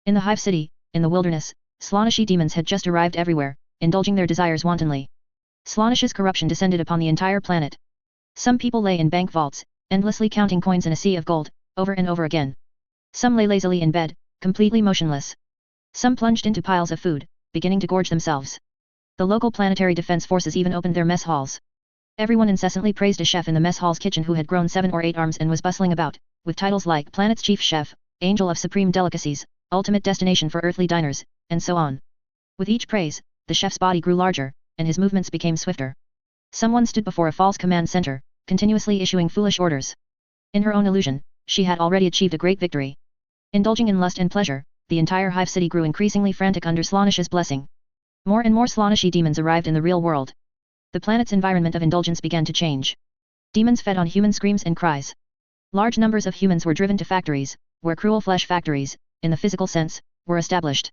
In the Hive City, in the wilderness, Slaaneshi demons had just arrived everywhere, indulging their desires wantonly. Slaaneshi's corruption descended upon the entire planet. Some people lay in bank vaults, endlessly counting coins in a sea of gold, over and over again. Some lay lazily in bed, completely motionless. Some plunged into piles of food, beginning to gorge themselves. The local planetary defense forces even opened their mess halls. Everyone incessantly praised a chef in the mess hall's kitchen who had grown 7 or 8 arms and was bustling about, with titles like Planet's Chief Chef, Angel of Supreme Delicacies, Ultimate Destination for Earthly Diners, and so on. With each praise, the chef's body grew larger, and his movements became swifter. Someone stood before a false command center, continuously issuing foolish orders. In her own illusion, she had already achieved a great victory. Indulging in lust and pleasure, the entire Hive City grew increasingly frantic under Slaaneshi's blessing. More and more Slaaneshi demons arrived in the real world. The planet's environment of indulgence began to change. Demons fed on human screams and cries. Large numbers of humans were driven to factories, where cruel flesh factories, in the physical sense, were established.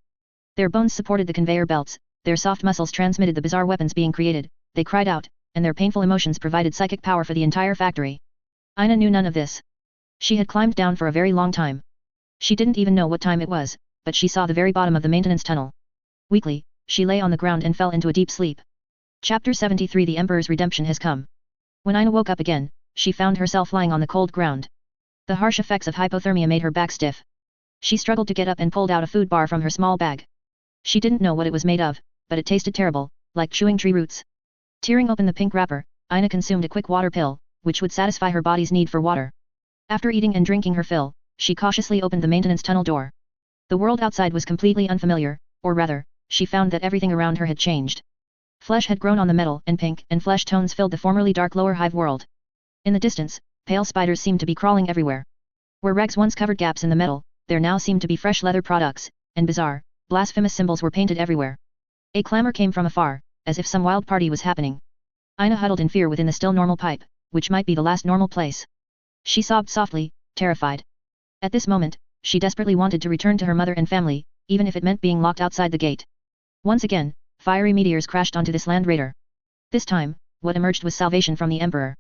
Their bones supported the conveyor belts, their soft muscles transmitted the bizarre weapons being created, they cried out, and their painful emotions provided psychic power for the entire factory. Ina knew none of this. She had climbed down for a very long time. She didn't even know what time it was, but she saw the very bottom of the maintenance tunnel. Weakly, she lay on the ground and fell into a deep sleep. Chapter 73 The Emperor's Redemption has come. When Ina woke up again, she found herself lying on the cold ground. The harsh effects of hypothermia made her back stiff. She struggled to get up and pulled out a food bar from her small bag. She didn't know what it was made of, but it tasted terrible, like chewing tree roots. Tearing open the pink wrapper, Ina consumed a quick water pill, which would satisfy her body's need for water. After eating and drinking her fill, she cautiously opened the maintenance tunnel door. The world outside was completely unfamiliar, or rather, she found that everything around her had changed. Flesh had grown on the metal and pink and flesh tones filled the formerly dark lower hive world. In the distance, pale spiders seemed to be crawling everywhere. Where rags once covered gaps in the metal, there now seemed to be fresh leather products, and bizarre, blasphemous symbols were painted everywhere. A clamor came from afar, as if some wild party was happening. Ina huddled in fear within the still normal pipe, which might be the last normal place. She sobbed softly, terrified. At this moment, she desperately wanted to return to her mother and family, even if it meant being locked outside the gate. Once again, fiery meteors crashed onto this land raider. This time, what emerged was salvation from the Emperor.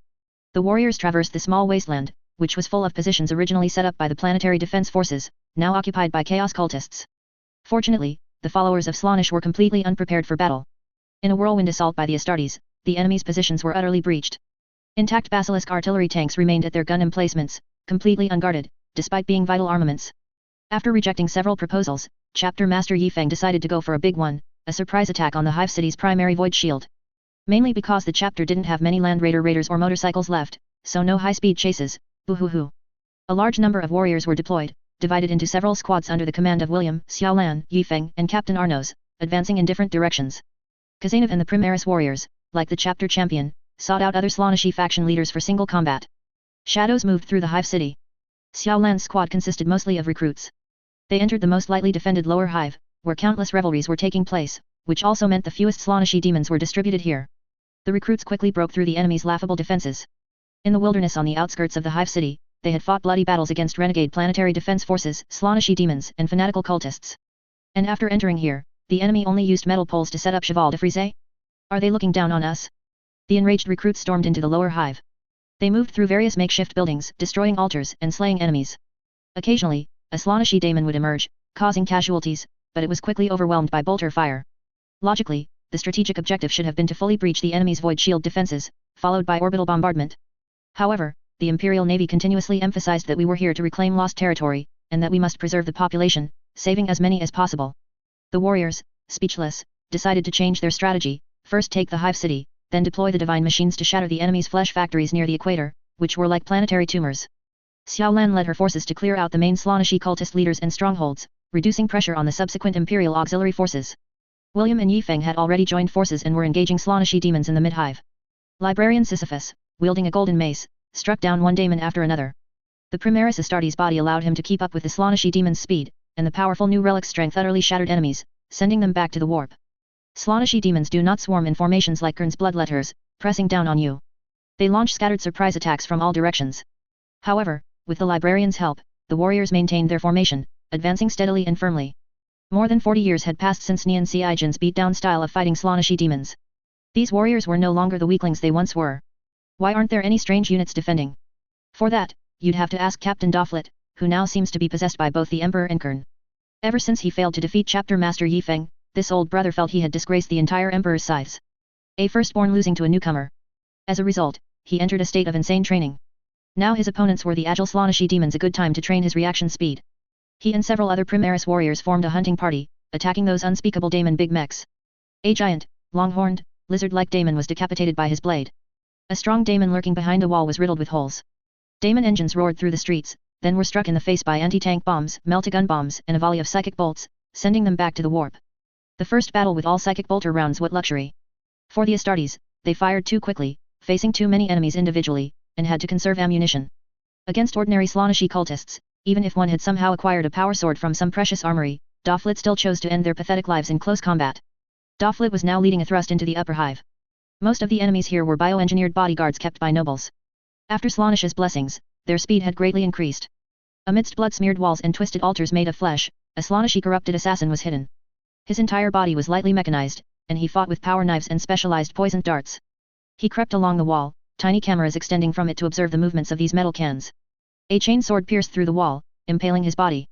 The warriors traversed the small wasteland, which was full of positions originally set up by the planetary defense forces, now occupied by chaos cultists. Fortunately, the followers of Slaanesh were completely unprepared for battle. In a whirlwind assault by the Astartes, the enemy's positions were utterly breached. Intact basilisk artillery tanks remained at their gun emplacements, completely unguarded, despite being vital armaments. After rejecting several proposals, Chapter Master Yifeng decided to go for a big one, a surprise attack on the Hive City's primary void shield. Mainly because the chapter didn't have many Land Raider raiders or motorcycles left, so no high-speed chases, boo-hoo-hoo. A large number of warriors were deployed, divided into several squads under the command of William, Xiaolan, Yifeng, and Captain Arnos, advancing in different directions. Kazanov and the Primaris warriors, like the chapter champion, sought out other Slaaneshi faction leaders for single combat. Shadows moved through the Hive City. Xiaolan's squad consisted mostly of recruits. They entered the most lightly defended lower hive, where countless revelries were taking place, which also meant the fewest Slaaneshi demons were distributed here. The recruits quickly broke through the enemy's laughable defenses. In the wilderness on the outskirts of the Hive City, they had fought bloody battles against renegade planetary defense forces, Slaaneshi demons, and fanatical cultists. And after entering here, the enemy only used metal poles to set up cheval de frise? Are they looking down on us? The enraged recruits stormed into the lower hive. They moved through various makeshift buildings, destroying altars and slaying enemies. Occasionally, a Slaaneshi daemon would emerge, causing casualties, but it was quickly overwhelmed by bolter fire. Logically, the strategic objective should have been to fully breach the enemy's void shield defenses, followed by orbital bombardment. However, the Imperial Navy continuously emphasized that we were here to reclaim lost territory, and that we must preserve the population, saving as many as possible. The warriors, speechless, decided to change their strategy, first take the Hive City, then deploy the divine machines to shatter the enemy's flesh factories near the equator, which were like planetary tumors. Xiaolan led her forces to clear out the main Slaaneshi cultist leaders and strongholds, reducing pressure on the subsequent Imperial auxiliary forces. William and Yifeng had already joined forces and were engaging Slaaneshi demons in the mid-hive. Librarian Sisyphus, wielding a golden mace, struck down one daemon after another. The Primaris Astartes body allowed him to keep up with the Slaaneshi demon's speed, and the powerful new relic's strength utterly shattered enemies, sending them back to the warp. Slaaneshi demons do not swarm in formations like Kern's bloodletters, pressing down on you. They launch scattered surprise attacks from all directions. However, with the librarian's help, the warriors maintained their formation, advancing steadily and firmly. More than 40 years had passed since Nian Xiaijin's beat-down style of fighting Slaaneshi demons. These warriors were no longer the weaklings they once were. Why aren't there any strange units defending? For that, you'd have to ask Captain Doflet, who now seems to be possessed by both the Emperor and Kern. Ever since he failed to defeat Chapter Master Yifeng, this old brother felt he had disgraced the entire Emperor's scythes. A firstborn losing to a newcomer. As a result, he entered a state of insane training. Now his opponents were the agile Slaaneshi demons, a good time to train his reaction speed. He and several other Primaris warriors formed a hunting party, attacking those unspeakable daemon big mechs. A giant, long-horned, lizard-like daemon was decapitated by his blade. A strong daemon lurking behind a wall was riddled with holes. Daemon engines roared through the streets, then were struck in the face by anti-tank bombs, meltagun bombs, and a volley of psychic bolts, sending them back to the warp. The first battle with all psychic bolter rounds, what luxury. For the Astartes, they fired too quickly, facing too many enemies individually, and had to conserve ammunition. Against ordinary Slaaneshi cultists, even if one had somehow acquired a power sword from some precious armory, Doflet still chose to end their pathetic lives in close combat. Doflet was now leading a thrust into the upper hive. Most of the enemies here were bioengineered bodyguards kept by nobles. After Slaanesh's blessings, their speed had greatly increased. Amidst blood-smeared walls and twisted altars made of flesh, a Slaaneshi corrupted assassin was hidden. His entire body was lightly mechanized, and he fought with power knives and specialized poisoned darts. He crept along the wall, tiny cameras extending from it to observe the movements of these metal cans. A chain sword pierced through the wall, impaling his body.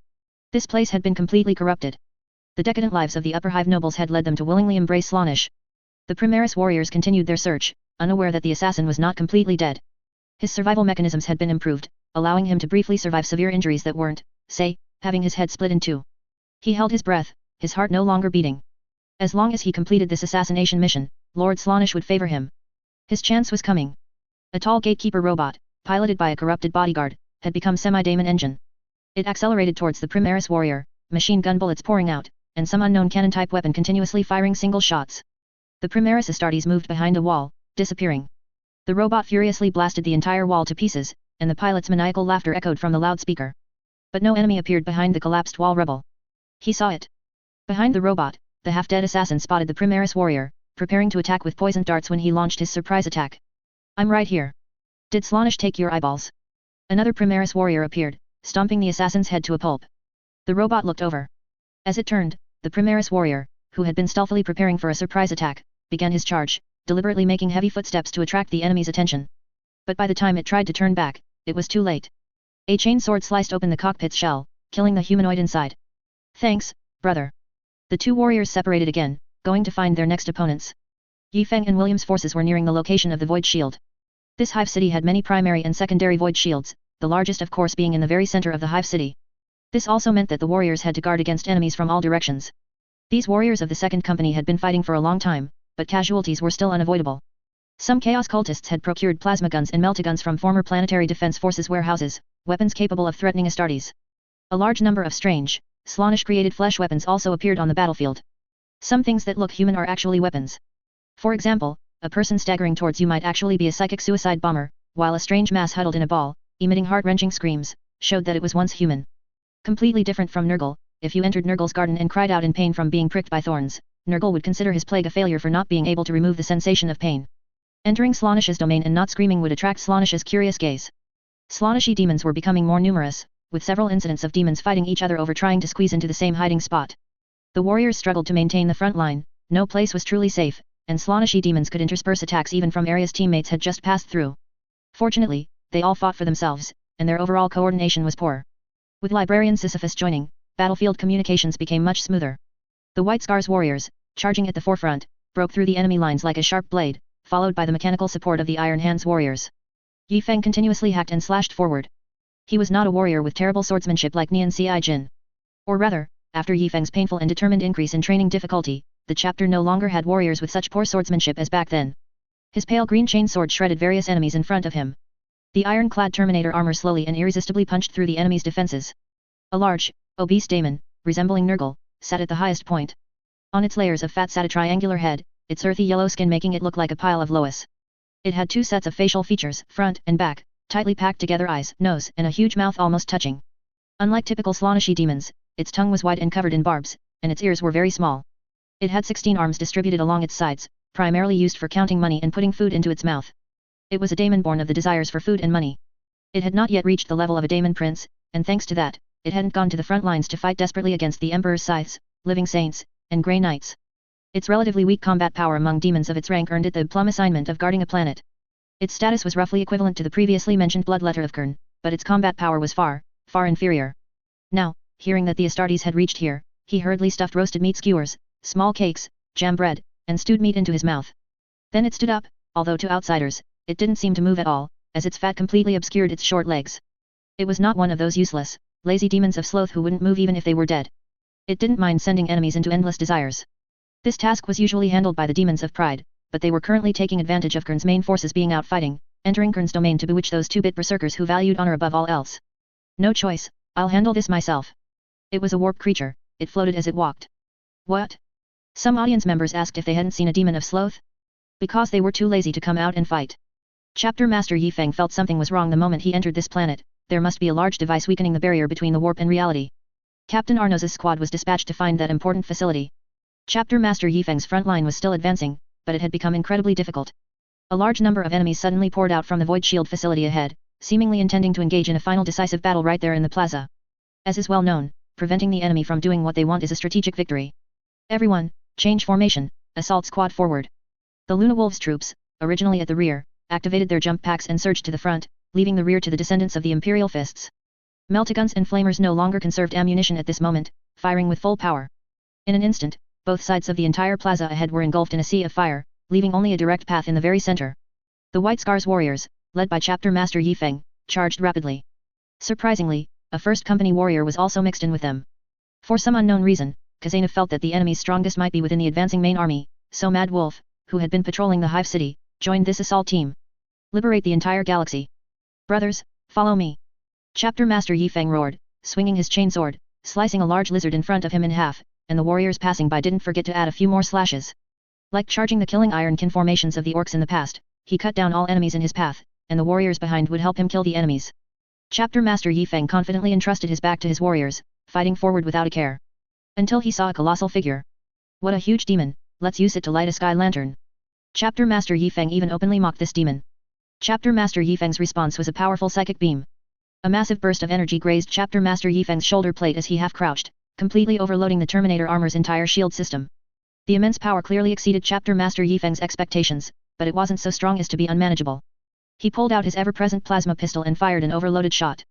This place had been completely corrupted. The decadent lives of the upper hive nobles had led them to willingly embrace Slaanesh. The Primaris warriors continued their search, unaware that the assassin was not completely dead. His survival mechanisms had been improved, allowing him to briefly survive severe injuries that weren't, say, having his head split in two. He held his breath, his heart no longer beating. As long as he completed this assassination mission, Lord Slaanesh would favor him. His chance was coming. A tall gatekeeper robot, piloted by a corrupted bodyguard, had become semi-daemon engine. It accelerated towards the Primaris warrior, machine gun bullets pouring out, and some unknown cannon-type weapon continuously firing single shots. The Primaris Astartes moved behind a wall, disappearing. The robot furiously blasted the entire wall to pieces, and the pilot's maniacal laughter echoed from the loudspeaker. But no enemy appeared behind the collapsed wall rubble. He saw it. Behind the robot, the half-dead assassin spotted the Primaris warrior, preparing to attack with poisoned darts when he launched his surprise attack. "I'm right here. Did Slaanesh take your eyeballs?" Another Primaris warrior appeared, stomping the assassin's head to a pulp. The robot looked over. As it turned, the Primaris warrior, who had been stealthily preparing for a surprise attack, began his charge, deliberately making heavy footsteps to attract the enemy's attention. But by the time it tried to turn back, it was too late. A chain sword sliced open the cockpit's shell, killing the humanoid inside. "Thanks, brother." The two warriors separated again, going to find their next opponents. Yifeng and William's forces were nearing the location of the Void Shield. This hive city had many primary and secondary void shields, the largest of course being in the very center of the hive city. This also meant that the warriors had to guard against enemies from all directions. These warriors of the second company had been fighting for a long time, but casualties were still unavoidable. Some chaos cultists had procured plasma guns and meltaguns from former planetary defense forces warehouses, weapons capable of threatening Astartes. A large number of strange, Slaanesh-created flesh weapons also appeared on the battlefield. Some things that look human are actually weapons. For example, a person staggering towards you might actually be a psychic suicide bomber, while a strange mass huddled in a ball, emitting heart-wrenching screams, showed that it was once human. Completely different from Nurgle, if you entered Nurgle's garden and cried out in pain from being pricked by thorns, Nurgle would consider his plague a failure for not being able to remove the sensation of pain. Entering Slaanesh's domain and not screaming would attract Slaanesh's curious gaze. Slaaneshi demons were becoming more numerous, with several incidents of demons fighting each other over trying to squeeze into the same hiding spot. The warriors struggled to maintain the front line, no place was truly safe, and Slaaneshi demons could intersperse attacks even from areas teammates had just passed through. Fortunately, they all fought for themselves, and their overall coordination was poor. With Librarian Sisyphus joining, battlefield communications became much smoother. The White Scars warriors, charging at the forefront, broke through the enemy lines like a sharp blade, followed by the mechanical support of the Iron Hands warriors. Yifeng continuously hacked and slashed forward. He was not a warrior with terrible swordsmanship like Nian Ci Jin. Or rather, after Yifeng's painful and determined increase in training difficulty, the chapter no longer had warriors with such poor swordsmanship as back then. His pale green chain sword shredded various enemies in front of him. The iron-clad Terminator armor slowly and irresistibly punched through the enemy's defenses. A large, obese daemon, resembling Nurgle, sat at the highest point. On its layers of fat sat a triangular head, its earthy yellow skin making it look like a pile of loess. It had two sets of facial features, front and back, tightly packed together eyes, nose, and a huge mouth almost touching. Unlike typical Slaaneshi demons, its tongue was wide and covered in barbs, and its ears were very small. It had 16 arms distributed along its sides, primarily used for counting money and putting food into its mouth. It was a daemon born of the desires for food and money. It had not yet reached the level of a daemon prince, and thanks to that, it hadn't gone to the front lines to fight desperately against the Emperor's scythes, living saints, and grey knights. Its relatively weak combat power among demons of its rank earned it the plum assignment of guarding a planet. Its status was roughly equivalent to the previously mentioned bloodletter of Qing, but its combat power was far, far inferior. Now, hearing that the Astartes had reached here, he hurriedly stuffed roasted meat skewers, small cakes, jam bread, and stewed meat into his mouth. Then it stood up, although to outsiders, it didn't seem to move at all, as its fat completely obscured its short legs. It was not one of those useless, lazy demons of sloth who wouldn't move even if they were dead. It didn't mind sending enemies into endless desires. This task was usually handled by the demons of pride, but they were currently taking advantage of Qing's main forces being out fighting, entering Qing's domain to bewitch those two-bit berserkers who valued honor above all else. No choice, I'll handle this myself. It was a warped creature, it floated as it walked. What? Some audience members asked if they hadn't seen a demon of sloth. Because they were too lazy to come out and fight. Chapter Master Yifeng felt something was wrong the moment he entered this planet. There must be a large device weakening the barrier between the warp and reality. Captain Arnos's squad was dispatched to find that important facility. Chapter Master Yifeng's front line was still advancing, but it had become incredibly difficult. A large number of enemies suddenly poured out from the Void Shield facility ahead, seemingly intending to engage in a final decisive battle right there in the plaza. As is well known, preventing the enemy from doing what they want is a strategic victory. Everyone, change formation, assault squad forward. The Luna Wolves troops, originally at the rear, activated their jump packs and surged to the front, leaving the rear to the descendants of the Imperial Fists. Meltaguns and flamers no longer conserved ammunition at this moment, firing with full power. In an instant, both sides of the entire plaza ahead were engulfed in a sea of fire, leaving only a direct path in the very center. The White Scars warriors, led by Chapter Master Yifeng, charged rapidly. Surprisingly, a first company warrior was also mixed in with them. For some unknown reason, Khazanov felt that the enemy's strongest might be within the advancing main army, so Mad Wolf, who had been patrolling the Hive City, joined this assault team. Liberate the entire galaxy. Brothers, follow me. Chapter Master Yifeng roared, swinging his chainsword, slicing a large lizard in front of him in half, and the warriors passing by didn't forget to add a few more slashes. Like charging the killing ironkin formations of the orcs in the past, he cut down all enemies in his path, and the warriors behind would help him kill the enemies. Chapter Master Yifeng confidently entrusted his back to his warriors, fighting forward without a care. Until he saw a colossal figure. What a huge demon, let's use it to light a sky lantern. Chapter Master Yifeng even openly mocked this demon. Chapter Master Yifeng's response was a powerful psychic beam. A massive burst of energy grazed Chapter Master Yifeng's shoulder plate as he half-crouched, completely overloading the Terminator armor's entire shield system. The immense power clearly exceeded Chapter Master Yifeng's expectations, but it wasn't so strong as to be unmanageable. He pulled out his ever-present plasma pistol and fired an overloaded shot.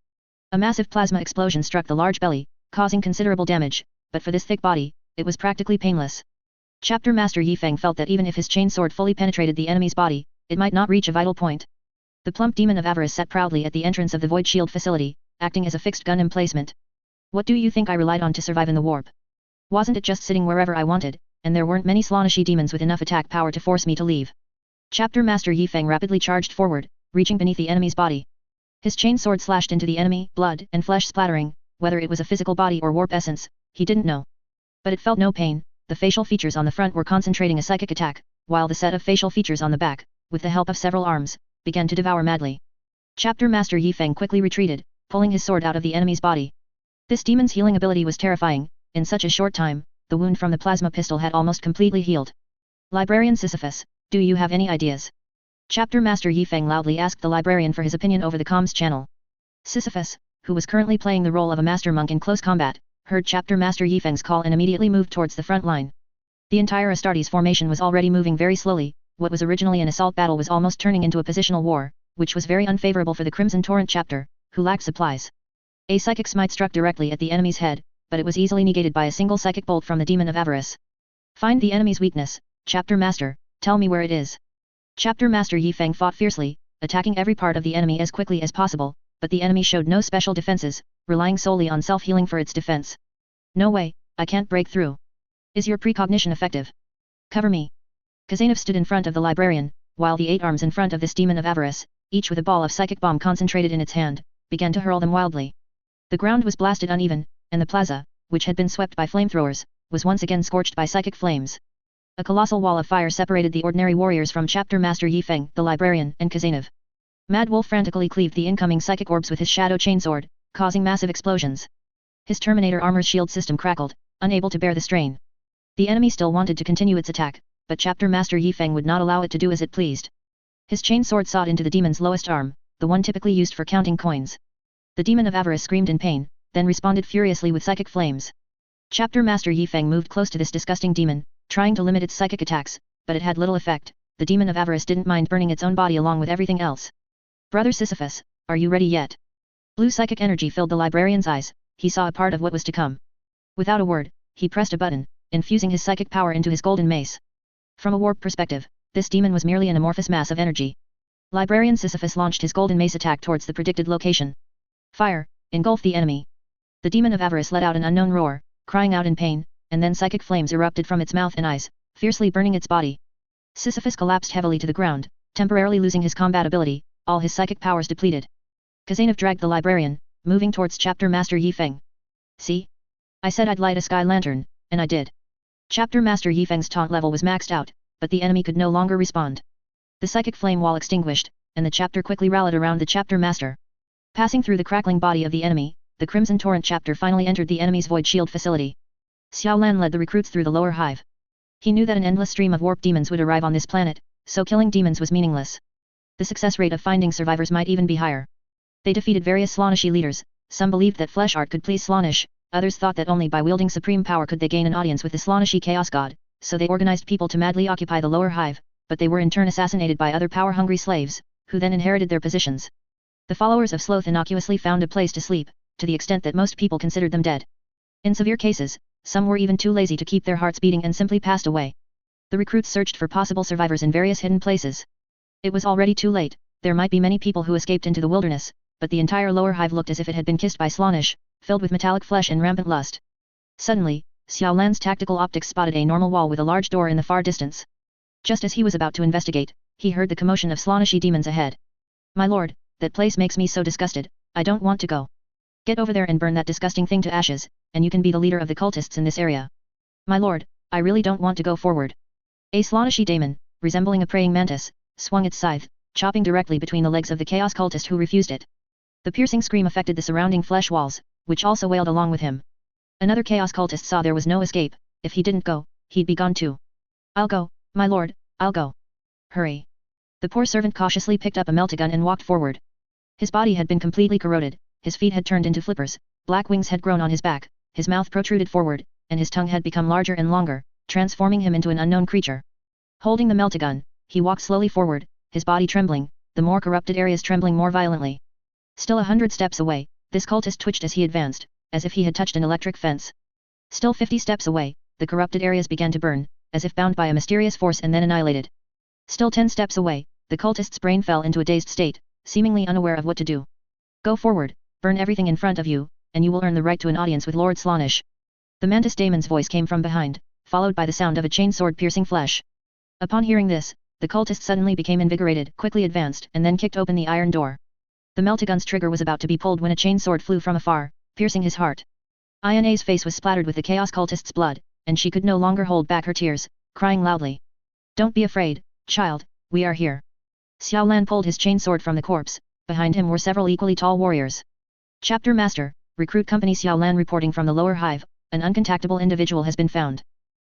A massive plasma explosion struck the large belly, causing considerable damage, but for this thick body, it was practically painless. Chapter Master Yifeng felt that even if his chainsword fully penetrated the enemy's body, it might not reach a vital point. The plump demon of avarice sat proudly at the entrance of the void shield facility, acting as a fixed gun emplacement. What do you think I relied on to survive in the warp? Wasn't it just sitting wherever I wanted, and there weren't many Slaaneshi demons with enough attack power to force me to leave? Chapter Master Yifeng rapidly charged forward, reaching beneath the enemy's body. His chainsword slashed into the enemy, blood and flesh splattering, whether it was a physical body or warp essence, he didn't know. But it felt no pain. The facial features on the front were concentrating a psychic attack, while the set of facial features on the back, with the help of several arms, began to devour madly. Chapter Master Yifeng quickly retreated, pulling his sword out of the enemy's body. This demon's healing ability was terrifying. In such a short time, the wound from the plasma pistol had almost completely healed. Librarian Sisyphus, do you have any ideas? Chapter Master Yifeng loudly asked the librarian for his opinion over the comms channel. Sisyphus, who was currently playing the role of a master monk in close combat, heard Chapter Master Yifeng's call and immediately moved towards the front line. The entire Astartes formation was already moving very slowly. What was originally an assault battle was almost turning into a positional war, which was very unfavorable for the Crimson Torrent chapter, who lacked supplies. A psychic smite struck directly at the enemy's head, but it was easily negated by a single psychic bolt from the demon of avarice. Find the enemy's weakness, Chapter Master, tell me where it is. Chapter Master Yifeng fought fiercely, attacking every part of the enemy as quickly as possible, but the enemy showed no special defenses, relying solely on self-healing for its defense. No way, I can't break through. Is your precognition effective? Cover me. Kazanov stood in front of the librarian, while the 8 arms in front of this demon of avarice, each with a ball of psychic bomb concentrated in its hand, began to hurl them wildly. The ground was blasted uneven, and the plaza, which had been swept by flamethrowers, was once again scorched by psychic flames. A colossal wall of fire separated the ordinary warriors from Chapter Master Yifeng, the librarian, and Kazanov. Mad Wolf frantically cleaved the incoming psychic orbs with his shadow chainsword, causing massive explosions. His Terminator armor's shield system crackled, unable to bear the strain. The enemy still wanted to continue its attack, but Chapter Master Yifeng would not allow it to do as it pleased. His chainsword sawed into the demon's lowest arm, the one typically used for counting coins. The demon of avarice screamed in pain, then responded furiously with psychic flames. Chapter Master Yifeng moved close to this disgusting demon, trying to limit its psychic attacks, but it had little effect. The demon of avarice didn't mind burning its own body along with everything else. Brother Sisyphus, are you ready yet? Blue psychic energy filled the librarian's eyes. He saw a part of what was to come. Without a word, he pressed a button, infusing his psychic power into his golden mace. From a warp perspective, this demon was merely an amorphous mass of energy. Librarian Sisyphus launched his golden mace attack towards the predicted location. Fire, engulf the enemy. The demon of avarice let out an unknown roar, crying out in pain, and then psychic flames erupted from its mouth and eyes, fiercely burning its body. Sisyphus collapsed heavily to the ground, temporarily losing his combat ability, all his psychic powers depleted. Kazanov dragged the librarian, moving towards Chapter Master Yifeng. See? I said I'd light a sky lantern, and I did. Chapter Master Yifeng's taunt level was maxed out, but the enemy could no longer respond. The psychic flame wall extinguished, and the chapter quickly rallied around the Chapter Master. Passing through the crackling body of the enemy, the Crimson Torrent chapter finally entered the enemy's void shield facility. Xiaolan led the recruits through the lower hive. He knew that an endless stream of warp demons would arrive on this planet, so killing demons was meaningless. The success rate of finding survivors might even be higher. They defeated various Slaaneshi leaders. Some believed that flesh art could please Slaanesh, others thought that only by wielding supreme power could they gain an audience with the Slaaneshi chaos god, so they organized people to madly occupy the lower hive, but they were in turn assassinated by other power-hungry slaves, who then inherited their positions. The followers of Sloth innocuously found a place to sleep, to the extent that most people considered them dead. In severe cases, some were even too lazy to keep their hearts beating and simply passed away. The recruits searched for possible survivors in various hidden places. It was already too late. There might be many people who escaped into the wilderness, but the entire lower hive looked as if it had been kissed by Slaanesh, filled with metallic flesh and rampant lust. Suddenly, Xiaolan's tactical optics spotted a normal wall with a large door in the far distance. Just as he was about to investigate, he heard the commotion of Slaaneshi demons ahead. My lord, that place makes me so disgusted, I don't want to go. Get over there and burn that disgusting thing to ashes, and you can be the leader of the cultists in this area. My lord, I really don't want to go forward. A Slaaneshi daemon, resembling a praying mantis, swung its scythe, chopping directly between the legs of the chaos cultist who refused it. The piercing scream affected the surrounding flesh walls, which also wailed along with him. Another chaos cultist saw there was no escape. If he didn't go, he'd be gone too. I'll go, my lord, I'll go. Hurry. The poor servant cautiously picked up a meltagun and walked forward. His body had been completely corroded, his feet had turned into flippers, black wings had grown on his back, his mouth protruded forward, and his tongue had become larger and longer, transforming him into an unknown creature. Holding the meltagun, he walked slowly forward, his body trembling, the more corrupted areas trembling more violently. Still 100 steps away, this cultist twitched as he advanced, as if he had touched an electric fence. Still 50 steps away, the corrupted areas began to burn, as if bound by a mysterious force and then annihilated. Still 10 steps away, the cultist's brain fell into a dazed state, seemingly unaware of what to do. Go forward, burn everything in front of you, and you will earn the right to an audience with Lord Slaanesh. The mantis daemon's voice came from behind, followed by the sound of a chainsword piercing flesh. Upon hearing this, the cultist suddenly became invigorated, quickly advanced, and then kicked open the iron door. The Meltagun's trigger was about to be pulled when a chainsword flew from afar, piercing his heart. Ina's face was splattered with the chaos cultist's blood, and she could no longer hold back her tears, crying loudly. Don't be afraid, child, we are here. Xiao Lan pulled his chainsword from the corpse. Behind him were several equally tall warriors. Chapter Master, Recruit Company. Xiao Lan reporting from the lower hive, an uncontactable individual has been found.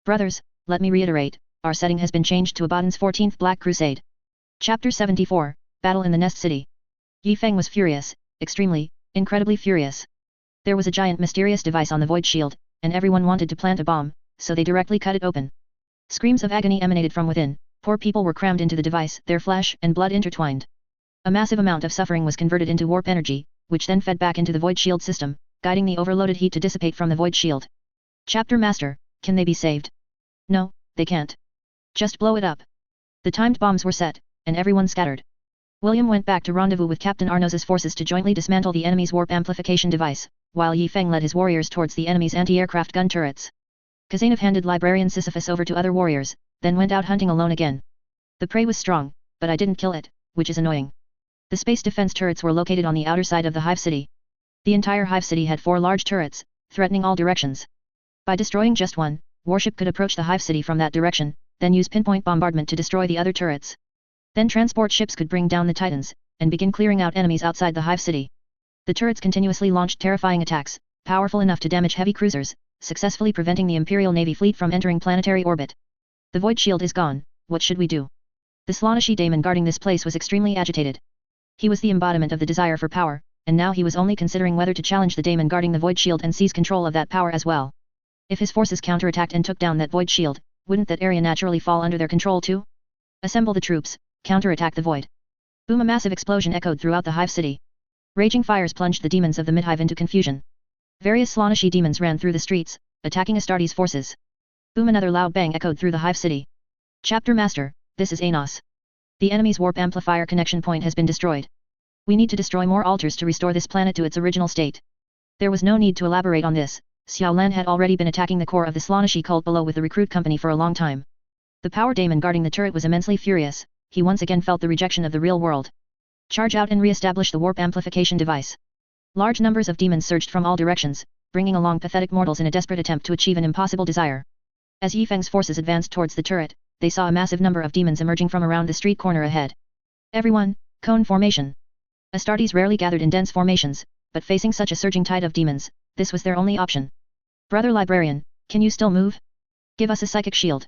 Brothers, let me reiterate, our setting has been changed to Abaddon's 14th Black Crusade. Chapter 74, Battle in the Nest City. Yi Feng was furious, extremely, incredibly furious. There was a giant mysterious device on the void shield, and everyone wanted to plant a bomb, so they directly cut it open. Screams of agony emanated from within, poor people were crammed into the device, their flesh and blood intertwined. A massive amount of suffering was converted into warp energy, which then fed back into the void shield system, guiding the overloaded heat to dissipate from the void shield. Chapter Master, can they be saved? No, they can't. Just blow it up. The timed bombs were set, and everyone scattered. William went back to rendezvous with Captain Arnos's forces to jointly dismantle the enemy's warp amplification device, while Yi Feng led his warriors towards the enemy's anti-aircraft gun turrets. Kazanov handed Librarian Sisyphus over to other warriors, then went out hunting alone again. The prey was strong, but I didn't kill it, which is annoying. The space defense turrets were located on the outer side of the hive city. The entire hive city had 4 large turrets, threatening all directions. By destroying just one, warship could approach the hive city from that direction, then use pinpoint bombardment to destroy the other turrets. Then transport ships could bring down the Titans, and begin clearing out enemies outside the hive city. The turrets continuously launched terrifying attacks, powerful enough to damage heavy cruisers, successfully preventing the Imperial Navy fleet from entering planetary orbit. The void shield is gone, what should we do? The Slaaneshi daemon guarding this place was extremely agitated. He was the embodiment of the desire for power, and now he was only considering whether to challenge the daemon guarding the void shield and seize control of that power as well. If his forces counterattacked and took down that void shield, wouldn't that area naturally fall under their control too? Assemble the troops, counterattack the void. Boom! A massive explosion echoed throughout the hive city. Raging fires plunged the demons of the midhive into confusion. Various Slaaneshi demons ran through the streets, attacking Astartes' forces. Boom! Another loud bang echoed through the hive city. Chapter Master, this is Anos. The enemy's warp amplifier connection point has been destroyed. We need to destroy more altars to restore this planet to its original state. There was no need to elaborate on this. Xiao Lan had already been attacking the core of the Slaaneshi cult below with the Recruit Company for a long time. The power daemon guarding the turret was immensely furious. He once again felt the rejection of the real world. Charge out and re-establish the warp amplification device. Large numbers of demons surged from all directions, bringing along pathetic mortals in a desperate attempt to achieve an impossible desire. As Yi Feng's forces advanced towards the turret, they saw a massive number of demons emerging from around the street corner ahead. Everyone, cone formation. Astartes rarely gathered in dense formations, but facing such a surging tide of demons, this was their only option. Brother Librarian, can you still move? Give us a psychic shield.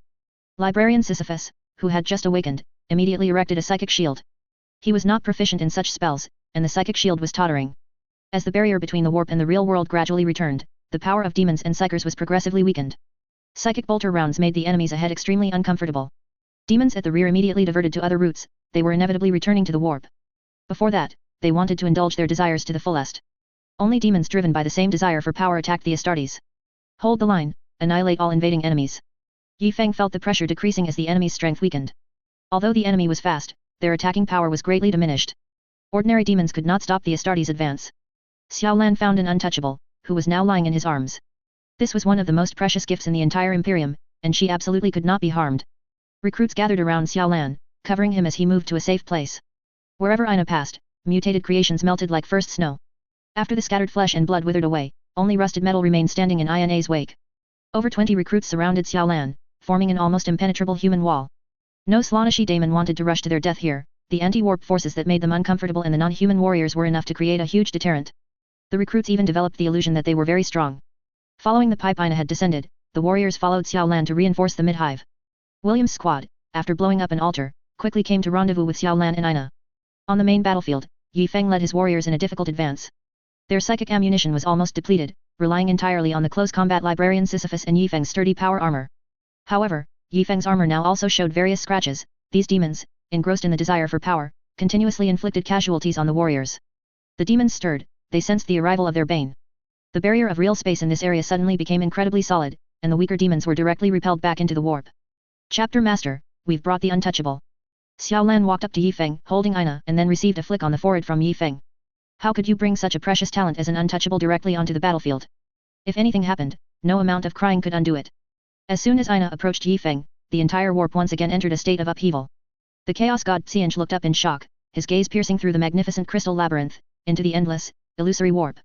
Librarian Sisyphus, who had just awakened, immediately erected a psychic shield. He was not proficient in such spells, and the psychic shield was tottering. As the barrier between the warp and the real world gradually returned, the power of demons and psychers was progressively weakened. Psychic bolter rounds made the enemies ahead extremely uncomfortable. Demons at the rear immediately diverted to other routes, they were inevitably returning to the warp. Before that, they wanted to indulge their desires to the fullest. Only demons driven by the same desire for power attacked the Astartes. Hold the line, annihilate all invading enemies. Yi Feng felt the pressure decreasing as the enemy's strength weakened. Although the enemy was fast, their attacking power was greatly diminished. Ordinary demons could not stop the Astartes' advance. Xiao Lan found an untouchable, who was now lying in his arms. This was one of the most precious gifts in the entire Imperium, and she absolutely could not be harmed. Recruits gathered around Xiao Lan, covering him as he moved to a safe place. Wherever Ina passed, mutated creations melted like first snow. After the scattered flesh and blood withered away, only rusted metal remained standing in Ina's wake. Over 20 recruits surrounded Xiao Lan, forming an almost impenetrable human wall. No Slaaneshi daemon wanted to rush to their death here. The anti-warp forces that made them uncomfortable and the non-human warriors were enough to create a huge deterrent. The recruits even developed the illusion that they were very strong. Following the pipe Ina had descended, the warriors followed Xiao Lan to reinforce the mid-hive. William's squad, after blowing up an altar, quickly came to rendezvous with Xiao Lan and Ina. On the main battlefield, Yi Feng led his warriors in a difficult advance. Their psychic ammunition was almost depleted, relying entirely on the close combat Librarian Sisyphus and Yi Feng's sturdy power armor. However, Yi Feng's armor now also showed various scratches. These demons, engrossed in the desire for power, continuously inflicted casualties on the warriors. The demons stirred, they sensed the arrival of their bane. The barrier of real space in this area suddenly became incredibly solid, and and the weaker demons were directly repelled back into the warp. Chapter Master, we've brought the untouchable. Xiao Lan walked up to Yi Feng, holding Ina, and then received a flick on the forehead from Yi Feng. How could you bring such a precious talent as an untouchable directly onto the battlefield? If anything happened, no amount of crying could undo it. As soon as Ina approached Yi Feng, the entire warp once again entered a state of upheaval. The Chaos God Qing looked up in shock, his gaze piercing through the magnificent crystal labyrinth, into the endless, illusory warp.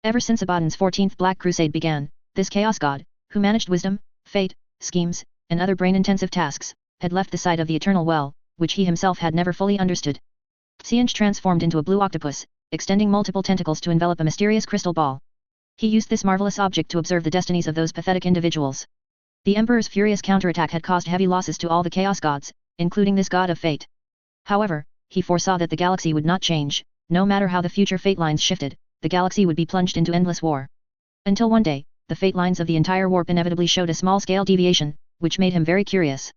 Ever since Abaddon's 14th Black Crusade began, this Chaos God, who managed wisdom, fate, schemes, and other brain-intensive tasks, had left the side of the Eternal Well, which he himself had never fully understood. Qing transformed into a blue octopus, extending multiple tentacles to envelop a mysterious crystal ball. He used this marvelous object to observe the destinies of those pathetic individuals. The Emperor's furious counterattack had caused heavy losses to all the Chaos Gods, including this God of Fate. However, he foresaw that the galaxy would not change, no matter how the future fate lines shifted, the galaxy would be plunged into endless war. Until one day, the fate lines of the entire warp inevitably showed a small-scale deviation, which made him very curious.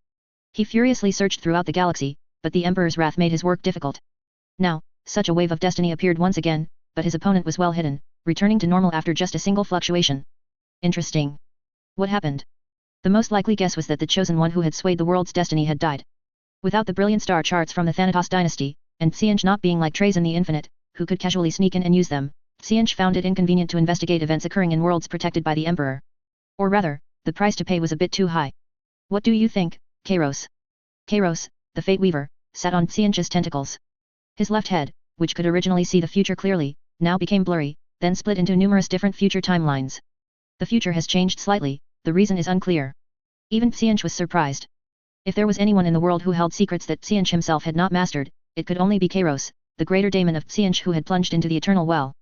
He furiously searched throughout the galaxy, but the Emperor's wrath made his work difficult. Now, such a wave of destiny appeared once again, but his opponent was well hidden, returning to normal after just a single fluctuation. Interesting. What happened? The most likely guess was that the chosen one who had swayed the world's destiny had died. Without the brilliant star charts from the Thanatos dynasty, and Qing not being like Trays in the Infinite, who could casually sneak in and use them, Qing found it inconvenient to investigate events occurring in worlds protected by the Emperor. Or rather, the price to pay was a bit too high. What do you think, Kairos? Kairos, the Fate Weaver, sat on Qing's tentacles. His left head, which could originally see the future clearly, now became blurry, then split into numerous different future timelines. The future has changed slightly, the reason is unclear. Even Qing was surprised. If there was anyone in the world who held secrets that Qing himself had not mastered, it could only be Kairos, the greater daemon of Qing who had plunged into the Eternal Well.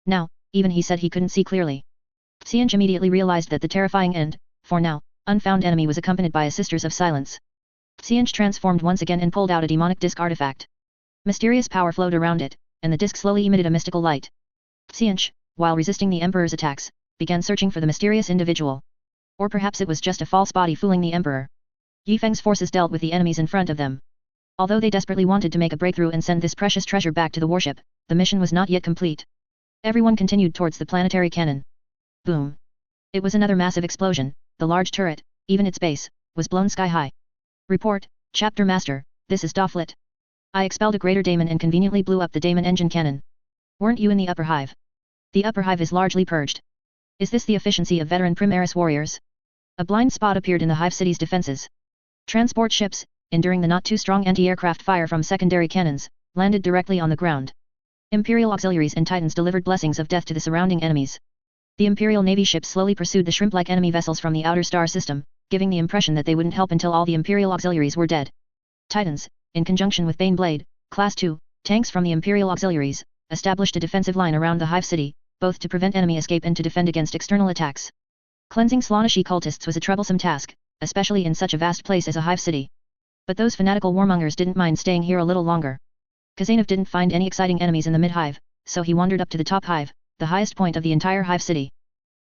Now, even he said he couldn't see clearly. Qing immediately realized that the terrifying and, for now, unfound enemy was accompanied by a Sisters of Silence. Qing transformed once again and pulled out a demonic disc artifact. Mysterious power flowed around it, and the disc slowly emitted a mystical light. Qing, while resisting the Emperor's attacks, began searching for the mysterious individual. Or perhaps it was just a false body fooling the Emperor. Yi Feng's forces dealt with the enemies in front of them. Although they desperately wanted to make a breakthrough and send this precious treasure back to the warship, the mission was not yet complete. Everyone continued towards the planetary cannon. Boom! It was another massive explosion. The large turret, even its base, was blown sky high. Report, Chapter Master, this is Doflit. I expelled a greater daemon and conveniently blew up the daemon engine cannon. Weren't you in the upper hive? The upper hive is largely purged. Is this the efficiency of veteran Primaris warriors? A blind spot appeared in the hive city's defenses. Transport ships, enduring the not-too-strong anti-aircraft fire from secondary cannons, landed directly on the ground. Imperial auxiliaries and titans delivered blessings of death to the surrounding enemies. The Imperial Navy ships slowly pursued the shrimp-like enemy vessels from the outer star system, giving the impression that they wouldn't help until all the Imperial auxiliaries were dead. Titans, in conjunction with Baneblade, Class 2, tanks from the Imperial auxiliaries, established a defensive line around the hive city, both to prevent enemy escape and to defend against external attacks. Cleansing Slaaneshi cultists was a troublesome task, especially in such a vast place as a hive city. But those fanatical warmongers didn't mind staying here a little longer. Kazanov didn't find any exciting enemies in the mid-hive, so he wandered up to the top hive, the highest point of the entire hive city.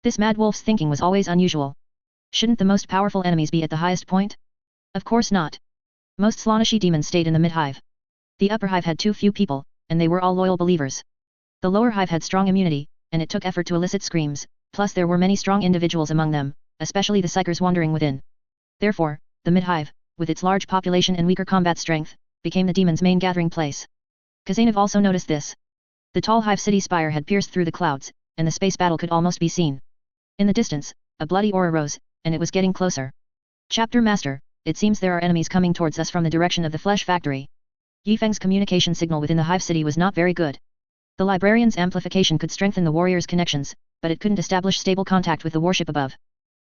This mad wolf's thinking was always unusual. Shouldn't the most powerful enemies be at the highest point? Of course not. Most Slaaneshi demons stayed in the mid-hive. The upper hive had too few people, and they were all loyal believers. The lower hive had strong immunity, and it took effort to elicit screams, plus there were many strong individuals among them, especially the psychers wandering within. Therefore, the mid-hive, with its large population and weaker combat strength, became the demons' main gathering place. Kazanov also noticed this. The tall hive city spire had pierced through the clouds, and the space battle could almost be seen. In the distance, a bloody aura rose, and it was getting closer. Chapter Master, it seems there are enemies coming towards us from the direction of the flesh factory. Yi Feng's communication signal within the hive city was not very good. The librarian's amplification could strengthen the warrior's connections, but it couldn't establish stable contact with the warship above.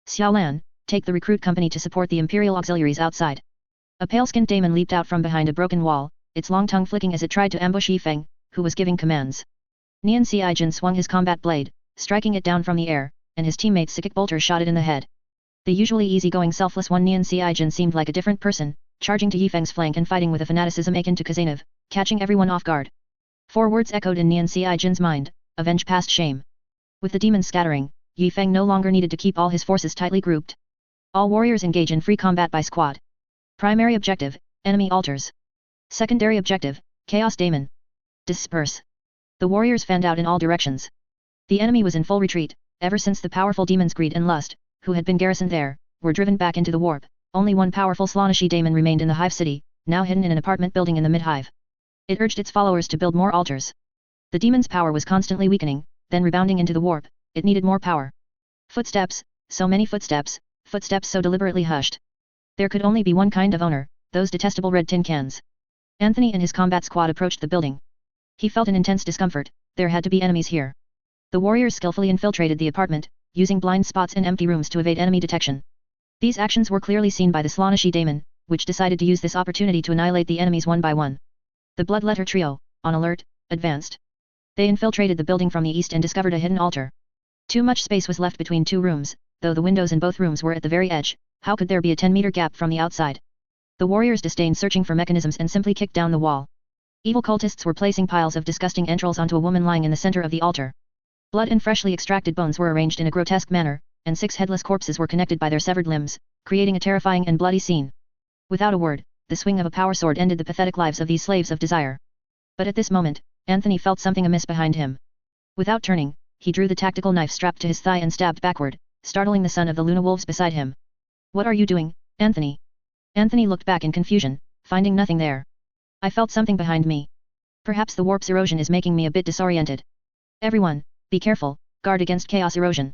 Xiao Lan, take the recruit company to support the Imperial auxiliaries outside. A pale-skinned daemon leaped out from behind a broken wall, its long tongue flicking as it tried to ambush Yi Feng, who was giving commands. Nian Xiaijin swung his combat blade, striking it down from the air, and his teammate Sikik Bolter shot it in the head. The usually easygoing selfless one Nian Xiaijin seemed like a different person, charging to Yi Feng's flank and fighting with a fanaticism akin to Kazanov, catching everyone off guard. 4 words echoed in Nian Xiaijin's mind: avenge past shame. With the demons scattering, Yi Feng no longer needed to keep all his forces tightly grouped. All warriors engage in free combat by squad. Primary objective, enemy altars. Secondary objective, chaos daemon. Disperse. The warriors fanned out in all directions. The enemy was in full retreat, ever since the powerful demon's greed and lust, who had been garrisoned there, were driven back into the warp. Only one powerful Slaaneshi daemon remained in the hive city, now hidden in an apartment building in the mid-hive. It urged its followers to build more altars. The demon's power was constantly weakening, then rebounding into the warp. It needed more power. Footsteps, so many footsteps, footsteps so deliberately hushed. There could only be one kind of owner, those detestable red tin cans. Anthony and his combat squad approached the building. He felt an intense discomfort, there had to be enemies here. The warriors skillfully infiltrated the apartment, using blind spots and empty rooms to evade enemy detection. These actions were clearly seen by the Slaaneshi daemon, which decided to use this opportunity to annihilate the enemies one by one. The Bloodletter trio, on alert, advanced. They infiltrated the building from the east and discovered a hidden altar. Too much space was left between two rooms, though the windows in both rooms were at the very edge. How could there be a 10-meter gap from the outside? The warriors disdained searching for mechanisms and simply kicked down the wall. Evil cultists were placing piles of disgusting entrails onto a woman lying in the center of the altar. Blood and freshly extracted bones were arranged in a grotesque manner, and 6 headless corpses were connected by their severed limbs, creating a terrifying and bloody scene. Without a word, the swing of a power sword ended the pathetic lives of these slaves of desire. But at this moment, Anthony felt something amiss behind him. Without turning, he drew the tactical knife strapped to his thigh and stabbed backward, startling the son of the Luna Wolves beside him. "What are you doing, Anthony?" Anthony looked back in confusion, finding nothing there. "I felt something behind me. Perhaps the warp's erosion is making me a bit disoriented. Everyone, be careful, guard against chaos erosion."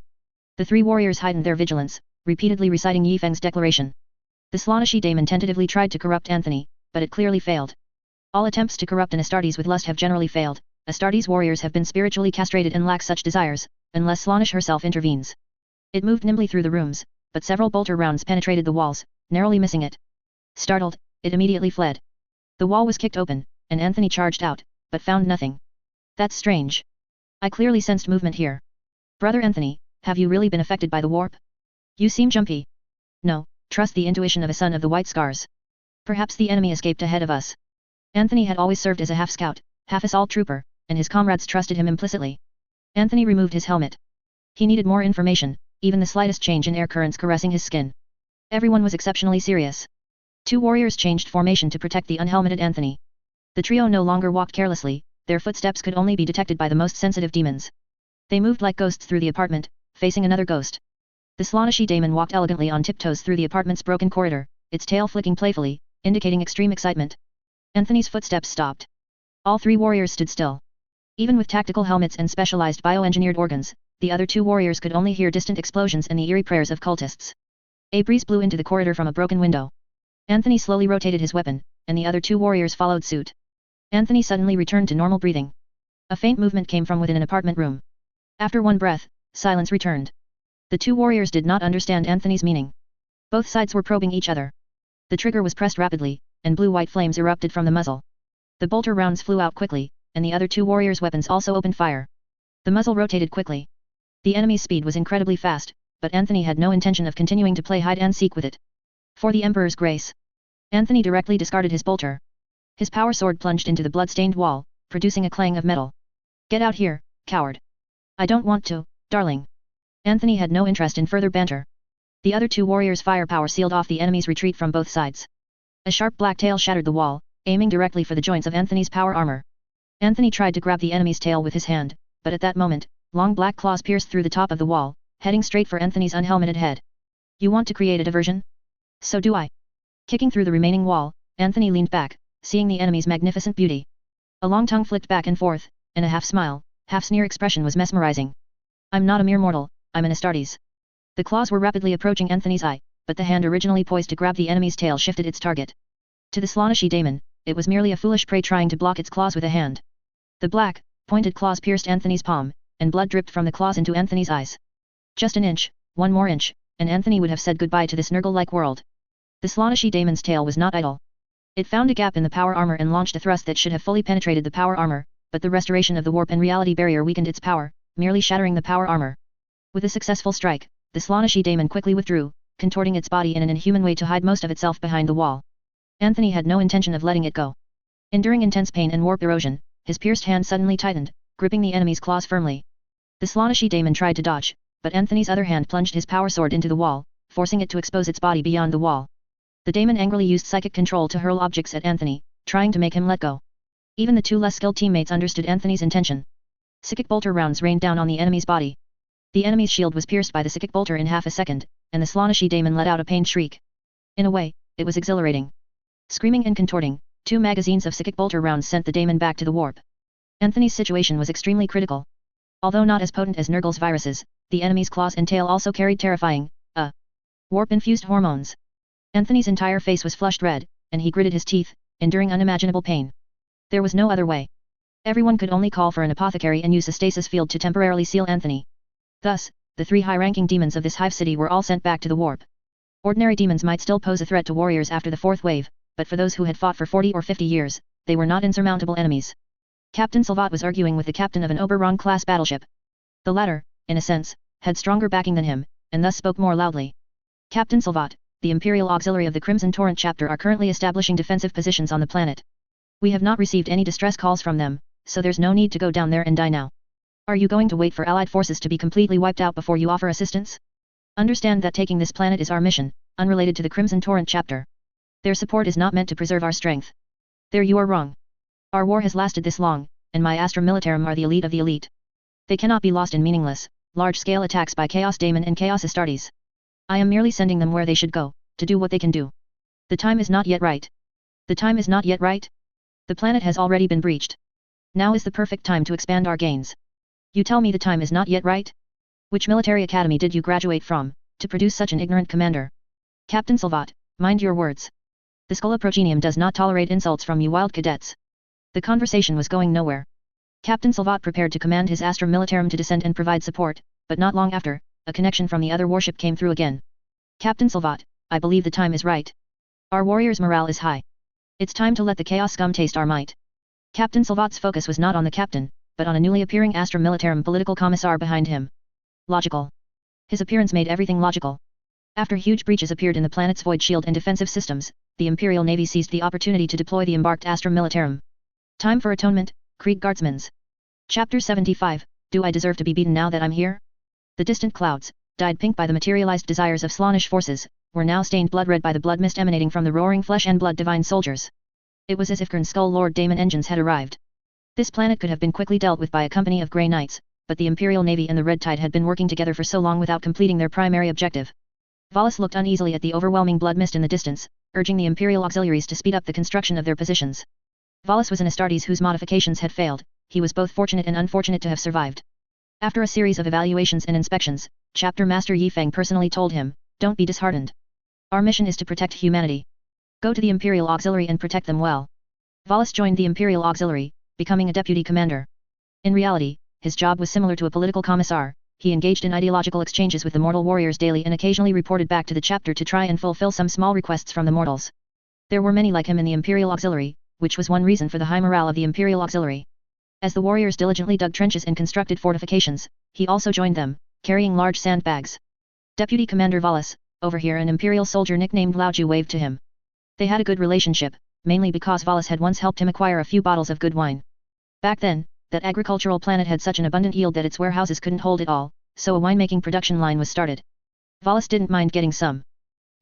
The 3 warriors heightened their vigilance, repeatedly reciting Yi Feng's declaration. The Slaaneshi daemon tentatively tried to corrupt Anthony, but it clearly failed. All attempts to corrupt an Astartes with lust have generally failed. Astartes warriors have been spiritually castrated and lack such desires, unless Slaanesh herself intervenes. It moved nimbly through the rooms, but several bolter rounds penetrated the walls, narrowly missing it. Startled, it immediately fled. The wall was kicked open, and Anthony charged out, but found nothing. "That's strange. I clearly sensed movement here. Brother Anthony, have you really been affected by the warp? You seem jumpy." "No, trust the intuition of a son of the White Scars. Perhaps the enemy escaped ahead of us." Anthony had always served as a half-scout, half-assault trooper, and his comrades trusted him implicitly. Anthony removed his helmet. He needed more information, even the slightest change in air currents caressing his skin. Everyone was exceptionally serious. 2 warriors changed formation to protect the unhelmeted Anthony. The trio no longer walked carelessly, their footsteps could only be detected by the most sensitive demons. They moved like ghosts through the apartment, facing another ghost. The Slaaneshi daemon walked elegantly on tiptoes through the apartment's broken corridor, its tail flicking playfully, indicating extreme excitement. Anthony's footsteps stopped. All 3 warriors stood still. Even with tactical helmets and specialized bioengineered organs, the other 2 warriors could only hear distant explosions and the eerie prayers of cultists. A breeze blew into the corridor from a broken window. Anthony slowly rotated his weapon, and the other 2 warriors followed suit. Anthony suddenly returned to normal breathing. A faint movement came from within an apartment room. After one breath, silence returned. The 2 warriors did not understand Anthony's meaning. Both sides were probing each other. The trigger was pressed rapidly, and blue-white flames erupted from the muzzle. The bolter rounds flew out quickly, and the other 2 warriors' weapons also opened fire. The muzzle rotated quickly. The enemy's speed was incredibly fast, but Anthony had no intention of continuing to play hide-and-seek with it. For the Emperor's grace. Anthony directly discarded his bolter. His power sword plunged into the blood-stained wall, producing a clang of metal. "Get out here, coward." "I don't want to, darling." Anthony had no interest in further banter. The other 2 warriors' firepower sealed off the enemy's retreat from both sides. A sharp black tail shattered the wall, aiming directly for the joints of Anthony's power armor. Anthony tried to grab the enemy's tail with his hand, but at that moment, long black claws pierced through the top of the wall, heading straight for Anthony's unhelmeted head. "You want to create a diversion? So do I." Kicking through the remaining wall, Anthony leaned back, seeing the enemy's magnificent beauty. A long tongue flicked back and forth, and a half-smile, half-sneer expression was mesmerizing. "I'm not a mere mortal, I'm an Astartes." The claws were rapidly approaching Anthony's eye, but the hand originally poised to grab the enemy's tail shifted its target. To the Slaaneshi daemon, it was merely a foolish prey trying to block its claws with a hand. The black, pointed claws pierced Anthony's palm, and blood dripped from the claws into Anthony's eyes. Just an inch, one more inch, and Anthony would have said goodbye to this Nurgle-like world. The Slaaneshi daemon's tail was not idle. It found a gap in the power armor and launched a thrust that should have fully penetrated the power armor, but the restoration of the warp and reality barrier weakened its power, merely shattering the power armor. With a successful strike, the Slaaneshi daemon quickly withdrew, contorting its body in an inhuman way to hide most of itself behind the wall. Anthony had no intention of letting it go. Enduring intense pain and warp erosion, his pierced hand suddenly tightened, gripping the enemy's claws firmly. The Slaaneshi daemon tried to dodge, but Anthony's other hand plunged his power sword into the wall, forcing it to expose its body beyond the wall. The daemon angrily used psychic control to hurl objects at Anthony, trying to make him let go. Even the 2 less skilled teammates understood Anthony's intention. Psychic bolter rounds rained down on the enemy's body. The enemy's shield was pierced by the psychic bolter in half a second, and the Slaaneshi daemon let out a pained shriek. In a way, it was exhilarating. Screaming and contorting, 2 magazines of psychic bolter rounds sent the daemon back to the warp. Anthony's situation was extremely critical. Although not as potent as Nurgle's viruses, the enemy's claws and tail also carried terrifying, warp-infused hormones. Anthony's entire face was flushed red, and he gritted his teeth, enduring unimaginable pain. There was no other way. Everyone could only call for an apothecary and use a stasis field to temporarily seal Anthony. Thus, the 3 high-ranking demons of this hive city were all sent back to the warp. Ordinary demons might still pose a threat to warriors after the 4th wave, but for those who had fought for 40 or 50 years, they were not insurmountable enemies. Captain Salvat was arguing with the captain of an Oberon-class battleship. The latter, in a sense, had stronger backing than him, and thus spoke more loudly. Captain Salvat, the Imperial Auxiliary of the Crimson Torrent chapter are currently establishing defensive positions on the planet. We have not received any distress calls from them, so there's no need to go down there and die now. Are you going to wait for Allied forces to be completely wiped out before you offer assistance? Understand that taking this planet is our mission, unrelated to the Crimson Torrent chapter. Their support is not meant to preserve our strength. There you are wrong. Our war has lasted this long, and my Astra Militarum are the elite of the elite. They cannot be lost in meaningless, large-scale attacks by Chaos Daemon and Chaos Astartes. I am merely sending them where they should go, to do what they can do. The time is not yet right. The time is not yet right? The planet has already been breached. Now is the perfect time to expand our gains. You tell me the time is not yet right? Which military academy did you graduate from, to produce such an ignorant commander? Captain Salvat, mind your words. The Schola Progenium does not tolerate insults from you wild cadets. The conversation was going nowhere. Captain Salvat prepared to command his Astra Militarum to descend and provide support, but not long after, a connection from the other warship came through again. Captain Salvat, I believe the time is right. Our warriors' morale is high. It's time to let the Chaos scum taste our might. Captain Salvat's focus was not on the captain, but on a newly appearing Astra Militarum political commissar behind him. Logical. His appearance made everything logical. After huge breaches appeared in the planet's void shield and defensive systems, the Imperial Navy seized the opportunity to deploy the embarked Astra Militarum. Time for atonement, Krieg Guardsmans. Chapter 75, Do I deserve to be beaten now that I'm here? The distant clouds, dyed pink by the materialized desires of Slaanish forces, were now stained blood-red by the blood mist emanating from the roaring flesh and blood divine soldiers. It was as if Kern's Skull Lord Daemon engines had arrived. This planet could have been quickly dealt with by a company of Grey Knights, but the Imperial Navy and the Red Tide had been working together for so long without completing their primary objective. Valus looked uneasily at the overwhelming blood mist in the distance, urging the Imperial auxiliaries to speed up the construction of their positions. Valus was an Astartes whose modifications had failed. He was both fortunate and unfortunate to have survived. After a series of evaluations and inspections, Chapter Master Yifeng personally told him, "Don't be disheartened. Our mission is to protect humanity. Go to the Imperial Auxiliary and protect them well." Valus joined the Imperial Auxiliary, becoming a deputy commander. In reality, his job was similar to a political commissar. He engaged in ideological exchanges with the mortal warriors daily and occasionally reported back to the chapter to try and fulfill some small requests from the mortals. There were many like him in the Imperial Auxiliary, which was one reason for the high morale of the Imperial Auxiliary. As the warriors diligently dug trenches and constructed fortifications, he also joined them, carrying large sandbags. Deputy Commander Valus, over here, an Imperial soldier nicknamed Laoju, waved to him. They had a good relationship, mainly because Valus had once helped him acquire a few bottles of good wine. Back then, that agricultural planet had such an abundant yield that its warehouses couldn't hold it all, so a winemaking production line was started. Valus didn't mind getting some.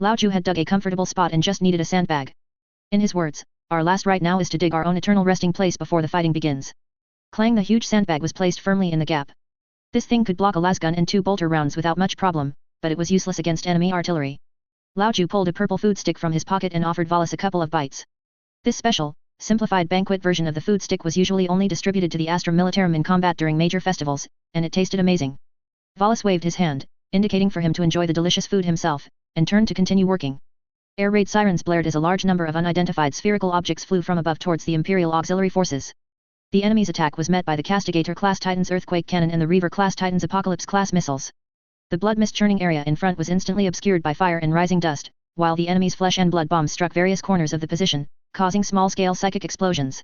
Laoju had dug a comfortable spot and just needed a sandbag. In his words, "Our last right now is to dig our own eternal resting place before the fighting begins." Clang! The huge sandbag was placed firmly in the gap. This thing could block a lasgun and 2 bolter rounds without much problem, but it was useless against enemy artillery. Laoju pulled a purple food stick from his pocket and offered Valus a couple of bites. This special, simplified banquet version of the food stick was usually only distributed to the Astra Militarum in combat during major festivals, and it tasted amazing. Valus waved his hand, indicating for him to enjoy the delicious food himself, and turned to continue working. Air raid sirens blared as a large number of unidentified spherical objects flew from above towards the Imperial Auxiliary forces. The enemy's attack was met by the Castigator-class Titan's Earthquake Cannon and the Reaver-class Titan's Apocalypse-class missiles. The blood mist churning area in front was instantly obscured by fire and rising dust, while the enemy's flesh and blood bombs struck various corners of the position, causing small-scale psychic explosions.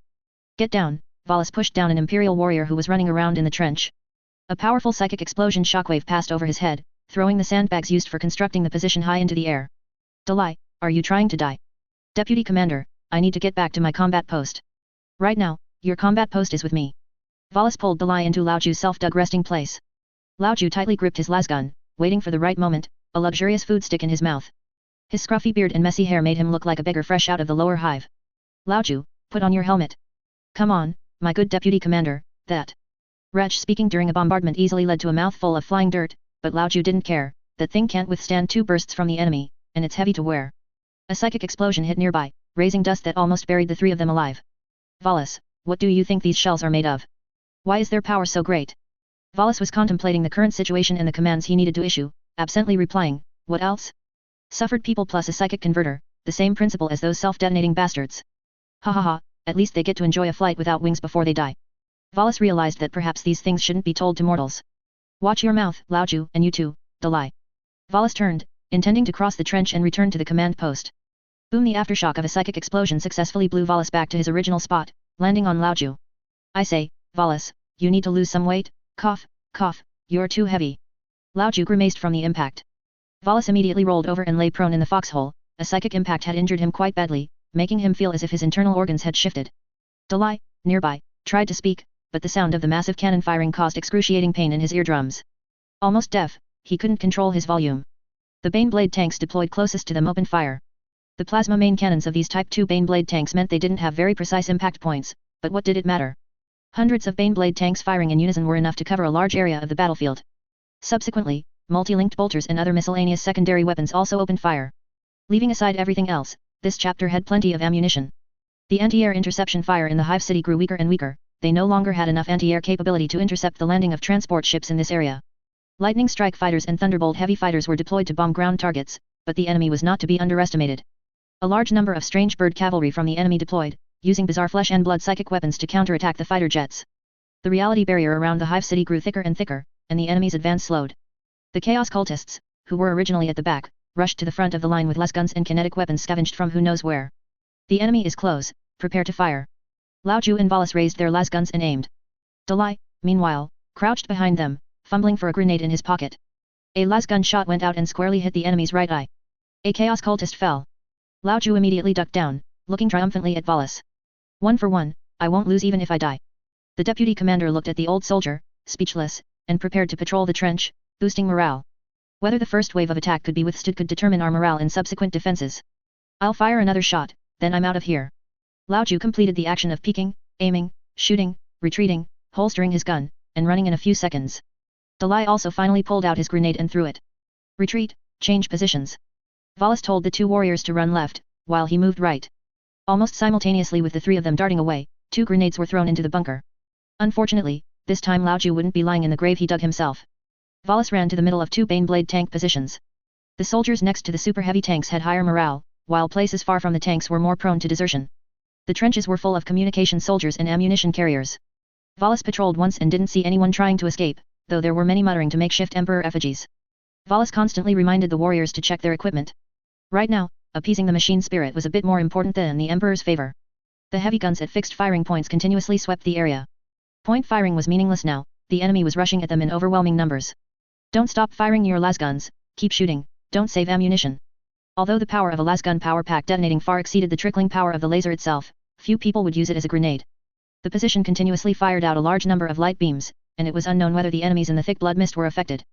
"Get down!" Valus pushed down an Imperial warrior who was running around in the trench. A powerful psychic explosion shockwave passed over his head, throwing the sandbags used for constructing the position high into the air. "Dalai, are you trying to die?" "Deputy Commander, I need to get back to my combat post." "Right now, your combat post is with me." Valus pulled Dalai into Laoju's self-dug resting place. Laoju tightly gripped his lasgun, waiting for the right moment, a luxurious food stick in his mouth. His scruffy beard and messy hair made him look like a beggar fresh out of the lower hive. "Laoju, put on your helmet." "Come on, my good deputy commander, that." Wretch speaking during a bombardment easily led to a mouthful of flying dirt, but Laoju didn't care. that thing can't withstand 2 bursts from the enemy, and it's heavy to wear. A psychic explosion hit nearby, raising dust that almost buried the 3 of them alive. Valis, what do you think these shells are made of? Why is their power so great? Valis was contemplating the current situation and the commands he needed to issue, absently replying, what else? Suffered people plus a psychic converter, the same principle as those self-detonating bastards. Ha ha ha, at least they get to enjoy a flight without wings before they die. Valis realized that perhaps these things shouldn't be told to mortals. Watch your mouth, Lao Ju, and you too, Dalai. Valis turned, intending to cross the trench and return to the command post. Boom! The aftershock of a psychic explosion successfully blew Valis back to his original spot, landing on Lao Ju. I say, Valis, you need to lose some weight, cough, cough, you're too heavy. Lao Ju grimaced from the impact. Valis immediately rolled over and lay prone in the foxhole. A psychic impact had injured him quite badly, making him feel as if his internal organs had shifted. Dalai, nearby, tried to speak, but the sound of the massive cannon firing caused excruciating pain in his eardrums. Almost deaf, he couldn't control his volume. The Baneblade tanks deployed closest to them opened fire. The plasma main cannons of these Type 2 Baneblade tanks meant they didn't have very precise impact points, but what did it matter? Hundreds of Baneblade tanks firing in unison were enough to cover a large area of the battlefield. Subsequently, multi-linked bolters and other miscellaneous secondary weapons also opened fire. Leaving aside everything else, this chapter had plenty of ammunition. The anti-air interception fire in the Hive City grew weaker and weaker. They no longer had enough anti-air capability to intercept the landing of transport ships in this area. Lightning strike fighters and Thunderbolt heavy fighters were deployed to bomb ground targets, but the enemy was not to be underestimated. A large number of strange bird cavalry from the enemy deployed, using bizarre flesh and blood psychic weapons to counterattack the fighter jets. The reality barrier around the Hive City grew thicker and thicker, and the enemy's advance slowed. The Chaos Cultists, who were originally at the back, rushed to the front of the line with less guns and kinetic weapons scavenged from who knows where. The enemy is close, prepare to fire. Lao Ju and Valis raised their las guns and aimed. Dalai, meanwhile, crouched behind them, fumbling for a grenade in his pocket. A las gun shot went out and squarely hit the enemy's right eye. A Chaos Cultist fell. Lao Ju immediately ducked down, looking triumphantly at Valis. 1 for 1, I won't lose even if I die. The deputy commander looked at the old soldier, speechless, and prepared to patrol the trench, boosting morale. Whether the first wave of attack could be withstood could determine our morale in subsequent defenses. I'll fire another shot, then I'm out of here. Lao Ju completed the action of peeking, aiming, shooting, retreating, holstering his gun, and running in a few seconds. Dalai also finally pulled out his grenade and threw it. Retreat, change positions. Valis told the 2 warriors to run left, while he moved right. Almost simultaneously with the 3 of them darting away, 2 grenades were thrown into the bunker. Unfortunately, this time Lao Ju wouldn't be lying in the grave he dug himself. Valis ran to the middle of 2 Baneblade tank positions. The soldiers next to the super heavy tanks had higher morale, while places far from the tanks were more prone to desertion. The trenches were full of communication soldiers and ammunition carriers. Valis patrolled once and didn't see anyone trying to escape, though there were many muttering to makeshift emperor effigies. Valis constantly reminded the warriors to check their equipment. Right now, appeasing the machine spirit was a bit more important than the emperor's favor. The heavy guns at fixed firing points continuously swept the area. Point firing was meaningless now, the enemy was rushing at them in overwhelming numbers. Don't stop firing your las guns, keep shooting, don't save ammunition. Although the power of a las gun power pack detonating far exceeded the trickling power of the laser itself, few people would use it as a grenade. The position continuously fired out a large number of light beams, and it was unknown whether the enemies in the thick blood mist were affected.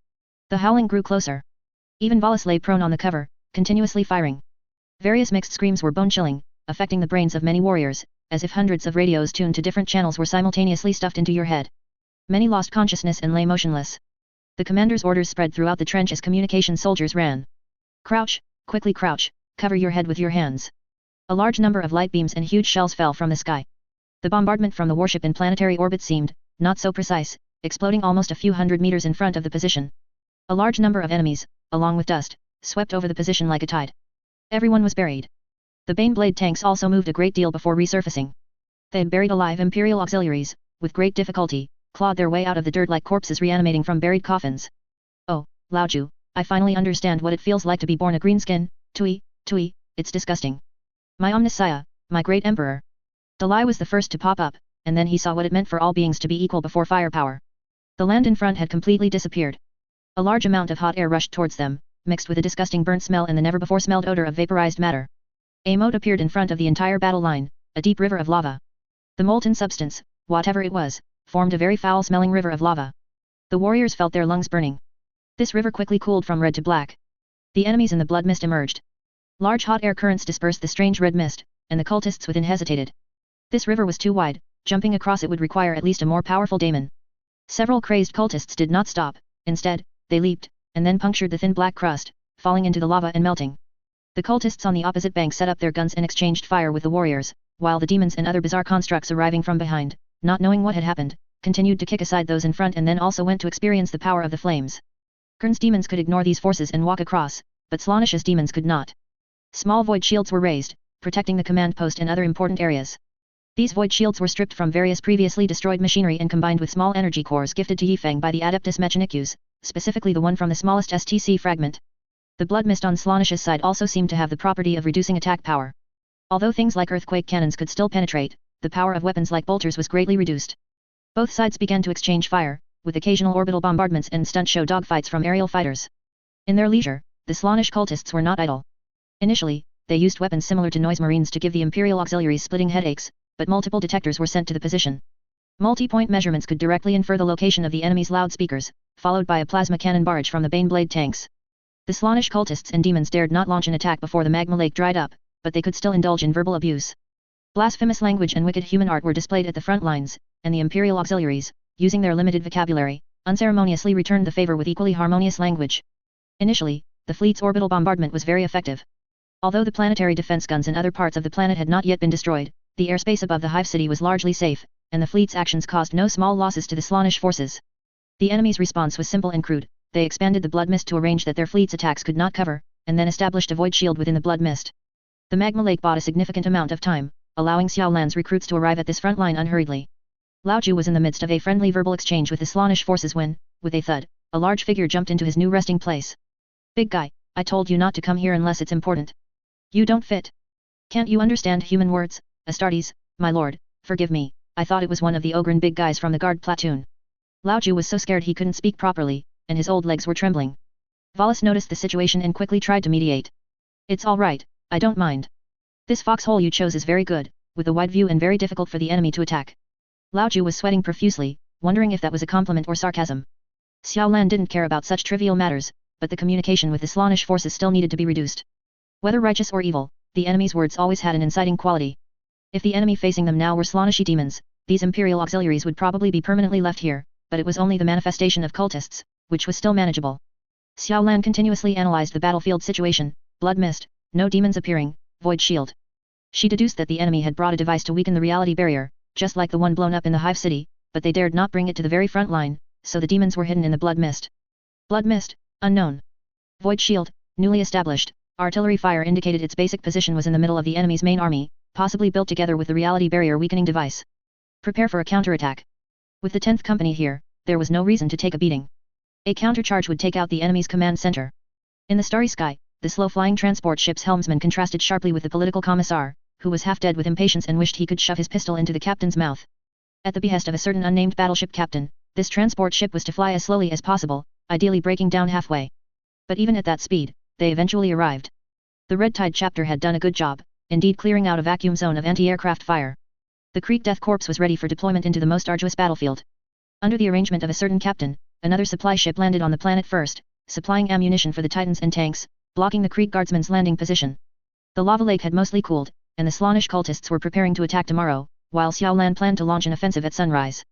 The howling grew closer. Even Valis lay prone on the cover, continuously firing. Various mixed screams were bone-chilling, affecting the brains of many warriors, as if hundreds of radios tuned to different channels were simultaneously stuffed into your head. Many lost consciousness and lay motionless. The commander's orders spread throughout the trench as communication soldiers ran. Crouch, quickly crouch, cover your head with your hands. A large number of light beams and huge shells fell from the sky. The bombardment from the warship in planetary orbit seemed, not so precise, exploding almost a few hundred meters in front of the position. A large number of enemies, along with dust, swept over the position like a tide. Everyone was buried. The Baneblade tanks also moved a great deal before resurfacing. They had buried alive Imperial auxiliaries, with great difficulty, clawed their way out of the dirt like corpses reanimating from buried coffins. Oh, Lao Ju, I finally understand what it feels like to be born a greenskin, tui, it's disgusting. My Omnissiah, my great emperor. Dalai was the first to pop up, and then he saw what it meant for all beings to be equal before firepower. The land in front had completely disappeared. A large amount of hot air rushed towards them, mixed with a disgusting burnt smell and the never-before-smelled odor of vaporized matter. A moat appeared in front of the entire battle line, a deep river of lava. The molten substance, whatever it was, formed a very foul-smelling river of lava. The warriors felt their lungs burning. This river quickly cooled from red to black. The enemies in the blood mist emerged. Large hot air currents dispersed the strange red mist, and the cultists within hesitated. This river was too wide, jumping across it would require at least a more powerful daemon. Several crazed cultists did not stop, instead, they leaped, and then punctured the thin black crust, falling into the lava and melting. The cultists on the opposite bank set up their guns and exchanged fire with the warriors, while the demons and other bizarre constructs arriving from behind, not knowing what had happened, continued to kick aside those in front and then also went to experience the power of the flames. Kern's demons could ignore these forces and walk across, but Slaanesch's demons could not. Small void shields were raised, protecting the command post and other important areas. These void shields were stripped from various previously destroyed machinery and combined with small energy cores gifted to Yifeng by the Adeptus Mechanicus, specifically the one from the smallest STC fragment. The blood mist on Slaanesch's side also seemed to have the property of reducing attack power. Although things like earthquake cannons could still penetrate, the power of weapons like bolters was greatly reduced. Both sides began to exchange fire, with occasional orbital bombardments and stunt show dogfights from aerial fighters. In their leisure, the Slaanesh cultists were not idle. Initially, they used weapons similar to noise marines to give the Imperial auxiliaries splitting headaches, but multiple detectors were sent to the position. Multi-point measurements could directly infer the location of the enemy's loudspeakers, followed by a plasma cannon barrage from the Baneblade tanks. The Slaanesh cultists and demons dared not launch an attack before the magma lake dried up, but they could still indulge in verbal abuse. Blasphemous language and wicked human art were displayed at the front lines, and the Imperial auxiliaries, using their limited vocabulary, unceremoniously returned the favor with equally harmonious language. Initially, the fleet's orbital bombardment was very effective. Although the planetary defense guns in other parts of the planet had not yet been destroyed, the airspace above the Hive City was largely safe, and the fleet's actions caused no small losses to the Slaanesh forces. The enemy's response was simple and crude. They expanded the blood mist to a range that their fleet's attacks could not cover, and then established a void shield within the blood mist. The magma lake bought a significant amount of time, allowing Xiao Lan's recruits to arrive at this front line unhurriedly. Lao Ju was in the midst of a friendly verbal exchange with the Slaanesh forces when, with a thud, a large figure jumped into his new resting place. "Big guy, I told you not to come here unless it's important. You don't fit. Can't you understand human words, Astartes, my lord? Forgive me, I thought it was one of the Ogren big guys from the guard platoon." Lao Ju was so scared he couldn't speak properly, and his old legs were trembling. Wallace noticed the situation and quickly tried to mediate. "It's all right, I don't mind. This foxhole you chose is very good, with a wide view and very difficult for the enemy to attack." Lao Ju was sweating profusely, wondering if that was a compliment or sarcasm. Xiao Lan didn't care about such trivial matters, but the communication with the Slaanesh forces still needed to be reduced. Whether righteous or evil, the enemy's words always had an inciting quality. If the enemy facing them now were Slaaneshi demons, these Imperial auxiliaries would probably be permanently left here, but it was only the manifestation of cultists, which was still manageable. Xiao Lan continuously analyzed the battlefield situation: blood mist, no demons appearing, void shield. She deduced that the enemy had brought a device to weaken the reality barrier, just like the one blown up in the Hive City, but they dared not bring it to the very front line, so the demons were hidden in the blood mist. Blood mist, unknown. Void shield, newly established. Artillery fire indicated its basic position was in the middle of the enemy's main army, possibly built together with the reality barrier weakening device. Prepare for a counterattack. With the 10th Company here, there was no reason to take a beating. A countercharge would take out the enemy's command center. In the starry sky, the slow-flying transport ship's helmsman contrasted sharply with the political commissar, who was half dead with impatience and wished he could shove his pistol into the captain's mouth. At the behest of a certain unnamed battleship captain, this transport ship was to fly as slowly as possible, ideally breaking down halfway. But even at that speed, they eventually arrived. The Red Tide chapter had done a good job, indeed clearing out a vacuum zone of anti-aircraft fire. The Creek Death Corps was ready for deployment into the most arduous battlefield. Under the arrangement of a certain captain, another supply ship landed on the planet first, supplying ammunition for the Titans and tanks, blocking the Creek Guardsman's landing position. The lava lake had mostly cooled, and the Slaanesh cultists were preparing to attack tomorrow, while Xiao Lan planned to launch an offensive at sunrise.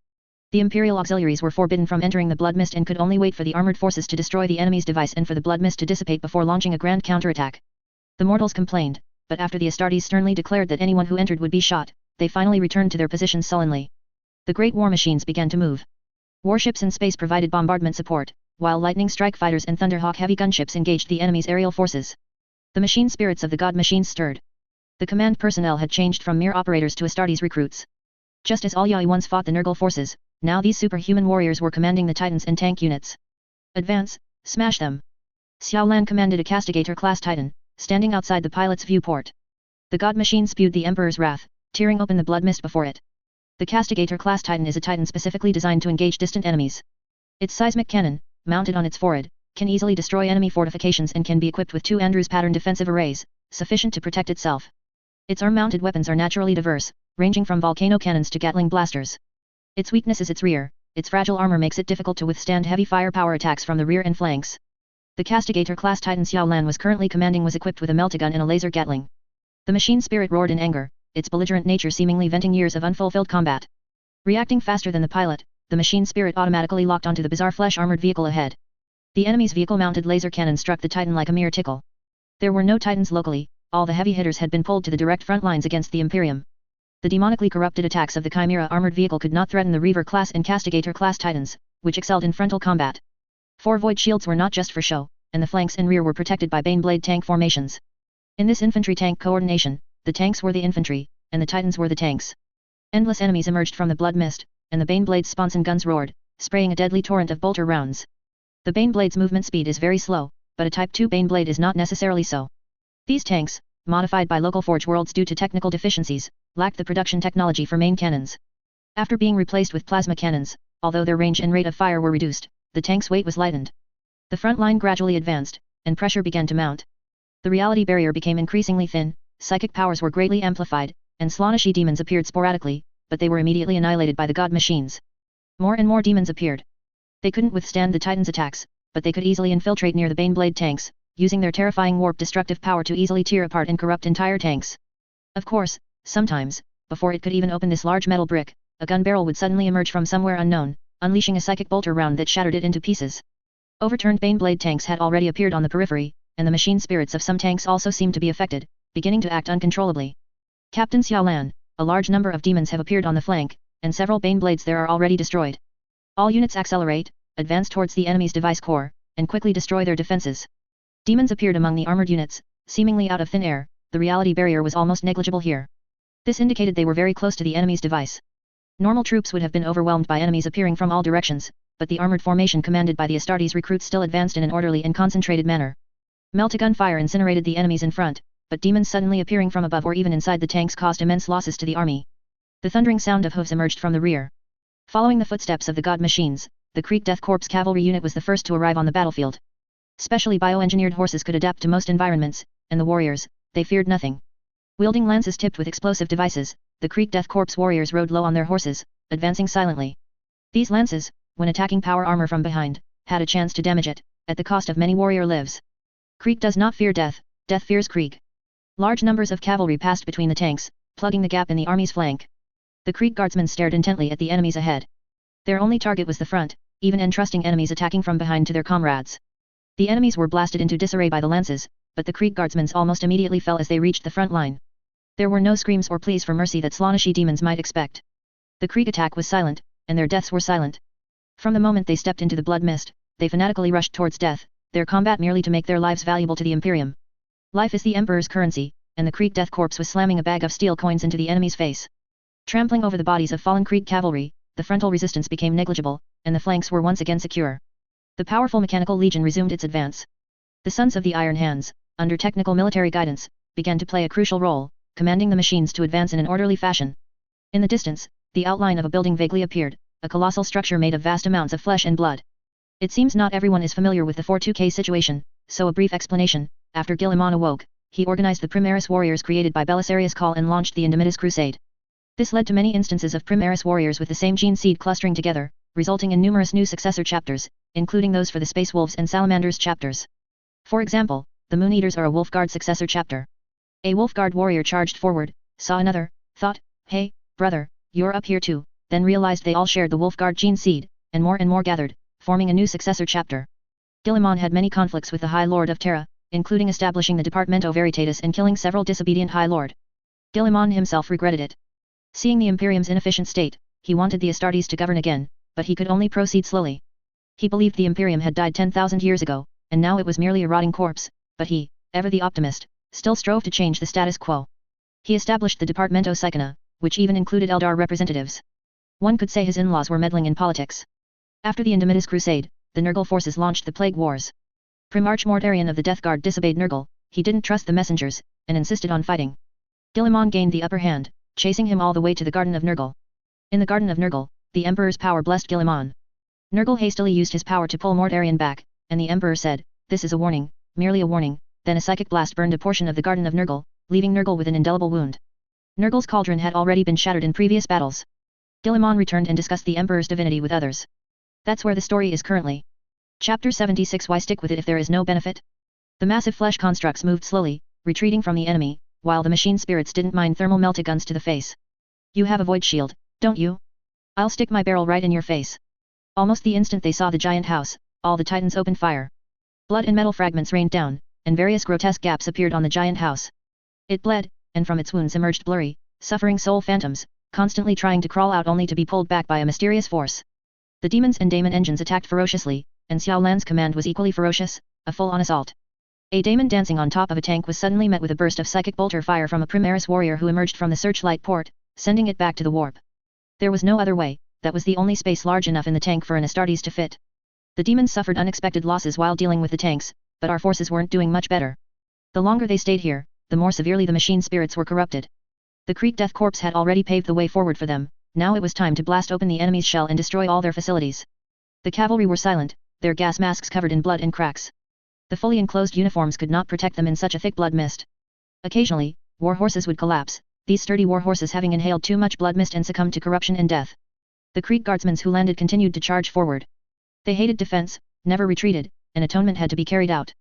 The Imperial auxiliaries were forbidden from entering the blood mist and could only wait for the armored forces to destroy the enemy's device and for the blood mist to dissipate before launching a grand counterattack. The mortals complained, but after the Astartes sternly declared that anyone who entered would be shot, they finally returned to their positions sullenly. The great war machines began to move. Warships in space provided bombardment support, while Lightning Strike fighters and Thunderhawk heavy gunships engaged the enemy's aerial forces. The machine spirits of the god machines stirred. The command personnel had changed from mere operators to Astartes recruits. Just as all Yai once fought the Nurgle forces, now these superhuman warriors were commanding the Titans and tank units. "Advance, smash them!" Xiao Lan commanded a Castigator-class Titan, standing outside the pilot's viewport. The god machine spewed the Emperor's wrath, tearing open the blood mist before it. The Castigator-class Titan is a Titan specifically designed to engage distant enemies. Its seismic cannon, mounted on its forehead, can easily destroy enemy fortifications and can be equipped with 2 Andrews pattern defensive arrays, sufficient to protect itself. Its arm-mounted weapons are naturally diverse, ranging from volcano cannons to Gatling blasters. Its weakness is its rear. Its fragile armor makes it difficult to withstand heavy firepower attacks from the rear and flanks. The Castigator-class Titan Xiao Lan was currently commanding was equipped with a meltagun and a laser Gatling. The machine spirit roared in anger, its belligerent nature seemingly venting years of unfulfilled combat. Reacting faster than the pilot, the machine spirit automatically locked onto the bizarre flesh-armored vehicle ahead. The enemy's vehicle-mounted laser cannon struck the Titan like a mere tickle. There were no Titans locally, all the heavy hitters had been pulled to the direct front lines against the Imperium. The demonically corrupted attacks of the Chimera armored vehicle could not threaten the Reaver-class and Castigator-class Titans, which excelled in frontal combat. 4 void shields were not just for show, and the flanks and rear were protected by Baneblade tank formations. In this infantry-tank coordination, the tanks were the infantry, and the Titans were the tanks. Endless enemies emerged from the blood mist, and the Baneblade's sponson guns roared, spraying a deadly torrent of bolter rounds. The Baneblade's movement speed is very slow, but a Type 2 Baneblade is not necessarily so. These tanks, modified by local forge worlds due to technical deficiencies, lacked the production technology for main cannons. After being replaced with plasma cannons, although their range and rate of fire were reduced, the tank's weight was lightened. The front line gradually advanced, and pressure began to mount. The reality barrier became increasingly thin, psychic powers were greatly amplified, and Slaaneshi demons appeared sporadically, but they were immediately annihilated by the god machines. More and more demons appeared. They couldn't withstand the Titans' attacks, but they could easily infiltrate near the Baneblade tanks, using their terrifying warp destructive power to easily tear apart and corrupt entire tanks. Of course, sometimes, before it could even open this large metal brick, a gun barrel would suddenly emerge from somewhere unknown, unleashing a psychic bolter round that shattered it into pieces. Overturned Baneblade tanks had already appeared on the periphery, and the machine spirits of some tanks also seemed to be affected, beginning to act uncontrollably. Captain Xiaolan, a large number of demons have appeared on the flank, and several Baneblades there are already destroyed. All units accelerate, advance towards the enemy's device core, and quickly destroy their defenses. Demons appeared among the armored units, seemingly out of thin air. The reality barrier was almost negligible here. This indicated they were very close to the enemy's device. Normal troops would have been overwhelmed by enemies appearing from all directions, but the armored formation commanded by the Astartes recruits still advanced in an orderly and concentrated manner. Meltagun fire incinerated the enemies in front, but demons suddenly appearing from above or even inside the tanks caused immense losses to the army. The thundering sound of hooves emerged from the rear. Following the footsteps of the god machines, the Krieg Death Corps cavalry unit was the first to arrive on the battlefield. Specially bioengineered horses could adapt to most environments, and the warriors, they feared nothing. Wielding lances tipped with explosive devices, the Krieg Death Corps warriors rode low on their horses, advancing silently. These lances, when attacking power armor from behind, had a chance to damage it, at the cost of many warrior lives. Krieg does not fear death, death fears Krieg. Large numbers of cavalry passed between the tanks, plugging the gap in the army's flank. The Krieg guardsmen stared intently at the enemies ahead. Their only target was the front, even entrusting enemies attacking from behind to their comrades. The enemies were blasted into disarray by the lances, but the Krieg guardsmen almost immediately fell as they reached the front line. There were no screams or pleas for mercy that Slaaneshi demons might expect. The Krieg attack was silent, and their deaths were silent. From the moment they stepped into the blood mist, they fanatically rushed towards death, their combat merely to make their lives valuable to the Imperium. Life is the Emperor's currency, and the Krieg Death Corps was slamming a bag of steel coins into the enemy's face. Trampling over the bodies of fallen Krieg cavalry, the frontal resistance became negligible, and the flanks were once again secure. The powerful mechanical legion resumed its advance. The Sons of the Iron Hands, under technical military guidance, began to play a crucial role, commanding the machines to advance in an orderly fashion. In the distance, the outline of a building vaguely appeared, a colossal structure made of vast amounts of flesh and blood. It seems not everyone is familiar with the 42K situation, so a brief explanation. After Guilliman awoke, he organized the Primaris warriors created by Belisarius Cawl and launched the Indomitus Crusade. This led to many instances of Primaris warriors with the same gene seed clustering together, resulting in numerous new successor chapters, including those for the Space Wolves and Salamanders chapters. For example, the Moon Eaters are a Wolf Guard successor chapter. A Wolf Guard warrior charged forward, saw another, thought, "Hey, brother, you're up here too," then realized they all shared the Wolf Guard gene seed, and more gathered, forming a new successor chapter. Guilliman had many conflicts with the High Lord of Terra, including establishing the Departamento Veritatis and killing several disobedient High Lord. Guilliman himself regretted it. Seeing the Imperium's inefficient state, he wanted the Astartes to govern again, but he could only proceed slowly. He believed the Imperium had died 10,000 years ago, and now it was merely a rotting corpse, but he, ever the optimist, still strove to change the status quo. He established the Departamento Psychona, which even included Eldar representatives. One could say his in-laws were meddling in politics. After the Indomitus Crusade, the Nurgle forces launched the Plague Wars. Primarch Mortarion of the Death Guard disobeyed Nurgle, he didn't trust the messengers, and insisted on fighting. Guilliman gained the upper hand, chasing him all the way to the Garden of Nurgle. In the Garden of Nurgle, the Emperor's power blessed Guilliman. Nurgle hastily used his power to pull Mortarion back, and the Emperor said, "This is a warning, merely a warning." Then a psychic blast burned a portion of the Garden of Nurgle, leaving Nurgle with an indelible wound. Nurgle's cauldron had already been shattered in previous battles. Guilliman returned and discussed the Emperor's divinity with others. That's where the story is currently. Chapter 76. Why stick with it if there is no benefit? The massive flesh constructs moved slowly, retreating from the enemy, while the machine spirits didn't mind thermal meltaguns to the face. "You have a void shield, don't you? I'll stick my barrel right in your face." Almost the instant they saw the giant house, all the titans opened fire. Blood and metal fragments rained down, and various grotesque gaps appeared on the giant house. It bled, and from its wounds emerged blurry, suffering soul phantoms, constantly trying to crawl out only to be pulled back by a mysterious force. The demons and daemon engines attacked ferociously, and Xiao Lan's command was equally ferocious, a full-on assault. A daemon dancing on top of a tank was suddenly met with a burst of psychic bolter fire from a Primaris warrior who emerged from the searchlight port, sending it back to the warp. There was no other way, that was the only space large enough in the tank for an Astartes to fit. The demons suffered unexpected losses while dealing with the tanks, but our forces weren't doing much better. The longer they stayed here, the more severely the machine spirits were corrupted. The Krieg Death Corps had already paved the way forward for them, now it was time to blast open the enemy's shell and destroy all their facilities. The cavalry were silent, their gas masks covered in blood and cracks. The fully enclosed uniforms could not protect them in such a thick blood mist. Occasionally, war horses would collapse, these sturdy war horses having inhaled too much blood mist and succumbed to corruption and death. The Krieg guardsmen who landed continued to charge forward. They hated defense, never retreated, and atonement had to be carried out.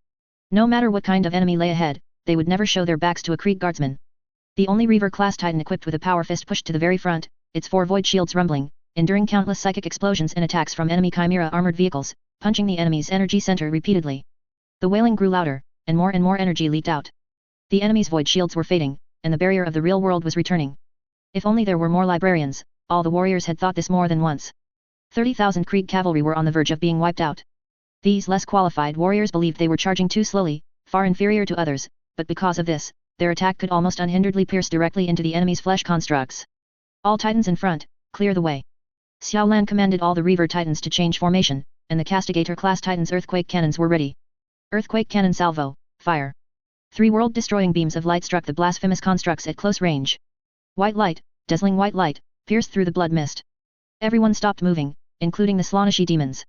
No matter what kind of enemy lay ahead, they would never show their backs to a Krieg guardsman. The only Reaver-class Titan equipped with a power fist pushed to the very front, its 4 void shields rumbling, enduring countless psychic explosions and attacks from enemy Chimera armored vehicles, punching the enemy's energy center repeatedly. The wailing grew louder, and more energy leaked out. The enemy's void shields were fading, and the barrier of the real world was returning. If only there were more librarians, all the warriors had thought this more than once. 30,000 Krieg cavalry were on the verge of being wiped out. These less qualified warriors believed they were charging too slowly, far inferior to others, but because of this, their attack could almost unhinderedly pierce directly into the enemy's flesh constructs. All titans in front, clear the way. Xiao Lan commanded all the Reaver titans to change formation, and the Castigator-class titans' earthquake cannons were ready. Earthquake cannon salvo, fire. 3 world-destroying beams of light struck the blasphemous constructs at close range. White light, dazzling white light, pierced through the blood mist. Everyone stopped moving, including the Slaaneshi demons.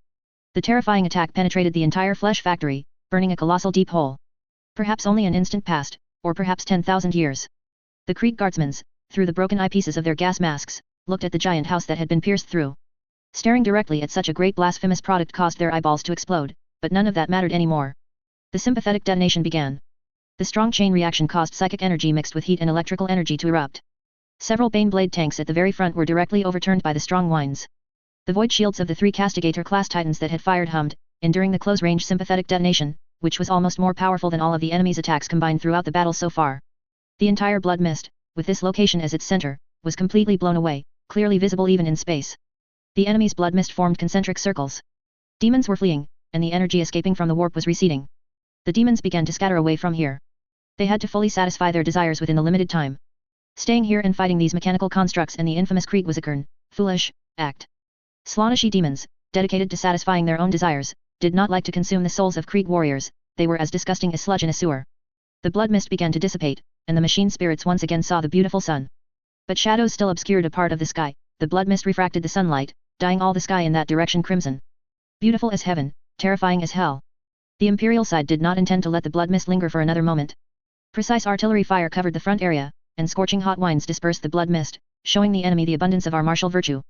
The terrifying attack penetrated the entire flesh factory, burning a colossal deep hole. Perhaps only an instant passed, or perhaps 10,000 years. The Krieg guardsmen, through the broken eyepieces of their gas masks, looked at the giant house that had been pierced through. Staring directly at such a great blasphemous product caused their eyeballs to explode, but none of that mattered anymore. The sympathetic detonation began. The strong chain reaction caused psychic energy mixed with heat and electrical energy to erupt. Several Baneblade tanks at the very front were directly overturned by the strong winds. The void shields of the 3 Castigator-class titans that had fired hummed, enduring the close-range sympathetic detonation, which was almost more powerful than all of the enemy's attacks combined throughout the battle so far. The entire blood mist, with this location as its center, was completely blown away, clearly visible even in space. The enemy's blood mist formed concentric circles. Demons were fleeing, and the energy escaping from the warp was receding. The demons began to scatter away from here. They had to fully satisfy their desires within the limited time. Staying here and fighting these mechanical constructs and the infamous Krieg was a foolish act. Slaaneshi demons, dedicated to satisfying their own desires, did not like to consume the souls of Krieg warriors, they were as disgusting as sludge in a sewer. The blood mist began to dissipate, and the machine spirits once again saw the beautiful sun. But shadows still obscured a part of the sky, the blood mist refracted the sunlight, dyeing all the sky in that direction crimson. Beautiful as heaven, terrifying as hell. The Imperial side did not intend to let the blood mist linger for another moment. Precise artillery fire covered the front area, and scorching hot winds dispersed the blood mist, showing the enemy the abundance of our martial virtue.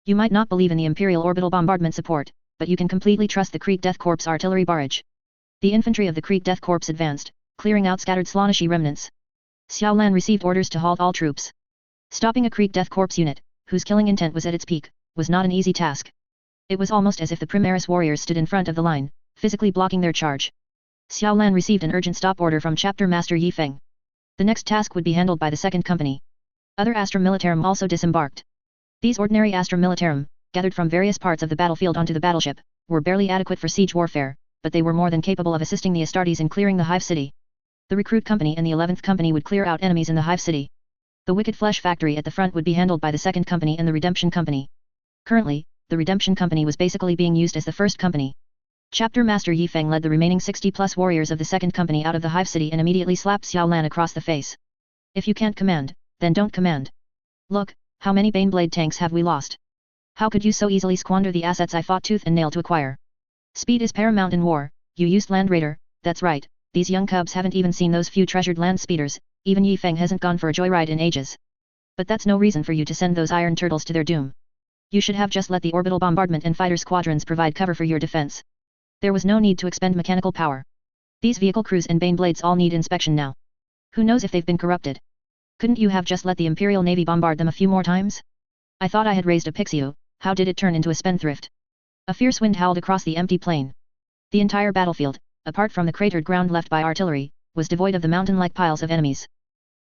You might not believe in the Imperial orbital bombardment support, but you can completely trust the Krieg Death Corps artillery barrage. The infantry of the Krieg Death Corps advanced, clearing out scattered Slaaneshi remnants. Xiao Lan received orders to halt all troops. Stopping a Krieg Death Corps unit, whose killing intent was at its peak, was not an easy task. It was almost as if the Primaris warriors stood in front of the line, physically blocking their charge. Xiao Lan received an urgent stop order from Chapter Master Yi Feng. The next task would be handled by the second company. Other Astra Militarum also disembarked. These ordinary Astra Militarum, gathered from various parts of the battlefield onto the battleship, were barely adequate for siege warfare, but they were more than capable of assisting the Astartes in clearing the Hive City. The Recruit Company and the 11th Company would clear out enemies in the Hive City. The Wicked Flesh Factory at the front would be handled by the Second Company and the Redemption Company. Currently, the Redemption Company was basically being used as the First Company. Chapter Master Yi Feng led the remaining 60-plus warriors of the Second Company out of the Hive City and immediately slapped Xiao Lan across the face. If you can't command, then don't command. Look, how many Baneblade tanks have we lost? How could you so easily squander the assets I fought tooth and nail to acquire? Speed is paramount in war, you used Land Raider, that's right, these young cubs haven't even seen those few treasured land speeders, even Yi Feng hasn't gone for a joyride in ages. But that's no reason for you to send those iron turtles to their doom. You should have just let the orbital bombardment and fighter squadrons provide cover for your defense. There was no need to expend mechanical power. These vehicle crews and Baneblades all need inspection now. Who knows if they've been corrupted? Couldn't you have just let the Imperial Navy bombard them a few more times? I thought I had raised a Pixiu, how did it turn into a spendthrift? A fierce wind howled across the empty plain. The entire battlefield, apart from the cratered ground left by artillery, was devoid of the mountain-like piles of enemies.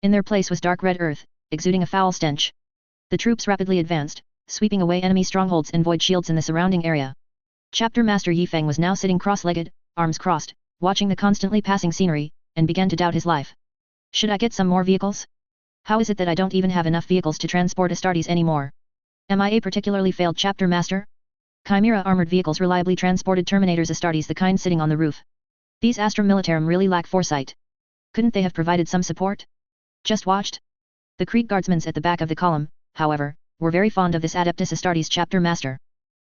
In their place was dark red earth, exuding a foul stench. The troops rapidly advanced, sweeping away enemy strongholds and void shields in the surrounding area. Chapter Master Yifeng was now sitting cross-legged, arms crossed, watching the constantly passing scenery, and began to doubt his life. Should I get some more vehicles? How is it that I don't even have enough vehicles to transport Astartes anymore? Am I a particularly failed chapter master? Chimera armored vehicles reliably transported Terminators Astartes, the kind sitting on the roof. These Astra Militarum really lack foresight. Couldn't they have provided some support? Just watched? The Krieg guardsmen at the back of the column, however, were very fond of this Adeptus Astartes chapter master.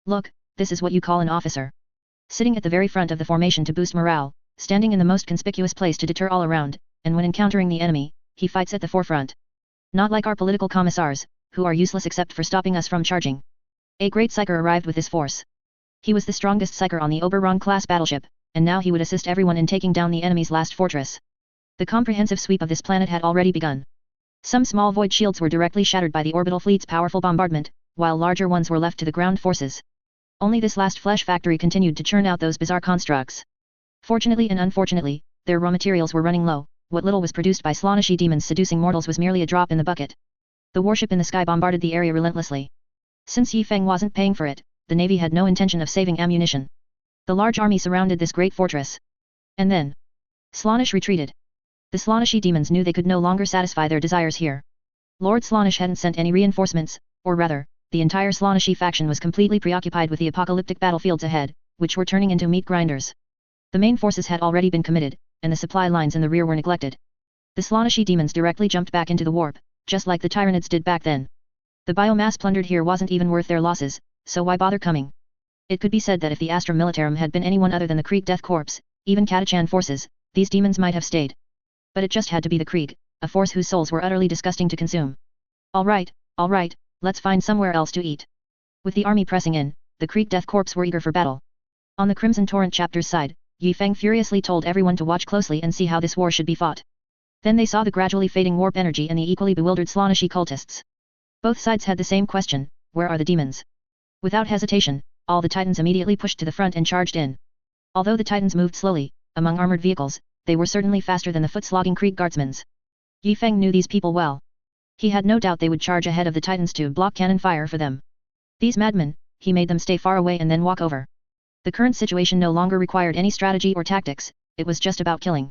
Look, this is what you call an officer. Sitting at the very front of the formation to boost morale, standing in the most conspicuous place to deter all around, and when encountering the enemy, he fights at the forefront. Not like our political commissars, who are useless except for stopping us from charging. A great psyker arrived with this force. He was the strongest psyker on the Oberon-class battleship, and now he would assist everyone in taking down the enemy's last fortress. The comprehensive sweep of this planet had already begun. Some small void shields were directly shattered by the orbital fleet's powerful bombardment, while larger ones were left to the ground forces. Only this last flesh factory continued to churn out those bizarre constructs. Fortunately and unfortunately, their raw materials were running low. What little was produced by Slaaneshi demons seducing mortals was merely a drop in the bucket. The warship in the sky bombarded the area relentlessly. Since Yifeng wasn't paying for it, the navy had no intention of saving ammunition. The large army surrounded this great fortress. And then, Slaanesh retreated. The Slaaneshi demons knew they could no longer satisfy their desires here. Lord Slaanesh hadn't sent any reinforcements, or rather, the entire Slaaneshi faction was completely preoccupied with the apocalyptic battlefields ahead, which were turning into meat grinders. The main forces had already been committed, and the supply lines in the rear were neglected. The Slaaneshi demons directly jumped back into the warp, just like the Tyranids did back then. The biomass plundered here wasn't even worth their losses, so why bother coming? It could be said that if the Astra Militarum had been anyone other than the Krieg Death Corps, even Katachan forces, these demons might have stayed. But it just had to be the Krieg, a force whose souls were utterly disgusting to consume. Alright, let's find somewhere else to eat. With the army pressing in, the Krieg Death Corps were eager for battle. On the Crimson Torrent chapter's side, Yifeng furiously told everyone to watch closely and see how this war should be fought. Then they saw the gradually fading warp energy and the equally bewildered Slaaneshi cultists. Both sides had the same question: where are the demons? Without hesitation, all the Titans immediately pushed to the front and charged in. Although the Titans moved slowly, among armored vehicles, they were certainly faster than the foot-slogging Krieg guardsmen. Yifeng knew these people well. He had no doubt they would charge ahead of the Titans to block cannon fire for them. These madmen, he made them stay far away and then walk over. The current situation no longer required any strategy or tactics, it was just about killing.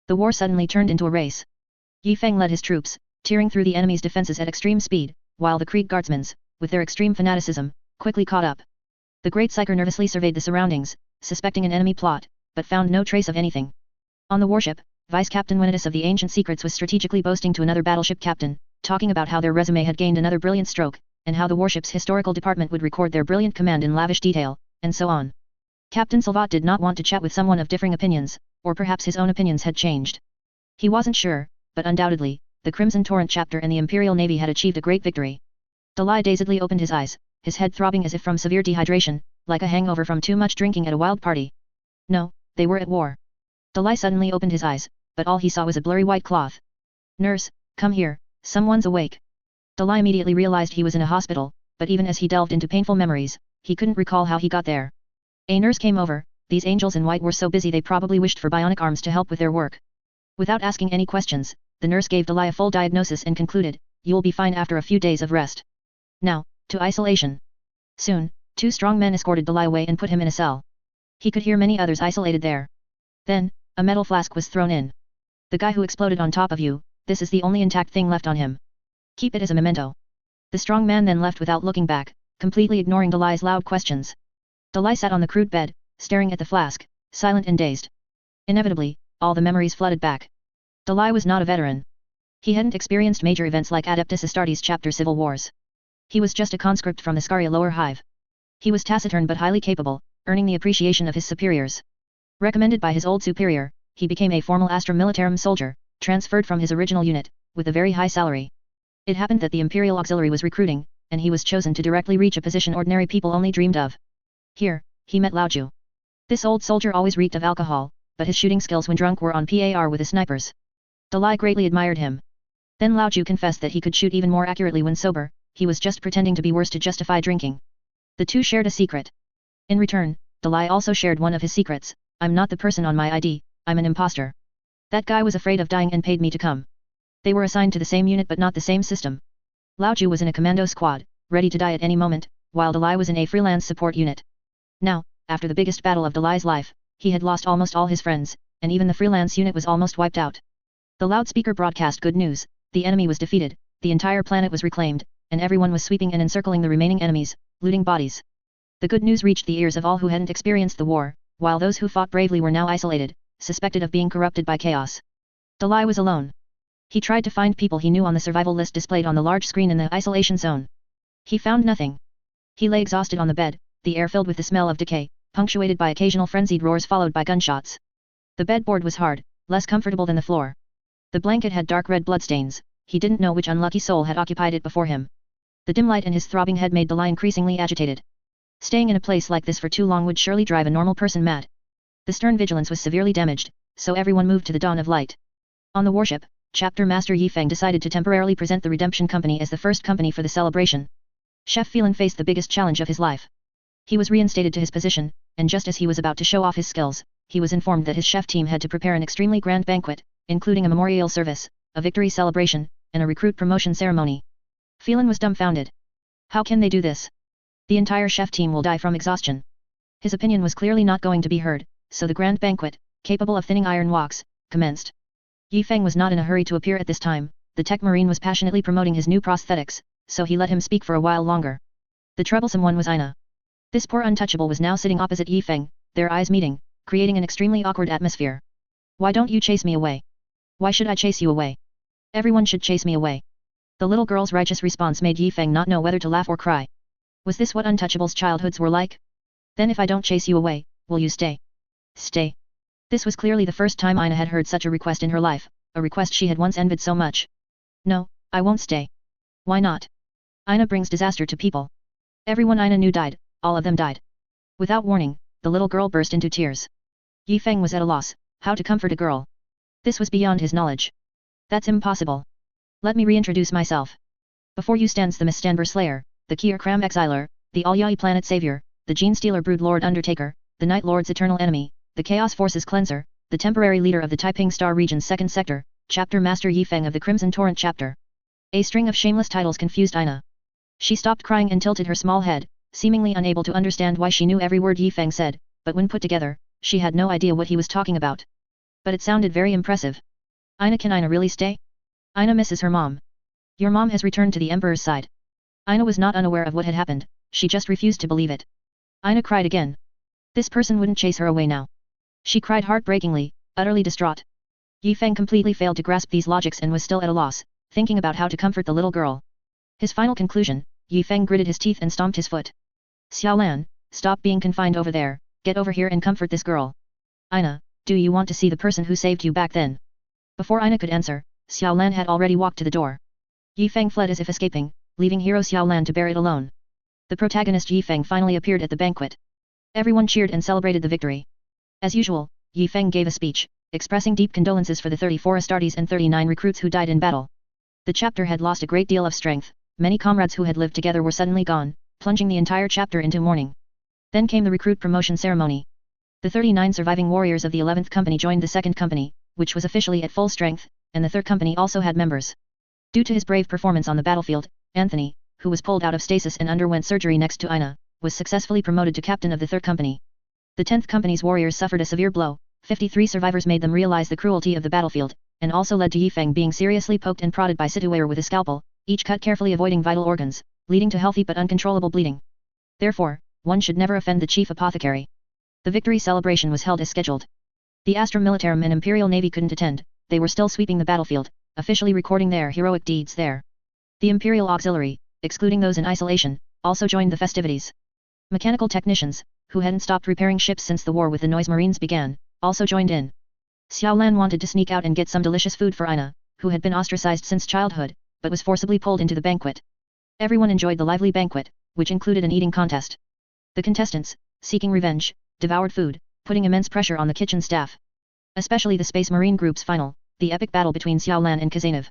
The war suddenly turned into a race. Yifeng led his troops, tearing through the enemy's defenses at extreme speed, while the Krieg guardsmen, with their extreme fanaticism, quickly caught up. The great psyker nervously surveyed the surroundings, suspecting an enemy plot, but found no trace of anything. On the warship, Vice Captain Winidus of the Ancient Secrets was strategically boasting to another battleship captain, talking about how their resume had gained another brilliant stroke, and how the warship's historical department would record their brilliant command in lavish detail, and so on. Captain Salvat did not want to chat with someone of differing opinions, or perhaps his own opinions had changed. He wasn't sure, but undoubtedly, the Crimson Torrent chapter and the Imperial Navy had achieved a great victory. Dalai dazedly opened his eyes, his head throbbing as if from severe dehydration, like a hangover from too much drinking at a wild party. No, they were at war. Dalai suddenly opened his eyes, but all he saw was a blurry white cloth. Nurse, come here, someone's awake. Dalai immediately realized he was in a hospital, but even as he delved into painful memories, he couldn't recall how he got there. A nurse came over. These angels in white were so busy they probably wished for bionic arms to help with their work. Without asking any questions, the nurse gave Dalai a full diagnosis and concluded, "You'll be fine after a few days of rest. Now, to isolation." Soon, 2 strong men escorted Dalai away and put him in a cell. He could hear many others isolated there. Then, a metal flask was thrown in. "The guy who exploded on top of you, this is the only intact thing left on him. Keep it as a memento." The strong man then left without looking back, completely ignoring Dalai's loud questions. Dalai sat on the crude bed, staring at the flask, silent and dazed. Inevitably, all the memories flooded back. Dalai was not a veteran. He hadn't experienced major events like Adeptus Astartes chapter civil wars. He was just a conscript from the Scaria lower hive. He was taciturn but highly capable, earning the appreciation of his superiors. Recommended by his old superior, he became a formal Astra Militarum soldier, transferred from his original unit, with a very high salary. It happened that the Imperial Auxiliary was recruiting, and he was chosen to directly reach a position ordinary people only dreamed of. Here, he met Laoju. This old soldier always reeked of alcohol, but his shooting skills when drunk were on par with the snipers. Dalai greatly admired him. Then Laoju confessed that he could shoot even more accurately when sober, he was just pretending to be worse to justify drinking. The two shared a secret. In return, Dalai also shared one of his secrets, I'm not the person on my ID, I'm an imposter. That guy was afraid of dying and paid me to come. They were assigned to the same unit but not the same system. Lao Ju was in a commando squad, ready to die at any moment, while Dalai was in a freelance support unit. Now, after the biggest battle of Dalai's life, he had lost almost all his friends, and even the freelance unit was almost wiped out. The loudspeaker broadcast good news: the enemy was defeated, the entire planet was reclaimed, and everyone was sweeping and encircling the remaining enemies, looting bodies. The good news reached the ears of all who hadn't experienced the war, while those who fought bravely were now isolated, suspected of being corrupted by chaos. Dalai was alone. He tried to find people he knew on the survival list displayed on the large screen in the isolation zone. He found nothing. He lay exhausted on the bed, the air filled with the smell of decay, punctuated by occasional frenzied roars followed by gunshots. The bedboard was hard, less comfortable than the floor. The blanket had dark red bloodstains, he didn't know which unlucky soul had occupied it before him. The dim light in his throbbing head made Dalai increasingly agitated. Staying in a place like this for too long would surely drive a normal person mad. The stern vigilance was severely damaged, so everyone moved to the dawn of light. On the warship, Chapter Master Yi Feng decided to temporarily present the Redemption Company as the first company for the celebration. Chef Phelan faced the biggest challenge of his life. He was reinstated to his position, and just as he was about to show off his skills, he was informed that his chef team had to prepare an extremely grand banquet, including a memorial service, a victory celebration, and a recruit promotion ceremony. Phelan was dumbfounded. How can they do this? The entire chef team will die from exhaustion. His opinion was clearly not going to be heard, so the grand banquet, capable of thinning iron walks, commenced. Yi Feng was not in a hurry to appear at this time, the tech marine was passionately promoting his new prosthetics, so he let him speak for a while longer. The troublesome one was Ina. This poor untouchable was now sitting opposite Yi Feng, their eyes meeting, creating an extremely awkward atmosphere. Why don't you chase me away? Why should I chase you away? Everyone should chase me away. The little girl's righteous response made Yi Feng not know whether to laugh or cry. Was this what untouchables' childhoods were like? Then if I don't chase you away, will you stay? Stay. This was clearly the first time Ina had heard such a request in her life, a request she had once envied so much. No, I won't stay. Why not? Ina brings disaster to people. Everyone Ina knew died, all of them died. Without warning, the little girl burst into tears. Yi Feng was at a loss, how to comfort a girl. This was beyond his knowledge. That's impossible. Let me reintroduce myself. Before you stands the Mistanber Slayer, the Kier Kram Exiler, the Alyai Planet Savior, the Gene Stealer Brood Lord Undertaker, the Night Lord's Eternal Enemy, the Chaos Forces Cleanser, the temporary leader of the Taiping Star Region's 2nd Sector, Chapter Master Yi Feng of the Crimson Torrent Chapter. A string of shameless titles confused Ina. She stopped crying and tilted her small head, seemingly unable to understand why she knew every word Yi Feng said, but when put together, she had no idea what he was talking about. But it sounded very impressive. Ina, can Ina really stay? Ina misses her mom. Your mom has returned to the Emperor's side. Ina was not unaware of what had happened, she just refused to believe it. Ina cried again. This person wouldn't chase her away now. She cried heartbreakingly, utterly distraught. Yi Feng completely failed to grasp these logics and was still at a loss, thinking about how to comfort the little girl. His final conclusion, Yi Feng gritted his teeth and stomped his foot. Xiaolan, stop being confined over there, get over here and comfort this girl. Ina, do you want to see the person who saved you back then? Before Ina could answer, Xiaolan had already walked to the door. Yi Feng fled as if escaping, leaving hero Xiaolan to bear it alone. The protagonist Yi Feng finally appeared at the banquet. Everyone cheered and celebrated the victory. As usual, Yi Feng gave a speech, expressing deep condolences for the 34 Astartes and 39 recruits who died in battle. The chapter had lost a great deal of strength, many comrades who had lived together were suddenly gone, plunging the entire chapter into mourning. Then came the recruit promotion ceremony. The 39 surviving warriors of the 11th Company joined the 2nd Company, which was officially at full strength, and the 3rd Company also had members. Due to his brave performance on the battlefield, Anthony, who was pulled out of stasis and underwent surgery next to Ina, was successfully promoted to captain of the 3rd Company. The 10th Company's warriors suffered a severe blow, 53 survivors made them realize the cruelty of the battlefield, and also led to Yi Feng being seriously poked and prodded by Situer with a scalpel, each cut carefully avoiding vital organs, leading to healthy but uncontrollable bleeding. Therefore, one should never offend the chief apothecary. The victory celebration was held as scheduled. The Astra Militarum and Imperial Navy couldn't attend, they were still sweeping the battlefield, officially recording their heroic deeds there. The Imperial Auxiliary, excluding those in isolation, also joined the festivities. Mechanical technicians, who hadn't stopped repairing ships since the war with the Noise Marines began, also joined in. Xiaolan wanted to sneak out and get some delicious food for Ina, who had been ostracized since childhood, but was forcibly pulled into the banquet. Everyone enjoyed the lively banquet, which included an eating contest. The contestants, seeking revenge, devoured food, putting immense pressure on the kitchen staff. Especially the Space Marine Group's final, the epic battle between Xiaolan and Kazanov.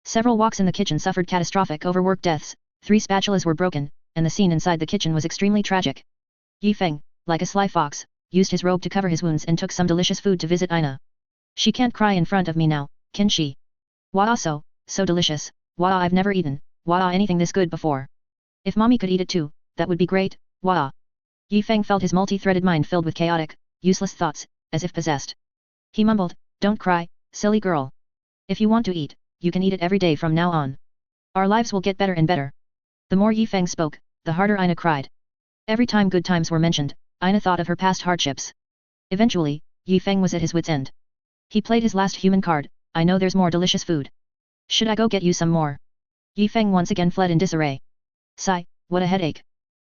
Several woks in the kitchen suffered catastrophic overwork deaths, 3 spatulas were broken, and the scene inside the kitchen was extremely tragic. Yi Feng, like a sly fox, used his robe to cover his wounds and took some delicious food to visit Ina. She can't cry in front of me now, can she? Wah so delicious, wah I've never eaten, wah anything this good before. If mommy could eat it too, that would be great, wah. Yi Feng felt his multi-threaded mind filled with chaotic, useless thoughts, as if possessed. He mumbled, don't cry, silly girl. If you want to eat, you can eat it every day from now on. Our lives will get better and better. The more Yi Feng spoke, the harder Ina cried. Every time good times were mentioned, Ina thought of her past hardships. Eventually, Yi Feng was at his wit's end. He played his last human card, I know there's more delicious food. Should I go get you some more? Yi Feng once again fled in disarray. Sigh, what a headache.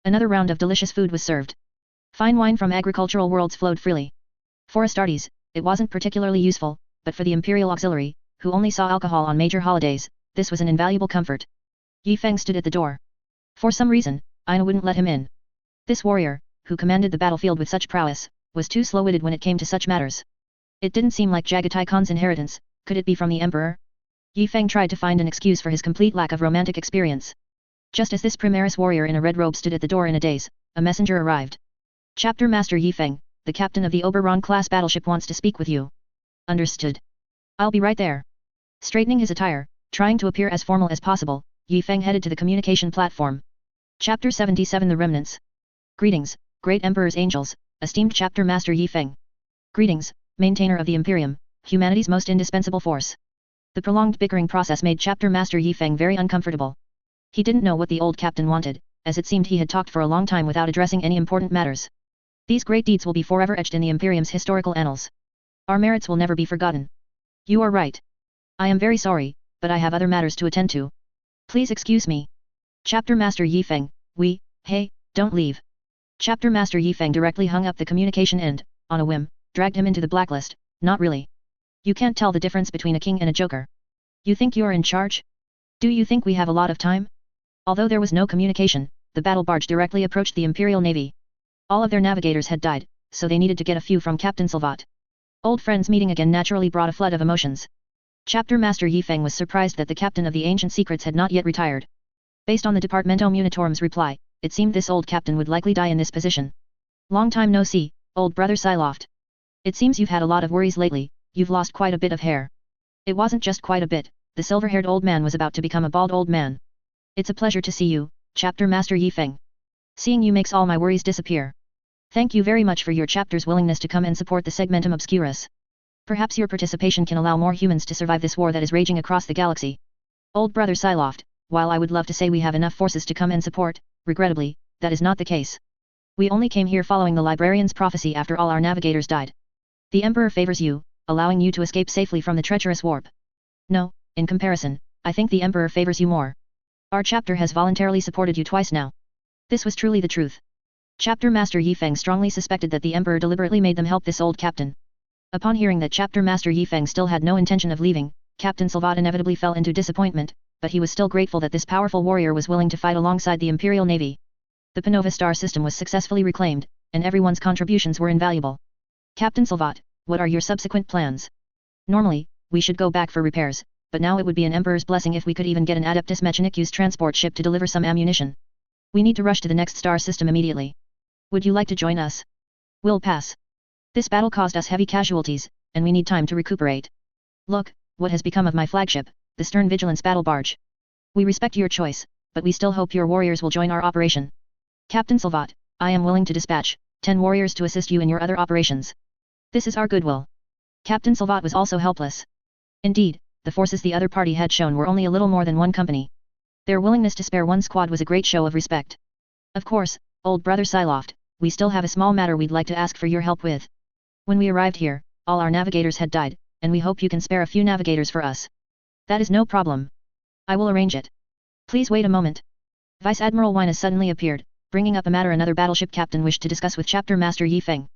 Another round of delicious food was served. Fine wine from agricultural worlds flowed freely. For Astartes, it wasn't particularly useful, but for the Imperial Auxiliary, who only saw alcohol on major holidays, this was an invaluable comfort. Yi Feng stood at the door. For some reason, Ina wouldn't let him in. This warrior, who commanded the battlefield with such prowess, was too slow-witted when it came to such matters. It didn't seem like Jagatai Khan's inheritance, could it be from the Emperor? Yi Feng tried to find an excuse for his complete lack of romantic experience. Just as this Primaris warrior in a red robe stood at the door in a daze, a messenger arrived. Chapter Master Yi Feng, the captain of the Oberon-class battleship wants to speak with you. Understood. I'll be right there. Straightening his attire, trying to appear as formal as possible, Yi Feng headed to the communication platform. Chapter 77 The Remnants. Greetings, Great Emperor's Angels, esteemed Chapter Master Yi Feng. Greetings, Maintainer of the Imperium, humanity's most indispensable force. The prolonged bickering process made Chapter Master Yi Feng very uncomfortable. He didn't know what the old captain wanted, as it seemed he had talked for a long time without addressing any important matters. These great deeds will be forever etched in the Imperium's historical annals. Our merits will never be forgotten. You are right. I am very sorry, but I have other matters to attend to. Please excuse me. Chapter Master Yi Feng, hey, don't leave. Chapter Master Yi Feng directly hung up the communication and, on a whim, dragged him into the blacklist. Not really. You can't tell the difference between a king and a joker. You think you're in charge? Do you think we have a lot of time? Although there was no communication, the battle barge directly approached the Imperial Navy. All of their navigators had died, so they needed to get a few from Captain Salvat. Old friends meeting again naturally brought a flood of emotions. Chapter Master Yi Feng was surprised that the captain of the Ancient Secrets had not yet retired. Based on the Departamento Munitorum's reply, it seemed this old captain would likely die in this position. Long time no see, old brother Psyloft. It seems you've had a lot of worries lately, you've lost quite a bit of hair. It wasn't just quite a bit, the silver-haired old man was about to become a bald old man. It's a pleasure to see you, Chapter Master Yi Feng. Seeing you makes all my worries disappear. Thank you very much for your chapter's willingness to come and support the Segmentum Obscurus. Perhaps your participation can allow more humans to survive this war that is raging across the galaxy. Old brother Psyloft, while I would love to say we have enough forces to come and support, regrettably, that is not the case. We only came here following the librarian's prophecy after all our navigators died. The Emperor favors you, allowing you to escape safely from the treacherous warp. No, in comparison, I think the Emperor favors you more. Our chapter has voluntarily supported you twice now. This was truly the truth. Chapter Master Yi Feng strongly suspected that the Emperor deliberately made them help this old captain. Upon hearing that Chapter Master Yi Feng still had no intention of leaving, Captain Salvat inevitably fell into disappointment, but he was still grateful that this powerful warrior was willing to fight alongside the Imperial Navy. The Panova star system was successfully reclaimed, and everyone's contributions were invaluable. Captain Salvat, what are your subsequent plans? Normally, we should go back for repairs, but now it would be an Emperor's blessing if we could even get an Adeptus Mechanicus transport ship to deliver some ammunition. We need to rush to the next star system immediately. Would you like to join us? We'll pass. This battle caused us heavy casualties, and we need time to recuperate. Look, what has become of my flagship, the Stern Vigilance battle barge. We respect your choice, but we still hope your warriors will join our operation. Captain Salvat, I am willing to dispatch 10 warriors to assist you in your other operations. This is our goodwill. Captain Salvat was also helpless. Indeed, the forces the other party had shown were only a little more than one company. Their willingness to spare one squad was a great show of respect. Of course, old brother Psyloft, we still have a small matter we'd like to ask for your help with. When we arrived here, all our navigators had died, and we hope you can spare a few navigators for us. That is no problem. I will arrange it. Please wait a moment. Vice Admiral Wynas suddenly appeared, bringing up a matter another battleship captain wished to discuss with Chapter Master Yi Feng.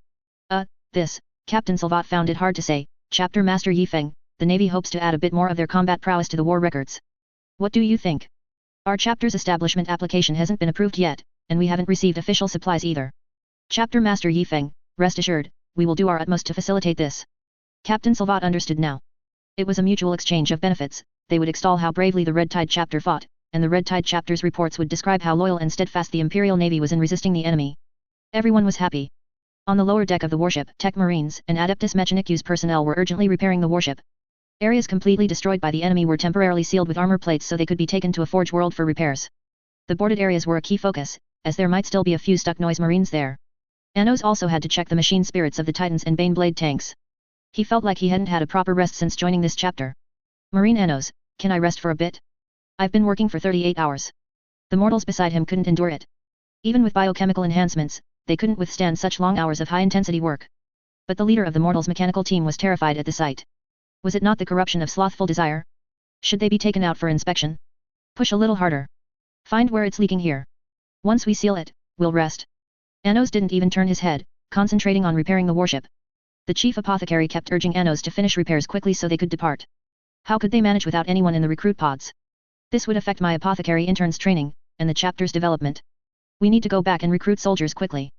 Captain Salvat found it hard to say, Chapter Master Yi Feng, the Navy hopes to add a bit more of their combat prowess to the war records. What do you think? Our chapter's establishment application hasn't been approved yet, and we haven't received official supplies either. Chapter Master Yi Feng, rest assured, we will do our utmost to facilitate this. Captain Salvat understood now. It was a mutual exchange of benefits, they would extol how bravely the Red Tide chapter fought, and the Red Tide chapter's reports would describe how loyal and steadfast the Imperial Navy was in resisting the enemy. Everyone was happy. On the lower deck of the warship, Tech Marines and Adeptus Mechanicus personnel were urgently repairing the warship. Areas completely destroyed by the enemy were temporarily sealed with armor plates so they could be taken to a forge world for repairs. The boarded areas were a key focus, as there might still be a few stuck noise Marines there. Anos also had to check the machine spirits of the Titans and Baneblade tanks. He felt like he hadn't had a proper rest since joining this chapter. Marine Anos, can I rest for a bit? I've been working for 38 hours. The mortals beside him couldn't endure it. Even with biochemical enhancements, they couldn't withstand such long hours of high-intensity work. But the leader of the mortals' mechanical team was terrified at the sight. Was it not the corruption of slothful desire? Should they be taken out for inspection? Push a little harder. Find where it's leaking here. Once we seal it, we'll rest. Anos didn't even turn his head, concentrating on repairing the warship. The chief apothecary kept urging Anos to finish repairs quickly so they could depart. How could they manage without anyone in the recruit pods? This would affect my apothecary intern's training, and the chapter's development. We need to go back and recruit soldiers quickly.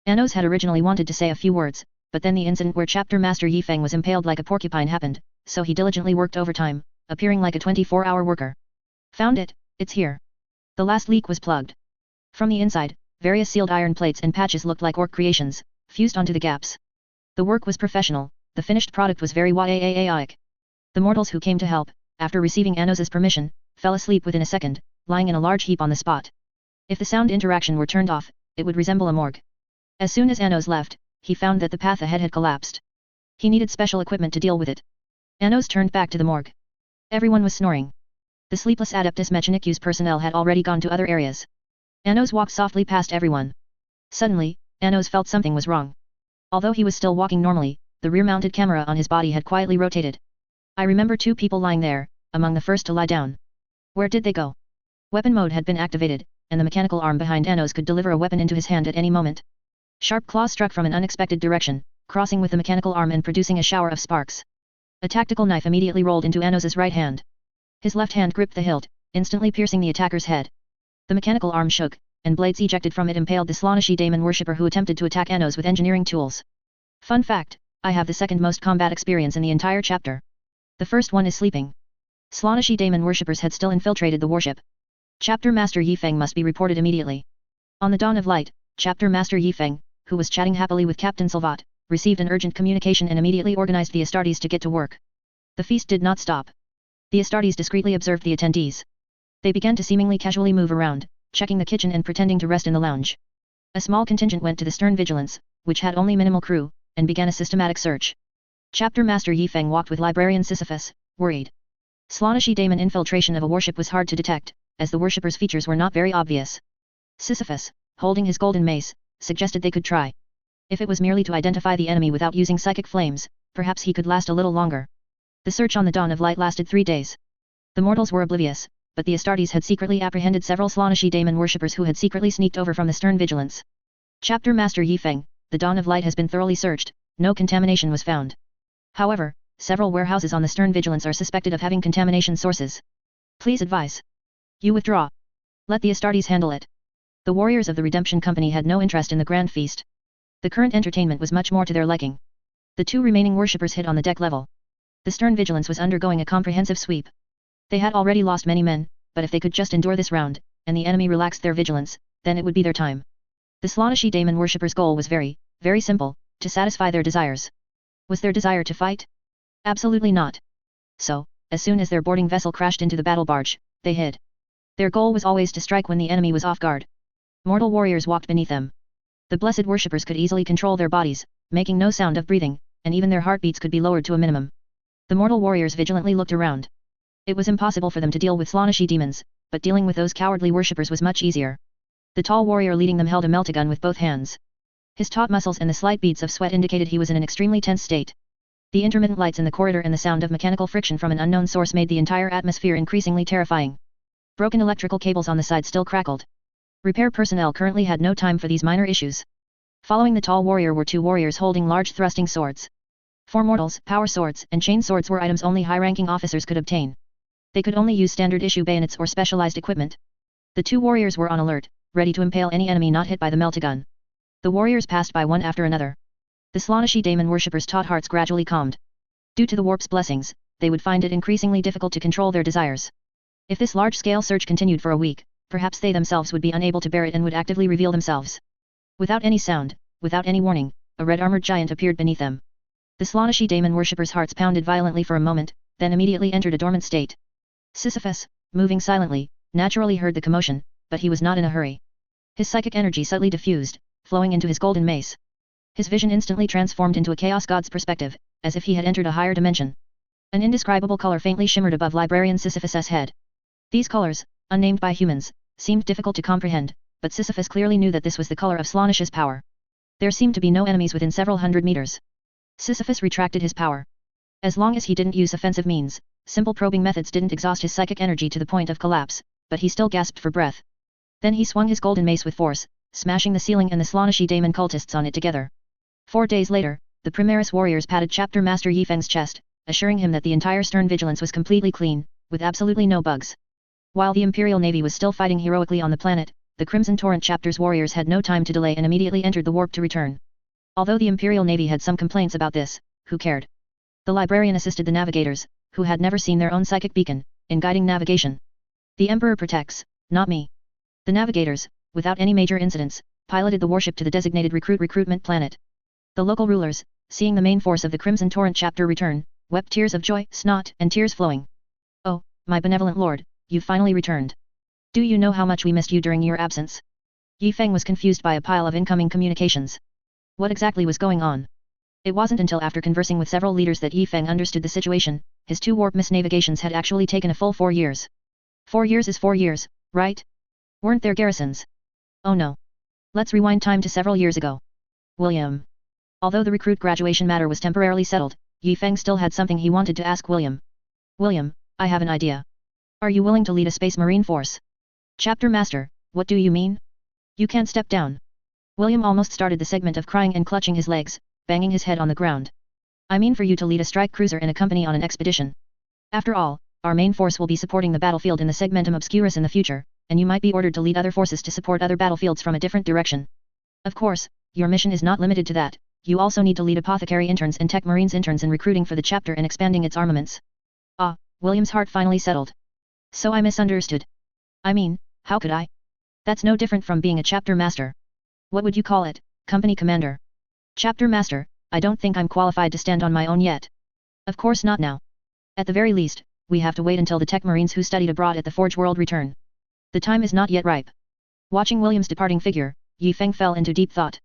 Anos had originally wanted to say a few words, but then the incident where Chapter Master Yifeng was impaled like a porcupine happened, so he diligently worked overtime, appearing like a 24-hour worker. Found it, it's here. The last leak was plugged. From the inside, various sealed iron plates and patches looked like orc creations, fused onto the gaps. The work was professional, the finished product was very yaaic. The mortals who came to help, after receiving Anos's permission, fell asleep within a second, lying in a large heap on the spot. If the sound interaction were turned off, it would resemble a morgue. As soon as Anos left, he found that the path ahead had collapsed. He needed special equipment to deal with it. Anos turned back to the morgue. Everyone was snoring. The sleepless Adeptus Mechanicus personnel had already gone to other areas. Anos walked softly past everyone. Suddenly, Anos felt something was wrong. Although he was still walking normally, the rear-mounted camera on his body had quietly rotated. I remember two people lying there, among the first to lie down. Where did they go? Weapon mode had been activated, and the mechanical arm behind Anos could deliver a weapon into his hand at any moment. Sharp claws struck from an unexpected direction, crossing with the mechanical arm and producing a shower of sparks. A tactical knife immediately rolled into Anos's right hand. His left hand gripped the hilt, instantly piercing the attacker's head. The mechanical arm shook, and blades ejected from it impaled the Slaaneshi daemon worshipper who attempted to attack Anos with engineering tools. Fun fact, I have the second most combat experience in the entire chapter. The first one is sleeping. Slaaneshi daemon worshippers had still infiltrated the warship. Chapter Master Yifeng must be reported immediately. On the dawn of light, Chapter Master Yifeng, who was chatting happily with Captain Salvat, received an urgent communication and immediately organized the Astartes to get to work. The feast did not stop. The Astartes discreetly observed the attendees. They began to seemingly casually move around, checking the kitchen and pretending to rest in the lounge. A small contingent went to the stern vigilance, which had only minimal crew, and began a systematic search. Chapter Master Yifeng walked with Librarian Sisyphus, worried. Slaaneshi daemon infiltration of a warship was hard to detect, as the worshipper's features were not very obvious. Sisyphus, holding his golden mace, suggested they could try. If it was merely to identify the enemy without using psychic flames, perhaps he could last a little longer. The search on the dawn of light lasted 3 days. The mortals were oblivious, but the Astartes had secretly apprehended several Slaaneshi daemon worshippers who had secretly sneaked over from the stern vigilance. Chapter Master Yifeng, the dawn of light has been thoroughly searched, no contamination was found. However, several warehouses on the stern vigilance are suspected of having contamination sources. Please advise. You withdraw. Let the Astartes handle it. The warriors of the Redemption Company had no interest in the grand feast. The current entertainment was much more to their liking. The 2 remaining worshippers hid on the deck level. The stern vigilance was undergoing a comprehensive sweep. They had already lost many men, but if they could just endure this round, and the enemy relaxed their vigilance, then it would be their time. The Slaaneshi daemon worshippers' goal was very, very simple, to satisfy their desires. Was their desire to fight? Absolutely not. So, as soon as their boarding vessel crashed into the battle barge, they hid. Their goal was always to strike when the enemy was off guard. Mortal warriors walked beneath them. The blessed worshippers could easily control their bodies, making no sound of breathing, and even their heartbeats could be lowered to a minimum. The mortal warriors vigilantly looked around. It was impossible for them to deal with Slaaneshi demons, but dealing with those cowardly worshippers was much easier. The tall warrior leading them held a meltagun with both hands. His taut muscles and the slight beads of sweat indicated he was in an extremely tense state. The intermittent lights in the corridor and the sound of mechanical friction from an unknown source made the entire atmosphere increasingly terrifying. Broken electrical cables on the side still crackled. Repair personnel currently had no time for these minor issues. Following the tall warrior were 2 warriors holding large thrusting swords. For mortals, power swords and chain swords were items only high-ranking officers could obtain. They could only use standard-issue bayonets or specialized equipment. The 2 warriors were on alert, ready to impale any enemy not hit by the meltagun. The warriors passed by one after another. The Slaaneshi daemon worshippers' taut hearts gradually calmed. Due to the warp's blessings, they would find it increasingly difficult to control their desires. If this large-scale search continued for a week, perhaps they themselves would be unable to bear it and would actively reveal themselves. Without any sound, without any warning, a red-armored giant appeared beneath them. The Slaaneshi daemon worshippers' hearts pounded violently for a moment, then immediately entered a dormant state. Sisyphus, moving silently, naturally heard the commotion, but he was not in a hurry. His psychic energy subtly diffused, flowing into his golden mace. His vision instantly transformed into a chaos god's perspective, as if he had entered a higher dimension. An indescribable color faintly shimmered above librarian Sisyphus's head. These colors, unnamed by humans, seemed difficult to comprehend, but Sisyphus clearly knew that this was the color of Slaaneshi's power. There seemed to be no enemies within several hundred meters. Sisyphus retracted his power. As long as he didn't use offensive means, simple probing methods didn't exhaust his psychic energy to the point of collapse, but he still gasped for breath. Then he swung his golden mace with force, smashing the ceiling and the Slaaneshi daemon cultists on it together. 4 days later, the Primaris warriors patted Chapter Master Yifeng's chest, assuring him that the entire stern vigilance was completely clean, with absolutely no bugs. While the Imperial Navy was still fighting heroically on the planet, the Crimson Torrent Chapter's warriors had no time to delay and immediately entered the warp to return. Although the Imperial Navy had some complaints about this, who cared? The librarian assisted the navigators, who had never seen their own psychic beacon, in guiding navigation. The Emperor protects, not me. The navigators, without any major incidents, piloted the warship to the designated recruitment planet. The local rulers, seeing the main force of the Crimson Torrent Chapter return, wept tears of joy, snot and tears flowing. Oh, my benevolent lord, you've finally returned. Do you know how much we missed you during your absence? Yifeng was confused by a pile of incoming communications. What exactly was going on? It wasn't until after conversing with several leaders that Yifeng understood the situation. His 2 warp misnavigations had actually taken a full 4 years. 4 years is 4 years, right? Weren't there garrisons? Oh no. Let's rewind time to several years ago. William. Although the recruit graduation matter was temporarily settled, Yifeng still had something he wanted to ask William. William, I have an idea. Are you willing to lead a space marine force? Chapter Master, what do you mean? You can't step down. William almost started the segment of crying and clutching his legs, banging his head on the ground. I mean for you to lead a strike cruiser and a company on an expedition. After all, our main force will be supporting the battlefield in the segmentum obscurus in the future, and you might be ordered to lead other forces to support other battlefields from a different direction. Of course, your mission is not limited to that. You also need to lead apothecary interns and tech marines interns in recruiting for the chapter and expanding its armaments. Ah, William's heart finally settled. So I misunderstood. I mean, how could I? That's no different from being a chapter master. What would you call it, company commander? Chapter master, I don't think I'm qualified to stand on my own yet. Of course not now. At the very least, we have to wait until the tech marines who studied abroad at the Forge World return. The time is not yet ripe. Watching William's departing figure, Yifeng fell into deep thought.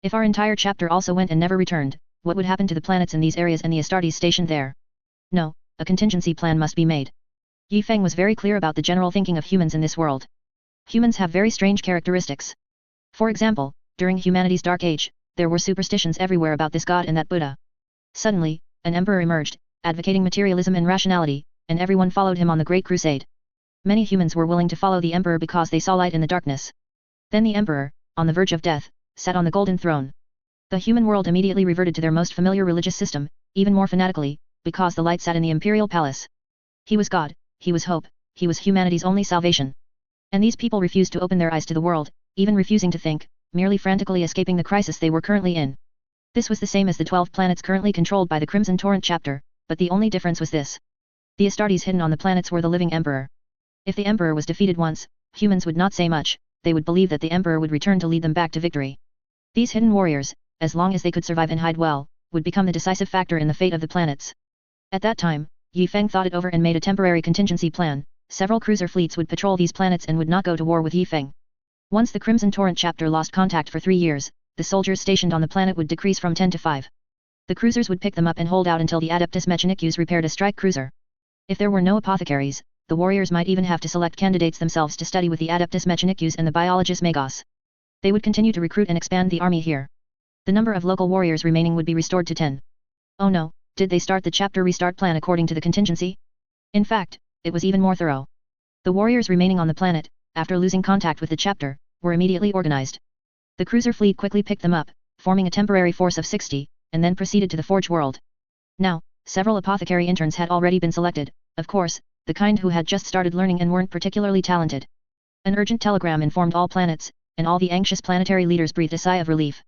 If our entire chapter also went and never returned, what would happen to the planets in these areas and the Astartes stationed there? No, a contingency plan must be made. Yifeng was very clear about the general thinking of humans in this world. Humans have very strange characteristics. For example, during humanity's dark age, there were superstitions everywhere about this god and that Buddha. Suddenly, an emperor emerged, advocating materialism and rationality, and everyone followed him on the Great Crusade. Many humans were willing to follow the emperor because they saw light in the darkness. Then the emperor, on the verge of death, sat on the golden throne. The human world immediately reverted to their most familiar religious system, even more fanatically, because the light sat in the imperial palace. He was God, he was hope, he was humanity's only salvation. And these people refused to open their eyes to the world, even refusing to think, merely frantically escaping the crisis they were currently in. This was the same as the 12 planets currently controlled by the Crimson Torrent chapter, but the only difference was this. The Astartes hidden on the planets were the living emperor. If the emperor was defeated once, humans would not say much, they would believe that the emperor would return to lead them back to victory. These hidden warriors, as long as they could survive and hide well, would become the decisive factor in the fate of the planets. At that time, Yifeng thought it over and made a temporary contingency plan. Several cruiser fleets would patrol these planets and would not go to war with Yifeng. Once the Crimson Torrent chapter lost contact for 3 years, the soldiers stationed on the planet would decrease from 10 to 5. The cruisers would pick them up and hold out until the Adeptus Mechanicus repaired a strike cruiser. If there were no apothecaries, the warriors might even have to select candidates themselves to study with the Adeptus Mechanicus and the Biologus Magos. They would continue to recruit and expand the army here. The number of local warriors remaining would be restored to 10. Oh no, did they start the chapter restart plan according to the contingency? In fact, it was even more thorough. The warriors remaining on the planet, after losing contact with the chapter, were immediately organized. The cruiser fleet quickly picked them up, forming a temporary force of 60, and then proceeded to the Forge World. Now, several apothecary interns had already been selected, of course, the kind who had just started learning and weren't particularly talented. An urgent telegram informed all planets, and all the anxious planetary leaders breathed a sigh of relief.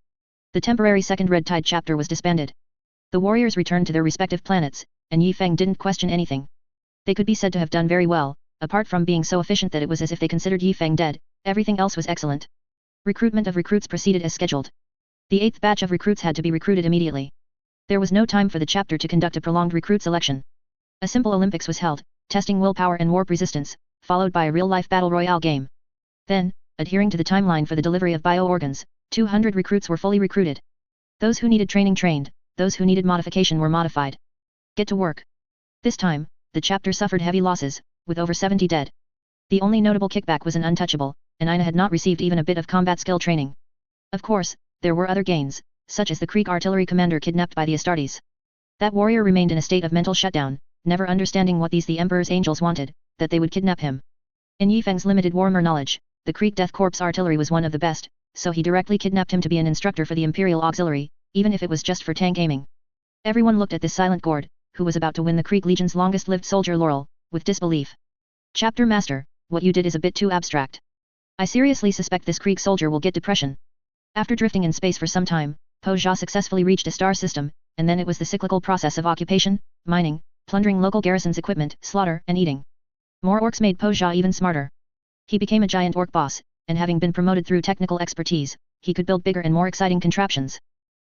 The temporary Second Red Tide chapter was disbanded. The warriors returned to their respective planets, and Yifeng didn't question anything. They could be said to have done very well, apart from being so efficient that it was as if they considered Yifeng dead, everything else was excellent. Recruitment of recruits proceeded as scheduled. The 8th batch of recruits had to be recruited immediately. There was no time for the chapter to conduct a prolonged recruit selection. A simple Olympics was held, testing willpower and warp resistance, followed by a real-life battle royale game. Then, adhering to the timeline for the delivery of bio-organs, 200 recruits were fully recruited. Those who needed training trained, those who needed modification were modified. Get to work. This time, the chapter suffered heavy losses, with over 70 dead. The only notable kickback was an untouchable, and Ina had not received even a bit of combat skill training. Of course, there were other gains, such as the Creek artillery commander kidnapped by the Astartes. That warrior remained in a state of mental shutdown, never understanding what the Emperor's angels wanted, that they would kidnap him. In Yifeng's limited Warhammer knowledge, the Creek Death Corps artillery was one of the best, so he directly kidnapped him to be an instructor for the Imperial Auxiliary, even if it was just for tank aiming. Everyone looked at this silent Gord, who was about to win the Creek Legion's longest-lived soldier laurel, with disbelief. Chapter Master, what you did is a bit too abstract. I seriously suspect this Creek soldier will get depression. After drifting in space for some time, Po Jia successfully reached a star system, and then it was the cyclical process of occupation, mining, plundering local garrisons' equipment, slaughter, and eating. More orcs made Po Jia even smarter. He became a giant orc boss, and having been promoted through technical expertise, he could build bigger and more exciting contraptions.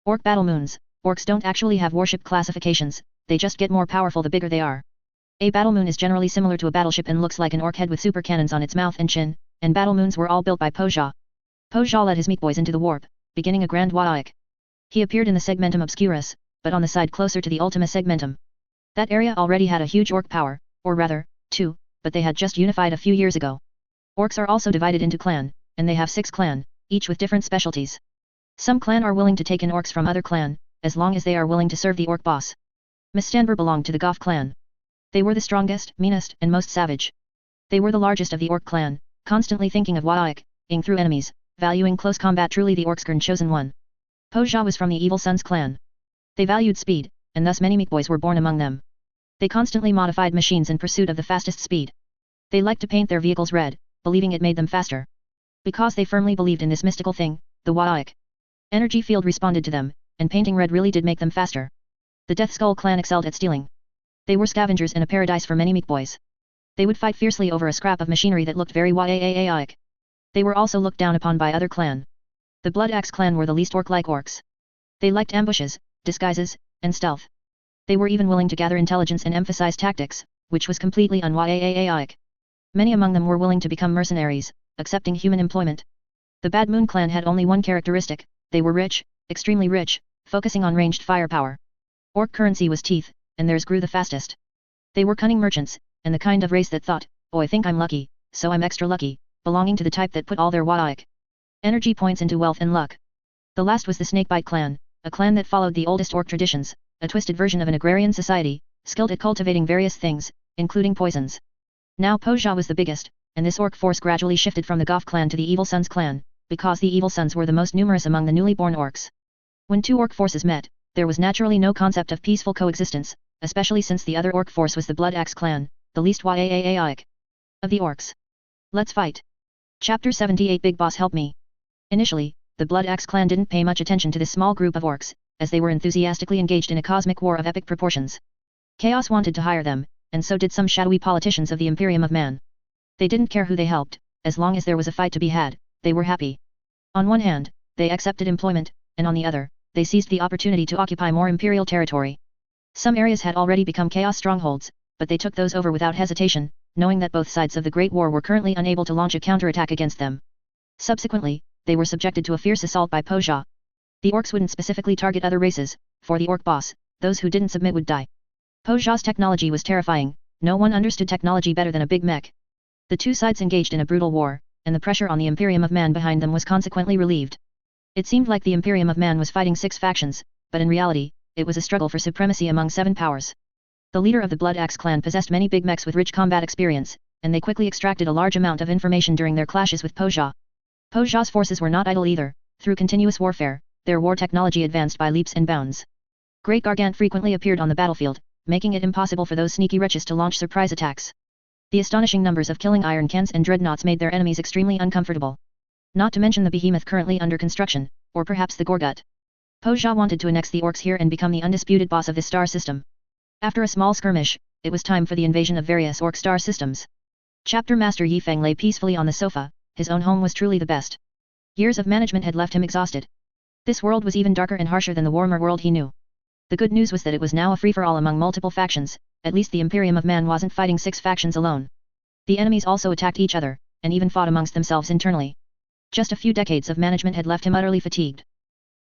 Orc battle moons. Orcs don't actually have warship classifications, they just get more powerful the bigger they are. A battle moon is generally similar to a battleship and looks like an orc head with super cannons on its mouth and chin, and battle moons were all built by Po Jia. Po Jia led his meat boys into the warp, beginning a grand Waik. He appeared in the Segmentum Obscurus, but on the side closer to the Ultima Segmentum. That area already had a huge orc power, or rather, two, but they had just unified a few years ago. Orcs are also divided into clan, and they have 6 clan, each with different specialties. Some clan are willing to take in orcs from other clan, as long as they are willing to serve the orc boss. Mistanber belonged to the Goth clan. They were the strongest, meanest, and most savage. They were the largest of the orc clan, constantly thinking of Waik-ing through enemies, valuing close combat. Truly the Orcsgurn chosen one. Po Jia was from the Evil Sun's clan. They valued speed, and thus many meat boys were born among them. They constantly modified machines in pursuit of the fastest speed. They liked to paint their vehicles red, believing it made them faster. Because they firmly believed in this mystical thing, the Waik energy field responded to them, and painting red really did make them faster. The Death Skull clan excelled at stealing. They were scavengers in a paradise for many meat boys. They would fight fiercely over a scrap of machinery that looked very Waik. They were also looked down upon by other clan. The Blood Axe clan were the least orc-like orcs. They liked ambushes, disguises, and stealth. They were even willing to gather intelligence and emphasize tactics, which was completely un-Waik. Many among them were willing to become mercenaries, accepting human employment. The Bad Moon clan had only one characteristic: they were rich, extremely rich, focusing on ranged firepower. Orc currency was teeth, and theirs grew the fastest. They were cunning merchants, and the kind of race that thought, oh, I think I'm lucky, so I'm extra lucky, belonging to the type that put all their Waik energy points into wealth and luck. The last was the Snakebite clan, a clan that followed the oldest orc traditions, a twisted version of an agrarian society, skilled at cultivating various things, including poisons. Now Po Jia was the biggest, and this orc force gradually shifted from the Goth clan to the Evil Sun's clan, because the Evil Suns were the most numerous among the newly born orcs. When two orc forces met, there was naturally no concept of peaceful coexistence, especially since the other orc force was the Blood Axe clan, the least Waik of the orcs. Let's fight. Chapter 78 Big Boss Help Me. Initially, the Blood Axe clan didn't pay much attention to this small group of orcs, as they were enthusiastically engaged in a cosmic war of epic proportions. Chaos wanted to hire them, and so did some shadowy politicians of the Imperium of Man. They didn't care who they helped, as long as there was a fight to be had, they were happy. On one hand, they accepted employment, and on the other, they seized the opportunity to occupy more Imperial territory. Some areas had already become Chaos strongholds, but they took those over without hesitation, knowing that both sides of the Great War were currently unable to launch a counterattack against them. Subsequently, they were subjected to a fierce assault by Po Jia. The orcs wouldn't specifically target other races, for the orc boss, those who didn't submit would die. Po Jia's technology was terrifying, no one understood technology better than a big mech. The two sides engaged in a brutal war, and the pressure on the Imperium of Man behind them was consequently relieved. It seemed like the Imperium of Man was fighting 6 factions, but in reality, it was a struggle for supremacy among 7 powers. The leader of the Blood Axe clan possessed many big mechs with rich combat experience, and they quickly extracted a large amount of information during their clashes with Po Jia. Po Jia's forces were not idle either. Through continuous warfare, their war technology advanced by leaps and bounds. Great Gargant frequently appeared on the battlefield, making it impossible for those sneaky wretches to launch surprise attacks. The astonishing numbers of killing iron cans and dreadnoughts made their enemies extremely uncomfortable. Not to mention the behemoth currently under construction, or perhaps the Gorgut. Po Jia wanted to annex the orcs here and become the undisputed boss of this star system. After a small skirmish, it was time for the invasion of various orc star systems. Chapter Master Yifeng lay peacefully on the sofa. His own home was truly the best. Years of management had left him exhausted. This world was even darker and harsher than the warmer world he knew. The good news was that it was now a free-for-all among multiple factions. At least the Imperium of Man wasn't fighting 6 factions alone. The enemies also attacked each other, and even fought amongst themselves internally. Just a few decades of management had left him utterly fatigued.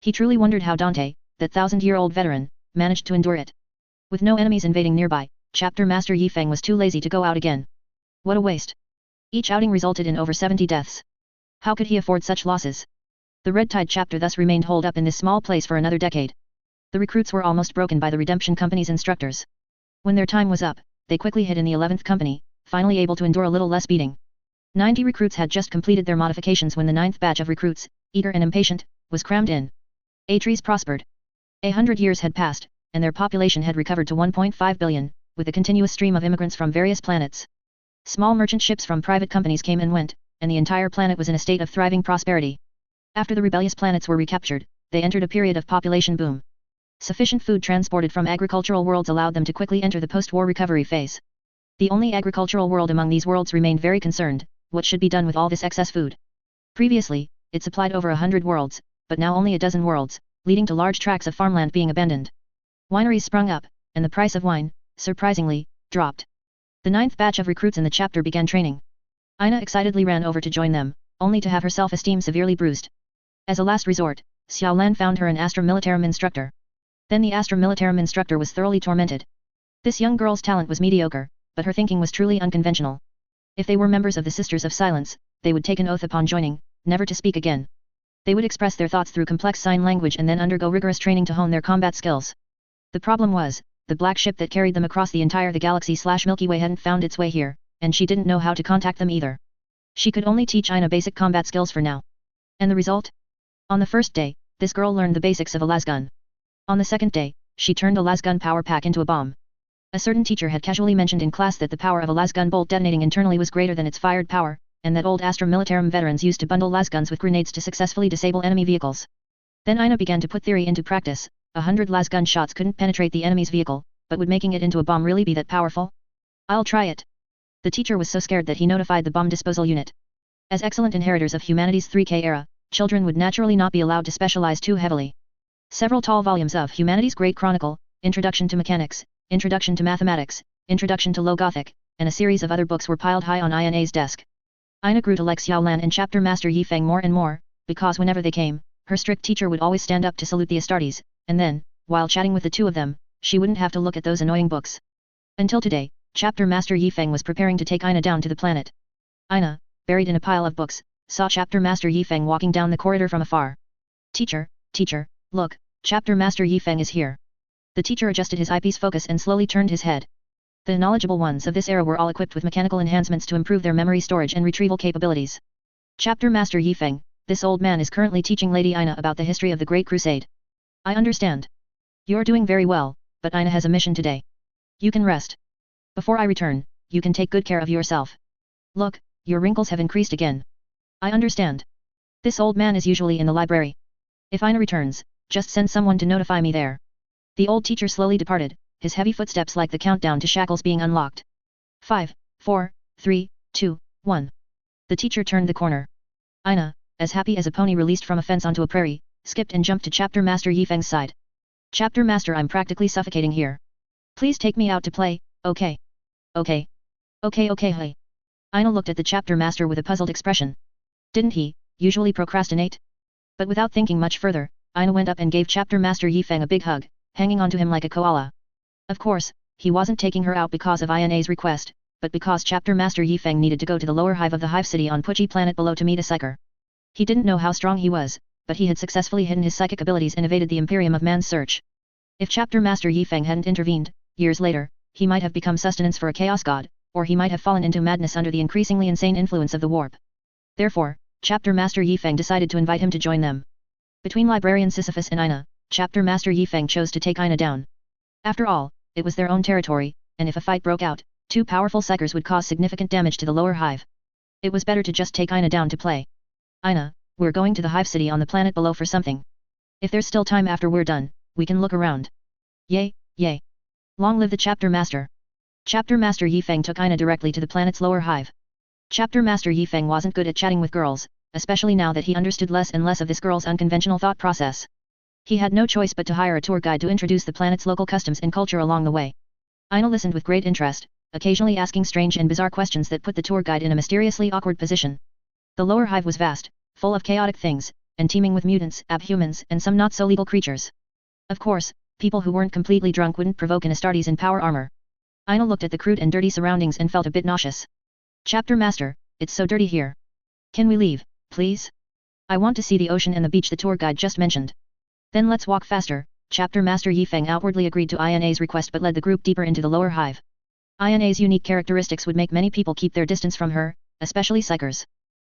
He truly wondered how Dante, that 1,000-year-old veteran, managed to endure it. With no enemies invading nearby, Chapter Master Yifeng was too lazy to go out again. What a waste. Each outing resulted in over 70 deaths. How could he afford such losses? The Red Tide chapter thus remained holed up in this small place for another decade. The recruits were almost broken by the Redemption Company's instructors. When their time was up, they quickly hid in the 11th Company, finally able to endure a little less beating. 90 recruits had just completed their modifications when the 9th batch of recruits, eager and impatient, was crammed in. Atres prospered. 100 years had passed, and their population had recovered to 1.5 billion, with a continuous stream of immigrants from various planets. Small merchant ships from private companies came and went, and the entire planet was in a state of thriving prosperity. After the rebellious planets were recaptured, they entered a period of population boom. Sufficient food transported from agricultural worlds allowed them to quickly enter the post-war recovery phase. The only agricultural world among these worlds remained very concerned, what should be done with all this excess food? Previously, it supplied over 100 worlds, but now only a dozen worlds, leading to large tracts of farmland being abandoned. Wineries sprung up, and the price of wine, surprisingly, dropped. The 9th batch of recruits in the chapter began training. Ina excitedly ran over to join them, only to have her self-esteem severely bruised. As a last resort, Xiao Lan found her an Astra Militarum instructor. Then the Astra Militarum instructor was thoroughly tormented. This young girl's talent was mediocre, but her thinking was truly unconventional. If they were members of the Sisters of Silence, they would take an oath upon joining, never to speak again. They would express their thoughts through complex sign language and then undergo rigorous training to hone their combat skills. The problem was, the black ship that carried them across the entire Galaxy/Milky Way hadn't found its way here, and she didn't know how to contact them either. She could only teach Ina basic combat skills for now. And the result? On the first day, this girl learned the basics of a lasgun. On the second day, she turned a lasgun power pack into a bomb. A certain teacher had casually mentioned in class that the power of a lasgun bolt detonating internally was greater than its fired power, and that old Astra Militarum veterans used to bundle lasguns with grenades to successfully disable enemy vehicles. Then Ina began to put theory into practice. 100 lasgun shots couldn't penetrate the enemy's vehicle, but would making it into a bomb really be that powerful? I'll try it. The teacher was so scared that he notified the bomb disposal unit. As excellent inheritors of humanity's 3K era, children would naturally not be allowed to specialize too heavily. Several tall volumes of Humanity's Great Chronicle, Introduction to Mechanics, Introduction to Mathematics, Introduction to Low Gothic, and a series of other books were piled high on Ina's desk. Ina grew to like Xiao Lan and Chapter Master Yifeng more and more, because whenever they came, her strict teacher would always stand up to salute the Astartes, and then, while chatting with the two of them, she wouldn't have to look at those annoying books. Until today, Chapter Master Yifeng was preparing to take Ina down to the planet. Ina, buried in a pile of books, saw Chapter Master Yifeng walking down the corridor from afar. Teacher, look, Chapter Master Yifeng is here. The teacher adjusted his eyepiece focus and slowly turned his head. The knowledgeable ones of this era were all equipped with mechanical enhancements to improve their memory storage and retrieval capabilities. Chapter Master Yifeng, this old man is currently teaching Lady Ina about the history of the Great Crusade. I understand. You're doing very well, but Ina has a mission today. You can rest. Before I return, you can take good care of yourself. Look, your wrinkles have increased again. I understand. This old man is usually in the library. If Ina returns, just send someone to notify me there. The old teacher slowly departed, his heavy footsteps like the countdown to shackles being unlocked. 5, 4, 3, 2, 1. The teacher turned the corner. Ina, as happy as a pony released from a fence onto a prairie, skipped and jumped to Chapter Master Yifeng's side. Chapter Master, I'm practically suffocating here. Please take me out to play, okay? Okay. Okay, hey. Ina looked at the Chapter Master with a puzzled expression. Didn't he, usually procrastinate? But without thinking much further, Ina went up and gave Chapter Master Yifeng a big hug, hanging onto him like a koala. Of course, he wasn't taking her out because of Ina's request, but because Chapter Master Yifeng needed to go to the lower hive of the hive city on Puchi planet below to meet a psyker. He didn't know how strong he was, but he had successfully hidden his psychic abilities and evaded the Imperium of Man's search. If Chapter Master Yifeng hadn't intervened, years later, he might have become sustenance for a chaos god, or he might have fallen into madness under the increasingly insane influence of the warp. Therefore, Chapter Master Yifeng decided to invite him to join them. Between Librarian Sisyphus and Ina, Chapter Master Yifeng chose to take Ina down. After all, it was their own territory, and if a fight broke out, two powerful psychers would cause significant damage to the lower hive. It was better to just take Ina down to play. Ina, we're going to the hive city on the planet below for something. If there's still time after we're done, we can look around. Yay, yay. Long live the Chapter Master. Chapter Master Yifeng took Ina directly to the planet's lower hive. Chapter Master Yifeng wasn't good at chatting with girls, especially now that he understood less and less of this girl's unconventional thought process. He had no choice but to hire a tour guide to introduce the planet's local customs and culture along the way. Ina listened with great interest, occasionally asking strange and bizarre questions that put the tour guide in a mysteriously awkward position. The lower hive was vast, full of chaotic things, and teeming with mutants, abhumans, and some not-so-legal creatures. Of course, people who weren't completely drunk wouldn't provoke an Astartes in power armor. Ina looked at the crude and dirty surroundings and felt a bit nauseous. Chapter Master, it's so dirty here. Can we leave, please? I want to see the ocean and the beach the tour guide just mentioned. Then let's walk faster. Chapter Master Yifeng outwardly agreed to Ina's request but led the group deeper into the lower hive. Ina's unique characteristics would make many people keep their distance from her, especially psychers.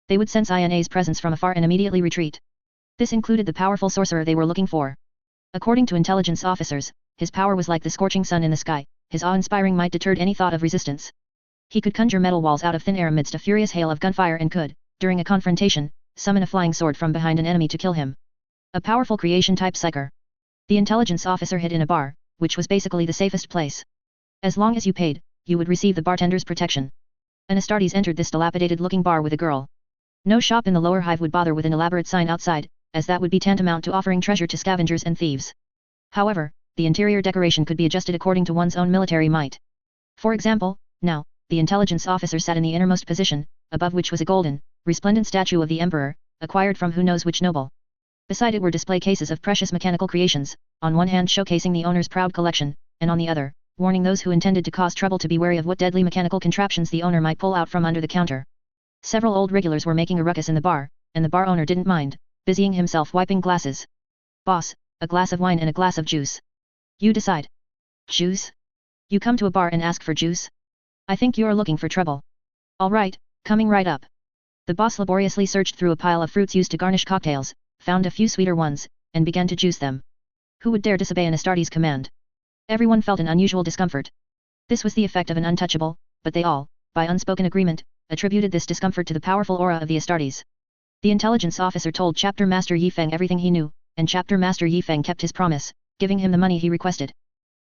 They would sense Ina's presence from afar and immediately retreat. This included the powerful sorcerer they were looking for. According to intelligence officers, his power was like the scorching sun in the sky, his awe-inspiring might deterred any thought of resistance. He could conjure metal walls out of thin air amidst a furious hail of gunfire and could, during a confrontation, summon a flying sword from behind an enemy to kill him. A powerful creation-type psyker. The intelligence officer hid in a bar, which was basically the safest place. As long as you paid, you would receive the bartender's protection. An Astartes entered this dilapidated-looking bar with a girl. No shop in the lower hive would bother with an elaborate sign outside, as that would be tantamount to offering treasure to scavengers and thieves. However, the interior decoration could be adjusted according to one's own military might. For example, now, the intelligence officer sat in the innermost position, above which was a golden, resplendent statue of the emperor, acquired from who knows which noble. Beside it were display cases of precious mechanical creations, on one hand showcasing the owner's proud collection, and on the other, warning those who intended to cause trouble to be wary of what deadly mechanical contraptions the owner might pull out from under the counter. Several old regulars were making a ruckus in the bar, and the bar owner didn't mind, busying himself wiping glasses. Boss, a glass of wine and a glass of juice. You decide. Juice? You come to a bar and ask for juice? I think you're looking for trouble. All right, coming right up. The boss laboriously searched through a pile of fruits used to garnish cocktails, found a few sweeter ones, and began to juice them. Who would dare disobey an Astartes command? Everyone felt an unusual discomfort. This was the effect of an untouchable, but they all, by unspoken agreement, attributed this discomfort to the powerful aura of the Astartes. The intelligence officer told Chapter Master Yifeng everything he knew, and Chapter Master Yifeng kept his promise, giving him the money he requested.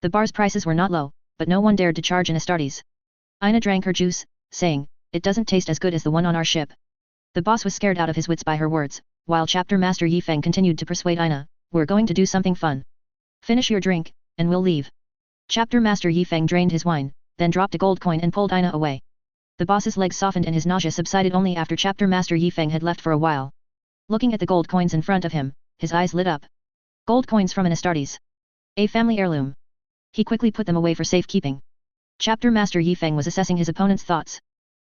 The bar's prices were not low, but no one dared to charge an Astartes. Ina drank her juice, saying, "It doesn't taste as good as the one on our ship." The boss was scared out of his wits by her words, while Chapter Master Yifeng continued to persuade Ina, "We're going to do something fun. Finish your drink, and we'll leave." Chapter Master Yifeng drained his wine, then dropped a gold coin and pulled Ina away. The boss's legs softened and his nausea subsided only after Chapter Master Yifeng had left for a while. Looking at the gold coins in front of him, his eyes lit up. Gold coins from an Astartes. A family heirloom. He quickly put them away for safekeeping. Chapter Master Yifeng was assessing his opponent's thoughts.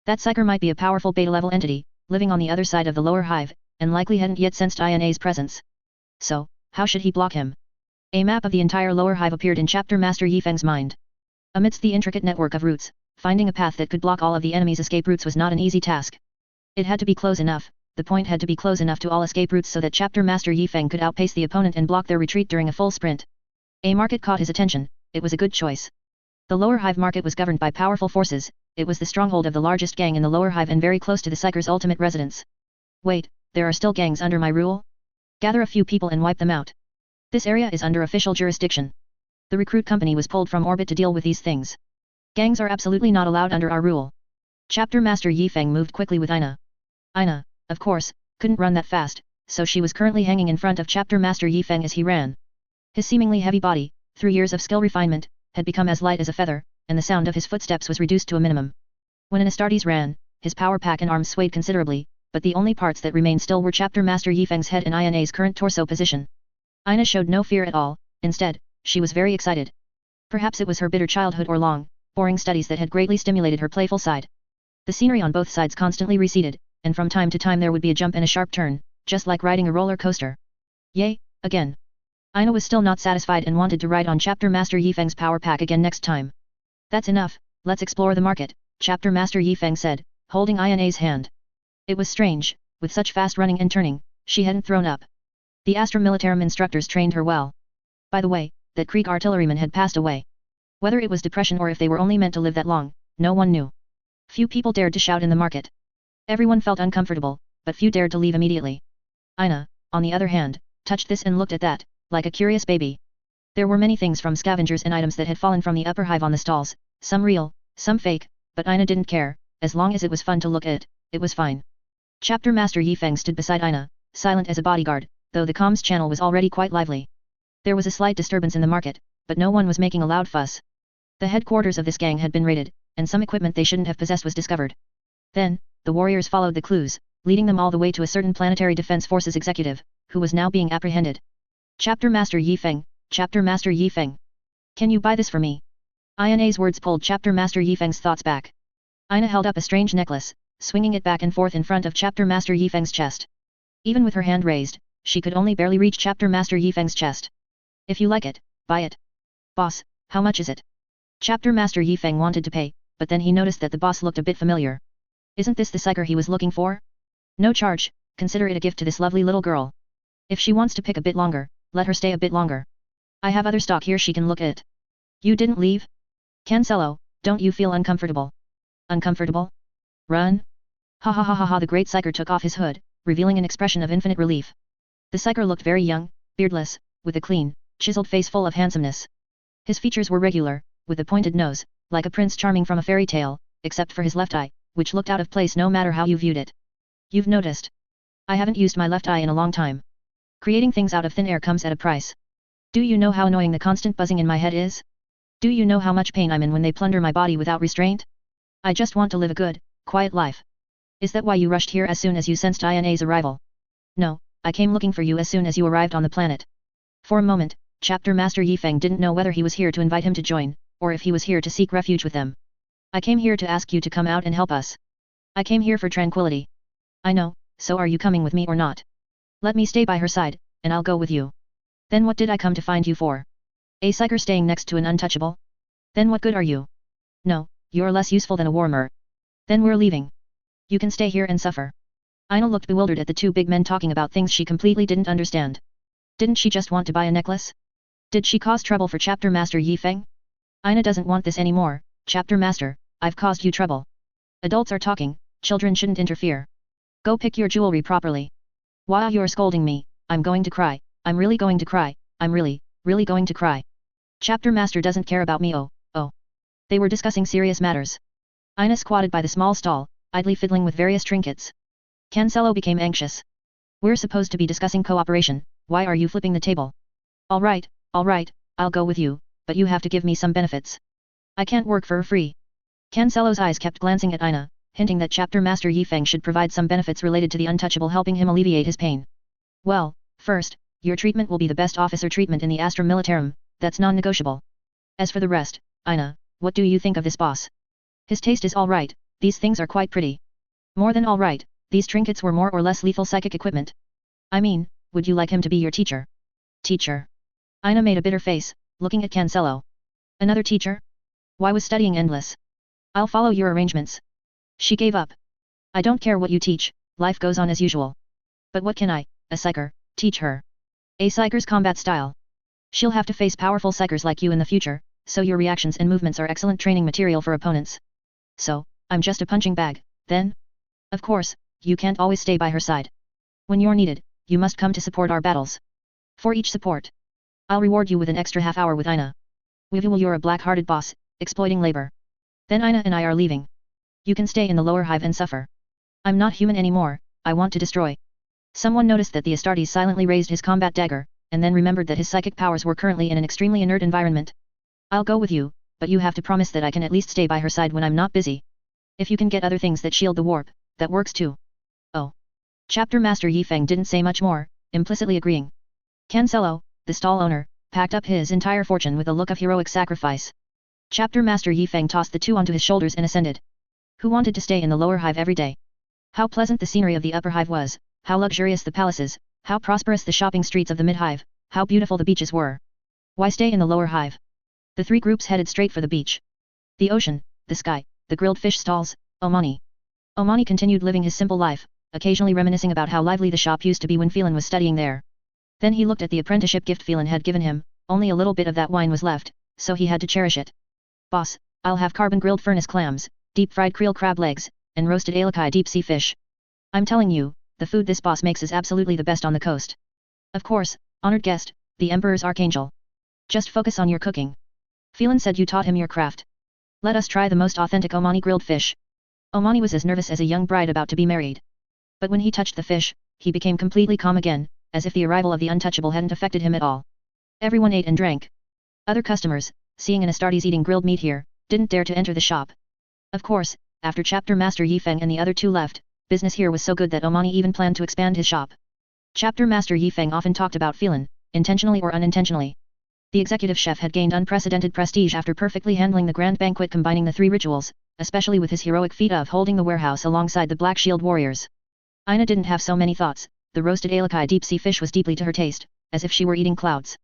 That psyker might be a powerful beta-level entity, living on the other side of the lower hive, and likely hadn't yet sensed Ina's presence. So, how should he block him? A map of the entire lower hive appeared in Chapter Master Yifeng's mind. Amidst the intricate network of routes, finding a path that could block all of the enemy's escape routes was not an easy task. It had to be close enough, the point had to be close enough to all escape routes so that Chapter Master Yifeng could outpace the opponent and block their retreat during a full sprint. A market caught his attention, it was a good choice. The lower hive market was governed by powerful forces, it was the stronghold of the largest gang in the lower hive and very close to the psyker's ultimate residence. Wait, there are still gangs under my rule? Gather a few people and wipe them out. This area is under official jurisdiction. The recruit company was pulled from orbit to deal with these things. Gangs are absolutely not allowed under our rule. Chapter Master Yifeng moved quickly with Ina. Ina, of course, couldn't run that fast, so she was currently hanging in front of Chapter Master Yifeng as he ran. His seemingly heavy body, through years of skill refinement, had become as light as a feather, and the sound of his footsteps was reduced to a minimum. When an Astartes ran, his power pack and arms swayed considerably, but the only parts that remained still were Chapter Master Yifeng's head and Ina's current torso position. Ina showed no fear at all, instead, she was very excited. Perhaps it was her bitter childhood or long, boring studies that had greatly stimulated her playful side. The scenery on both sides constantly receded, and from time to time there would be a jump and a sharp turn, just like riding a roller coaster. Yay, again. Ina was still not satisfied and wanted to ride on Chapter Master Yifeng's power pack again next time. That's enough, let's explore the market, Chapter Master Yifeng said, holding Ina's hand. It was strange, with such fast running and turning, she hadn't thrown up. The Astra Militarum instructors trained her well. By the way, that Krieg artilleryman had passed away. Whether it was depression or if they were only meant to live that long, no one knew. Few people dared to shout in the market. Everyone felt uncomfortable, but few dared to leave immediately. Ina, on the other hand, touched this and looked at that, like a curious baby. There were many things from scavengers and items that had fallen from the upper hive on the stalls, some real, some fake, but Ina didn't care, as long as it was fun to look at, it was fine. Chapter Master Yifeng stood beside Ina, silent as a bodyguard, though the comms channel was already quite lively. There was a slight disturbance in the market, but no one was making a loud fuss. The headquarters of this gang had been raided, and some equipment they shouldn't have possessed was discovered. Then, the warriors followed the clues, leading them all the way to a certain Planetary Defense Forces executive, who was now being apprehended. Chapter Master Yi Feng, Chapter Master Yi Feng. Can you buy this for me? Ina's words pulled Chapter Master Yi Feng's thoughts back. Ina held up a strange necklace, swinging it back and forth in front of Chapter Master Yi Feng's chest. Even with her hand raised, she could only barely reach Chapter Master Yi Feng's chest. If you like it, buy it. Boss, how much is it? Chapter Master Yi Feng wanted to pay, but then he noticed that the boss looked a bit familiar. Isn't this the psyker he was looking for? No charge, consider it a gift to this lovely little girl. If she wants to pick a bit longer, let her stay a bit longer. I have other stock here she can look at. You didn't leave? Cancelo, don't you feel uncomfortable? Uncomfortable? Run? Ha ha ha ha ha. The great psyker took off his hood, revealing an expression of infinite relief. The psyker looked very young, beardless, with a clean, chiseled face full of handsomeness. His features were regular, with a pointed nose, like a Prince Charming from a fairy tale, except for his left eye, which looked out of place no matter how you viewed it. You've noticed. I haven't used my left eye in a long time. Creating things out of thin air comes at a price. Do you know how annoying the constant buzzing in my head is? Do you know how much pain I'm in when they plunder my body without restraint? I just want to live a good, quiet life. Is that why you rushed here as soon as you sensed Ina's arrival? No, I came looking for you as soon as you arrived on the planet. For a moment, Chapter Master Yi Feng didn't know whether he was here to invite him to join, or if he was here to seek refuge with them. I came here to ask you to come out and help us. I came here for tranquility. I know, so are you coming with me or not? Let me stay by her side, and I'll go with you. Then what did I come to find you for? A psyker staying next to an untouchable? Then what good are you? No, you're less useful than a Warhammer. Then we're leaving. You can stay here and suffer. Ina looked bewildered at the two big men talking about things she completely didn't understand. Didn't she just want to buy a necklace? Did she cause trouble for Chapter Master Yi Feng? Ina doesn't want this anymore. Chapter Master, I've caused you trouble. Adults are talking, children shouldn't interfere. Go pick your jewelry properly. While you're scolding me, I'm going to cry. I'm really going to cry. I'm really going to cry. Chapter Master doesn't care about me. Oh. They were discussing serious matters. Ina squatted by the small stall, idly fiddling with various trinkets. Cancelo became anxious. We're supposed to be discussing cooperation, why are you flipping the table? Alright, I'll go with you, but you have to give me some benefits. I can't work for free. Cancelo's eyes kept glancing at Ina, hinting that Chapter Master Yi Feng should provide some benefits related to the untouchable, helping him alleviate his pain. Well, first, your treatment will be the best officer treatment in the Astra Militarum, that's non-negotiable. As for the rest, Ina, what do you think of this boss? His taste is alright, these things are quite pretty. More than alright, these trinkets were more or less lethal psychic equipment. I mean, would you like him to be your teacher? Teacher? Ina made a bitter face, looking at Cancelo. Another teacher? Why was studying endless? I'll follow your arrangements. She gave up. I don't care what you teach, life goes on as usual. But what can I, a psyker, teach her? A psyker's combat style. She'll have to face powerful psykers like you in the future, so your reactions and movements are excellent training material for opponents. So, I'm just a punching bag, then? Of course, you can't always stay by her side. When you're needed, you must come to support our battles. For each support, I'll reward you with an extra half hour with Ina. You're a black-hearted boss, exploiting labor. Then Ina and I are leaving. You can stay in the lower hive and suffer. I'm not human anymore, I want to destroy. Someone noticed that the Astartes silently raised his combat dagger, and then remembered that his psychic powers were currently in an extremely inert environment. I'll go with you, but you have to promise that I can at least stay by her side when I'm not busy. If you can get other things that shield the warp, that works too. Oh. Chapter Master Yi Feng didn't say much more, implicitly agreeing. Cancelo, the stall owner, packed up his entire fortune with a look of heroic sacrifice. Chapter Master Yi Feng tossed the two onto his shoulders and ascended. Who wanted to stay in the lower hive every day? How pleasant the scenery of the upper hive was, how luxurious the palaces, how prosperous the shopping streets of the mid-hive, how beautiful the beaches were. Why stay in the lower hive? The three groups headed straight for the beach. The ocean, the sky, the grilled fish stalls, Omani. Omani continued living his simple life, occasionally reminiscing about how lively the shop used to be when Phelan was studying there. Then he looked at the apprenticeship gift Phelan had given him, only a little bit of that wine was left, so he had to cherish it. Boss, I'll have carbon grilled furnace clams, deep-fried creel crab legs, and roasted alakai deep-sea fish. I'm telling you, the food this boss makes is absolutely the best on the coast. Of course, honored guest, the Emperor's Archangel. Just focus on your cooking. Phelan said you taught him your craft. Let us try the most authentic Omani grilled fish. Omani was as nervous as a young bride about to be married. But when he touched the fish, he became completely calm again, as if the arrival of the untouchable hadn't affected him at all. Everyone ate and drank. Other customers, seeing an Astartes eating grilled meat here, didn't dare to enter the shop. Of course, after Chapter Master Yifeng and the other two left, business here was so good that Omani even planned to expand his shop. Chapter Master Yifeng often talked about Phelan, intentionally or unintentionally. The executive chef had gained unprecedented prestige after perfectly handling the grand banquet combining the three rituals, especially with his heroic feat of holding the warehouse alongside the Black Shield warriors. Ina didn't have so many thoughts, the roasted alakai deep sea fish was deeply to her taste, as if she were eating clouds.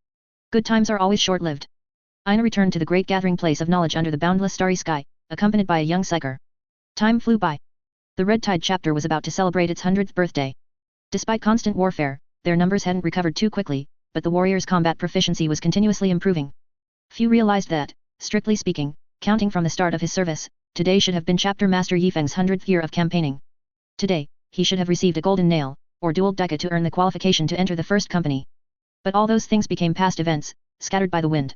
Good times are always short-lived. Ina returned to the great gathering place of knowledge under the boundless starry sky, accompanied by a young psyker. Time flew by. The Red Tide chapter was about to celebrate its 100th birthday. Despite constant warfare, their numbers hadn't recovered too quickly, but the warriors' combat proficiency was continuously improving. Few realized that, strictly speaking, counting from the start of his service, today should have been Chapter Master Yifeng's 100th year of campaigning. Today, he should have received a golden nail, or dual ducat to earn the qualification to enter the first company. But all those things became past events, scattered by the wind.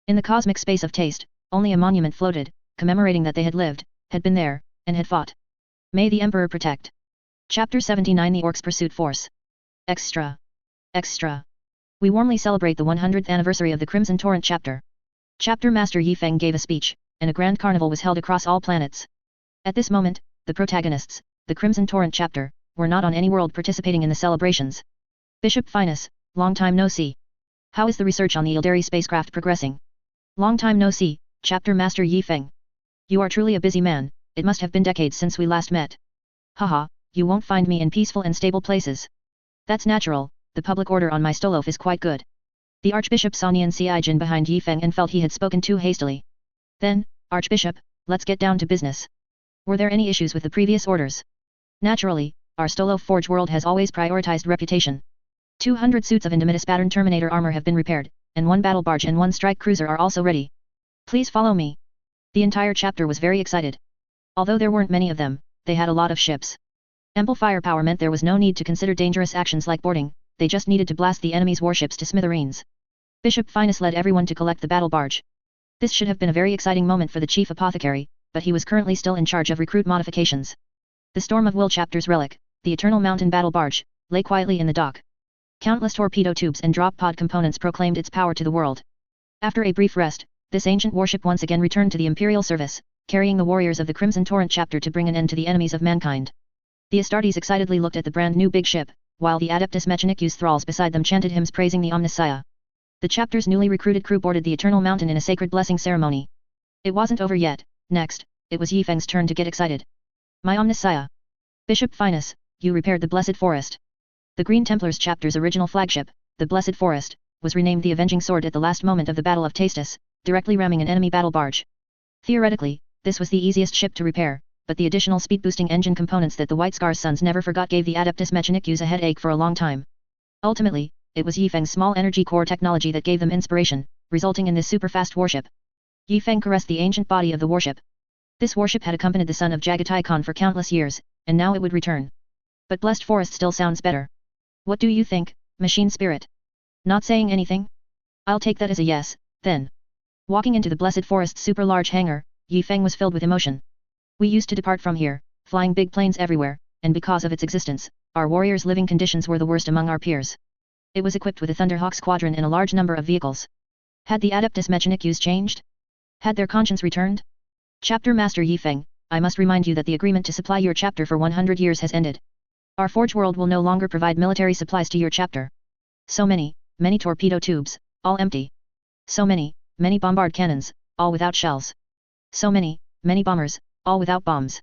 In the cosmic space of taste, only a monument floated, commemorating that they had lived, had been there, and had fought. May the Emperor protect. Chapter 79 The Orcs Pursuit Force. Extra. Extra. We warmly celebrate the 100th anniversary of the Crimson Torrent chapter. Chapter Master Yifeng gave a speech, and a grand carnival was held across all planets. At this moment, the protagonists, the Crimson Torrent chapter, were not on any world participating in the celebrations. Bishop Finus, long time no see. How is the research on the Ildari spacecraft progressing? Long time no see, Chapter Master Yifeng. You are truly a busy man, it must have been decades since we last met. Haha, you won't find me in peaceful and stable places. That's natural, the public order on my stolof is quite good. The Archbishop saw Nian Siijin behind Yifeng and felt he had spoken too hastily. Then, Archbishop, let's get down to business. Were there any issues with the previous orders? Naturally, our Stolof Forge world has always prioritized reputation. 200 suits of Indomitus pattern Terminator armor have been repaired, and 1 battle barge and 1 strike cruiser are also ready. Please follow me. The entire chapter was very excited. Although there weren't many of them, they had a lot of ships. Ample firepower meant there was no need to consider dangerous actions like boarding, they just needed to blast the enemy's warships to smithereens. Bishop Finus led everyone to collect the battle barge. This should have been a very exciting moment for the chief apothecary, but he was currently still in charge of recruit modifications. The Storm of Will chapter's relic, the Eternal Mountain battle barge, lay quietly in the dock. Countless torpedo tubes and drop pod components proclaimed its power to the world. After a brief rest, this ancient warship once again returned to the Imperial service, carrying the warriors of the Crimson Torrent chapter to bring an end to the enemies of mankind. The Astartes excitedly looked at the brand new big ship, while the Adeptus Mechanicus thralls beside them chanted hymns praising the Omnissiah. The chapter's newly recruited crew boarded the Eternal Mountain in a sacred blessing ceremony. It wasn't over yet. Next, it was Yifeng's turn to get excited. My Omnissiah. Bishop Finus, you repaired the Blessed Forest. The Green Templars chapter's original flagship, the Blessed Forest, was renamed the Avenging Sword at the last moment of the Battle of Tastus, directly ramming an enemy battle barge. Theoretically, this was the easiest ship to repair, but the additional speed-boosting engine components that the White Scar's sons never forgot gave the Adeptus Mechanicus a headache for a long time. Ultimately, it was Yifeng's small energy core technology that gave them inspiration, resulting in this super-fast warship. Yifeng caressed the ancient body of the warship. This warship had accompanied the son of Jagatai Khan for countless years, and now it would return. But Blessed Forest still sounds better. What do you think, Machine Spirit? Not saying anything? I'll take that as a yes, then. Walking into the Blessed Forest's super-large hangar, Yifeng was filled with emotion. We used to depart from here, flying big planes everywhere, and because of its existence, our warriors' living conditions were the worst among our peers. It was equipped with a Thunderhawk squadron and a large number of vehicles. Had the Adeptus Mechanicus changed? Had their conscience returned? Chapter Master Yifeng, I must remind you that the agreement to supply your chapter for 100 years has ended. Our forge world will no longer provide military supplies to your chapter. So many torpedo tubes, all empty. So many bombard cannons, all without shells. So many bombers, all without bombs.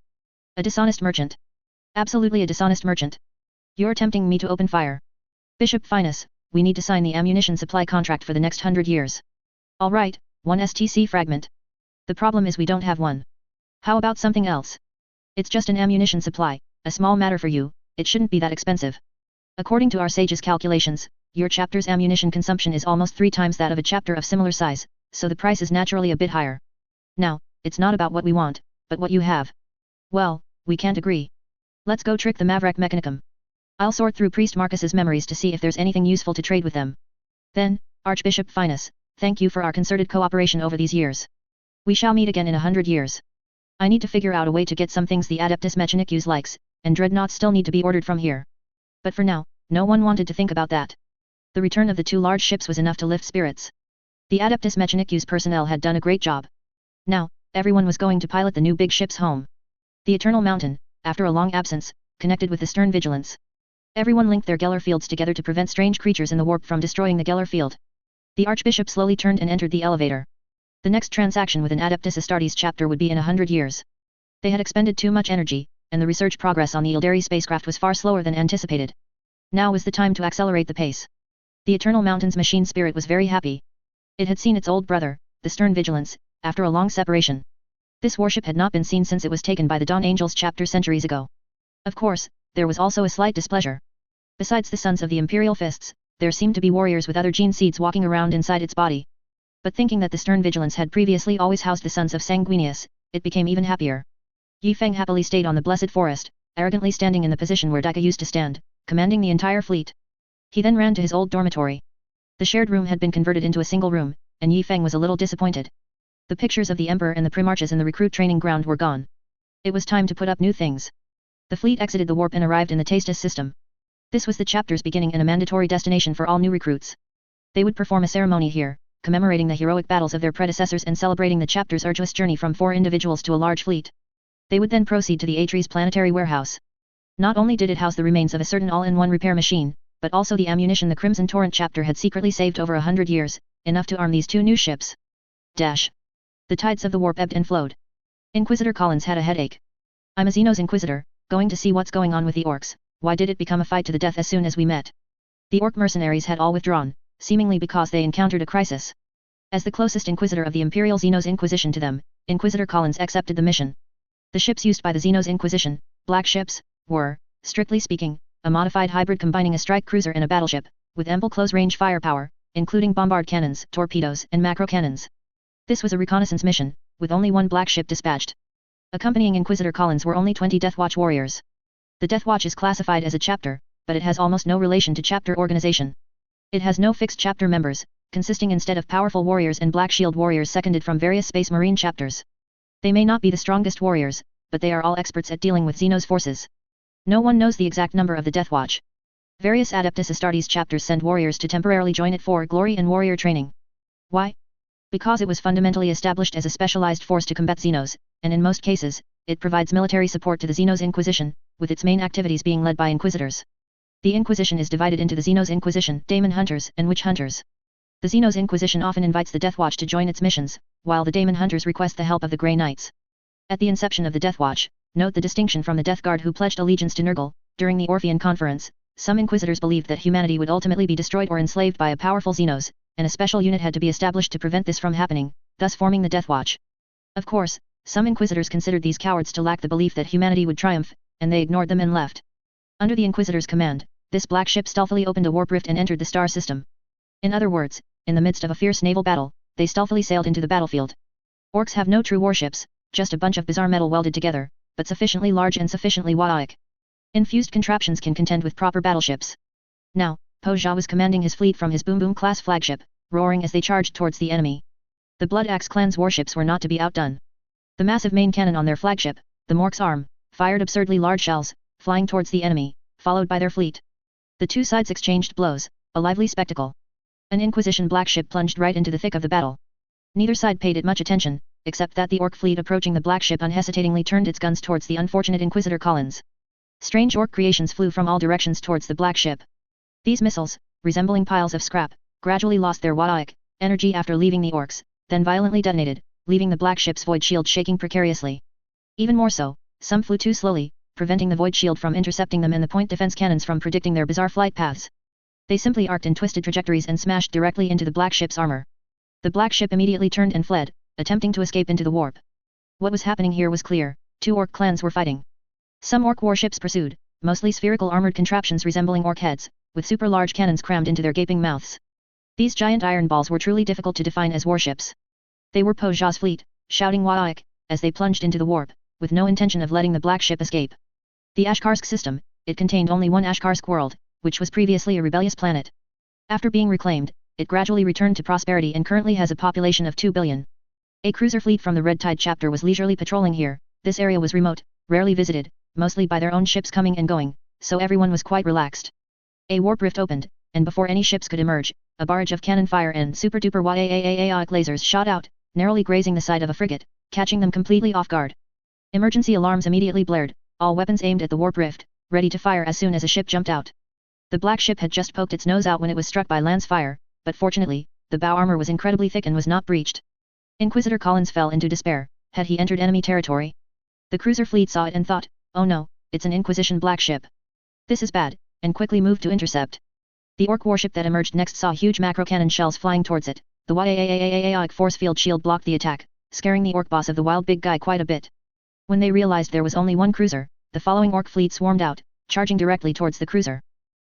A dishonest merchant. Absolutely a dishonest merchant. You're tempting me to open fire. Bishop Finus, we need to sign the ammunition supply contract for the next 100 years. Alright, 1 STC fragment. The problem is we don't have one. How about something else? It's just an ammunition supply, a small matter for you, it shouldn't be that expensive. According to our sage's calculations, your chapter's ammunition consumption is almost 3 times that of a chapter of similar size, so the price is naturally a bit higher. Now, it's not about what we want, but what you have. Well, we can't agree. Let's go trick the Maverick Mechanicum. I'll sort through Priest Marcus's memories to see if there's anything useful to trade with them. Then, Archbishop Finus, thank you for our concerted cooperation over these years. We shall meet again in 100 years. I need to figure out a way to get some things the Adeptus Mechanicus likes, and dreadnoughts still need to be ordered from here. But for now, no one wanted to think about that. The return of the two large ships was enough to lift spirits. The Adeptus Mechanicus personnel had done a great job. Now, everyone was going to pilot the new big ships home. The Eternal Mountain, after a long absence, connected with the stern vigilance. Everyone linked their Geller fields together to prevent strange creatures in the warp from destroying the Geller field. The Archbishop slowly turned and entered the elevator. The next transaction with an Adeptus Astartes chapter would be in 100 years. They had expended too much energy, and the research progress on the Ildari spacecraft was far slower than anticipated. Now was the time to accelerate the pace. The Eternal Mountain's machine spirit was very happy. It had seen its old brother, the Stern Vigilance, after a long separation. This warship had not been seen since it was taken by the Dawn Angels chapter centuries ago. Of course, there was also a slight displeasure. Besides the sons of the Imperial Fists, there seemed to be warriors with other gene seeds walking around inside its body. But thinking that the Stern Vigilance had previously always housed the sons of Sanguinius, it became even happier. Yi Feng happily stayed on the Blessed Forest, arrogantly standing in the position where Daika used to stand, commanding the entire fleet. He then ran to his old dormitory. The shared room had been converted into a single room, and Yi Feng was a little disappointed. The pictures of the Emperor and the Primarchs in the recruit training ground were gone. It was time to put up new things. The fleet exited the warp and arrived in the Tastus system. This was the chapter's beginning and a mandatory destination for all new recruits. They would perform a ceremony here, commemorating the heroic battles of their predecessors and celebrating the chapter's arduous journey from 4 individuals to a large fleet. They would then proceed to the Atres planetary warehouse. Not only did it house the remains of a certain all-in-one repair machine, but also the ammunition the Crimson Torrent chapter had secretly saved over 100 years, enough to arm these 2 new ships. The tides of the warp ebbed and flowed. Inquisitor Collins had a headache. I'm a Xenos Inquisitor, going to see what's going on with the orcs. Why did it become a fight to the death as soon as we met? The orc mercenaries had all withdrawn, seemingly because they encountered a crisis. As the closest Inquisitor of the Imperial Xenos Inquisition to them, Inquisitor Collins accepted the mission. The ships used by the Xenos Inquisition, black ships, were, strictly speaking, a modified hybrid combining a strike cruiser and a battleship, with ample close-range firepower, including bombard cannons, torpedoes, and macro cannons. This was a reconnaissance mission, with only 1 black ship dispatched. Accompanying Inquisitor Collins were only 20 Deathwatch warriors. The Deathwatch is classified as a chapter, but it has almost no relation to chapter organization. It has no fixed chapter members, consisting instead of powerful warriors and Black Shield warriors seconded from various Space Marine chapters. They may not be the strongest warriors, but they are all experts at dealing with Xenos forces. No one knows the exact number of the Deathwatch. Various Adeptus Astartes chapters send warriors to temporarily join it for glory and warrior training. Why? Because it was fundamentally established as a specialized force to combat Xenos, and in most cases, it provides military support to the Xenos Inquisition, with its main activities being led by Inquisitors. The Inquisition is divided into the Xenos Inquisition, Daemon Hunters, and Witch Hunters. The Xenos Inquisition often invites the Deathwatch to join its missions, while the Daemon Hunters request the help of the Grey Knights. At the inception of the Deathwatch, note the distinction from the Death Guard who pledged allegiance to Nurgle. During the Orphean Conference, some Inquisitors believed that humanity would ultimately be destroyed or enslaved by a powerful Xenos, and a special unit had to be established to prevent this from happening, thus forming the Deathwatch. Of course, some Inquisitors considered these cowards to lack the belief that humanity would triumph, and they ignored them and left. Under the Inquisitors' command, this black ship stealthily opened a warp rift and entered the star system. In other words, in the midst of a fierce naval battle, they stealthily sailed into the battlefield. Orcs have no true warships, just a bunch of bizarre metal welded together, but sufficiently large and sufficiently warlike. Infused contraptions can contend with proper battleships. Now, Po Jia was commanding his fleet from his Boom Boom class flagship, roaring as they charged towards the enemy. The Blood Axe clan's warships were not to be outdone. The massive main cannon on their flagship, the Mork's Arm, fired absurdly large shells, flying towards the enemy, followed by their fleet. The two sides exchanged blows, a lively spectacle. An Inquisition black ship plunged right into the thick of the battle. Neither side paid it much attention, except that the Orc fleet approaching the black ship unhesitatingly turned its guns towards the unfortunate Inquisitor Collins. Strange Orc creations flew from all directions towards the black ship. These missiles, resembling piles of scrap, gradually lost their warlike energy after leaving the Orcs, then violently detonated, leaving the black ship's void shield shaking precariously. Even more so, some flew too slowly, preventing the void shield from intercepting them and the point defense cannons from predicting their bizarre flight paths. They simply arced in twisted trajectories and smashed directly into the black ship's armor. The black ship immediately turned and fled, attempting to escape into the warp. What was happening here was clear: 2 Orc clans were fighting. Some Orc warships pursued, mostly spherical armored contraptions resembling Orc heads, with super large cannons crammed into their gaping mouths. These giant iron balls were truly difficult to define as warships. They were Po Jia's fleet, shouting Waik, as they plunged into the warp, with no intention of letting the black ship escape. The Ashkarsk system, it contained only one Ashkarsk world, which was previously a rebellious planet. After being reclaimed, it gradually returned to prosperity and currently has a population of 2 billion. A cruiser fleet from the Red Tide chapter was leisurely patrolling here. This area was remote, rarely visited, mostly by their own ships coming and going, so everyone was quite relaxed. A warp rift opened, and before any ships could emerge, a barrage of cannon fire and super-duper YAAAAIC lasers shot out, narrowly grazing the side of a frigate, catching them completely off guard. Emergency alarms immediately blared, all weapons aimed at the warp rift, ready to fire as soon as a ship jumped out. The black ship had just poked its nose out when it was struck by lance fire, but fortunately, the bow armor was incredibly thick and was not breached. Inquisitor Collins fell into despair. Had he entered enemy territory? The cruiser fleet saw it and thought, oh no, it's an Inquisition black ship. This is bad, and quickly moved to intercept. The orc warship that emerged next saw huge macro cannon shells flying towards it. The YAAAAAIC force field shield blocked the attack, scaring the orc boss of the wild big guy quite a bit. When they realized there was only one cruiser, the following orc fleet swarmed out, charging directly towards the cruiser.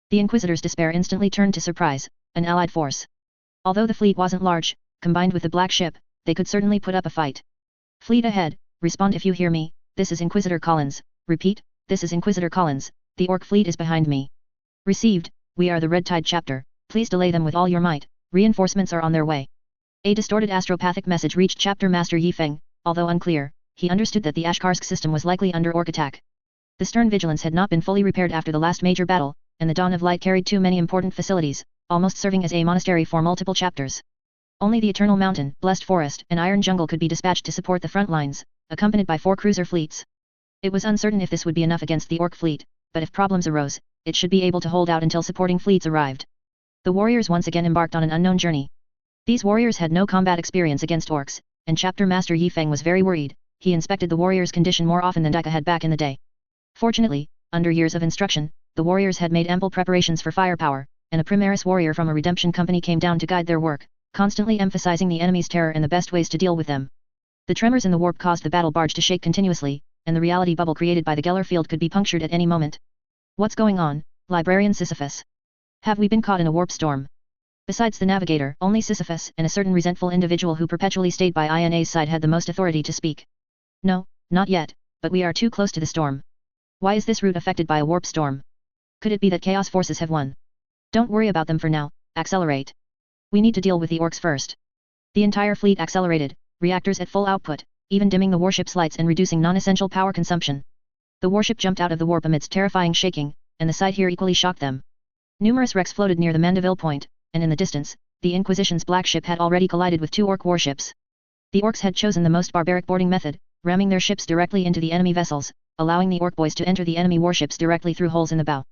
The Inquisitor's despair instantly turned to surprise, an allied force. Although the fleet wasn't large, combined with the black ship, they could certainly put up a fight. Fleet ahead, respond if you hear me, this is Inquisitor Collins, repeat, this is Inquisitor Collins, the orc fleet is behind me. Received, we are the Red Tide chapter, please delay them with all your might, reinforcements are on their way. A distorted astropathic message reached Chapter Master Yi Feng, although unclear, he understood that the Ashkarsk system was likely under orc attack. The stern vigilance had not been fully repaired after the last major battle, and the Dawn of Light carried too many important facilities, almost serving as a monastery for multiple chapters. Only the Eternal Mountain, Blessed Forest, and Iron Jungle could be dispatched to support the front lines, accompanied by 4 cruiser fleets. It was uncertain if this would be enough against the orc fleet, but if problems arose, it should be able to hold out until supporting fleets arrived. The warriors once again embarked on an unknown journey. These warriors had no combat experience against orcs, and Chapter Master Yi Feng was very worried. He inspected the warriors' condition more often than Dika had back in the day. Fortunately, under years of instruction, the warriors had made ample preparations for firepower, and a Primaris warrior from a redemption company came down to guide their work, constantly emphasizing the enemy's terror and the best ways to deal with them. The tremors in the warp caused the battle barge to shake continuously, and the reality bubble created by the Geller field could be punctured at any moment. What's going on, Librarian Sisyphus? Have we been caught in a warp storm? Besides the navigator, only Sisyphus and a certain resentful individual who perpetually stayed by INA's side had the most authority to speak. No, not yet, but we are too close to the storm. Why is this route affected by a warp storm? Could it be that Chaos forces have won? Don't worry about them for now, accelerate. We need to deal with the orcs first. The entire fleet accelerated, reactors at full output, even dimming the warship's lights and reducing non-essential power consumption. The warship jumped out of the warp amidst terrifying shaking, and the sight here equally shocked them. Numerous wrecks floated near the Mandeville point, and in the distance, the Inquisition's black ship had already collided with 2 orc warships. The orcs had chosen the most barbaric boarding method, ramming their ships directly into the enemy vessels, allowing the orc boys to enter the enemy warships directly through holes in the bow.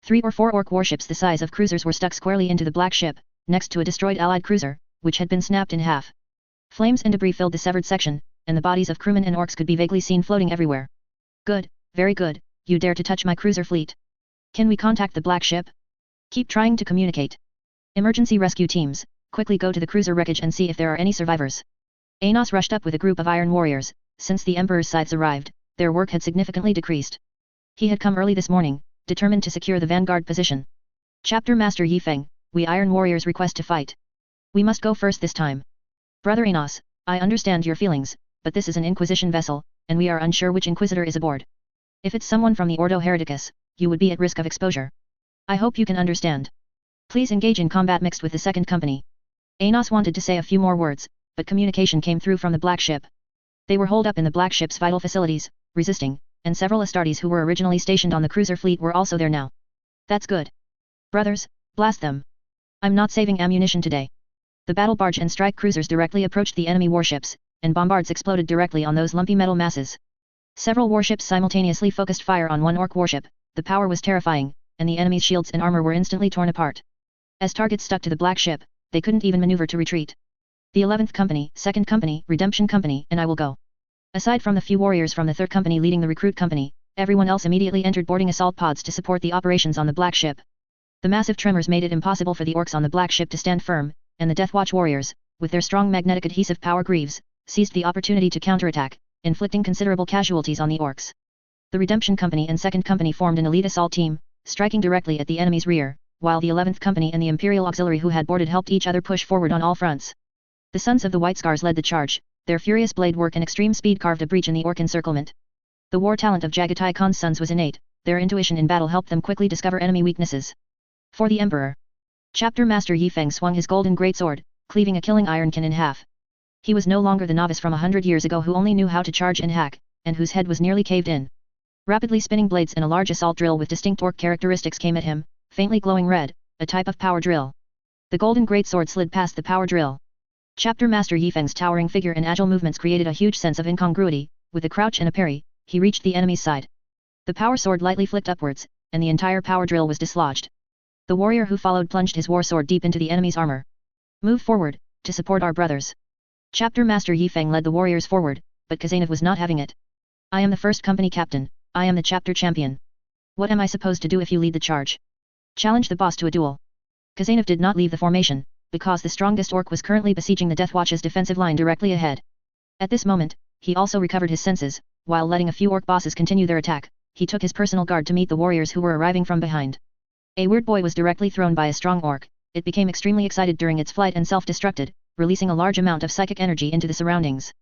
3 or 4 orc warships the size of cruisers were stuck squarely into the black ship, next to a destroyed allied cruiser, which had been snapped in half. Flames and debris filled the severed section, and the bodies of crewmen and orcs could be vaguely seen floating everywhere. Good, very good, you dare to touch my cruiser fleet. Can we contact the black ship? Keep trying to communicate. Emergency rescue teams, quickly go to the cruiser wreckage and see if there are any survivors. Anos rushed up with a group of iron warriors. Since the Emperor's scythes arrived, their work had significantly decreased. He had come early this morning, determined to secure the vanguard position. Chapter Master Yi Feng, we iron warriors request to fight. We must go first this time. Brother Anos, I understand your feelings, but this is an Inquisition vessel, and we are unsure which Inquisitor is aboard. If it's someone from the Ordo Hereticus, you would be at risk of exposure. I hope you can understand. Please engage in combat mixed with the second company. Anos wanted to say a few more words, but communication came through from the black ship. They were holed up in the black ship's vital facilities, resisting, and several Astartes who were originally stationed on the cruiser fleet were also there now. That's good. Brothers, blast them. I'm not saving ammunition today. The battle barge and strike cruisers directly approached the enemy warships, and bombards exploded directly on those lumpy metal masses. Several warships simultaneously focused fire on one orc warship. The power was terrifying, and the enemy's shields and armor were instantly torn apart. As targets stuck to the black ship, they couldn't even maneuver to retreat. The 11th Company, 2nd Company, Redemption Company, and I will go. Aside from the few warriors from the 3rd Company leading the recruit company, everyone else immediately entered boarding assault pods to support the operations on the black ship. The massive tremors made it impossible for the orcs on the black ship to stand firm, and the Deathwatch warriors, with their strong magnetic adhesive power greaves, seized the opportunity to counterattack, inflicting considerable casualties on the orcs. The Redemption Company and 2nd Company formed an elite assault team, striking directly at the enemy's rear, while the 11th Company and the Imperial Auxiliary who had boarded helped each other push forward on all fronts. The Sons of the White Scars led the charge, their furious blade work and extreme speed carved a breach in the orc encirclement. The war talent of Jagatai Khan's sons was innate, their intuition in battle helped them quickly discover enemy weaknesses. For the Emperor. Chapter Master Yi Feng swung his golden greatsword, cleaving a killing ironkin in half. He was no longer the novice from 100 years ago who only knew how to charge and hack, and whose head was nearly caved in. Rapidly spinning blades and a large assault drill with distinct orc characteristics came at him, faintly glowing red, a type of power drill. The golden greatsword slid past the power drill. Chapter Master Yifeng's towering figure and agile movements created a huge sense of incongruity. With a crouch and a parry, he reached the enemy's side. The power sword lightly flicked upwards, and the entire power drill was dislodged. The warrior who followed plunged his war sword deep into the enemy's armor. Move forward, to support our brothers. Chapter Master Yifeng led the warriors forward, but Khazanov was not having it. I am the first company captain, I am the chapter champion. What am I supposed to do if you lead the charge? Challenge the boss to a duel. Khazanov did not leave the formation, because the strongest orc was currently besieging the Death Watch's defensive line directly ahead. At this moment, he also recovered his senses, while letting a few orc bosses continue their attack. He took his personal guard to meet the warriors who were arriving from behind. A weird boy was directly thrown by a strong orc. It became extremely excited during its flight and self-destructed, releasing a large amount of psychic energy into the surroundings.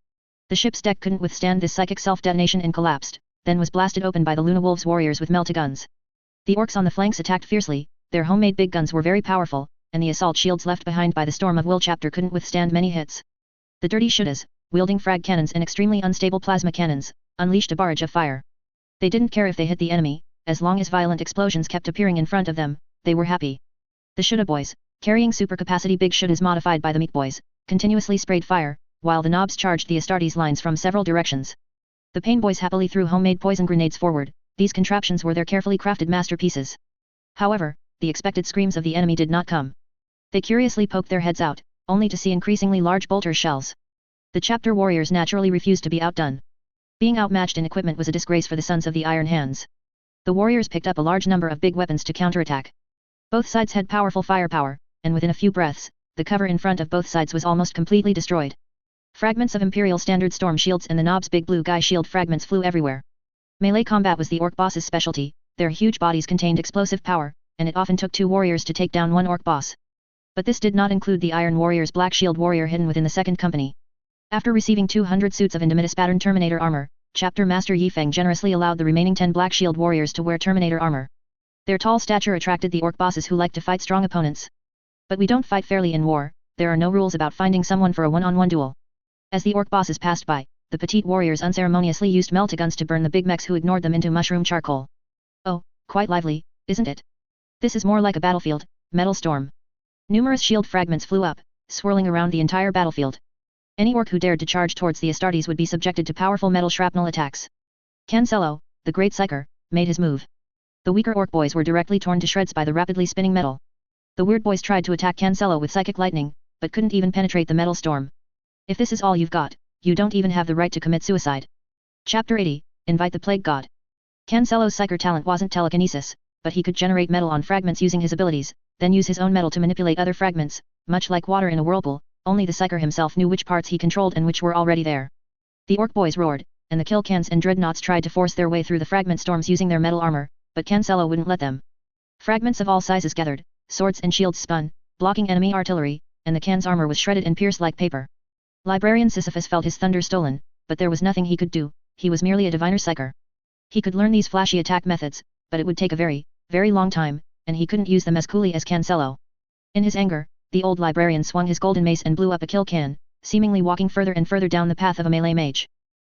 The ship's deck couldn't withstand this psychic self-detonation and collapsed, then was blasted open by the Luna Wolves warriors with melta-guns. The orcs on the flanks attacked fiercely, their homemade big guns were very powerful, and the assault shields left behind by the Storm of Will chapter couldn't withstand many hits. The dirty Shudas, wielding frag cannons and extremely unstable plasma cannons, unleashed a barrage of fire. They didn't care if they hit the enemy, as long as violent explosions kept appearing in front of them, they were happy. The Shuda boys, carrying supercapacity big Shudas modified by the Meat boys, continuously sprayed fire, while the Knobs charged the Astartes lines from several directions. The Pain boys happily threw homemade poison grenades forward. These contraptions were their carefully crafted masterpieces. However, the expected screams of the enemy did not come. They curiously poked their heads out, only to see increasingly large bolter shells. The chapter warriors naturally refused to be outdone. Being outmatched in equipment was a disgrace for the Sons of the Iron Hands. The warriors picked up a large number of big weapons to counterattack. Both sides had powerful firepower, and within a few breaths, the cover in front of both sides was almost completely destroyed. Fragments of Imperial Standard storm shields and the Knob's big blue guy shield fragments flew everywhere. Melee combat was the orc boss's specialty. Their huge bodies contained explosive power, and it often took 2 warriors to take down 1 orc boss. But this did not include the Iron Warrior's Black Shield warrior hidden within the second company. After receiving 200 suits of Indomitus pattern Terminator armor, Chapter Master Yifeng generously allowed the remaining 10 Black Shield warriors to wear Terminator armor. Their tall stature attracted the orc bosses who liked to fight strong opponents. But we don't fight fairly in war, there are no rules about finding someone for a one-on-one duel. As the orc bosses passed by, the petite warriors unceremoniously used melta-guns to burn the big mechs who ignored them into mushroom charcoal. Oh, quite lively, isn't it? This is more like a battlefield, metal storm. Numerous shield fragments flew up, swirling around the entire battlefield. Any orc who dared to charge towards the Astartes would be subjected to powerful metal shrapnel attacks. Cancelo, the great psyker, made his move. The weaker orc boys were directly torn to shreds by the rapidly spinning metal. The weird boys tried to attack Cancelo with psychic lightning, but couldn't even penetrate the metal storm. If this is all you've got, you don't even have the right to commit suicide. Chapter 80, Invite the Plague God. Cancelo's psyker talent wasn't telekinesis, but he could generate metal on fragments using his abilities, then use his own metal to manipulate other fragments, much like water in a whirlpool. Only the psyker himself knew which parts he controlled and which were already there. The orc boys roared, and the kill cans and dreadnoughts tried to force their way through the fragment storms using their metal armor, but Cancelo wouldn't let them. Fragments of all sizes gathered, swords and shields spun, blocking enemy artillery, and the can's armor was shredded and pierced like paper. Librarian Sisyphus felt his thunder stolen, but there was nothing he could do. He was merely a diviner psyker. He could learn these flashy attack methods, but it would take a very, very long time, and he couldn't use them as coolly as Cancelo. In his anger, the old librarian swung his golden mace and blew up a kill can, seemingly walking further and further down the path of a melee mage.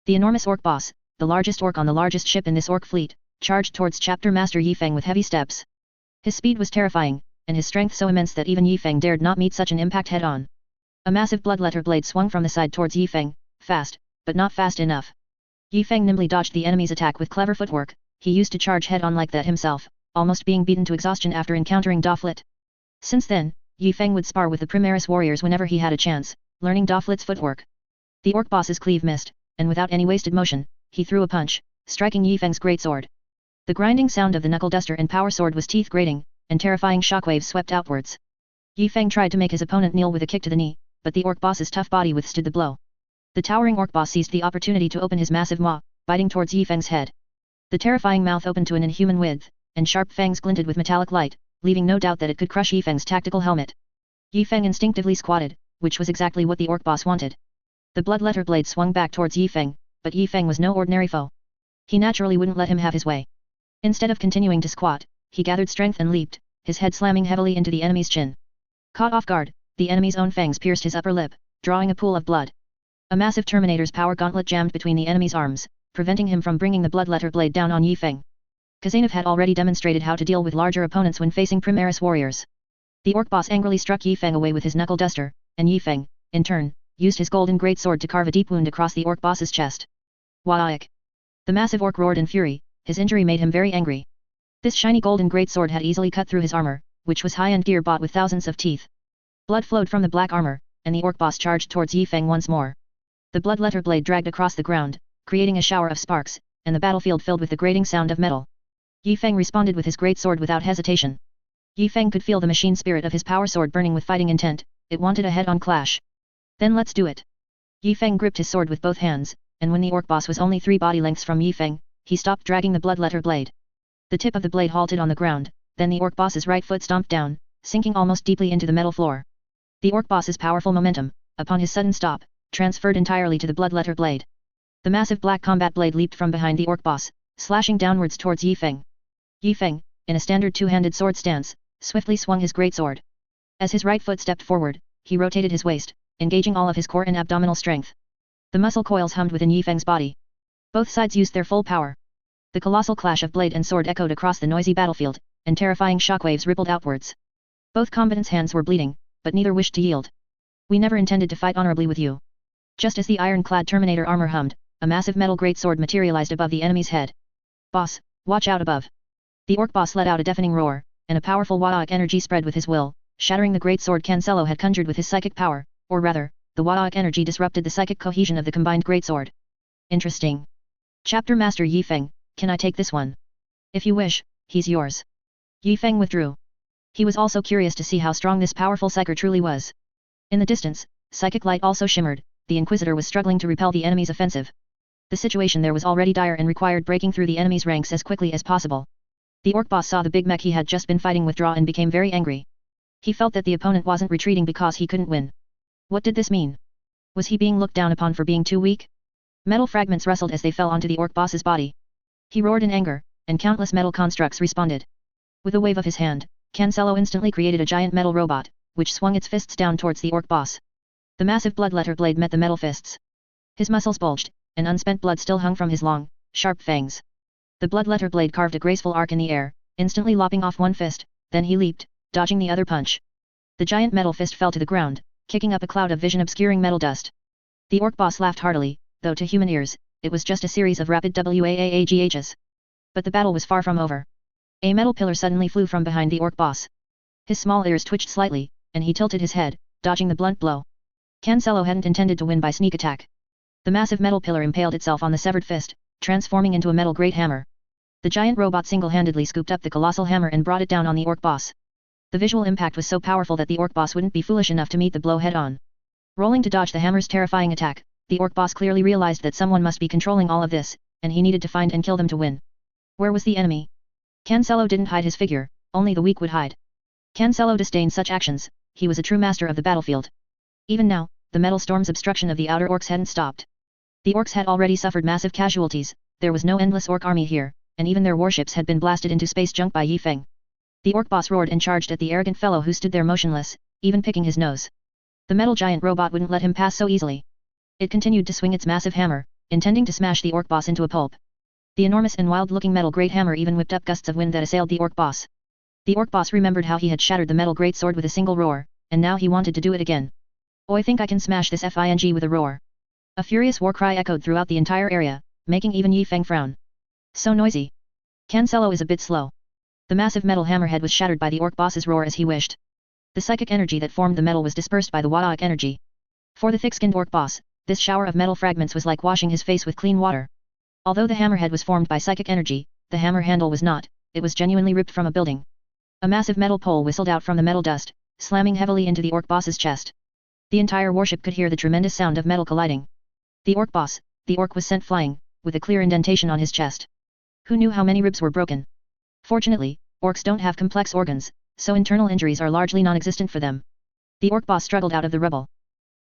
The enormous orc boss, the largest orc on the largest ship in this orc fleet, charged towards Chapter Master Yifeng with heavy steps. His speed was terrifying, and his strength so immense that even Yifeng dared not meet such an impact head-on. A massive bloodletter blade swung from the side towards Yifeng, fast, but not fast enough. Yifeng nimbly dodged the enemy's attack with clever footwork. He used to charge head-on like that himself, almost being beaten to exhaustion after encountering Doflet. Since then, Yifeng would spar with the Primaris warriors whenever he had a chance, learning Doflet's footwork. The orc boss's cleave missed, and without any wasted motion, he threw a punch, striking Yifeng's greatsword. The grinding sound of the knuckle duster and power sword was teeth-grating, and terrifying shockwaves swept outwards. Yifeng tried to make his opponent kneel with a kick to the knee, but the orc boss's tough body withstood the blow. The towering orc boss seized the opportunity to open his massive maw, biting towards Yifeng's head. The terrifying mouth opened to an inhuman width, and sharp fangs glinted with metallic light, leaving no doubt that it could crush Yifeng's tactical helmet. Yifeng instinctively squatted, which was exactly what the orc boss wanted. The bloodletter blade swung back towards Yifeng, but Yifeng was no ordinary foe. He naturally wouldn't let him have his way. Instead of continuing to squat, he gathered strength and leaped, his head slamming heavily into the enemy's chin. Caught off guard, the enemy's own fangs pierced his upper lip, drawing a pool of blood. A massive Terminator's power gauntlet jammed between the enemy's arms, preventing him from bringing the bloodletter blade down on Yifeng. Khazanov had already demonstrated how to deal with larger opponents when facing Primaris warriors. The orc boss angrily struck Yi Feng away with his knuckle duster, and Yi Feng, in turn, used his golden greatsword to carve a deep wound across the orc boss's chest. Whaik! The massive orc roared in fury, his injury made him very angry. This shiny golden greatsword had easily cut through his armor, which was high-end gear bought with thousands of teeth. Blood flowed from the black armor, and the orc boss charged towards Yi Feng once more. The blood-letter blade dragged across the ground, creating a shower of sparks, and the battlefield filled with the grating sound of metal. Yi Feng responded with his great sword without hesitation. Yi Feng could feel the machine spirit of his power sword burning with fighting intent, it wanted a head-on clash. Then let's do it. Yi Feng gripped his sword with both hands, and when the orc boss was only 3 body lengths from Yi Feng, he stopped dragging the blood-letter blade. The tip of the blade halted on the ground, then the orc boss's right foot stomped down, sinking almost deeply into the metal floor. The orc boss's powerful momentum, upon his sudden stop, transferred entirely to the blood-letter blade. The massive black combat blade leaped from behind the orc boss, slashing downwards towards Yi Feng. Yi Feng, in a standard two-handed sword stance, swiftly swung his greatsword. As his right foot stepped forward, he rotated his waist, engaging all of his core and abdominal strength. The muscle coils hummed within Yi Feng's body. Both sides used their full power. The colossal clash of blade and sword echoed across the noisy battlefield, and terrifying shockwaves rippled outwards. Both combatants' hands were bleeding, but neither wished to yield. We never intended to fight honorably with you. Just as the iron-clad Terminator armor hummed, a massive metal greatsword materialized above the enemy's head. Boss, watch out above. The orc boss let out a deafening roar, and a powerful Wadaik energy spread with his will, shattering the greatsword Cancelo had conjured with his psychic power, or rather, the Wadaik energy disrupted the psychic cohesion of the combined greatsword. Interesting. Chapter Master Yi Feng, can I take this one? If you wish, he's yours. Yi Feng withdrew. He was also curious to see how strong this powerful psyker truly was. In the distance, psychic light also shimmered, the Inquisitor was struggling to repel the enemy's offensive. The situation there was already dire and required breaking through the enemy's ranks as quickly as possible. The orc boss saw the big mech he had just been fighting withdraw and became very angry. He felt that the opponent wasn't retreating because he couldn't win. What did this mean? Was he being looked down upon for being too weak? Metal fragments rustled as they fell onto the orc boss's body. He roared in anger, and countless metal constructs responded. With a wave of his hand, Cancelo instantly created a giant metal robot, which swung its fists down towards the orc boss. The massive blood-letter blade met the metal fists. His muscles bulged, and unspent blood still hung from his long, sharp fangs. The blood-letter blade carved a graceful arc in the air, instantly lopping off one fist, then he leaped, dodging the other punch. The giant metal fist fell to the ground, kicking up a cloud of vision-obscuring metal dust. The orc boss laughed heartily, though to human ears, it was just a series of rapid WAAAGHs. But the battle was far from over. A metal pillar suddenly flew from behind the orc boss. His small ears twitched slightly, and he tilted his head, dodging the blunt blow. Cancelo hadn't intended to win by sneak attack. The massive metal pillar impaled itself on the severed fist, transforming into a metal great hammer. The giant robot single-handedly scooped up the colossal hammer and brought it down on the orc boss. The visual impact was so powerful that the orc boss wouldn't be foolish enough to meet the blow head-on. Rolling to dodge the hammer's terrifying attack, the orc boss clearly realized that someone must be controlling all of this, and he needed to find and kill them to win. Where was the enemy? Cancelo didn't hide his figure, only the weak would hide. Cancelo disdained such actions, he was a true master of the battlefield. Even now, the metal storm's obstruction of the outer orcs hadn't stopped. The orcs had already suffered massive casualties, there was no endless orc army here, and even their warships had been blasted into space junk by Yi Feng. The orc boss roared and charged at the arrogant fellow who stood there motionless, even picking his nose. The metal giant robot wouldn't let him pass so easily. It continued to swing its massive hammer, intending to smash the orc boss into a pulp. The enormous and wild-looking metal great hammer even whipped up gusts of wind that assailed the orc boss. The orc boss remembered how he had shattered the metal great sword with a single roar, and now he wanted to do it again. "Oh, I think I can smash this thing with a roar." A furious war cry echoed throughout the entire area, making even Yi Feng frown. So noisy. Cancelo is a bit slow. The massive metal hammerhead was shattered by the orc boss's roar as he wished. The psychic energy that formed the metal was dispersed by the Wadaik energy. For the thick-skinned orc boss, this shower of metal fragments was like washing his face with clean water. Although the hammerhead was formed by psychic energy, the hammer handle was not, it was genuinely ripped from a building. A massive metal pole whistled out from the metal dust, slamming heavily into the orc boss's chest. The entire warship could hear the tremendous sound of metal colliding. The orc boss, the orc was sent flying, with a clear indentation on his chest. Who knew how many ribs were broken? Fortunately, orcs don't have complex organs, so internal injuries are largely non-existent for them. The orc boss struggled out of the rubble.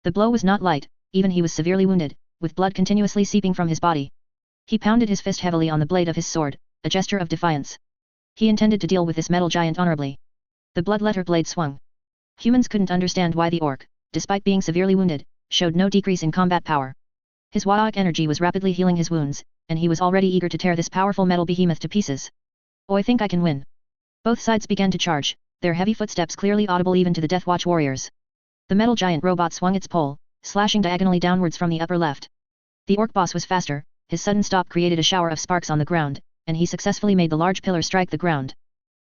The blow was not light, even he was severely wounded, with blood continuously seeping from his body. He pounded his fist heavily on the blade of his sword, a gesture of defiance. He intended to deal with this metal giant honorably. The blood-letter blade swung. Humans couldn't understand why the orc, despite being severely wounded, showed no decrease in combat power. His Wadaik energy was rapidly healing his wounds, and he was already eager to tear this powerful metal behemoth to pieces. "Oh, I think I can win." Both sides began to charge, their heavy footsteps clearly audible even to the Deathwatch warriors. The metal giant robot swung its pole, slashing diagonally downwards from the upper left. The orc boss was faster, his sudden stop created a shower of sparks on the ground, and he successfully made the large pillar strike the ground.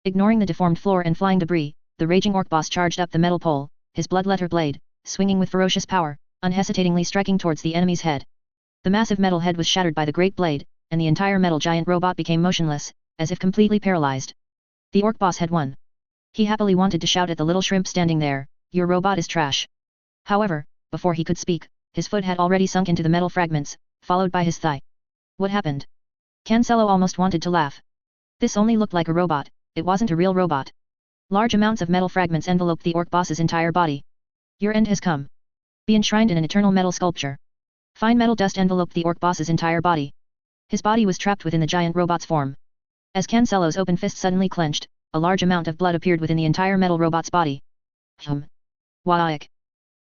Ignoring the deformed floor and flying debris, the raging orc boss charged up the metal pole, his bloodletter blade, swinging with ferocious power, unhesitatingly striking towards the enemy's head. The massive metal head was shattered by the great blade, and the entire metal giant robot became motionless, as if completely paralyzed. The orc boss had won. He happily wanted to shout at the little shrimp standing there, "Your robot is trash." However, before he could speak, his foot had already sunk into the metal fragments, followed by his thigh. What happened? Cancelo almost wanted to laugh. This only looked like a robot, it wasn't a real robot. Large amounts of metal fragments enveloped the orc boss's entire body. Your end has come. Be enshrined in an eternal metal sculpture. Fine metal dust enveloped the orc boss's entire body. His body was trapped within the giant robot's form. As Cancelo's open fist suddenly clenched, a large amount of blood appeared within the entire metal robot's body. Waik.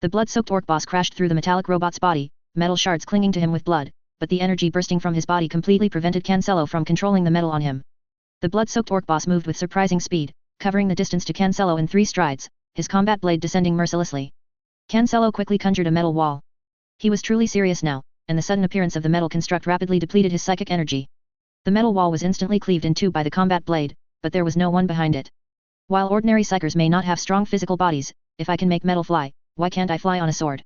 The blood-soaked orc boss crashed through the metallic robot's body, metal shards clinging to him with blood, but the energy bursting from his body completely prevented Cancelo from controlling the metal on him. The blood-soaked orc boss moved with surprising speed, covering the distance to Cancelo in 3 strides, his combat blade descending mercilessly. Cancelo quickly conjured a metal wall. He was truly serious now, and the sudden appearance of the metal construct rapidly depleted his psychic energy. The metal wall was instantly cleaved in 2 by the combat blade, but there was no one behind it. While ordinary psychers may not have strong physical bodies, if I can make metal fly, why can't I fly on a sword?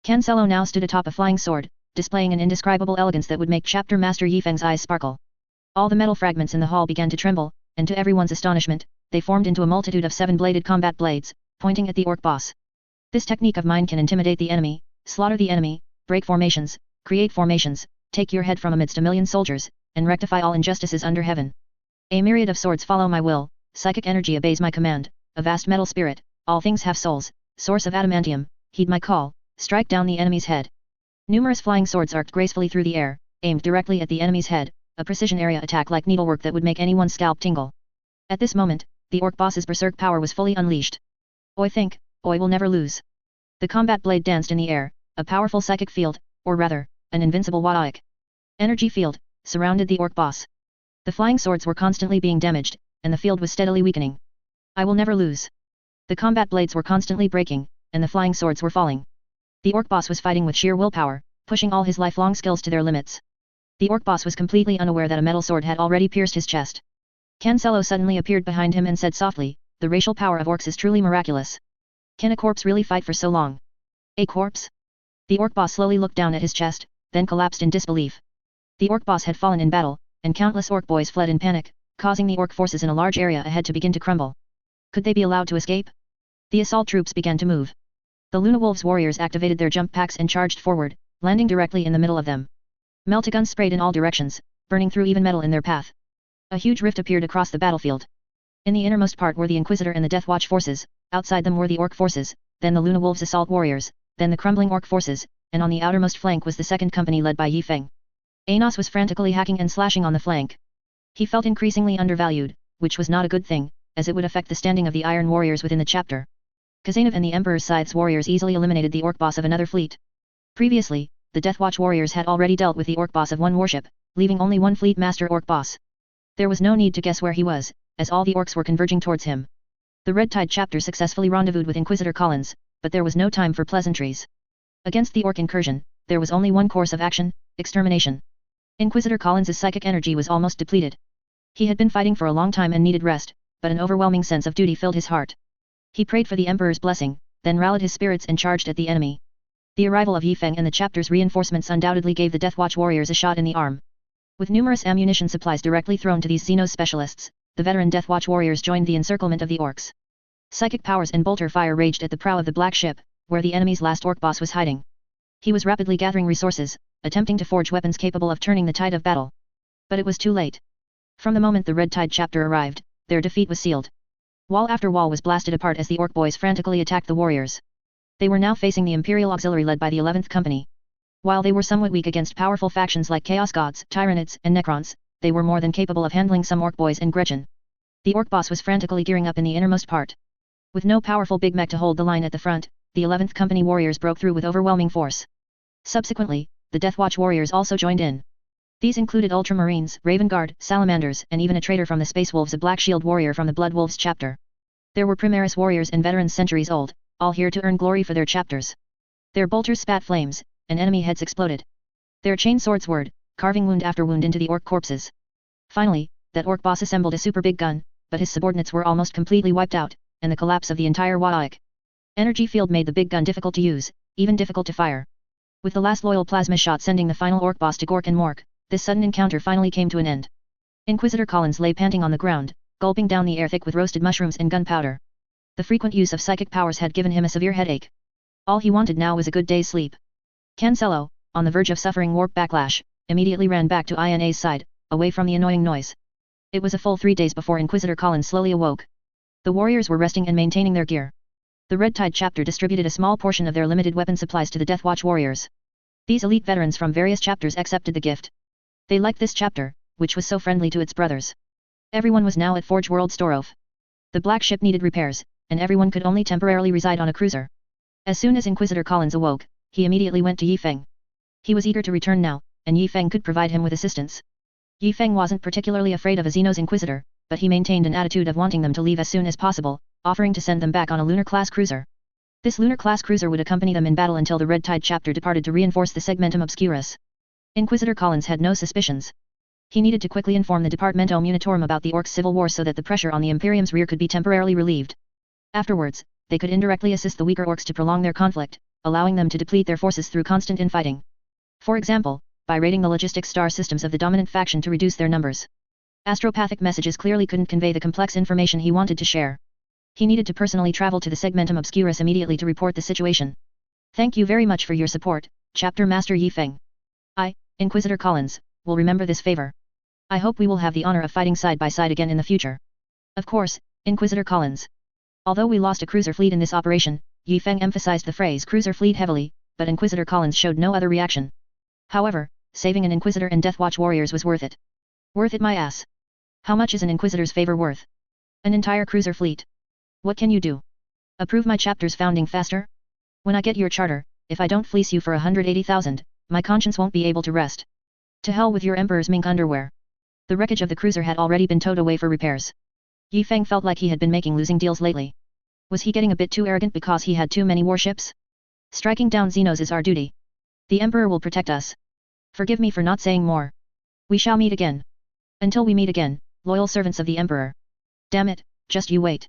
Cancelo now stood atop a flying sword, displaying an indescribable elegance that would make Chapter Master Yifeng's eyes sparkle. All the metal fragments in the hall began to tremble, and to everyone's astonishment, they formed into a multitude of 7-bladed combat blades, pointing at the orc boss. This technique of mine can intimidate the enemy, slaughter the enemy, break formations, create formations, take your head from amidst a million soldiers, and rectify all injustices under heaven. A myriad of swords follow my will, psychic energy obeys my command, a vast metal spirit, all things have souls, source of adamantium, heed my call, strike down the enemy's head. Numerous flying swords arced gracefully through the air, aimed directly at the enemy's head, a precision area attack like needlework that would make anyone's scalp tingle. At this moment, the orc boss's berserk power was fully unleashed. Oi think, Oi will never lose. The combat blade danced in the air, a powerful psychic field, or rather, an invincible Waik energy field, surrounded the orc boss. The flying swords were constantly being damaged, and the field was steadily weakening. I will never lose. The combat blades were constantly breaking, and the flying swords were falling. The orc boss was fighting with sheer willpower, pushing all his lifelong skills to their limits. The orc boss was completely unaware that a metal sword had already pierced his chest. Cancelo suddenly appeared behind him and said softly, "The racial power of orcs is truly miraculous. Can a corpse really fight for so long?" A corpse? The orc boss slowly looked down at his chest, then collapsed in disbelief. The orc boss had fallen in battle, and countless orc boys fled in panic, causing the orc forces in a large area ahead to begin to crumble. Could they be allowed to escape? The assault troops began to move. The Luna Wolves warriors activated their jump packs and charged forward, landing directly in the middle of them. Meltaguns sprayed in all directions, burning through even metal in their path. A huge rift appeared across the battlefield. In the innermost part were the Inquisitor and the Deathwatch forces, outside them were the orc forces, then the Luna Wolves assault warriors, then the crumbling orc forces, and on the outermost flank was the second company led by Yifeng. Anos was frantically hacking and slashing on the flank. He felt increasingly undervalued, which was not a good thing, as it would affect the standing of the Iron Warriors within the chapter. Kazanov and the Emperor's Scythe's warriors easily eliminated the orc boss of another fleet. Previously, the Deathwatch warriors had already dealt with the orc boss of one warship, leaving only one fleet master orc boss. There was no need to guess where he was, as all the orcs were converging towards him. The Red Tide chapter successfully rendezvoused with Inquisitor Collins, but there was no time for pleasantries. Against the orc incursion, there was only one course of action: extermination. Inquisitor Collins's psychic energy was almost depleted. He had been fighting for a long time and needed rest, but an overwhelming sense of duty filled his heart. He prayed for the Emperor's blessing, then rallied his spirits and charged at the enemy. The arrival of Yifeng and the chapter's reinforcements undoubtedly gave the Deathwatch warriors a shot in the arm. With numerous ammunition supplies directly thrown to these Xenos specialists, the veteran Deathwatch warriors joined the encirclement of the orcs. Psychic powers and bolter fire raged at the prow of the black ship, where the enemy's last orc boss was hiding. He was rapidly gathering resources, attempting to forge weapons capable of turning the tide of battle. But it was too late. From the moment the Red Tide chapter arrived, their defeat was sealed. Wall after wall was blasted apart as the orc boys frantically attacked the warriors. They were now facing the Imperial Auxiliary led by the 11th Company. While they were somewhat weak against powerful factions like Chaos Gods, Tyranids, and Necrons, they were more than capable of handling some orc boys and Gretchen. The orc boss was frantically gearing up in the innermost part. With no powerful big mech to hold the line at the front, the 11th Company warriors broke through with overwhelming force. Subsequently, the Deathwatch warriors also joined in. These included Ultramarines, Raven Guard, Salamanders, and even a traitor from the Space Wolves, a Black Shield warrior from the Blood Wolves chapter. There were Primaris warriors and veterans centuries old, all here to earn glory for their chapters. Their bolters spat flames, and enemy heads exploded. Their chain swords whirred, carving wound after wound into the orc corpses. Finally, that orc boss assembled a super big gun, but his subordinates were almost completely wiped out, and the collapse of the entire Waik energy field made the big gun difficult to use, even difficult to fire. With the last loyal plasma shot sending the final orc boss to Gork and Mork, this sudden encounter finally came to an end. Inquisitor Collins lay panting on the ground, gulping down the air thick with roasted mushrooms and gunpowder. The frequent use of psychic powers had given him a severe headache. All he wanted now was a good day's sleep. Cancelo, on the verge of suffering warp backlash, immediately ran back to INA's side, away from the annoying noise. It was a full 3 days before Inquisitor Collins slowly awoke. The warriors were resting and maintaining their gear. The Red Tide chapter distributed a small portion of their limited weapon supplies to the Deathwatch warriors. These elite veterans from various chapters accepted the gift. They liked this chapter, which was so friendly to its brothers. Everyone was now at Forge World Storof. The black ship needed repairs, and everyone could only temporarily reside on a cruiser. As soon as Inquisitor Collins awoke, he immediately went to Yifeng. He was eager to return now, and Yifeng could provide him with assistance. Yifeng wasn't particularly afraid of a Xenos Inquisitor, but he maintained an attitude of wanting them to leave as soon as possible, offering to send them back on a lunar-class cruiser. This lunar-class cruiser would accompany them in battle until the Red Tide chapter departed to reinforce the Segmentum Obscurus. Inquisitor Collins had no suspicions. He needed to quickly inform the Departamento Munitorum about the Orcs' civil war so that the pressure on the Imperium's rear could be temporarily relieved. Afterwards, they could indirectly assist the weaker Orcs to prolong their conflict, allowing them to deplete their forces through constant infighting. For example, by raiding the logistics star systems of the dominant faction to reduce their numbers. Astropathic messages clearly couldn't convey the complex information he wanted to share. He needed to personally travel to the Segmentum Obscurus immediately to report the situation. Thank you very much for your support, Chapter Master Yifeng. I, Inquisitor Collins, will remember this favor. I hope we will have the honor of fighting side by side again in the future. Of course, Inquisitor Collins. Although we lost a cruiser fleet in this operation, Yifeng emphasized the phrase cruiser fleet heavily, but Inquisitor Collins showed no other reaction. However, saving an Inquisitor and Deathwatch warriors was worth it. Worth it my ass. How much is an Inquisitor's favor worth? An entire cruiser fleet. What can you do? Approve my chapter's founding faster? When I get your charter, if I don't fleece you for 180,000, my conscience won't be able to rest. To hell with your Emperor's mink underwear. The wreckage of the cruiser had already been towed away for repairs. Yifeng felt like he had been making losing deals lately. Was he getting a bit too arrogant because he had too many warships? Striking down Xenos is our duty. The Emperor will protect us. Forgive me for not saying more. We shall meet again. Until we meet again, loyal servants of the Emperor. Damn it, just you wait.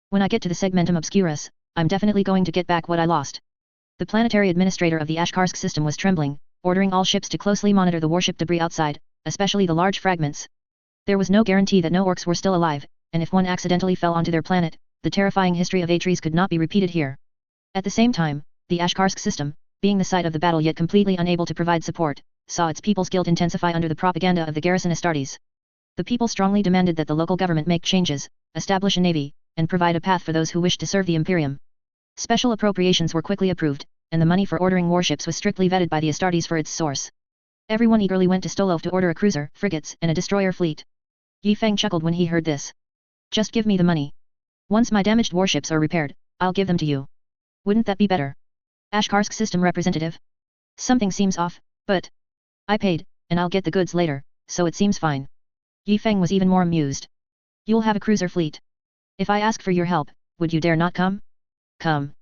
When I get to the Segmentum Obscurus, I'm definitely going to get back what I lost. The planetary administrator of the Ashkarsk system was trembling, ordering all ships to closely monitor the warship debris outside, especially the large fragments. There was no guarantee that no orcs were still alive, and if one accidentally fell onto their planet, the terrifying history of Atres could not be repeated here. At the same time, the Ashkarsk system, being the site of the battle yet completely unable to provide support, saw its people's guilt intensify under the propaganda of the garrison Astartes. The people strongly demanded that the local government make changes, establish a navy, and provide a path for those who wished to serve the Imperium. Special appropriations were quickly approved, and the money for ordering warships was strictly vetted by the Astartes for its source. Everyone eagerly went to Stolov to order a cruiser, frigates, and a destroyer fleet. Yifeng chuckled when he heard this. Just give me the money. Once my damaged warships are repaired, I'll give them to you. Wouldn't that be better? Ashkarsk system representative? Something seems off, but I paid, and I'll get the goods later, so it seems fine. Yifeng was even more amused. You'll have a cruiser fleet. If I ask for your help, would you dare not come? Come.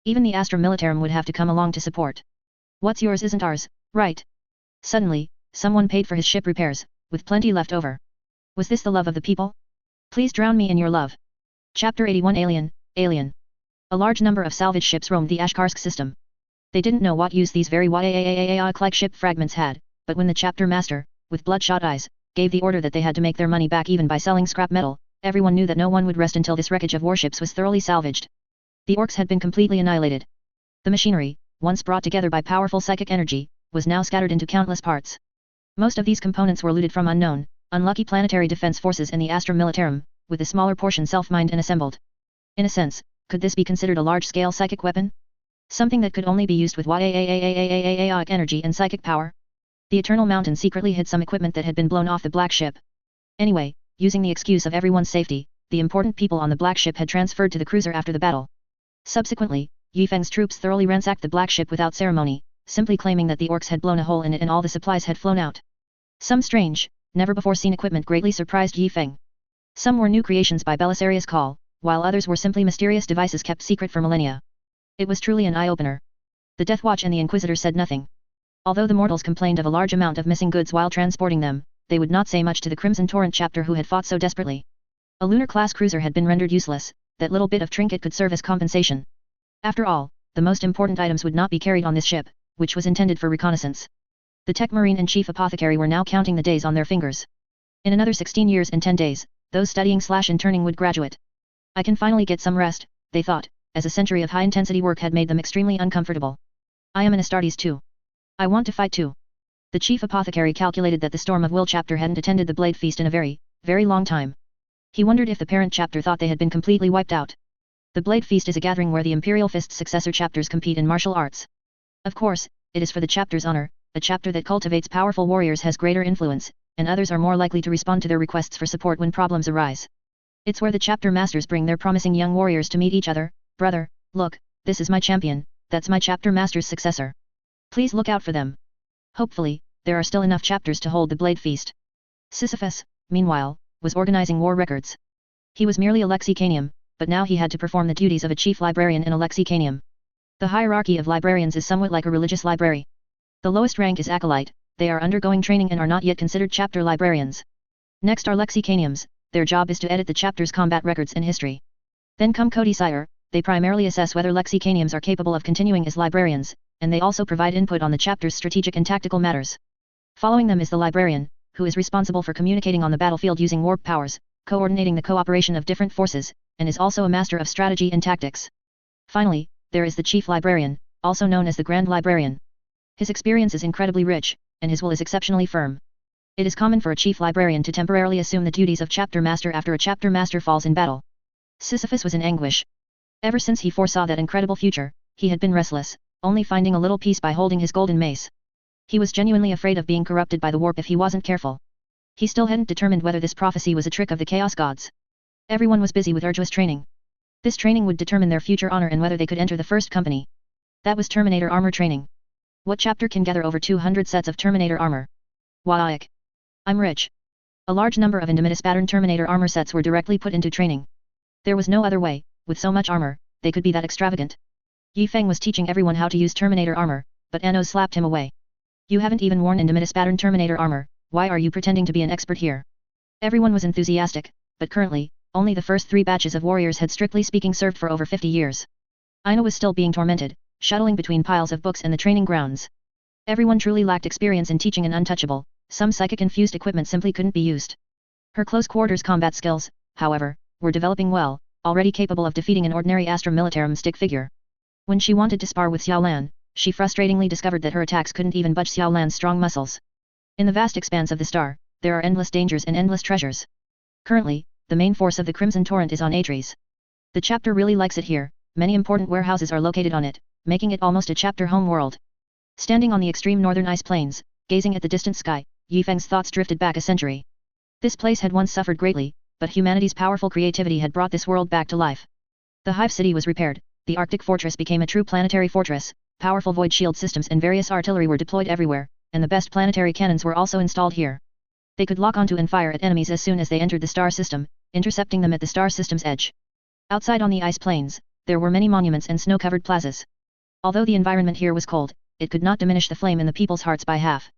Even the Astra Militarum would have to come along to support. What's yours isn't ours, right? Suddenly, someone paid for his ship repairs, with plenty left over. Was this the love of the people? Please drown me in your love. Chapter 81 Alien. A large number of salvage ships roamed the Ashkarsk system. They didn't know what use these very like ship fragments had, but when the chapter master, with bloodshot eyes, gave the order that they had to make their money back even by selling scrap metal, everyone knew that no one would rest until this wreckage of warships was thoroughly salvaged. The orcs had been completely annihilated. The machinery, once brought together by powerful psychic energy, was now scattered into countless parts. Most of these components were looted from unknown, unlucky planetary defense forces in the Astra Militarum, with a smaller portion self-mined and assembled. In a sense, could this be considered a large-scale psychic weapon? Something that could only be used with aeonic energy and psychic power? The Eternal Mountain secretly hid some equipment that had been blown off the Black Ship. Anyway, using the excuse of everyone's safety, the important people on the Black Ship had transferred to the cruiser after the battle. Subsequently, Yifeng's troops thoroughly ransacked the Black Ship without ceremony, simply claiming that the orcs had blown a hole in it and all the supplies had flown out. Some strange, never-before-seen equipment greatly surprised Yifeng. Some were new creations by Belisarius Call, while others were simply mysterious devices kept secret for millennia. It was truly an eye-opener. The Death Watch and the Inquisitor said nothing. Although the mortals complained of a large amount of missing goods while transporting them, they would not say much to the Crimson Torrent chapter who had fought so desperately. A lunar-class cruiser had been rendered useless, that little bit of trinket could serve as compensation. After all, the most important items would not be carried on this ship, which was intended for reconnaissance. The Tech Marine and Chief Apothecary were now counting the days on their fingers. In another 16 years and 10 days, those studying/interning would graduate. I can finally get some rest, they thought, as a century of high-intensity work had made them extremely uncomfortable. I am an Astartes too. I want to fight too. The Chief Apothecary calculated that the Storm of Will chapter hadn't attended the Blade Feast in a very, very long time. He wondered if the parent chapter thought they had been completely wiped out. The Blade Feast is a gathering where the Imperial Fist's successor chapters compete in martial arts. Of course, it is for the chapter's honor. A chapter that cultivates powerful warriors has greater influence, and others are more likely to respond to their requests for support when problems arise. It's where the chapter masters bring their promising young warriors to meet each other. Brother, look, this is my champion, that's my chapter master's successor. Please look out for them. Hopefully, there are still enough chapters to hold the Blade Feast. Sisyphus, meanwhile, was organizing war records. He was merely a lexicanium, but now he had to perform the duties of a chief librarian in a lexicanium. The hierarchy of librarians is somewhat like a religious library. The lowest rank is acolyte, they are undergoing training and are not yet considered chapter librarians. Next are lexicaniums, their job is to edit the chapter's combat records and history. Then come codicillers, they primarily assess whether lexicaniums are capable of continuing as librarians, and they also provide input on the chapter's strategic and tactical matters. Following them is the librarian, who is responsible for communicating on the battlefield using warp powers, coordinating the cooperation of different forces, and is also a master of strategy and tactics. Finally, there is the chief librarian, also known as the Grand Librarian. His experience is incredibly rich, and his will is exceptionally firm. It is common for a chief librarian to temporarily assume the duties of chapter master after a chapter master falls in battle. Sisyphus was in anguish. Ever since he foresaw that incredible future, he had been restless, only finding a little peace by holding his golden mace. He was genuinely afraid of being corrupted by the warp if he wasn't careful. He still hadn't determined whether this prophecy was a trick of the Chaos Gods. Everyone was busy with arduous training. This training would determine their future honor and whether they could enter the first company. That was Terminator armor training. What chapter can gather over 200 sets of Terminator armor? Why? I'm rich. A large number of Indemitus pattern Terminator armor sets were directly put into training. There was no other way, with so much armor, they could be that extravagant. Yi Feng was teaching everyone how to use Terminator armor, but Anno slapped him away. You haven't even worn Indemitus pattern Terminator armor, why are you pretending to be an expert here? Everyone was enthusiastic, but currently, only the first 3 batches of warriors had strictly speaking served for over 50 years. Aina was still being tormented, shuttling between piles of books and the training grounds. Everyone truly lacked experience in teaching an untouchable, some psychic-infused equipment simply couldn't be used. Her close-quarters combat skills, however, were developing well, already capable of defeating an ordinary Astra Militarum stick figure. When she wanted to spar with Xiao Lan, she frustratingly discovered that her attacks couldn't even budge Xiao Lan's strong muscles. In the vast expanse of the star, there are endless dangers and endless treasures. Currently, the main force of the Crimson Torrent is on Atres. The chapter really likes it here, many important warehouses are located on it, making it almost a chapter home world. Standing on the extreme northern ice plains, gazing at the distant sky, Yi Feng's thoughts drifted back a century. This place had once suffered greatly, but humanity's powerful creativity had brought this world back to life. The Hive City was repaired, the Arctic Fortress became a true planetary fortress, powerful void shield systems and various artillery were deployed everywhere, and the best planetary cannons were also installed here. They could lock onto and fire at enemies as soon as they entered the star system, intercepting them at the star system's edge. Outside on the ice plains, there were many monuments and snow-covered plazas. Although the environment here was cold, it could not diminish the flame in the people's hearts by half.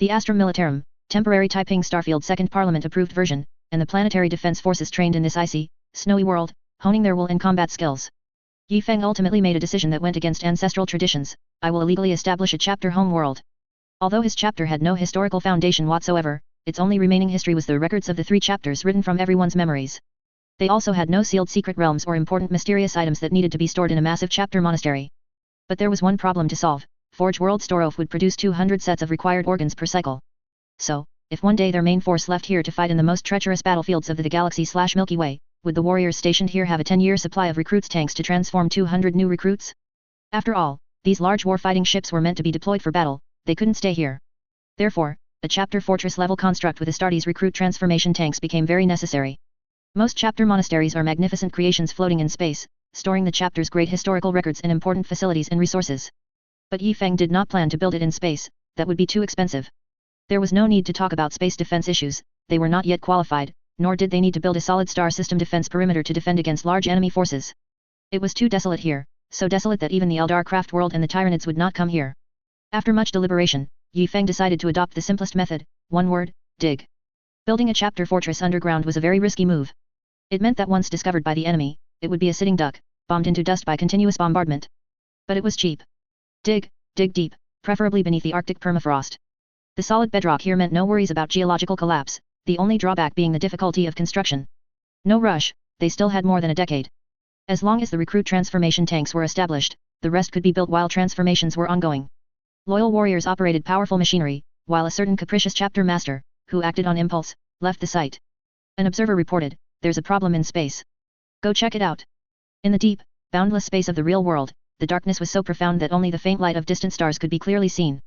The Astra Militarum, temporary Taiping Starfield Second Parliament-approved version, and the planetary defense forces trained in this icy, snowy world, honing their will and combat skills. Yi Feng ultimately made a decision that went against ancestral traditions. I will illegally establish a chapter home world. Although his chapter had no historical foundation whatsoever, its only remaining history was the records of the 3 chapters written from everyone's memories. They also had no sealed secret realms or important mysterious items that needed to be stored in a massive chapter monastery. But there was one problem to solve. Forge World Storof would produce 200 sets of required organs per cycle. So, if one day their main force left here to fight in the most treacherous battlefields of the galaxy/Milky Way, would the warriors stationed here have a 10-year supply of recruits tanks to transform 200 new recruits? After all, these large warfighting ships were meant to be deployed for battle, they couldn't stay here. Therefore, a chapter fortress-level construct with Astartes recruit transformation tanks became very necessary. Most chapter monasteries are magnificent creations floating in space, storing the chapter's great historical records and important facilities and resources. But Yi Feng did not plan to build it in space, that would be too expensive. There was no need to talk about space defense issues, they were not yet qualified, nor did they need to build a solid star system defense perimeter to defend against large enemy forces. It was too desolate here, so desolate that even the Eldar craft world and the Tyranids would not come here. After much deliberation, Yi Feng decided to adopt the simplest method, one word, dig. Building a chapter fortress underground was a very risky move. It meant that once discovered by the enemy, it would be a sitting duck, bombed into dust by continuous bombardment. But it was cheap. Dig deep, preferably beneath the Arctic permafrost. The solid bedrock here meant no worries about geological collapse, the only drawback being the difficulty of construction. No rush, they still had more than a decade. As long as the recruit transformation tanks were established, the rest could be built while transformations were ongoing. Loyal warriors operated powerful machinery, while a certain capricious chapter master, who acted on impulse, left the site. An observer reported, "There's a problem in space. Go check it out." In the deep, boundless space of the real world, the darkness was so profound that only the faint light of distant stars could be clearly seen.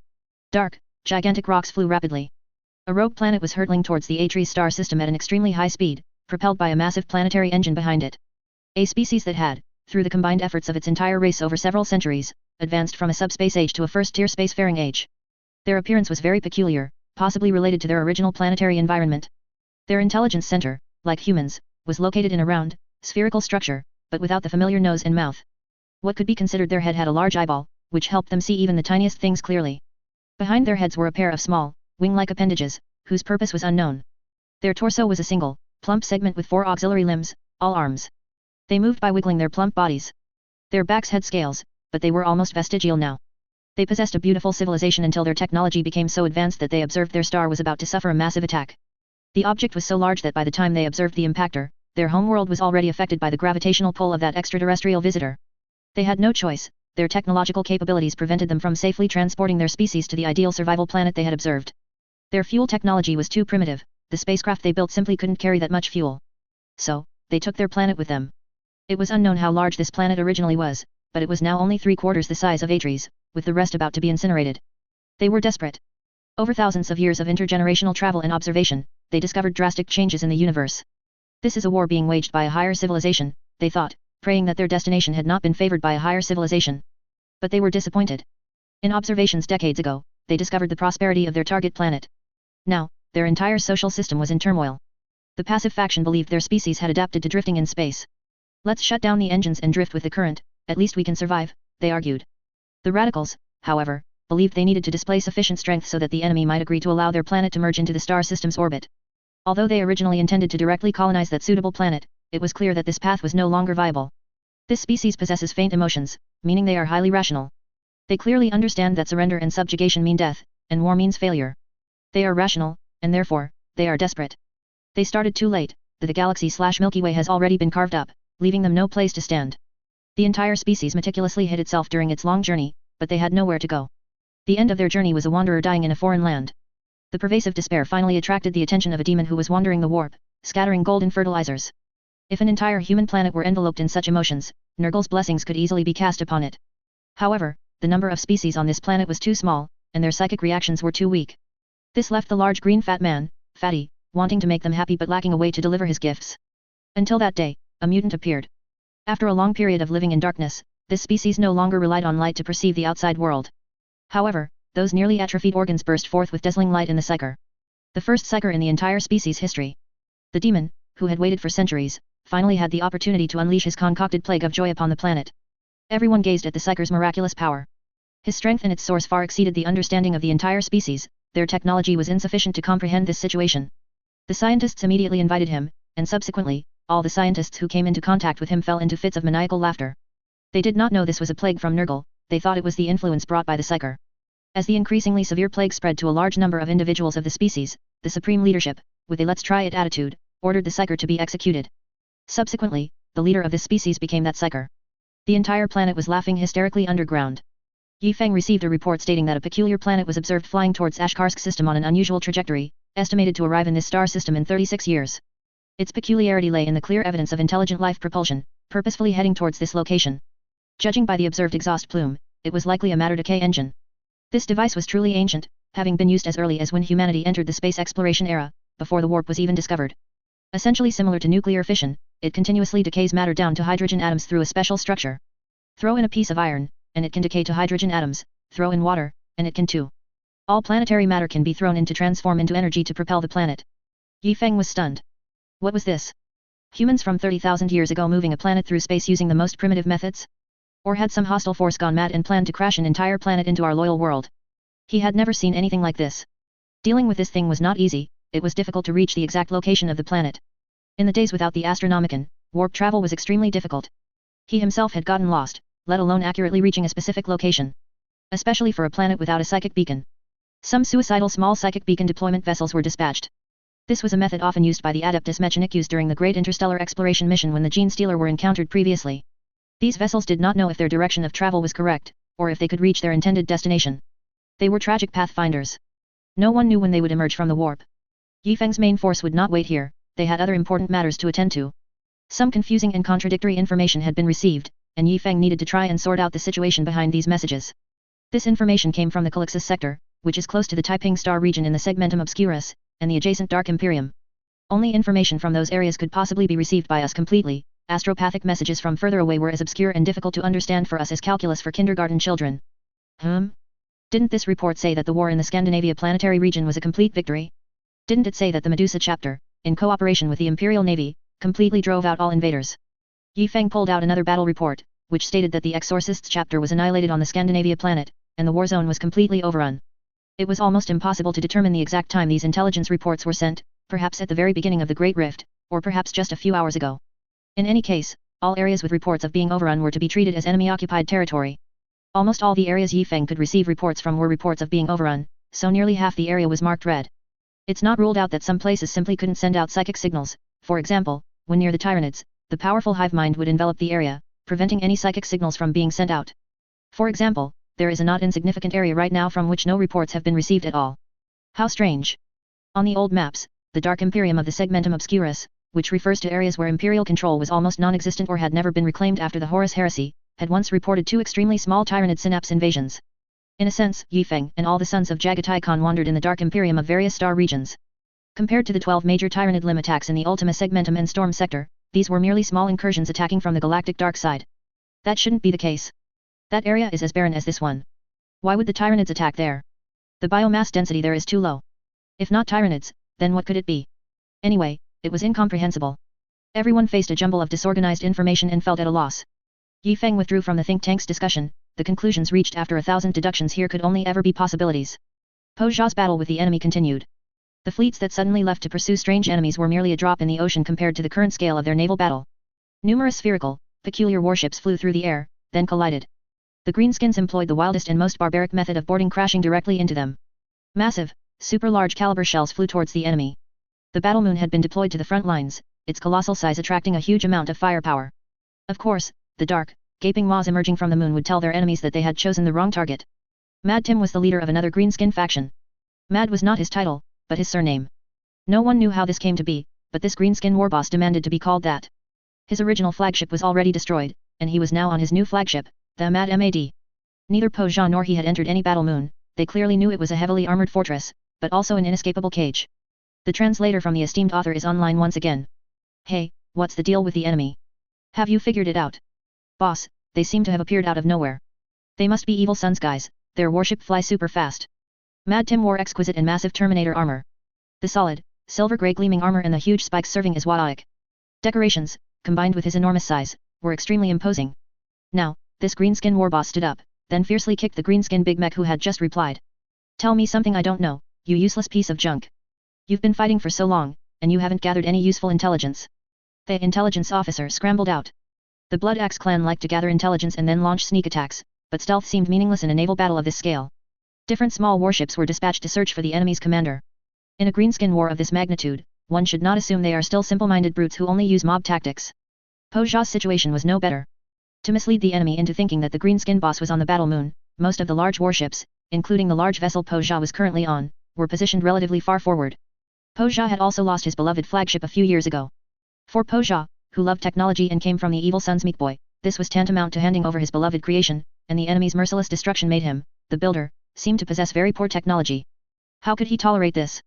Dark, gigantic rocks flew rapidly. A rogue planet was hurtling towards the Atres star system at an extremely high speed, propelled by a massive planetary engine behind it. A species that had, through the combined efforts of its entire race over several centuries, advanced from a subspace age to a first-tier spacefaring age. Their appearance was very peculiar, possibly related to their original planetary environment. Their intelligence center, like humans, was located in a round, spherical structure, but without the familiar nose and mouth. What could be considered their head had a large eyeball, which helped them see even the tiniest things clearly. Behind their heads were a pair of small, wing-like appendages, whose purpose was unknown. Their torso was a single, plump segment with 4 auxiliary limbs, all arms. They moved by wiggling their plump bodies. Their backs had scales, but they were almost vestigial now. They possessed a beautiful civilization until their technology became so advanced that they observed their star was about to suffer a massive attack. The object was so large that by the time they observed the impactor, their homeworld was already affected by the gravitational pull of that extraterrestrial visitor. They had no choice, their technological capabilities prevented them from safely transporting their species to the ideal survival planet they had observed. Their fuel technology was too primitive, the spacecraft they built simply couldn't carry that much fuel. So, they took their planet with them. It was unknown how large this planet originally was, but it was now only 3/4 the size of Atres, with the rest about to be incinerated. They were desperate. Over thousands of years of intergenerational travel and observation, they discovered drastic changes in the universe. This is a war being waged by a higher civilization, they thought, praying that their destination had not been favored by a higher civilization. But they were disappointed. In observations decades ago, they discovered the prosperity of their target planet. Now, their entire social system was in turmoil. The passive faction believed their species had adapted to drifting in space. "Let's shut down the engines and drift with the current, at least we can survive," they argued. The radicals, however, believed they needed to display sufficient strength so that the enemy might agree to allow their planet to merge into the star system's orbit. Although they originally intended to directly colonize that suitable planet, it was clear that this path was no longer viable. This species possesses faint emotions, meaning they are highly rational. They clearly understand that surrender and subjugation mean death, and war means failure. They are rational, and therefore, they are desperate. They started too late, the galaxy/Milky Way has already been carved up, leaving them no place to stand. The entire species meticulously hid itself during its long journey, but they had nowhere to go. The end of their journey was a wanderer dying in a foreign land. The pervasive despair finally attracted the attention of a demon who was wandering the warp, scattering golden fertilizers. If an entire human planet were enveloped in such emotions, Nurgle's blessings could easily be cast upon it. However, the number of species on this planet was too small, and their psychic reactions were too weak. This left the large green fat man, Fatty, wanting to make them happy but lacking a way to deliver his gifts. Until that day, a mutant appeared. After a long period of living in darkness, this species no longer relied on light to perceive the outside world. However, those nearly atrophied organs burst forth with dazzling light in the psyker. The first psyker in the entire species' history. The demon, who had waited for centuries, finally had the opportunity to unleash his concocted plague of joy upon the planet. Everyone gazed at the psyker's miraculous power. His strength and its source far exceeded the understanding of the entire species, their technology was insufficient to comprehend this situation. The scientists immediately invited him, and subsequently, all the scientists who came into contact with him fell into fits of maniacal laughter. They did not know this was a plague from Nurgle, they thought it was the influence brought by the psyker. As the increasingly severe plague spread to a large number of individuals of the species, the supreme leadership, with a let's try it attitude, ordered the psyker to be executed. Subsequently, the leader of this species became that psyker. The entire planet was laughing hysterically underground. Yi Feng received a report stating that a peculiar planet was observed flying towards Ashkarsk system on an unusual trajectory, estimated to arrive in this star system in 36 years. Its peculiarity lay in the clear evidence of intelligent life propulsion, purposefully heading towards this location. Judging by the observed exhaust plume, it was likely a matter decay engine. This device was truly ancient, having been used as early as when humanity entered the space exploration era, before the warp was even discovered. Essentially similar to nuclear fission, it continuously decays matter down to hydrogen atoms through a special structure. Throw in a piece of iron, and it can decay to hydrogen atoms, throw in water, and it can too. All planetary matter can be thrown in to transform into energy to propel the planet. Yi Feng was stunned. What was this? Humans from 30,000 years ago moving a planet through space using the most primitive methods? Or had some hostile force gone mad and planned to crash an entire planet into our loyal world? He had never seen anything like this. Dealing with this thing was not easy, it was difficult to reach the exact location of the planet. In the days without the Astronomicon, warp travel was extremely difficult. He himself had gotten lost, let alone accurately reaching a specific location. Especially for a planet without a psychic beacon. Some suicidal small psychic beacon deployment vessels were dispatched. This was a method often used by the Adeptus Mechanicus during the Great Interstellar Exploration mission when the Gene Stealer were encountered previously. These vessels did not know if their direction of travel was correct, or if they could reach their intended destination. They were tragic pathfinders. No one knew when they would emerge from the warp. Yifeng's main force would not wait here, they had other important matters to attend to. Some confusing and contradictory information had been received, and Yifeng needed to try and sort out the situation behind these messages. This information came from the Calixus sector, which is close to the Taiping Star region in the Segmentum Obscurus, and the adjacent Dark Imperium. Only information from those areas could possibly be received by us completely. Astropathic messages from further away were as obscure and difficult to understand for us as calculus for kindergarten children. Didn't this report say that the war in the Scandinavia planetary region was a complete victory? Didn't it say that the Medusa chapter, in cooperation with the Imperial Navy, completely drove out all invaders? Yifeng pulled out another battle report, which stated that the Exorcists chapter was annihilated on the Scandinavia planet, and the war zone was completely overrun. It was almost impossible to determine the exact time these intelligence reports were sent, perhaps at the very beginning of the Great Rift, or perhaps just a few hours ago. In any case, all areas with reports of being overrun were to be treated as enemy-occupied territory. Almost all the areas Yifeng could receive reports from were reports of being overrun, so nearly half the area was marked red. It's not ruled out that some places simply couldn't send out psychic signals. For example, when near the Tyranids, the powerful hive mind would envelop the area, preventing any psychic signals from being sent out. For example, there is a not insignificant area right now from which no reports have been received at all. How strange. On the old maps, the Dark Imperium of the Segmentum Obscurus, which refers to areas where imperial control was almost non-existent or had never been reclaimed after the Horus Heresy, had once reported 2 extremely small Tyranid synapse invasions. In a sense, Yifeng and all the sons of Jagatai Khan wandered in the Dark Imperium of various star regions. Compared to the 12 major Tyranid limb attacks in the Ultima Segmentum and Storm sector, these were merely small incursions attacking from the galactic dark side. That shouldn't be the case. That area is as barren as this one. Why would the Tyranids attack there? The biomass density there is too low. If not Tyranids, then what could it be? Anyway, it was incomprehensible. Everyone faced a jumble of disorganized information and felt at a loss. Yifeng withdrew from the think tank's discussion. The conclusions reached after 1,000 deductions here could only ever be possibilities. Po Zha's battle with the enemy continued. The fleets that suddenly left to pursue strange enemies were merely a drop in the ocean compared to the current scale of their naval battle. Numerous spherical, peculiar warships flew through the air, then collided. The greenskins employed the wildest and most barbaric method of boarding, crashing directly into them. Massive, super-large caliber shells flew towards the enemy. The battle moon had been deployed to the front lines, its colossal size attracting a huge amount of firepower. Of course, the dark, gaping maws emerging from the moon would tell their enemies that they had chosen the wrong target. Mad Tim was the leader of another greenskin faction. Mad was not his title, but his surname. No one knew how this came to be, but this greenskin warboss demanded to be called that. His original flagship was already destroyed, and he was now on his new flagship, the Mad Mad. Neither Po Zha nor he had entered any battle moon. They clearly knew it was a heavily armored fortress, but also an inescapable cage. The translator from the esteemed author is online once again. Hey, what's the deal with the enemy? Have you figured it out? Boss, they seem to have appeared out of nowhere. They must be Evil Sun's guys, their warship flies super fast. Mad Tim wore exquisite and massive Terminator armor. The solid, silver-gray gleaming armor and the huge spikes serving as Wadaic decorations, combined with his enormous size, were extremely imposing. Now, this greenskin warboss stood up, then fiercely kicked the greenskin big mech who had just replied. Tell me something I don't know, you useless piece of junk. You've been fighting for so long, and you haven't gathered any useful intelligence. The intelligence officer scrambled out. The Blood Axe clan liked to gather intelligence and then launch sneak attacks, but stealth seemed meaningless in a naval battle of this scale. Different small warships were dispatched to search for the enemy's commander. In a greenskin war of this magnitude, one should not assume they are still simple-minded brutes who only use mob tactics. Po Zha's situation was no better. To mislead the enemy into thinking that the greenskin boss was on the battle moon, most of the large warships, including the large vessel Po Zha was currently on, were positioned relatively far forward. Po Zha had also lost his beloved flagship a few years ago. For Po Zha, who loved technology and came from the Evil Sun's meat boy, this was tantamount to handing over his beloved creation, and the enemy's merciless destruction made him, the builder, seem to possess very poor technology. How could he tolerate this?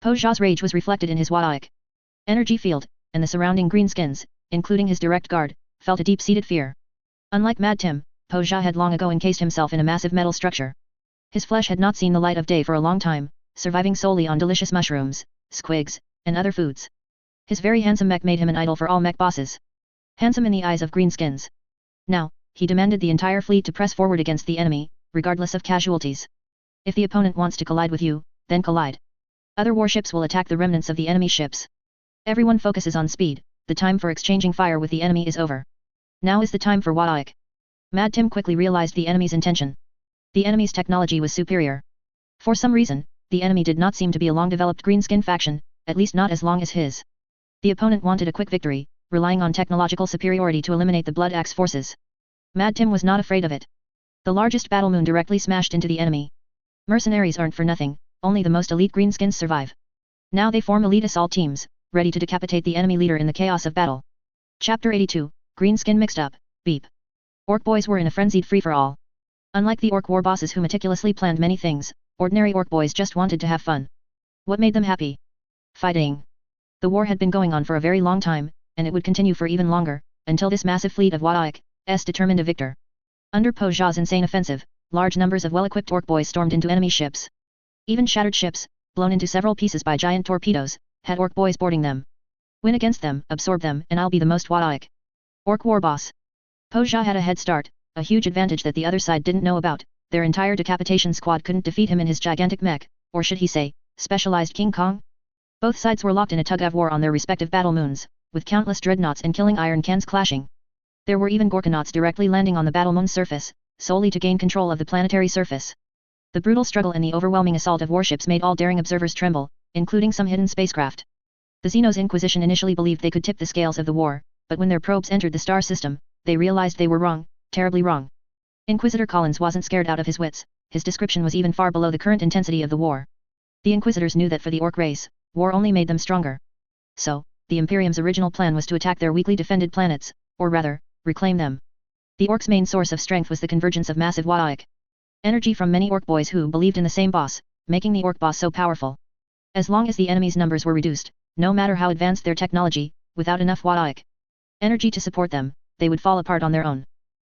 Po Zha's rage was reflected in his Wadaic energy field, and the surrounding greenskins, including his direct guard, felt a deep-seated fear. Unlike Mad Tim, Po Zha had long ago encased himself in a massive metal structure. His flesh had not seen the light of day for a long time, surviving solely on delicious mushrooms, squigs, and other foods. His very handsome mech made him an idol for all mech bosses. Handsome in the eyes of greenskins. Now, he demanded the entire fleet to press forward against the enemy, regardless of casualties. If the opponent wants to collide with you, then collide. Other warships will attack the remnants of the enemy ships. Everyone focuses on speed, the time for exchanging fire with the enemy is over. Now is the time for Wadaik. Mad Tim quickly realized the enemy's intention. The enemy's technology was superior. For some reason, the enemy did not seem to be a long-developed greenskin faction, at least not as long as his. The opponent wanted a quick victory, relying on technological superiority to eliminate the Blood Axe forces. Mad Tim was not afraid of it. The largest battle moon directly smashed into the enemy. Mercenaries aren't for nothing, only the most elite greenskins survive. Now they form elite assault teams, ready to decapitate the enemy leader in the chaos of battle. Chapter 82, Greenskin Mixed Up, Beep. Orc boys were in a frenzied free-for-all. Unlike the orc war bosses who meticulously planned many things, ordinary orc boys just wanted to have fun. What made them happy? Fighting. The war had been going on for a very long time, and it would continue for even longer, until this massive fleet of Wadaik's determined a victor. Under Po Jia's insane offensive, large numbers of well-equipped orc boys stormed into enemy ships. Even shattered ships, blown into several pieces by giant torpedoes, had orc boys boarding them. Win against them, absorb them, and I'll be the most Wadaik. Orc war boss. Po Jia had a head start, a huge advantage that the other side didn't know about. Their entire decapitation squad couldn't defeat him in his gigantic mech, or should he say, specialized King Kong? Both sides were locked in a tug-of-war on their respective battle moons, with countless dreadnoughts and killing iron cans clashing. There were even Gorkanauts directly landing on the battle moon's surface, solely to gain control of the planetary surface. The brutal struggle and the overwhelming assault of warships made all daring observers tremble, including some hidden spacecraft. The Xenos Inquisition initially believed they could tip the scales of the war, but when their probes entered the star system, they realized they were wrong, terribly wrong. Inquisitor Collins wasn't scared out of his wits, his description was even far below the current intensity of the war. The Inquisitors knew that for the Orc race, war only made them stronger. So, the Imperium's original plan was to attack their weakly defended planets, or rather, reclaim them. The Orcs' main source of strength was the convergence of massive Wadaik energy from many Orc boys who believed in the same boss, making the Orc boss so powerful. As long as the enemy's numbers were reduced, no matter how advanced their technology, without enough Wadaik energy to support them, they would fall apart on their own.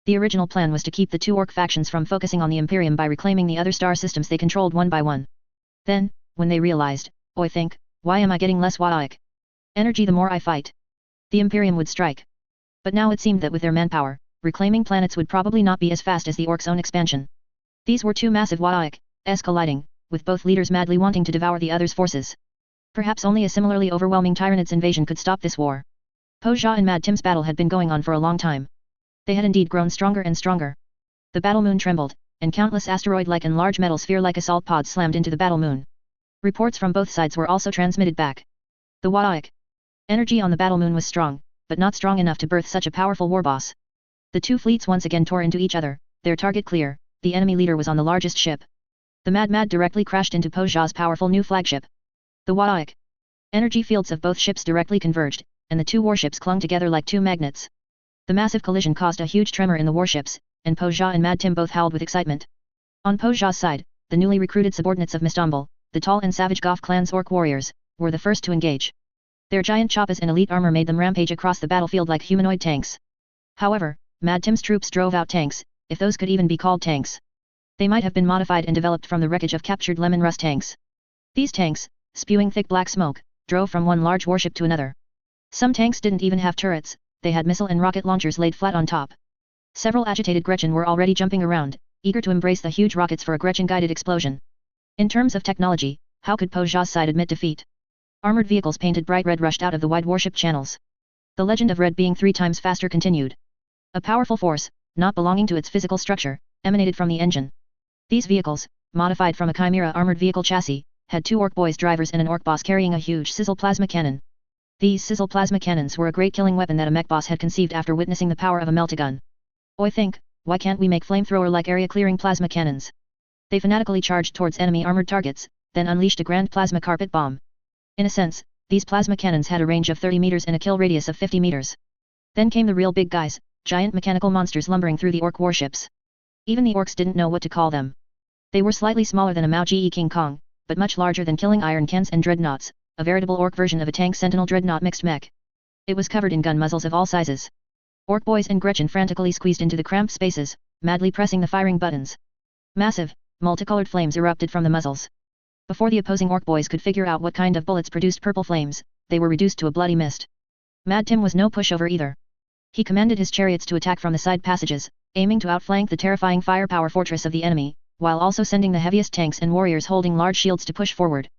The original plan was to keep the two Orc factions from focusing on the Imperium by reclaiming the other star systems they controlled one by one. Then, when they realized, "I think, why am I getting less Wadaik energy the more I fight?" the Imperium would strike. But now it seemed that with their manpower, reclaiming planets would probably not be as fast as the Orcs' own expansion. These were two massive Wadaik's colliding, with both leaders madly wanting to devour the other's forces. Perhaps only a similarly overwhelming Tyranids invasion could stop this war. Po Jia and Mad Tim's battle had been going on for a long time. They had indeed grown stronger and stronger. The battle moon trembled, and countless asteroid-like and large metal sphere-like assault pods slammed into the battle moon. Reports from both sides were also transmitted back. The Wadaik energy on the battle moon was strong, but not strong enough to birth such a powerful warboss. The two fleets once again tore into each other, their target clear, the enemy leader was on the largest ship. The Mad directly crashed into Po Jia's powerful new flagship. The Wadaik energy fields of both ships directly converged, and the two warships clung together like two magnets. The massive collision caused a huge tremor in the warships, and Po Jia and Mad Tim both howled with excitement. On Po Jia's side, the newly recruited subordinates of Mistambul, the tall and savage Goth clan's Orc warriors, were the first to engage. Their giant choppas and elite armor made them rampage across the battlefield like humanoid tanks. However, Mad Tim's troops drove out tanks, if those could even be called tanks. They might have been modified and developed from the wreckage of captured Lemon Rust tanks. These tanks, spewing thick black smoke, drove from one large warship to another. Some tanks didn't even have turrets, they had missile and rocket launchers laid flat on top. Several agitated Gretchen were already jumping around, eager to embrace the huge rockets for a Gretchen-guided explosion. In terms of technology, how could Po Jia's side admit defeat? Armored vehicles painted bright red rushed out of the wide warship channels. The legend of red being 3 times faster continued. A powerful force, not belonging to its physical structure, emanated from the engine. These vehicles, modified from a Chimera armored vehicle chassis, had 2 Orc boys drivers and an Orc boss carrying a huge sizzle plasma cannon. These sizzle plasma cannons were a great killing weapon that a mech boss had conceived after witnessing the power of a meltagun. "I think, why can't we make flamethrower-like area-clearing plasma cannons?" They fanatically charged towards enemy armored targets, then unleashed a grand plasma carpet bomb. In a sense, these plasma cannons had a range of 30 meters and a kill radius of 50 meters. Then came the real big guys, giant mechanical monsters lumbering through the Orc warships. Even the Orcs didn't know what to call them. They were slightly smaller than a Mao-Ge King Kong, but much larger than killing iron cans and dreadnoughts, a veritable Orc version of a tank Sentinel dreadnought mixed mech. It was covered in gun muzzles of all sizes. Orc boys and Gretchen frantically squeezed into the cramped spaces, madly pressing the firing buttons. Massive, multicolored flames erupted from the muzzles. Before the opposing Orc boys could figure out what kind of bullets produced purple flames, they were reduced to a bloody mist. Mad Tim was no pushover either. He commanded his chariots to attack from the side passages, aiming to outflank the terrifying firepower fortress of the enemy, while also sending the heaviest tanks and warriors holding large shields to push forward.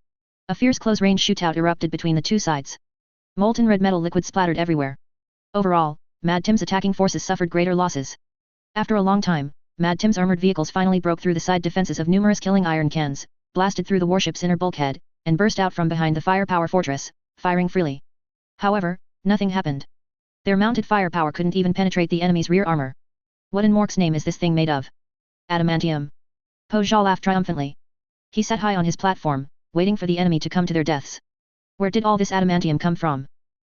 A fierce close-range shootout erupted between the two sides. Molten red metal liquid splattered everywhere. Overall, Mad Tim's attacking forces suffered greater losses. After a long time, Mad Tim's armored vehicles finally broke through the side defenses of numerous killing iron cans, blasted through the warship's inner bulkhead, and burst out from behind the firepower fortress, firing freely. However, nothing happened. Their mounted firepower couldn't even penetrate the enemy's rear armor. What in Mork's name is this thing made of? Adamantium. Po Jia laughed triumphantly. He sat high on his platform, waiting for the enemy to come to their deaths. Where did all this adamantium come from?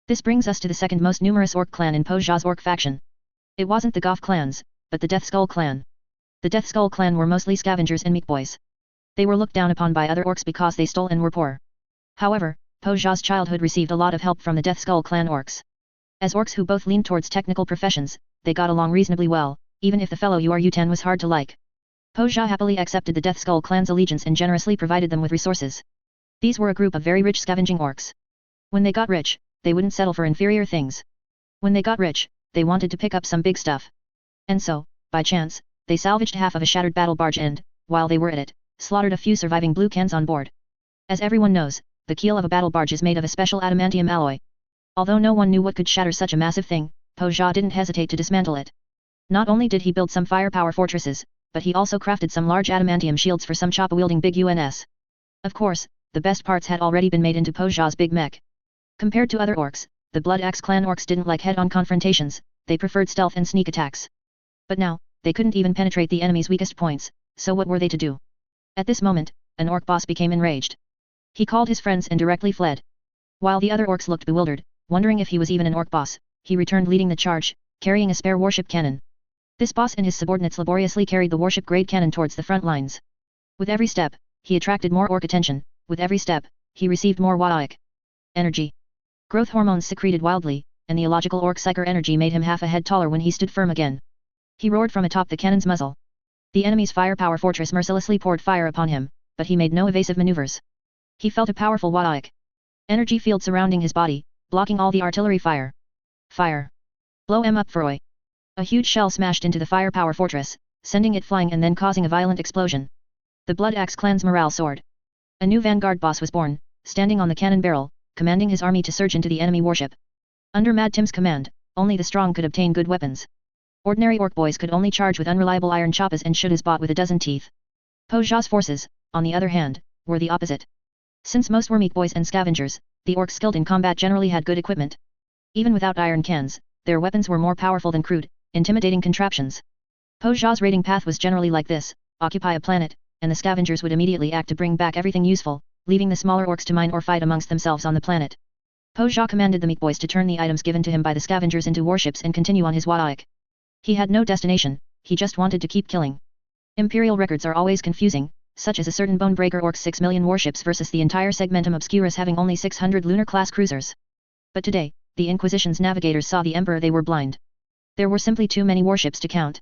This brings us to the second most numerous orc clan in Po Jia's orc faction. It wasn't the Goth clans, but the Death Skull clan. The Death Skull clan were mostly scavengers and meat boys. They were looked down upon by other orcs because they stole and were poor. However, Po Jia's childhood received a lot of help from the Death Skull clan orcs. As orcs who both leaned towards technical professions, they got along reasonably well, even if the fellow Yuan was hard to like. Po Jia happily accepted the Death Skull clan's allegiance and generously provided them with resources. These were a group of very rich scavenging orcs. When they got rich, they wouldn't settle for inferior things. When they got rich, they wanted to pick up some big stuff. And so, by chance, they salvaged half of a shattered battle barge and, while they were at it, slaughtered a few surviving blue cans on board. As everyone knows, the keel of a battle barge is made of a special adamantium alloy. Although no one knew what could shatter such a massive thing, Po Jia didn't hesitate to dismantle it. Not only did he build some firepower fortresses, but he also crafted some large adamantium shields for some chopper-wielding big UNS. Of course, the best parts had already been made into Po Jia's big mech. Compared to other orcs, the Blood Axe clan orcs didn't like head-on confrontations, they preferred stealth and sneak attacks. But now, they couldn't even penetrate the enemy's weakest points, so what were they to do? At this moment, an orc boss became enraged. He called his friends and directly fled. While the other orcs looked bewildered, wondering if he was even an orc boss, he returned leading the charge, carrying a spare warship cannon. This boss and his subordinates laboriously carried the warship-grade cannon towards the front lines. With every step, he attracted more orc attention, with every step, he received more Waik energy. Growth hormones secreted wildly, and the illogical orc psyker energy made him half a head taller when he stood firm again. He roared from atop the cannon's muzzle. The enemy's firepower fortress mercilessly poured fire upon him, but he made no evasive maneuvers. He felt a powerful Waik energy field surrounding his body, blocking all the artillery fire. Fire! Blow em up, Froy! A huge shell smashed into the firepower fortress, sending it flying and then causing a violent explosion. The Blood Axe clan's morale soared. A new vanguard boss was born, standing on the cannon barrel, commanding his army to surge into the enemy warship. Under Mad Tim's command, only the strong could obtain good weapons. Ordinary orc boys could only charge with unreliable iron choppas and shouldas bought with a dozen teeth. Po Jia's forces, on the other hand, were the opposite. Since most were meat boys and scavengers, the orcs skilled in combat generally had good equipment. Even without iron cans, their weapons were more powerful than crude, intimidating contraptions. Po Jia's raiding path was generally like this: occupy a planet, and the scavengers would immediately act to bring back everything useful, leaving the smaller orcs to mine or fight amongst themselves on the planet. Po Jia commanded the meat boys to turn the items given to him by the scavengers into warships and continue on his Waik. He had no destination, he just wanted to keep killing. Imperial records are always confusing, such as a certain Bonebreaker orc's 6 million warships versus the entire Segmentum Obscurus having only 600 lunar-class cruisers. But today, the Inquisition's navigators saw the Emperor they were blind. There were simply too many warships to count.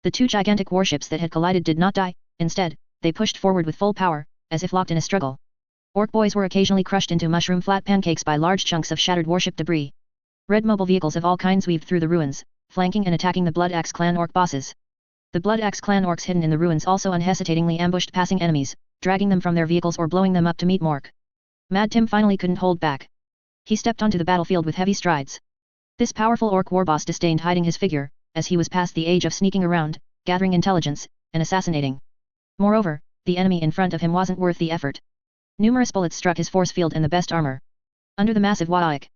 The two gigantic warships that had collided did not die, instead, they pushed forward with full power, as if locked in a struggle. Orc boys were occasionally crushed into mushroom flat pancakes by large chunks of shattered warship debris. Red mobile vehicles of all kinds weaved through the ruins, flanking and attacking the Blood Axe clan orc bosses. The Blood Axe clan orcs hidden in the ruins also unhesitatingly ambushed passing enemies, dragging them from their vehicles or blowing them up to meet Mork. Mad Tim finally couldn't hold back. He stepped onto the battlefield with heavy strides. This powerful orc warboss disdained hiding his figure, as he was past the age of sneaking around, gathering intelligence, and assassinating. Moreover, the enemy in front of him wasn't worth the effort. Numerous bullets struck his force field and the best armor. Under the massive Waik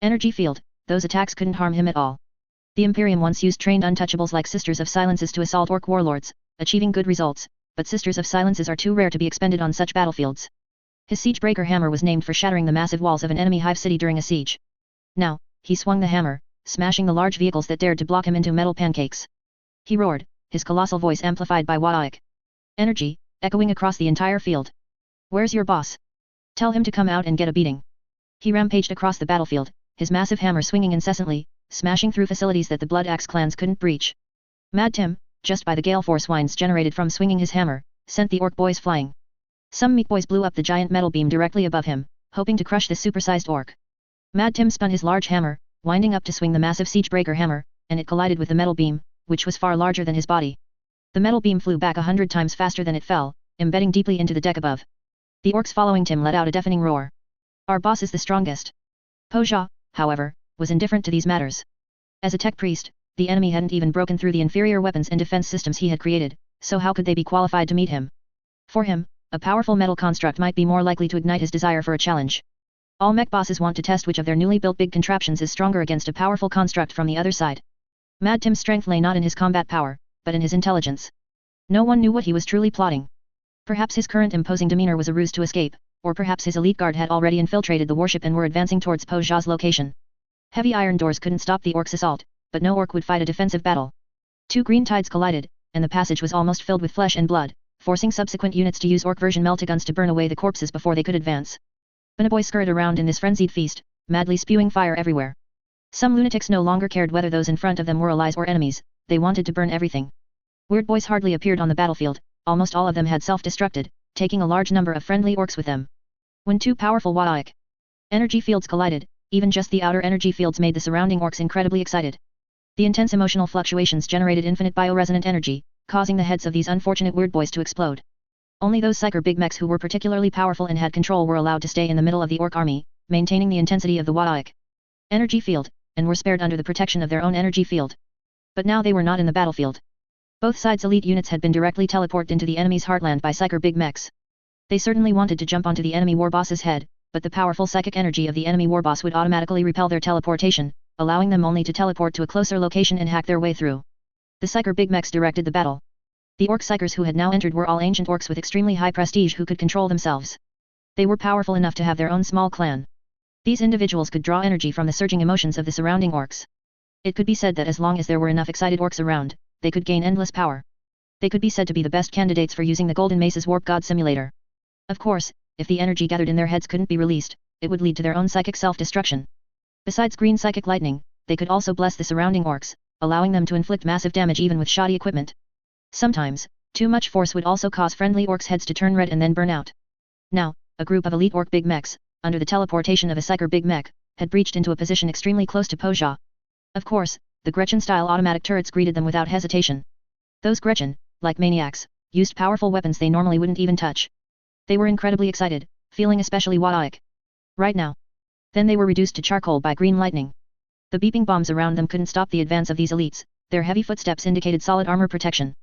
energy field, those attacks couldn't harm him at all. The Imperium once used trained untouchables like Sisters of Silences to assault orc warlords, achieving good results, but Sisters of Silences are too rare to be expended on such battlefields. His Siegebreaker hammer was named for shattering the massive walls of an enemy hive city during a siege. Now, he swung the hammer, smashing the large vehicles that dared to block him into metal pancakes. He roared, his colossal voice amplified by Waik energy, echoing across the entire field. "Where's your boss? Tell him to come out and get a beating." He rampaged across the battlefield, his massive hammer swinging incessantly, smashing through facilities that the Blood Axe clans couldn't breach. Mad Tim, just by the gale force winds generated from swinging his hammer, sent the orc boys flying. Some meat boys blew up the giant metal beam directly above him, hoping to crush this supersized orc. Mad Tim spun his large hammer, winding up to swing the massive siege-breaker hammer, and it collided with the metal beam, which was far larger than his body. The metal beam flew back 100 times faster than it fell, embedding deeply into the deck above. The orcs following Tim let out a deafening roar. Our boss is the strongest. Po Jia, however, was indifferent to these matters. As a tech priest, the enemy hadn't even broken through the inferior weapons and defense systems he had created, so how could they be qualified to meet him? For him, a powerful metal construct might be more likely to ignite his desire for a challenge. All mech bosses want to test which of their newly built big contraptions is stronger against a powerful construct from the other side. Mad Tim's strength lay not in his combat power, but in his intelligence. No one knew what he was truly plotting. Perhaps his current imposing demeanor was a ruse to escape, or perhaps his elite guard had already infiltrated the warship and were advancing towards Po Jia's location. Heavy iron doors couldn't stop the orcs' assault, but no orc would fight a defensive battle. Two green tides collided, and the passage was almost filled with flesh and blood, forcing subsequent units to use orc version meltaguns to burn away the corpses before they could advance. Bonoboy scurried around in this frenzied feast, madly spewing fire everywhere. Some lunatics no longer cared whether those in front of them were allies or enemies, they wanted to burn everything. Weird boys hardly appeared on the battlefield, almost all of them had self-destructed, taking a large number of friendly orcs with them. When two powerful Wadaic energy fields collided, even just the outer energy fields made the surrounding orcs incredibly excited. The intense emotional fluctuations generated infinite bioresonant energy, causing the heads of these unfortunate weird boys to explode. Only those psyker big mechs who were particularly powerful and had control were allowed to stay in the middle of the orc army, maintaining the intensity of the Wadaic energy field, and were spared under the protection of their own energy field. But now they were not in the battlefield. Both sides' elite units had been directly teleported into the enemy's heartland by psyker big mechs. They certainly wanted to jump onto the enemy warboss's head, but the powerful psychic energy of the enemy warboss would automatically repel their teleportation, allowing them only to teleport to a closer location and hack their way through. The psyker big mechs directed the battle. The orc psychers who had now entered were all ancient orcs with extremely high prestige who could control themselves. They were powerful enough to have their own small clan. These individuals could draw energy from the surging emotions of the surrounding orcs. It could be said that as long as there were enough excited orcs around, they could gain endless power. They could be said to be the best candidates for using the Golden Mace's Warp God Simulator. Of course, if the energy gathered in their heads couldn't be released, it would lead to their own psychic self-destruction. Besides green psychic lightning, they could also bless the surrounding orcs, allowing them to inflict massive damage even with shoddy equipment. Sometimes, too much force would also cause friendly orcs' heads to turn red and then burn out. Now, a group of elite orc big mechs, under the teleportation of a psyker big mech, had breached into a position extremely close to Po Jia. Of course, the Gretchen-style automatic turrets greeted them without hesitation. Those Gretchen, like maniacs, used powerful weapons they normally wouldn't even touch. They were incredibly excited, feeling especially Wadaic. Right now. Then they were reduced to charcoal by green lightning. The beeping bombs around them couldn't stop the advance of these elites, their heavy footsteps indicated solid armor protection.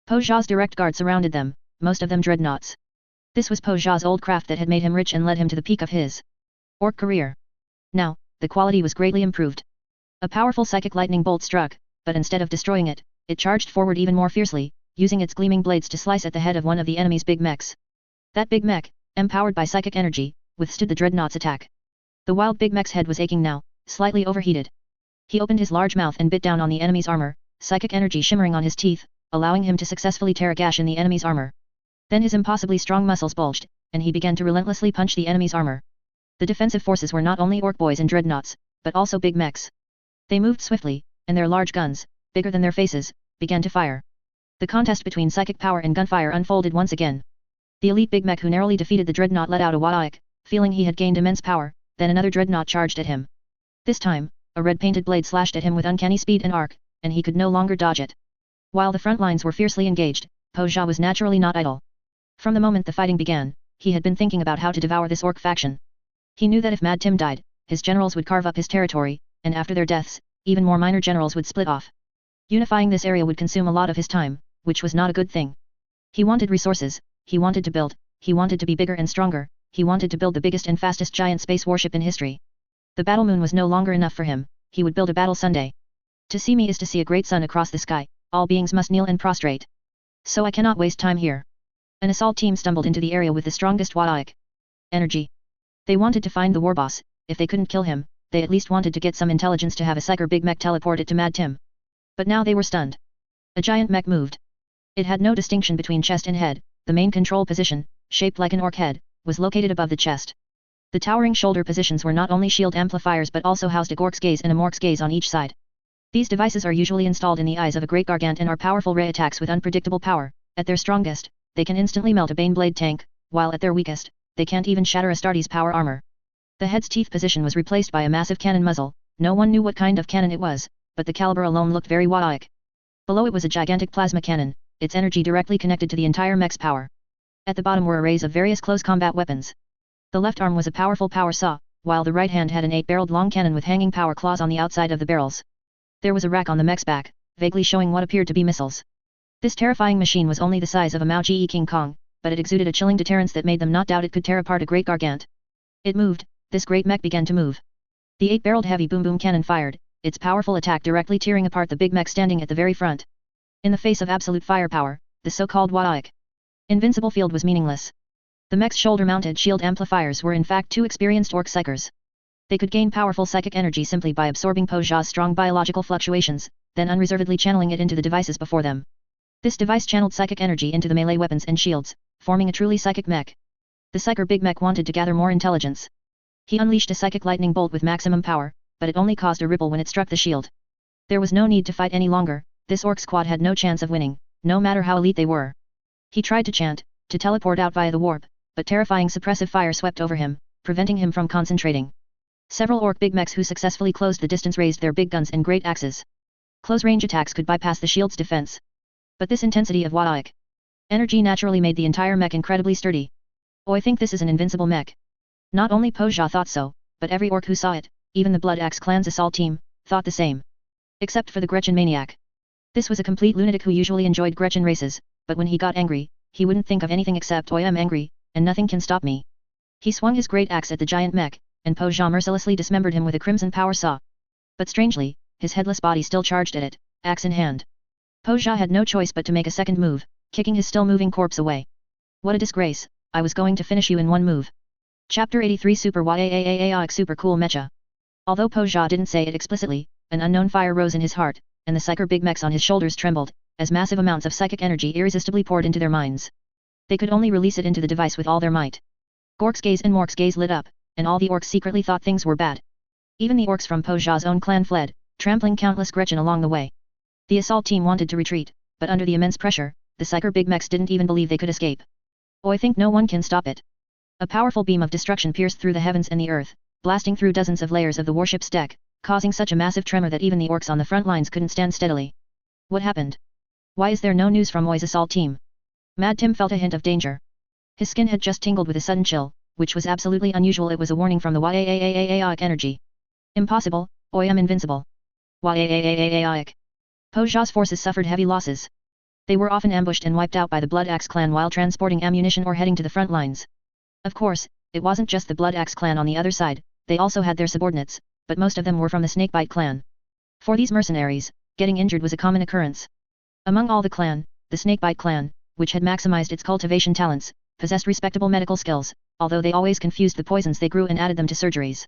Po Jia's direct guard surrounded them, most of them dreadnoughts. This was Po Jia's old craft that had made him rich and led him to the peak of his orc career. Now, the quality was greatly improved. A powerful psychic lightning bolt struck, but instead of destroying it, it charged forward even more fiercely, using its gleaming blades to slice at the head of one of the enemy's big mechs. That big mech, empowered by psychic energy, withstood the dreadnought's attack. The wild big mech's head was aching now, slightly overheated. He opened his large mouth and bit down on the enemy's armor, psychic energy shimmering on his teeth, allowing him to successfully tear a gash in the enemy's armor. Then his impossibly strong muscles bulged, and he began to relentlessly punch the enemy's armor. The defensive forces were not only orc boys and dreadnoughts, but also big mechs. They moved swiftly, and their large guns, bigger than their faces, began to fire. The contest between psychic power and gunfire unfolded once again. The elite big mech who narrowly defeated the dreadnought let out a Wadaic, feeling he had gained immense power, then another dreadnought charged at him. This time, a red-painted blade slashed at him with uncanny speed and arc, and he could no longer dodge it. While the front lines were fiercely engaged, Po Jia was naturally not idle. From the moment the fighting began, he had been thinking about how to devour this orc faction. He knew that if Mad Tim died, his generals would carve up his territory, and after their deaths, even more minor generals would split off. Unifying this area would consume a lot of his time, which was not a good thing. He wanted resources, he wanted to build, he wanted to be bigger and stronger, he wanted to build the biggest and fastest giant space warship in history. The battle moon was no longer enough for him, he would build a battle Sunday. To see me is to see a great sun across the sky, all beings must kneel and prostrate. So I cannot waste time here. An assault team stumbled into the area with the strongest Wadaic energy. They wanted to find the warboss, if they couldn't kill him, they at least wanted to get some intelligence to have a psyker big mech teleport it to Mad Tim. But now they were stunned. A giant mech moved. It had no distinction between chest and head, the main control position, shaped like an orc head, was located above the chest. The towering shoulder positions were not only shield amplifiers but also housed a Gork's gaze and a Mork's gaze on each side. These devices are usually installed in the eyes of a great gargant and are powerful ray attacks with unpredictable power. At their strongest, they can instantly melt a Baneblade tank, while at their weakest, they can't even shatter Astartes' power armor. The head's teeth position was replaced by a massive cannon muzzle. No one knew what kind of cannon it was, but the caliber alone looked very warlike. Below it was a gigantic plasma cannon, its energy directly connected to the entire mech's power. At the bottom were arrays of various close combat weapons. The left arm was a powerful power saw, while the right hand had an 8-barreled long cannon with hanging power claws on the outside of the barrels. There was a rack on the mech's back, vaguely showing what appeared to be missiles. This terrifying machine was only the size of a Mao-Ge King Kong, but it exuded a chilling deterrence that made them not doubt it could tear apart a great gargant. It moved, this great mech began to move. The 8-barreled heavy boom-boom cannon fired, its powerful attack directly tearing apart the big mech standing at the very front. In the face of absolute firepower, the so-called warlike invincible field was meaningless. The mech's shoulder-mounted shield amplifiers were in fact 2 experienced orc psychers. They could gain powerful psychic energy simply by absorbing Po Jia's strong biological fluctuations, then unreservedly channeling it into the devices before them. This device channeled psychic energy into the melee weapons and shields, forming a truly psychic mech. The psyker Big Mech wanted to gather more intelligence. He unleashed a psychic lightning bolt with maximum power, but it only caused a ripple when it struck the shield. There was no need to fight any longer, this orc squad had no chance of winning, no matter how elite they were. He tried to chant, to teleport out via the warp, but terrifying suppressive fire swept over him, preventing him from concentrating. Several orc big mechs who successfully closed the distance raised their big guns and great axes. Close-range attacks could bypass the shield's defense. But this intensity of warlike energy naturally made the entire mech incredibly sturdy. Oh, I think this is an invincible mech. Not only Po Jia thought so, but every orc who saw it, even the Blood Axe clan's assault team, thought the same. Except for the Gretchen maniac. This was a complete lunatic who usually enjoyed Gretchen races, but when he got angry, he wouldn't think of anything except "Oi, I'm angry, and nothing can stop me." He swung his great axe at the giant mech, and Po Jia mercilessly dismembered him with a crimson power saw. But strangely, his headless body still charged at it, axe in hand. Po Jia had no choice but to make a second move, kicking his still-moving corpse away. What a disgrace, I was going to finish you in one move. Chapter 83 Super Waaaaaaaaik Super Cool Mecha. Although Po Jia didn't say it explicitly, an unknown fire rose in his heart, and the psyker big mechs on his shoulders trembled, as massive amounts of psychic energy irresistibly poured into their minds. They could only release it into the device with all their might. Gork's gaze and Mork's gaze lit up, and all the orcs secretly thought things were bad. Even the orcs from Po Jia's own clan fled, trampling countless Gretchen along the way. The assault team wanted to retreat, but under the immense pressure, the psyker big mechs didn't even believe they could escape. Oh, I think no one can stop it. A powerful beam of destruction pierced through the heavens and the earth, blasting through dozens of layers of the warship's deck, causing such a massive tremor that even the orcs on the front lines couldn't stand steadily. What happened? Why is there no news from Oi's assault team? Mad Tim felt a hint of danger. His skin had just tingled with a sudden chill, which was absolutely unusual. It was a warning from the Waaaaaaaaik energy. Impossible, Oi am invincible. Waaaaaaaaik. Po Jia's forces suffered heavy losses. They were often ambushed and wiped out by the Blood Axe clan while transporting ammunition or heading to the front lines. Of course, it wasn't just the Blood Axe clan on the other side, they also had their subordinates, but most of them were from the Snakebite clan. For these mercenaries, getting injured was a common occurrence. Among all the clan, the Snakebite clan, which had maximized its cultivation talents, possessed respectable medical skills, although they always confused the poisons they grew and added them to surgeries.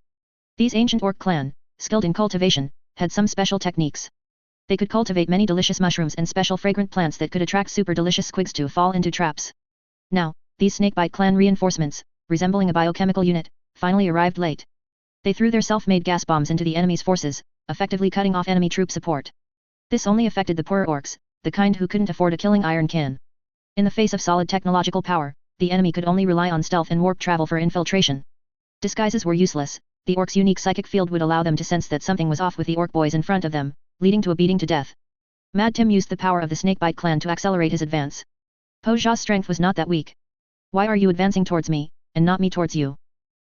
These ancient orc clan, skilled in cultivation, had some special techniques. They could cultivate many delicious mushrooms and special fragrant plants that could attract super delicious squigs to fall into traps. Now, these Snakebite clan reinforcements, resembling a biochemical unit, finally arrived late. They threw their self-made gas bombs into the enemy's forces, effectively cutting off enemy troop support. This only affected the poorer orcs, the kind who couldn't afford a killing iron can. In the face of solid technological power, the enemy could only rely on stealth and warp travel for infiltration. Disguises were useless, the orcs' unique psychic field would allow them to sense that something was off with the orc boys in front of them, leading to a beating to death. Mad Tim used the power of the Snakebite clan to accelerate his advance. Po Jia's strength was not that weak. Why are you advancing towards me, and not me towards you?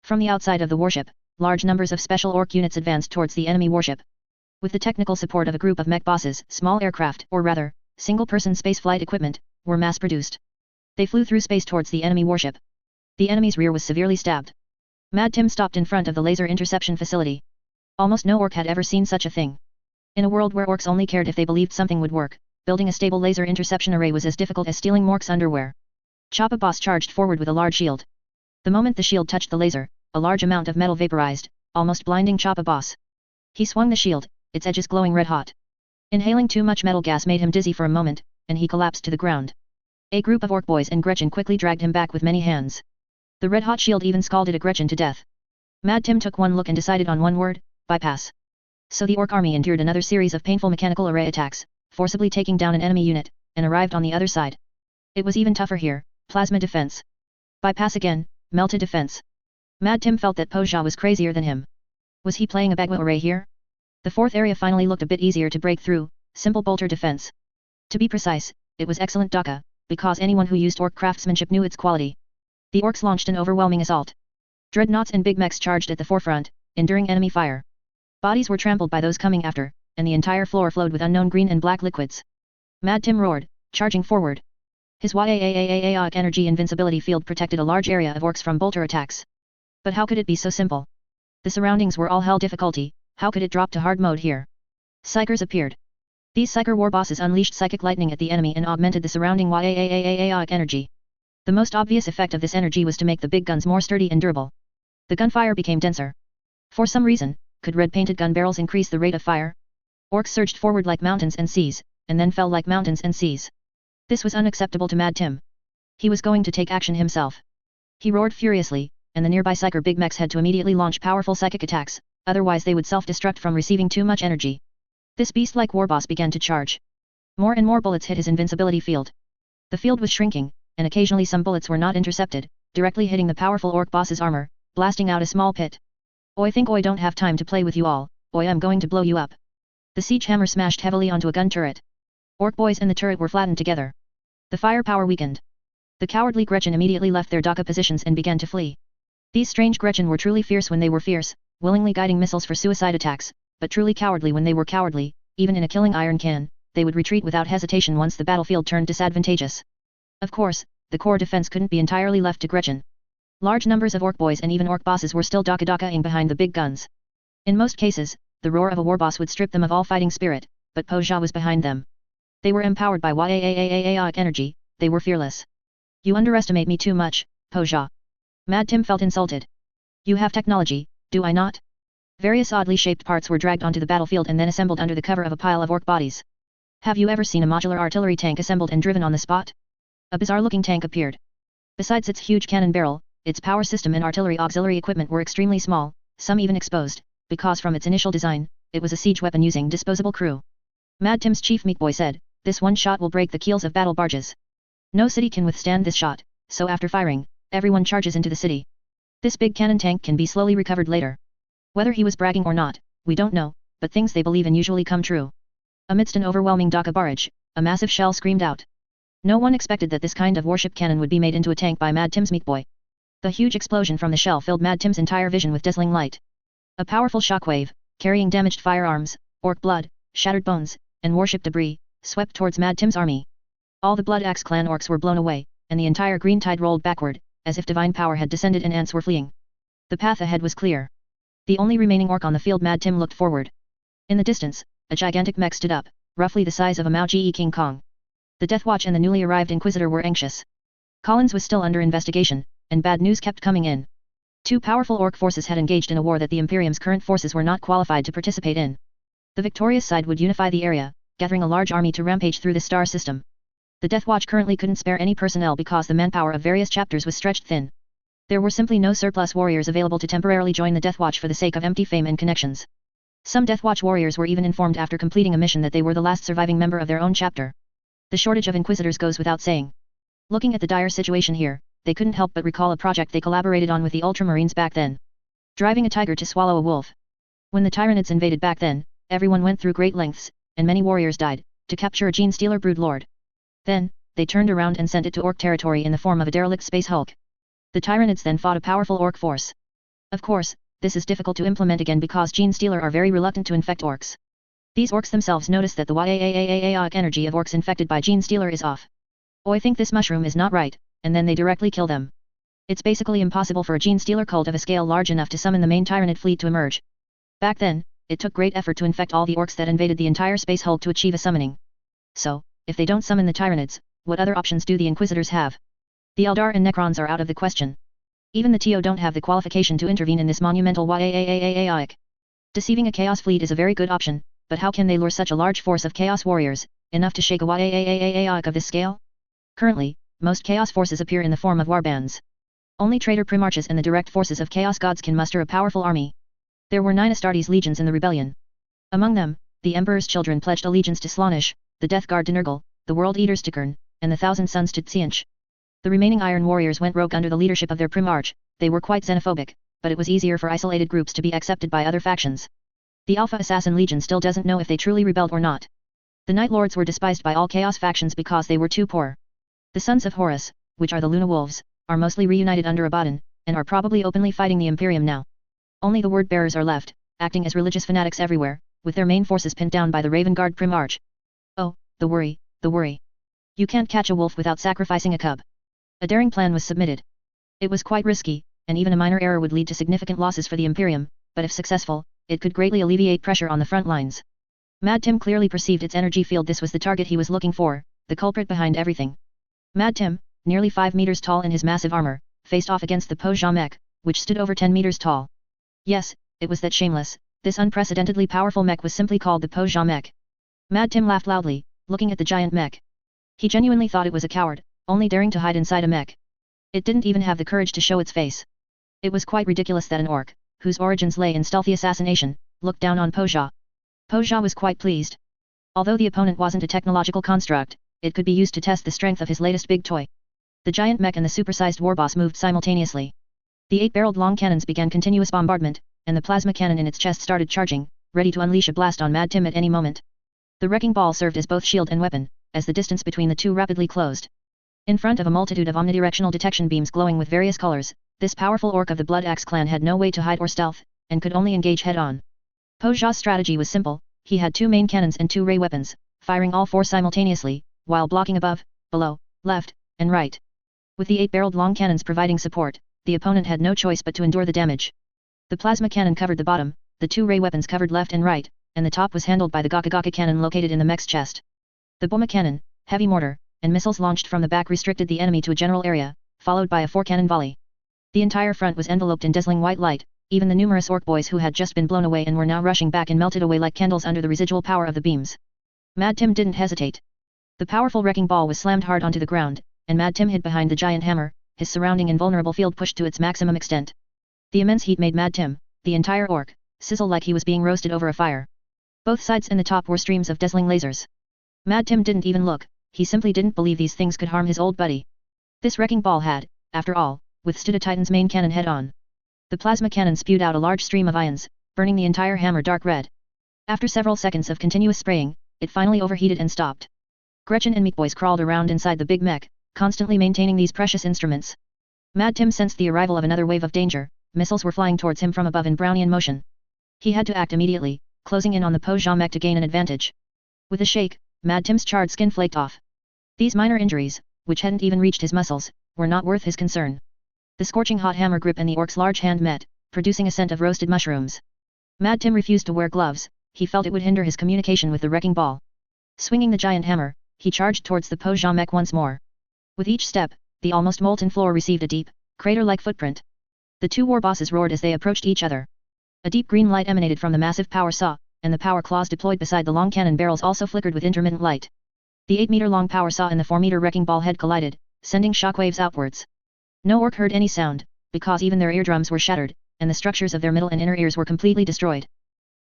From the outside of the warship, large numbers of special orc units advanced towards the enemy warship. With the technical support of a group of mech bosses, small aircraft, or rather, single-person spaceflight equipment, were mass-produced. They flew through space towards the enemy warship. The enemy's rear was severely stabbed. Mad Tim stopped in front of the laser interception facility. Almost no orc had ever seen such a thing. In a world where orcs only cared if they believed something would work, building a stable laser interception array was as difficult as stealing Mork's underwear. Choppa Boss charged forward with a large shield. The moment the shield touched the laser, a large amount of metal vaporized, almost blinding Choppa Boss. He swung the shield, its edges glowing red-hot. Inhaling too much metal gas made him dizzy for a moment, and he collapsed to the ground. A group of orc boys and Gretchen quickly dragged him back with many hands. The red-hot shield even scalded a Gretchen to death. Mad Tim took one look and decided on one word: bypass. So the orc army endured another series of painful mechanical array attacks, forcibly taking down an enemy unit, and arrived on the other side. It was even tougher here: plasma defense. Bypass again, melted defense. Mad Tim felt that Po Jia was crazier than him. Was he playing a bagua array here? The fourth area finally looked a bit easier to break through, simple bolter defense. To be precise, it was excellent Daka, because anyone who used orc craftsmanship knew its quality. The orcs launched an overwhelming assault. Dreadnoughts and big mechs charged at the forefront, enduring enemy fire. Bodies were trampled by those coming after, and the entire floor flowed with unknown green and black liquids. Mad Tim roared, charging forward. His Yaaaaaaaic energy invincibility field protected a large area of orcs from bolter attacks. But how could it be so simple? The surroundings were all hell difficulty, how could it drop to hard mode here? Psychers appeared. These Psyker war bosses unleashed psychic lightning at the enemy and augmented the surrounding Yaaaaaaaic energy. The most obvious effect of this energy was to make the big guns more sturdy and durable. The gunfire became denser. For some reason, could red-painted gun barrels increase the rate of fire? Orcs surged forward like mountains and seas, and then fell like mountains and seas. This was unacceptable to Mad Tim. He was going to take action himself. He roared furiously, and the nearby Psyker big mechs had to immediately launch powerful psychic attacks, otherwise they would self-destruct from receiving too much energy. This beast-like warboss began to charge. More and more bullets hit his invincibility field. The field was shrinking, and occasionally some bullets were not intercepted, directly hitting the powerful orc boss's armor, blasting out a small pit. Oi think Oi don't have time to play with you all, Oi I'm going to blow you up. The siege hammer smashed heavily onto a gun turret. Orc boys and the turret were flattened together. The firepower weakened. The cowardly Gretchen immediately left their Daka positions and began to flee. These strange Gretchen were truly fierce when they were fierce, willingly guiding missiles for suicide attacks, but truly cowardly when they were cowardly, even in a killing iron can, they would retreat without hesitation once the battlefield turned disadvantageous. Of course, the core defense couldn't be entirely left to Gretchen. Large numbers of orc boys and even orc bosses were still Daka-Daka-ing behind the big guns. In most cases, the roar of a warboss would strip them of all fighting spirit, but Po Jia was behind them. They were empowered by Yaaaaaaaic energy, they were fearless. You underestimate me too much, Po Jia. Mad Tim felt insulted. You have technology, do I not? Various oddly shaped parts were dragged onto the battlefield and then assembled under the cover of a pile of orc bodies. Have you ever seen a modular artillery tank assembled and driven on the spot? A bizarre-looking tank appeared. Besides its huge cannon barrel, its power system and artillery auxiliary equipment were extremely small, some even exposed, because from its initial design, it was a siege weapon using disposable crew. Mad Tim's chief meat boy said, this one shot will break the keels of battle barges. No city can withstand this shot, so after firing, everyone charges into the city. This big cannon tank can be slowly recovered later. Whether he was bragging or not, we don't know, but things they believe in usually come true. Amidst an overwhelming Daka barrage, a massive shell screamed out. No one expected that this kind of warship cannon would be made into a tank by Mad Tim's meat boy. The huge explosion from the shell filled Mad Tim's entire vision with dazzling light. A powerful shockwave, carrying damaged firearms, orc blood, shattered bones, and warship debris, swept towards Mad Tim's army. All the Blood Axe clan orcs were blown away, and the entire green tide rolled backward, as if divine power had descended and ants were fleeing. The path ahead was clear. The only remaining orc on the field. Mad Tim looked forward. In the distance, a gigantic mech stood up, roughly the size of a Mao-Ge King Kong. The Death Watch and the newly arrived Inquisitor were anxious. Collins was still under investigation, and bad news kept coming in. Two powerful orc forces had engaged in a war that the Imperium's current forces were not qualified to participate in. The victorious side would unify the area, gathering a large army to rampage through the star system. The Death Watch currently couldn't spare any personnel because the manpower of various chapters was stretched thin. There were simply no surplus warriors available to temporarily join the Death Watch for the sake of empty fame and connections. Some Death Watch warriors were even informed after completing a mission that they were the last surviving member of their own chapter. The shortage of Inquisitors goes without saying. Looking at the dire situation here, they couldn't help but recall a project they collaborated on with the Ultramarines back then. Driving a tiger to swallow a wolf. When the Tyranids invaded back then, everyone went through great lengths, and many warriors died, to capture a gene-stealer brood lord. Then, they turned around and sent it to orc territory in the form of a derelict space hulk. The Tyranids then fought a powerful orc force. Of course, this is difficult to implement again because gene-stealer are very reluctant to infect orcs. These orcs themselves notice that the Yaaaaaaaic energy of orcs infected by gene-stealer is off. I think this mushroom is not right, and then they directly kill them. It's basically impossible for a gene-stealer cult of a scale large enough to summon the main Tyranid fleet to emerge. Back then, it took great effort to infect all the orcs that invaded the entire space hulk to achieve a summoning. So, if they don't summon the Tyranids, what other options do the Inquisitors have? The Eldar and Necrons are out of the question. Even the TO don't have the qualification to intervene in this monumental Yaaaaaaaic. Deceiving a Chaos fleet is a very good option, but how can they lure such a large force of Chaos warriors, enough to shake a Yaaaaaaaic of this scale? Currently, most Chaos forces appear in the form of warbands. Only traitor primarchs and the direct forces of Chaos gods can muster a powerful army. There were 9 Astartes legions in the rebellion. Among them, the Emperor's children pledged allegiance to Slaanesh, the Death Guard to Nurgle, the World Eaters to Kern, and the Thousand Sons to Tsianch. The remaining Iron Warriors went rogue under the leadership of their primarch. They were quite xenophobic, but it was easier for isolated groups to be accepted by other factions. The Alpha Assassin Legion still doesn't know if they truly rebelled or not. The Night Lords were despised by all Chaos factions because they were too poor. The Sons of Horus, which are the Luna Wolves, are mostly reunited under Abaddon, and are probably openly fighting the Imperium now. Only the Word Bearers are left, acting as religious fanatics everywhere, with their main forces pinned down by the Raven Guard Primarch. Oh, the worry, the worry. You can't catch a wolf without sacrificing a cub. A daring plan was submitted. It was quite risky, and even a minor error would lead to significant losses for the Imperium, but if successful, it could greatly alleviate pressure on the front lines. Mad Tim clearly perceived its energy field. This was the target he was looking for, the culprit behind everything. Mad Tim, nearly 5 meters tall in his massive armor, faced off against the Po Jia mech, which stood over 10 meters tall. Yes, it was that shameless, this unprecedentedly powerful mech was simply called the Po Jia mech. Mad Tim laughed loudly, looking at the giant mech. He genuinely thought it was a coward, only daring to hide inside a mech. It didn't even have the courage to show its face. It was quite ridiculous that an orc, whose origins lay in stealthy assassination, looked down on Po Jia. Po Jia was quite pleased. Although the opponent wasn't a technological construct, it could be used to test the strength of his latest big toy. The giant mech and the supersized warboss moved simultaneously. The 8-barreled long cannons began continuous bombardment, and the plasma cannon in its chest started charging, ready to unleash a blast on Mad Tim at any moment. The wrecking ball served as both shield and weapon, as the distance between the two rapidly closed. In front of a multitude of omnidirectional detection beams glowing with various colors, this powerful orc of the Blood Axe clan had no way to hide or stealth, and could only engage head-on. Po Jia's strategy was simple. He had 2 main cannons and 2 ray weapons, firing all 4 simultaneously, while blocking above, below, left, and right. With the 8-barreled long cannons providing support, the opponent had no choice but to endure the damage. The plasma cannon covered the bottom, the 2 ray weapons covered left and right, and the top was handled by the Gakagaka cannon located in the mech's chest. The bomba cannon, heavy mortar, and missiles launched from the back restricted the enemy to a general area, followed by a 4-cannon volley. The entire front was enveloped in dazzling white light. Even the numerous orc boys who had just been blown away and were now rushing back and melted away like candles under the residual power of the beams. Mad Tim didn't hesitate. The powerful wrecking ball was slammed hard onto the ground, and Mad Tim hid behind the giant hammer, his surrounding invulnerable field pushed to its maximum extent. The immense heat made Mad Tim, the entire orc, sizzle like he was being roasted over a fire. Both sides and the top were streams of dazzling lasers. Mad Tim didn't even look, he simply didn't believe these things could harm his old buddy. This wrecking ball had, after all, withstood a Titan's main cannon head-on. The plasma cannon spewed out a large stream of ions, burning the entire hammer dark red. After several seconds of continuous spraying, it finally overheated and stopped. Gretchen and Meat Boys crawled around inside the big mech, constantly maintaining these precious instruments. Mad Tim sensed the arrival of another wave of danger. Missiles were flying towards him from above in Brownian motion. He had to act immediately, closing in on the Po Jia mech to gain an advantage. With a shake, Mad Tim's charred skin flaked off. These minor injuries, which hadn't even reached his muscles, were not worth his concern. The scorching hot hammer grip and the orc's large hand met, producing a scent of roasted mushrooms. Mad Tim refused to wear gloves, he felt it would hinder his communication with the wrecking ball. Swinging the giant hammer, he charged towards the Po Jia mech once more. With each step, the almost molten floor received a deep, crater-like footprint. The 2 war bosses roared as they approached each other. A deep green light emanated from the massive power saw, and the power claws deployed beside the long cannon barrels also flickered with intermittent light. The 8-meter-long power saw and the 4-meter wrecking ball head collided, sending shockwaves outwards. No orc heard any sound, because even their eardrums were shattered, and the structures of their middle and inner ears were completely destroyed.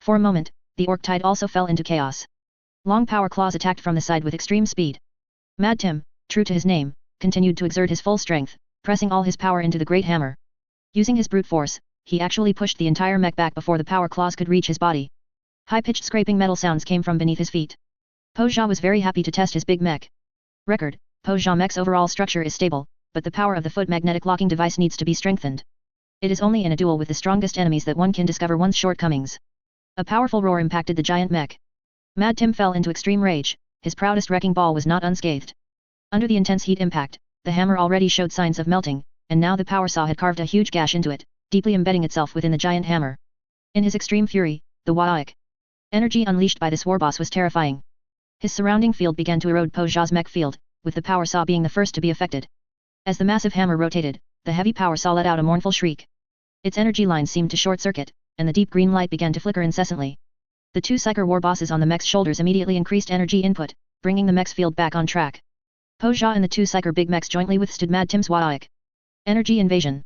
For a moment, the orc tide also fell into chaos. Long power claws attacked from the side with extreme speed. Mad Tim, true to his name, continued to exert his full strength, pressing all his power into the great hammer. Using his brute force, he actually pushed the entire mech back before the power claws could reach his body. High-pitched scraping metal sounds came from beneath his feet. Po Jia was very happy to test his big mech. Record, Po Jia mech's overall structure is stable, but the power of the foot magnetic locking device needs to be strengthened. It is only in a duel with the strongest enemies that one can discover one's shortcomings. A powerful roar impacted the giant mech. Mad Tim fell into extreme rage, his proudest wrecking ball was not unscathed. Under the intense heat impact, the hammer already showed signs of melting, and now the power saw had carved a huge gash into it, deeply embedding itself within the giant hammer. In his extreme fury, the Waik energy unleashed by this warboss was terrifying. His surrounding field began to erode Po Jia's mech field, with the power saw being the first to be affected. As the massive hammer rotated, the heavy power saw let out a mournful shriek. Its energy lines seemed to short-circuit, and the deep green light began to flicker incessantly. The 2 psyker war bosses on the mech's shoulders immediately increased energy input, bringing the mech's field back on track. Po Jia and the 2 psyker big mechs jointly withstood Mad Tim's Waik energy invasion.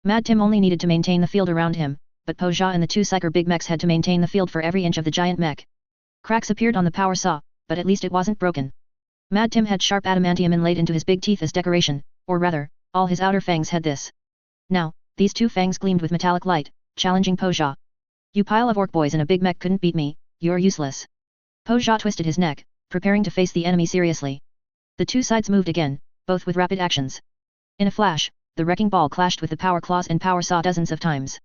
Mad Tim only needed to maintain the field around him, but Po Jia and the 2 psyker big mechs had to maintain the field for every inch of the giant mech. Cracks appeared on the power saw, but at least it wasn't broken. Mad Tim had sharp adamantium inlaid into his big teeth as decoration, or rather, all his outer fangs had this. Now, These two fangs gleamed with metallic light, challenging Po Jia. You pile of orc boys in a big mech couldn't beat me, you're useless. Po Jia twisted his neck, preparing to face the enemy seriously. The two sides moved again, both with rapid actions. In a flash, the wrecking ball clashed with the power claws and power saw dozens of times.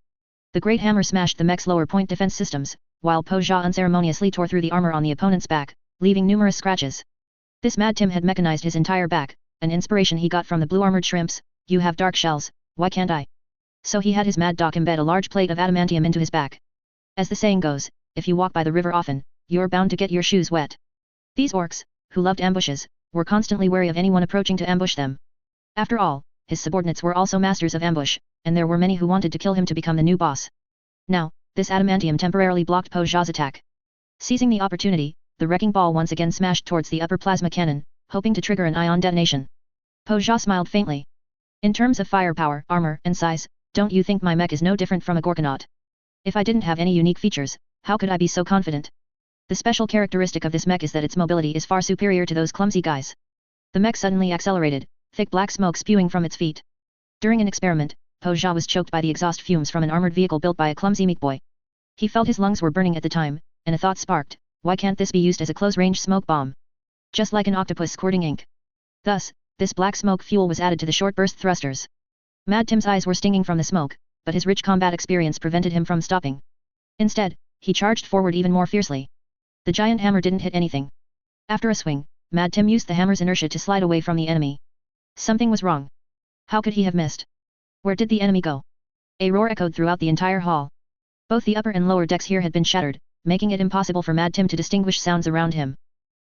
The great hammer smashed the mech's lower point defense systems, while Po Jia unceremoniously tore through the armor on the opponent's back, leaving numerous scratches. This Mad Tim had mechanized his entire back, an inspiration he got from the blue armored shrimps. You have dark shells, why can't I? So he had his Mad Doc embed a large plate of adamantium into his back. As the saying goes, if you walk by the river often, you're bound to get your shoes wet. These orcs, who loved ambushes, were constantly wary of anyone approaching to ambush them. After all, his subordinates were also masters of ambush, and there were many who wanted to kill him to become the new boss. Now, this adamantium temporarily blocked Po Jia's attack. Seizing the opportunity, the wrecking ball once again smashed towards the upper plasma cannon, hoping to trigger an ion detonation. Po Jia smiled faintly. In terms of firepower, armor, and size, don't you think my mech is no different from a Gorkanaut? If I didn't have any unique features, how could I be so confident? The special characteristic of this mech is that its mobility is far superior to those clumsy guys. The mech suddenly accelerated, thick black smoke spewing from its feet. During an experiment, Po Jia was choked by the exhaust fumes from an armored vehicle built by a clumsy meat boy. He felt his lungs were burning at the time, and a thought sparked, why can't this be used as a close-range smoke bomb? Just like an octopus squirting ink. Thus, this black smoke fuel was added to the short-burst thrusters. Mad Tim's eyes were stinging from the smoke, but his rich combat experience prevented him from stopping. Instead, he charged forward even more fiercely. The giant hammer didn't hit anything. After a swing, Mad Tim used the hammer's inertia to slide away from the enemy. Something was wrong. How could he have missed? Where did the enemy go? A roar echoed throughout the entire hall. Both the upper and lower decks here had been shattered, making it impossible for Mad Tim to distinguish sounds around him.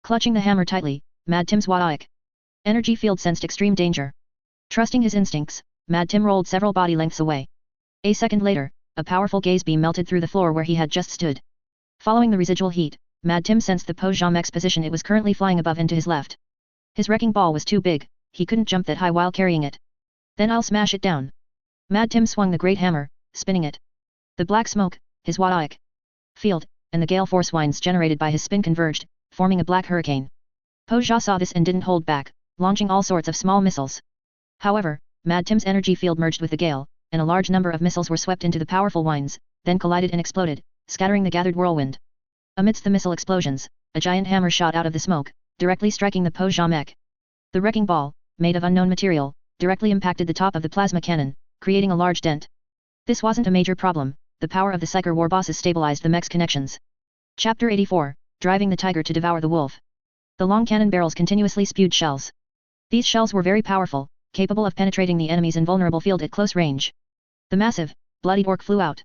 Clutching the hammer tightly, Mad Tim's Wadaik energy field sensed extreme danger. Trusting his instincts, Mad Tim rolled several body lengths away. A second later, a powerful gaze beam melted through the floor where he had just stood. Following the residual heat, Mad Tim sensed the Po Jia mech's position it was currently flying above and to his left. His wrecking ball was too big, he couldn't jump that high while carrying it. Then I'll smash it down. Mad Tim swung the great hammer, spinning it. The black smoke, his Wadaik field, and the gale force winds generated by his spin converged, forming a black hurricane. Po Jia saw this and didn't hold back, launching all sorts of small missiles. However, Mad Tim's energy field merged with the gale, and a large number of missiles were swept into the powerful winds, then collided and exploded, scattering the gathered whirlwind. Amidst the missile explosions, a giant hammer shot out of the smoke, directly striking the Po Jia mech. The wrecking ball, made of unknown material, directly impacted the top of the plasma cannon, creating a large dent. This wasn't a major problem, the power of the Psyker war bosses stabilized the mech's connections. Chapter 84, Driving the Tiger to Devour the Wolf. The long cannon barrels continuously spewed shells. These shells were very powerful, capable of penetrating the enemy's invulnerable field at close range. The massive, bloodied orc flew out.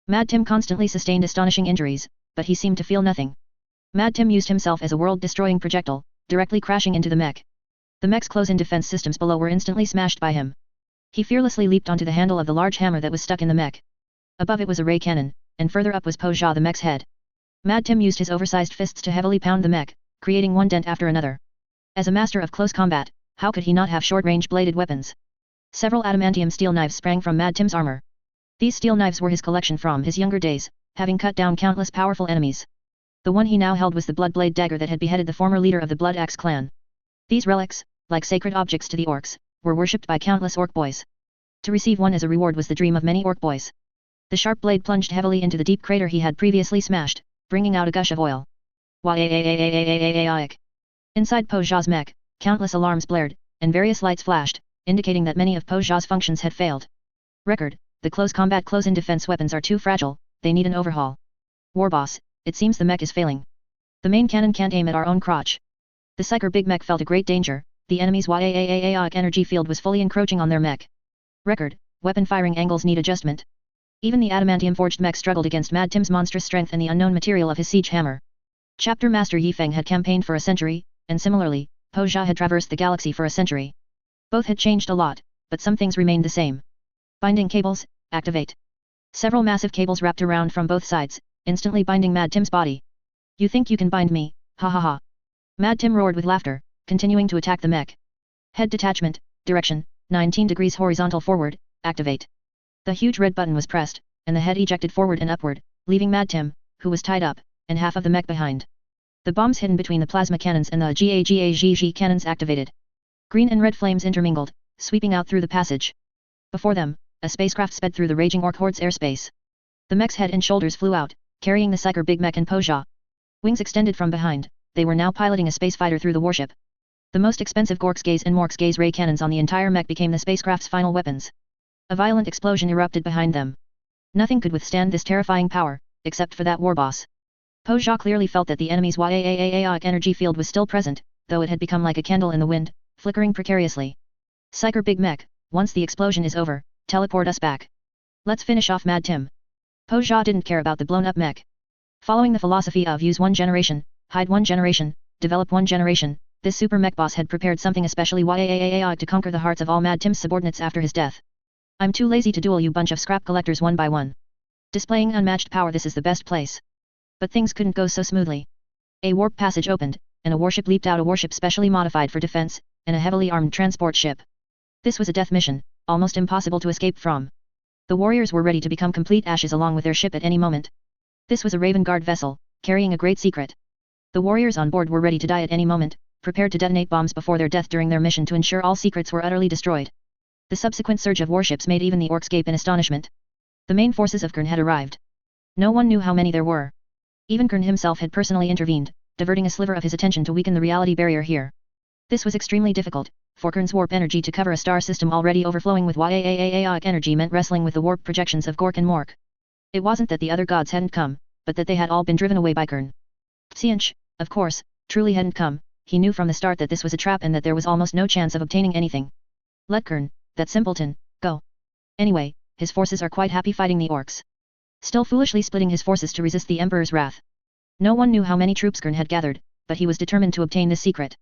Mad Tim constantly sustained astonishing injuries, but he seemed to feel nothing. Mad Tim used himself as a world-destroying projectile, directly crashing into the mech. The mech's close-in defense systems below were instantly smashed by him. He fearlessly leaped onto the handle of the large hammer that was stuck in the mech. Above it was a ray cannon, and further up was Po Jia the mech's head. Mad Tim used his oversized fists to heavily pound the mech, creating one dent after another. As a master of close combat, how could he not have short-range bladed weapons? Several adamantium steel knives sprang from Mad Tim's armor. These steel knives were his collection from his younger days, having cut down countless powerful enemies. The one he now held was the Bloodblade dagger that had beheaded the former leader of the Blood Axe clan. These relics, like sacred objects to the orcs, were worshipped by countless orc boys. To receive one as a reward was the dream of many orc boys. The sharp blade plunged heavily into the deep crater he had previously smashed, bringing out a gush of oil. Inside Po Jia's mech, countless alarms blared, and various lights flashed, indicating that many of Po Jia's functions had failed. Record, the close combat close-in defense weapons are too fragile, they need an overhaul. War boss, it seems the mech is failing. The main cannon can't aim at our own crotch. The Psyker Big Mech felt a great danger, the enemy's Yaaiaiaiaic energy field was fully encroaching on their mech. Record, weapon firing angles need adjustment. Even the adamantium-forged mech struggled against Mad Tim's monstrous strength and the unknown material of his siege hammer. Chapter Master Yifeng had campaigned for a century, and similarly, Po Jia had traversed the galaxy for a century. Both had changed a lot, but some things remained the same. Binding cables, activate. Several massive cables wrapped around from both sides, instantly binding Mad Tim's body. You think you can bind me, ha ha ha. Mad Tim roared with laughter, continuing to attack the mech. Head detachment, direction, 19 degrees horizontal forward, activate. The huge red button was pressed, and the head ejected forward and upward, leaving Mad Tim, who was tied up, and half of the mech behind. The bombs hidden between the plasma cannons and the GAGAGG cannons activated. Green and red flames intermingled, sweeping out through the passage. Before them, a spacecraft sped through the raging orc horde's airspace. The mech's head and shoulders flew out, carrying the Psyker Big Mech and Poja. Wings extended from behind, they were now piloting a space fighter through the warship. The most expensive Gork's Gaze and Mork's Gaze ray cannons on the entire mech became the spacecraft's final weapons. A violent explosion erupted behind them. Nothing could withstand this terrifying power, except for that war boss. Poja clearly felt that the enemy's Yaaiaiaic energy field was still present, though it had become like a candle in the wind, flickering precariously. Psyker Big Mech, once the explosion is over, teleport us back. Let's finish off Mad Tim. Poja didn't care about the blown-up mech. Following the philosophy of use one generation, hide one generation, develop one generation, this super mech boss had prepared something especially Yaaiaiaiaic to conquer the hearts of all Mad Tim's subordinates after his death. I'm too lazy to duel you bunch of scrap collectors one by one. Displaying unmatched power, this is the best place. But things couldn't go so smoothly. A warp passage opened, and a warship leaped out, a warship specially modified for defense, and a heavily armed transport ship. This was a death mission, almost impossible to escape from. The warriors were ready to become complete ashes along with their ship at any moment. This was a Raven Guard vessel, carrying a great secret. The warriors on board were ready to die at any moment, prepared to detonate bombs before their death during their mission to ensure all secrets were utterly destroyed. The subsequent surge of warships made even the orcs gape in astonishment. The main forces of Qing had arrived. No one knew how many there were. Even Qing himself had personally intervened, diverting a sliver of his attention to weaken the reality barrier here. This was extremely difficult, for Qing's warp energy to cover a star system already overflowing with Yaaiaiaiaic energy meant wrestling with the warp projections of Gork and Mork. It wasn't that the other gods hadn't come, but that they had all been driven away by Qing. Xianch, of course, truly hadn't come. He knew from the start that this was a trap and that there was almost no chance of obtaining anything. Let Qing, that simpleton, go. Anyway, his forces are quite happy fighting the orcs. Still foolishly splitting his forces to resist the Emperor's wrath. No one knew how many troops Qing had gathered, but he was determined to obtain this secret.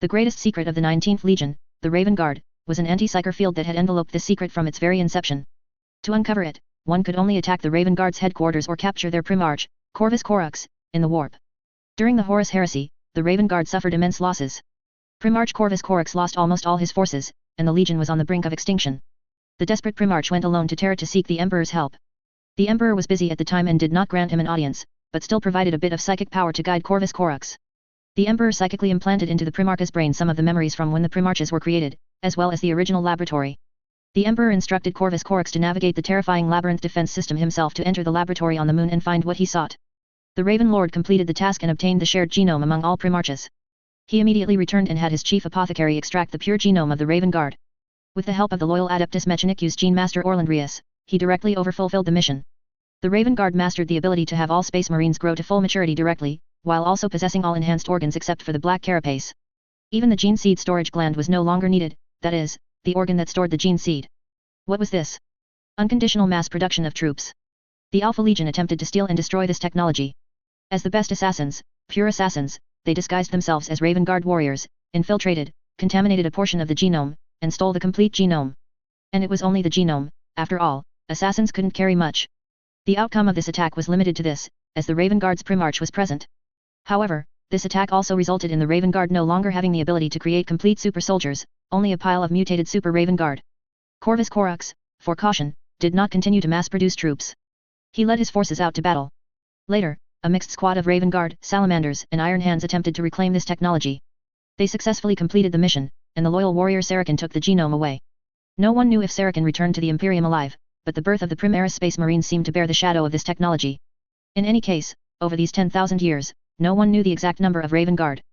The greatest secret of the 19th Legion, the Raven Guard, was an anti-psyker field that had enveloped this secret from its very inception. To uncover it, one could only attack the Raven Guard's headquarters or capture their primarch, Corvus Corax, in the warp. During the Horus Heresy, the Raven Guard suffered immense losses. Primarch Corvus Corax lost almost all his forces, and the Legion was on the brink of extinction. The desperate Primarch went alone to Terra to seek the Emperor's help. The Emperor was busy at the time and did not grant him an audience, but still provided a bit of psychic power to guide Corvus Corax. The Emperor psychically implanted into the Primarch's brain some of the memories from when the Primarches were created, as well as the original laboratory. The Emperor instructed Corvus Corax to navigate the terrifying labyrinth defense system himself to enter the laboratory on the moon and find what he sought. The Raven Lord completed the task and obtained the shared genome among all Primarches. He immediately returned and had his chief apothecary extract the pure genome of the Raven Guard. With the help of the loyal Adeptus Mechanicus Gene Master Orlandrius, he directly overfulfilled the mission. The Raven Guard mastered the ability to have all Space Marines grow to full maturity directly, while also possessing all enhanced organs except for the black carapace. Even the gene seed storage gland was no longer needed, that is, the organ that stored the gene seed. What was this? Unconditional mass production of troops. The Alpha Legion attempted to steal and destroy this technology. As the best assassins, pure assassins, they disguised themselves as Raven Guard warriors, infiltrated, contaminated a portion of the genome, and stole the complete genome. And it was only the genome, after all, assassins couldn't carry much. The outcome of this attack was limited to this, as the Raven Guard's Primarch was present. However, this attack also resulted in the Raven Guard no longer having the ability to create complete super soldiers, only a pile of mutated super Raven Guard. Corvus Corax, for caution, did not continue to mass-produce troops. He led his forces out to battle. Later, a mixed squad of Raven Guard, Salamanders, and Iron Hands attempted to reclaim this technology. They successfully completed the mission, and the loyal warrior Saracen took the genome away. No one knew if Saracen returned to the Imperium alive, but the birth of the Primaris Space Marines seemed to bear the shadow of this technology. In any case, over these 10,000 years, no one knew the exact number of Raven Guard.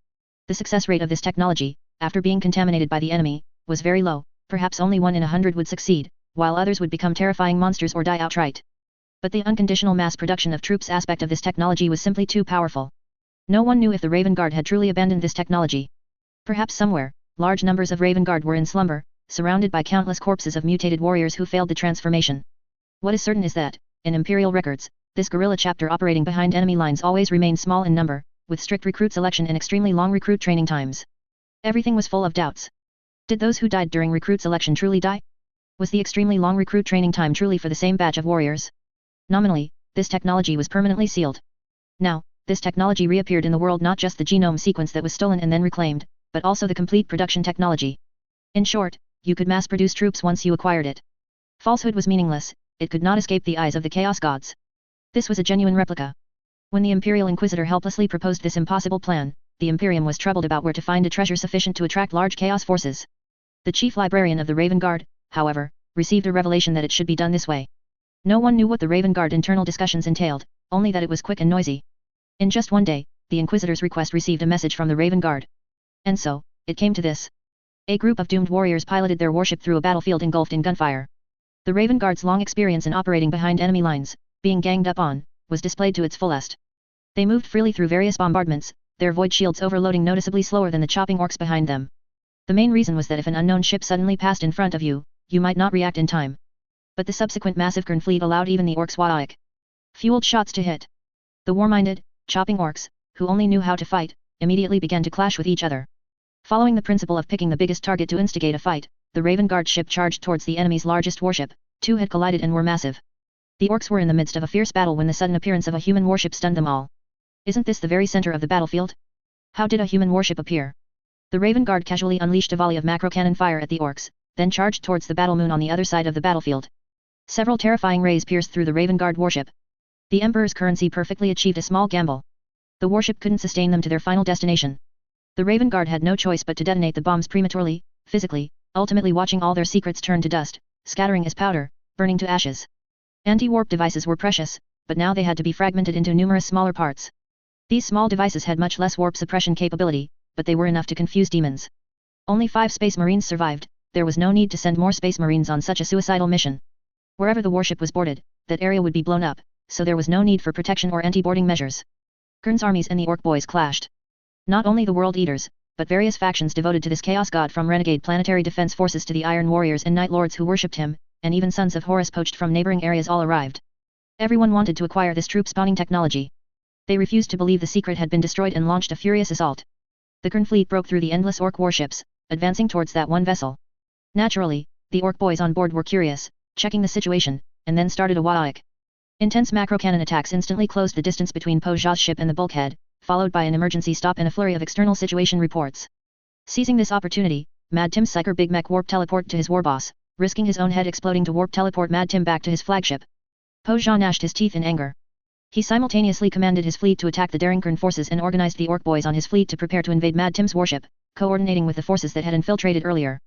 The success rate of this technology, after being contaminated by the enemy, was very low, perhaps only 1 in 100 would succeed, while others would become terrifying monsters or die outright. But the unconditional mass production of troops aspect of this technology was simply too powerful. No one knew if the Raven Guard had truly abandoned this technology. Perhaps somewhere, large numbers of Raven Guard were in slumber, surrounded by countless corpses of mutated warriors who failed the transformation. What is certain is that, in Imperial records, this guerrilla chapter operating behind enemy lines always remained small in number, with strict recruit selection and extremely long recruit training times. Everything was full of doubts. Did those who died during recruit selection truly die? Was the extremely long recruit training time truly for the same batch of warriors? Nominally, this technology was permanently sealed. Now, this technology reappeared in the world, not just the genome sequence that was stolen and then reclaimed, but also the complete production technology. In short, you could mass-produce troops once you acquired it. Falsehood was meaningless, it could not escape the eyes of the Chaos Gods. This was a genuine replica. When the Imperial Inquisitor helplessly proposed this impossible plan, the Imperium was troubled about where to find a treasure sufficient to attract large Chaos forces. The chief librarian of the Raven Guard, however, received a revelation that it should be done this way. No one knew what the Raven Guard internal discussions entailed, only that it was quick and noisy. In just one day, the Inquisitor's request received a message from the Raven Guard. And so, it came to this. A group of doomed warriors piloted their warship through a battlefield engulfed in gunfire. The Raven Guard's long experience in operating behind enemy lines, being ganged up on, was displayed to its fullest. They moved freely through various bombardments, their void shields overloading noticeably slower than the chopping orcs behind them. The main reason was that if an unknown ship suddenly passed in front of you, you might not react in time. But the subsequent massive Qing fleet allowed even the orcs' Waik fueled shots to hit. The war-minded, chopping orcs, who only knew how to fight, immediately began to clash with each other. Following the principle of picking the biggest target to instigate a fight, the Raven Guard ship charged towards the enemy's largest warship. Two had collided and were massive. The orcs were in the midst of a fierce battle when the sudden appearance of a human warship stunned them all. Isn't this the very center of the battlefield? How did a human warship appear? The Raven Guard casually unleashed a volley of macro cannon fire at the orcs, then charged towards the battle moon on the other side of the battlefield. Several terrifying rays pierced through the Raven Guard warship. The Emperor's currency perfectly achieved a small gamble. The warship couldn't sustain them to their final destination. The Raven Guard had no choice but to detonate the bombs prematurely, physically, ultimately watching all their secrets turn to dust, scattering as powder, burning to ashes. Anti-warp devices were precious, but now they had to be fragmented into numerous smaller parts. These small devices had much less warp suppression capability, but they were enough to confuse demons. Only 5 Space Marines survived. There was no need to send more Space Marines on such a suicidal mission. Wherever the warship was boarded, that area would be blown up, so there was no need for protection or anti-boarding measures. Qing's armies and the Orc boys clashed. Not only the World Eaters, but various factions devoted to this Chaos God, from renegade planetary defense forces to the Iron Warriors and Night Lords who worshipped him, and even sons of Horus poached from neighboring areas all arrived. Everyone wanted to acquire this troop-spawning technology. They refused to believe the secret had been destroyed and launched a furious assault. The Qing fleet broke through the endless Orc warships, advancing towards that one vessel. Naturally, the Orc boys on board were curious, checking the situation, and then started a Waik. Intense macro cannon attacks instantly closed the distance between Po Zha's ship and the bulkhead, followed by an emergency stop and a flurry of external situation reports. Seizing this opportunity, Mad Tim's Psyker Big Mech warp teleport to his warboss, risking his own head exploding to warp teleport Mad Tim back to his flagship. Po Zha gnashed his teeth in anger. He simultaneously commanded his fleet to attack the daring Qing forces and organized the Orc boys on his fleet to prepare to invade Mad Tim's warship, coordinating with the forces that had infiltrated earlier.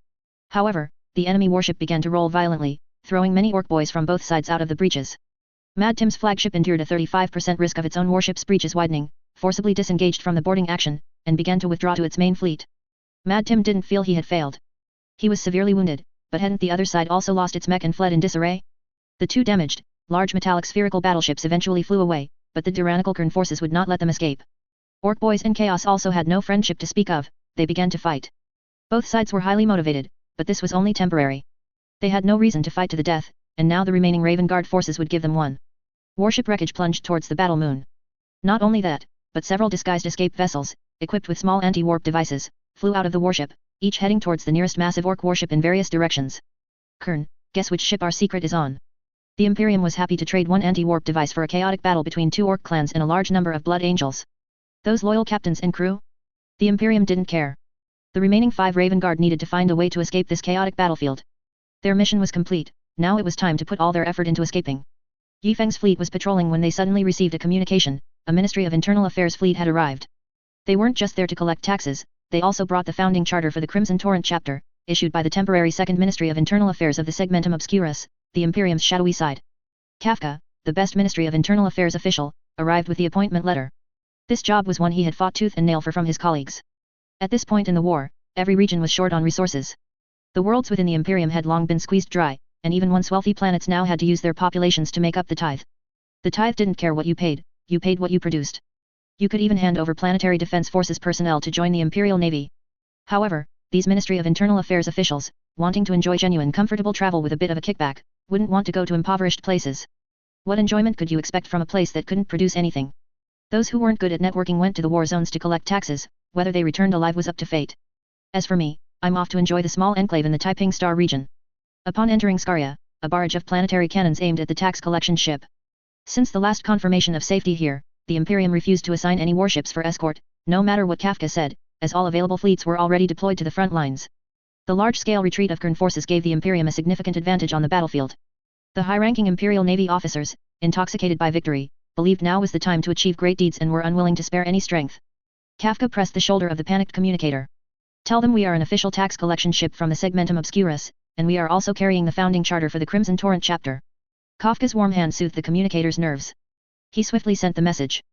However, the enemy warship began to roll violently, throwing many Orc boys from both sides out of the breaches. Mad Tim's flagship endured a 35% risk of its own warship's breaches widening, forcibly disengaged from the boarding action, and began to withdraw to its main fleet. Mad Tim didn't feel he had failed. He was severely wounded, but hadn't the other side also lost its mech and fled in disarray? The two damaged, large metallic spherical battleships eventually flew away, but the tyrannical Qing forces would not let them escape. Orc boys and Chaos also had no friendship to speak of. They began to fight. Both sides were highly motivated, but this was only temporary. They had no reason to fight to the death, and now the remaining Raven Guard forces would give them one. Warship wreckage plunged towards the battle moon. Not only that, but several disguised escape vessels, equipped with small anti-warp devices, flew out of the warship, each heading towards the nearest massive Orc warship in various directions. Kern, guess which ship our secret is on? The Imperium was happy to trade one anti-warp device for a chaotic battle between 2 Orc clans and a large number of Blood Angels. Those loyal captains and crew? The Imperium didn't care. The remaining 5 Raven Guard needed to find a way to escape this chaotic battlefield. Their mission was complete, now it was time to put all their effort into escaping. Yifeng's fleet was patrolling when they suddenly received a communication. A Ministry of Internal Affairs fleet had arrived. They weren't just there to collect taxes, they also brought the founding charter for the Crimson Torrent chapter, issued by the temporary Second Ministry of Internal Affairs of the Segmentum Obscurus, the Imperium's shadowy side. Kafka, the best Ministry of Internal Affairs official, arrived with the appointment letter. This job was one he had fought tooth and nail for from his colleagues. At this point in the war, every region was short on resources. The worlds within the Imperium had long been squeezed dry, and even once wealthy planets now had to use their populations to make up the tithe. The tithe didn't care what you paid what you produced. You could even hand over planetary defense forces personnel to join the Imperial Navy. However, these Ministry of Internal Affairs officials, wanting to enjoy genuine comfortable travel with a bit of a kickback, wouldn't want to go to impoverished places. What enjoyment could you expect from a place that couldn't produce anything? Those who weren't good at networking went to the war zones to collect taxes, whether they returned alive was up to fate. As for me, I'm off to enjoy the small enclave in the Taiping Star region. Upon entering Scaria, a barrage of planetary cannons aimed at the tax collection ship. Since the last confirmation of safety here, the Imperium refused to assign any warships for escort, no matter what Kafka said, as all available fleets were already deployed to the front lines. The large-scale retreat of Qing forces gave the Imperium a significant advantage on the battlefield. The high-ranking Imperial Navy officers, intoxicated by victory, believed now was the time to achieve great deeds and were unwilling to spare any strength. Kafka pressed the shoulder of the panicked communicator. Tell them we are an official tax collection ship from the Segmentum Obscurus, and we are also carrying the founding charter for the Crimson Torrent chapter. Kafka's warm hand soothed the communicator's nerves. He swiftly sent the message.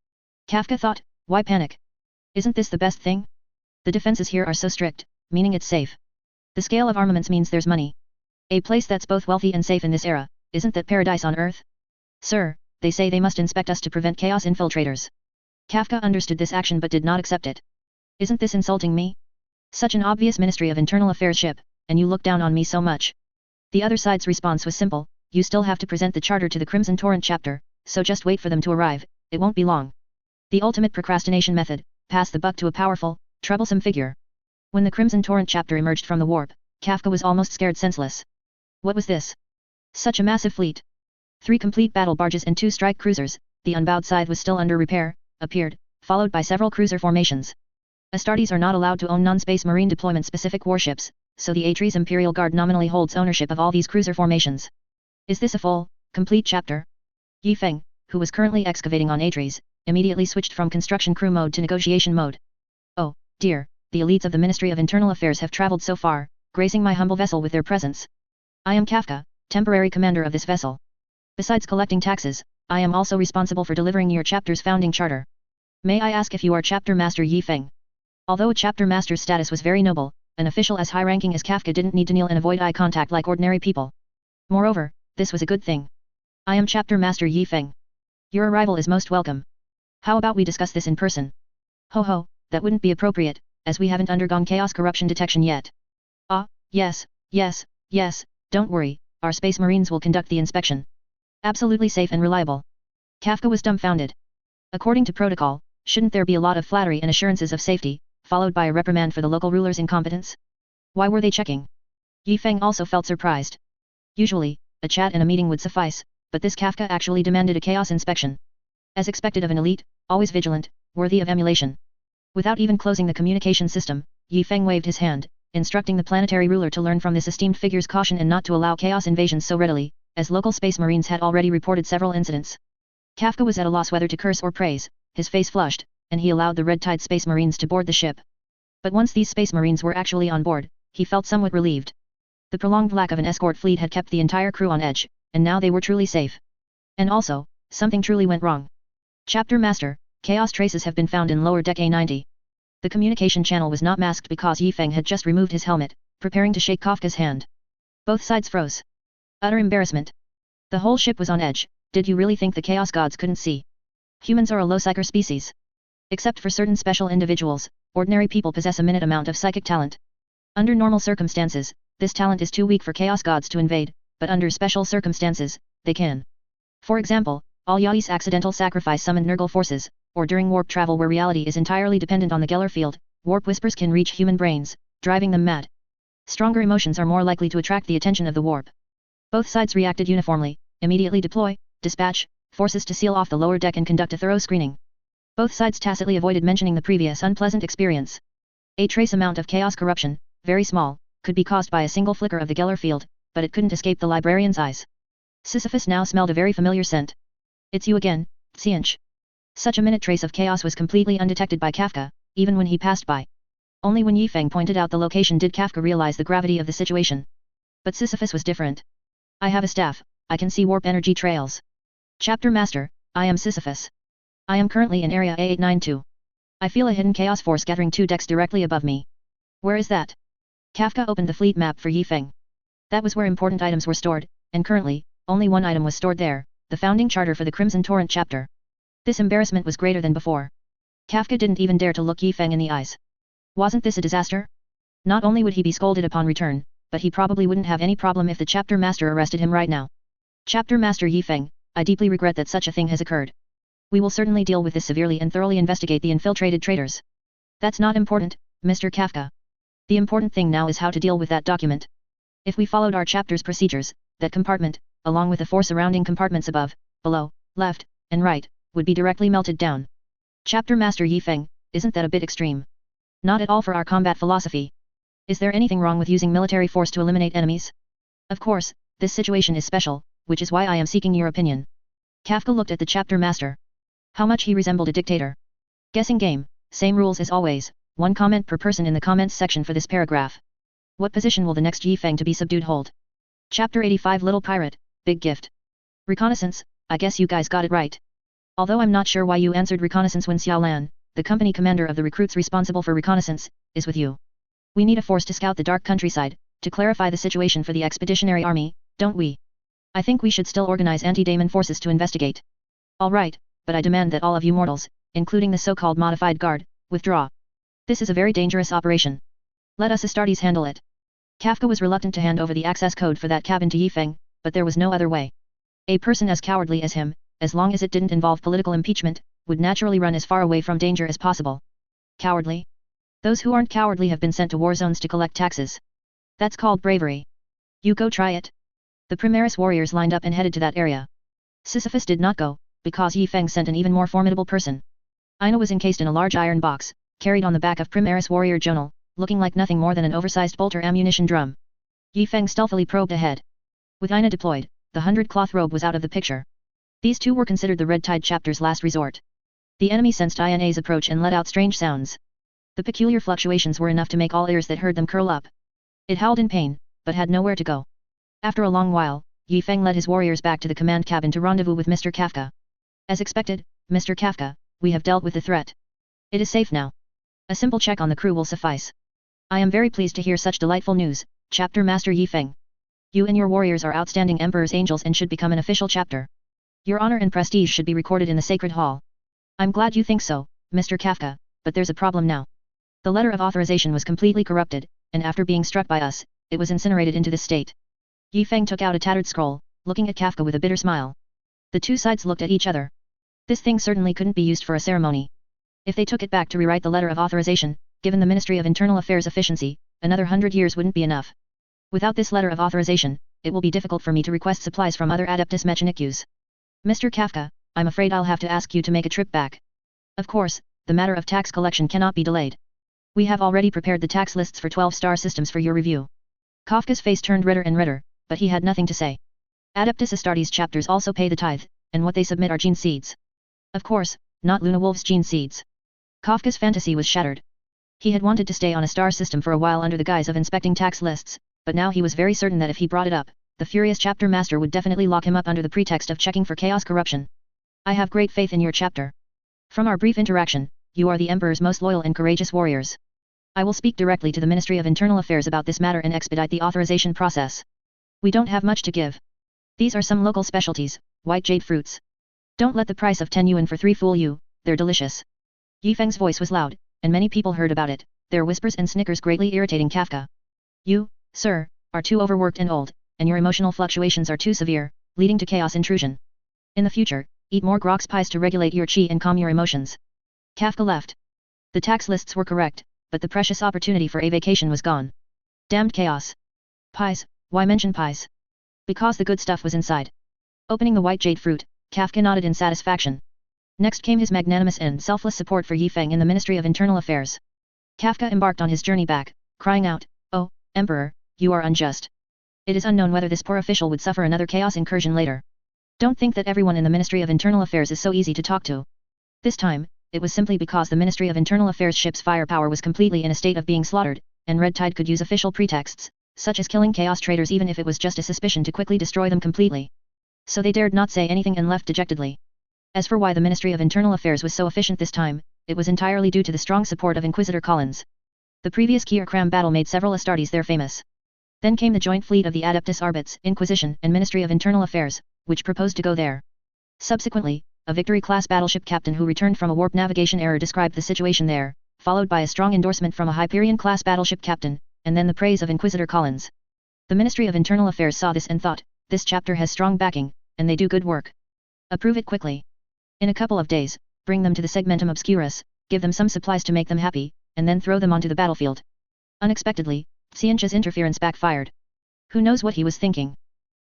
Kafka thought, why panic? Isn't this the best thing? The defenses here are so strict, meaning it's safe. The scale of armaments means there's money. A place that's both wealthy and safe in this era, isn't that paradise on Earth? Sir, they say they must inspect us to prevent chaos infiltrators. Kafka understood this action but did not accept it. Isn't this insulting me? Such an obvious Ministry of Internal Affairs ship, and you look down on me so much. The other side's response was simple, you still have to present the charter to the Crimson Torrent chapter, so just wait for them to arrive, it won't be long. The ultimate procrastination method, pass the buck to a powerful, troublesome figure. When the Crimson Torrent chapter emerged from the warp, Kafka was almost scared senseless. What was this? Such a massive fleet. 3 complete battle barges and 2 strike cruisers, the unbowed side was still under repair, appeared, followed by several cruiser formations. Astartes are not allowed to own non-space marine deployment-specific warships, so the Atres Imperial Guard nominally holds ownership of all these cruiser formations. Is this a full, complete chapter? Yi Feng, who was currently excavating on Atres, immediately switched from construction crew mode to negotiation mode. Oh, dear, the elites of the Ministry of Internal Affairs have traveled so far, gracing my humble vessel with their presence. I am Kafka, temporary commander of this vessel. Besides collecting taxes, I am also responsible for delivering your chapter's founding charter. May I ask if you are Chapter Master Yi Feng? Although a chapter master's status was very noble, an official as high-ranking as Kafka didn't need to kneel and avoid eye contact like ordinary people. Moreover, this was a good thing. I am Chapter Master Yi Feng. Your arrival is most welcome. How about we discuss this in person? Ho ho, that wouldn't be appropriate, as we haven't undergone chaos corruption detection yet. Ah, yes, don't worry, our space marines will conduct the inspection. Absolutely safe and reliable. Kafka was dumbfounded. According to protocol, shouldn't there be a lot of flattery and assurances of safety, followed by a reprimand for the local ruler's incompetence? Why were they checking? Yi Feng also felt surprised. Usually, a chat and a meeting would suffice, but this Kafka actually demanded a chaos inspection. As expected of an elite, always vigilant, worthy of emulation. Without even closing the communication system, Yi Feng waved his hand, instructing the planetary ruler to learn from this esteemed figure's caution and not to allow chaos invasions so readily, as local space marines had already reported several incidents. Kafka was at a loss whether to curse or praise, his face flushed, and he allowed the red-tide space marines to board the ship. But once these space marines were actually on board, he felt somewhat relieved. The prolonged lack of an escort fleet had kept the entire crew on edge, and now they were truly safe. And also, something truly went wrong. Chapter Master, chaos traces have been found in lower deck A90. The communication channel was not masked because Yi Feng had just removed his helmet, preparing to shake Kafka's hand. Both sides froze. Utter embarrassment. The whole ship was on edge. Did you really think the chaos gods couldn't see? Humans are a low psyker species. Except for certain special individuals, ordinary people possess a minute amount of psychic talent. Under normal circumstances, this talent is too weak for chaos gods to invade, but under special circumstances, they can. For example, all Yai's accidental sacrifice summoned Nurgle forces, or during warp travel where reality is entirely dependent on the Geller field, warp whispers can reach human brains, driving them mad. Stronger emotions are more likely to attract the attention of the warp. Both sides reacted uniformly, immediately deploy, dispatch, forces to seal off the lower deck and conduct a thorough screening. Both sides tacitly avoided mentioning the previous unpleasant experience. A trace amount of chaos corruption, very small, could be caused by a single flicker of the Geller field, but it couldn't escape the librarian's eyes. Sisyphus now smelled a very familiar scent. It's you again, Tsianch. Such a minute trace of chaos was completely undetected by Kafka, even when he passed by. Only when Yi Feng pointed out the location did Kafka realize the gravity of the situation. But Sisyphus was different. I have a staff, I can see warp energy trails. Chapter Master, I am Sisyphus. I am currently in area A892. I feel a hidden chaos force gathering 2 decks directly above me. Where is that? Kafka opened the fleet map for Yi Feng. That was where important items were stored, and currently, only one item was stored there, the founding charter for the Crimson Torrent chapter. This embarrassment was greater than before. Kafka didn't even dare to look Yi Feng in the eyes. Wasn't this a disaster? Not only would he be scolded upon return, but he probably wouldn't have any problem if the chapter master arrested him right now. Chapter Master Yi Feng, I deeply regret that such a thing has occurred. We will certainly deal with this severely and thoroughly investigate the infiltrated traitors. That's not important, Mr. Kafka. The important thing now is how to deal with that document. If we followed our chapter's procedures, that compartment, along with the 4 surrounding compartments above, below, left, and right, would be directly melted down. Chapter Master Yi Feng, isn't that a bit extreme? Not at all for our combat philosophy. Is there anything wrong with using military force to eliminate enemies? Of course, this situation is special, which is why I am seeking your opinion. Kafka looked at the chapter master. How much he resembled a dictator. Guessing game, same rules as always, 1 comment per person in the comments section for this paragraph. What position will the next Yi Feng to be subdued hold? Chapter 85 Little Pirate, Big Gift. Reconnaissance, I guess you guys got it right. Although I'm not sure why you answered reconnaissance when Xiaolan, the company commander of the recruits responsible for reconnaissance, is with you. We need a force to scout the dark countryside, to clarify the situation for the expeditionary army, don't we? I think we should still organize anti-Daemon forces to investigate. Alright, but I demand that all of you mortals, including the so-called modified guard, withdraw. This is a very dangerous operation. Let us Astartes handle it. Kafka was reluctant to hand over the access code for that cabin to Yi Feng, but there was no other way. A person as cowardly as him, as long as it didn't involve political impeachment, would naturally run as far away from danger as possible. Cowardly? Those who aren't cowardly have been sent to war zones to collect taxes. That's called bravery. You go try it. The Primaris warriors lined up and headed to that area. Sisyphus did not go, because Yi Feng sent an even more formidable person. Aina was encased in a large iron box, carried on the back of Primaris warrior Jonal, looking like nothing more than an oversized bolter ammunition drum. Yi Feng stealthily probed ahead. With Aina deployed, the 100-cloth robe was out of the picture. These two were considered the Red Tide chapter's last resort. The enemy sensed Ina's approach and let out strange sounds. The peculiar fluctuations were enough to make all ears that heard them curl up. It howled in pain, but had nowhere to go. After a long while, Yi Feng led his warriors back to the command cabin to rendezvous with Mr. Kafka. As expected, Mr. Kafka, we have dealt with the threat. It is safe now. A simple check on the crew will suffice. I am very pleased to hear such delightful news, Chapter Master Yi Feng. You and your warriors are outstanding Emperor's angels and should become an official chapter. Your honor and prestige should be recorded in the Sacred Hall. I'm glad you think so, Mr. Kafka, but there's a problem now. The letter of authorization was completely corrupted, and after being struck by us, it was incinerated into this state. Yi Feng took out a tattered scroll, looking at Kafka with a bitter smile. The two sides looked at each other. This thing certainly couldn't be used for a ceremony. If they took it back to rewrite the letter of authorization, given the Ministry of Internal Affairs efficiency, another 100 years wouldn't be enough. Without this letter of authorization, it will be difficult for me to request supplies from other Adeptus Mechanicus. Mr. Kafka, I'm afraid I'll have to ask you to make a trip back. Of course, the matter of tax collection cannot be delayed. We have already prepared the tax lists for 12 star systems for your review. Kafka's face turned redder and redder, but he had nothing to say. Adeptus Astartes chapters also pay the tithe, and what they submit are gene seeds. Of course, not Luna Wolf's gene seeds. Kafka's fantasy was shattered. He had wanted to stay on a star system for a while under the guise of inspecting tax lists, but now he was very certain that if he brought it up, the furious chapter master would definitely lock him up under the pretext of checking for chaos corruption. I have great faith in your chapter. From our brief interaction, you are the Emperor's most loyal and courageous warriors. I will speak directly to the Ministry of Internal Affairs about this matter and expedite the authorization process. We don't have much to give. These are some local specialties, white jade fruits. Don't let the price of 10 yuan for 3 fool you, they're delicious. Yi Feng's voice was loud, and many people heard about it, their whispers and snickers greatly irritating Kafka. You, sir, are too overworked and old, and your emotional fluctuations are too severe, leading to chaos intrusion. In the future, eat more grox pies to regulate your chi and calm your emotions. Kafka left. The tax lists were correct, but the precious opportunity for a vacation was gone. Damned chaos. Pies, why mention pies? Because the good stuff was inside. Opening the white jade fruit, Kafka nodded in satisfaction. Next came his magnanimous and selfless support for Yi Feng in the Ministry of Internal Affairs. Kafka embarked on his journey back, crying out, "Oh, Emperor, you are unjust. It is unknown whether this poor official would suffer another chaos incursion later. Don't think that everyone in the Ministry of Internal Affairs is so easy to talk to." This time, it was simply because the Ministry of Internal Affairs ship's firepower was completely in a state of being slaughtered, and Red Tide could use official pretexts, such as killing chaos traders even if it was just a suspicion to quickly destroy them completely. So they dared not say anything and left dejectedly. As for why the Ministry of Internal Affairs was so efficient this time, it was entirely due to the strong support of Inquisitor Collins. The previous Kier-Kram battle made several Astartes there famous. Then came the joint fleet of the Adeptus Arbits, Inquisition and Ministry of Internal Affairs, which proposed to go there. Subsequently, a Victory-class battleship captain who returned from a warp navigation error described the situation there, followed by a strong endorsement from a Hyperion-class battleship captain, and then the praise of Inquisitor Collins. The Ministry of Internal Affairs saw this and thought, this chapter has strong backing, and they do good work. Approve it quickly. In a couple of days, bring them to the Segmentum Obscurus, give them some supplies to make them happy, and then throw them onto the battlefield. Unexpectedly, Xiancha's interference backfired. Who knows what he was thinking?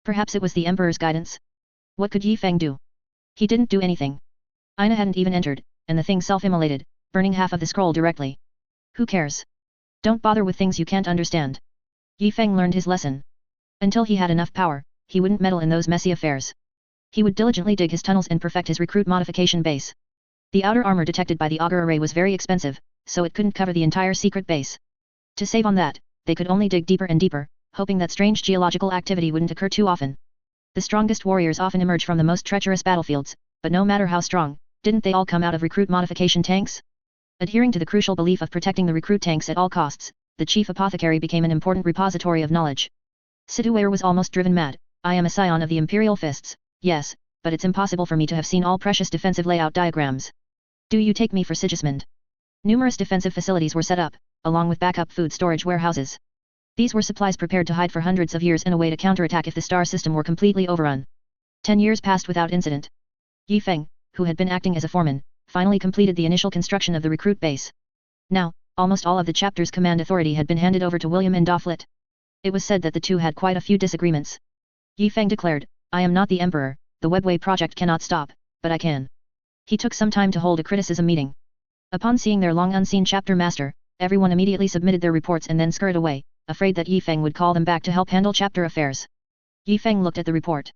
Perhaps it was the Emperor's guidance? What could Yi Feng do? He didn't do anything. Aina hadn't even entered, and the thing self-immolated, burning half of the scroll directly. Who cares? Don't bother with things you can't understand. Yi Feng learned his lesson. Until he had enough power, he wouldn't meddle in those messy affairs. He would diligently dig his tunnels and perfect his recruit modification base. The outer armor detected by the auger array was very expensive, so it couldn't cover the entire secret base. To save on that, they could only dig deeper and deeper, hoping that strange geological activity wouldn't occur too often. The strongest warriors often emerge from the most treacherous battlefields, but no matter how strong, didn't they all come out of recruit modification tanks? Adhering to the crucial belief of protecting the recruit tanks at all costs, the chief apothecary became an important repository of knowledge. Situate was almost driven mad. I am a scion of the Imperial Fists, yes, but it's impossible for me to have seen all precious defensive layout diagrams. Do you take me for Sigismund? Numerous defensive facilities were set up, along with backup food storage warehouses. These were supplies prepared to hide for hundreds of years in a way to counterattack if the star system were completely overrun. 10 years passed without incident. Yi Feng, who had been acting as a foreman, finally completed the initial construction of the recruit base. Now, almost all of the chapter's command authority had been handed over to William and Dofflet. It was said that the two had quite a few disagreements. Yi Feng declared, I am not the emperor, the Webway project cannot stop, but I can. He took some time to hold a criticism meeting. Upon seeing their long unseen chapter master, everyone immediately submitted their reports and then scurried away, afraid that Yi Feng would call them back to help handle chapter affairs. Yi Feng looked at the report.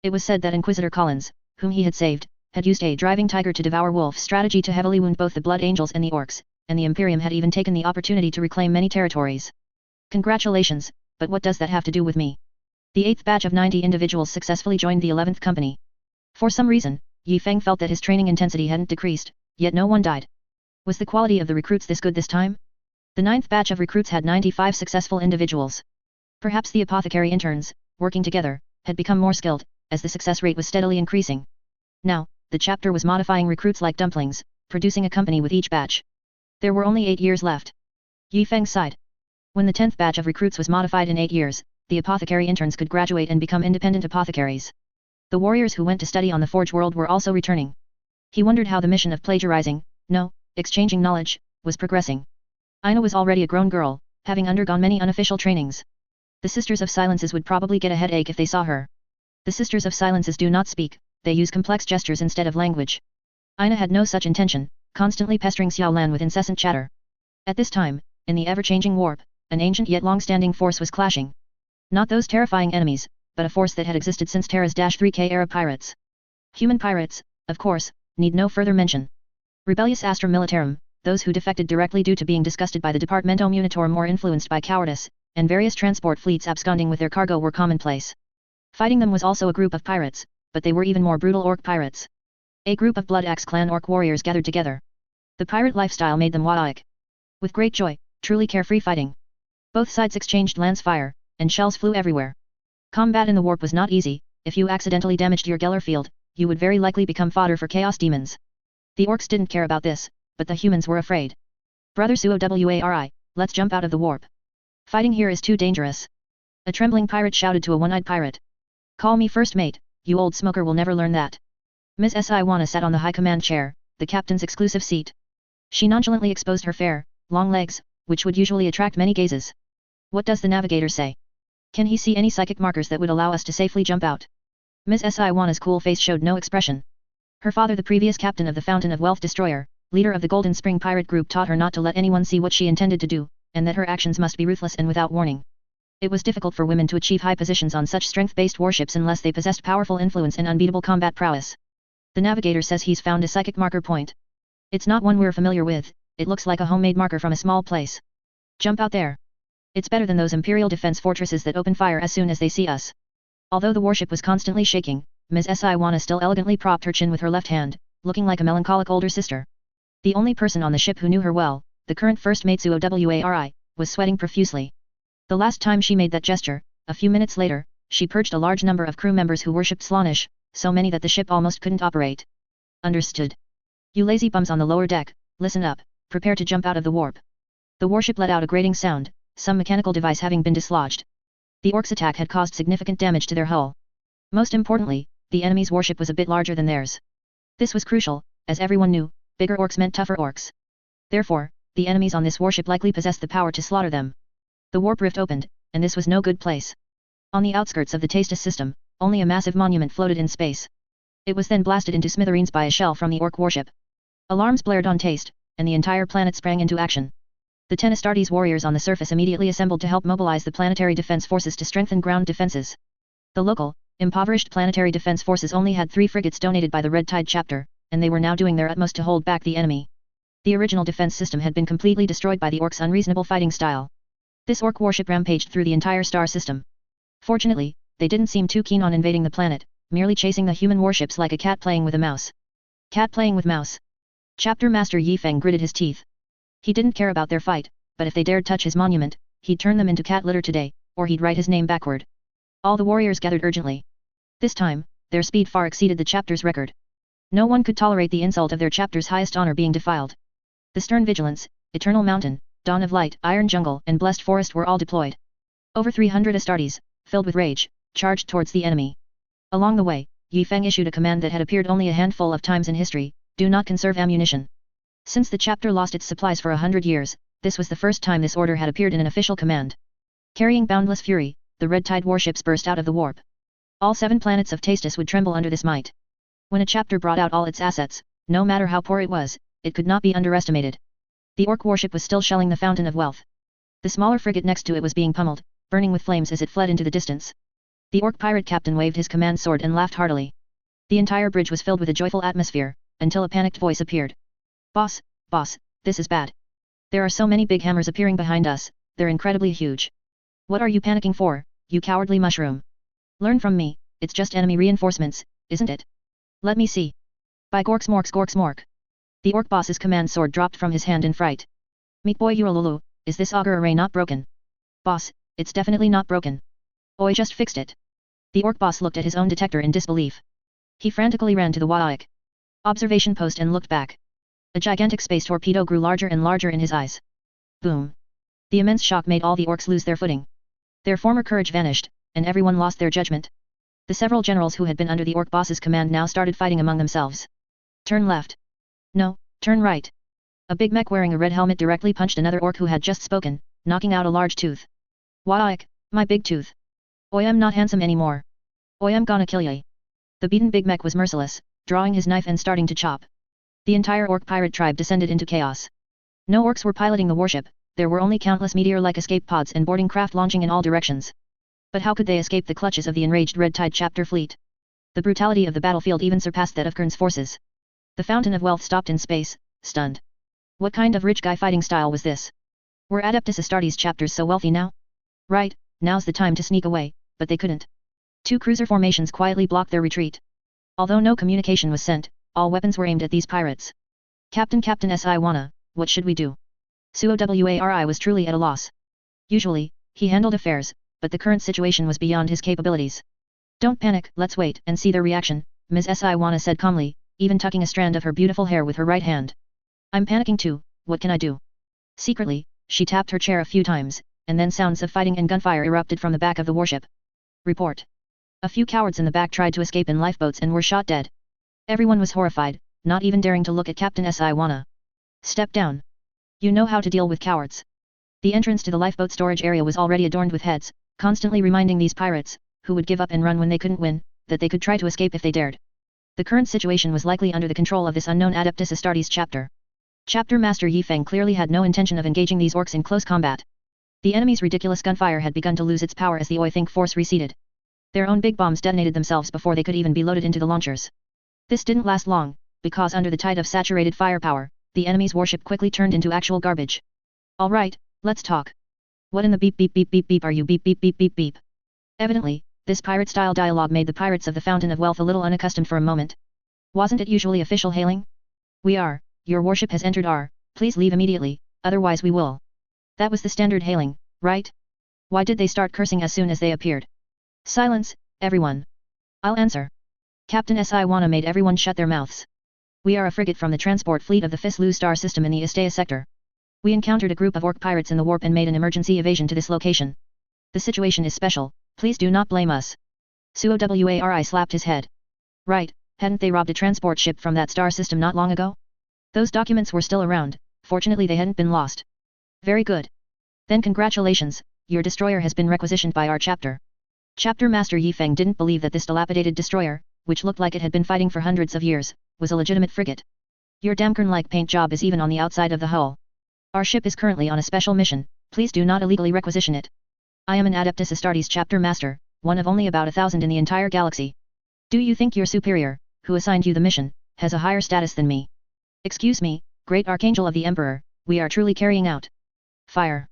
It was said that Inquisitor Collins, whom he had saved, had used a driving tiger to devour wolf strategy to heavily wound both the Blood Angels and the Orcs, and the Imperium had even taken the opportunity to reclaim many territories. Congratulations, but what does that have to do with me? The 8th batch of 90 individuals successfully joined the 11th company. For some reason, Yi Feng felt that his training intensity hadn't decreased, yet no one died. Was the quality of the recruits this good this time? The 9th batch of recruits had 95 successful individuals. Perhaps the apothecary interns, working together, had become more skilled, as the success rate was steadily increasing. Now, the chapter was modifying recruits like dumplings, producing a company with each batch. There were only 8 years left. Yi Feng sighed. When the 10th batch of recruits was modified in 8 years, the apothecary interns could graduate and become independent apothecaries. The warriors who went to study on the Forge World were also returning. He wondered how the mission of plagiarizing, exchanging knowledge, was progressing. Ina was already a grown girl, having undergone many unofficial trainings. The Sisters of Silences would probably get a headache if they saw her. The Sisters of Silences do not speak, they use complex gestures instead of language. Ina had no such intention, constantly pestering Xiao Lan with incessant chatter. At this time, in the ever-changing warp, an ancient yet long-standing force was clashing. Not those terrifying enemies, but a force that had existed since Terra's -3K era pirates. Human pirates, of course, need no further mention. Rebellious Astra Militarum, those who defected directly due to being disgusted by the Departamento Munitorum or influenced by cowardice, and various transport fleets absconding with their cargo were commonplace. Fighting them was also a group of pirates, but they were even more brutal orc pirates. A group of Blood Axe clan orc warriors gathered together. The pirate lifestyle made them Wadaik. With great joy, truly carefree fighting. Both sides exchanged lance fire, and shells flew everywhere. Combat in the warp was not easy. If you accidentally damaged your Geller field, you would very likely become fodder for chaos demons. The orcs didn't care about this, but the humans were afraid. Brother Suowari, let's jump out of the warp. Fighting here is too dangerous. A trembling pirate shouted to a one-eyed pirate. Call me first mate, you old smoker will never learn that. Ms. Siwana sat on the high command chair, the captain's exclusive seat. She nonchalantly exposed her fair, long legs, which would usually attract many gazes. What does the navigator say? Can he see any psychic markers that would allow us to safely jump out? Ms. Siwana's cool face showed no expression. Her father, the previous captain of the Fountain of Wealth Destroyer, leader of the Golden Spring Pirate Group, taught her not to let anyone see what she intended to do, and that her actions must be ruthless and without warning. It was difficult for women to achieve high positions on such strength-based warships unless they possessed powerful influence and unbeatable combat prowess. The navigator says he's found a psychic marker point. It's not one we're familiar with, it looks like a homemade marker from a small place. Jump out there. It's better than those Imperial defense fortresses that open fire as soon as they see us. Although the warship was constantly shaking, Ms. Siwana still elegantly propped her chin with her left hand, looking like a melancholic older sister. The only person on the ship who knew her well, the current first mate Suowari, was sweating profusely. The last time she made that gesture, a few minutes later, she purged a large number of crew members who worshipped Slaanesh, so many that the ship almost couldn't operate. Understood. You lazy bums on the lower deck, listen up, prepare to jump out of the warp. The warship let out a grating sound, some mechanical device having been dislodged. The orcs' attack had caused significant damage to their hull. Most importantly, the enemy's warship was a bit larger than theirs. This was crucial, as everyone knew, bigger orcs meant tougher orcs. Therefore, the enemies on this warship likely possessed the power to slaughter them. The warp rift opened, and this was no good place. On the outskirts of the Tastus system, only a massive monument floated in space. It was then blasted into smithereens by a shell from the orc warship. Alarms blared on Taste, and the entire planet sprang into action. The 10 Astartes warriors on the surface immediately assembled to help mobilize the planetary defense forces to strengthen ground defenses. The local, impoverished planetary defense forces only had 3 frigates donated by the Red Tide chapter, and they were now doing their utmost to hold back the enemy. The original defense system had been completely destroyed by the orcs' unreasonable fighting style. This orc warship rampaged through the entire star system. Fortunately, they didn't seem too keen on invading the planet, merely chasing the human warships like a cat playing with a mouse. Cat playing with mouse. Chapter Master Yi Feng gritted his teeth. He didn't care about their fight, but if they dared touch his monument, he'd turn them into cat litter today, or he'd write his name backward. All the warriors gathered urgently. This time, their speed far exceeded the chapter's record. No one could tolerate the insult of their chapter's highest honor being defiled. The Stern Vigilance, Eternal Mountain, Dawn of Light, Iron Jungle, and Blessed Forest were all deployed. Over 300 Astartes, filled with rage, charged towards the enemy. Along the way, Yi Feng issued a command that had appeared only a handful of times in history: do not conserve ammunition. Since the chapter lost its supplies for 100 years, this was the first time this order had appeared in an official command. Carrying boundless fury, the Red Tide warships burst out of the warp. All 7 planets of Tastus would tremble under this might. When a chapter brought out all its assets, no matter how poor it was, it could not be underestimated. The orc warship was still shelling the Fountain of Wealth. The smaller frigate next to it was being pummeled, burning with flames as it fled into the distance. The orc pirate captain waved his command sword and laughed heartily. The entire bridge was filled with a joyful atmosphere, until a panicked voice appeared. Boss, this is bad. There are so many big hammers appearing behind us, they're incredibly huge. What are you panicking for, you cowardly mushroom? Learn from me, it's just enemy reinforcements, isn't it? Let me see. By Gorks Mork. The orc boss's command sword dropped from his hand in fright. Meat boy Uralulu, is this auger array not broken? Boss, it's definitely not broken. Oi just fixed it. The orc boss looked at his own detector in disbelief. He frantically ran to the Waik observation post and looked back. A gigantic space torpedo grew larger and larger in his eyes. Boom. The immense shock made all the orcs lose their footing. Their former courage vanished, and everyone lost their judgment. The several generals who had been under the orc boss's command now started fighting among themselves. Turn left. No, turn right. A big mech wearing a red helmet directly punched another orc who had just spoken, knocking out a large tooth. Waik, my big tooth. Oi, I'm not handsome anymore. Oi, I'm gonna kill ye. The beaten big mech was merciless, drawing his knife and starting to chop. The entire orc pirate tribe descended into chaos. No orcs were piloting the warship, there were only countless meteor-like escape pods and boarding craft launching in all directions. But how could they escape the clutches of the enraged Red Tide chapter fleet? The brutality of the battlefield even surpassed that of Kern's forces. The Fountain of Wealth stopped in space, stunned. What kind of rich guy fighting style was this? Were Adeptus Astartes chapters so wealthy now? Right, now's the time to sneak away, but they couldn't. 2 cruiser formations quietly blocked their retreat. Although no communication was sent, all weapons were aimed at these pirates. Captain S.I. What should we do? Suo Wari was truly at a loss. Usually, he handled affairs, but the current situation was beyond his capabilities. Don't panic, let's wait and see their reaction, Ms. S.I. said calmly, even tucking a strand of her beautiful hair with her right hand. I'm panicking too, what can I do? Secretly, she tapped her chair a few times, and then sounds of fighting and gunfire erupted from the back of the warship. Report. A few cowards in the back tried to escape in lifeboats and were shot dead. Everyone was horrified, not even daring to look at Captain S.I. Step down. You know how to deal with cowards. The entrance to the lifeboat storage area was already adorned with heads, constantly reminding these pirates, who would give up and run when they couldn't win, that they could try to escape if they dared. The current situation was likely under the control of this unknown Adeptus Astartes chapter. Chapter Master Yi Feng clearly had no intention of engaging these orcs in close combat. The enemy's ridiculous gunfire had begun to lose its power as the Oi Think force receded. Their own big bombs detonated themselves before they could even be loaded into the launchers. This didn't last long, because under the tide of saturated firepower, the enemy's warship quickly turned into actual garbage. Alright, let's talk. What in the beep beep beep beep beep are you beep beep beep beep beep? Evidently, this pirate-style dialogue made the pirates of the Fountain of Wealth a little unaccustomed for a moment. Wasn't it usually official hailing? We are, your warship has entered our, please leave immediately, otherwise we will. That was the standard hailing, right? Why did they start cursing as soon as they appeared? Silence, everyone. I'll answer. Captain S.I. made everyone shut their mouths. We are a frigate from the transport fleet of the Fislu star system in the Istea sector. We encountered a group of orc pirates in the warp and made an emergency evasion to this location. The situation is special, please do not blame us. Suo Wari slapped his head. Right, hadn't they robbed a transport ship from that star system not long ago? Those documents were still around, fortunately they hadn't been lost. Very good. Then congratulations, your destroyer has been requisitioned by our chapter. Chapter Master Yi Feng didn't believe that this dilapidated destroyer, which looked like it had been fighting for hundreds of years, was a legitimate frigate. Your damkern-like paint job is even on the outside of the hull. Our ship is currently on a special mission, please do not illegally requisition it. I am an Adeptus Astartes chapter master, one of only about 1,000 in the entire galaxy. Do you think your superior, who assigned you the mission, has a higher status than me? Excuse me, Great Archangel of the Emperor, we are truly carrying out. Fire.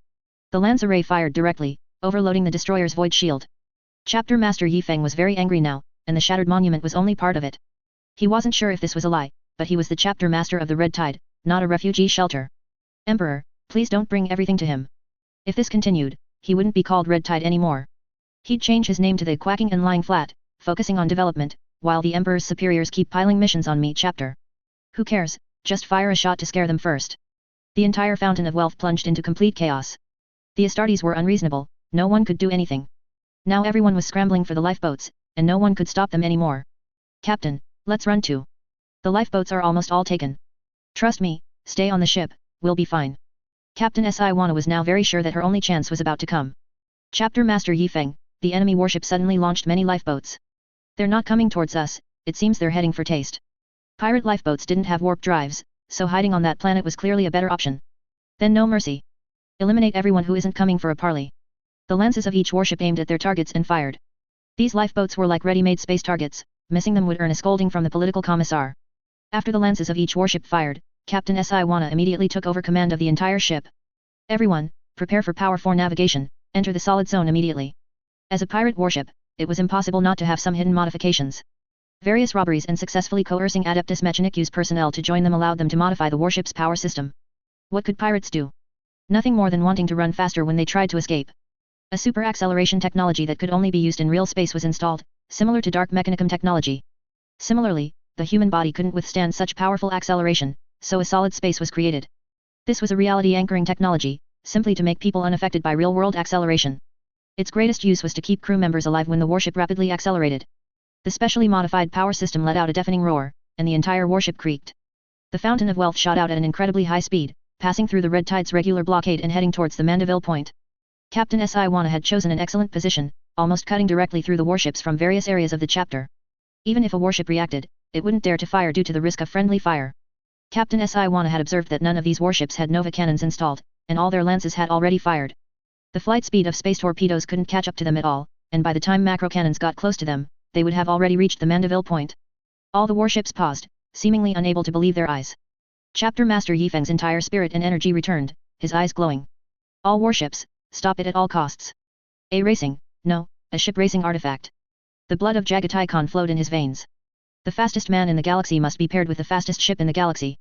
The lance array fired directly, overloading the destroyer's void shield. Chapter Master Yi Feng was very angry now, and the shattered monument was only part of it. He wasn't sure if this was a lie, but he was the chapter master of the Red Tide, not a refugee shelter. Emperor, please don't bring everything to him. If this continued, he wouldn't be called Red Tide anymore. He'd change his name to the Quacking and Lying Flat, focusing on development, while the Emperor's superiors keep piling missions on me. Chapter. Who cares, just fire a shot to scare them first. The entire fountain of wealth plunged into complete chaos. The Astartes were unreasonable, no one could do anything. Now everyone was scrambling for the lifeboats, and no one could stop them anymore. Captain, let's run too. The lifeboats are almost all taken. Trust me, stay on the ship, we'll be fine. Captain Siwana was now very sure that her only chance was about to come. Chapter Master Yi Feng, the enemy warship suddenly launched many lifeboats. They're not coming towards us, it seems they're heading for taste. Pirate lifeboats didn't have warp drives, so hiding on that planet was clearly a better option. Then no mercy. Eliminate everyone who isn't coming for a parley. The lenses of each warship aimed at their targets and fired. These lifeboats were like ready-made space targets, missing them would earn a scolding from the political commissar. After the lenses of each warship fired, Captain Siwana immediately took over command of the entire ship. Everyone, prepare for Power 4 navigation, enter the solid zone immediately. As a pirate warship, it was impossible not to have some hidden modifications. Various robberies and successfully coercing Adeptus Mechanicus personnel to join them allowed them to modify the warship's power system. What could pirates do? Nothing more than wanting to run faster when they tried to escape. A super acceleration technology that could only be used in real space was installed, similar to Dark Mechanicum technology. Similarly, the human body couldn't withstand such powerful acceleration, so a solid space was created. This was a reality anchoring technology, simply to make people unaffected by real-world acceleration. Its greatest use was to keep crew members alive when the warship rapidly accelerated. The specially modified power system let out a deafening roar, and the entire warship creaked. The fountain of wealth shot out at an incredibly high speed, passing through the Red Tide's regular blockade and heading towards the Mandeville Point. Captain Siwana had chosen an excellent position, almost cutting directly through the warships from various areas of the chapter. Even if a warship reacted, it wouldn't dare to fire due to the risk of friendly fire. Captain Siwana had observed that none of these warships had Nova cannons installed, and all their lances had already fired. The flight speed of space torpedoes couldn't catch up to them at all, and by the time macro cannons got close to them, they would have already reached the Mandeville Point. All the warships paused, seemingly unable to believe their eyes. Chapter Master Yi Feng's entire spirit and energy returned, his eyes glowing. All warships, stop it at all costs. A racing, no, a ship racing artifact. The blood of Jagatai Khan flowed in his veins. The fastest man in the galaxy must be paired with the fastest ship in the galaxy.